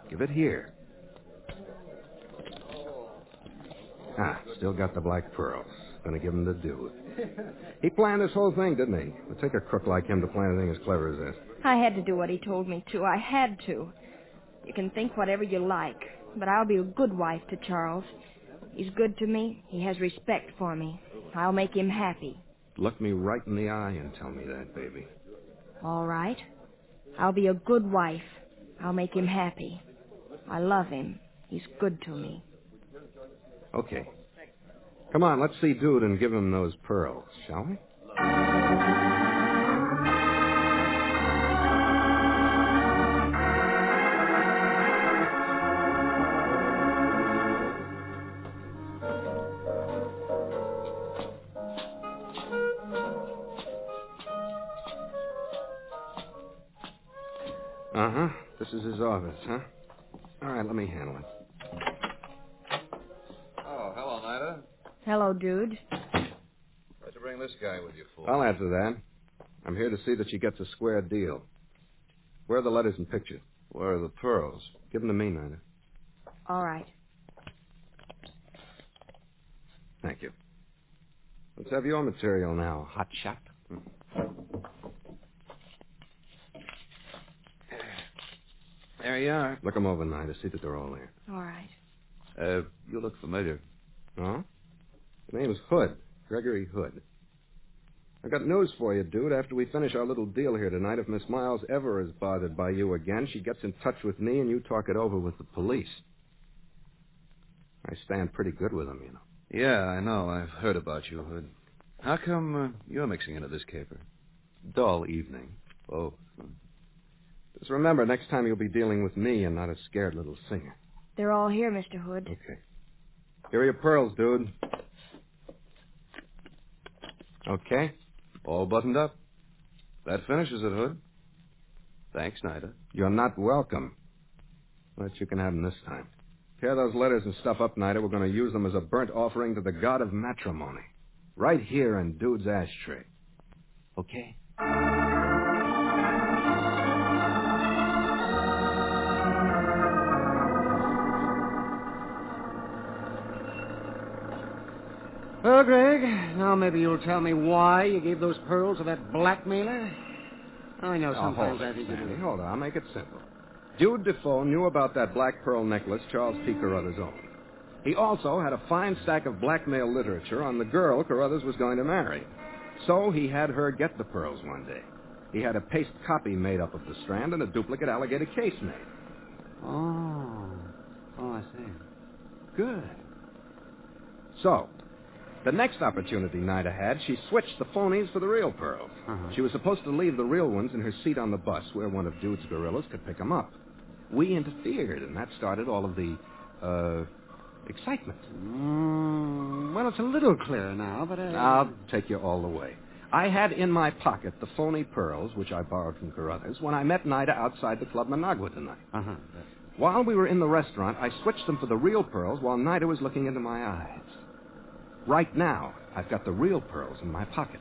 Give it here. Still got the black pearls. Gonna give him the dude. He planned this whole thing, didn't he? It'll take a crook like him to plan anything as clever as this. I had to do what he told me to. I had to. You can think whatever you like, but I'll be a good wife to Charles. He's good to me. He has respect for me. I'll make him happy. Look me right in the eye and tell me that, baby. All right. I'll be a good wife. I'll make him happy. I love him. He's good to me. Okay. Come on, let's see Dude and give him those pearls, shall we? Uh-huh. This is his office, huh? All right, let me handle it. Oh, hello, Nida. Hello, dude. Why'd you bring this guy with you for? I'll answer that. I'm here to see that she gets a square deal. Where are the letters and pictures? Where are the pearls? Give them to me, Nida. All right. Thank you. Let's have your material now, hot shot. There you are. Look them over, Nida. See that they're all there. All right. You look familiar. Huh? The name's Hood. Gregory Hood. I got news for you, dude. After we finish our little deal here tonight, if Miss Miles ever is bothered by you again, she gets in touch with me and you talk it over with the police. I stand pretty good with them, you know. Yeah, I know. I've heard about you, Hood. How come you're mixing into this caper? Dull evening. Oh. Just remember, next time you'll be dealing with me and not a scared little singer. They're all here, Mr. Hood. Okay. Here are your pearls, dude. Okay? All buttoned up. That finishes it, Hood. Thanks, Nida. You're not welcome. But you can have them this time. Tear those letters and stuff up, Nida. We're going to use them as a burnt offering to the god of matrimony. Right here in Dude's ashtray. Okay? Well, Greg, now maybe you'll tell me why you gave those pearls to that blackmailer. I know sometimes I think you do. Hold on, I'll make it simple. Jude Defoe knew about that black pearl necklace Charles P. Carruthers owned. He also had a fine stack of blackmail literature on the girl Carruthers was going to marry. So he had her get the pearls one day. He had a paste copy made up of the strand and a duplicate alligator case made. Oh, I see. Good. So, the next opportunity Nida had, she switched the phonies for the real pearls. She was supposed to leave the real ones in her seat on the bus where one of Dude's gorillas could pick them up. We interfered, and that started all of the, excitement. Well, it's a little clearer now, but I'll take you all the way. I had in my pocket the phony pearls, which I borrowed from Carruthers, when I met Nida outside the Club Managua tonight. While we were in the restaurant, I switched them for the real pearls while Nida was looking into my eyes. Right now, I've got the real pearls in my pocket.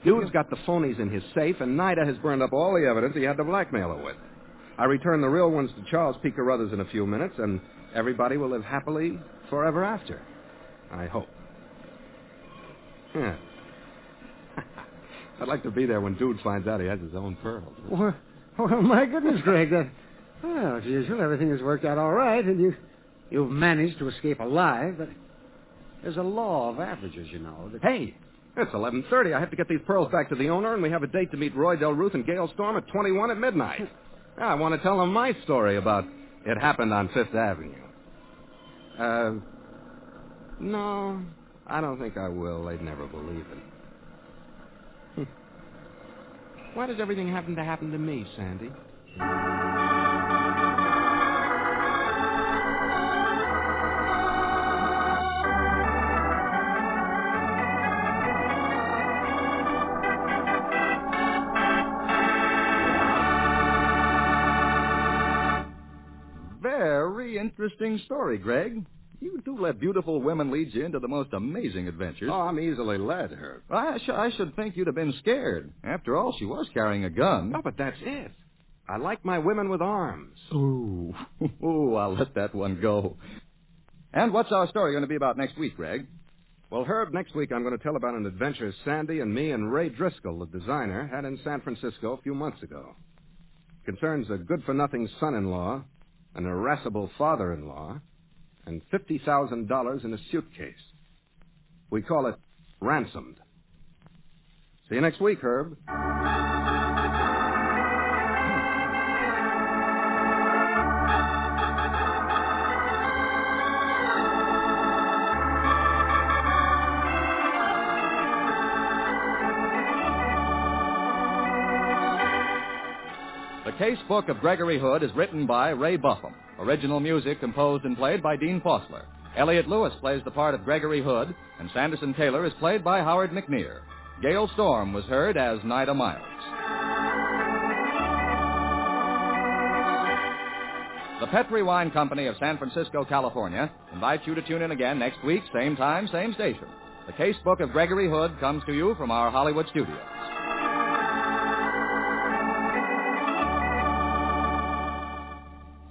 Dude's got the phonies in his safe, and Nida has burned up all the evidence he had to blackmail her with. I return the real ones to Charles P. Carruthers in a few minutes, and everybody will live happily forever after. I hope. Yeah. I'd like to be there when Dude finds out he has his own pearls. Well, my goodness, Greg. Well, as usual, everything has worked out all right, and you've managed to escape alive, but there's a law of averages, you know. Hey, it's 11:30. I have to get these pearls back to the owner, and we have a date to meet Roy Del Ruth and Gail Storm at 21 at midnight. I want to tell them my story about it happened on Fifth Avenue. No, I don't think I will. They'd never believe it. Why does everything happen to me, Sandy? Very interesting story, Greg. You do let beautiful women lead you into the most amazing adventures. Oh, I'm easily led, Herb. I should think you'd have been scared. After all, she was carrying a gun. Oh, but that's it. I like my women with arms. Ooh, I'll let that one go. And what's our story going to be about next week, Greg? Well, Herb, next week I'm going to tell about an adventure Sandy and me and Ray Driscoll, the designer, had in San Francisco a few months ago. It concerns a good-for-nothing son-in-law, an irascible father-in-law, and $50,000 in a suitcase. We call it Ransomed. See you next week, Herb. The Case Book of Gregory Hood is written by Ray Buffum. Original music composed and played by Dean Fossler. Elliot Lewis plays the part of Gregory Hood, and Sanderson Taylor is played by Howard McNear. Gail Storm was heard as Nida Miles. The Petri Wine Company of San Francisco, California, invites you to tune in again next week, same time, same station. The Case Book of Gregory Hood comes to you from our Hollywood studios.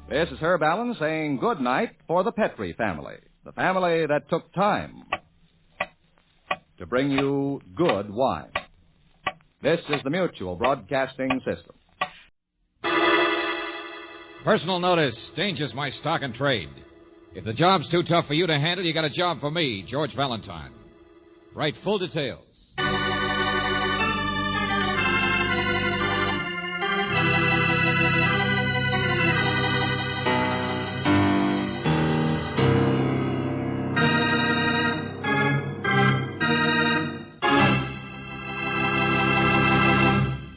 This is Herb Allen saying good night for the Petri family, the family that took time to bring you good wine. This is the Mutual Broadcasting System. Personal notice, danger's my stock and trade. If the job's too tough for you to handle, you got a job for me, George Valentine. Write full details.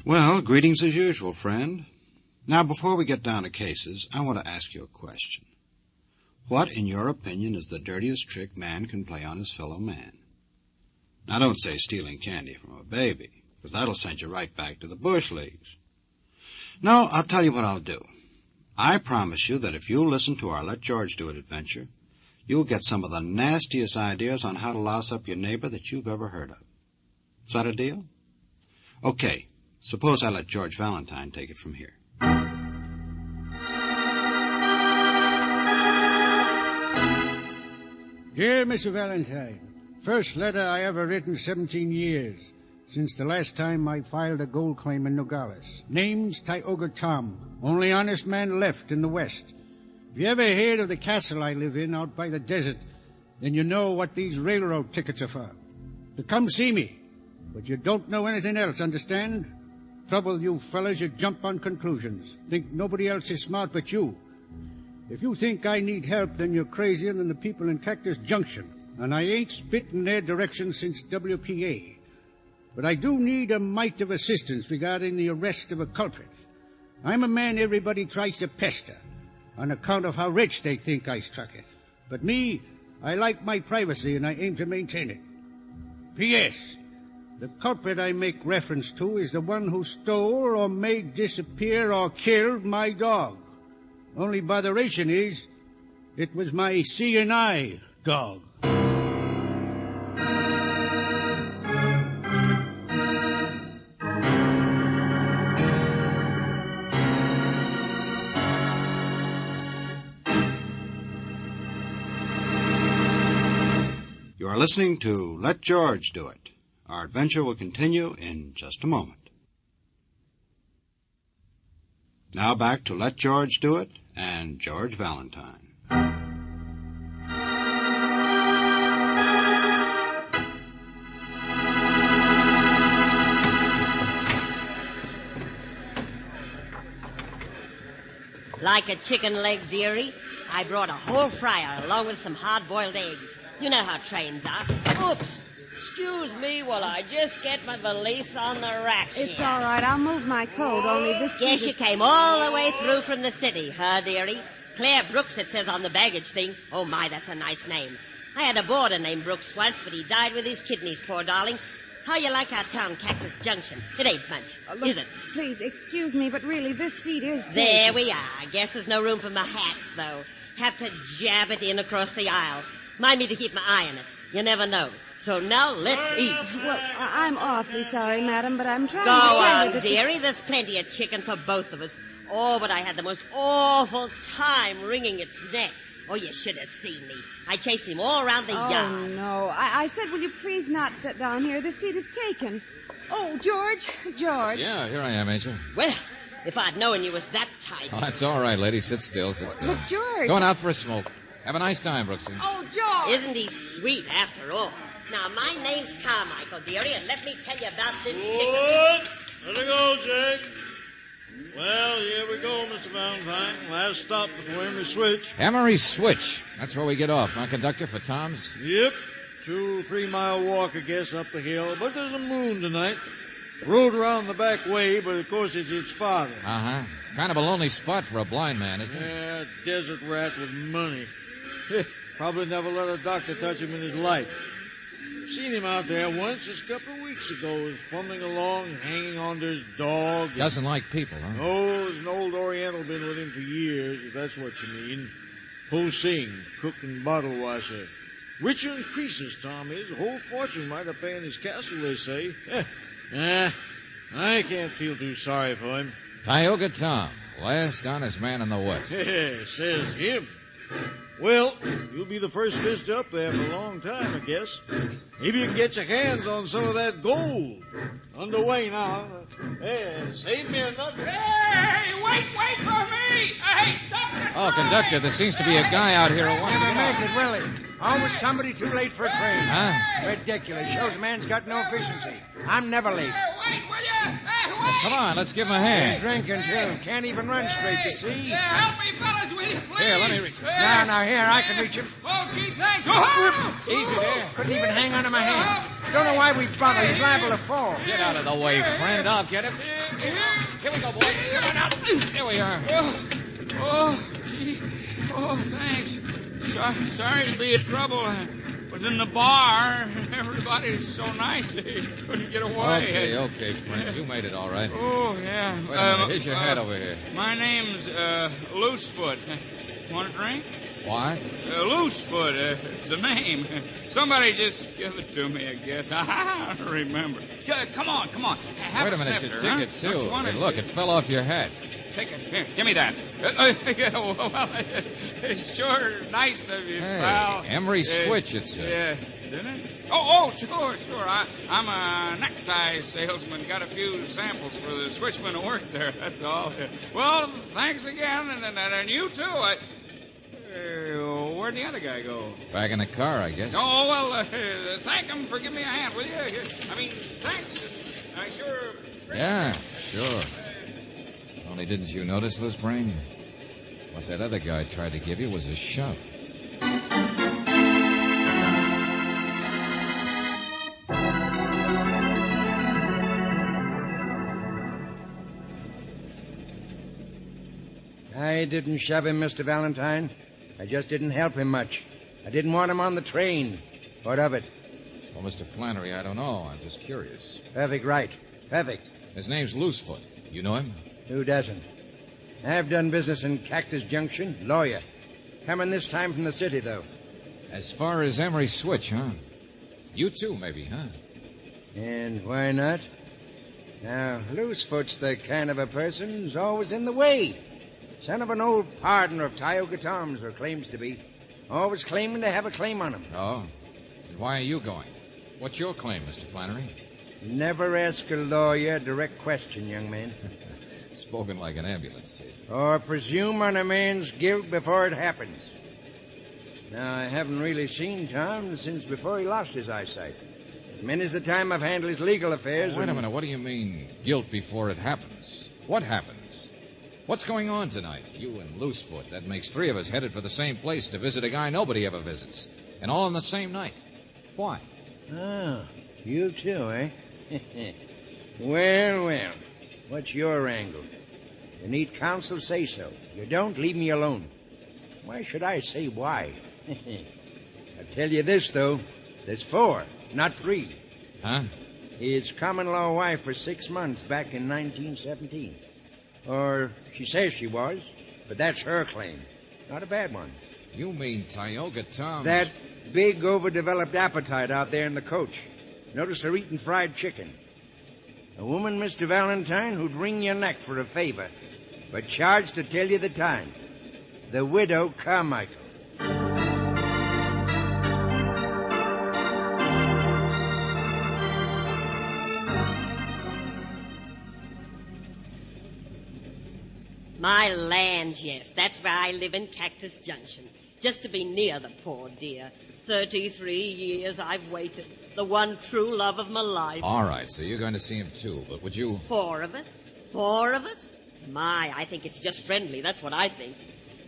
Well, greetings as usual, friend. Now, before we get down to cases, I want to ask you a question. What, in your opinion, is the dirtiest trick man can play on his fellow man? Now, don't say stealing candy from a baby, because that'll send you right back to the bush leagues. No, I'll tell you what I'll do. I promise you that if you'll listen to our Let George Do It adventure, you'll get some of the nastiest ideas on how to louse up your neighbor that you've ever heard of. Is that a deal? Okay. Suppose I let George Valentine take it from here. Dear Mr. Valentine, first letter I ever written 17 years, since the last time I filed a gold claim in Nogales. Name's Tioga Tom, only honest man left in the West. If you ever heard of the castle I live in out by the desert, then you know what these railroad tickets are for. To come see me, but you don't know anything else, understand? Trouble, you fellas, you jump on conclusions. Think nobody else is smart but you. If you think I need help, then you're crazier than the people in Cactus Junction. And I ain't spit in their direction since WPA. But I do need a mite of assistance regarding the arrest of a culprit. I'm a man everybody tries to pester on account of how rich they think I struck it. But me, I like my privacy and I aim to maintain it. P.S. The culprit I make reference to is the one who stole or made disappear or killed my dog. Only botheration is, it was my C&I dog. You are listening to Let George Do It. Our adventure will continue in just a moment. Now back to Let George Do It and George Valentine. Like a chicken leg, dearie, I brought a whole fryer along with some hard-boiled eggs. You know how trains are. Oops! Excuse me while I just get my valise on the rack here. It's all right. I'll move my coat, only this... Guess you came all the way through from the city, huh, dearie? Claire Brooks, it says on the baggage thing. Oh, my, that's a nice name. I had a boarder named Brooks once, but he died with his kidneys, poor darling. How you like our town, Cactus Junction? It ain't much, look, is it? Please, excuse me, but really, this seat is taken. There we are. Guess there's no room for my hat, though. Have to jab it in across the aisle. Mind me to keep my eye on it. You never know. So now let's eat. Well, I'm awfully sorry, madam, but I'm trying Go to tell on, you that... dearie. There's plenty of chicken for both of us. Oh, but I had the most awful time wringing its neck. Oh, you should have seen me. I chased him all around the yard. Oh, no. I said, will you please not sit down here? The seat is taken. Oh, George. Yeah, here I am, Angel. Well, if I'd known you was that type. Oh, that's all right, lady. Sit still, sit still. Look, George. Going out for a smoke. Have a nice time, Brooksy. Oh, George! Isn't he sweet after all? Now, my name's Carmichael, dearie, and let me tell you about this chicken. Let it go, Jake. Well, here we go, Mr. Valentine. Last stop before Emery Switch. Emery Switch. That's where we get off, huh, conductor, for Tom's? Yep. 2-3 mile walk, I guess, up the hill. But there's a moon tonight. Road around the back way, but of course it's its father. Uh-huh. Kind of a lonely spot for a blind man, isn't it? Yeah, desert rat with money. Probably never let a doctor touch him in his life. Seen him out there once just a couple of weeks ago. He was fumbling along, hanging on to his dog. Doesn't like people, huh? Oh, there's an old Oriental been with him for years, if that's what you mean. Po Sing, cook and bottle washer. Richer in creases, Tom is. A whole fortune right up there in his castle, they say. I can't feel too sorry for him. Tioga Tom, last honest man in the West. Says him. Well, you'll be the first fish up there for a long time, I guess. Maybe you can get your hands on some of that gold. Underway now. Hey, save me a nugget. Hey, wait for me! Hey, stop it! Oh, conductor, there seems to be a guy out here who wants to Never get make it, will he? Always somebody too late for a train. Huh? Ridiculous. Shows a man's got no efficiency. I'm never late. Wait, will you? Hey, wait! Come on, let's give him a hand. Drinking, too. Can't even run straight, you see? Yeah, help me, fellas, will you, please? Here, let me reach him. Now, here, I can reach him. Oh, gee, thanks. Oh! Easy there. Couldn't even hang onto my hand. Don't know why we bother. He's liable to fall. Get out of the way, friend. I'll get him. Here we go, boys. Come on out. Here we are. Oh, gee. Oh, thanks. Sorry to be in trouble. I was in the bar. Everybody's so nice they couldn't get away. Okay, friend. You made it all right. Oh, yeah. Wait a minute. Here's your hat over here. My name's Loosefoot. Want a drink? What? Loosefoot. It's a name. Somebody just give it to me, I guess. I don't remember. Come on. Have Wait a minute. sifter, It's your ticket, huh? too. Wanna... Hey, look, it fell off your hat. Take it. Here, give me that. Yeah, well, it's sure nice of you, Hey, pal. Emery Switch, it said. Yeah, didn't it? Oh, sure. I'm a necktie salesman. Got a few samples for the switchman who works there, that's all. Well, thanks again, and you too. Where'd the other guy go? Back in the car, I guess. Oh, well, thank him for giving me a hand, will you? I mean, thanks. I sure appreciate Yeah, sure. Only didn't you notice, Loose Brain? What that other guy tried to give you was a shove. I didn't shove him, Mr. Valentine. I just didn't help him much. I didn't want him on the train. What of it? Well, Mr. Flannery, I don't know. I'm just curious. Perfect right. Perfect. His name's Loosefoot. You know him? Who doesn't? I've done business in Cactus Junction. Lawyer. Coming this time from the city, though. As far as Emery Switch, huh? You too, maybe, huh? And why not? Now, Loosefoot's the kind of a person who's always in the way. Son of an old partner of Tioga Tom's, or claims to be. Always claiming to have a claim on him. Oh? And why are you going? What's your claim, Mr. Flannery? Never ask a lawyer a direct question, young man. Spoken like an ambulance, Jason. Or presume on a man's guilt before it happens. Now, I haven't really seen Tom since before he lost his eyesight. Many's the time I've handled his legal affairs. Wait a minute. What do you mean, guilt before it happens? What happens? What's going on tonight? You and Loosefoot. That makes three of us headed for the same place to visit a guy nobody ever visits. And all on the same night. Why? Oh, you too, eh? Well. What's your angle? You need counsel, say so. You don't, leave me alone. Why should I say why? I tell you this, though. There's 4, not 3. Huh? His common-law wife for 6 months back in 1917. Or she says she was, but that's her claim. Not a bad one. You mean Tioga Tom's... That big, overdeveloped appetite out there in the coach. Notice her eating fried chicken. A woman, Mr. Valentine, who'd wring your neck for a favor, but charged to tell you the time. The widow Carmichael. My lands, yes. That's where I live in Cactus Junction. Just to be near the poor dear. 33 years I've waited. The one true love of my life. All right, so you're going to see him too, but would you... 4 of us? 4 of us? My, I think it's just friendly. That's what I think.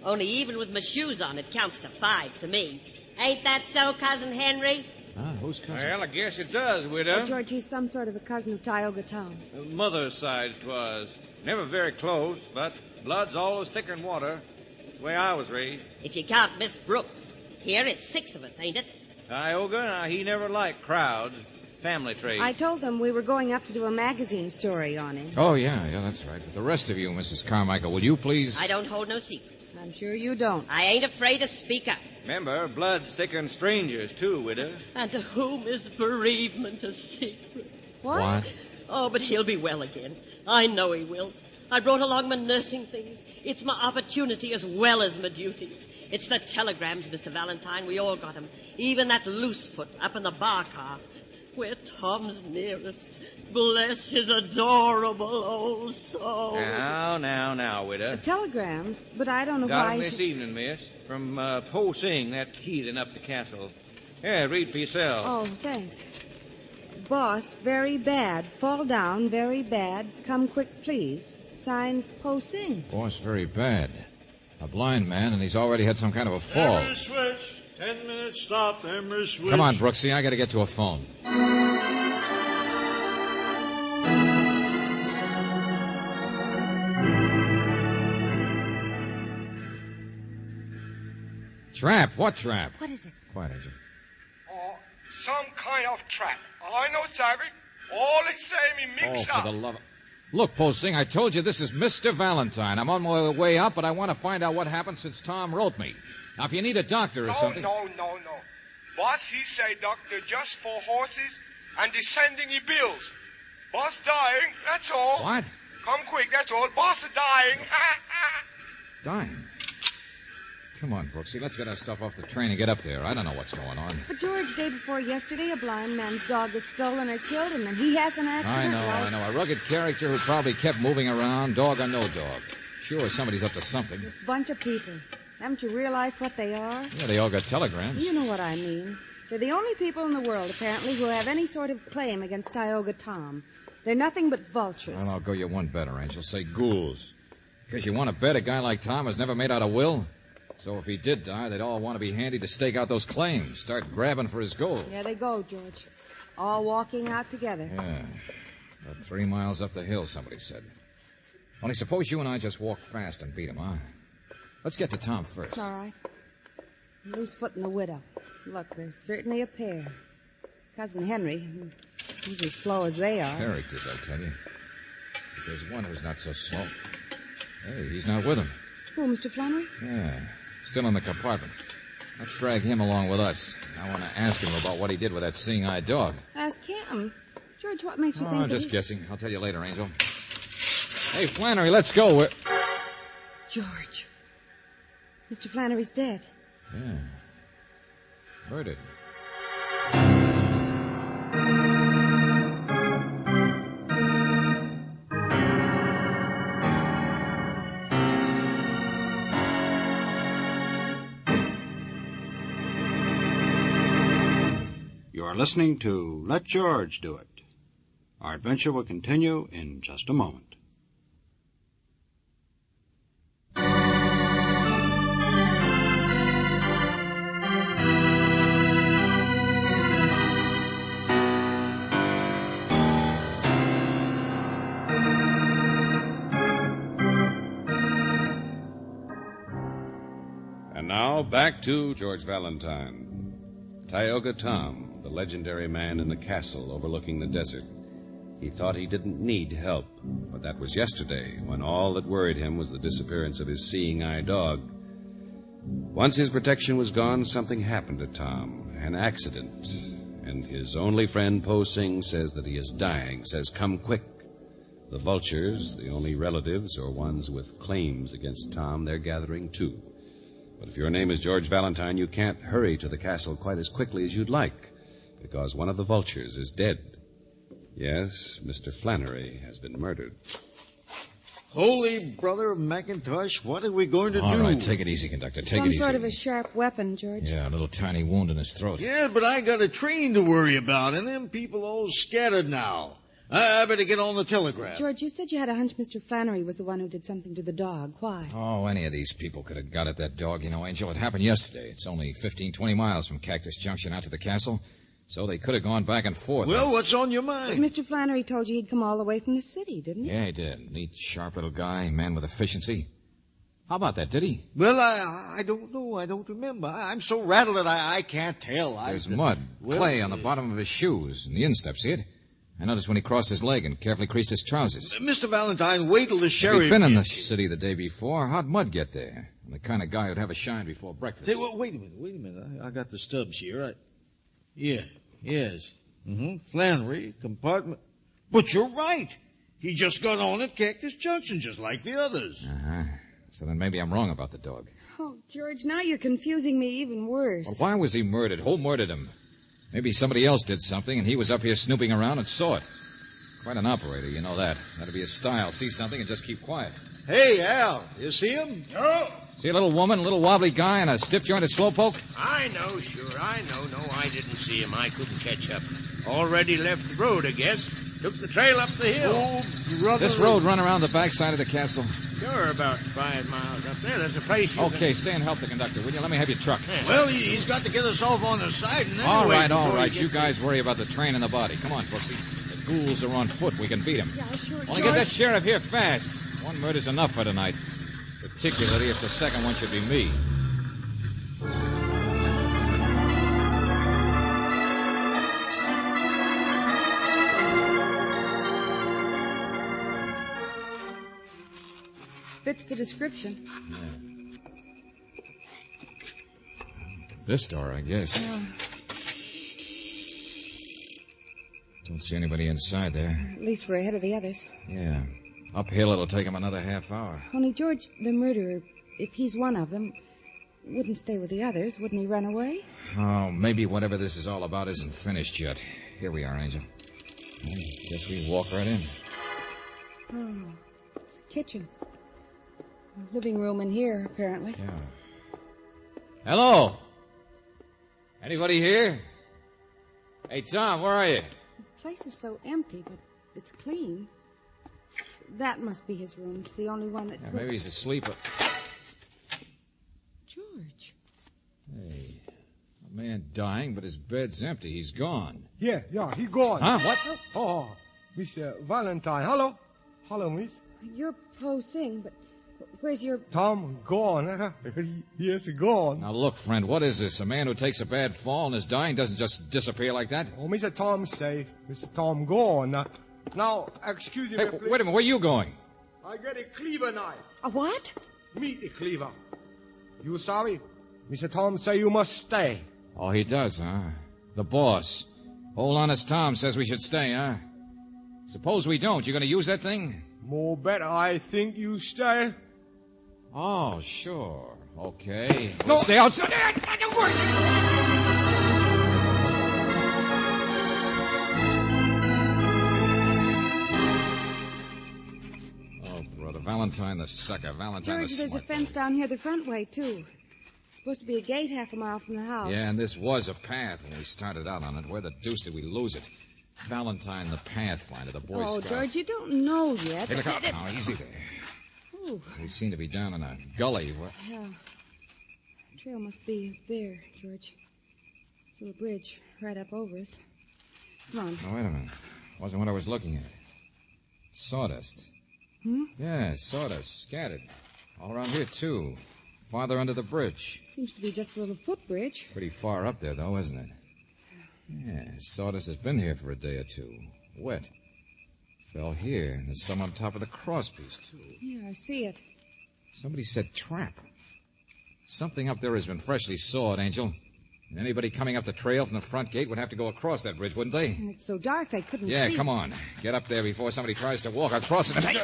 Only even with my shoes on, it counts to 5 to me. Ain't that so, Cousin Henry? Ah, who's cousin? Well, I guess it does, widow. Oh, George, he's some sort of a cousin of Tioga Tom's. Mother's side 'twas. Never very close, but blood's always thicker than water. That's the way I was raised. If you count Miss Brooks. Here it's 6 of us, ain't it? Tioga, he never liked crowds. Family trait. I told them we were going up to do a magazine story on him. Oh, yeah, that's right. But the rest of you, Mrs. Carmichael, will you please... I don't hold no secrets. I'm sure you don't. I ain't afraid to speak up. Remember, blood's thicker than strangers, too, widow. And to whom is bereavement a secret? What? Oh, but he'll be well again. I know he will. I brought along my nursing things. It's my opportunity as well as my duty. It's the telegrams, Mr. Valentine. We all got 'em. Even that Loosefoot up in the bar car. We're Tom's nearest. Bless his adorable old soul. Now, widow. Telegrams, but I don't know Got why... 'em this evening, miss. From Po Sing, that heathen up the castle. Yeah, read for yourself. Oh, thanks. Boss, very bad. Fall down, very bad. Come quick, please. Signed, Po Sing. Boss, very bad. A blind man, and he's already had some kind of a fall. Emery Switch. 10 minutes stop, Emery Switch. Come on, Brooksy, I gotta get to a phone. Trap? What trap? What is it? Quiet, Agent. Some kind of trap. I know, Savvy. All the same, he mix Oh, up. for the love of... Look, Posing, I told you this is Mr. Valentine. I'm on my way up, but I want to find out what happened since Tom wrote me. Now, if you need a doctor or something... No. Boss, he say doctor just for horses and the sending he bills. Boss dying, that's all. What? Come quick, that's all. Boss is dying. Dying? Come on, Brooksy, let's get our stuff off the train and get up there. I don't know what's going on. But, George, day before yesterday, a blind man's dog was stolen or killed, and then he has an accident. I know. A rugged character who probably kept moving around, dog or no dog. Sure, somebody's up to something. This bunch of people. Haven't you realized what they are? Yeah, they all got telegrams. You know what I mean. They're the only people in the world, apparently, who have any sort of claim against Tioga Tom. They're nothing but vultures. Well, I'll go you one better, Angel. Say ghouls. Because you want to bet a guy like Tom has never made out a will? So if he did die, they'd all want to be handy to stake out those claims, start grabbing for his gold. There they go, George. All walking out together. Yeah. About 3 miles up the hill, somebody said. Only suppose you and I just walk fast and beat him, huh? Let's get to Tom first. All right. Loosefoot and the widow. Look, they're certainly a pair. Cousin Henry, he's as slow as they are. Characters, I tell you. But there's one who's not so slow. Hey, he's not with him. Who, Mr. Flannery? Yeah, still in the compartment. Let's drag him along with us. I want to ask him about what he did with that seeing-eye dog. Ask him. George, what makes you think that just he's... guessing. I'll tell you later, Angel. Hey, Flannery, let's go. George. Mr. Flannery's dead. Yeah. Murdered. You're listening to Let George Do It. Our adventure will continue in just a moment. And now back to George Valentine. Tioga Tom, the legendary man in the castle overlooking the desert. He thought he didn't need help, but that was yesterday, when all that worried him was the disappearance of his seeing-eye dog. Once his protection was gone, something happened to Tom, an accident. And his only friend, Po Sing, says that he is dying, says, "Come quick." The vultures, the only relatives or ones with claims against Tom, they're gathering too. But if your name is George Valentine, you can't hurry to the castle quite as quickly as you'd like, because one of the vultures is dead. Yes, Mr. Flannery has been murdered. Holy brother of McIntosh, what are we going to do? All right, take it easy, conductor. Take it easy. Some sort of a sharp weapon, George. Yeah, a little tiny wound in his throat. Yeah, but I got a train to worry about, and them people all scattered now. I better get on the telegraph. George, you said you had a hunch Mr. Flannery was the one who did something to the dog. Why? Oh, any of these people could have got at that dog, you know, Angel. It happened yesterday. It's only 15-20 miles from Cactus Junction out to the castle, so they could have gone back and forth. Well, what's on your mind? But Mr. Flannery told you he'd come all the way from the city, didn't he? Yeah, he did. Neat, sharp little guy, man with efficiency. How about that, did he? Well, I don't know. I don't remember. I'm so rattled that I can't tell. There's mud, clay on the bottom of his shoes and the instep, see it? I noticed when he crossed his leg and carefully creased his trousers. Mr. Valentine, wait till the sheriff... If he'd been in the city the day before, how'd mud get there? I'm the kind of guy who'd have a shine before breakfast. Say, well, wait a minute. I got the stubs here. Yes. Flannery, compartment... But you're right. He just got on at Cactus Junction, just like the others. Uh-huh. So then maybe I'm wrong about the dog. Oh, George, now you're confusing me even worse. Well, why was he murdered? Who murdered him? Maybe somebody else did something, and he was up here snooping around and saw it. Quite an operator, you know that. That'd be his style. See something and just keep quiet. Hey, Al, you see him? No. See a little woman, a little wobbly guy, and a stiff-jointed slowpoke? I know, sure, I know. No, I didn't see him. I couldn't catch up. Already left the road, I guess. Took the trail up the hill. Oh, brother. This road run around the backside of the castle? Sure, about 5 miles up there. There's a place you Okay, stay and help the conductor, will you? Let me have your truck. Yeah. Well, he's got to get us off on the side. And All right. You guys worry about the train and the body. Come on, Brooksy. The ghouls are on foot. We can beat them. Yeah, sure, Only get that sheriff here fast. One murder's enough for tonight. Particularly if the second one should be me. Fits the description. This door, I guess. Don't see anybody inside there. At least we're ahead of the others. Yeah. Uphill, it'll take him another half hour. Only George, the murderer, if he's one of them, wouldn't stay with the others. Wouldn't he run away? Oh, maybe whatever this is all about isn't finished yet. Here we are, Angel. I guess we walk right in. Oh, it's a kitchen. A living room in here, apparently. Yeah. Hello? Anybody here? Hey, Tom, where are you? The place is so empty, but it's clean. that must be his room. It's the only one that... Yeah, maybe he's asleep. George. Hey, a man dying, but his bed's empty. He's gone. Yeah, he gone. Huh? What? Oh, Miss Valentine. Hello, miss. You're Po Sing, but where's your... Tom gone. Yes, gone. Now, look, friend, what is this? A man who takes a bad fall and is dying doesn't just disappear like that? Oh, Mr. Tom safe. Mr. Tom gone. Now, excuse me, Hey, please. wait a minute. Where are you going? I get a cleaver knife. A what? Meet the cleaver. You sorry? Mr. Tom say you must stay. Oh, he does, huh? The boss. Old honest Tom says we should stay, huh? Suppose we don't. You gonna use that thing? More better I think you stay. Oh, sure. Okay. No. Stay outside. Oh, brother. Valentine the sucker. Valentine George, the there's a smart. fence down here the front way, too. Supposed to be a gate half a mile from the house. Yeah, and this was a path when we started out on it. Where the deuce did we lose it? Valentine the Pathfinder, the Boy Scout. George, you don't know yet. Hey, look out now. Easy there. Ooh. We seem to be down in a gully. What? Yeah. The trail must be up there, George. Little bridge right up over us. Come on. Oh, wait a minute. Wasn't what I was looking at. Sawdust. Hmm? Yeah, sawdust. Scattered. All around here, too. Farther under the bridge. Seems to be just a little footbridge. Pretty far up there, though, isn't it? Yeah, sawdust has been here for a day or two. Wet. Fell here, and there's some on top of the crosspiece, too. Yeah, I see it. Somebody said trap. Something up there has been freshly sawed, Angel. And anybody coming up the trail from the front gate would have to go across that bridge, wouldn't they? And it's so dark they couldn't see. Yeah, come on. Get up there before somebody tries to walk across it. Hey!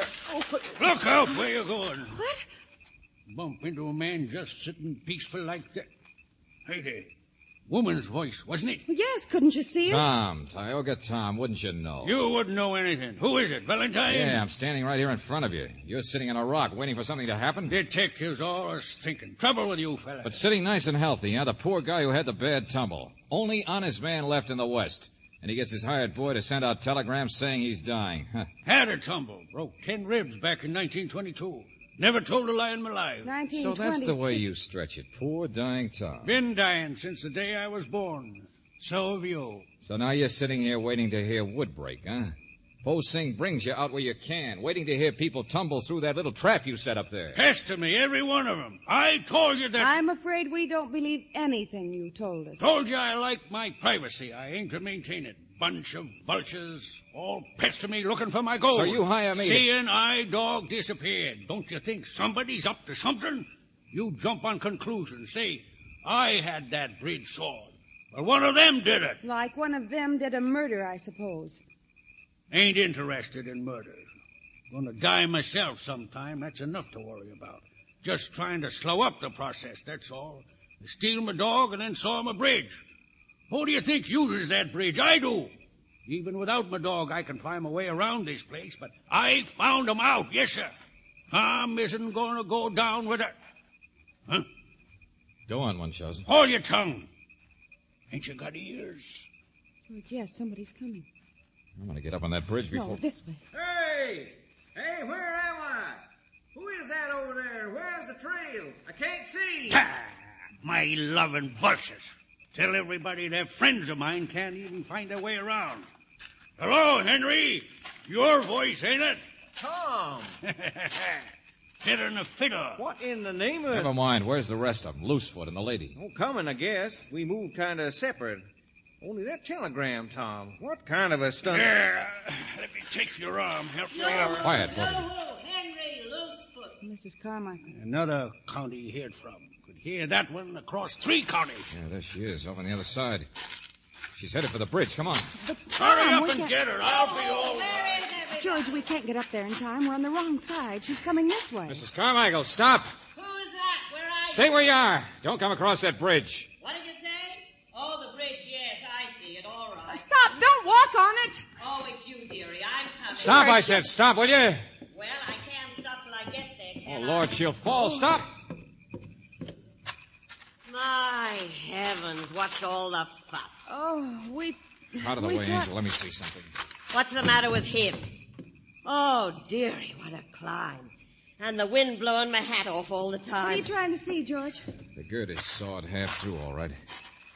Look out where you're going. What? Bump into a man just sitting peaceful like that. Hey there. Woman's voice, wasn't it? Well, yes, couldn't you see it? Tom, Tioga Tom, wouldn't you know? You wouldn't know anything. Who is it, Valentine? Yeah, I'm standing right here in front of you. You're sitting on a rock waiting for something to happen? Detectives always thinking. Trouble with you, fella. But sitting nice and healthy, huh? The poor guy who had the bad tumble. Only honest man left in the West. And he gets his hired boy to send out telegrams saying he's dying. Huh. Had a tumble. Broke 10 ribs back in 1922. Never told a lie in my life. So that's the way you stretch it. Poor dying Tom. Been dying since the day I was born. So have you. So now you're sitting here waiting to hear wood break, huh? Po Sing brings you out where you can, waiting to hear people tumble through that little trap you set up there. Pester me, every one of them. I told you that... I'm afraid we don't believe anything you told us. Told you I like my privacy. I aim to maintain it. Bunch of vultures all pester me looking for my gold. So you hire me Seeing I dog disappeared. Don't you think somebody's up to something? You jump on conclusions. Say, I had that bridge sawed. Well, one of them did it. Like one of them did a murder, I suppose. Ain't interested in murders. Gonna die myself sometime. That's enough to worry about. Just trying to slow up the process, that's all. Steal my dog and then saw my bridge. Who do you think uses that bridge? I do. Even without my dog, I can find my way around this place, but I found 'em out, yes, sir. Tom isn't going to go down with it. Huh? Go on, Munchausen. Hold your tongue. Ain't you got ears? George, yes, somebody's coming. I'm going to get up on that bridge before... No, this way. Hey! Hey, where am I? Who is that over there? Where's the trail? I can't see. My loving vultures. Tell everybody they're friends of mine can't even find their way around. Hello, Henry. Your voice, ain't it? Tom. Fitter than a fiddle. What in the name of... Never mind. Where's the rest of them? Loosefoot and the lady. Oh, coming, I guess. We moved kind of separate. Only that telegram, Tom. What kind of a stunt? There. Let me take your arm. Help me out. Quiet, both of you. Henry Loosefoot. Mrs. Carmichael. Another county you heard from. Could hear that one across 3 counties. Yeah, there she is, over on the other side. She's headed for the bridge. Come on. But Hurry Tom, up and get her. I'll be all right. George, we can't get up there in time. We're on the wrong side. She's coming this way. Mrs. Carmichael, stop. Who's that? Where are you? Stay where you are. Don't come across that bridge. What did you say? Oh, the bridge, yes, I see it. All right. Stop! Don't walk on it! Oh, it's you, dearie. I'm coming. Stop, I said. Stop, will you? Well, I can't stop till I get there, Oh, can I? Lord, she'll fall. Stop. My heavens, what's all the fuss? Oh, we... Out of the we way, thought- Angel. Let me see something. What's the matter with him? Oh, dearie, what a climb. And the wind blowing my hat off all the time. What are you trying to see, George? The gird is sawed half through, all right.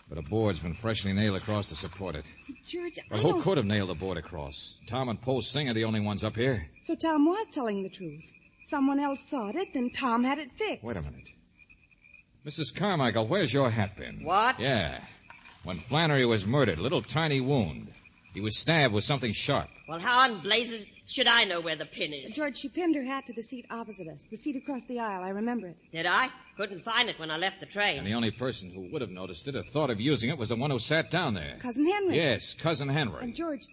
But a board's been freshly nailed across to support it. George, Well, who could have nailed the board across? Tom and Poe Singh are the only ones up here. So Tom was telling the truth. Someone else sawed it, then Tom had it fixed. Wait a minute. Mrs. Carmichael, where's your hatpin? What? Yeah. When Flannery was murdered, a little tiny wound. He was stabbed with something sharp. Well, how in blazes should I know where the pin is? George, she pinned her hat to the seat opposite us. The seat across the aisle. I remember it. Did I? Couldn't find it when I left the train. And the only person who would have noticed it or thought of using it was the one who sat down there. Cousin Henry. Yes, Cousin Henry. And George,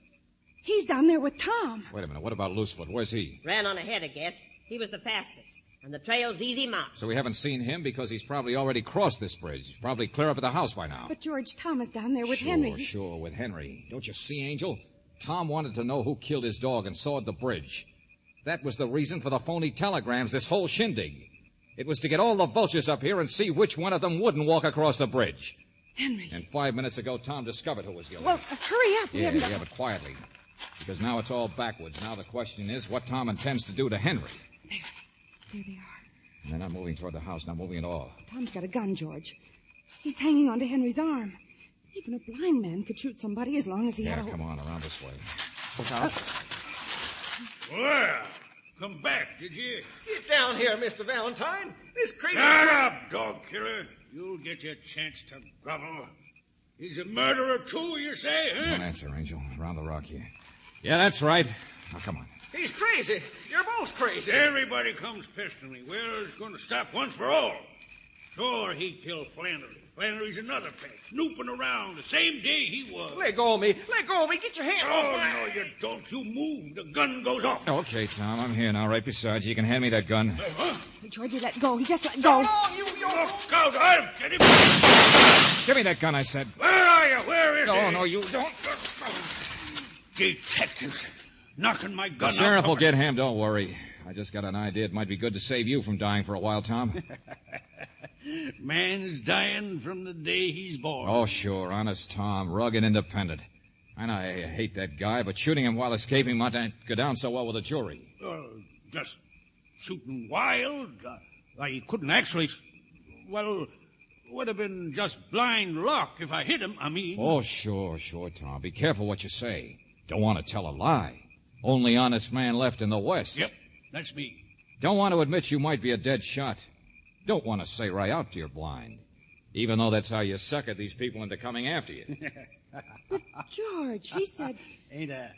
he's down there with Tom. Wait a minute. What about Loosefoot? Where's he? Ran on ahead, I guess. He was the fastest. And the trail's easy marked. So we haven't seen him because he's probably already crossed this bridge. Probably clear up at the house by now. But George, Tom is down there with sure, Henry. Sure, with Henry. Don't you see, Angel? Tom wanted to know who killed his dog and sawed the bridge. That was the reason for the phony telegrams, this whole shindig. It was to get all the vultures up here and see which one of them wouldn't walk across the bridge. Henry. And 5 minutes ago, Tom discovered who was guilty. Well, hurry up. Yeah, but quietly. Because now it's all backwards. Now the question is what Tom intends to do to Henry. There they are. And they're not moving toward the house, not moving at all. Tom's got a gun, George. He's hanging onto Henry's arm. Even a blind man could shoot somebody as long as he had a... come on, around this way. Well, come back, did you? Get down here, Mr. Valentine. This crazy... Shut up, dog killer. You'll get your chance to grovel. He's a murderer, too, you say, huh? Don't answer, Angel. Around the rock here. Yeah, that's right. Now, come on. He's crazy. You're both crazy. Everybody comes pestering me. Well, it's going to stop once for all. Sure, he killed Flannery. Flannery's another pest, snooping around the same day he was. Let go of me. Let go of me. Get your hand off my... Oh, no, you don't. You move. The gun goes off. Okay, Tom, I'm here now, right beside you. You can hand me that gun. George, he let go. He just let go. Look out. I'll get him. Give me that gun, I said. Where are you? Where is he? No, you don't. Detectives. Knocking my gun The sheriff out. will get him, don't worry. I just got an idea it might be good to save you from dying for a while, Tom. Man's dying from the day he's born. Oh, sure, honest Tom, rugged independent. I know I hate that guy, but shooting him while escaping might not go down so well with a jury. Just shooting wild? I couldn't actually... Well, would have been just blind luck if I hit him, I mean. Oh, sure, Tom. Be careful what you say. Don't want to tell a lie. Only honest man left in the West. Yep, that's me. Don't want to admit you might be a dead shot. Don't want to say right out you're blind. Even though that's how you suckered these people into coming after you. But, George, he said... Ain't a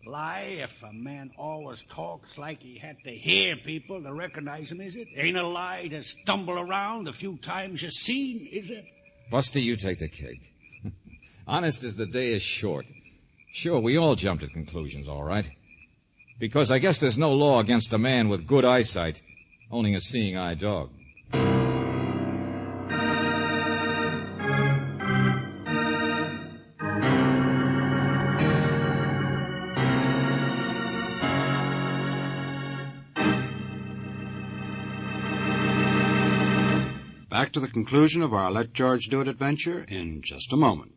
lie if a man always talks like he had to hear people to recognize him, is it? Ain't a lie to stumble around the few times you've seen, is it? Buster, you take the cake. Honest as the day is short. Sure, we all jumped at conclusions, all right. Because I guess there's no law against a man with good eyesight owning a seeing-eye dog. Back to the conclusion of our Let George Do It adventure in just a moment.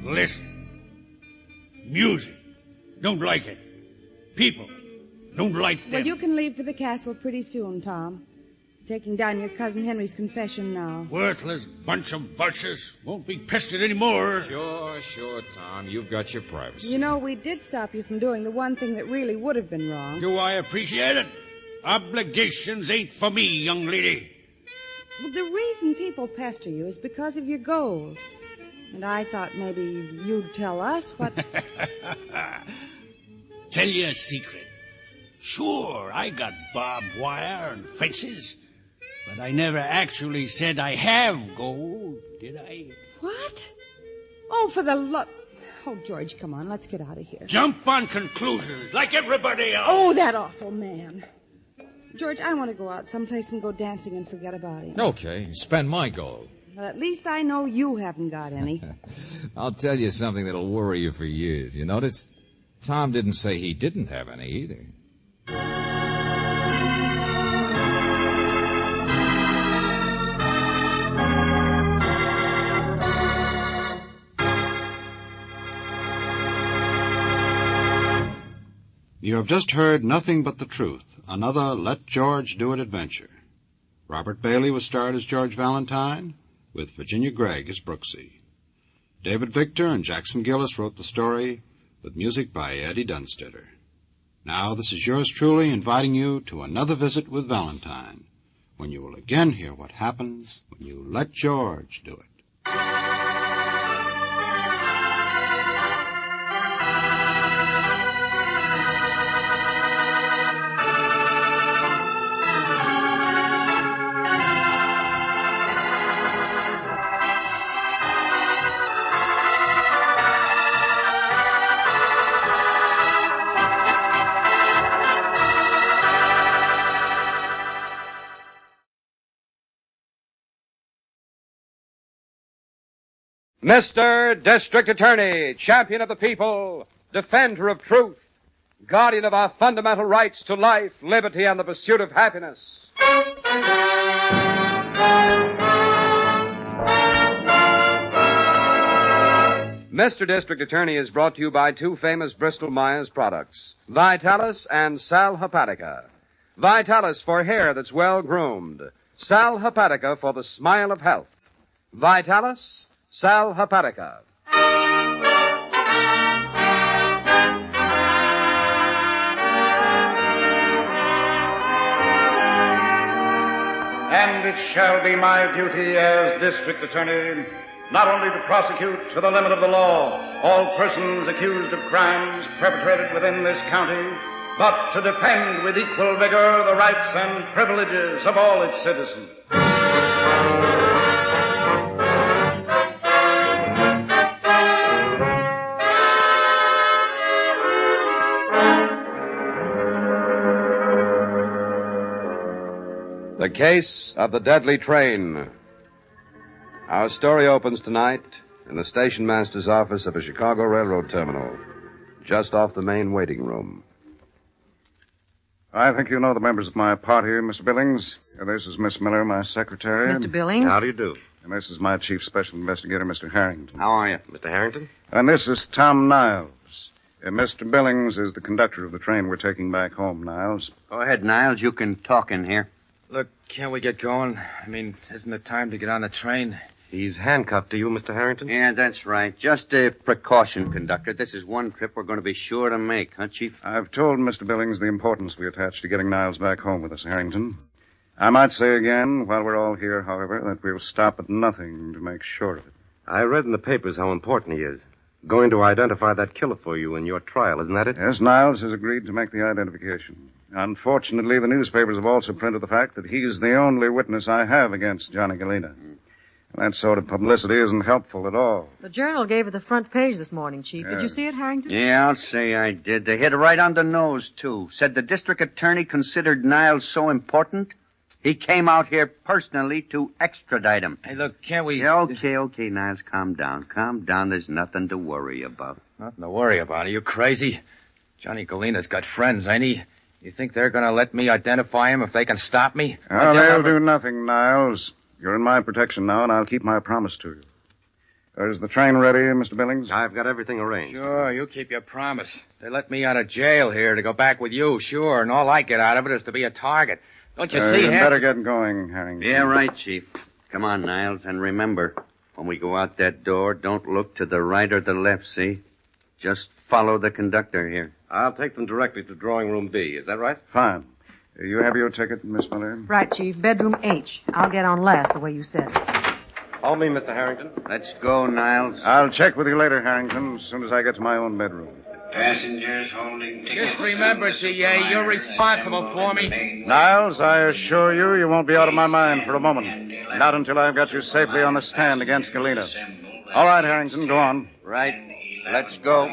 Listen. Music. Don't like it. People. Don't like them. Well, you can leave for the castle pretty soon, Tom. Taking down your cousin Henry's confession now. Worthless bunch of vultures. Won't be pestered anymore. Sure, Tom. You've got your privacy. You know, we did stop you from doing the one thing that really would have been wrong. Do I appreciate it? Obligations ain't for me, young lady. Well, the reason people pester you is because of your gold. And I thought maybe you'd tell us what... Tell you a secret. Sure, I got barbed wire and fences, but I never actually said I have gold, did I? What? Oh, for the luck... Oh, George, come on, let's get out of here. Jump on conclusions like everybody else. Oh, that awful man. George, I want to go out someplace and go dancing and forget about him. Okay, spend my gold. Well, at least I know you haven't got any. I'll tell you something that'll worry you for years. You notice? Tom didn't say he didn't have any either. You have just heard Nothing But the Truth, another Let George Do It adventure. Robert Bailey was starred as George Valentine, with Virginia Gregg as Brooksy. David Victor and Jackson Gillis wrote the story, with music by Eddie Dunstetter. Now, this is yours truly inviting you to another visit with Valentine, when you will again hear what happens when you let George do it. Mr. District Attorney, champion of the people, defender of truth, guardian of our fundamental rights to life, liberty, and the pursuit of happiness. Mr. District Attorney is brought to you by two famous Bristol Myers products, Vitalis and Sal Hepatica. Vitalis for hair that's well groomed. Sal Hepatica for the smile of health. Vitalis, Sal Hepatica. And it shall be my duty as District Attorney not only to prosecute to the limit of the law all persons accused of crimes perpetrated within this county, but to defend with equal vigor the rights and privileges of all its citizens. The case of the deadly train. Our story opens tonight in the station master's office of a Chicago railroad terminal, just off the main waiting room. I think you know the members of my party, Mr. Billings. This is Miss Miller, my secretary. Mr. Billings? How do you do? And this is my chief special investigator, Mr. Harrington. How are you, Mr. Harrington? And this is Tom Niles. Mr. Billings is the conductor of the train we're taking back home, Niles. Go ahead, Niles. You can talk in here. Look, can't we get going? I mean, isn't it time to get on the train? He's handcuffed to you, Mr. Harrington? Yeah, that's right. Just a precaution, conductor. This is one trip we're going to be sure to make, huh, Chief? I've told Mr. Billings the importance we attach to getting Niles back home with us, Harrington. I might say again, while we're all here, however, that we'll stop at nothing to make sure of it. I read in the papers how important he is. Going to identify that killer for you in your trial, isn't that it? Yes, Niles has agreed to make the identification. Unfortunately, the newspapers have also printed the fact that he's the only witness I have against Johnny Galena. That sort of publicity isn't helpful at all. The Journal gave it the front page this morning, Chief. Did you see it, Harrington? Yeah, I'll say I did. They hit it right on the nose, too. Said the district attorney considered Niles so important, he came out here personally to extradite him. Hey, look, can't we... Yeah, okay, Niles, calm down. Calm down. There's nothing to worry about. Nothing to worry about. Are you crazy? Johnny Galena's got friends, ain't he? You think they're going to let me identify him if they can stop me? Oh, they'll do nothing, Niles. You're in my protection now, and I'll keep my promise to you. Is the train ready, Mr. Billings? I've got everything arranged. Sure, you keep your promise. They let me out of jail here to go back with you, sure, and all I get out of it is to be a target. Don't you see, You better get going, Harrington. Yeah, right, Chief. Come on, Niles, and remember, when we go out that door, don't look to the right or the left, see? Just follow the conductor here. I'll take them directly to drawing room B. Is that right? Fine. You have your ticket, Miss Miller? Right, Chief. Bedroom H. I'll get on last, the way you said it. Call me, Mr. Harrington. Let's go, Niles. I'll check with you later, Harrington, as soon as I get to my own bedroom. Passengers holding tickets. Just remember, CA, you're responsible for me. Niles, I assure you, you won't be out of my mind for a moment. Not until I've got you safely on the stand against Galena. All right, Harrington, go on. Right. Let's go.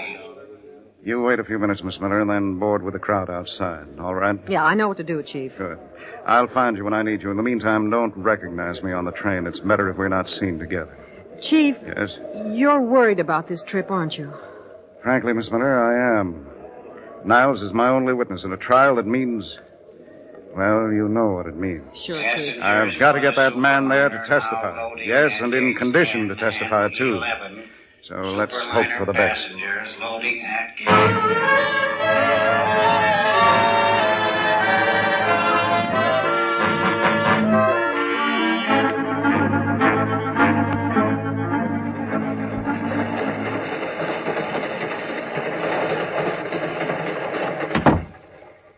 You wait a few minutes, Miss Miller, and then board with the crowd outside. All right? Yeah, I know what to do, Chief. Good. I'll find you when I need you. In the meantime, don't recognize me on the train. It's better if we're not seen together. Chief. Yes? You're worried about this trip, aren't you? Frankly, Miss Miller, I am. Niles is my only witness in a trial that means... Well, you know what it means. Sure, Chief. I've got to get that man there to testify. Yes, and in condition to testify, too. So let's hope for the best. Passengers loading at gate.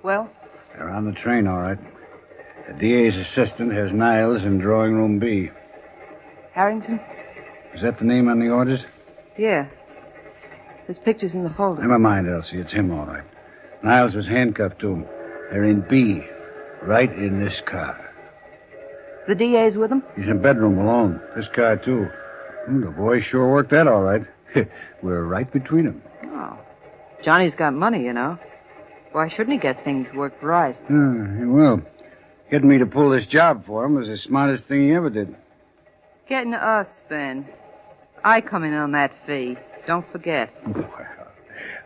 Well? They're on the train, all right. The DA's assistant has Niles in drawing room B. Harrington? Is that the name on the orders? Yeah. His picture's in the folder. Never mind, Elsie. It's him, all right. Niles was handcuffed to him. They're in B, right in this car. The DA's with him? He's in bedroom alone. This car, too. The boy sure worked that all right. We're right between them. Oh. Johnny's got money, you know. Why shouldn't he get things worked right? He will. Getting me to pull this job for him was the smartest thing he ever did. Getting us, Ben. I come in on that fee. Don't forget. Well,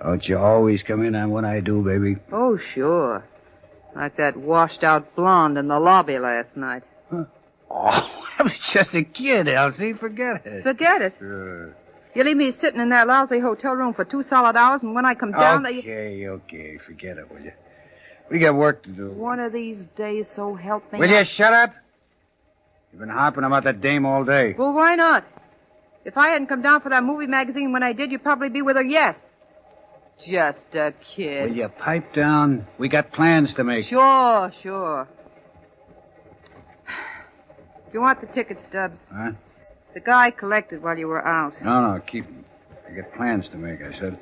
don't you always come in on what I do, baby? Oh, sure. Like that washed-out blonde in the lobby last night. Huh? Oh, I was just a kid, Elsie. Forget it. Forget it? Sure. You leave me sitting in that lousy hotel room for 2 solid hours, and when I come down... Okay. Forget it, will you? We got work to do. One of these days, so help me... Will you shut up? You've been harping about that dame all day. Well, why not? If I hadn't come down for that movie magazine when I did, you'd probably be with her yet. Just a kid. Will you pipe down? We got plans to make. Sure. If you want the ticket stubs... Huh? The guy collected while you were out. No, keep them. I got plans to make, I said.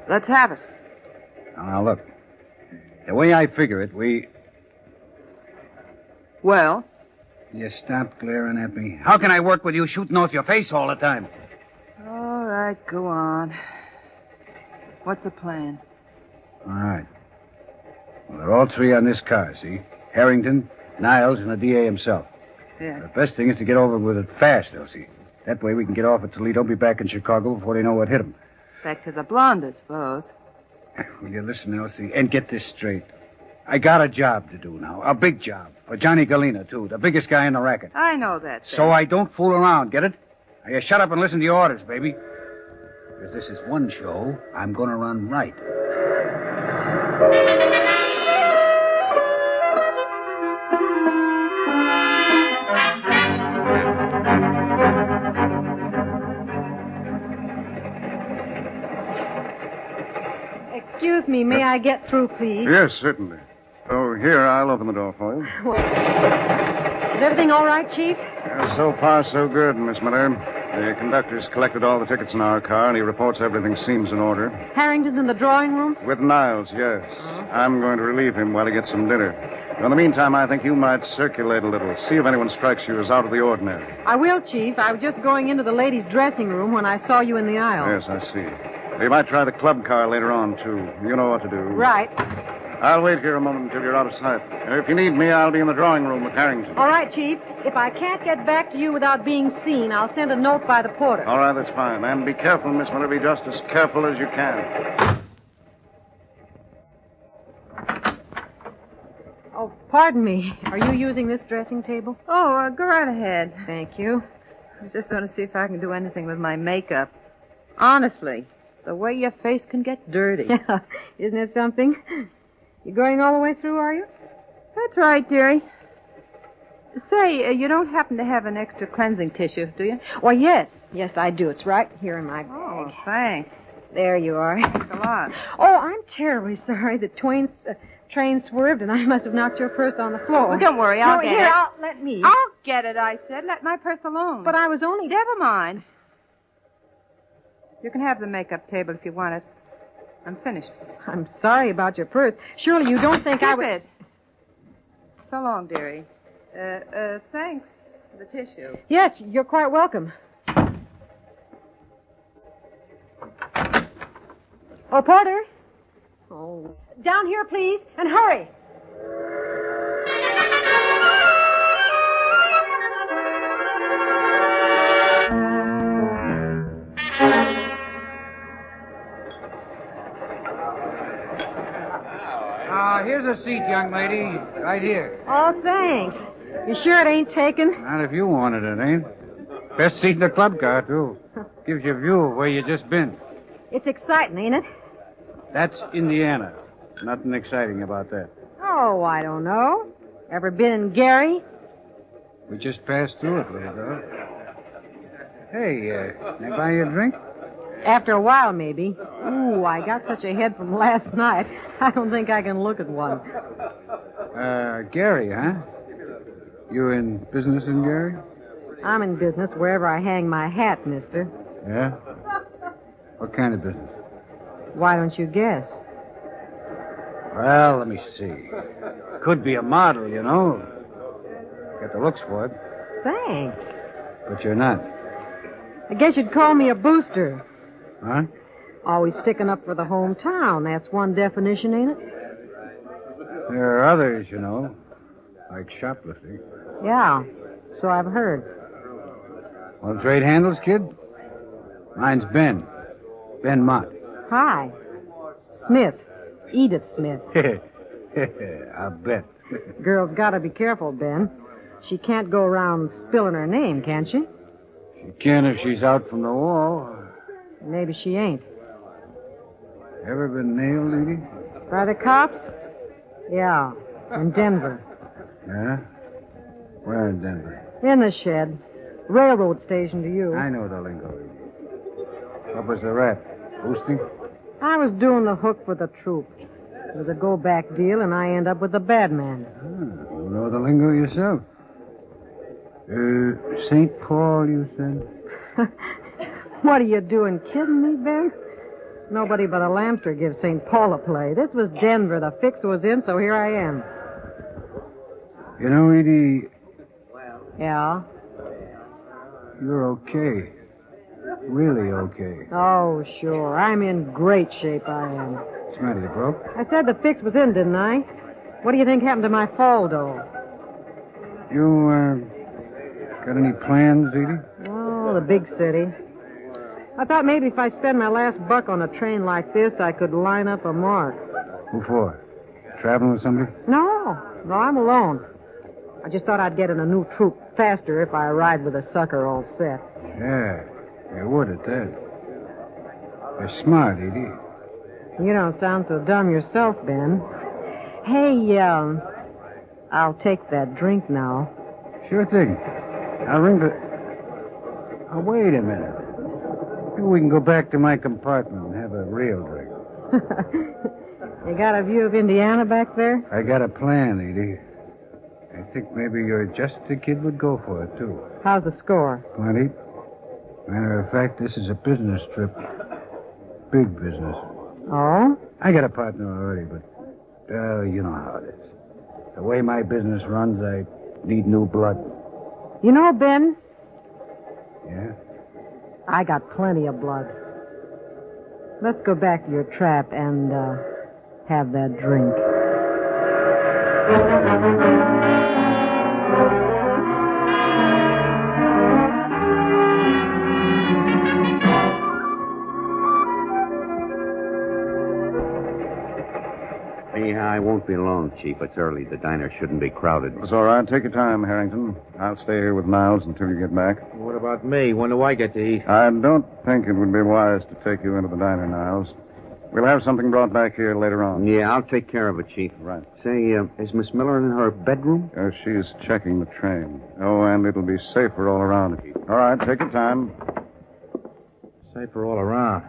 Let's have it. Now, look. The way I figure it, Well? You stop glaring at me. How can I work with you shooting off your face all the time? All right, go on. What's the plan? All right. Well, they're all three on this car, see? Harrington, Niles, and the DA himself. Yeah. The best thing is to get over with it fast, Elsie. That way we can get off at Toledo, be back in Chicago before they know what hit them. Back to the blonde, I suppose. Will you listen, Elsie, and get this straight? I got a job to do now, a big job. For Johnny Galena, too, the biggest guy in the racket. I know that, Ben. So I don't fool around, get it? Now you shut up and listen to your orders, baby. Because this is one show I'm going to run right. Excuse me, may I get through, please? Yes, certainly. Oh, here, I'll open the door for you. Is everything all right, Chief? So far, so good, Miss Miller. The conductor's collected all the tickets in our car, and he reports everything seems in order. Harrington's in the drawing room? With Niles, yes. I'm going to relieve him while he gets some dinner. In the meantime, I think you might circulate a little. See if anyone strikes you as out of the ordinary. I will, Chief. I was just going into the ladies' dressing room when I saw you in the aisle. Yes, I see. You might try the club car later on, too. You know what to do. Right. I'll wait here a moment until you're out of sight. If you need me, I'll be in the drawing room with Harrington. All right, Chief. If I can't get back to you without being seen, I'll send a note by the porter. All right, that's fine. And be careful, Miss Miller. Be just as careful as you can. Oh, pardon me. Are you using this dressing table? Oh, go right ahead. Thank you. I was just going to see if I can do anything with my makeup. Honestly, the way your face can get dirty. Yeah, isn't it something? You going all the way through, are you? That's right, dearie. Say, you don't happen to have an extra cleansing tissue, do you? Why, yes. Yes, I do. It's right here in my bag. Oh, thanks. There you are. Thanks a lot. Oh, I'm terribly sorry. The train swerved and I must have knocked your purse on the floor. Well, don't worry. I'll get it. Let me. I'll get it, I said. Let my purse alone. But I was only... Never mind. You can have the makeup table if you want it. I'm finished. I'm sorry about your purse. Surely you don't think I would... it. So long, dearie. Thanks for the tissue. Yes, you're quite welcome. Oh, Porter. Oh. Down here, please, and hurry. Here's a seat, young lady. Right here. Oh, thanks. You sure it ain't taken? Not if you wanted it, ain't? Best seat in the club car, too. Gives you a view of where you just been. It's exciting, ain't it? That's Indiana. Nothing exciting about that. Oh, I don't know. Ever been in Gary? We just passed through it, little girl. Hey, can I buy you a drink? After a while, maybe. Ooh, I got such a head from last night. I don't think I can look at one. Gary, huh? You in business in Gary? I'm in business wherever I hang my hat, mister. Yeah? What kind of business? Why don't you guess? Well, let me see. Could be a model, you know. Got the looks for it. Thanks. But you're not. I guess you'd call me a booster. Huh? Always sticking up for the hometown. That's one definition, ain't it? There are others, you know. Like shoplifting. Yeah, so I've heard. Want to trade handles, kid? Mine's Ben. Ben Mott. Hi. Smith. Edith Smith. I'll bet. Girl's got to be careful, Ben. She can't go around spilling her name, can she? She can if she's out from the wall. Maybe she ain't. Ever been nailed, Edie? By the cops? Yeah, in Denver. Yeah? Where in Denver? In the shed. Railroad station to you. I know the lingo, Edie. What was the rap? Boosting? I was doing the hook for the troop. It was a go-back deal, and I end up with the bad man. You know the lingo yourself. St. Paul, you said? What are you doing, kidding me, Ben? Nobody but a lamster gives St. Paul a play. This was Denver. The fix was in, so here I am. You know, Edie... Yeah? You're okay. Really okay. Oh, sure. I'm in great shape, I am. What's the matter, you broke? I said the fix was in, didn't I? What do you think happened to my fall dough? You, got any plans, Edie? Oh, the big city. I thought maybe if I spend my last buck on a train like this, I could line up a mark. Who for? Traveling with somebody? No, I'm alone. I just thought I'd get in a new troop faster if I arrived with a sucker all set. Yeah, you would at that. You're smart, Edie. You don't sound so dumb yourself, Ben. Hey, I'll take that drink now. Sure thing. I'll ring the... Oh, wait a minute. Maybe we can go back to my compartment and have a real drink. You got a view of Indiana back there? I got a plan, Edie. I think maybe you're just the kid would go for it, too. How's the score? Plenty. Matter of fact, this is a business trip. Big business. Oh? I got a partner already, but, you know how it is. The way my business runs, I need new blood. You know, Ben? Yeah? I got plenty of blood. Let's go back to your trap and, have that drink. Anyhow, I won't be long, Chief. It's early. The diner shouldn't be crowded. It's all right. Take your time, Harrington. I'll stay here with Niles until you get back. What about me? When do I get to eat? I don't think it would be wise to take you into the diner, Niles. We'll have something brought back here later on. Yeah, I'll take care of it, Chief. Right. Say, is Miss Miller in her bedroom? She's checking the train. Oh, and it'll be safer all around. All right, take your time. Safer all around.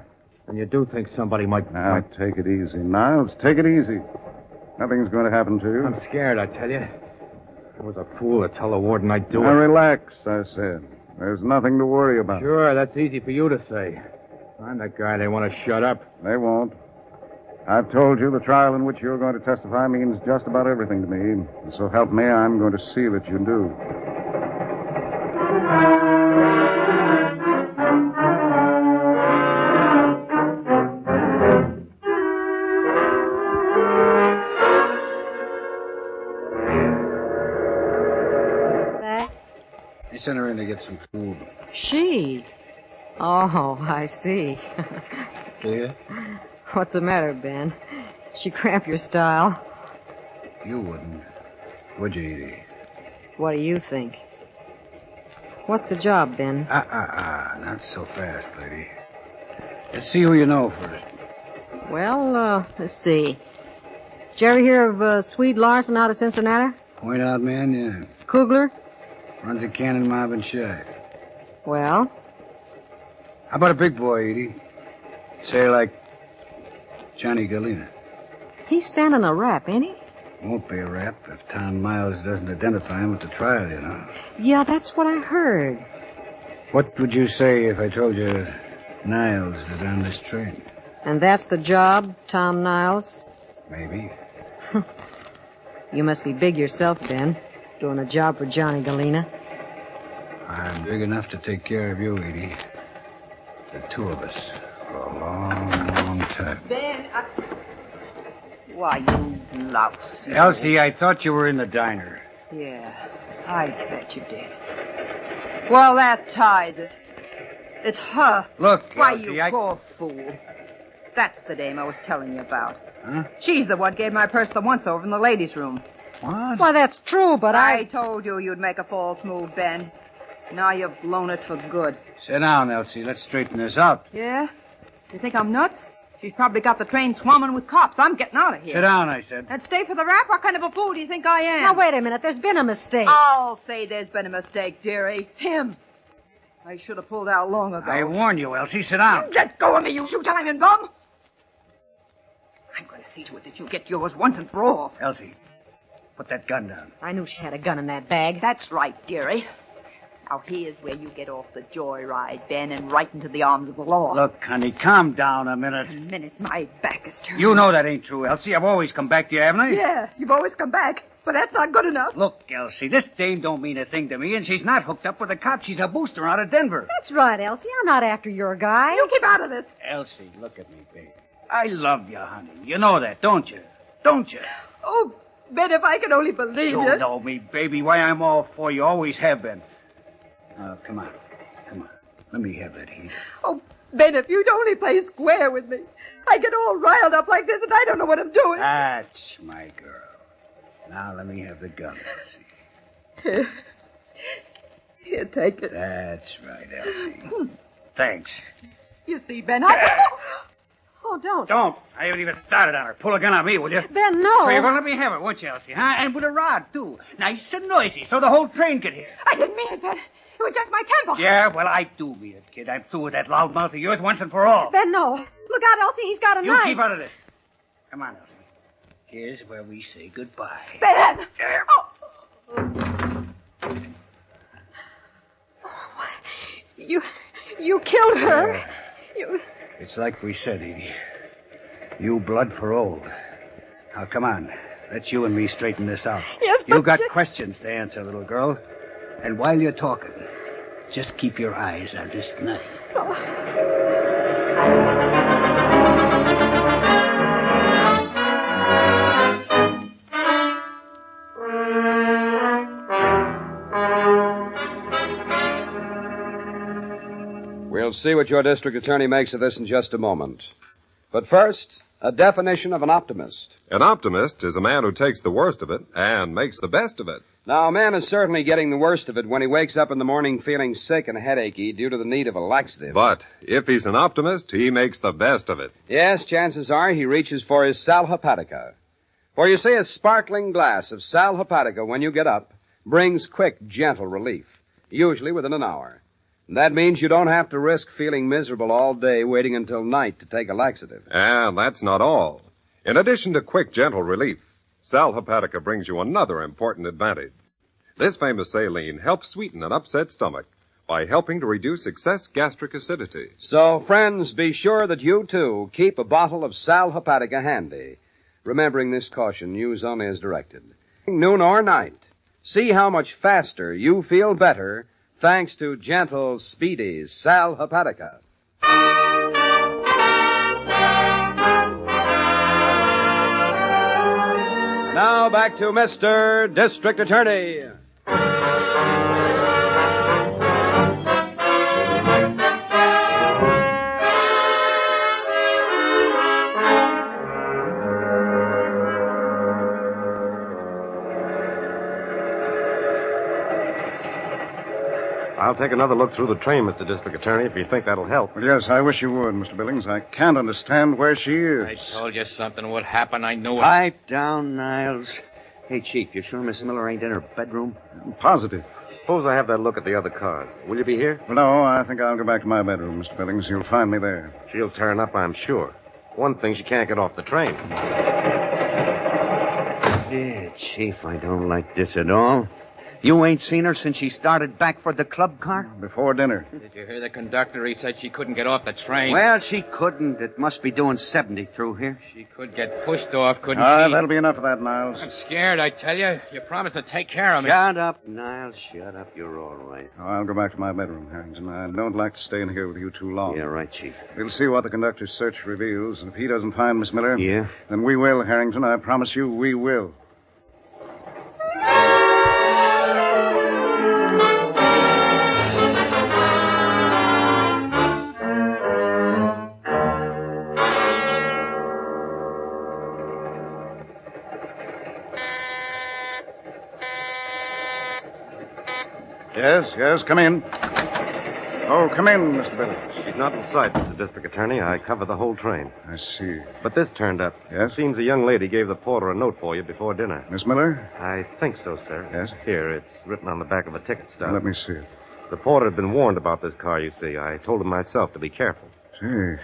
And you do think somebody might... Now, take it easy, Niles. Take it easy. Nothing's going to happen to you. I'm scared, I tell you. I was a fool to tell the warden I'd do now, it. relax, I said. There's nothing to worry about. Sure, that's easy for you to say. I'm the guy they want to shut up. They won't. I've told you the trial in which you're going to testify means just about everything to me. And so help me, I'm going to see that you do. I sent her in to get some food. She? Oh, I see. Do you? What's the matter, Ben? She cramp your style? You wouldn't. Would you, Edie? What do you think? What's the job, Ben? Not so fast, lady. Let's see who you know first. Well, let's see. Did you ever hear of Swede Larson out of Cincinnati? Point out man, yeah. Kugler? Runs a cannon mob in Shy. Well? How about a big boy, Edie? Say like Johnny Galena. He's standing a rap, ain't he? Won't be a rap if Tom Miles doesn't identify him at the trial, you know. Yeah, that's what I heard. What would you say if I told you Niles is on this train? And that's the job, Tom Niles? Maybe. You must be big yourself, Ben, doing a job for Johnny Galena. I'm big enough to take care of you, Edie. The two of us for a long, long time. Ben, Why, you louse. You. Elsie, I thought you were in the diner. Yeah, I bet you did. Well, that ties it. It's her. Look, Why, Elsie, you poor fool. That's the dame I was telling you about. Huh? She's the one gave my purse the once-over in the ladies' room. What? Why, that's true, but I told you you'd make a false move, Ben. Now you've blown it for good. Sit down, Elsie. Let's straighten this out. Yeah? You think I'm nuts? She's probably got the train swarming with cops. I'm getting out of here. Sit down, I said. And stay for the rap? What kind of a fool do you think I am? Now, wait a minute. There's been a mistake. I'll say there's been a mistake, dearie. Him. I should have pulled out long ago. I warn you, Elsie. Sit down. You let go of me, you two-timing bum. I'm going to see to it that you get yours once and for all. Elsie, put that gun down. I knew she had a gun in that bag. That's right, dearie. Now, here's where you get off the joyride, Ben, and right into the arms of the law. Look, honey, calm down a minute. The minute my back is turned. You know that ain't true, Elsie. I've always come back to you, haven't I? Yeah, you've always come back, but that's not good enough. Look, Elsie, this dame don't mean a thing to me, and she's not hooked up with a cop. She's a booster out of Denver. That's right, Elsie. I'm not after your guy. You keep out of this. Elsie, look at me, baby. I love you, honey. You know that, don't you? Don't you? Oh, Ben, if I could only believe you. You know me, baby. Why, I'm all for you. Always have been. Come on. Come on. Let me have that heat. Oh, Ben, if you'd only play square with me. I get all riled up like this, and I don't know what I'm doing. That's my girl. Now let me have the gun, Elsie. Here, take it. That's right, Elsie. Thanks. You see, Ben, Oh, don't. Don't. I haven't even started on her. Pull a gun on me, will you? Ben, no. So you're going to let me have it, won't you, Elsie? Huh? And with a rod, too. Nice and noisy, so the whole train could hear. I didn't mean it, Ben. It was just my temper. Yeah, well, I do mean it, kid. I'm through with that loud mouth of yours once and for all. Ben, no. Look out, Elsie. He's got a You knife. keep out of this. Come on, Elsie. Here's where we say goodbye. Ben! You killed her. Yeah. You... It's like we said, Edie. You blood for old. Now, come on. Let you and me straighten this out. Yes, but... You got questions to answer, little girl. And while you're talking, just keep your eyes on this knife. We'll see what your district attorney makes of this in just a moment. But first, a definition of an optimist. An optimist is a man who takes the worst of it and makes the best of it. Now, a man is certainly getting the worst of it when he wakes up in the morning feeling sick and headachy due to the need of a laxative. But if he's an optimist, he makes the best of it. Yes, chances are he reaches for his sal hepatica. For you see, a sparkling glass of sal hepatica when you get up brings quick, gentle relief, usually within an hour. That means you don't have to risk feeling miserable all day waiting until night to take a laxative. And that's not all. In addition to quick, gentle relief, Sal Hepatica brings you another important advantage. This famous saline helps sweeten an upset stomach by helping to reduce excess gastric acidity. So, friends, be sure that you, too, keep a bottle of Sal Hepatica handy. Remembering this caution, use only as directed. Noon or night, see how much faster you feel better thanks to gentle, speedy Sal Hepatica. Now back to Mr. District Attorney. I'll take another look through the train, Mr. District Attorney, if you think that'll help. Well, yes, I wish you would, Mr. Billings. I can't understand where she is. I told you something would happen. I knew it. Pipe down, Niles. Hey, Chief, you sure Miss Miller ain't in her bedroom? I'm positive. Suppose I have that look at the other cars. Will you be here? Well, no, I think I'll go back to my bedroom, Mr. Billings. You'll find me there. She'll turn up, I'm sure. One thing, she can't get off the train. Yeah, Chief, I don't like this at all. You ain't seen her since she started back for the club car? Before dinner. Did you hear the conductor? He said she couldn't get off the train. Well, she couldn't. It must be doing 70 through here. She could get pushed off, couldn't she? That'll be enough of that, Niles. I'm scared, I tell you. You promised to take care of me. Shut up, Niles. Shut up. You're all right. Oh, I'll go back to my bedroom, Harrington. I don't like to stay in here with you too long. Yeah, right, Chief. We'll see what the conductor's search reveals. And if he doesn't find Miss Miller... Yeah? Then we will, Harrington. I promise you we will. Yes, come in. Oh, come in, Mr. Billings. She's not in sight, Mr. District Attorney. I cover the whole train. I see. But this turned up. Yes? Seems a young lady gave the porter a note for you before dinner. Miss Miller? I think so, sir. Yes? Here, it's written on the back of a ticket stub. Let me see it. The porter had been warned about this car, you see. I told him myself to be careful. See.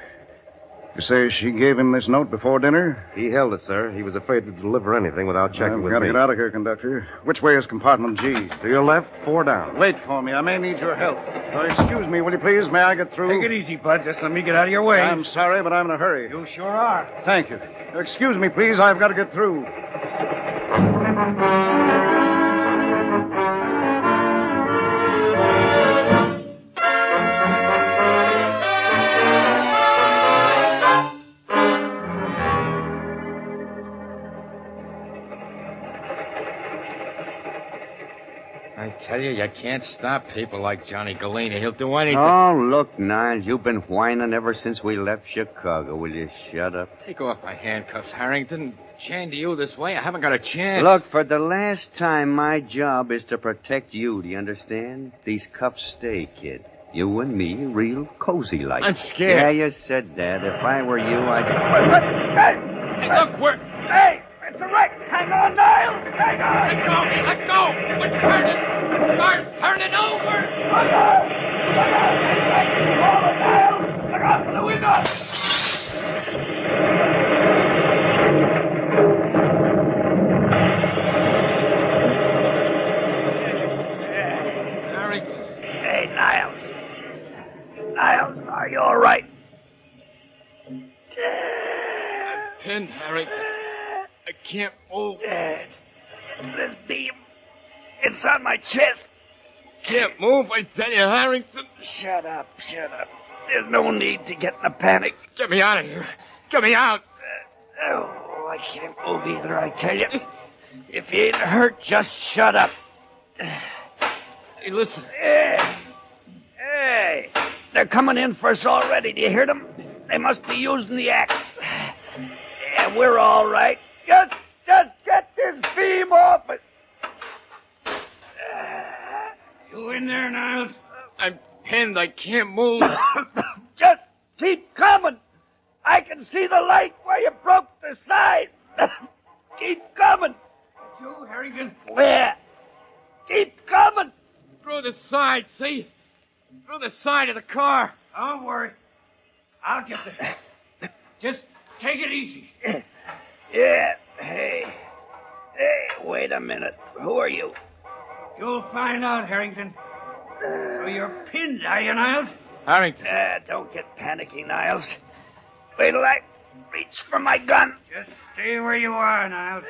You say she gave him this note before dinner? He held it, sir. He was afraid to deliver anything without checking with I've got to me. get out of here, conductor. Which way is compartment G? To your left, 4 down. Wait for me. I may need your help. Excuse me, will you please? May I get through? Take it easy, Bud. Just let me get out of your way. I'm sorry, but I'm in a hurry. You sure are. Thank you. Excuse me, please. I've got to get through. I tell you, you can't stop people like Johnny Galena. He'll do anything. Oh, look, Niles, you've been whining ever since we left Chicago. Will you shut up? Take off my handcuffs, Harrington. Chained to you this way, I haven't got a chance. Look, for the last time, my job is to protect you. Do you understand? These cuffs stay, kid. You and me, real cozy like. I'm scared. Yeah, you said that. If I were you, I'd... Hey, look, we're... Hey, it's a wreck. Hang on, Niles. Hang on. Let go. We're turning. Car's turning over. Look out. Niles. Look out for the window. Harrington. Hey, Niles. Niles, are you all right? I'm pinned, Harrington. I can't move. It's this beam. It's on my chest. Can't move, I tell you, Harrington. Shut up. There's no need to get in a panic. Get me out of here. Get me out. Oh, I can't move either, I tell you. If you ain't hurt, just shut up. Hey, listen. Hey, they're coming in for us already. Do you hear them? They must be using the axe. Yeah, we're all right. Just get this beam off it. You in there, Niles? I'm pinned. I can't move. Just keep coming. I can see the light where you broke the side. Keep coming. You, Harrington? Yeah. Keep coming. Through the side, see? Through the side of the car. Don't worry. I'll get there. Just take it easy. Yeah. Hey, wait a minute. Who are you? You'll find out, Harrington. So you're pinned, are you, Niles? Harrington. Don't get panicky, Niles. Wait till I reach for my gun. Just stay where you are, Niles.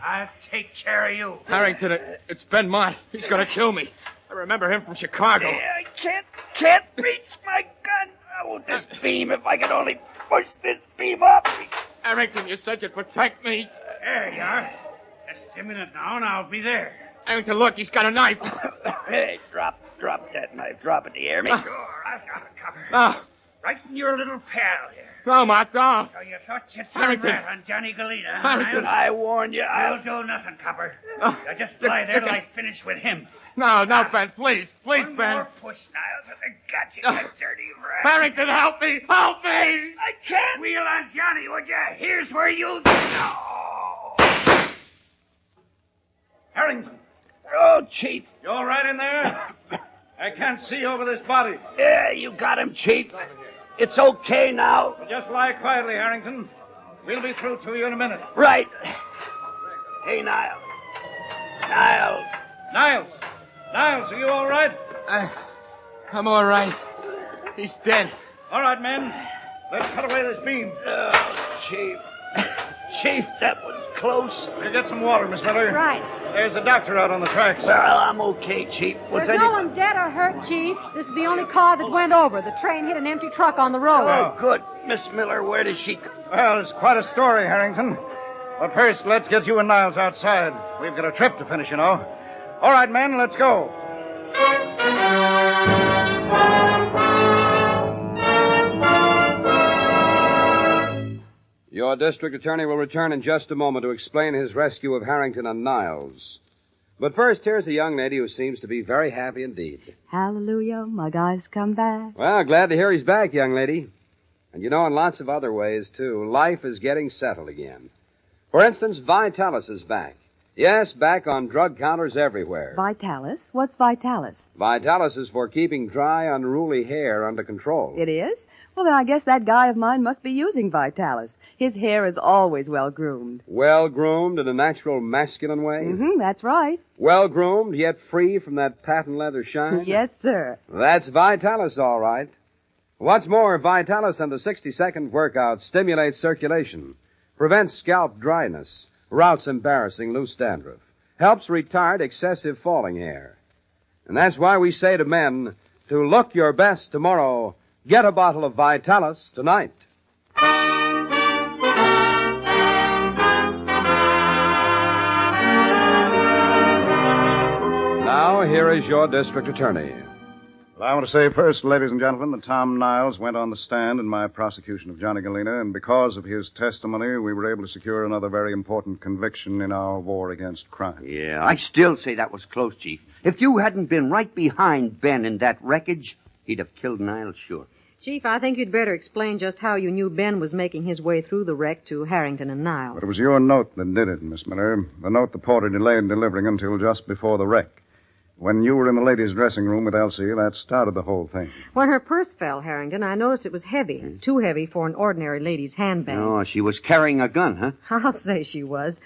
I'll take care of you. Harrington, it's Ben Mott. He's going to kill me. I remember him from Chicago. I can't reach my gun. Oh, this beam, if I could only push this beam up. Harrington, you said you'd protect me. There you are. Just a minute now, and I'll be there. Harrington, look, he's got a knife. Hey, drop that knife. Drop it to hear me. Sure, I've got it covered. Now, Right in your little pal here. No, Mark, don't. So you thought you'd Harrington. rat on Johnny Galena, Harrington. I warned you. I'll do nothing, copper. Oh. You just lie there till I finish with him. No, Ben, please, One Ben. more push, Niles, and I got you, you dirty rat. Harrington, help me! Help me! I can't. Wheel on Johnny, would you? Here's where you... No. Harrington, Oh, Chief. you all right in there? I can't see over this body. Yeah, you got him, Chief. It's okay now. Well, just lie quietly, Harrington. We'll be through to you in a minute. Right. Hey, Niles. Niles. Niles! Niles, are you all right? I'm all right. He's dead. All right, men. Let's cut away this beam. Oh, Chief. Chief, that was close. We'll get some water, Miss Miller. Right. There's a doctor out on the tracks. Well, I'm okay, Chief. There's no one dead or hurt, Chief. This is the only car that went over. The train hit an empty truck on the road. Oh, good. Miss Miller, where does she... Well, it's quite a story, Harrington. But first, let's get you and Niles outside. We've got a trip to finish, you know. All right, men, let's go. Your district attorney will return in just a moment to explain his rescue of Harrington and Niles. But first, here's a young lady who seems to be very happy indeed. Hallelujah, my guy's come back. Well, glad to hear he's back, young lady. And you know, in lots of other ways, too, life is getting settled again. For instance, Vitalis is back. Yes, back on drug counters everywhere. Vitalis? What's Vitalis? Vitalis is for keeping dry, unruly hair under control. It is? Well, then I guess that guy of mine must be using Vitalis. His hair is always well-groomed. Well-groomed in a natural masculine way? Mm-hmm, that's right. Well-groomed, yet free from that patent leather shine? Yes, sir. That's Vitalis, all right. What's more, Vitalis and the 60-second workout stimulates circulation, prevents scalp dryness, routs embarrassing loose dandruff, helps retard excessive falling hair. And that's why we say to men, to look your best tomorrow, get a bottle of Vitalis tonight. Now, here is your district attorney. Well, I want to say first, ladies and gentlemen, that Tom Niles went on the stand in my prosecution of Johnny Galena, and because of his testimony, we were able to secure another very important conviction in our war against crime. Yeah, I still say that was close, Chief. If you hadn't been right behind Ben in that wreckage, he'd have killed Niles, sure. Chief, I think you'd better explain just how you knew Ben was making his way through the wreck to Harrington and Niles. But it was your note that did it, Miss Miller. The note the porter delayed delivering until just before the wreck. When you were in the ladies' dressing room with Elsie, that started the whole thing. When her purse fell, Harrington, I noticed it was heavy. Too heavy for an ordinary lady's handbag. Oh, she was carrying a gun, huh? I'll say she was.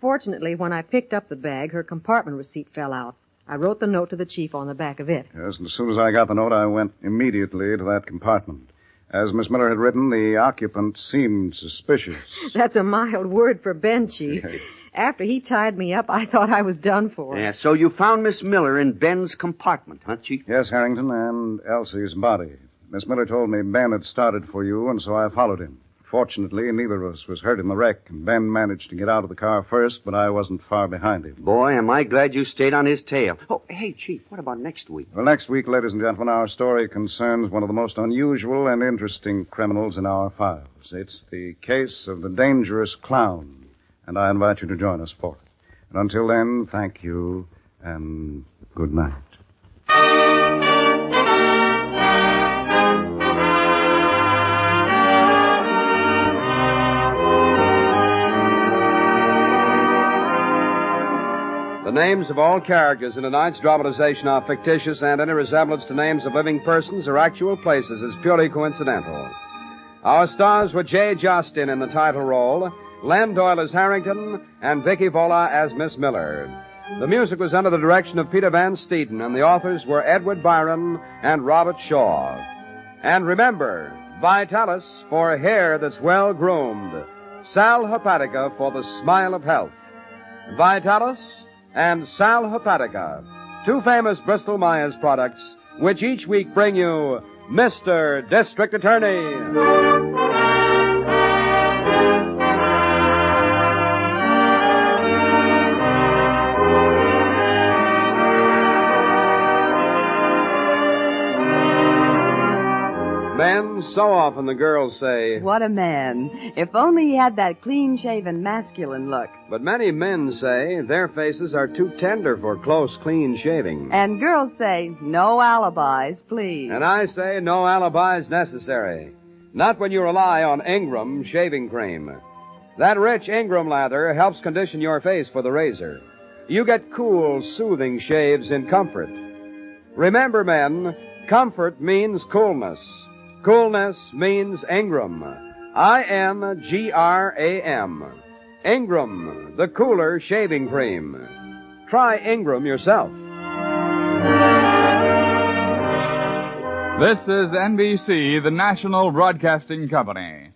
Fortunately, when I picked up the bag, her compartment receipt fell out. I wrote the note to the chief on the back of it. Yes, and as soon as I got the note, I went immediately to that compartment. As Miss Miller had written, the occupant seemed suspicious. That's a mild word for Ben, Chief. After he tied me up, I thought I was done for. Yeah, so you found Miss Miller in Ben's compartment, huh, Chief? Yes, Harrington, and Elsie's body. Miss Miller told me Ben had started for you, and so I followed him. Fortunately, neither of us was hurt in the wreck, and Ben managed to get out of the car first, but I wasn't far behind him. Boy, am I glad you stayed on his tail. Oh, hey, Chief, what about next week? Well, next week, ladies and gentlemen, our story concerns one of the most unusual and interesting criminals in our files. It's the case of the dangerous clown, and I invite you to join us for it. And until then, thank you, and good night. The names of all characters in tonight's dramatization are fictitious, and any resemblance to names of living persons or actual places is purely coincidental. Our stars were Jay Justin in the title role, Len Doyle as Harrington, and Vicky Vola as Miss Miller. The music was under the direction of Peter Van Steeden, and the authors were Edward Byron and Robert Shaw. And remember, Vitalis for hair that's well-groomed, Sal Hepatica for the smile of health. Vitalis and Sal Hepatica, two famous Bristol Myers products, which each week bring you Mr. District Attorney. Friends, so often the girls say, What a man. If only he had that clean-shaven, masculine look. but many men say their faces are too tender for close, clean shaving. And girls say, no alibis, please. And I say no alibis necessary. Not when you rely on Ingram shaving cream. That rich Ingram lather helps condition your face for the razor. You get cool, soothing shaves in comfort. Remember, men, comfort means coolness. Coolness means Ingram. INGRAM. Ingram, the cooler shaving cream. Try Ingram yourself. This is NBC, the national broadcasting company.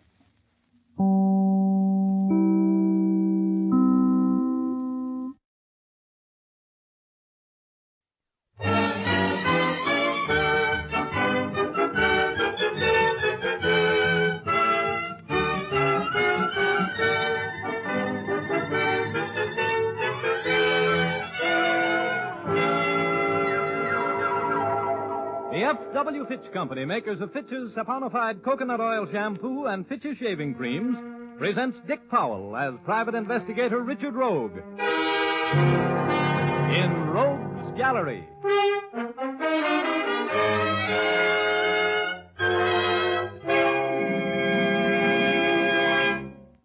The F.W. Fitch Company, makers of Fitch's saponified coconut oil shampoo and Fitch's shaving creams, presents Dick Powell as Private Investigator Richard Rogue in Rogue's Gallery.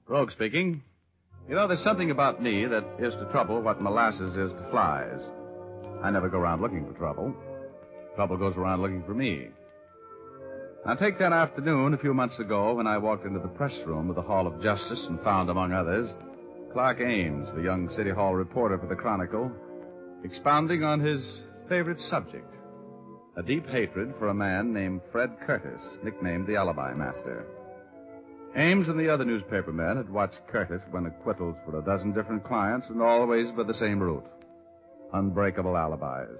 Rogue speaking. You know, there's something about me that is to trouble what molasses is to flies. I never go around looking for trouble. Trouble goes around looking for me. Now, take that afternoon a few months ago when I walked into the press room of the Hall of Justice and found, among others, Clark Ames, the young City Hall reporter for the Chronicle, expounding on his favorite subject, a deep hatred for a man named Fred Curtis, nicknamed the Alibi Master. Ames and the other newspaper men had watched Curtis win acquittals for a dozen different clients and always by the same route, unbreakable alibis.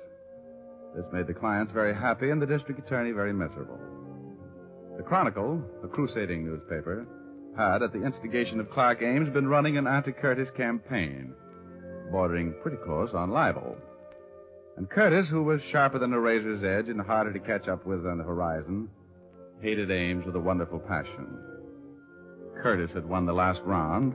This made the clients very happy and the district attorney very miserable. The Chronicle, a crusading newspaper, had, at the instigation of Clark Ames, been running an anti-Curtis campaign, bordering pretty close on libel. And Curtis, who was sharper than a razor's edge and harder to catch up with on the horizon, hated Ames with a wonderful passion. Curtis had won the last round,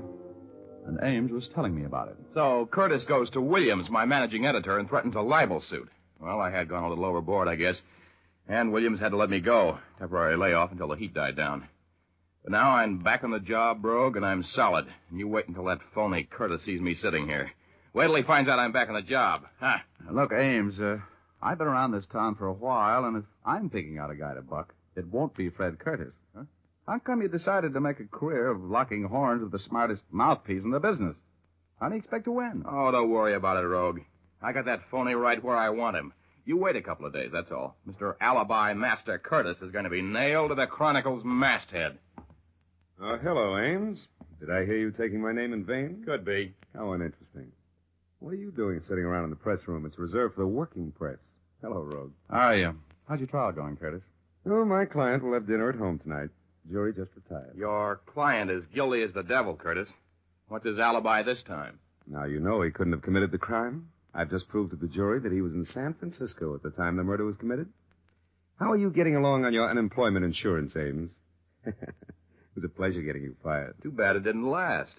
and Ames was telling me about it. So Curtis goes to Williams, my managing editor, and threatens a libel suit. Well, I had gone a little overboard, I guess. And Williams had to let me go. Temporary layoff until the heat died down. But now I'm back on the job, Rogue, and I'm solid. And you wait until that phony Curtis sees me sitting here. Wait till he finds out I'm back on the job. Huh? Look, Ames, I've been around this town for a while, and if I'm picking out a guy to buck, it won't be Fred Curtis. Huh? How come you decided to make a career of locking horns with the smartest mouthpiece in the business? How do you expect to win? Oh, don't worry about it, Rogue. I got that phony right where I want him. You wait a couple of days, that's all. Mr. Alibi Master Curtis is going to be nailed to the Chronicle's masthead. Hello, Ames. Did I hear you taking my name in vain? Could be. How uninteresting. What are you doing sitting around in the press room? It's reserved for the working press. Hello, Rogue. How's your trial going, Curtis? Oh, my client will have dinner at home tonight. Jury just retired. Your client is guilty as the devil, Curtis. What's his alibi this time? Now, you know he couldn't have committed the crime. I've just proved to the jury that he was in San Francisco at the time the murder was committed. How are you getting along on your unemployment insurance, Ames? It was a pleasure getting you fired. Too bad it didn't last.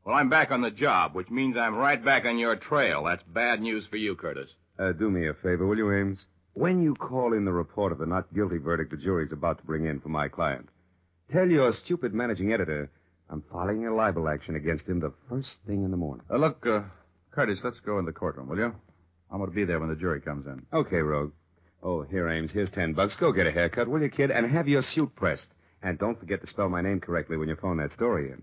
Well, I'm back on the job, which means I'm right back on your trail. That's bad news for you, Curtis. Do me a favor, will you, Ames? When you call in the report of the not guilty verdict the jury's about to bring in for my client, tell your stupid managing editor I'm filing a libel action against him the first thing in the morning. Look, Curtis, let's go in the courtroom, will you? I'm going to be there when the jury comes in. Okay, Rogue. Oh, here, Ames. Here's $10. Go get a haircut, will you, kid? And have your suit pressed. And don't forget to spell my name correctly when you phone that story in.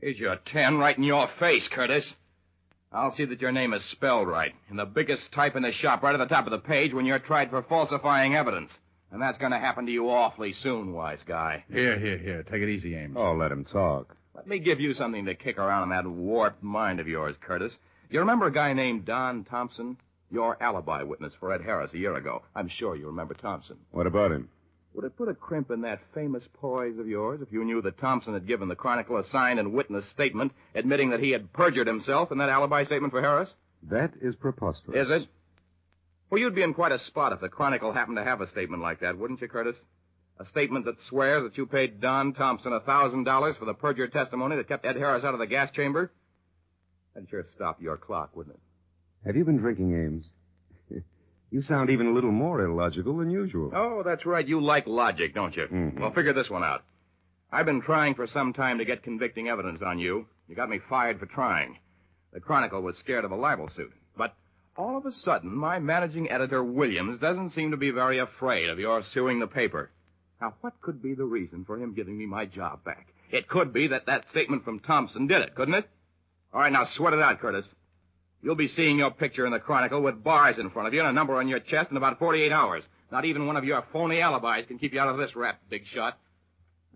Here's your 10 right in your face, Curtis. I'll see that your name is spelled right. In the biggest type in the shop, right at the top of the page, when you're tried for falsifying evidence. And that's going to happen to you awfully soon, wise guy. Here. Take it easy, Ames. Oh, let him talk. Let me give you something to kick around in that warped mind of yours, Curtis. You remember a guy named Don Thompson? Your alibi witness for Ed Harris a year ago. I'm sure you remember Thompson. What about him? Would it put a crimp in that famous poise of yours if you knew that Thompson had given the Chronicle a signed and witnessed statement admitting that he had perjured himself in that alibi statement for Harris? That is preposterous. Is it? Well, you'd be in quite a spot if the Chronicle happened to have a statement like that, wouldn't you, Curtis? A statement that swears that you paid Don Thompson $1,000 for the perjured testimony that kept Ed Harris out of the gas chamber? That'd sure stop your clock, wouldn't it? Have you been drinking, Ames? You sound even a little more illogical than usual. Oh, that's right. You like logic, don't you? Mm-hmm. Well, figure this one out. I've been trying for some time to get convicting evidence on you. You got me fired for trying. The Chronicle was scared of a libel suit. But all of a sudden, my managing editor, Williams, doesn't seem to be very afraid of your suing the paper. Now, what could be the reason for him giving me my job back? It could be that statement from Thompson did it, couldn't it? All right, now sweat it out, Curtis. You'll be seeing your picture in the Chronicle with bars in front of you and a number on your chest in about 48 hours. Not even one of your phony alibis can keep you out of this rap, big shot.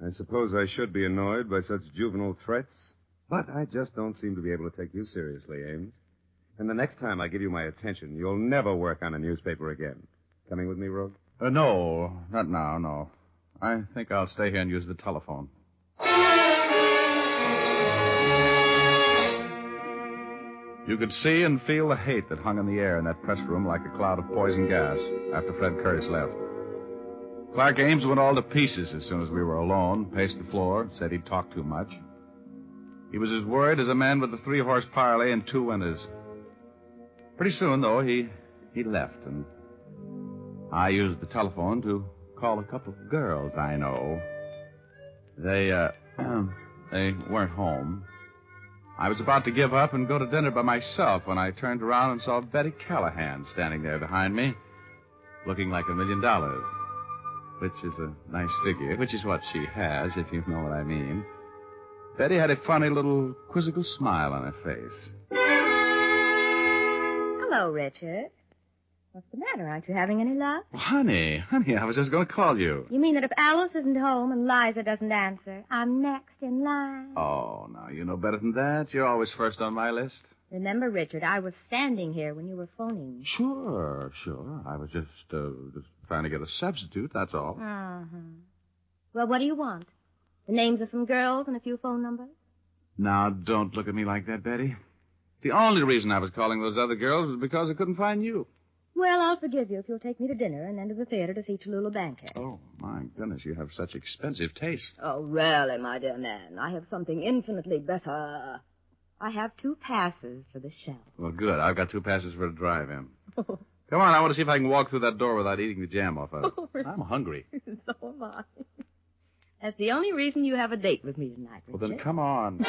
I suppose I should be annoyed by such juvenile threats, but I just don't seem to be able to take you seriously, Ames. And the next time I give you my attention, you'll never work on a newspaper again. Coming with me, Rogue? No, not now, no. I think I'll stay here and use the telephone. You could see and feel the hate that hung in the air in that press room like a cloud of poison gas after Fred Curtis left. Clark Ames went all to pieces as soon as we were alone, paced the floor, said he'd talk too much. He was as worried as a man with a 3-horse parlay and 2 winners. Pretty soon, though, he left, and I used the telephone to call a couple of girls I know. They weren't home. I was about to give up and go to dinner by myself when I turned around and saw Betty Callahan standing there behind me, looking like $1 million, which is a nice figure, which is what she has, if you know what I mean. Betty had a funny little quizzical smile on her face. Hello, Richard. What's the matter? Aren't you having any luck? Well, honey, I was just going to call you. You mean that if Alice isn't home and Liza doesn't answer, I'm next in line? Oh, no, you know better than that. You're always first on my list. Remember, Richard, I was standing here when you were phoning. Sure. I was just trying to get a substitute, that's all. Uh-huh. Well, what do you want? The names of some girls and a few phone numbers? Now, don't look at me like that, Betty. The only reason I was calling those other girls was because I couldn't find you. Well, I'll forgive you if you'll take me to dinner and then to the theater to see Tallulah Bankhead. Oh, my goodness, you have such expensive taste. Oh, really, my dear man. I have something infinitely better. I have 2 passes for the show. Well, good. I've got 2 passes for a drive-in. Come on, I want to see if I can walk through that door without eating the jam off of it. Oh, I'm hungry. So am I. That's the only reason you have a date with me tonight, Richard. Well, then come on.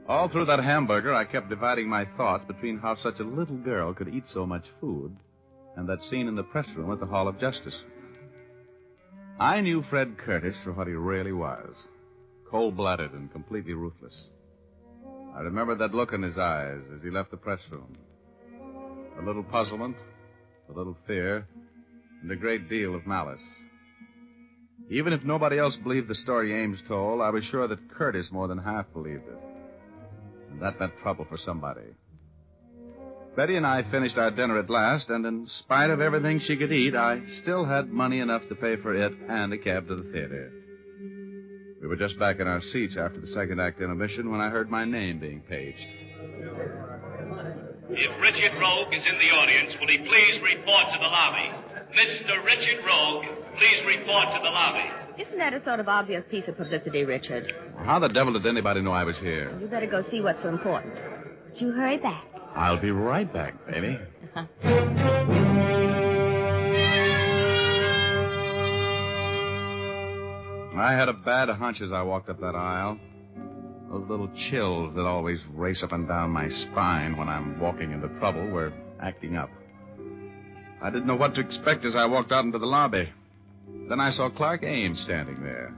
All through that hamburger, I kept dividing my thoughts between how such a little girl could eat so much food and that scene in the press room at the Hall of Justice. I knew Fred Curtis for what he really was, cold-blooded and completely ruthless. I remember that look in his eyes as he left the press room. A little puzzlement, a little fear, and a great deal of malice. Even if nobody else believed the story Ames told, I was sure that Curtis more than half believed it. And that meant trouble for somebody. Betty and I finished our dinner at last, and in spite of everything she could eat, I still had money enough to pay for it and a cab to the theater. We were just back in our seats after the second act intermission when I heard my name being paged. If Richard Rogue is in the audience, will he please report to the lobby? Mr. Richard Rogue, please report to the lobby. Isn't that a sort of obvious piece of publicity, Richard? How the devil did anybody know I was here? You better go see what's so important. But you hurry back. I'll be right back, baby. I had a bad hunch as I walked up that aisle. Those little chills that always race up and down my spine when I'm walking into trouble were acting up. I didn't know what to expect as I walked out into the lobby. Then I saw Clark Ames standing there.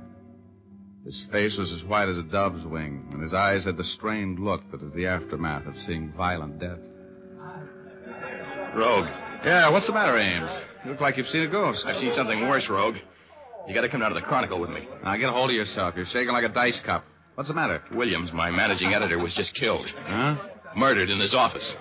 His face was as white as a dove's wing, and his eyes had the strained look that is the aftermath of seeing violent death. Rogue. Yeah, what's the matter, Ames? You look like you've seen a ghost. I've seen something worse, Rogue. You got to come down to the Chronicle with me. Now, get a hold of yourself. You're shaking like a dice cup. What's the matter? Williams, my managing editor, was just killed. Huh? Murdered in his office.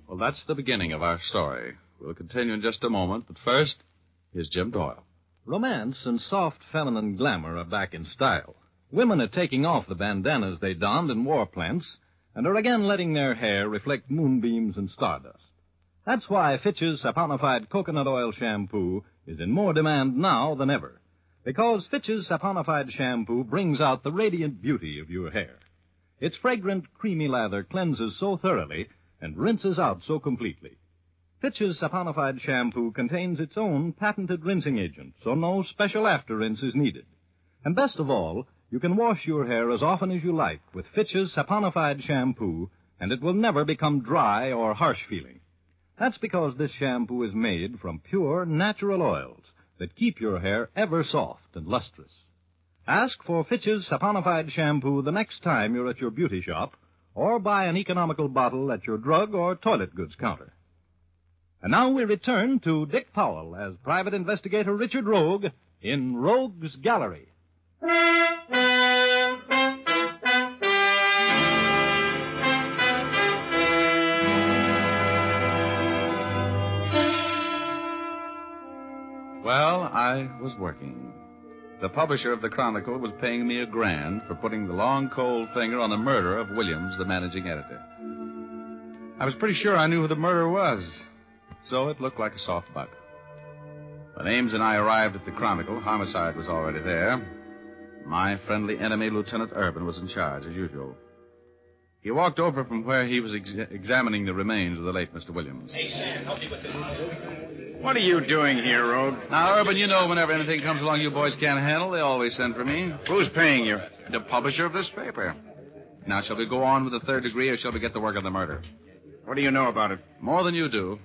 Well, that's the beginning of our story. We'll continue in just a moment, but first, here's Jim Doyle. Romance and soft feminine glamour are back in style. Women are taking off the bandanas they donned in war plants and are again letting their hair reflect moonbeams and stardust. That's why Fitch's saponified coconut oil shampoo is in more demand now than ever, because Fitch's saponified shampoo brings out the radiant beauty of your hair. Its fragrant, creamy lather cleanses so thoroughly and rinses out so completely. Fitch's saponified shampoo contains its own patented rinsing agent, so no special after rinse is needed. And best of all, you can wash your hair as often as you like with Fitch's saponified shampoo, and it will never become dry or harsh-feeling. That's because this shampoo is made from pure, natural oils that keep your hair ever soft and lustrous. Ask for Fitch's saponified shampoo the next time you're at your beauty shop, or buy an economical bottle at your drug or toilet goods counter. And now we return to Dick Powell as Private Investigator Richard Rogue in Rogue's Gallery. Well, I was working. The publisher of the Chronicle was paying me $1,000 for putting the long, cold finger on the murder of Williams, the managing editor. I was pretty sure I knew who the murderer was, so it looked like a soft buck. When Ames and I arrived at the Chronicle, homicide was already there. My friendly enemy, Lieutenant Urban, was in charge, as usual. He walked over from where he was examining the remains of the late Mr. Williams. Hey, Sam, help me with this. What are you doing here, Rogue? Now, Urban, you know whenever anything comes along you boys can't handle, they always send for me. Who's paying you? The publisher of this paper. Now, shall we go on with the third degree, or shall we get to work on the murder? What do you know about it? More than you do.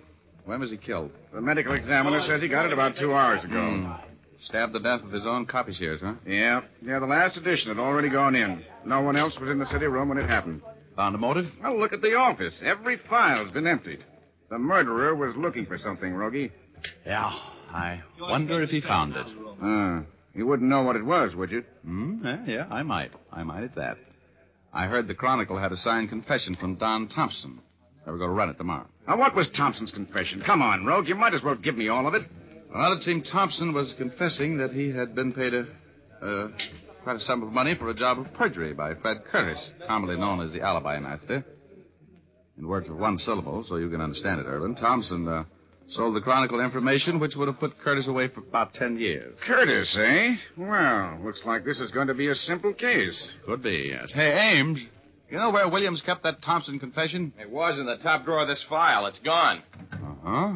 When was he killed? The medical examiner says he got it about 2 hours ago. Stabbed to death with his own copy shears, huh? Yeah, the last edition had already gone in. No one else was in the city room when it happened. Found a motive? Well, look at the office. Every file's been emptied. The murderer was looking for something, Rogie. Yeah, I wonder if he found it. You wouldn't know what it was, would you? Yeah, I might. I might at that. I heard the Chronicle had a signed confession from Don Thompson. They were going to run it tomorrow. Now, what was Thompson's confession? Come on, Rogue. You might as well give me all of it. Well, it seemed Thompson was confessing that he had been paid quite a sum of money for a job of perjury by Fred Curtis, commonly known as the Alibi Master. In words of one syllable, so you can understand it, Urban, Thompson sold the Chronicle information which would have put Curtis away for about 10 years. Curtis, eh? Well, looks like this is going to be a simple case. Could be, yes. Hey, Ames, you know where Williams kept that Thompson confession? It was in the top drawer of this file. It's gone. Uh-huh.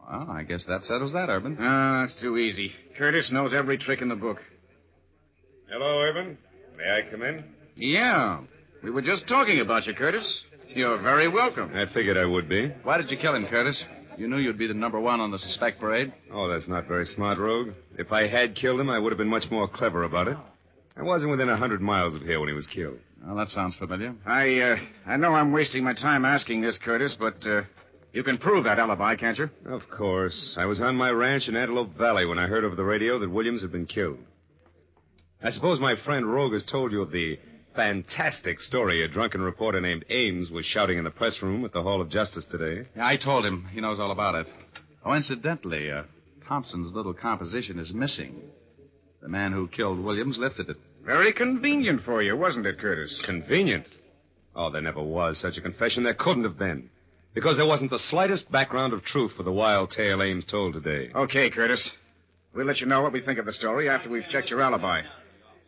Well, I guess that settles that, Urban. That's too easy. Curtis knows every trick in the book. Hello, Urban. May I come in? Yeah. We were just talking about you, Curtis. You're very welcome. I figured I would be. Why did you kill him, Curtis? You knew you'd be the number one on the suspect parade. Oh, that's not very smart, Rogue. If I had killed him, I would have been much more clever about it. I wasn't within 100 miles of here when he was killed. Well, that sounds familiar. I know I'm wasting my time asking this, Curtis, but you can prove that alibi, can't you? Of course. I was on my ranch in Antelope Valley when I heard over the radio that Williams had been killed. I suppose my friend Rogue has told you of the fantastic story a drunken reporter named Ames was shouting in the press room at the Hall of Justice today. Yeah, I told him. He knows all about it. Oh, incidentally, Thompson's little composition is missing. The man who killed Williams lifted it. Very convenient for you, wasn't it, Curtis? Convenient? Oh, there never was such a confession. There couldn't have been. Because there wasn't the slightest background of truth for the wild tale Ames told today. Okay, Curtis. We'll let you know what we think of the story after we've checked your alibi.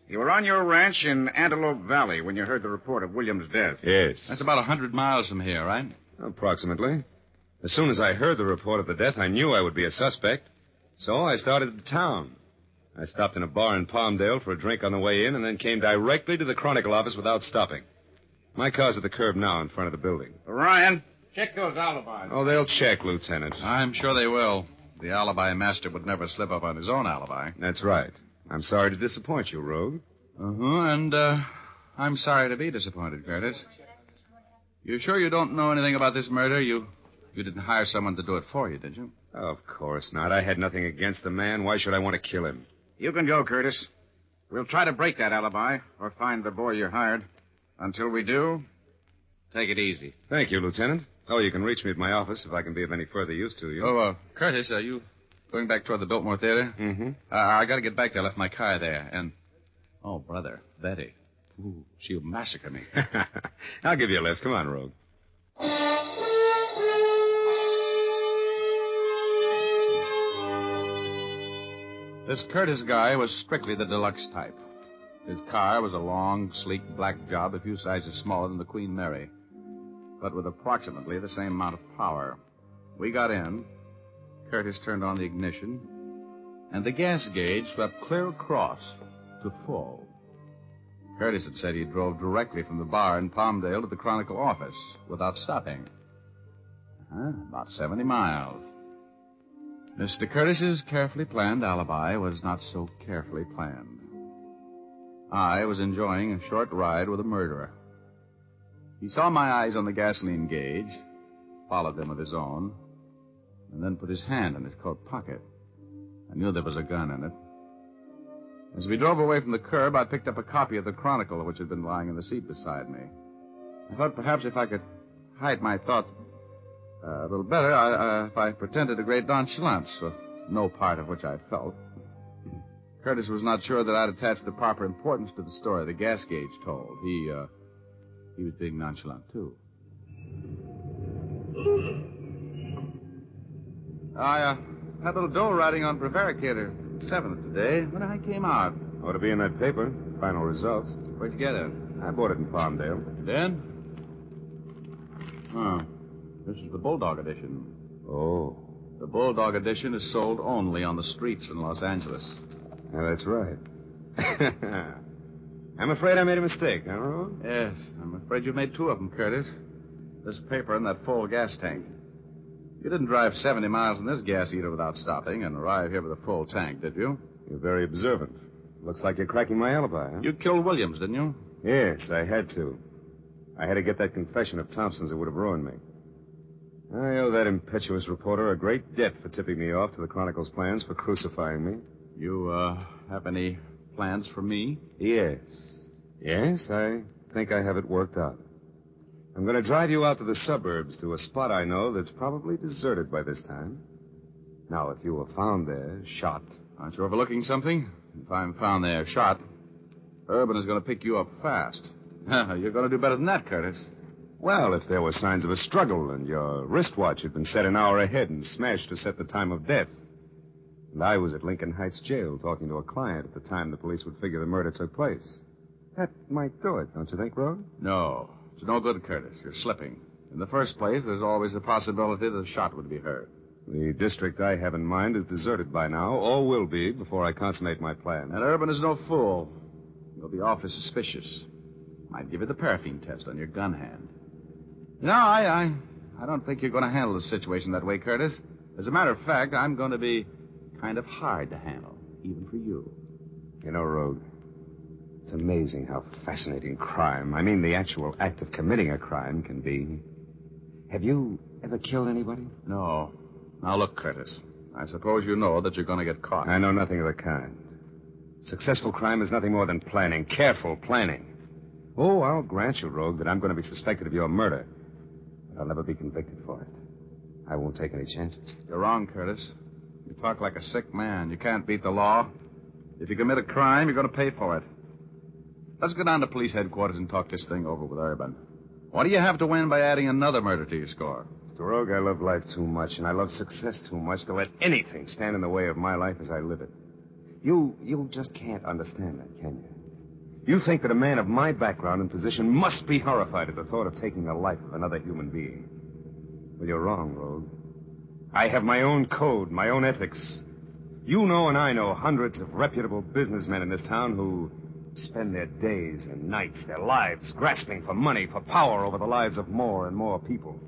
You were on your ranch in Antelope Valley when you heard the report of Williams' death. Yes. That's about 100 miles from here, right? Approximately. As soon as I heard the report of the death, I knew I would be a suspect. So I started to town. I stopped in a bar in Palmdale for a drink on the way in and then came directly to the Chronicle office without stopping. My car's at the curb now in front of the building. Ryan, check those alibis. Oh, they'll check, Lieutenant. I'm sure they will. The alibi master would never slip up on his own alibi. That's right. I'm sorry to disappoint you, Rogue. And I'm sorry to be disappointed, Curtis. You sure you don't know anything about this murder? You didn't hire someone to do it for you, did you? Of course not. I had nothing against the man. Why should I want to kill him? You can go, Curtis. We'll try to break that alibi or find the boy you hired. Until we do, take it easy. Thank you, Lieutenant. Oh, you can reach me at my office if I can be of any further use to you. Oh, Curtis, are you going back toward the Biltmore Theater? Mm-hmm. I got to get back there. I left my car there. And Oh, brother, Betty. Ooh, she'll massacre me. I'll give you a lift. Come on, Rogue. This Curtis guy was strictly the deluxe type. His car was a long, sleek black job a few sizes smaller than the Queen Mary, but with approximately the same amount of power. We got in. Curtis turned on the ignition, and the gas gauge swept clear across to full. Curtis had said he drove directly from the bar in Palmdale to the Chronicle office without stopping. About 70 miles. Mr. Curtis's carefully planned alibi was not so carefully planned. I was enjoying a short ride with a murderer. He saw my eyes on the gasoline gauge, followed them with his own, and then put his hand in his coat pocket. I knew there was a gun in it. As we drove away from the curb, I picked up a copy of the Chronicle, which had been lying in the seat beside me. I thought perhaps if I could hide my thoughts a little better, if I pretended a great nonchalance, with no part of which I felt. Curtis was not sure that I'd attached the proper importance to the story the gas gauge told. He was being nonchalant, too. I had a little dough riding on Prevaricator 7th today. When I came out. Ought to be in that paper. Final results. Where'd you get it? I bought it in Palmdale. Then? Oh. This is the Bulldog edition. Oh. The Bulldog edition is sold only on the streets in Los Angeles. Yeah, that's right. I'm afraid I made a mistake, huh, Ro? Yes, I'm afraid you made two of them, Curtis. This paper and that full gas tank. You didn't drive 70 miles in this gas eater without stopping and arrive here with a full tank, did you? You're very observant. Looks like you're cracking my alibi, huh? You killed Williams, didn't you? Yes, I had to. I had to get that confession of Thompson's that would have ruined me. I owe that impetuous reporter a great debt for tipping me off to the Chronicle's plans for crucifying me. You, have any plans for me? Yes. Yes, I think I have it worked out. I'm going to drive you out to the suburbs to a spot I know that's probably deserted by this time. Now, if you were found there, shot... Aren't you overlooking something? If I'm found there, shot, Urban is going to pick you up fast. You're going to do better than that, Curtis. Well, if there were signs of a struggle and your wristwatch had been set an hour ahead and smashed to set the time of death, and I was at Lincoln Heights Jail talking to a client at the time the police would figure the murder took place, that might do it, don't you think, Rhodes? No. It's no good, Curtis. You're slipping. In the first place, there's always the possibility that a shot would be heard. The district I have in mind is deserted by now, or will be before I consummate my plan. And Urban is no fool. He'll be awfully suspicious. Might give you the paraffin test on your gun hand. You know, I don't think you're going to handle the situation that way, Curtis. As a matter of fact, I'm going to be kind of hard to handle, even for you. You know, Rogue, it's amazing how fascinating crime, I mean the actual act of committing a crime, can be. Have you ever killed anybody? No. Now, look, Curtis, I suppose you know that you're going to get caught. I know nothing of the kind. Successful crime is nothing more than planning, careful planning. Oh, I'll grant you, Rogue, that I'm going to be suspected of your murder. But I'll never be convicted for it. I won't take any chances. You're wrong, Curtis. You talk like a sick man. You can't beat the law. If you commit a crime, you're going to pay for it. Let's go down to police headquarters and talk this thing over with Urban. What do you have to win by adding another murder to your score? Mr. Rogue, I love life too much, and I love success too much to let anything stand in the way of my life as I live it. You just can't understand that, can you? You think that a man of my background and position must be horrified at the thought of taking the life of another human being. Well, you're wrong, Rogue. I have my own code, my own ethics. You know and I know hundreds of reputable businessmen in this town who spend their days and nights, their lives, grasping for money, for power over the lives of more and more people.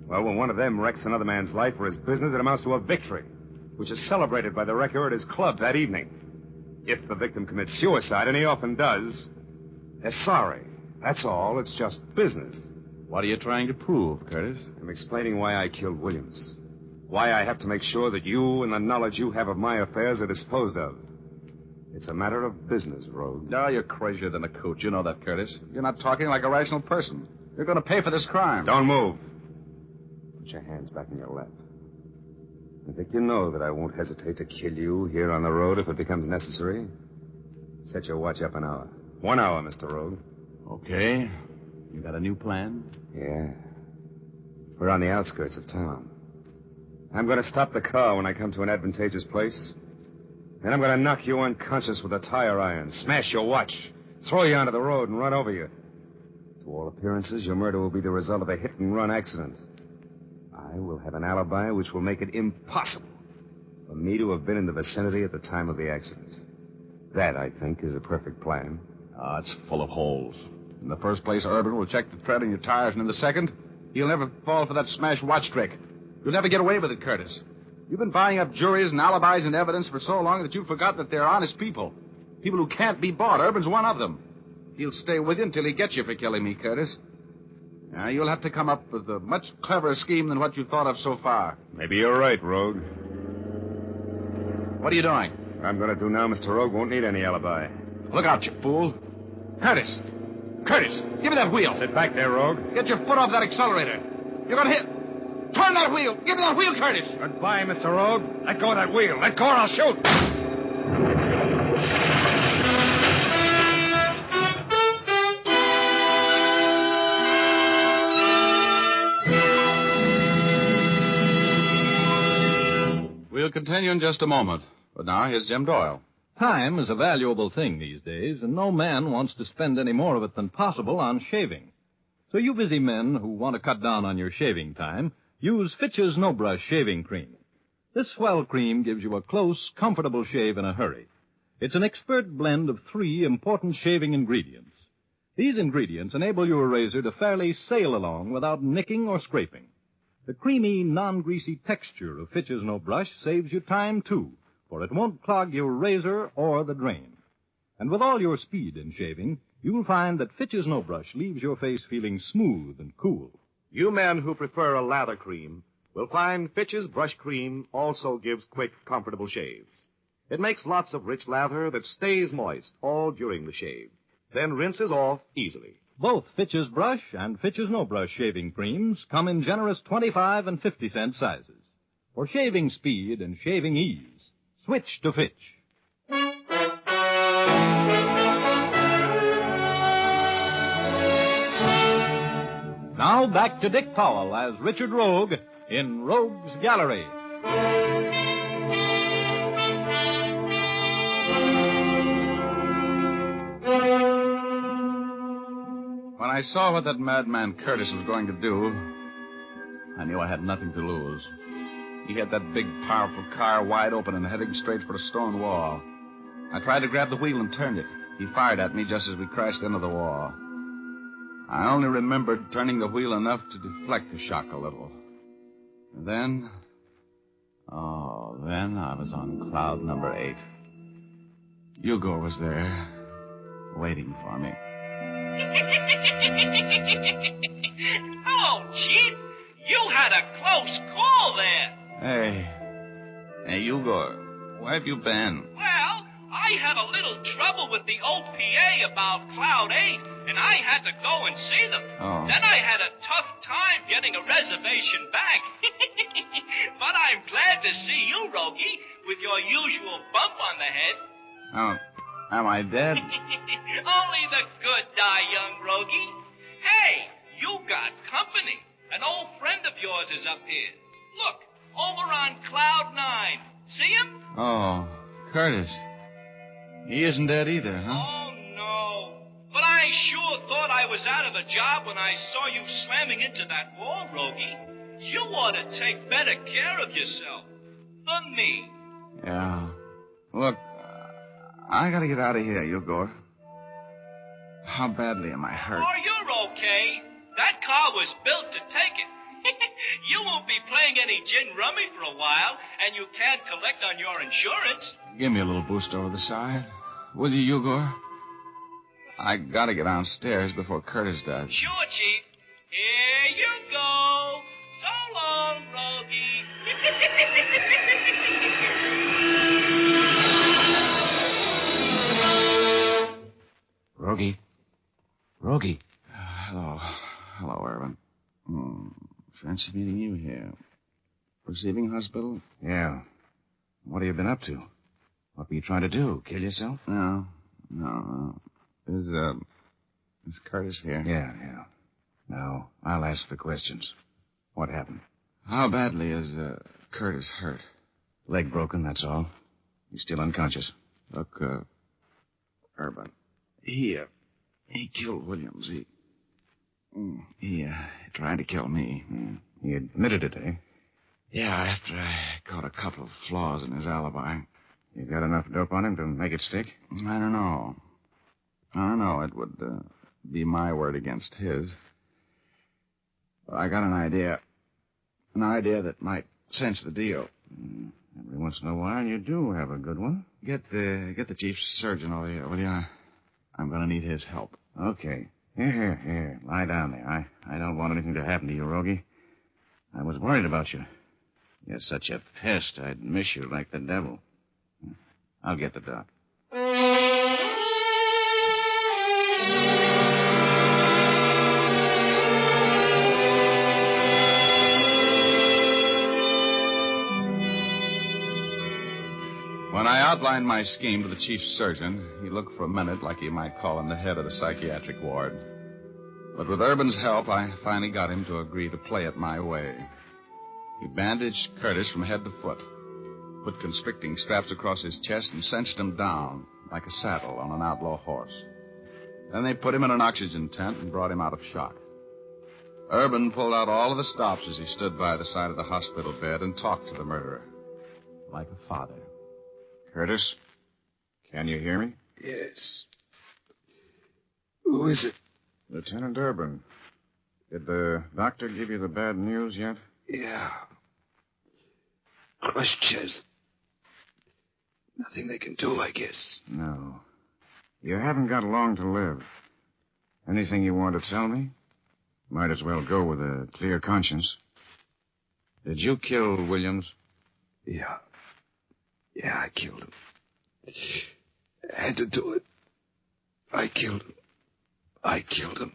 Well, when one of them wrecks another man's life for his business, it amounts to a victory, which is celebrated by the wrecker at his club that evening. If the victim commits suicide, and he often does, they're sorry. That's all. It's just business. What are you trying to prove, Curtis? I'm explaining why I killed Williams. Why I have to make sure that you and the knowledge you have of my affairs are disposed of. It's a matter of business, Rogue. No, you're crazier than a coot. You know that, Curtis. You're not talking like a rational person. You're going to pay for this crime. Don't move. Put your hands back in your lap. I think you know that I won't hesitate to kill you here on the road if it becomes necessary. Set your watch up an hour. 1 hour, Mr. Rogue. Okay. You got a new plan? Yeah. We're on the outskirts of town. I'm going to stop the car when I come to an advantageous place. Then I'm going to knock you unconscious with a tire iron, smash your watch, throw you onto the road, and run over you. To all appearances, your murder will be the result of a hit-and-run accident. I will have an alibi which will make it impossible for me to have been in the vicinity at the time of the accident. That, I think, is a perfect plan. It's full of holes. In the first place, Urban will check the tread on your tires, and in the second, he'll never fall for that smashed watch trick. You'll never get away with it, Curtis. You've been buying up juries and alibis and evidence for so long that you forgot that they're honest people. People who can't be bought. Urban's one of them. He'll stay with you until he gets you for killing me, Curtis. Now, you'll have to come up with a much cleverer scheme than what you've thought of so far. Maybe you're right, Rogue. What are you doing? What I'm going to do now, Mr. Rogue, won't need any alibi. Look out, you fool. Curtis! Curtis, give me that wheel. Sit back there, Rogue. Get your foot off that accelerator. You're going to hit. Turn that wheel. Give me that wheel, Curtis. Goodbye, Mr. Rogue. Let go of that wheel. Let go or I'll shoot. We'll continue in just a moment. But now, here's Jim Doyle. Time is a valuable thing these days, and no man wants to spend any more of it than possible on shaving. So you busy men who want to cut down on your shaving time, use Fitch's No Brush Shaving Cream. This swell cream gives you a close, comfortable shave in a hurry. It's an expert blend of 3 important shaving ingredients. These ingredients enable your razor to fairly sail along without nicking or scraping. The creamy, non-greasy texture of Fitch's No Brush saves you time, too, for it won't clog your razor or the drain. And with all your speed in shaving, you'll find that Fitch's No Brush leaves your face feeling smooth and cool. You men who prefer a lather cream will find Fitch's Brush Cream also gives quick, comfortable shaves. It makes lots of rich lather that stays moist all during the shave, then rinses off easily. Both Fitch's Brush and Fitch's No Brush shaving creams come in generous 25 and 50-cent sizes. For shaving speed and shaving ease, switch to Fitch. Now back to Dick Powell as Richard Rogue in Rogue's Gallery. When I saw what that madman Curtis was going to do, I knew I had nothing to lose. He had that big, powerful car wide open and heading straight for a stone wall. I tried to grab the wheel and turn it. He fired at me just as we crashed into the wall. I only remembered turning the wheel enough to deflect the shock a little. And then I was on cloud number 8. Hugo was there, waiting for me. Hello, Chief. You had a close call there. Hey, Hugo, where have you been? Well, I had a little trouble with the OPA about Cloud 8, and I had to go and see them. Oh. Then I had a tough time getting a reservation back. But I'm glad to see you, Rogie, with your usual bump on the head. Oh, am I dead? Only the good die young, Rogie. Hey, you got company. An old friend of yours is up here. Look, over on Cloud 9. See him? Oh, Curtis. He isn't dead either, huh? Oh, no. But I sure thought I was out of a job when I saw you slamming into that wall, Rogie. You ought to take better care of yourself. Than me. Yeah. Look, I gotta get out of here, Hugo. How badly am I hurt? Oh, you're okay. That car was built to take it. You won't be playing any gin rummy for a while, and you can't collect on your insurance. Give me a little boost over the side. Will you, Hugo? I gotta get downstairs before Curtis does. Sure, Chief. Here you go. So long, Rogie. Rogie. Hello, Irvin. Fancy meeting you here. Receiving hospital? Yeah. What have you been up to? What were you trying to do? Kill yourself? No. No. Is Curtis here? Yeah. Now, I'll ask the questions. What happened? How badly is Curtis hurt? Leg broken, that's all. He's still unconscious. Look, Urban. He killed Williams. He tried to kill me. He admitted it, eh? Yeah, after I caught a couple of flaws in his alibi. You got enough dope on him to make it stick? I don't know. It would be my word against his. But I got an idea. An idea that might cinch the deal. Every once in a while, you do have a good one. Get the chief surgeon over here, will you? I'm going to need his help. Okay. Here. Lie down there. I don't want anything to happen to you, Rogie. I was worried about you. You're such a pest, I'd miss you like the devil. I'll get the doc. When I outlined my scheme to the chief surgeon, he looked for a minute like he might call him the head of the psychiatric ward. But with Urban's help, I finally got him to agree to play it my way. He bandaged Curtis from head to foot, put constricting straps across his chest, and cinched him down like a saddle on an outlaw horse. Then they put him in an oxygen tent and brought him out of shock. Urban pulled out all of the stops as he stood by the side of the hospital bed and talked to the murderer, like a father. Curtis, can you hear me? Yes. Who is it? Lieutenant Urban. Did the doctor give you the bad news yet? Yeah. Crushed chest. Nothing they can do, I guess. No. You haven't got long to live. Anything you want to tell me? Might as well go with a clear conscience. Did you kill Williams? Yeah. Yeah, I killed him. I had to do it. I killed him.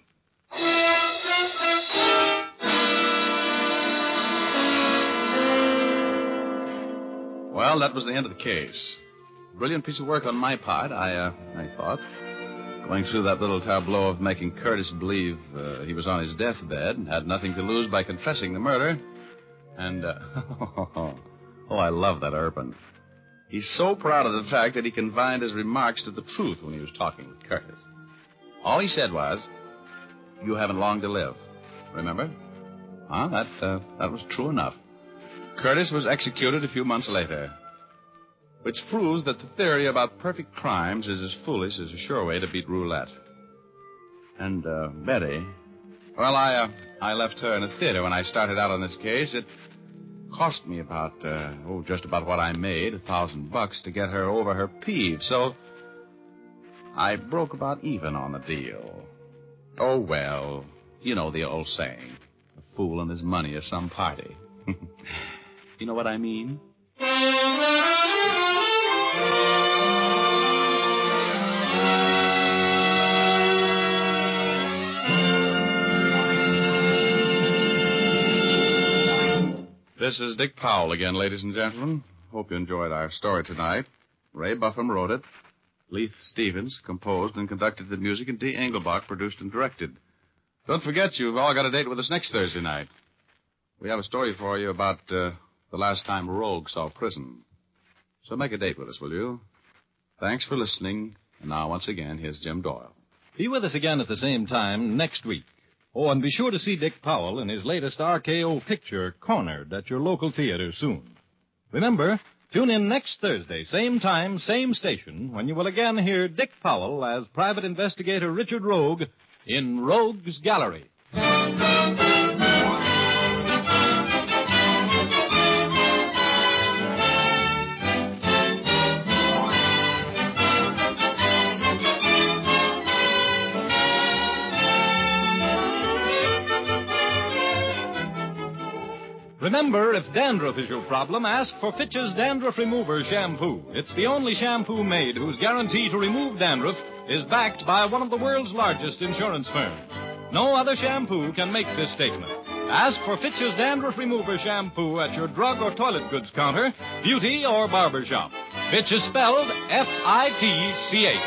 Well, that was the end of the case. Brilliant piece of work on my part, I thought. Going through that little tableau of making Curtis believe he was on his deathbed and had nothing to lose by confessing the murder. And, I love that Urban. He's so proud of the fact that he confined his remarks to the truth when he was talking with Curtis. All he said was, "You haven't long to live." Remember? That was true enough. Curtis was executed a few months later, which proves that the theory about perfect crimes is as foolish as a sure way to beat roulette. And, Betty, well, I left her in a theater when I started out on this case. It cost me about, just about what I made, $1,000 to get her over her peeve. So I broke about even on the deal. Oh, well, you know the old saying, a fool and his money are some party. You know what I mean? This is Dick Powell again, ladies and gentlemen. Hope you enjoyed our story tonight. Ray Buffum wrote it. Leith Stevens composed and conducted the music, and Dee Engelbach produced and directed. Don't forget, you've all got a date with us next Thursday night. We have a story for you about the last time Rogue saw prison. So make a date with us, will you? Thanks for listening. And now, once again, here's Jim Doyle. Be with us again at the same time next week. Oh, and be sure to see Dick Powell in his latest RKO picture, Cornered, at your local theater soon. Remember, tune in next Thursday, same time, same station, when you will again hear Dick Powell as Private Investigator Richard Rogue in Rogue's Gallery. Remember, if dandruff is your problem, ask for Fitch's Dandruff Remover Shampoo. It's the only shampoo made whose guarantee to remove dandruff is backed by one of the world's largest insurance firms. No other shampoo can make this statement. Ask for Fitch's Dandruff Remover Shampoo at your drug or toilet goods counter, beauty or barber shop. Fitch is spelled F-I-T-C-H.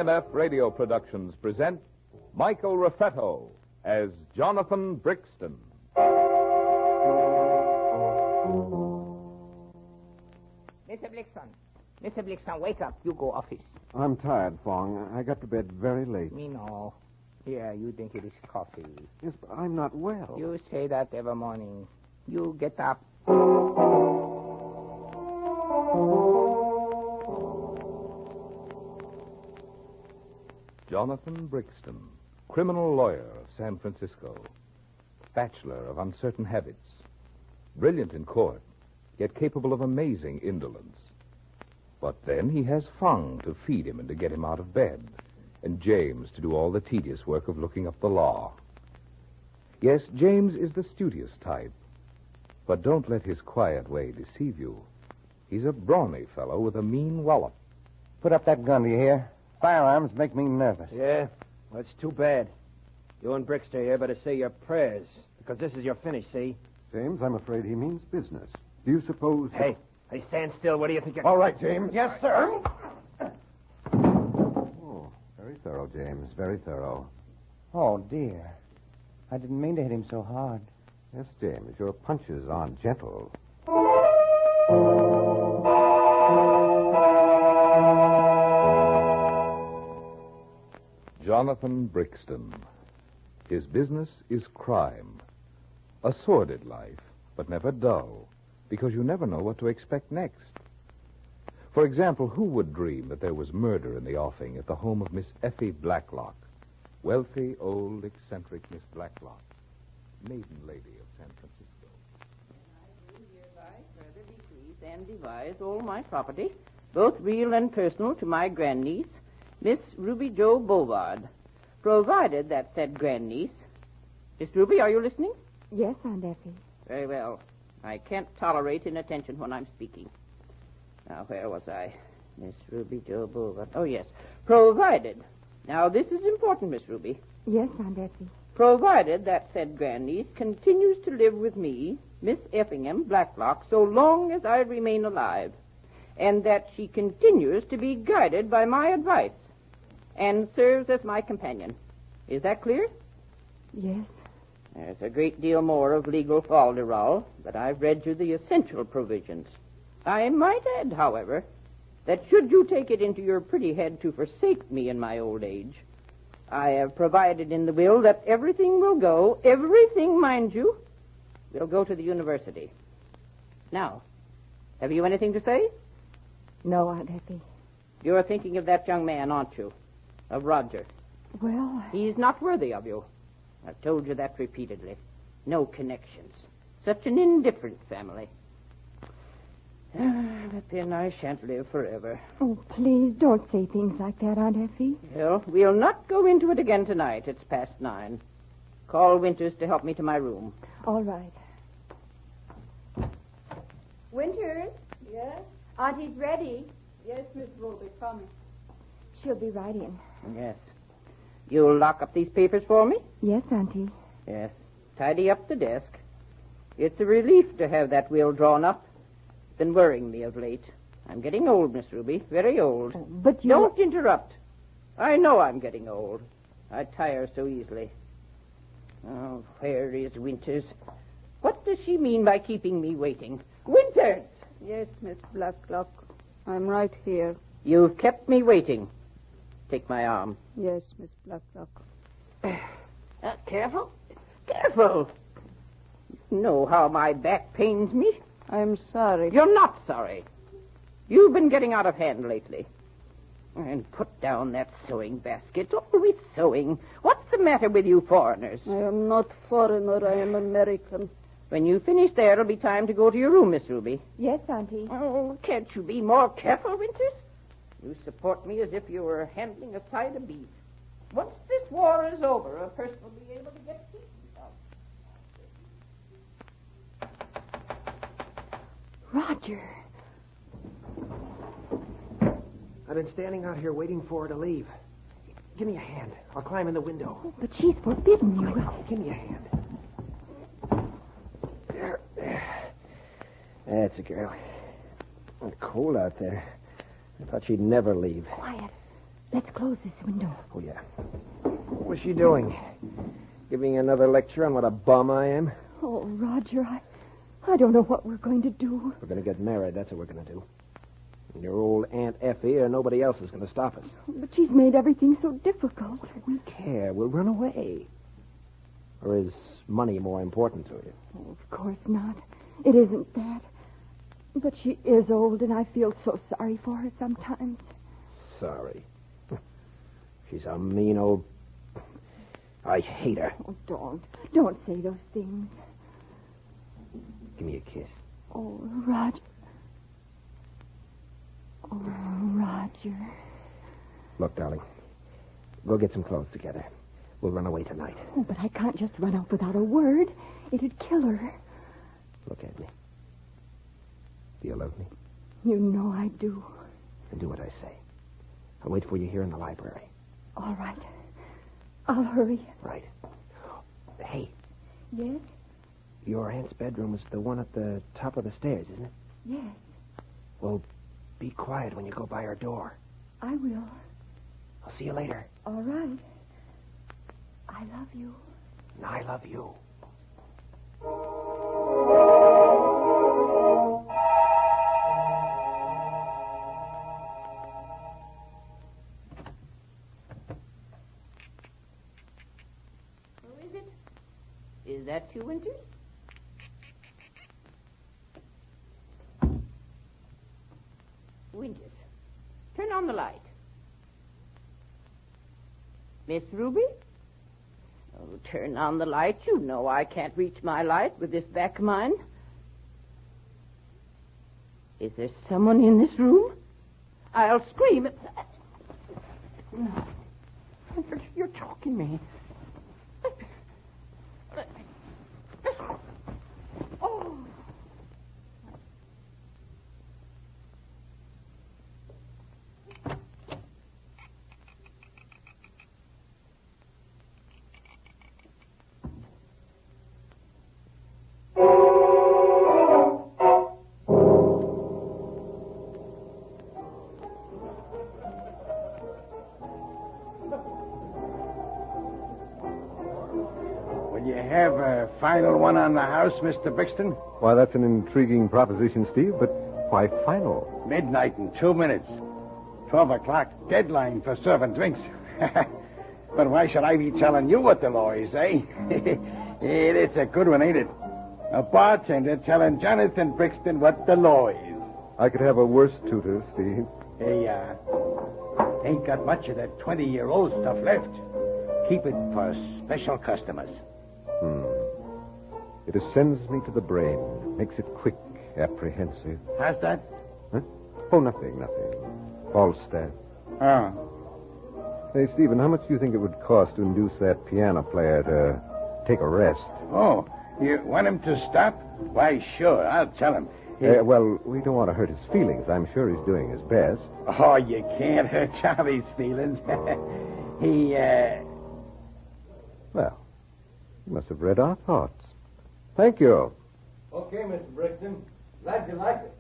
A&F Radio Productions present Michael Raffetto as Jonathan Brixton. Mr. Blixton, wake up. You go office. I'm tired, Fong. I got to bed very late. Me know. Here, you drink this coffee. Yes, but I'm not well. You say that every morning. You get up. Jonathan Brixton, criminal lawyer of San Francisco, bachelor of uncertain habits, brilliant in court, yet capable of amazing indolence. But then he has Fung to feed him and to get him out of bed, and James to do all the tedious work of looking up the law. Yes, James is the studious type, but don't let his quiet way deceive you. He's a brawny fellow with a mean wallop. Put up that gun, do you hear? Firearms make me nervous. Yeah? Well, it's too bad. You and Brixton here better say your prayers, because this is your finish, see? James, I'm afraid he means business. Do you suppose... Hey, stand still. What do you think you're... All right, James. Yes, sir. Oh, very thorough, James. Very thorough. Oh, dear. I didn't mean to hit him so hard. Yes, James, your punches aren't gentle. Jonathan Brixton. His business is crime. A sordid life, but never dull, because you never know what to expect next. For example, who would dream that there was murder in the offing at the home of Miss Effie Blacklock? Wealthy, old, eccentric Miss Blacklock, maiden lady of San Francisco. I do hereby further bequeath and devise all my property, both real and personal, to my grandniece, Miss Ruby Jo Bovard, provided that said grandniece... Miss Ruby, are you listening? Yes, Aunt Effie. Very well. I can't tolerate inattention when I'm speaking. Now, where was I? Miss Ruby Jo Bovard. Oh, yes. Provided... Now, this is important, Miss Ruby. Yes, Aunt Effie. Provided that said grandniece continues to live with me, Miss Effingham Blacklock, so long as I remain alive, and that she continues to be guided by my advice and serves as my companion. Is that clear? Yes. There's a great deal more of legal falderall, but I've read you the essential provisions. I might add, however, that should you take it into your pretty head to forsake me in my old age, I have provided in the will that everything will go, everything, mind you, will go to the university. Now, have you anything to say? No, Aunt Effie. You're thinking of that young man, aren't you? Of Roger. Well, He's not worthy of you. I've told you that repeatedly. No connections. Such an indifferent family. But then I shan't live forever. oh, please don't say things like that, Aunt Effie. Well, we'll not go into it again tonight. It's past 9. Call Winters to help me to my room. All right. Winters? Yes? Auntie's ready. Yes, Miss Ruby, coming. She'll be right in. Yes. You'll lock up these papers for me? Yes, Auntie. Yes. Tidy up the desk. It's a relief to have that will drawn up. It's been worrying me of late. I'm getting old, Miss Ruby. Very old. But you... Don't interrupt. I know I'm getting old. I tire so easily. Oh, where is Winters? What does she mean by keeping me waiting? Winters! Yes, Miss Blacklock. I'm right here. You've kept me waiting. Take my arm. Yes, Miss Blacklock. Careful. Careful. You know how my back pains me. I'm sorry. You're not sorry. You've been getting out of hand lately. And put down that sewing basket. Always sewing. What's the matter with you foreigners? I am not foreigner. I am American. When you finish there, it'll be time to go to your room, Miss Ruby. Yes, Auntie. Oh, can't you be more careful, Winters? You support me as if you were handling a side of beef. Once this war is over, a person will be able to get peace himself. Roger. I've been standing out here waiting for her to leave. Give me a hand. I'll climb in the window. But she's forbidden you. Oh, give me a hand. There. That's a girl. It's cold out there. I thought she'd never leave. Quiet. Let's close this window. Oh, yeah. What's she doing? Giving another lecture on what a bum I am? Oh, Roger, I don't know what we're going to do. We're going to get married. That's what we're going to do. And your old Aunt Effie or nobody else is going to stop us. But she's made everything so difficult. We care. We'll run away. Or is money more important to you? Oh, of course not. It isn't that. But she is old, and I feel so sorry for her sometimes. Sorry. She's a mean old... I hate her. Oh, don't say those things. Give me a kiss. Oh, Roger. Oh, Roger. Look, darling. Go get some clothes together. We'll run away tonight. Oh, but I can't just run out without a word. It'd kill her. Look at me. Do you love me? You know I do. Then do what I say. I'll wait for you here in the library. All right. I'll hurry. Right. Hey. Yes? Your aunt's bedroom is the one at the top of the stairs, isn't it? Yes. Well, be quiet when you go by her door. I will. I'll see you later. All right. I love you. And I love you. Who is it? Is that you, Winters? Winters, turn on the light. Miss Ruby? Oh, turn on the light. You know I can't reach my light with this back of mine. Is there someone in this room? I'll scream. You're choking me. Oh. You have a final one on the house, Mr. Brixton? Why, that's an intriguing proposition, Steve, but why final? Midnight in 2 minutes. 12 o'clock deadline for serving drinks. But why should I be telling you what the law is, eh? It's a good one, ain't it? A bartender telling Jonathan Brixton what the law is. I could have a worse tutor, Steve. Hey, ain't got much of that 20-year-old stuff left. Keep it for special customers. It ascends me to the brain, makes it quick, apprehensive. How's that? Huh? Oh, nothing. Falstaff. Oh. Hey, Stephen, how much do you think it would cost to induce that piano player to take a rest? Oh, you want him to stop? Why, sure, I'll tell him. Well, we don't want to hurt his feelings. I'm sure he's doing his best. Oh, you can't hurt Charlie's feelings. Well, you must have read our thoughts. Thank you. Okay, Mr. Brixton. Glad you like it.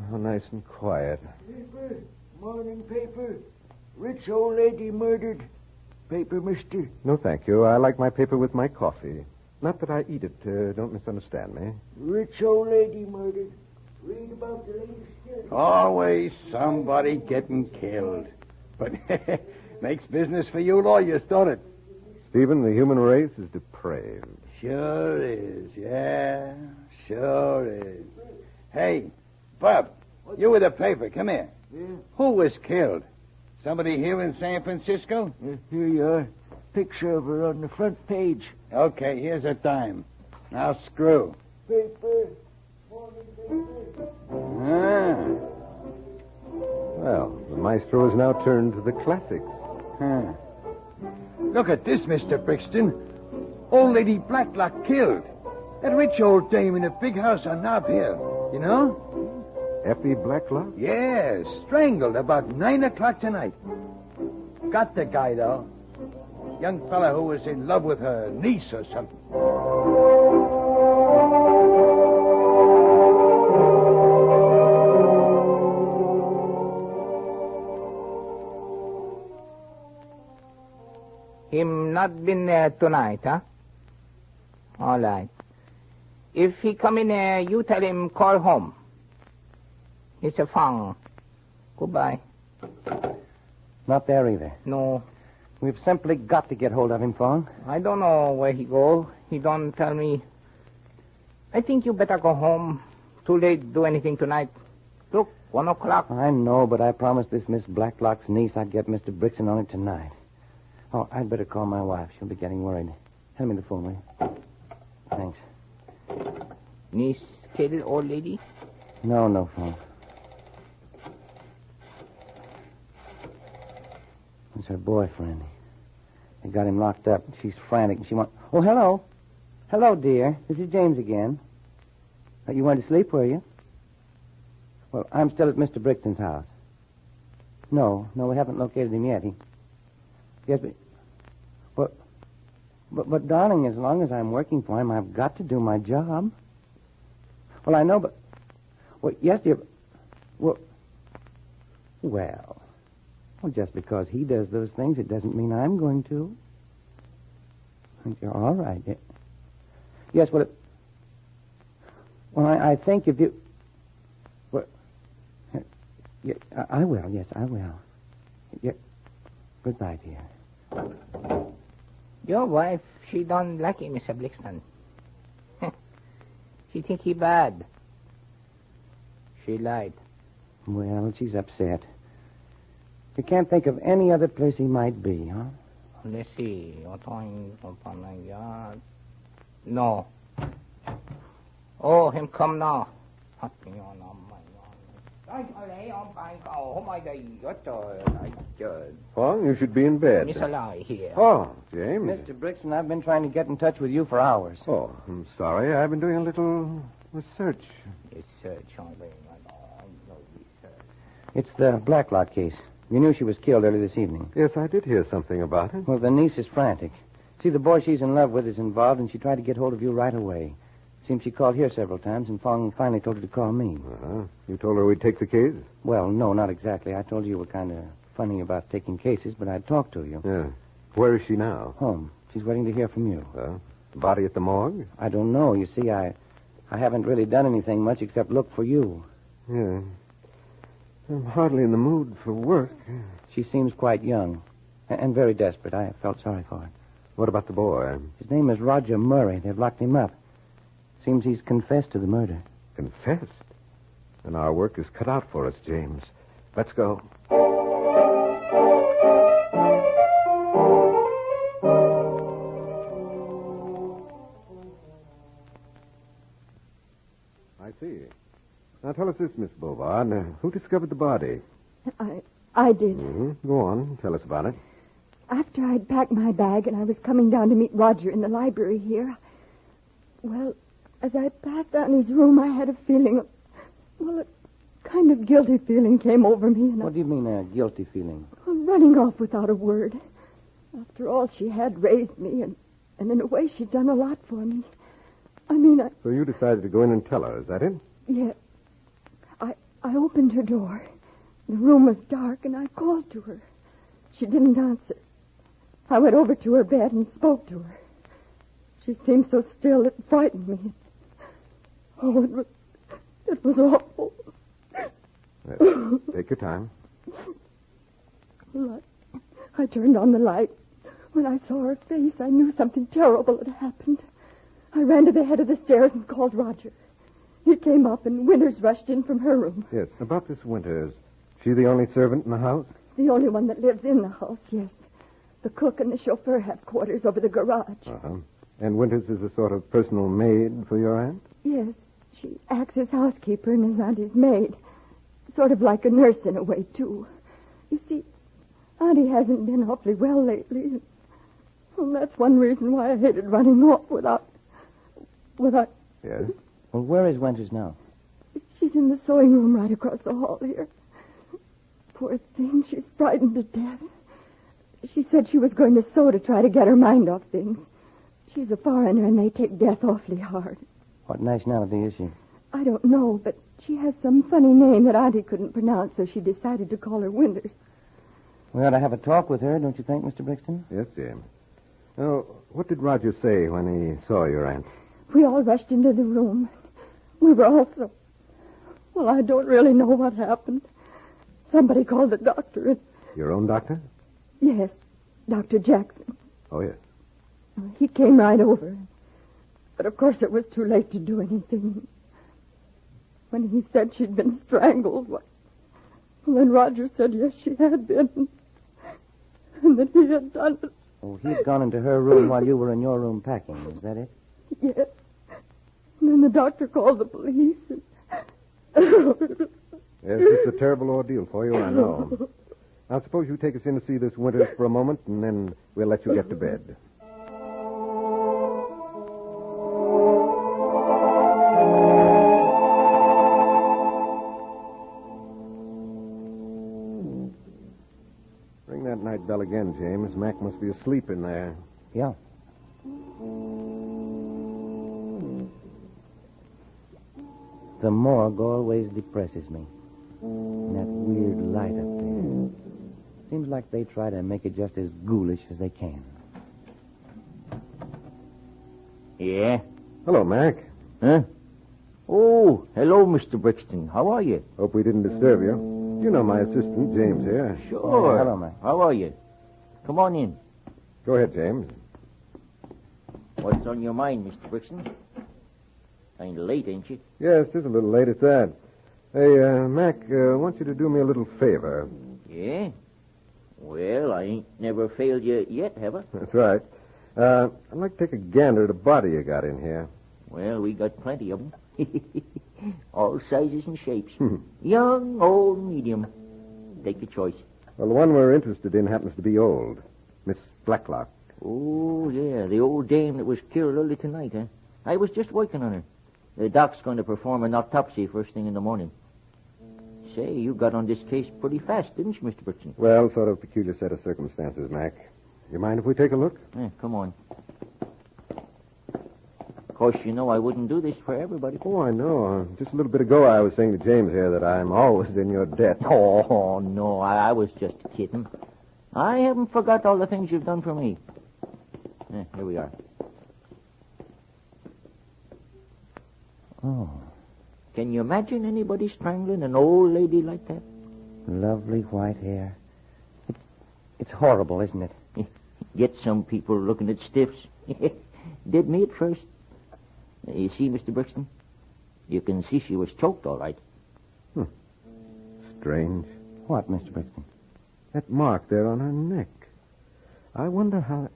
How nice and quiet. Paper. Morning paper. Rich old lady murdered. Paper, mister. No, thank you. I like my paper with my coffee. Not that I eat it. Don't misunderstand me. Rich old lady murdered. Read about the latest... Always somebody getting killed. But makes business for you lawyers, don't it? Stephen, the human race is depraved. Sure is, yeah. Sure is. Hey, Bob, you with the paper. Come here. Yeah? Who was killed? Somebody here in San Francisco? Here you are. Picture of her on the front page. Okay, here's a dime. Now screw. Paper. Morning paper. Well, the maestro is now turned to the classics. Look at this, Mr. Brixton. Old Lady Blacklock killed. That rich old dame in a big house on Nob Hill. You know? Effie Blacklock? Yes, strangled about 9 o'clock tonight. Got the guy, though. Young fella who was in love with her niece or something. not been there tonight, huh? All right. If he come in there, you tell him call home. It's a Fang. Goodbye. Not there either. No. We've simply got to get hold of him, Fong. I don't know where he go. He don't tell me. I think you better go home. Too late to do anything tonight. Look, 1 o'clock. I know, but I promised this Miss Blacklock's niece I'd get Mr. Brixton on it tonight. Oh, I'd better call my wife. She'll be getting worried. Hand me the phone, will you? Thanks. Niece kill old lady? No, Fong. It's her boyfriend. They got him locked up. She's frantic. She wants... Oh, hello. Hello, dear. This is James again. You went to sleep, were you? Well, I'm still at Mr. Brixton's house. No, we haven't located him yet. Yes, but, darling, as long as I'm working for him, I've got to do my job. Well, I know, but... Well, yes, dear. Well, just because he does those things, it doesn't mean I'm going to. You're all right. Yes, well, I think if you... Well, yeah, I will. Yes, I will. Yeah. Goodbye, dear. Your wife, she don't like him, Mr. Blixton. She think he bad. She lied. Well, she's upset. You can't think of any other place he might be, huh? Let's see. No. Oh, him come now. Fong, you should be in bed. Miss Alloy here. Oh, James. Mr. Brixton, I've been trying to get in touch with you for hours. Oh, I'm sorry. I've been doing a little research. Research? It's the Blacklock case. You knew she was killed early this evening. Yes, I did hear something about it. Well, the niece is frantic. See, the boy she's in love with is involved, and she tried to get hold of you right away. Seems she called here several times, and Fong finally told her to call me. You told her we'd take the case? Well, no, not exactly. I told you were kind of funny about taking cases, but I'd talk to you. Yeah. Where is she now? Home. She's waiting to hear from you. Body at the morgue? I don't know. You see, I haven't really done anything much except look for you. Yeah. I'm hardly in the mood for work. She seems quite young and very desperate. I felt sorry for her. What about the boy? His name is Roger Murray. They've locked him up. Seems he's confessed to the murder. Confessed? Then our work is cut out for us, James. Let's go. I see. Now tell us this, Miss Bovard. Who discovered the body? I did. Mm-hmm. Go on. Tell us about it. After I'd packed my bag and I was coming down to meet Roger in the library here, well, as I passed down his room, I had a feeling of, a kind of guilty feeling came over me. And What do you mean, a guilty feeling? Running off without a word. After all, she had raised me, and in a way, she'd done a lot for me. So you decided to go in and tell her, is that it? Yeah. I opened her door. The room was dark, and I called to her. She didn't answer. I went over to her bed and spoke to her. She seemed so still, it frightened me. Oh, it was awful. Take your time. Well, I turned on the light. When I saw her face, I knew something terrible had happened. I ran to the head of the stairs and called Roger. He came up, and Winters rushed in from her room. Yes, about this Winters. She the only servant in the house? The only one that lives in the house, yes. The cook and the chauffeur have quarters over the garage. Uh-huh. And Winters is a sort of personal maid for your aunt? Yes. She acts as housekeeper and is Auntie's maid. Sort of like a nurse in a way, too. You see, Auntie hasn't been awfully well lately. Well, that's one reason why I hated running off without... Yes? Well, where is Winters now? She's in the sewing room right across the hall here. Poor thing, she's frightened to death. She said she was going to sew to try to get her mind off things. She's a foreigner, and they take death awfully hard. What nationality is she? I don't know, but she has some funny name that Auntie couldn't pronounce, so she decided to call her Winters. We ought to have a talk with her, don't you think, Mr. Brixton? Yes, James. Oh, what did Roger say when he saw your aunt? We all rushed into the room. We were all so... Well, I don't really know what happened. Somebody called the doctor. And... Your own doctor? Yes, Dr. Jackson. Oh, yes. He came right over. But, of course, it was too late to do anything. When he said she'd been strangled, well, then Roger said yes, she had been. And that he had done it. Oh, he'd gone into her room while you were in your room packing. Is that it? Yes. And then the doctor called the police. And... Yes, it's a terrible ordeal for you, I know. Now, suppose you take us in to see this Winters for a moment, and then we'll let you get to bed. Ring that night bell again, James. Mac must be asleep in there. Yeah. The morgue always depresses me. And that weird light up there. Seems like they try to make it just as ghoulish as they can. Yeah? Hello, Mac. Huh? Oh, hello, Mr. Brixton. How are you? Hope we didn't disturb you. You know my assistant, James, here. Sure. Hello, Mac. How are you? Come on in. Go ahead, James. What's on your mind, Mr. Brixton? Kind of late, ain't you? Yes, it's a little late at that. Hey, Mac, I want you to do me a little favor. Yeah? Well, I ain't never failed you yet, have I? That's right. I'd like to take a gander at a body you got in here. Well, we got plenty of them. All sizes and shapes. Young, old, medium. Take your choice. Well, the one we're interested in happens to be old. Miss Blacklock. Oh, yeah, the old dame that was killed early tonight, huh? I was just working on her. The doc's going to perform an autopsy first thing in the morning. Say, you got on this case pretty fast, didn't you, Mr. Brixton? Well, sort of peculiar set of circumstances, Mac. You mind if we take a look? Yeah, come on. Of course, you know I wouldn't do this for everybody. Oh, I know. Just a little bit ago, I was saying to James here that I'm always in your debt. Oh, no, I was just kidding. I haven't forgot all the things you've done for me. Here we are. Oh. Can you imagine anybody strangling an old lady like that? Lovely white hair. It's horrible, isn't it? Get some people looking at stiffs. Did me at first. You see, Mr. Brixton? You can see she was choked all right. Strange. What, Mr. Brixton? That mark there on her neck. I wonder how...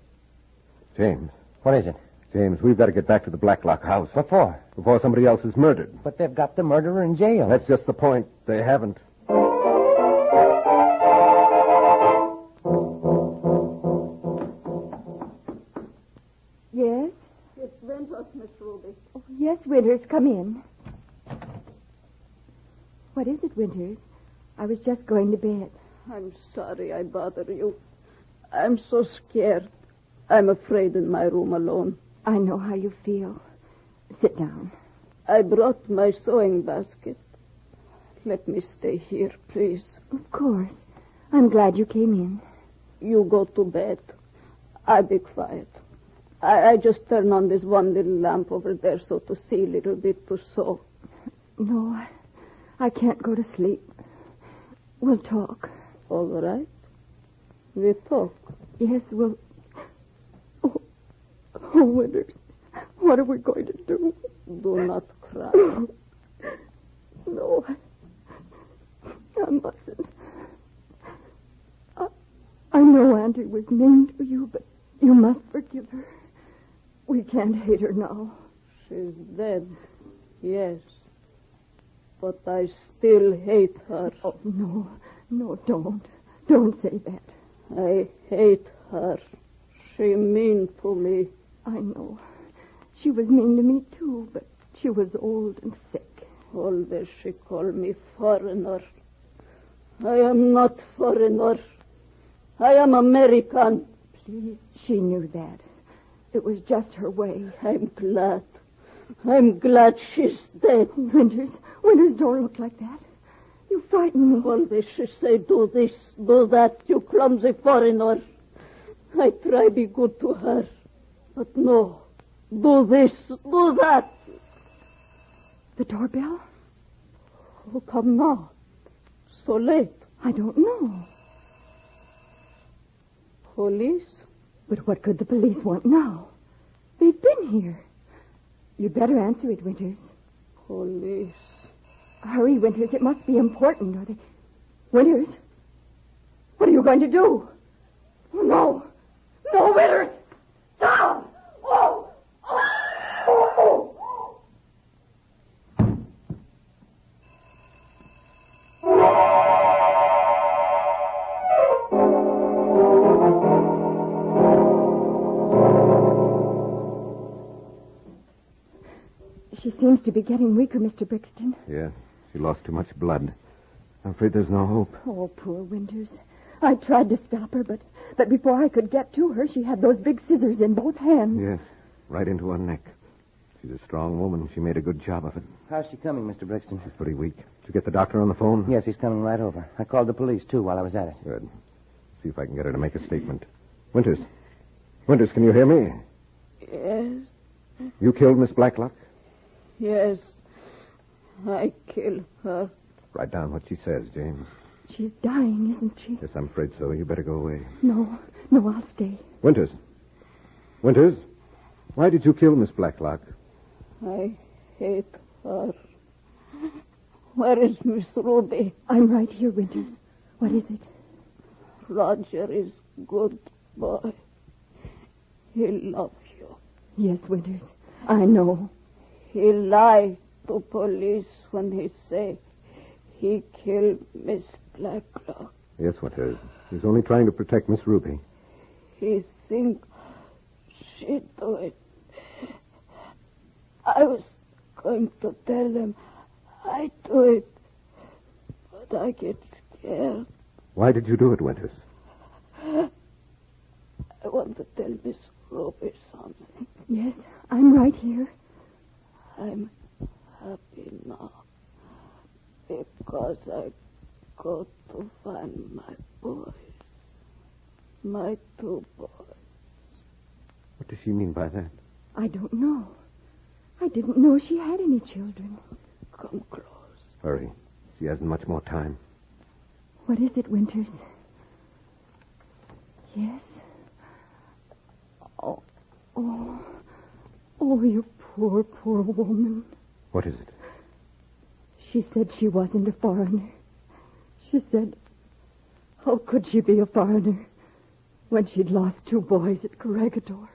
James. What is it? James, we've got to get back to the Blacklock house. What for? Before somebody else is murdered. But they've got the murderer in jail. That's just the point. They haven't. Yes? It's Winters, Miss Ruby. Oh, yes, Winters, come in. What is it, Winters? I was just going to bed. I'm sorry I bother you. I'm so scared. I'm afraid in my room alone. I know how you feel. Sit down. I brought my sewing basket. Let me stay here, please. Of course. I'm glad you came in. You go to bed. I be quiet. I just turn on this one little lamp over there so to see a little bit to sew. No, I can't go to sleep. We'll talk. All right. We talk. Yes, we'll... Oh, Winters, what are we going to do? Do not cry. No, I mustn't. I know Auntie was mean to you, but you must forgive her. We can't hate her now. She's dead, yes. But I still hate her. Oh, no, don't. Don't say that. I hate her. She mean to me. I know. She was mean to me, too, but she was old and sick. Always she called me foreigner. I am not foreigner. I am American. Please, she knew that. It was just her way. I'm glad. I'm glad she's dead. Winters, don't look like that. You frighten me. Always she say, do this, do that, you clumsy foreigner. I try be good to her. But no. Do this, do that. The doorbell? Who come now? So late. I don't know. Police? But what could the police want now? They've been here. You'd better answer it, Winters. Police. Hurry, Winters. It must be important, or they... Winters? What are you going to do? Oh, no. No, Winters! Stop! Oh! Oh! She seems to be getting weaker, Mr. Brixton. Yeah, she lost too much blood. I'm afraid there's no hope. Oh, poor Winters. I tried to stop her, but before I could get to her, she had those big scissors in both hands. Yes, right into her neck. She's a strong woman. She made a good job of it. How's she coming, Mr. Brixton? She's pretty weak. Did you get the doctor on the phone? Yes, he's coming right over. I called the police, too, while I was at it. Good. See if I can get her to make a statement. Winters. Winters, can you hear me? Yes. You killed Miss Blacklock? Yes. I killed her. Write down what she says, James. She's dying, isn't she? Yes, I'm afraid so. You better go away. No, I'll stay. Winters. Winters, why did you kill Miss Blacklock? I hate her. Where is Miss Ruby? I'm right here, Winters. What is it? Roger is good boy. He loves you. Yes, Winters. I know. He lied to police when he say he killed Miss Blacklock. Yes, Winters. He's only trying to protect Miss Ruby. He think she do it. I was going to tell them I do it, but I get scared. Why did you do it, Winters? I want to tell Miss Ruby something. Yes, I'm right here. I'm happy now because I go to find my boys. My 2 boys. What does she mean by that? I don't know. I didn't know she had any children. Come close. Hurry. She hasn't much more time. What is it, Winters? Yes? Oh, you poor, poor woman. What is it? She said she wasn't a foreigner. She said, how could she be a foreigner when she'd lost 2 boys at Corregidor?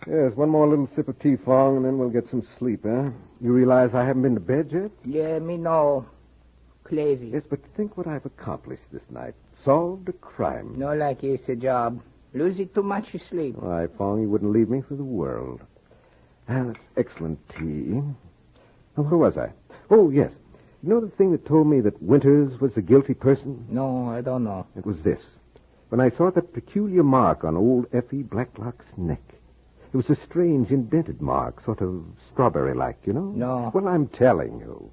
Yes, one more little sip of tea, Fong, and then we'll get some sleep, eh? You realize I haven't been to bed yet? Yeah, me know. Crazy. Yes, but think what I've accomplished this night. Solved a crime. No like it's a job. Losing too much sleep. Why, Fong, you wouldn't leave me for the world. Ah, that's excellent tea. Now, where was I? Oh, yes. You know the thing that told me that Winters was the guilty person? No, I don't know. It was this. When I saw that peculiar mark on old Effie Blacklock's neck. It was a strange indented mark, sort of strawberry-like, you know? No. Well, I'm telling you.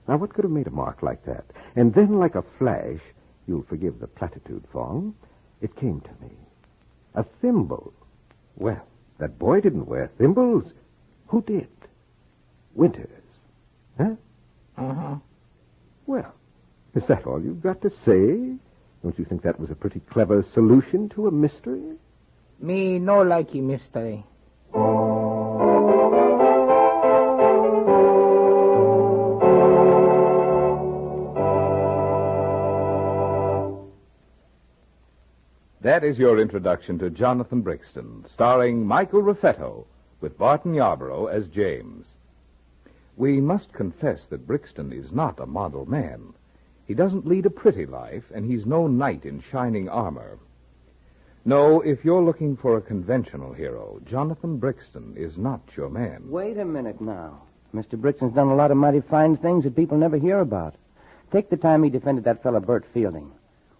Now, what could have made a mark like that? And then, like a flash, you'll forgive the platitude, Fong, it came to me. A thimble. Well, that boy didn't wear thimbles. Who did? Winters. Huh? Uh-huh. Well, is that all you've got to say? Don't you think that was a pretty clever solution to a mystery? Me no likey mystery. That is your introduction to Jonathan Brixton, starring Michael Raffetto, with Barton Yarborough as James. We must confess that Brixton is not a model man. He doesn't lead a pretty life, and he's no knight in shining armor. No, if you're looking for a conventional hero, Jonathan Brixton is not your man. Wait a minute now. Mr. Brixton's done a lot of mighty fine things that people never hear about. Take the time he defended that fellow Bert Fielding.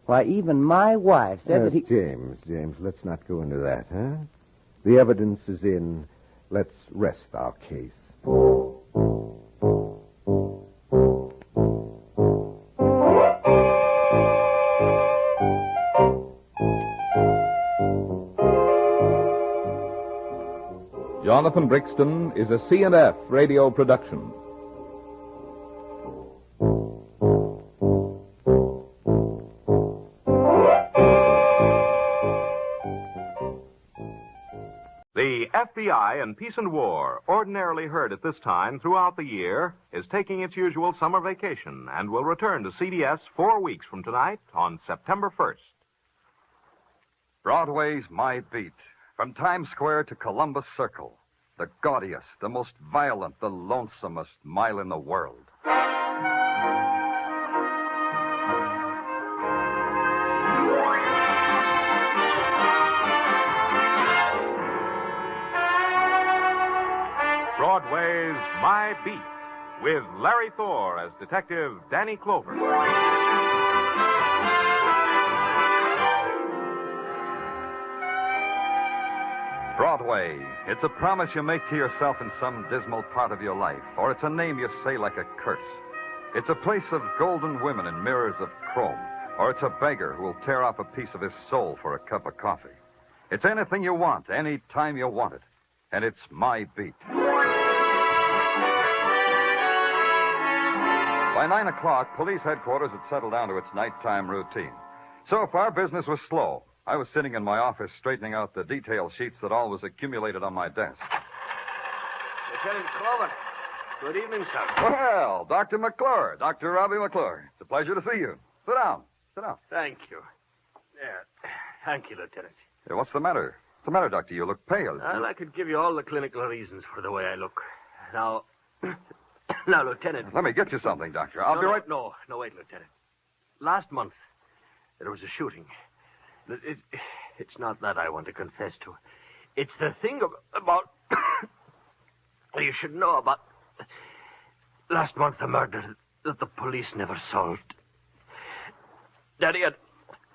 Why, even my wife said that he... James, let's not go into that, huh? The evidence is in. Let's rest our case. Jonathan Brixton is a C&F radio production. The FBI in Peace and War, ordinarily heard at this time throughout the year, is taking its usual summer vacation and will return to CBS 4 weeks from tonight on September 1st. Broadway's my beat. From Times Square to Columbus Circle. The gaudiest, the most violent, the lonesomest mile in the world. Broadway's My Beat, with Larry Thor as Detective Danny Clover. Broadway. It's a promise you make to yourself in some dismal part of your life, or it's a name you say like a curse. It's a place of golden women and mirrors of chrome, or it's a beggar who will tear off a piece of his soul for a cup of coffee. It's anything you want, any time you want it. And it's my beat. By 9 o'clock, police headquarters had settled down to its nighttime routine. So far, business was slow. I was sitting in my office straightening out the detail sheets that always accumulated on my desk. Lieutenant Clover. Good evening, sir. Well, Dr. McClure, Dr. Robbie McClure. It's a pleasure to see you. Sit down. Sit down. Thank you. Thank you, Lieutenant. Hey, what's the matter? What's the matter, Doctor? You look pale. Well, I could give you all the clinical reasons for the way I look. Now, now, Lieutenant. Let me get you something, Doctor. I'll be right... No, wait, Lieutenant. Last month, there was a shooting. It's not that I want to confess to. It's the thing about... you should know about... Last month, the murder that the police never solved. Daddy, I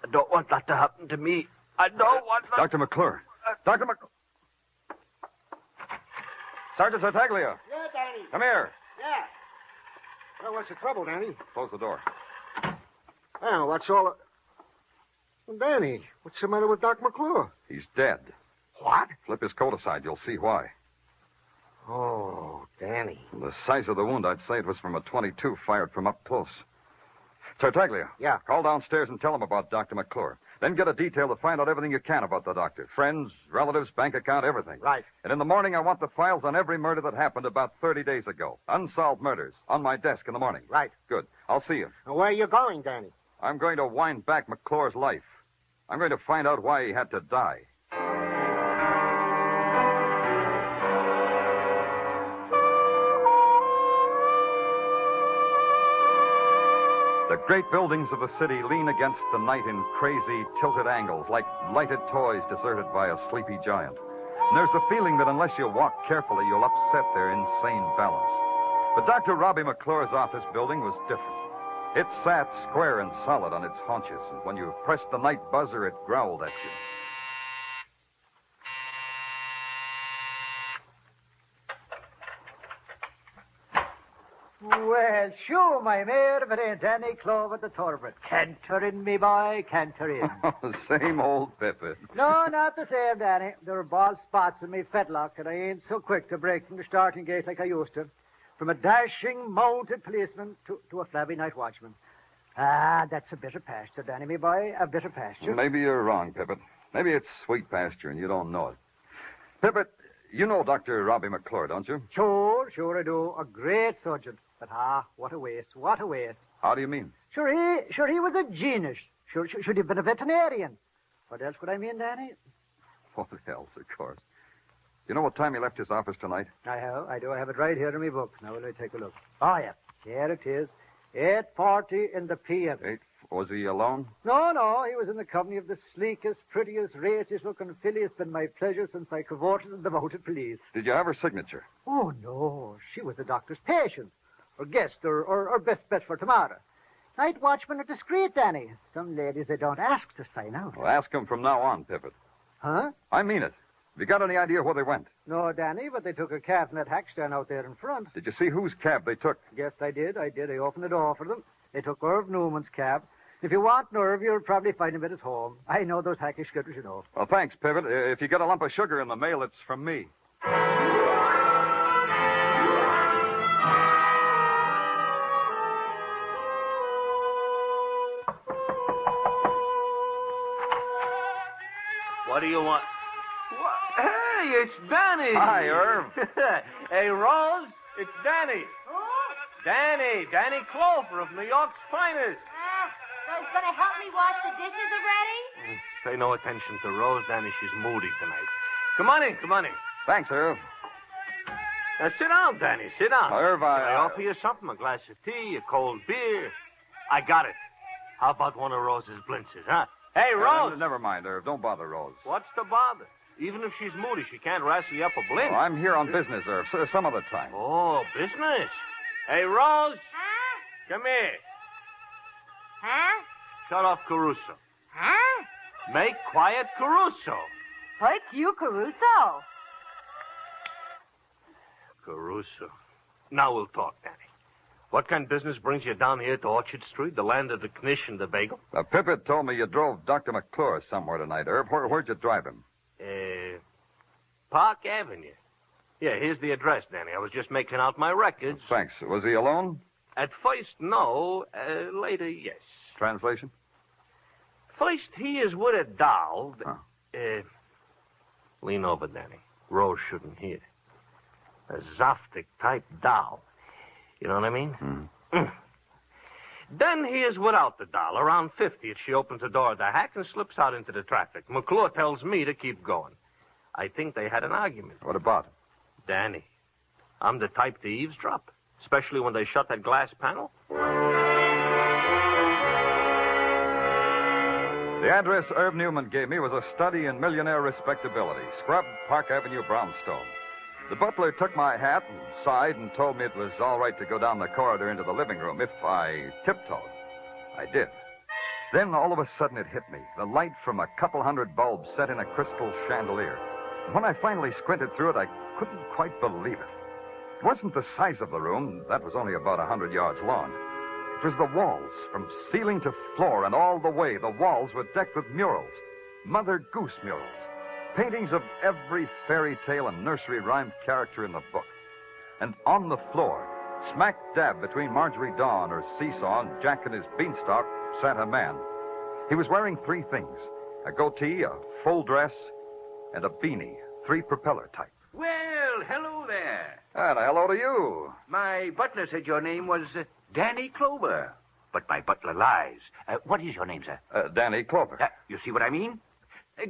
don't want that to happen to me. I don't want that... Dr. McClure. Dr. McClure. Sergeant Tartaglia. Yeah, Danny. Come here. Yeah. Well, what's the trouble, Danny? Close the door. Well, what's all... Well, Danny, what's the matter with Doc McClure? He's dead. What? Flip his coat aside. You'll see why. Oh, Danny. From the size of the wound, I'd say it was from a .22 fired from up close. Tartaglia. Yeah? Call downstairs and tell him about Dr. McClure. Then get a detail to find out everything you can about the doctor. Friends, relatives, bank account, everything. Right. And in the morning, I want the files on every murder that happened about 30 days ago. Unsolved murders. On my desk in the morning. Right. Good. I'll see you. Now, where are you going, Danny? I'm going to wind back McClure's life. I'm going to find out why he had to die. The great buildings of the city lean against the night in crazy, tilted angles, like lighted toys deserted by a sleepy giant. And there's the feeling that unless you walk carefully, you'll upset their insane balance. But Dr. Robbie McClure's office building was different. It sat square and solid on its haunches, and when you pressed the night buzzer, it growled at you. Well, sure, my mare, if it ain't Danny Clover the Torbert. Canter in, me boy, canter in. Same old Pippin. No, not the same, Danny. There are bald spots in me fetlock, and I ain't so quick to break from the starting gate like I used to. From a dashing, mounted policeman to a flabby night watchman. Ah, that's a bitter pasture, Danny, me boy, a bitter pasture. Maybe you're wrong, Pippin. Maybe it's sweet pasture and you don't know it. Pippin, you know Dr. Robbie McClure, don't you? Sure I do. A great surgeon. But what a waste, what a waste. How do you mean? Sure he was a genius. Should have been a veterinarian. What else would I mean, Danny? What else, of course. You know what time he left his office tonight? I do. I have it right here in my book. Now, let me take a look. Oh, yeah. Here it is. 8:40 in the p.m. Was he alone? No. He was in the company of the sleekest, prettiest, raciest-looking filly. It's been my pleasure since I cavorted in the mounted police. Did you have her signature? Oh, no. She was the doctor's patient. Or guest, or best bet for tomorrow. Night watchmen are discreet, Danny. Some ladies, they don't ask to sign out. Well, ask him from now on, Pippin. Huh? I mean it. Have you got any idea where they went? No, Danny, but they took a cab from that hack stand out there in front. Did you see whose cab they took? Yes, I did. I opened the door for them. They took Irv Newman's cab. If you want Irv, you'll probably find him at his home. I know those hackish skitters, you know. Well, thanks, Pippin. If you get a lump of sugar in the mail, it's from me. What do you want? Hey, it's Danny. Hi, Irv. Hey, Rose, it's Danny. Who? Danny Clover of New York's finest. So he's going to help me wash the dishes already? Pay no attention to Rose, Danny. She's moody tonight. Come on in. Thanks, Irv. Now, sit down, Danny. Sit down. Irv, Can I offer you something? A glass of tea, a cold beer? I got it. How about one of Rose's blintzes, huh? Hey, Rose. Never mind, Irv. Don't bother Rose. What's the bother? Even if she's moody, she can't wrestle you up a blintz. Oh, I'm here on business, Irv. Some other time. Oh, business? Hey, Rose. Huh? Come here. Huh? Shut off Caruso. Huh? Make quiet Caruso. What's you, Caruso? Caruso. Now we'll talk, Danny. What kind of business brings you down here to Orchard Street, the land of the knish and the bagel? Pippet told me you drove Dr. McClure somewhere tonight, Irv. Where'd you drive him? Park Avenue. Yeah, here's the address, Danny. I was just making out my records. Thanks. Was he alone? At first, no. Later, yes. Translation? First, he is with a doll. Lean over, Danny. Rose shouldn't hear. A Zoftic-type doll. You know what I mean? Then he is without the doll. Around 50th, she opens the door of the hack and slips out into the traffic. McClure tells me to keep going. I think they had an argument. What about it? Danny, I'm the type to eavesdrop, especially when they shut that glass panel. The address Irv Newman gave me was a study in millionaire respectability, Scrub, Park Avenue, Brownstone. The butler took my hat and sighed and told me it was all right to go down the corridor into the living room if I tiptoed. I did. Then all of a sudden it hit me. The light from a couple hundred bulbs set in a crystal chandelier. And when I finally squinted through it, I couldn't quite believe it. It wasn't the size of the room. That was only about 100 yards long. It was the walls, from ceiling to floor, and all the way. The walls were decked with murals. Mother Goose murals. Paintings of every fairy tale and nursery rhyme character in the book. And on the floor, smack dab between Marjorie Dawn, her seesaw, and Jack and his beanstalk, sat a man. He was wearing three things: a goatee, a full dress, and a beanie, three propeller type. Well, hello there. And hello to you. My butler said your name was Danny Clover. But my butler lies. What is your name, sir? Danny Clover. You see what I mean?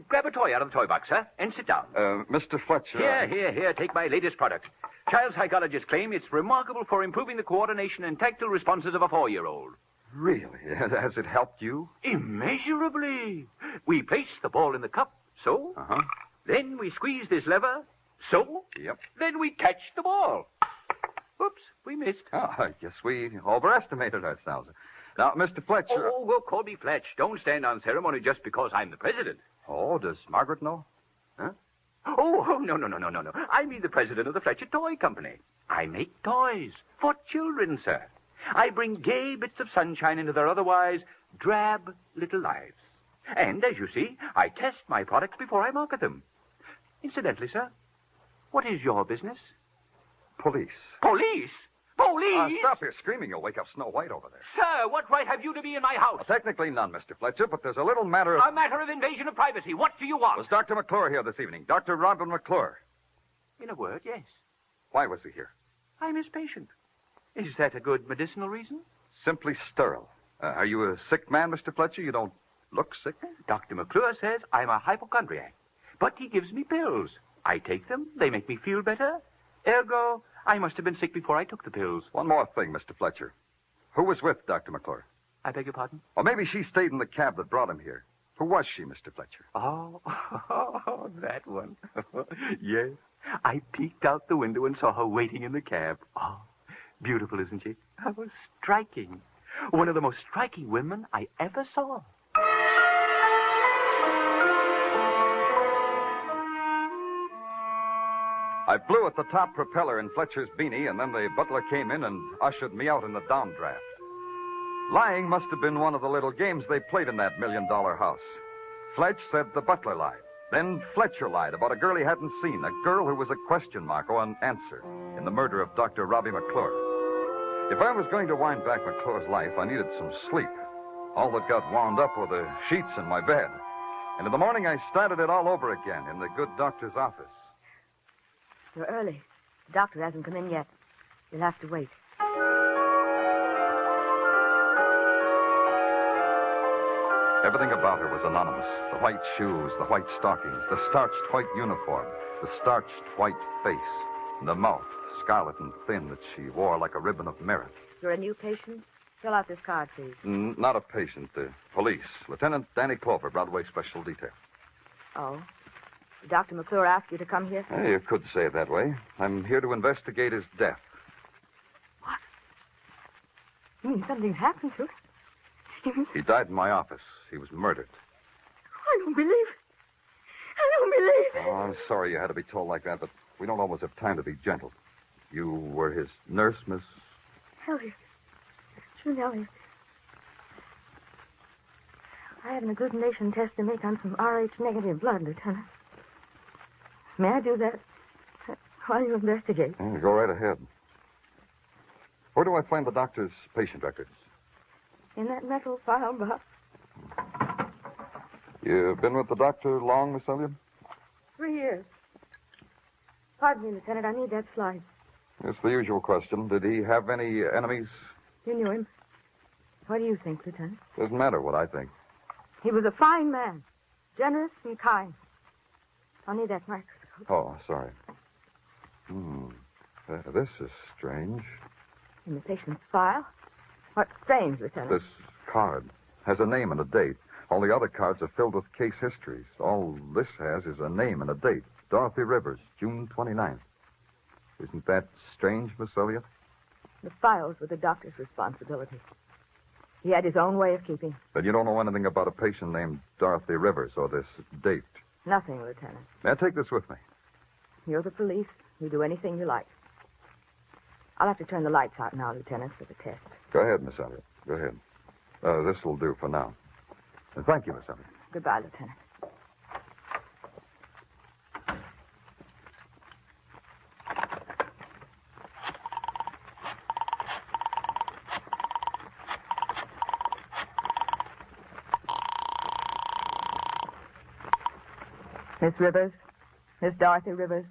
Grab a toy out of the toy box, sir, and sit down. Mr. Fletcher. Here. Take my latest product. Child psychologists claim it's remarkable for improving the coordination and tactile responses of a 4-year-old. Really? Has it helped you? Immeasurably. We place the ball in the cup, so. Uh-huh. Then we squeeze this lever, so. Yep. Then we catch the ball. Oops, we missed. Oh, I guess we overestimated ourselves. Now, Mr. Fletcher... Oh, well, call me Fletch. Don't stand on ceremony just because I'm the president. Oh, does Margaret know? Huh? Oh, no. I mean the president of the Fletcher Toy Company. I make toys for children, sir. I bring gay bits of sunshine into their otherwise drab little lives. And, as you see, I test my products before I market them. Incidentally, sir, what is your business? Police. Police? Police? Stop your screaming. You'll wake up Snow White over there. Sir, what right have you to be in my house? Well, technically none, Mr. Fletcher, but there's a little matter of... A matter of invasion of privacy. What do you want? Was Dr. McClure here this evening? Dr. Robin McClure. In a word, yes. Why was he here? I'm his patient. Is that a good medicinal reason? Simply sterile. Are you a sick man, Mr. Fletcher? You don't look sick. Dr. McClure says I'm a hypochondriac, but he gives me pills. I take them. They make me feel better. Ergo, I must have been sick before I took the pills. One more thing, Mr. Fletcher. Who was with Dr. McClure? I beg your pardon? Or maybe she stayed in the cab that brought him here. Who was she, Mr. Fletcher? Oh, that one. Yes. I peeked out the window and saw her waiting in the cab. Oh, beautiful, isn't she? How striking. One of the most striking women I ever saw. I blew at the top propeller in Fletcher's beanie, and then the butler came in and ushered me out in the downdraft. Lying must have been one of the little games they played in that $1 million house. Fletch said the butler lied. Then Fletcher lied about a girl he hadn't seen, a girl who was a question mark or an answer in the murder of Dr. Robbie McClure. If I was going to wind back McClure's life, I needed some sleep. All that got wound up were the sheets in my bed. And in the morning, I started it all over again in the good doctor's office. You're early. The doctor hasn't come in yet. You'll have to wait. Everything about her was anonymous. The white shoes, the white stockings, the starched white uniform, the starched white face, and the mouth, scarlet and thin, that she wore like a ribbon of merit. You're a new patient? Fill out this card, please. Not a patient, police. Lieutenant Danny Clover, Broadway Special Detail. Oh. Did Dr. McClure ask you to come here? You could say it that way. I'm here to investigate his death. What? You mean something's happened to him? He died in my office. He was murdered. I don't believe it. I don't believe it. Oh, I'm sorry you had to be told like that, but we don't always have time to be gentle. You were his nurse, Miss... Elliot. June Elliot. I have an agglutination test to make on some Rh-negative blood, Lieutenant. May I do that while you investigate? Yeah, go right ahead. Where do I find the doctor's patient records? In that metal file box. You've been with the doctor long, Miss Elliott? 3 years. Pardon me, Lieutenant. I need that slide. It's the usual question. Did he have any enemies? You knew him. What do you think, Lieutenant? Doesn't matter what I think. He was a fine man. Generous and kind. I'll need that microscope. Oh, sorry. This is strange. In the patient's file? What's strange, Lieutenant? This card has a name and a date. All the other cards are filled with case histories. All this has is a name and a date. Dorothy Rivers, June 29th. Isn't that strange, Miss Elliott? The files were the doctor's responsibility. He had his own way of keeping. Then you don't know anything about a patient named Dorothy Rivers or this date. Nothing, Lieutenant. May I take this with me? You're the police. You do anything you like. I'll have to turn the lights out now, Lieutenant, for the test. Go ahead, Miss Elliott. Go ahead. This will do for now. And thank you, Miss Elliott. Goodbye, Lieutenant. Miss Rivers, Miss Dorothy Rivers,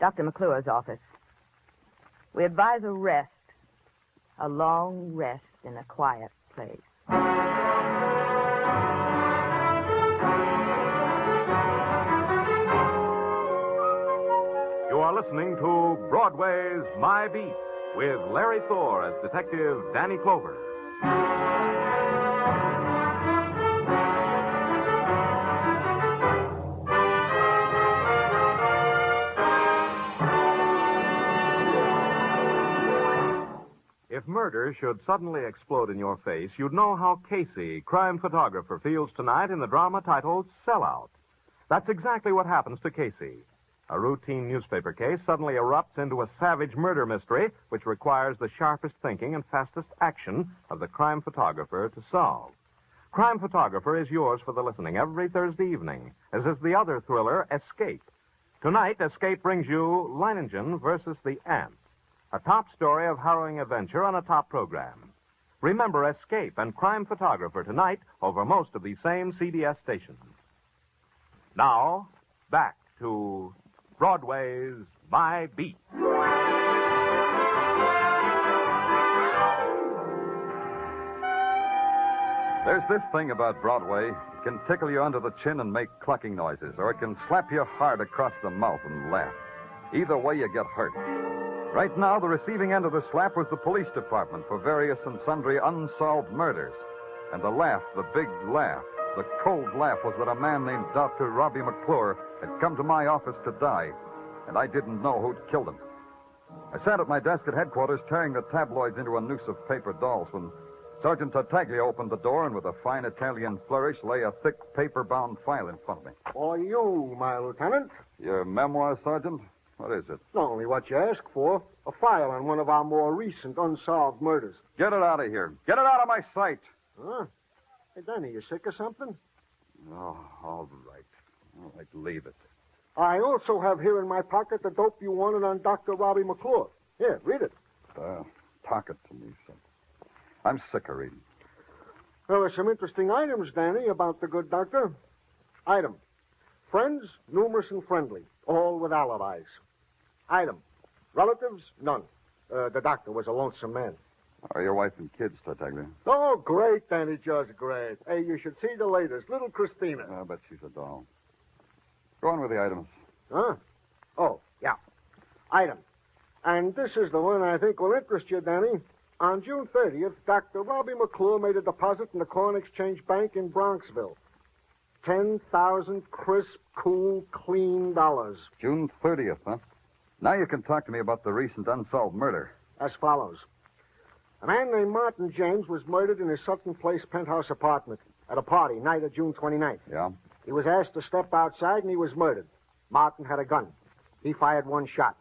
Dr. McClure's office. We advise a rest, a long rest in a quiet place. You are listening to Broadway's My Beat with Larry Thor as Detective Danny Clover. If murder should suddenly explode in your face, you'd know how Casey, crime photographer, feels tonight in the drama titled Sellout. That's exactly what happens to Casey. A routine newspaper case suddenly erupts into a savage murder mystery which requires the sharpest thinking and fastest action of the crime photographer to solve. Crime Photographer is yours for the listening every Thursday evening, as is the other thriller, Escape. Tonight, Escape brings you Leiningen versus the Ant, a top story of harrowing adventure on a top program. Remember Escape and Crime Photographer tonight over most of these same CBS stations. Now, back to Broadway's My Beat. There's this thing about Broadway. It can tickle you under the chin and make clucking noises, or it can slap you hard across the mouth and laugh. Either way, you get hurt. Right now, the receiving end of the slap was the police department for various and sundry unsolved murders. And the laugh, the big laugh, the cold laugh was that a man named Dr. Robbie McClure had come to my office to die, and I didn't know who'd killed him. I sat at my desk at headquarters tearing the tabloids into a noose of paper dolls when Sergeant Tartaglia opened the door and with a fine Italian flourish lay a thick paper-bound file in front of me. For you, my lieutenant. Your memoir, Sergeant? What is it? Only what you asked for. A file on one of our more recent unsolved murders. Get it out of here. Get it out of my sight. Huh? Hey, Danny, you sick or something? Oh, all right. All right, leave it. I also have here in my pocket the dope you wanted on Dr. Robbie McClure. Here, read it. Talk it to me, son. I'm sick of reading. There were some interesting items, Danny, about the good doctor. Item. Friends, numerous and friendly, all with alibis. Item. Relatives, none. The doctor was a lonesome man. Are your wife and kids, Tartaglia? Oh, great, Danny, just great. Hey, you should see the latest, little Christina. I bet she's a doll. Go on with the items. Huh? Oh, yeah. Item. And this is the one I think will interest you, Danny. On June 30th, Dr. Robbie McClure made a deposit in the Corn Exchange Bank in Bronxville. 10,000 crisp, cool, clean dollars. June 30th, huh? Now you can talk to me about the recent unsolved murder. As follows. A man named Martin James was murdered in his Sutton Place penthouse apartment at a party, night of June 29th. Yeah? He was asked to step outside, and he was murdered. Martin had a gun. He fired one shot.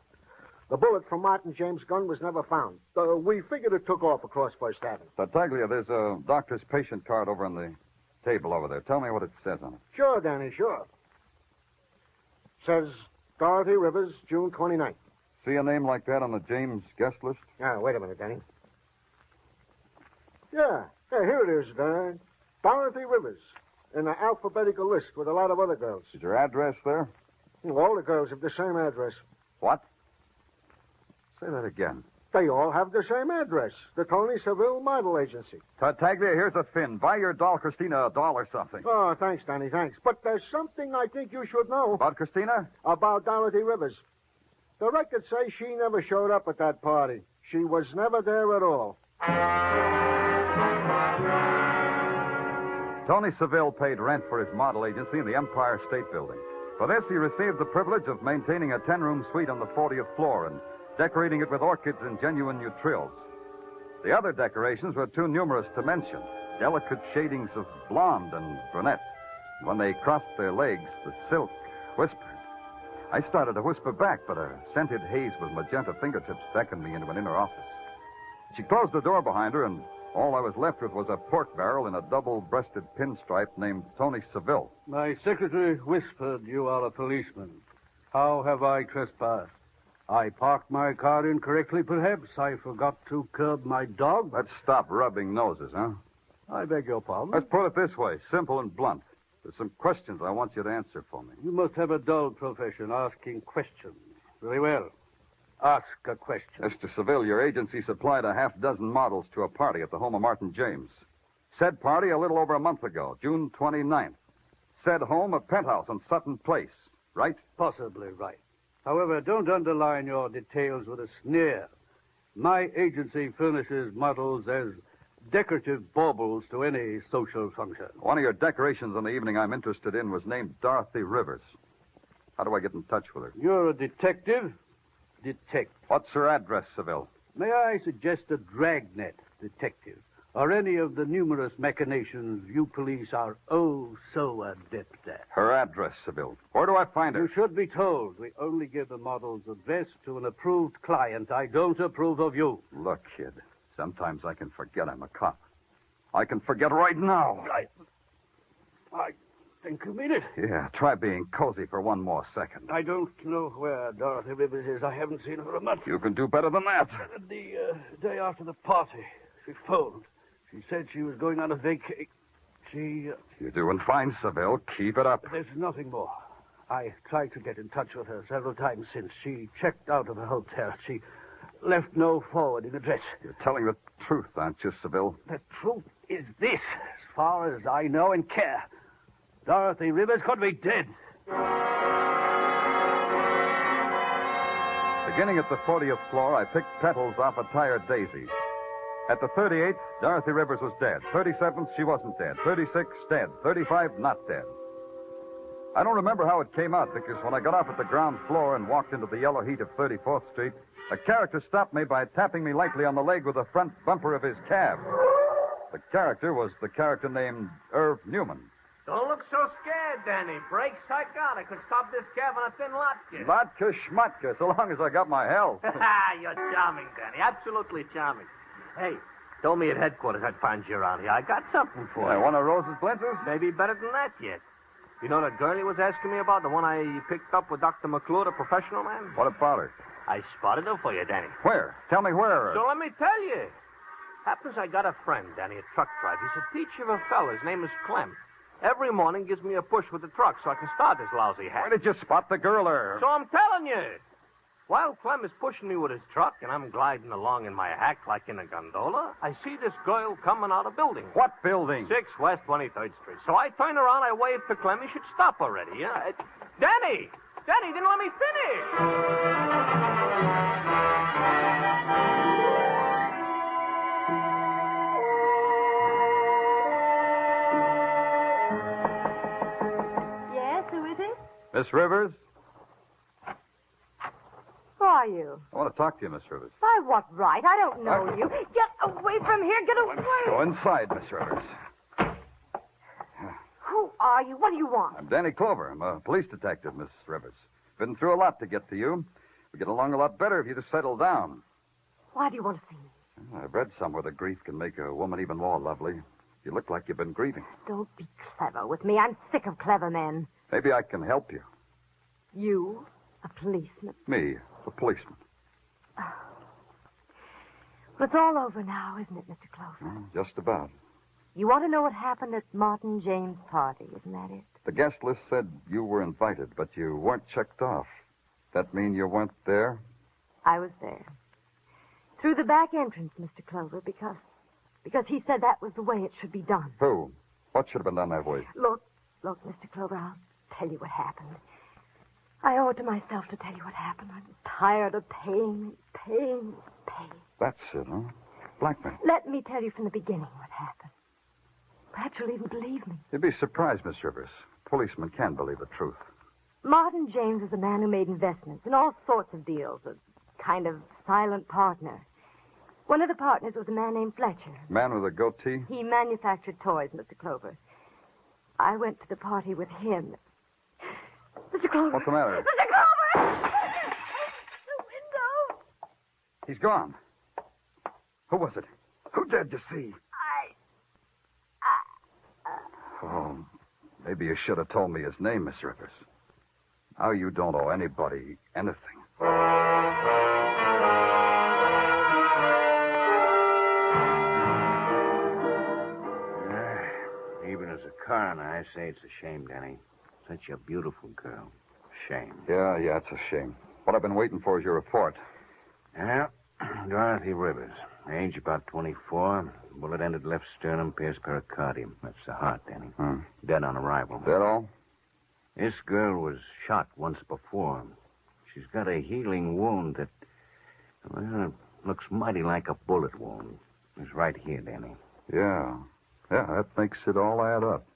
The bullet from Martin James' gun was never found. We figured it took off across First Avenue. Tartaglia, there's a doctor's patient card over on the table over there. Tell me what it says on it. Sure, Danny, sure. Says Dorothy Rivers, June 29th. See a name like that on the James guest list? Wait a minute, Danny. Yeah, here it is, Dorothy Rivers, in an alphabetical list with a lot of other girls. Is your address there? All the girls have the same address. What? Say that again. They all have the same address, the Tony Seville Model Agency. Tartaglia, here's a fin. Buy your doll Christina a doll or something. Oh, thanks, Danny, thanks. But there's something I think you should know. About Christina? About Dorothy Rivers. The records say she never showed up at that party. She was never there at all. Tony Seville paid rent for his model agency in the Empire State Building. For this, he received the privilege of maintaining a 10-room suite on the 40th floor and decorating it with orchids and genuine neutrils. The other decorations were too numerous to mention. Delicate shadings of blonde and brunette. When they crossed their legs, the silk whispered. I started to whisper back, but a scented haze with magenta fingertips beckoned me into an inner office. She closed the door behind her, and all I was left with was a pork barrel in a double-breasted pinstripe named Tony Seville. My secretary whispered you are a policeman. How have I trespassed? I parked my car incorrectly, perhaps. I forgot to curb my dog. Let's stop rubbing noses, huh? I beg your pardon? Let's put it this way, simple and blunt. There's some questions I want you to answer for me. You must have a dull profession, asking questions. Very well. Ask a question. Mr. Seville, your agency supplied a half-dozen models to a party at the home of Martin James. Said party a little over a month ago, June 29th. Said home a penthouse on Sutton Place, right? Possibly right. However, don't underline your details with a sneer. My agency furnishes models as decorative baubles to any social function. One of your decorations on the evening I'm interested in was named Dorothy Rivers. How do I get in touch with her? You're a detective? Detective. What's her address, Seville? May I suggest a dragnet detective, or any of the numerous machinations you police are oh so adept at? Her address, Seville. Where do I find her? You should be told. We only give the model's address to an approved client. I don't approve of you. Look, kid, sometimes I can forget I'm a cop. I can forget right now. I think you mean it. Yeah, try being cozy for one more second. I don't know where Dorothy Rivers is. I haven't seen her for a month. You can do better than that. The day after the party, she phoned. She said she was going on a vacation. You're doing fine, Seville. Keep it up. There's nothing more. I tried to get in touch with her several times since. She checked out of the hotel. She left no forwarding address. You're telling the truth, aren't you, Seville? The truth is this, as far as I know and care. Dorothy Rivers could be dead. Beginning at the 40th floor, I picked petals off a tired daisy. At the 38th, Dorothy Rivers was dead. 37th, she wasn't dead. 36, dead. 35, not dead. I don't remember how it came out, because when I got off at the ground floor and walked into the yellow heat of 34th Street, a character stopped me by tapping me lightly on the leg with the front bumper of his cab. The character was the character named Irv Newman. Don't look so scared, Danny. Break psychotic could stop this cab on a thin latke. Vodka schmatka, so long as I got my health. You're charming, Danny. Absolutely charming. Hey, told me at headquarters I'd find you around here. I got something for you. One of Rose's blintzes? Maybe better than that yet. You know that girl he was asking me about? The one I picked up with Dr. McClure, the professional man? What about her? I spotted her for you, Danny. Where? Tell me where. So let me tell you. Happens I got a friend, Danny, a truck driver. He's a peach of a fellow. His name is Clem. Every morning gives me a push with the truck so I can start this lousy hack. Where did you spot the girl there? So I'm telling you. While Clem is pushing me with his truck and I'm gliding along in my hack like in a gondola, I see this girl coming out of building. What building? 6 West 23rd Street. So I turn around, I wave to Clem. He should stop already. Yeah? Danny! Danny, didn't let me finish! Yes, who is it? Miss Rivers? Who are you? I want to talk to you, Miss Rivers. By what right? I don't know you. Get away from here. Get away. Go inside, Miss Rivers. Who are you? What do you want? I'm Danny Clover. I'm a police detective, Miss Rivers. Been through a lot to get to you. We get along a lot better if you just settle down. Why do you want to see me? I've read somewhere that grief can make a woman even more lovely. You look like you've been grieving. Don't be clever with me. I'm sick of clever men. Maybe I can help you. You, a policeman. Me, a policeman. Well, it's all over now, isn't it, Mr. Clover? Just about. You want to know what happened at Martin James' party, isn't that it? The guest list said you were invited, but you weren't checked off. That mean you weren't there? I was there. Through the back entrance, Mr. Clover, because he said that was the way it should be done. Who? What should have been done that way? Look, Mr. Clover, I'll tell you what happened. I owe it to myself to tell you what happened. I'm tired of paying. That's it, huh? Blackmail. Let me tell you from the beginning what happened. Perhaps you'll even believe me. You'd be surprised, Miss Rivers. Policemen can believe the truth. Martin James was a man who made investments in all sorts of deals, a kind of silent partner. One of the partners was a man named Fletcher. Man with a goatee? He manufactured toys, Mr. Clover. I went to the party with him. Mr. Clover. What's the matter? Mr. Clover! The window! He's gone. Who was it? Who did you see? Oh, maybe you should have told me his name, Miss Rivers. Now you don't owe anybody anything. Even as a coroner, I say it's a shame, Danny. Such a beautiful girl. Shame. Yeah, it's a shame. What I've been waiting for is your report. Yeah, Dorothy Rivers. Age about 24. Bullet entered left sternum, pierced pericardium. That's the heart, Danny. Dead on arrival. Dead all? This girl was shot once before. She's got a healing wound that, well, looks mighty like a bullet wound. It's right here, Danny. Yeah, that makes it all add up.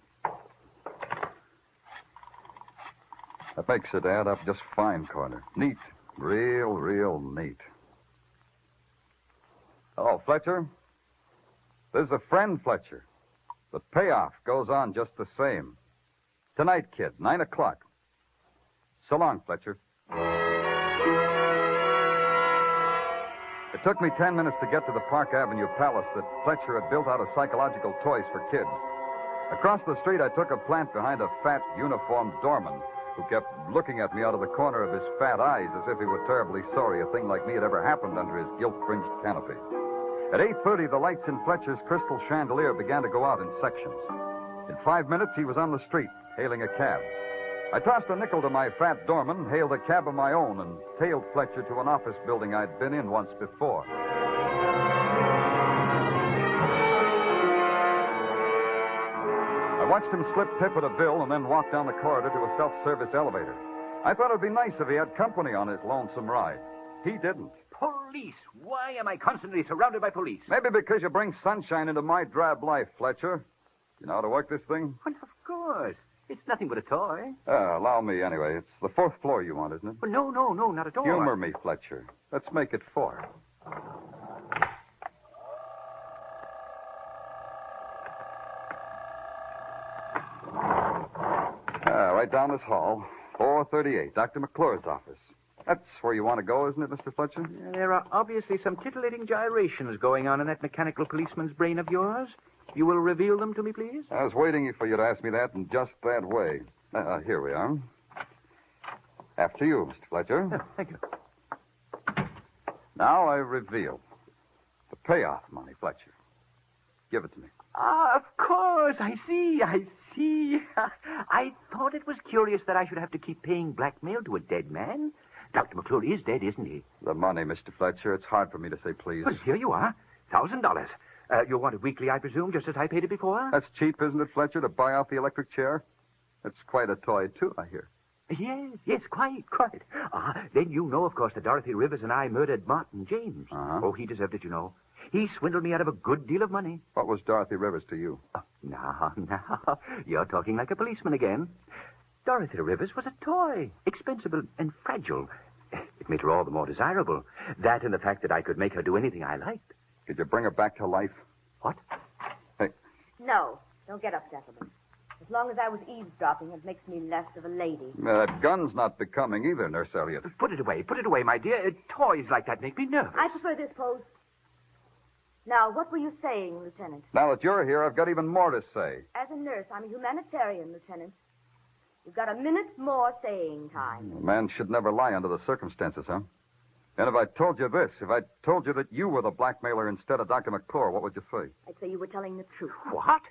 That makes it add up just fine, Corner. Neat. Real neat. Oh, Fletcher? There's a friend, Fletcher. The payoff goes on just the same. Tonight, kid, 9 o'clock. So long, Fletcher. It took me 10 minutes to get to the Park Avenue Palace that Fletcher had built out of psychological toys for kids. Across the street, I took a plant behind a fat, uniformed doorman who kept looking at me out of the corner of his fat eyes as if he were terribly sorry a thing like me had ever happened under his gilt-fringed canopy. At 8:30, the lights in Fletcher's crystal chandelier began to go out in sections. In 5 minutes, he was on the street, hailing a cab. I tossed a nickel to my fat doorman, hailed a cab of my own, and tailed Fletcher to an office building I'd been in once before. I watched him slip Tippett a bill and then walk down the corridor to a self-service elevator. I thought it would be nice if he had company on his lonesome ride. He didn't. Police. Why am I constantly surrounded by police? Maybe because you bring sunshine into my drab life, Fletcher. You know how to work this thing? Well, of course. It's nothing but a toy. Allow me anyway. It's the 4th floor you want, isn't it? Well, no, not at all. Humor me, Fletcher. Let's make it 4. Right down this hall. 438, Dr. McClure's office. That's where you want to go, isn't it, Mr. Fletcher? There are obviously some titillating gyrations going on in that mechanical policeman's brain of yours. You will reveal them to me, please? I was waiting for you to ask me that in just that way. Here we are. After you, Mr. Fletcher. Oh, thank you. Now I reveal. The payoff money, Fletcher. Give it to me. Ah, of course. I see. I thought it was curious that I should have to keep paying blackmail to a dead man. Dr. McClure is dead, isn't he? The money, Mr. Fletcher. It's hard for me to say please. Well, here you are. $1,000. You'll want it weekly, I presume, just as I paid it before? That's cheap, isn't it, Fletcher, to buy out the electric chair? It's quite a toy, too, I hear. Yes, quite. Then you know, of course, that Dorothy Rivers and I murdered Martin James. Uh-huh. Oh, he deserved it, you know. He swindled me out of a good deal of money. What was Dorothy Rivers to you? Oh, now, you're talking like a policeman again. Dorothy Rivers was a toy, expensive and fragile. It made her all the more desirable. That and the fact that I could make her do anything I liked. Could you bring her back to life? What? Hey. No, don't get up, gentlemen. As long as I was eavesdropping, it makes me less of a lady. That gun's not becoming either, Nurse Elliott. Put it away, my dear. Toys like that make me nervous. I prefer this pose. Now, what were you saying, Lieutenant? Now that you're here, I've got even more to say. As a nurse, I'm a humanitarian, Lieutenant. You've got a minute more saying time. A man should never lie under the circumstances, huh? And if I told you this, if I told you that you were the blackmailer instead of Dr. McClure, what would you say? I'd say you were telling the truth. What?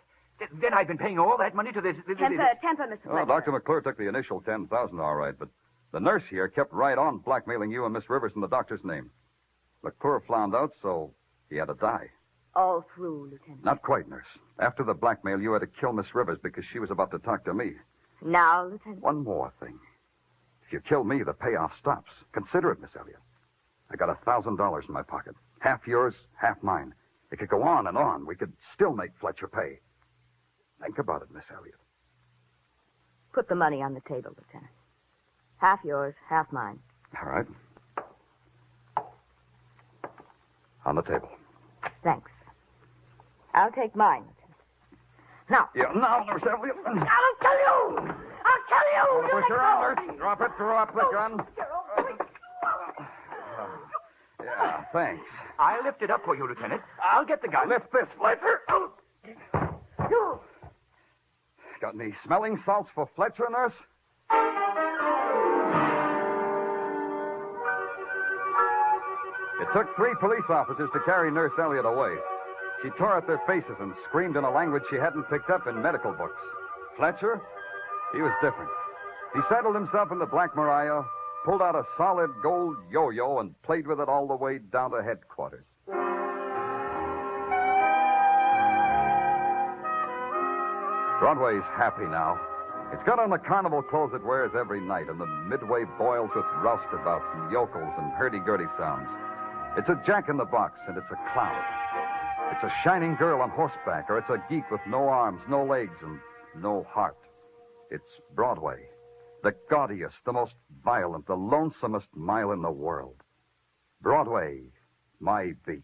Then I've been paying all that money to this... Temper, Mr. Oh, Dr. McClure took the initial $10,000, all right, but the nurse here kept right on blackmailing you and Miss Rivers in the doctor's name. McClure found out, so he had to die. All through, Lieutenant. Not quite, nurse. After the blackmail, you had to kill Miss Rivers because she was about to talk to me. Now, Lieutenant? One more thing. If you kill me, the payoff stops. Consider it, Miss Elliott. I got $1,000 in my pocket. Half yours, half mine. It could go on and on. We could still make Fletcher pay. Think about it, Miss Elliott. Put the money on the table, Lieutenant. Half yours, half mine. All right. On the table. Thanks. I'll take mine, Lieutenant. Now. Yeah, now, Nurse Elliott. I'll kill you! I'll kill you! Put your arm, Nurse. Drop it. Throw up the gun. Yeah, thanks. I'll lift it up for you, Lieutenant. I'll get the gun. Lift this, Fletcher. Got any smelling salts for Fletcher, Nurse? It took 3 police officers to carry Nurse Elliott away. She tore at their faces and screamed in a language she hadn't picked up in medical books. Fletcher? He was different. He settled himself in the Black Maria, pulled out a solid gold yo-yo, and played with it all the way down to headquarters. Broadway's happy now. It's got on the carnival clothes it wears every night, and the midway boils with roustabouts and yokels and hurdy-gurdy sounds. It's a jack-in-the-box, and it's a clown. It's a shining girl on horseback, or it's a geek with no arms, no legs, and no heart. It's Broadway, the gaudiest, the most violent, the lonesomest mile in the world. Broadway, my beat.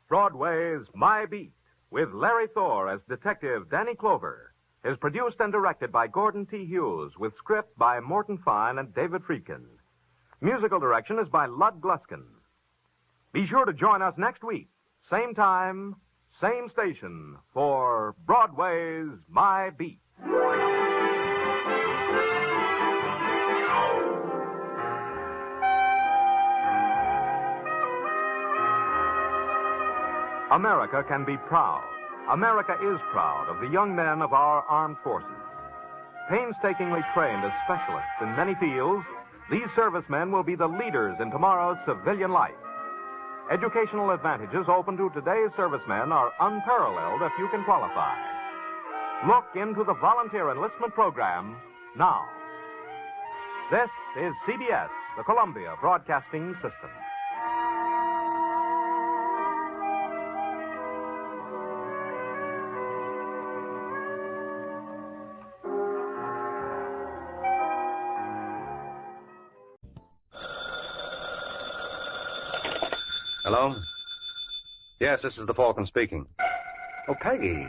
Broadway's My Beat, with Larry Thor as Detective Danny Clover, is produced and directed by Gordon T. Hughes, with script by Morton Fine and David Friedkin. Musical direction is by Lud Gluskin. Be sure to join us next week, same time, same station, for Broadway's My Beat. America can be proud. America is proud of the young men of our armed forces. Painstakingly trained as specialists in many fields, these servicemen will be the leaders in tomorrow's civilian life. Educational advantages open to today's servicemen are unparalleled if you can qualify. Look into the volunteer enlistment program now. This is CBS, the Columbia Broadcasting System. Hello? Yes, this is the Falcon speaking. Oh, Peggy.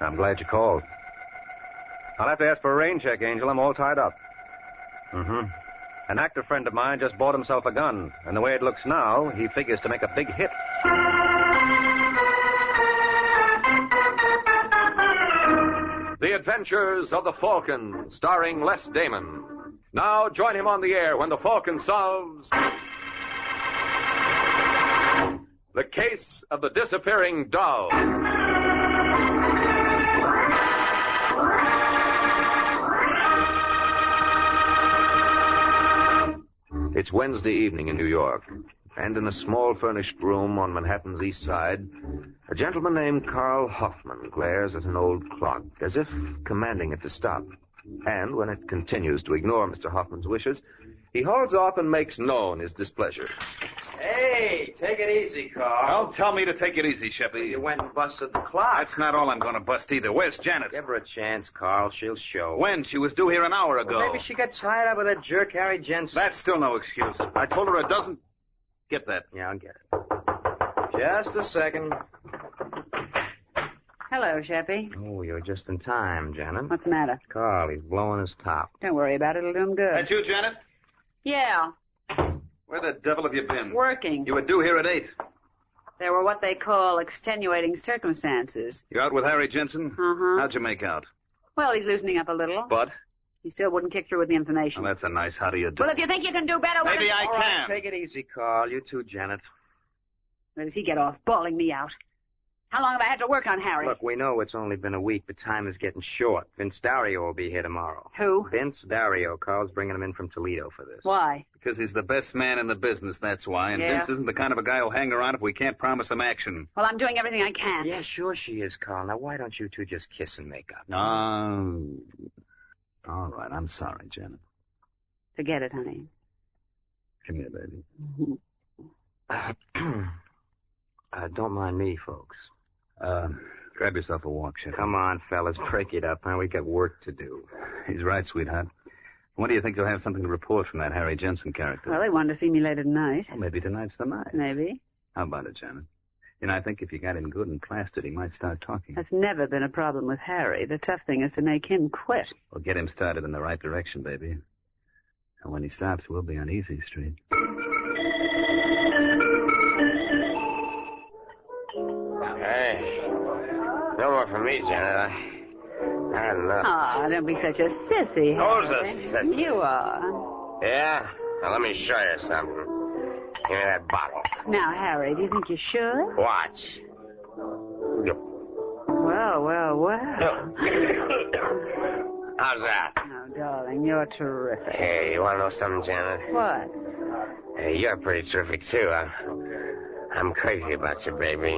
I'm glad you called. I'll have to ask for a rain check, Angel. I'm all tied up. Mm-hmm. An actor friend of mine just bought himself a gun, and the way it looks now, he figures to make a big hit. The Adventures of the Falcon, starring Les Damon. Now join him on the air when the Falcon solves the case of the disappearing doll. It's Wednesday evening in New York, and in a small furnished room on Manhattan's East Side, a gentleman named Carl Hoffman glares at an old clock, as if commanding it to stop. And when it continues to ignore Mr. Hoffman's wishes, he hauls off and makes known his displeasure. Hey, take it easy, Carl. Don't tell me to take it easy, Sheppy. You went and busted the clock. That's not all I'm going to bust either. Where's Janet? Give her a chance, Carl. She'll show. When? She was due here an hour ago. Well, maybe she got tied up with that jerk Harry Jensen. That's still no excuse. I told her a dozen... Get that. Yeah, I'll get it. Just a second. Hello, Sheppy. Oh, you're just in time, Janet. What's the matter? Carl, he's blowing his top. Don't worry about it. It'll do him good. That you, Janet? Yeah, Where the devil have you been? working. You were due here at 8. There were what they call extenuating circumstances. You out with Harry Jensen? Uh-huh. How'd you make out? Well, he's loosening up a little. But? He still wouldn't kick through with the information. Well, that's a nice how do you do. Well, if you think you can do better... Maybe I All right, can. take it easy, Carl. You too, Janet. Where does he get off, bawling me out? How long have I had to work on Harry? Look, we know it's only been a week, but time is getting short. Vince Dario will be here tomorrow. Who? Vince Dario. Carl's bringing him in from Toledo for this. Why? Because he's the best man in the business, that's why. And Yeah. Vince isn't the kind of a guy who'll hang around if we can't promise him action. Well, I'm doing everything I can. Yeah, sure she is, Carl. Now, why don't you two just kiss and make up? All right, I'm sorry, Janet. Forget it, honey. Come here, baby. Don't mind me, folks. Grab yourself a walk, Shep. Come on, fellas, break it up, huh? We got work to do. He's right, sweetheart. When do you think you'll have something to report from that Harry Jensen character? Well, they wanted to see me later tonight. Well, maybe tonight's the night. Maybe. How about it, Janet? You know, I think if you got him good and plastered, he might start talking. That's never been a problem with Harry. The tough thing is to make him quit. We'll get him started in the right direction, baby. And when he stops, we'll be on Easy Street. Hey, no more for me, Janet. I had enough. Oh, don't be such a sissy, Who's a Harry. sissy? You are. Yeah? Well, let me show you something. Give me that bottle. Now, Harry, do you think you should? Watch. Well. How's that? Oh, darling, you're terrific. Hey, you want to know something, Janet? What? Hey, you're pretty terrific, too. I'm crazy about you, baby.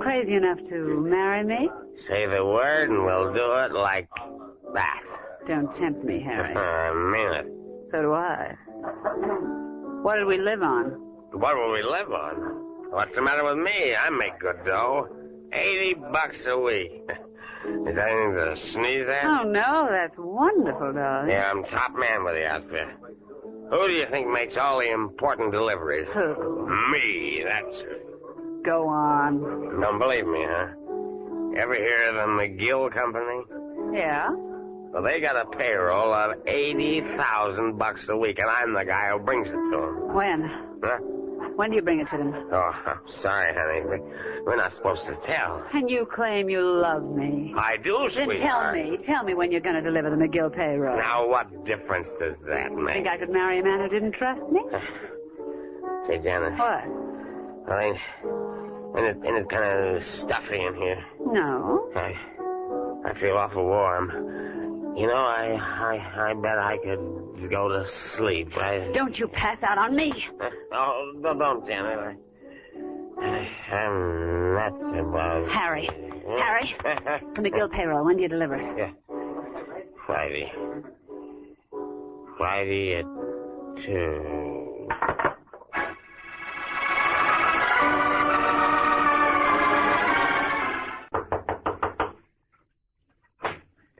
Crazy enough to marry me? Say the word and we'll do it like that. Don't tempt me, Harry. I mean it. So do I. What did we live on? What will we live on? What's the matter with me? I make good dough. $80 a week. Is that anything to sneeze at? Oh, no, that's wonderful, darling. Yeah, I'm top man with the outfit. Who do you think makes all the important deliveries? Who? Me, that's who. Go on. Don't believe me, huh? Ever hear of the McGill Company? Yeah? Well, they got a payroll of $80,000 a week, and I'm the guy who brings it to them. When? Huh? When do you bring it to them? Oh, I'm sorry, honey. We're not supposed to tell. And you claim you love me. I do, Then sweetheart. tell me when you're going to deliver the McGill payroll. Now, what difference does that make? Think I could marry a man who didn't trust me? Say, Janet. What? Well, ain't it kind of stuffy in here? No. I feel awful warm. You know, I bet I could go to sleep. Don't you pass out on me. Oh, don't, Janet. I'm nuts about... Harry. Harry. The McGill payroll. When do you deliver? Yeah. Friday at 2.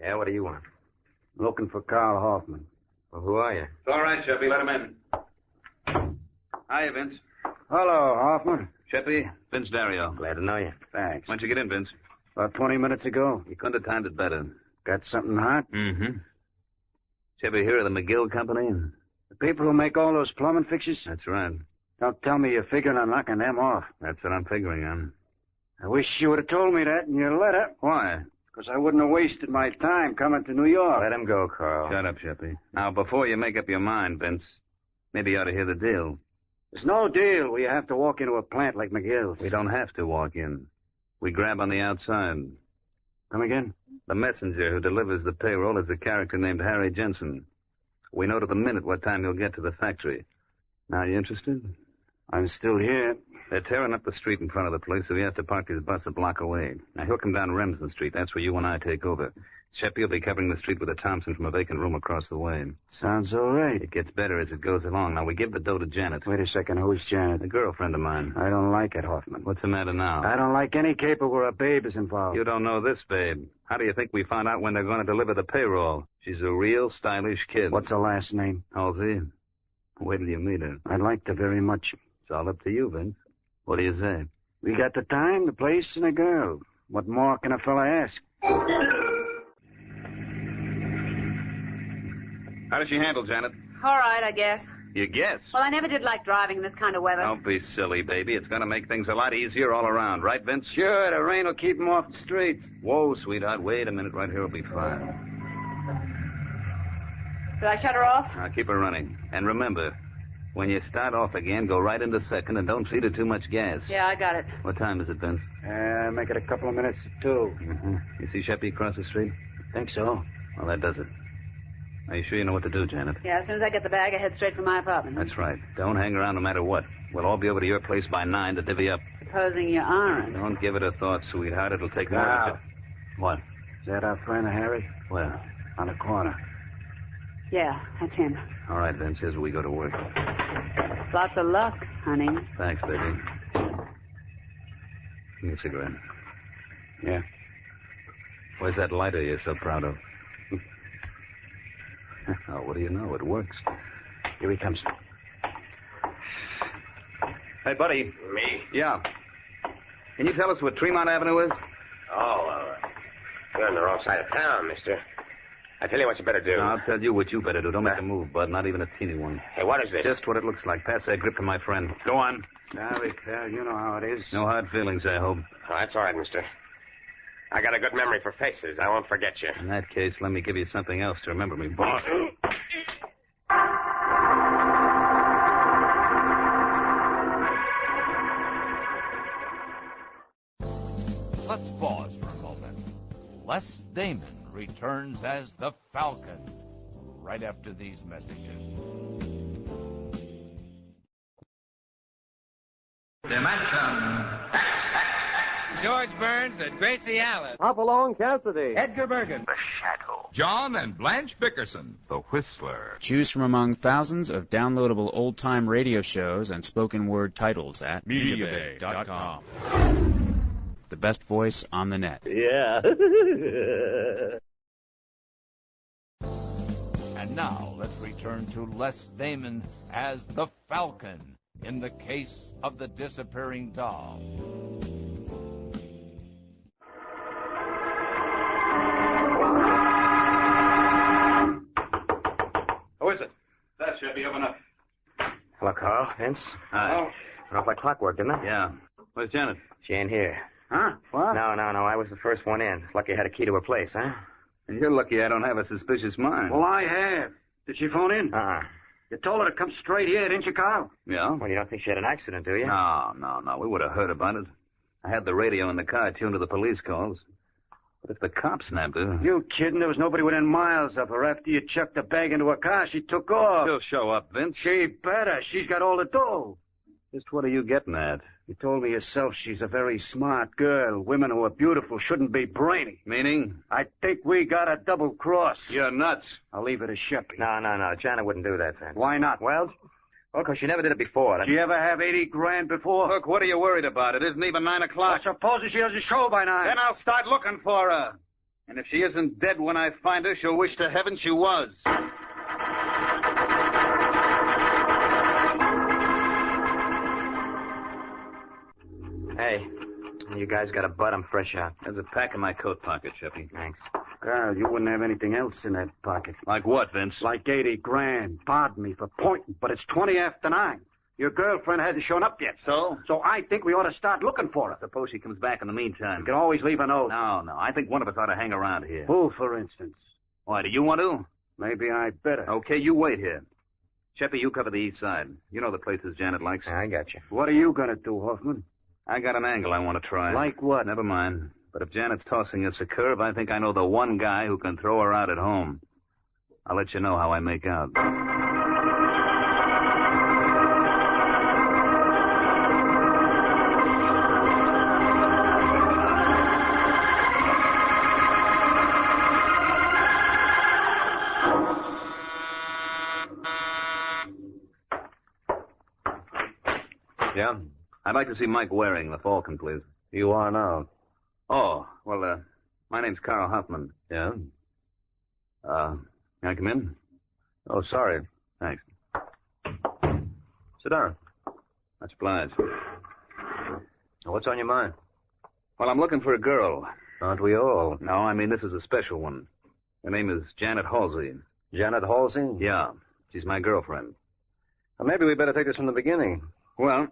Yeah, what do you want? Looking for Carl Hoffman. Well, who are you? It's all right, Sheppy. Let him in. Hiya, Vince. Hello, Hoffman. Sheppy, Vince Dario. Glad to know you. Thanks. When'd you get in, Vince? About 20 minutes ago. You couldn't have timed it better. Got something hot? Mm-hmm. Sheppy, hear of the McGill Company? The people who make all those plumbing fixtures? That's right. Don't tell me you're figuring on knocking them off. That's what I'm figuring on. I wish you would have told me that in your letter. Why? because I wouldn't have wasted my time coming to New York. Let him go, Carl. Shut up, Sheppy. Now, before you make up your mind, Vince, maybe you ought to hear the deal. There's no deal where you have to walk into a plant like McGill's. We don't have to walk in. We grab on the outside. Come again? The messenger who delivers the payroll is a character named Harry Jensen. We know to the minute what time he'll get to the factory. Now, you interested? I'm still here. They're tearing up the street in front of the place, so he has to park his bus a block away. Now, he'll come down Remsen Street. That's where you and I take over. Sheppy will be covering the street with a Thompson from a vacant room across the way. Sounds all right. It gets better as it goes along. Now, we give the dough to Janet. Wait a second. Who's Janet? A girlfriend of mine. I don't like it, Hoffman. What's the matter now? I don't like any caper where a babe is involved. You don't know this, babe. How do you think we found out when they're going to deliver the payroll? She's a real stylish kid. What's her last name? Halsey. Wait till you meet her. I'd like to very much. It's all up to you, Vince. What do you say? We got the time, the place, and a girl. What more can a fella ask? How does she handle, Janet? All right, I guess. You guess. Well, I never did like driving in this kind of weather. Don't be silly, baby. It's going to make things a lot easier all around, right, Vince? Sure, the rain will keep him off the streets. Whoa, sweetheart, wait a minute. Right here will be fine. Did I shut her off? Now, keep her running. And remember, when you start off again, go right into second and don't feed her too much gas. Yeah, I got it. What time is it, Vince? Make it a couple of minutes to 2. Mm-hmm. You see Sheppy across the street? Think so. Well, that does it. Are you sure you know what to do, Janet? Yeah, as soon as I get the bag, I head straight for my apartment. That's right. Don't hang around no matter what. We'll all be over to your place by 9 to divvy up. Supposing you aren't. Don't give it a thought, sweetheart. It'll take more than... What? Is that our friend Harry? Well, on the corner. Yeah, that's him. All right, Vince. Here's where we go to work. Lots of luck, honey. Thanks, baby. Give me a cigarette. Yeah. Where's that lighter you're so proud of? Oh, what do you know? It works. Here he comes. Hey, buddy. Me? Yeah. Can you tell us what Tremont Avenue is? Oh, you're on the wrong side of town, mister. I tell you what you better do. No, I'll tell you what you better do. Don't make a move, bud. Not even a teeny one. Hey, what is this? Just what it looks like. Pass that grip to my friend. Go on. Sorry, pal. You know how it is. No hard feelings, I hope. Oh, that's all right, mister. I got a good memory for faces. I won't forget you. In that case, let me give you something else to remember me, boss. Let's pause for a moment. Les Damon returns as the Falcon right after these messages. Dimension George Burns and Gracie Allen. Hopalong Cassidy. Edgar Bergen. The Shadow. John and Blanche Bickerson. The Whistler. Choose from among thousands of downloadable old-time radio shows and spoken word titles at MediaBay.com. The best voice on the net. Yeah. And now let's return to Les Damon as the Falcon in the case of the disappearing doll. Who is it? That should be open up. Hello, Carl. Vince? Hi. Went off like clockwork, didn't it? Yeah. Where's Janet? She ain't here. Huh? What? No. I was the first one in. It's lucky I had a key to her place, huh? And you're lucky I don't have a suspicious mind. Well, I have. Did she phone in? Uh-uh. You told her to come straight here, didn't you, Carl? Yeah? Well, you don't think she had an accident, do you? No. We would have heard about it. I had the radio in the car tuned to the police calls. But if the cops nabbed her... You kidding? There was nobody within miles of her. After you chucked the bag into her car, she took off. She'll show up, Vince. She better. She's got all the dough. Just what are you getting at? You told me yourself she's a very smart girl. Women who are beautiful shouldn't be brainy. Meaning? I think we got a double cross. You're nuts. I'll leave it to Sheppy. No. Janet wouldn't do that, Vince. Why not? Well, because she never did it before. Did she ever have 80 grand before? Look, what are you worried about? It isn't even 9 o'clock. Supposing she doesn't show by 9. Then I'll start looking for her. And if she isn't dead when I find her, she'll wish to heaven she was. Hey, you guys got a butt? I'm fresh out. There's a pack in my coat pocket, Sheppy. Thanks. Carl, you wouldn't have anything else in that pocket. Like what, Vince? Like 80 grand. Pardon me for pointing, but it's 20 after 9. Your girlfriend hasn't shown up yet. So? So I think we ought to start looking for her. Suppose she comes back in the meantime. You can always leave a note. No. I think one of us ought to hang around here. Who, for instance? Why, do you want to? Maybe I better. Okay, you wait here. Sheppy, you cover the east side. You know the places Janet likes. I got you. What are you going to do, Hoffman? I got an angle I want to try. Like what? Never mind. But if Janet's tossing us a curve, I think I know the one guy who can throw her out at home. I'll let you know how I make out. Yeah? I'd like to see Mike Waring, the Falcon, please. You are now. Oh, well, my name's Carl Hoffman. Yeah? Can I come in? Oh, sorry. Thanks. Sit down. Much obliged. What's on your mind? Well, I'm looking for a girl. Aren't we all? No, I mean, this is a special one. Her name is Janet Halsey. Janet Halsey? Yeah. She's my girlfriend. Well, maybe we better take this from the beginning. Well,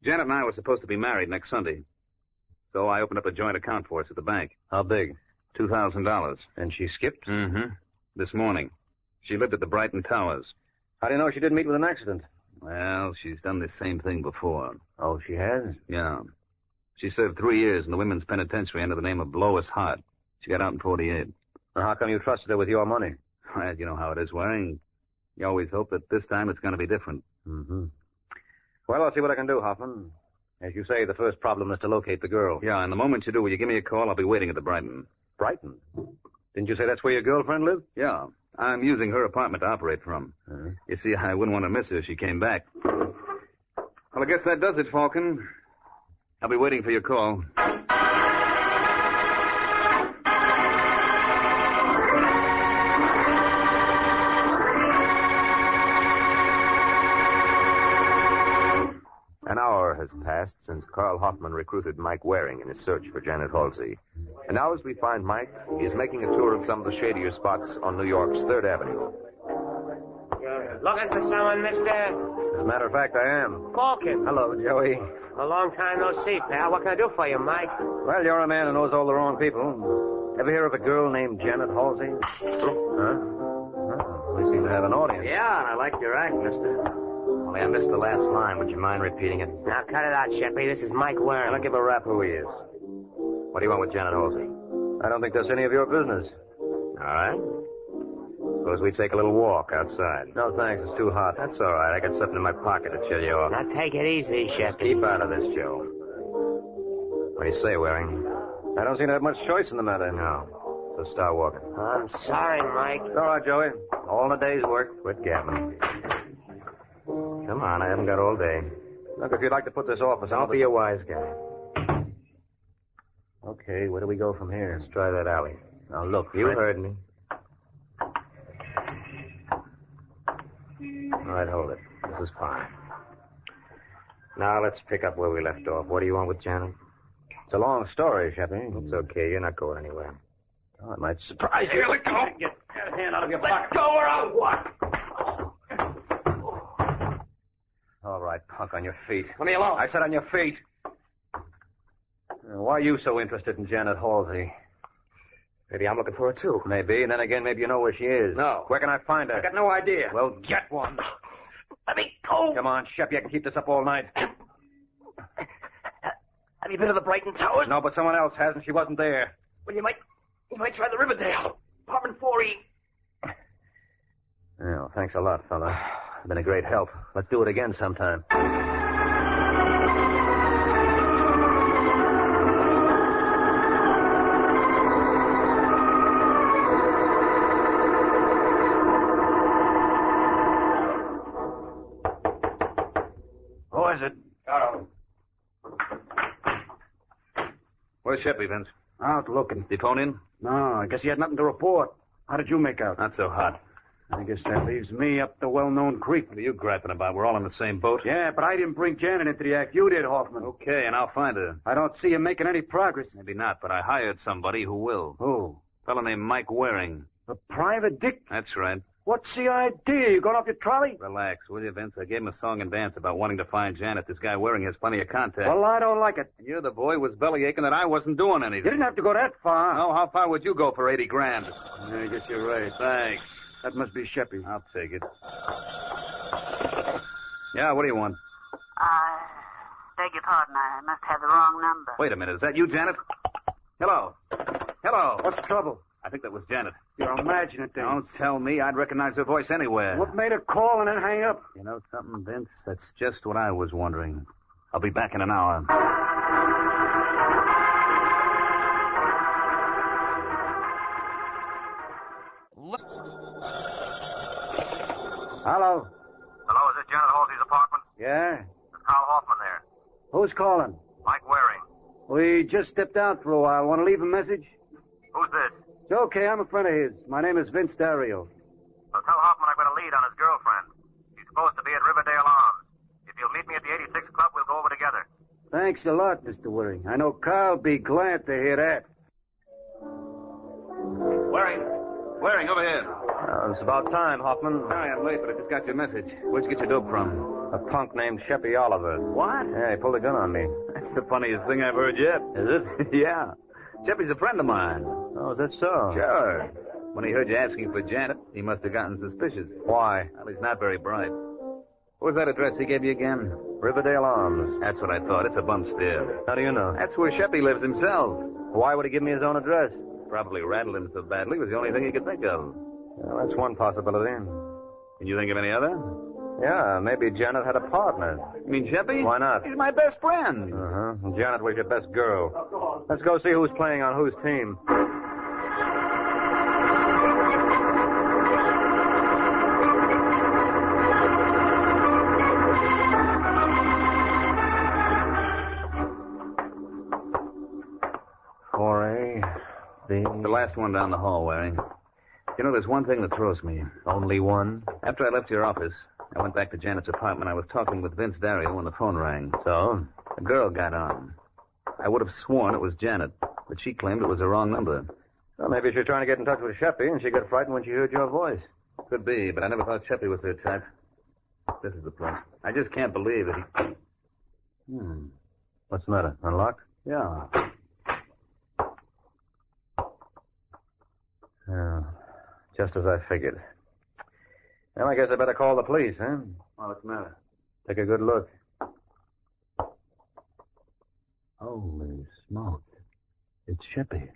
Janet and I were supposed to be married next Sunday. So I opened up a joint account for us at the bank. How big? $2,000. And she skipped? Mm-hmm. This morning. She lived at the Brighton Towers. How do you know she didn't meet with an accident? Well, she's done this same thing before. Oh, she has? Yeah. She served 3 years in the women's penitentiary under the name of Lois Hart. She got out in 48. Well, how come you trusted her with your money? Well, you know how it is, Waring. You always hope that this time it's going to be different. Mm-hmm. Well, I'll see what I can do, Hoffman. As you say, the first problem is to locate the girl. Yeah, and the moment you do, will you give me a call? I'll be waiting at the Brighton. Brighton? Didn't you say that's where your girlfriend lived? Yeah. I'm using her apartment to operate from. Uh-huh. You see, I wouldn't want to miss her if she came back. Well, I guess that does it, Falcon. I'll be waiting for your call. An hour has passed since Carl Hoffman recruited Mike Waring in his search for Janet Halsey. And now as we find Mike, he is making a tour of some of the shadier spots on New York's 3rd Avenue. Looking for someone, mister? As a matter of fact, I am. Falcon. Hello, Joey. A long time no see, pal. What can I do for you, Mike? Well, you're a man who knows all the wrong people. Ever hear of a girl named Janet Halsey? Huh? Oh, we seem to have an audience. Yeah, and I like your act, mister. Only I missed the last line. Would you mind repeating it? Now, cut it out, Sheppy. This is Mike Waring. I don't give a rap who he is. What do you want with Janet Halsey? I don't think that's any of your business. All right. Suppose we take a little walk outside. No, thanks. It's too hot. That's all right. I got something in my pocket to chill you off. Now, take it easy, Sheppy. Keep out of this, Joe. What do you say, Waring? I don't seem to have much choice in the matter. No. So start walking. I'm sorry, Mike. It's all right, Joey. All in a day's work. Quit gabbing. Come on, I haven't got all day. Look, if you'd like to put this off for some... Don't be a wise guy. Okay, where do we go from here? Let's try that alley. Now, look, You heard me. All right, hold it. This is fine. Now, let's pick up where we left off. What do you want with Janet? It's a long story, Sheppy. It's okay. You're not going anywhere. Oh, it might surprise you. Let go! Get that hand out of your pocket. Let go or I'll what? All right, punk, on your feet. Leave me alone. I said on your feet. Why are you so interested in Janet Halsey? Maybe I'm looking for her, too. Maybe, and then again, maybe you know where she is. No. Where can I find her? I got no idea. Well, get one. Let me go. Come on, Shep, you can keep this up all night. Have you been to the Brighton Towers? No, but someone else has, and she wasn't there. Well, you might try the Riverdale. Apartment 4E. Oh, thanks a lot, fella. You've been a great help. Let's do it again sometime. Who is it? Otto. Where's Sheppy, Vince? Out looking. Did he phone in? No, I guess he had nothing to report. How did you make out? Not so hot. I guess that leaves me up the well-known creek. What are you griping about? We're all in the same boat. Yeah, but I didn't bring Janet into the act. You did, Hoffman. Okay, and I'll find her. I don't see you making any progress. Maybe not, but I hired somebody who will. Who? A fellow named Mike Waring. A private dick? That's right. What's the idea? You going off your trolley? Relax, will you, Vince? I gave him a song and dance about wanting to find Janet. This guy Waring has plenty of contact. Well, I don't like it. You're the boy who was belly aching that I wasn't doing anything. You didn't have to go that far. No, how far would you go for 80 grand? I guess you're right. Thanks. That must be Sheppy. I'll take it. Yeah, what do you want? Beg your pardon, I must have the wrong number. Wait a minute. Is that you, Janet? Hello. Hello. What's the trouble? I think that was Janet. You're imagining things. Don't tell me. I'd recognize her voice anywhere. What made her call and then hang up? You know something, Vince? That's just what I was wondering. I'll be back in an hour. Hello? Hello, is it Janet Halsey's apartment? Yeah? It's Carl Hoffman there. Who's calling? Mike Waring. We just stepped out for a while. Want to leave a message? Who's this? It's okay. I'm a friend of his. My name is Vince Dario. Well, tell Hoffman I've got a lead on his girlfriend. She's supposed to be at Riverdale Arms. If you'll meet me at the 86 Club, we'll go over together. Thanks a lot, Mr. Waring. I know Carl'll be glad to hear that. Waring, over here. It's about time, Hoffman. Sorry I'm late, but I just got your message. Where'd you get your dope from? A punk named Sheppy Oliver. What? Yeah, he pulled a gun on me. That's the funniest thing I've heard yet. Is it? Yeah. Sheppy's a friend of mine. Oh, is that so? Sure. When he heard you asking for Janet, he must have gotten suspicious. Why? Well, he's not very bright. What was that address he gave you again? Riverdale Arms. That's what I thought. It's a bump steer. How do you know? That's where Sheppy lives himself. Why would he give me his own address? Probably rattled him so badly it was the only thing he could think of. Well, that's one possibility. Can you think of any other? Yeah, maybe Janet had a partner. You mean Sheppy? Why not? He's my best friend. Uh-huh. Janet was your best girl. Let's go see who's playing on whose team. The last one down the hall, Waring. You know, there's one thing that throws me. Only one? After I left your office, I went back to Janet's apartment. I was talking with Vince Dario when the phone rang. So? A girl got on. I would have sworn it was Janet, but she claimed it was the wrong number. Well, maybe she was trying to get in touch with Sheppy, and she got frightened when she heard your voice. Could be, but I never thought Sheppy was their type. This is the place. I just can't believe that he... What's the matter? Unlocked? Yeah. Yeah. Just as I figured. Well, I guess I better call the police, huh? Well, what's the matter? Take a good look. Holy smoke. It's Sheppy.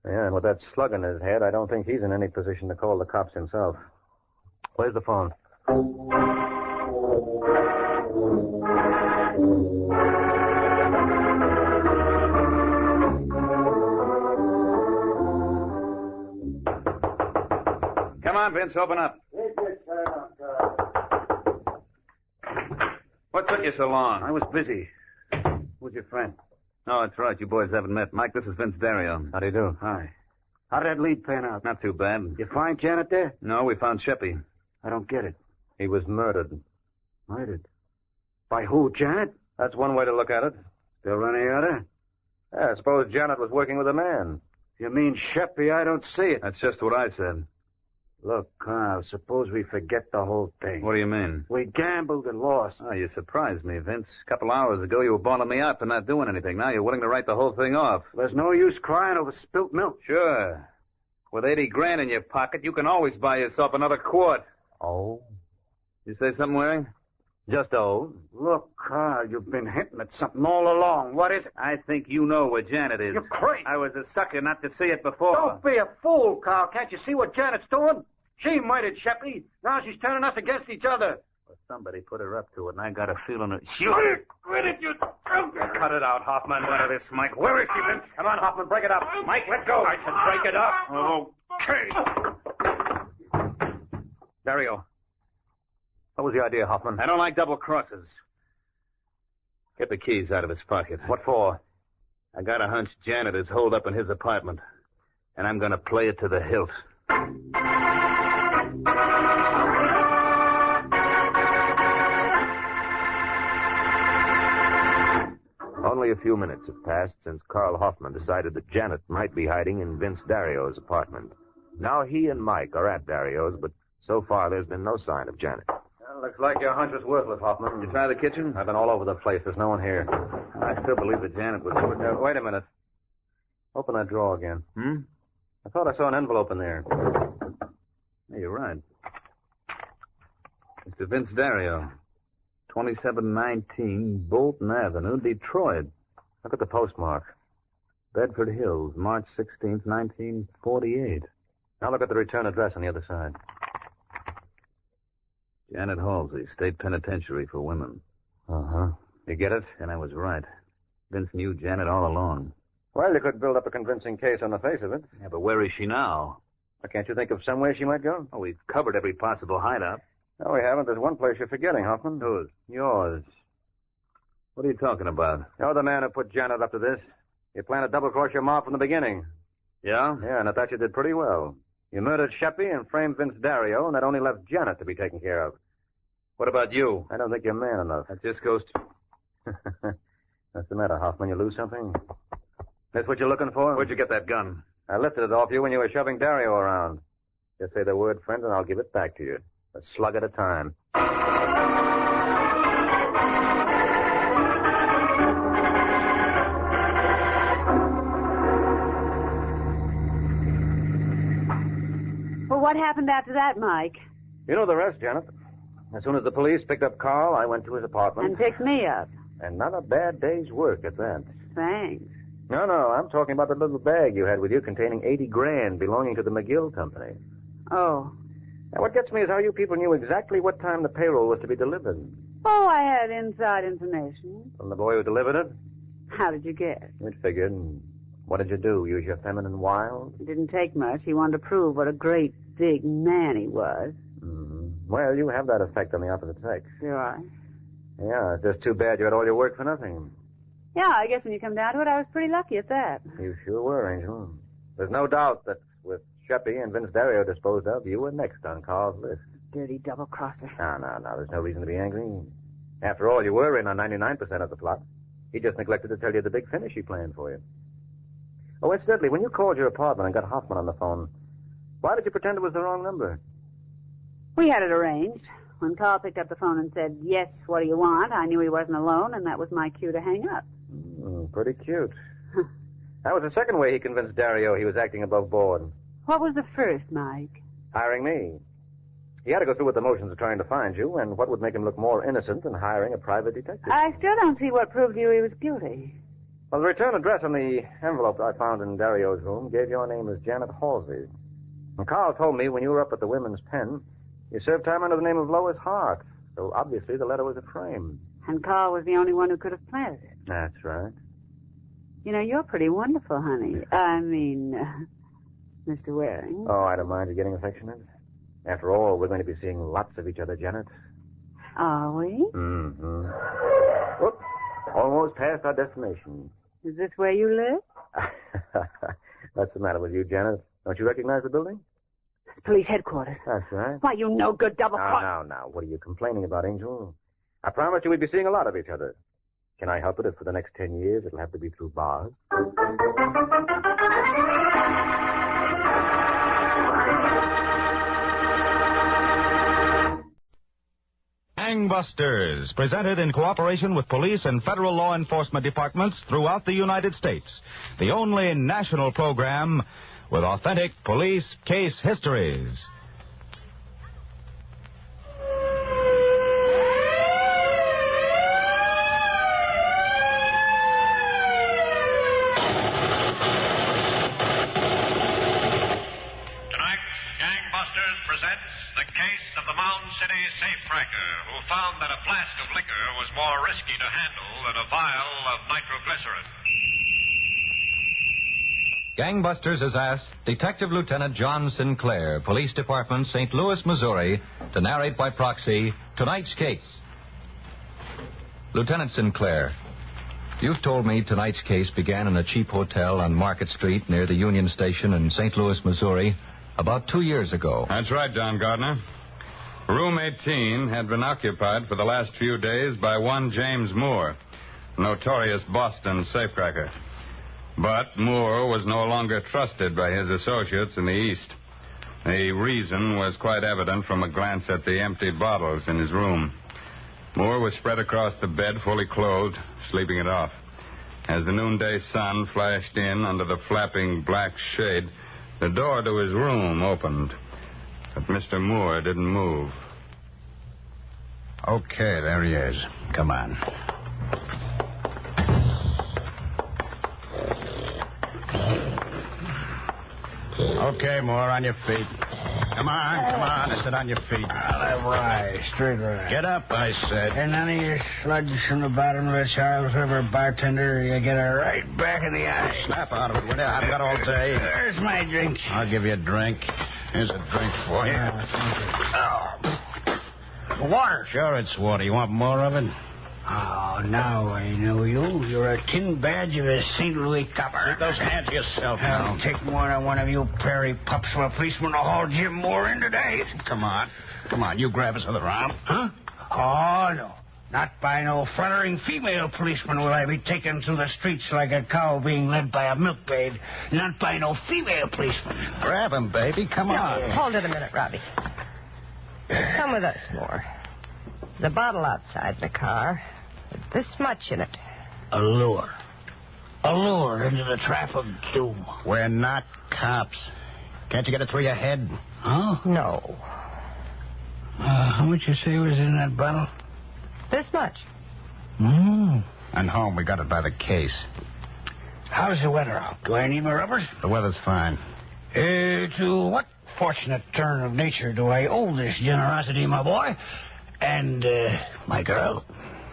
Yeah, and with that slug in his head, I don't think he's in any position to call the cops himself. Where's the phone? Come on, Vince, open up. What took you so long? I was busy. Who's your friend? Oh, that's right. You boys haven't met. Mike, this is Vince Dario. How do you do? Hi. How did that lead pan out? Not too bad. You find Janet there? No, we found Sheppy. I don't get it. He was murdered. Murdered? By who, Janet? That's one way to look at it. Still any other? Yeah, I suppose Janet was working with a man. You mean Sheppy? I don't see it. That's just what I said. Look, Carl, suppose we forget the whole thing. What do you mean? We gambled and lost. Oh, you surprised me, Vince. A couple hours ago, you were bawling me out for not doing anything. Now you're willing to write the whole thing off. There's no use crying over spilt milk. Sure. With 80 grand in your pocket, you can always buy yourself another quart. Oh? You say something, Waring? Just oh. Look, Carl, you've been hinting at something all along. What is it? I think you know where Janet is. You're crazy. I was a sucker not to see it before. Don't be a fool, Carl. Can't you see what Janet's doing? She murdered Sheppy. Now she's turning us against each other. Well, somebody put her up to it, and I got a feeling that... Quit it, you drunk! Cut it out, Hoffman. None of this, Mike. Where is she, Vince? Come on, Hoffman, break it up. Mike, let go. I said break it up. Okay. Dario. What was the idea, Hoffman? I don't like double crosses. Get the keys out of his pocket. What for? I got a hunch Janet is holed up in his apartment, and I'm going to play it to the hilt. Only a few minutes have passed since Carl Hoffman decided that Janet might be hiding in Vince Dario's apartment. Now he and Mike are at Dario's, but So far, there's been no sign of Janet. Well, looks like your hunch was worthless, Hoffman. You try the kitchen? I've been all over the place. There's no one here. I still believe that Janet was... Wait a minute. Open that drawer again. I thought I saw an envelope in there. Yeah, you're right. Mr. Vince Dario, 2719 Bolton Avenue, Detroit. Look at the postmark. Bedford Hills, March 16th, 1948. Now look at the return address on the other side. Janet Halsey, State Penitentiary for Women. Uh-huh. You get it? And I was right. Vince knew Janet all along. Well, you could build up a convincing case on the face of it. Yeah, but where is she now? Well, can't you think of some way she might go? Oh, we've covered every possible hideout. No, we haven't. There's one place you're forgetting, Hoffman. Whose? Yours. What are you talking about? You're the man who put Janet up to this. You planned to double-cross your mom from the beginning. Yeah? Yeah, and I thought you did pretty well. You murdered Sheppy and framed Vince Dario, and that only left Janet to be taken care of. What about you? I don't think you're man enough. That just goes to... What's the matter, Hoffman? You lose something? That's what you're looking for? Where'd you get that gun? I lifted it off you when you were shoving Dario around. Just say the word, friend, and I'll give it back to you. A slug at a time. Well, what happened after that, Mike? You know the rest, Janet. As soon as the police picked up Carl, I went to his apartment. And picked me up. And not a bad day's work at that. Thanks. No, I'm talking about the little bag you had with you containing $80,000 belonging to the McGill Company. Oh. Now, what gets me is how you people knew exactly what time the payroll was to be delivered. Oh, I had inside information. From the boy who delivered it? How did you guess? It figured. And what did you do? Use your feminine wiles? It didn't take much. He wanted to prove what a great big man he was. Mm-hmm. Well, you have that effect on the opposite sex. Sure. Yeah, it's just too bad you had all your work for nothing. Yeah, I guess when you come down to it, I was pretty lucky at that. You sure were, Angel. There's no doubt that with Sheppy and Vince Dario disposed of, you were next on Carl's list. Dirty double-crosser. No. There's no reason to be angry. After all, you were in on 99% of the plot. He just neglected to tell you the big finish he planned for you. Oh, incidentally, when you called your apartment and got Hoffman on the phone, why did you pretend it was the wrong number? We had it arranged. When Carl picked up the phone and said, yes, what do you want, I knew he wasn't alone, and that was my cue to hang up. Pretty cute. That was the second way he convinced Dario he was acting above board. What was the first, Mike? Hiring me. He had to go through with the motions of trying to find you, and what would make him look more innocent than hiring a private detective? I still don't see what proved to you he was guilty. Well, the return address on the envelope I found in Dario's room gave your name as Janet Halsey. And Carl told me when you were up at the Women's Pen, you served time under the name of Lois Hart. So obviously the letter was a frame. And Carl was the only one who could have planted it. That's right. You know, you're pretty wonderful, honey. I mean, Mr. Waring. Oh, I don't mind you getting affectionate. After all, we're going to be seeing lots of each other, Janet. Are we? Mm-hmm. Whoop. Almost past our destination. Is this where you live? What's the matter with you, Janet? Don't you recognize the building? It's police headquarters. That's right. Why, you no good double Now. What are you complaining about, Angel? I promised you we'd be seeing a lot of each other. Can I help it if for the next 10 years it'll have to be through bars? Gangbusters, presented in cooperation with police and federal law enforcement departments throughout the United States. The only national program with authentic police case histories. Found that a flask of liquor was more risky to handle than a vial of nitroglycerin. Gangbusters has asked Detective Lieutenant John Sinclair, Police Department, St. Louis, Missouri, to narrate by proxy tonight's case. Lieutenant Sinclair, you've told me tonight's case began in a cheap hotel on Market Street near the Union Station in St. Louis, Missouri, about 2 years ago. That's right, Don Gardner. Room 18 had been occupied for the last few days by one James Moore, notorious Boston safecracker. But Moore was no longer trusted by his associates in the East. The reason was quite evident from a glance at the empty bottles in his room. Moore was spread across the bed, fully clothed, sleeping it off. As the noonday sun flashed in under the flapping black shade, the door to his room opened. But Mr. Moore didn't move. Okay, there he is. Come on. Okay, Moore, on your feet. Come on. I said on your feet. I'll rise, straight rise. Get up, I said. And none of your sludge from the bottom of the Charles River bartender. You get her right back in the eye. Snap out of it, will you? I've got all day. There's my drink. I'll give you a drink. Here's a drink for you. Water. Sure, it's water. You want more of it? Oh, now I know you. You're a tin badge of a St. Louis copper. Keep those hands to yourself I'll now. take more than one of you prairie pups from a policeman to haul Jim Moore in today. Come on, you grab us other arm. Huh? Oh, no. Not by no fluttering female policeman will I be taken through the streets like a cow being led by a milkmaid. Not by no female policeman. Grab him, baby. Come on. Hold it a minute, Robbie. Come with us, Moore. There's a bottle outside the car with this much in it. A lure into the trap of doom. We're not cops. Can't you get it through your head? Huh? No. How much you say was in that bottle? This much. And home, we got it by the case. How's the weather out? Do I need my rubbers? The weather's fine. To what fortunate turn of nature do I owe this generosity, my boy? And, my girl?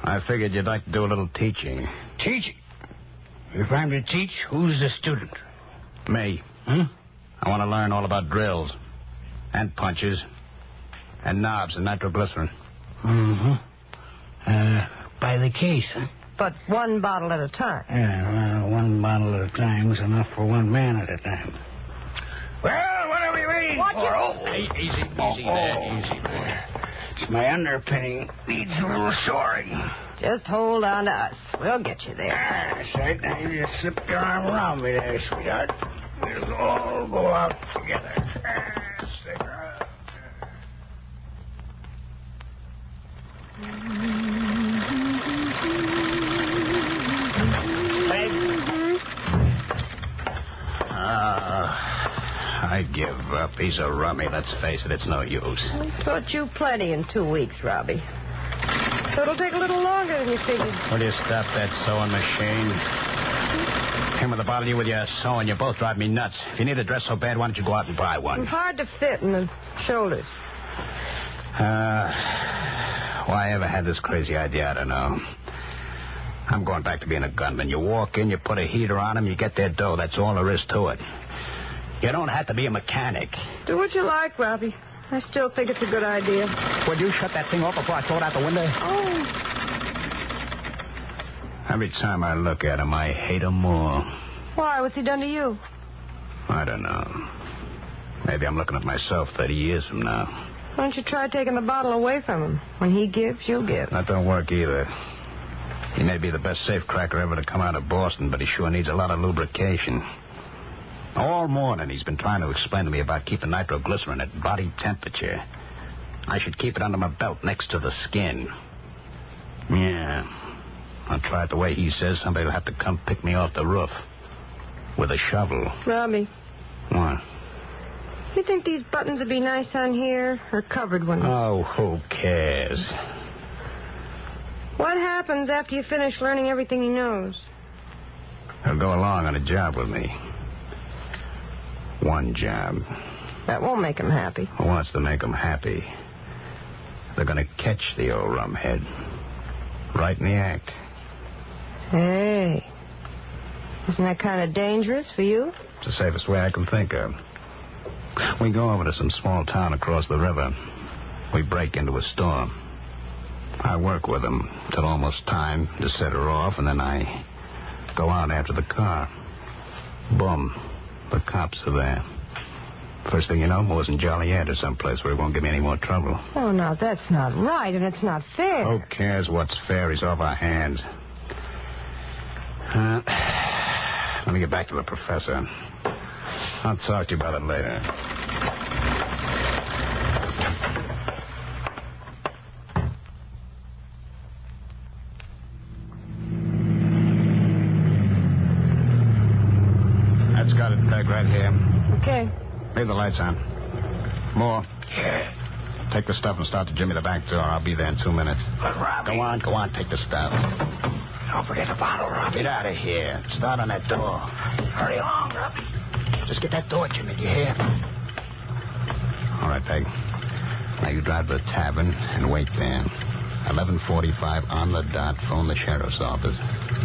I figured you'd like to do a little teaching. Teaching? If I'm to teach, who's the student? Me. Huh? I want to learn all about drills. And punches. And knobs and nitroglycerin. By the case, huh? But one bottle at a time. Yeah, well, one bottle at a time is enough for one man at a time. Well, what are we waiting Watch for? it. Oh, Easy there. It's my underpinning needs a little shoring. Just hold on to us. We'll get you there. That's right. Now you just slip your arm around me there, sweetheart. We'll all go out together. I give up. He's a rummy. Let's face it, it's no use. Taught you plenty in 2 weeks, Robbie. So it'll take a little longer than you figured. Will you stop that sewing machine? Him with the bottle, you with your sewing. You both drive me nuts. If you need a dress so bad, why don't you go out and buy one? It's hard to fit in the shoulders. Why I ever had this crazy idea, I don't know. I'm going back to being a gunman. You walk in, you put a heater on them, you get their dough. That's all there is to it. You don't have to be a mechanic. Do what you like, Robbie. I still think it's a good idea. Would you shut that thing off before I throw it out the window? Oh. Every time I look at him, I hate him more. Why? What's he done to you? I don't know. Maybe I'm looking at myself 30 years from now. Why don't you try taking the bottle away from him? When he gives, you'll give. That don't work either. He may be the best safecracker ever to come out of Boston, but he sure needs a lot of lubrication. All morning he's been trying to explain to me about keeping nitroglycerin at body temperature. I should keep it under my belt next to the skin. Yeah. I'll try it the way he says. Somebody will have to come pick me off the roof. With a shovel. Robbie. What? You think these buttons would be nice on here? Or covered ones? Oh, who cares? What happens after you finish learning everything he knows? He'll go along on a job with me. One job. That won't make him happy. Who wants to make him happy? They're going to catch the old rumhead. Right in the act. Hey. Isn't that kind of dangerous for you? It's the safest way I can think of. We go over to some small town across the river. We break into a store. I work with them till almost time to set her off, and then I go out after the car. Boom. The cops are there. First thing you know, Moore's in Joliet or someplace where he won't give me any more trouble. Oh, now, that's not right, and it's not fair. Who cares what's fair? He's off our hands. Let me get back to the professor. I'll talk to you about it later. Peg, right here. Okay. Leave the lights on. Moore. Yeah. Take the stuff and start to Jimmy the back door. I'll be there in 2 minutes. Look, Robbie. Go on. Take the stuff. Don't forget the bottle, Robbie. Get out of here. Start on that door. Hurry along, Robbie. Just get that door, Jimmy. Do you hear? All right, Peg. Now you drive to the tavern and wait there. 11:45 on the dot. Phone the sheriff's office.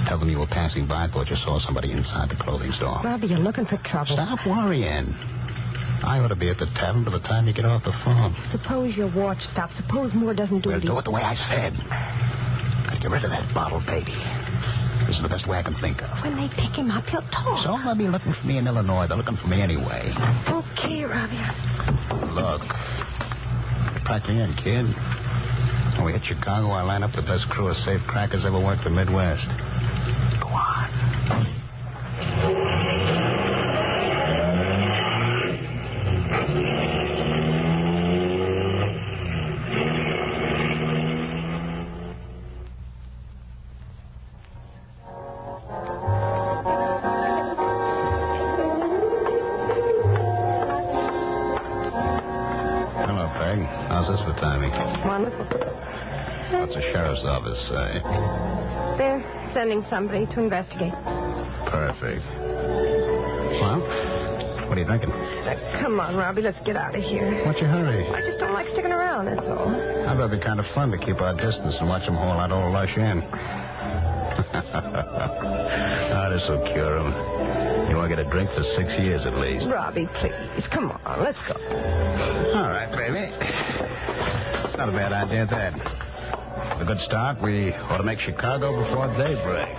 Tell them you were passing by. Thought you saw somebody inside the clothing store. Robbie, you're looking for trouble. Stop worrying. I ought to be at the tavern by the time you get off the phone. Suppose your watch stops. Suppose Moore doesn't do it. We'll do it the way I said. Gotta get rid of that bottle, baby. This is the best way I can think of. When they pick him up, he'll talk. So they'll be looking for me in Illinois. They're looking for me anyway. Okay, Robbie. Look. Pack me in, kid. When we hit Chicago, I line up the best crew of safe crackers ever worked the Midwest. Go on. Hello, Peg. How's this for timing? Wonderful. What's the sheriff's office say? They're sending somebody to investigate. Perfect. Well, what are you thinking? Come on, Robbie, let's get out of here. What's your hurry? I just don't like sticking around, that's all. I thought it'd be kind of fun to keep our distance and watch them haul that old lush in. This will cure him. You won't get a drink for 6 years at least. Robbie, please, come on, let's go. All right, baby. Not a bad idea, that. A good start. We ought to make Chicago before daybreak.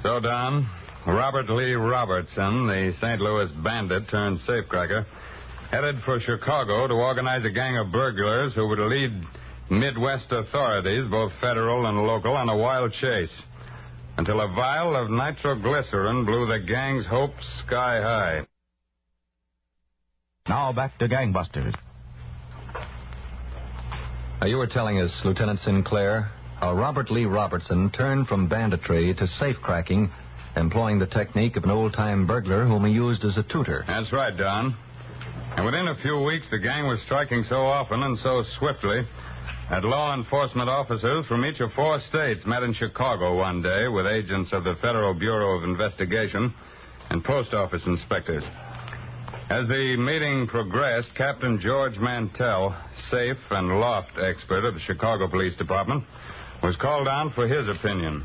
So, Don, Robert Lee Robertson, the St. Louis bandit turned safecracker, headed for Chicago to organize a gang of burglars who would lead Midwest authorities, both federal and local, on a wild chase until a vial of nitroglycerin blew the gang's hopes sky high. Now back to Gangbusters. You were telling us, Lieutenant Sinclair, how Robert Lee Robertson turned from banditry to safecracking, employing the technique of an old-time burglar whom he used as a tutor. That's right, Don. And within a few weeks, the gang was striking so often and so swiftly that law enforcement officers from each of 4 states met in Chicago one day with agents of the Federal Bureau of Investigation and post office inspectors. As the meeting progressed, Captain George Mantell, safe and loft expert of the Chicago Police Department, was called on for his opinion.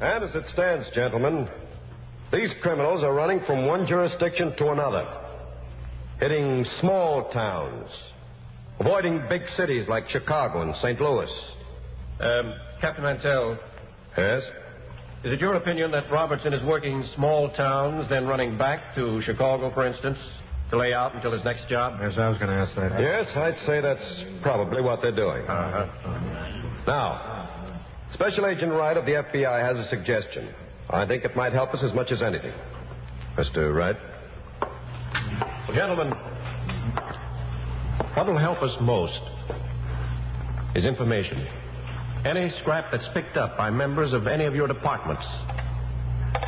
And as it stands, gentlemen, these criminals are running from one jurisdiction to another, hitting small towns, avoiding big cities like Chicago and St. Louis. Captain Mantell. Yes? Is it your opinion that Robertson is working small towns, then running back to Chicago, for instance, to lay out until his next job? Yes, I was going to ask that. Yes, I'd say that's probably what they're doing. Now, Special Agent Wright of the FBI has a suggestion. I think it might help us as much as anything. Mr. Wright? Well, gentlemen, what will help us most is information. Any scrap that's picked up by members of any of your departments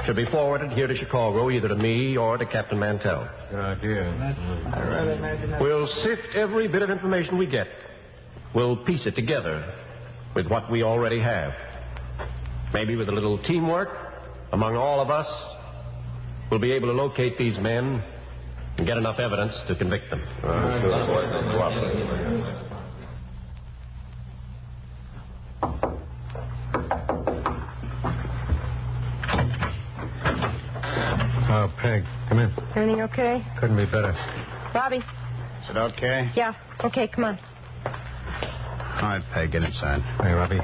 should be forwarded here to Chicago, either to me or to Captain Mantell. Good idea. We'll sift every bit of information we get. We'll piece it together with what we already have. Maybe with a little teamwork among all of us, we'll be able to locate these men and get enough evidence to convict them. Oh, Peg, come in. Everything okay? Couldn't be better. Robbie? Is it okay? Yeah, okay, come on. All right, Peg, get inside. Hey, Robbie.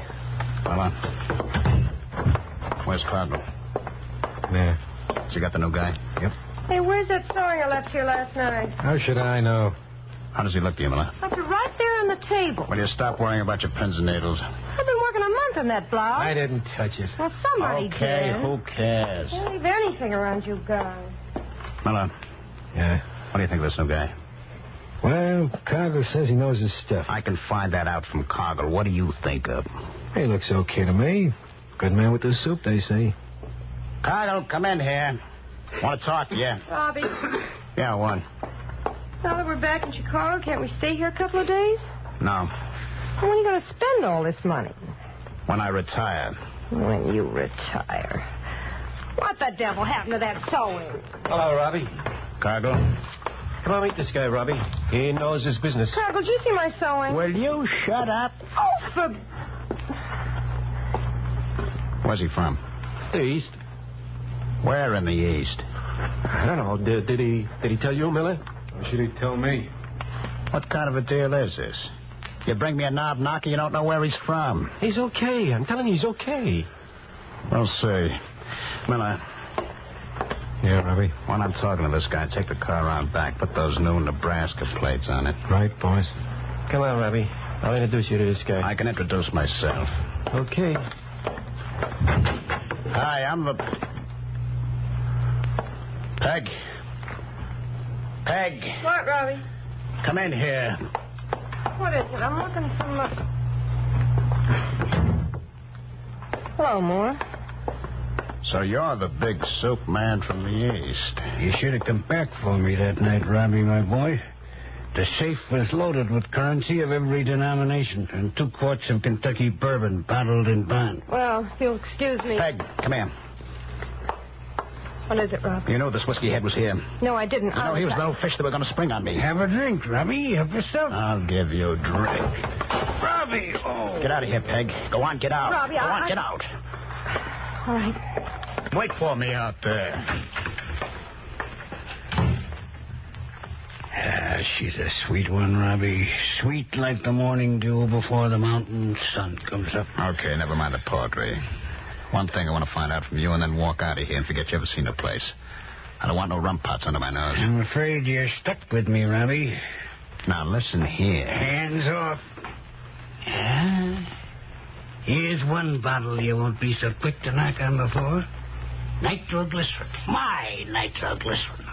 Hold on. Where's Cardinal? Yeah. You got the new guy? Yep. Hey, where's that sewing I left here last night? How should I know? How does he look to you, Miller? Left it right there on the table. Will you stop worrying about your pins and needles? I've been working a month on that blouse. I didn't touch it. Well, somebody Okay, did. who cares? Don't leave anything around you guys. Miller. Yeah? What do you think of this new guy? Well, Cargill says he knows his stuff. I can find that out from Cargill. What do you think of? He looks okay to me. Good man with the soup, they say. Cargill, come in here. Want to talk to you. Robbie, Yeah, what? now that we're back in Chicago, can't we stay here a couple of days? No. When are you going to spend all this money? When I retire. When you retire. What the devil happened to that sewing? Hello, Robbie. Cargill? Come on, meet this guy, Robbie. He knows his business. Cargill, did you see my sewing? Will you shut up? Oh, for... Where's he from? The East. Where in the East? I don't know. Did he tell you, Miller? Or should he tell me? What kind of a deal is this? You bring me a knob knocker, you don't know where he's from. He's okay. I'm telling you, he's okay. We'll see. Miller. Yeah, Robbie? When I'm talking to this guy, take the car around back. Put those new Nebraska plates on it. Right, boys. Come on, Robbie. I'll introduce you to this guy. I can introduce myself. Okay. Hi, I'm the... Peg. Peg. What, Robbie? Come in here. What is it? I'm looking for Hello, Moore. So you're the big soup man from the East. You should have come back for me that night, Robbie, my boy. The safe was loaded with currency of every denomination and 2 quarts of Kentucky bourbon bottled in bond. Well, if you'll excuse me. Peg, come here. What is it, Robbie? You know this whiskey head was here. No, I didn't. You know he was no fish that were going to spring on me. Have a drink, Robbie. Help yourself. I'll give you a drink. Robbie! Oh. Get out of here, Peg. Go on, get out. Robbie, Go on, get out. All right. Wait for me out there. She's a sweet one, Robbie. Sweet like the morning dew before the mountain sun comes up. Okay, never mind the poetry. One thing I want to find out from you and then walk out of here and forget you ever seen the place. I don't want no rum pots under my nose. I'm afraid you're stuck with me, Robbie. Now, listen here. Hands off. Here's one bottle you won't be so quick to knock on the floor. Nitroglycerin. My nitroglycerin.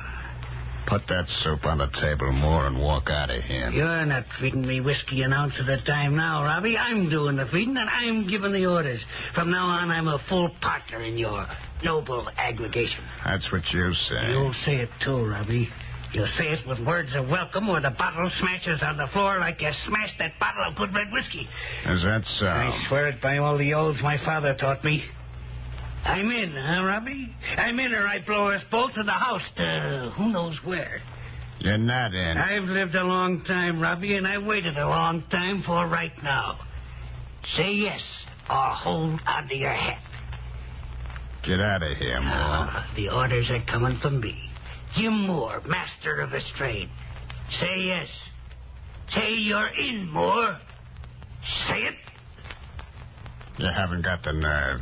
Put that soup on the table, Moore, and walk out of here. You're not feeding me whiskey an ounce at a time now, Robbie. I'm doing the feeding, and I'm giving the orders. From now on, I'm a full partner in your noble aggregation. That's what you say. You'll say it, too, Robbie. You'll say it with words of welcome or the bottle smashes on the floor like you smashed that bottle of good red whiskey. Is that so? I swear it by all the oaths my father taught me. I'm in, huh, Robbie? I'm in, or I blow us both to the house to who knows where. You're not in. I've lived a long time, Robbie, and I waited a long time for right now. Say yes, or hold onto your hat. Get out of here, Moore. The orders are coming from me. Jim Moore, master of the trade. Say yes. Say you're in, Moore. Say it. You haven't got the nerve.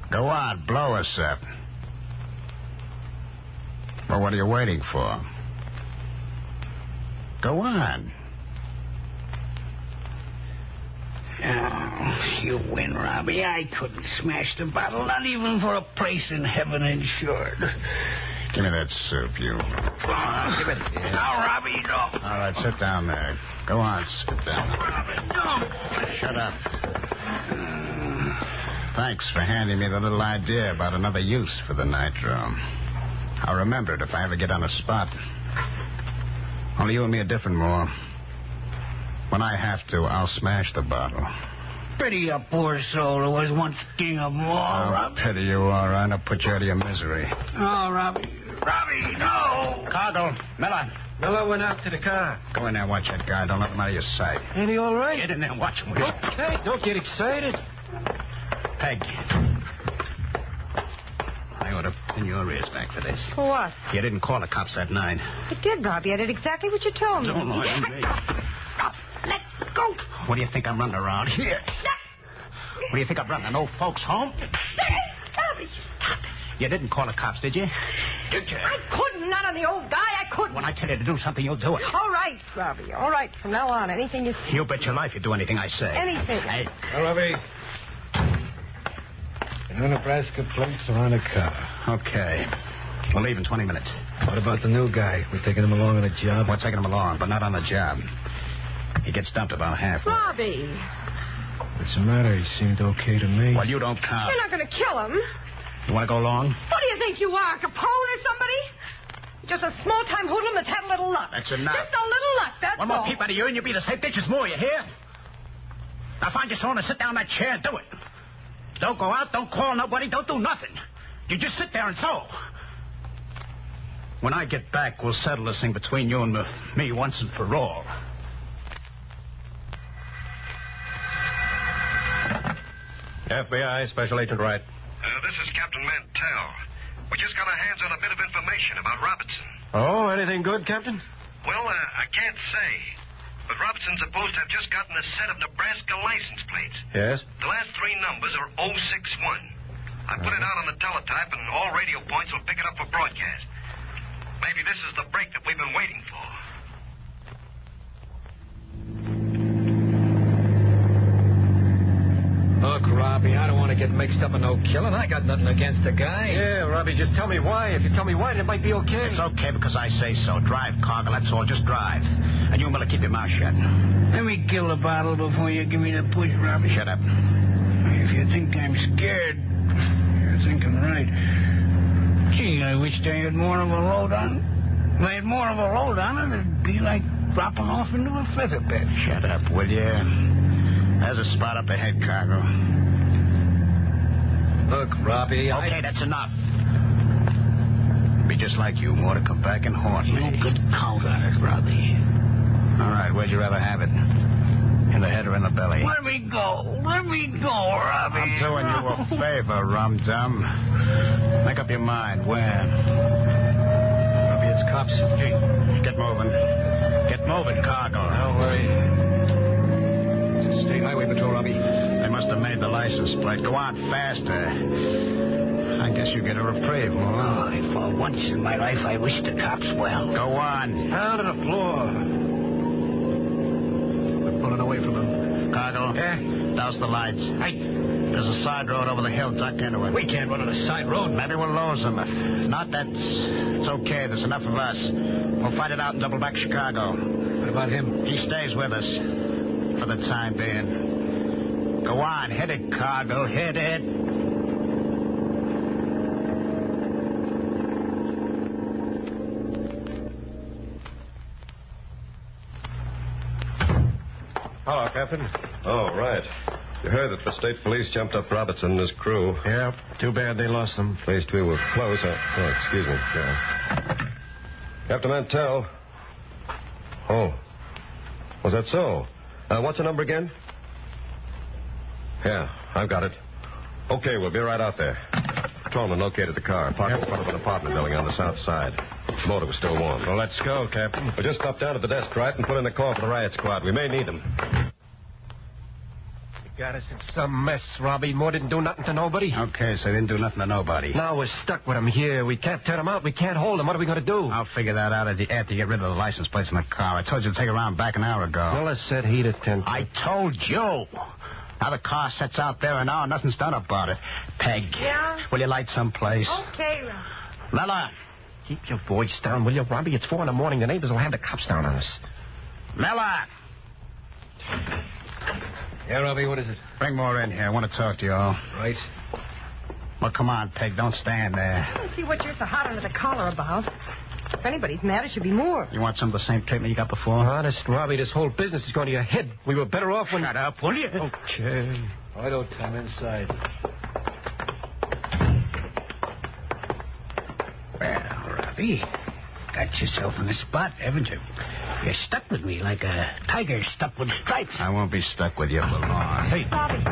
Go on, blow us up. Well, what are you waiting for? Go on. Oh, you win, Robbie. I couldn't smash the bottle, not even for a place in heaven insured. Give me that soup, you. Give it. Yeah. No, Robbie, no. All right, sit down there. Go on, sit down. Robbie, no. Shut up. Thanks for handing me the little idea about another use for the nitro. I'll remember it if I ever get on a spot. Only you and me are different, Moore. When I have to, I'll smash the bottle. Pity a poor soul who was once king of all, I'll pity you, all right. I'll put you out of your misery. Oh, Robbie. Robbie, no. Cargill, Miller. Miller went out to the car. Go in there and watch that guy. Don't let him out of your sight. Ain't he all right? Get in there and watch him, will you? Okay, don't get excited. Peg. I ought to pin your ears back for this. For what? You didn't call the cops that night. I did, Robbie. I did exactly what you told me. Don't lie to me. Let go. What do you think I'm running around here? What do you think I'm running? An old folks' home? Robbie, stop. You didn't call the cops, did you? Did you? I couldn't. Not on the old guy. I couldn't. When I tell you to do something, you'll do it. All right, Robbie. All right. From now on, anything you say. You bet your life you do anything I say. Anything. Now, Robbie. No Nebraska plates are on a car. Okay. We'll leave in 20 minutes. What about the new guy? We're taking him along on a job? We're taking him along, but not on the job. He gets dumped about halfway. Robbie. What's the matter? He seemed okay to me. Well, you don't count. You're not going to kill him. You want to go along? What do you think you are, Capone or somebody? Just a small-time hoodlum that's had a little luck. That's enough. Just a little luck, that's One all. more peep out of you and you'll be the safe ditches more, you hear? Now find your someone to sit down in that chair and do it. Don't go out, don't call nobody, don't do nothing. You just sit there and sew. When I get back, we'll settle this thing between you and me once and for all. FBI, Special Agent Wright. This is Captain Mantell. We just got our hands on a bit of information about Robertson. Oh, anything good, Captain? Well, I can't say. But Robertson's supposed to have just gotten a set of Nebraska license plates. Yes? The last three numbers are 061. I put it out on the teletype, and all radio points will pick it up for broadcast. Maybe this is the break that we've been waiting for. Look, Robbie, I don't want to get mixed up in no killing. I got nothing against the guy. Yeah, Robbie, just tell me why. If you tell me why, it might be okay. It's okay because I say so. Drive, Cargill, that's all. Just drive. And you, Miller, keep your mouth shut. Let me kill the bottle before you give me the push, Robbie. Shut up. If you think I'm scared, you're thinking right. Gee, I wished I had more of a load on. If I had more of a load on it, it'd be like dropping off into a feather bed. Shut up, will you? There's a spot up ahead, Cargill. Look, Robbie, Okay, that's enough. Be just like you, more to come back and haunt me. You could count on it, Robbie. All right, where'd you rather have it? In the head or in the belly? Let me go. Let me go, Robbie. I'm doing you a favor, rum-dum. Make up your mind. Where? Robbie, it's cops. Hey, get moving. Get moving, Cargill. Don't worry. It's a state highway patrol, Robbie. They must have made the license plate. Go on faster. I guess you get a reprieve, Moore. Oh, for once in my life, I wish the cops well. Go on. Down to the floor. We're pulling away from them. Cargill? Yeah? Douse the lights. Hey. There's a side road over the hill. Duck into it. We can't run on a side road. Maybe we'll lose them. If not, it's okay. There's enough of us. We'll fight it out and double back Chicago. What about him? He stays with us. For the time being. Go on. Hit it, Cargill. Hit it. Hello, Captain. Oh, right. You heard that the state police jumped up Robertson and his crew. Yeah, too bad they lost them. Phase 2 will close. Oh, excuse me. Yeah. Captain Mantell. Oh. Was that so? What's the number again? Yeah, I've got it. Okay, we'll be right out there. Patrolman located the car, parked in front of an apartment building on the south side. The motor was still warm. Well, let's go, Captain. We'll just stop down at the desk, right, and put in the call for the riot squad. We may need them. You got us in some mess, Robbie. Moore didn't do nothing to nobody. Okay, so they didn't do nothing to nobody. Now we're stuck with them here. We can't turn them out. We can't hold them. What are we going to do? I'll figure that out after you get rid of the license plates in the car. I told you to take it around back an hour ago. Miller said he'd attend. I told you. Now the car sits out there an hour, nothing's done about it. Peg. Yeah? Will you light someplace? Okay, Miller. Keep your voice down, will you, Robbie? It's 4 a.m. The neighbors will have the cops down on us. Miller. Yeah, Robbie, what is it? Bring Moore in here. I want to talk to you all. Right. Well, come on, Peg. Don't stand there. I don't see what you're so hot under the collar about. If anybody's mad, it should be Moore. You want some of the same treatment you got before? Honest, Robbie, this whole business is going to your head. We were better off when... Shut up, will you? Okay. I don't come inside. Well, Robbie, got yourself in the spot, haven't you? You're stuck with me like a tiger stuck with stripes. I won't be stuck with you for long. Hey. Bobby.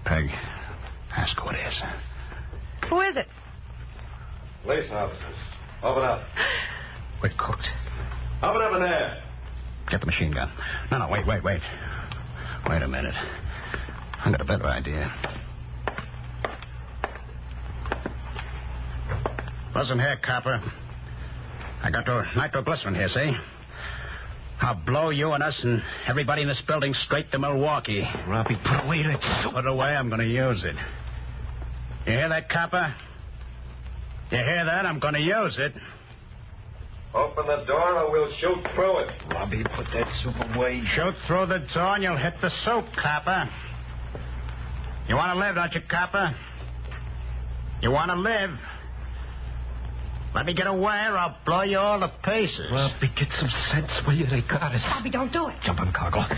Peg, ask who it is. Who is it? Police officers. Open up. We're cooked. Open up in there. Get the machine gun. No, wait. Wait a minute. I got a better idea. Listen here, copper. I got nitroglycerin here, see? I'll blow you and us and everybody in this building straight to Milwaukee. Robbie, put away that... Put it away, I'm going to use it. You hear that, copper? You hear that? I'm going to use it. Open the door or we'll shoot through it. Robbie, put that soup away. Shoot through the door and you'll hit the soup, copper. You want to live, don't you, copper? You want to live? Let me get away or I'll blow you all to pieces. Robbie, get some sense. Where they got us? Bobby, don't do it. Jump on cargo. Let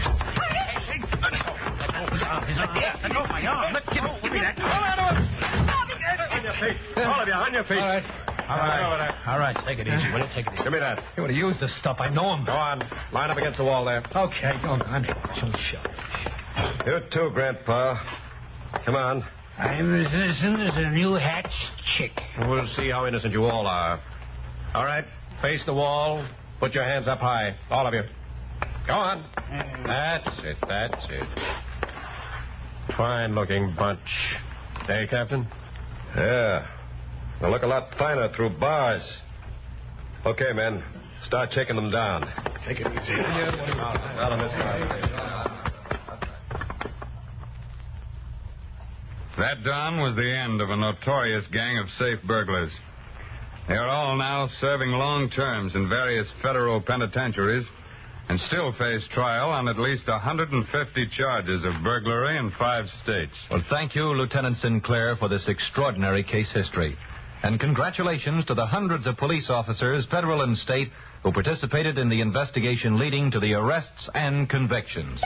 go of my arm. Let go. Give me that. Hold on to it. On your feet. All of you, on your feet. All right. All right, take it easy, will you? Take it easy. Give me that. You want to use this stuff. I know him. Go on. Line up against the wall there. Okay, go on. Show. You too, Grandpa. Come on. I'm as innocent as a new hatched chick. We'll see how innocent you all are. All right. Face the wall. Put your hands up high. All of you. Go on. That's it. Fine-looking bunch. Hey, Captain? Yeah. They'll look a lot finer through bars. Okay, men. Start checking them down. Take it easy. Out on this side. That dawn was the end of a notorious gang of safe burglars. They are all now serving long terms in various federal penitentiaries and still face trial on at least 150 charges of burglary in 5 states. Well, thank you, Lieutenant Sinclair, for this extraordinary case history. And congratulations to the hundreds of police officers, federal and state, who participated in the investigation leading to the arrests and convictions.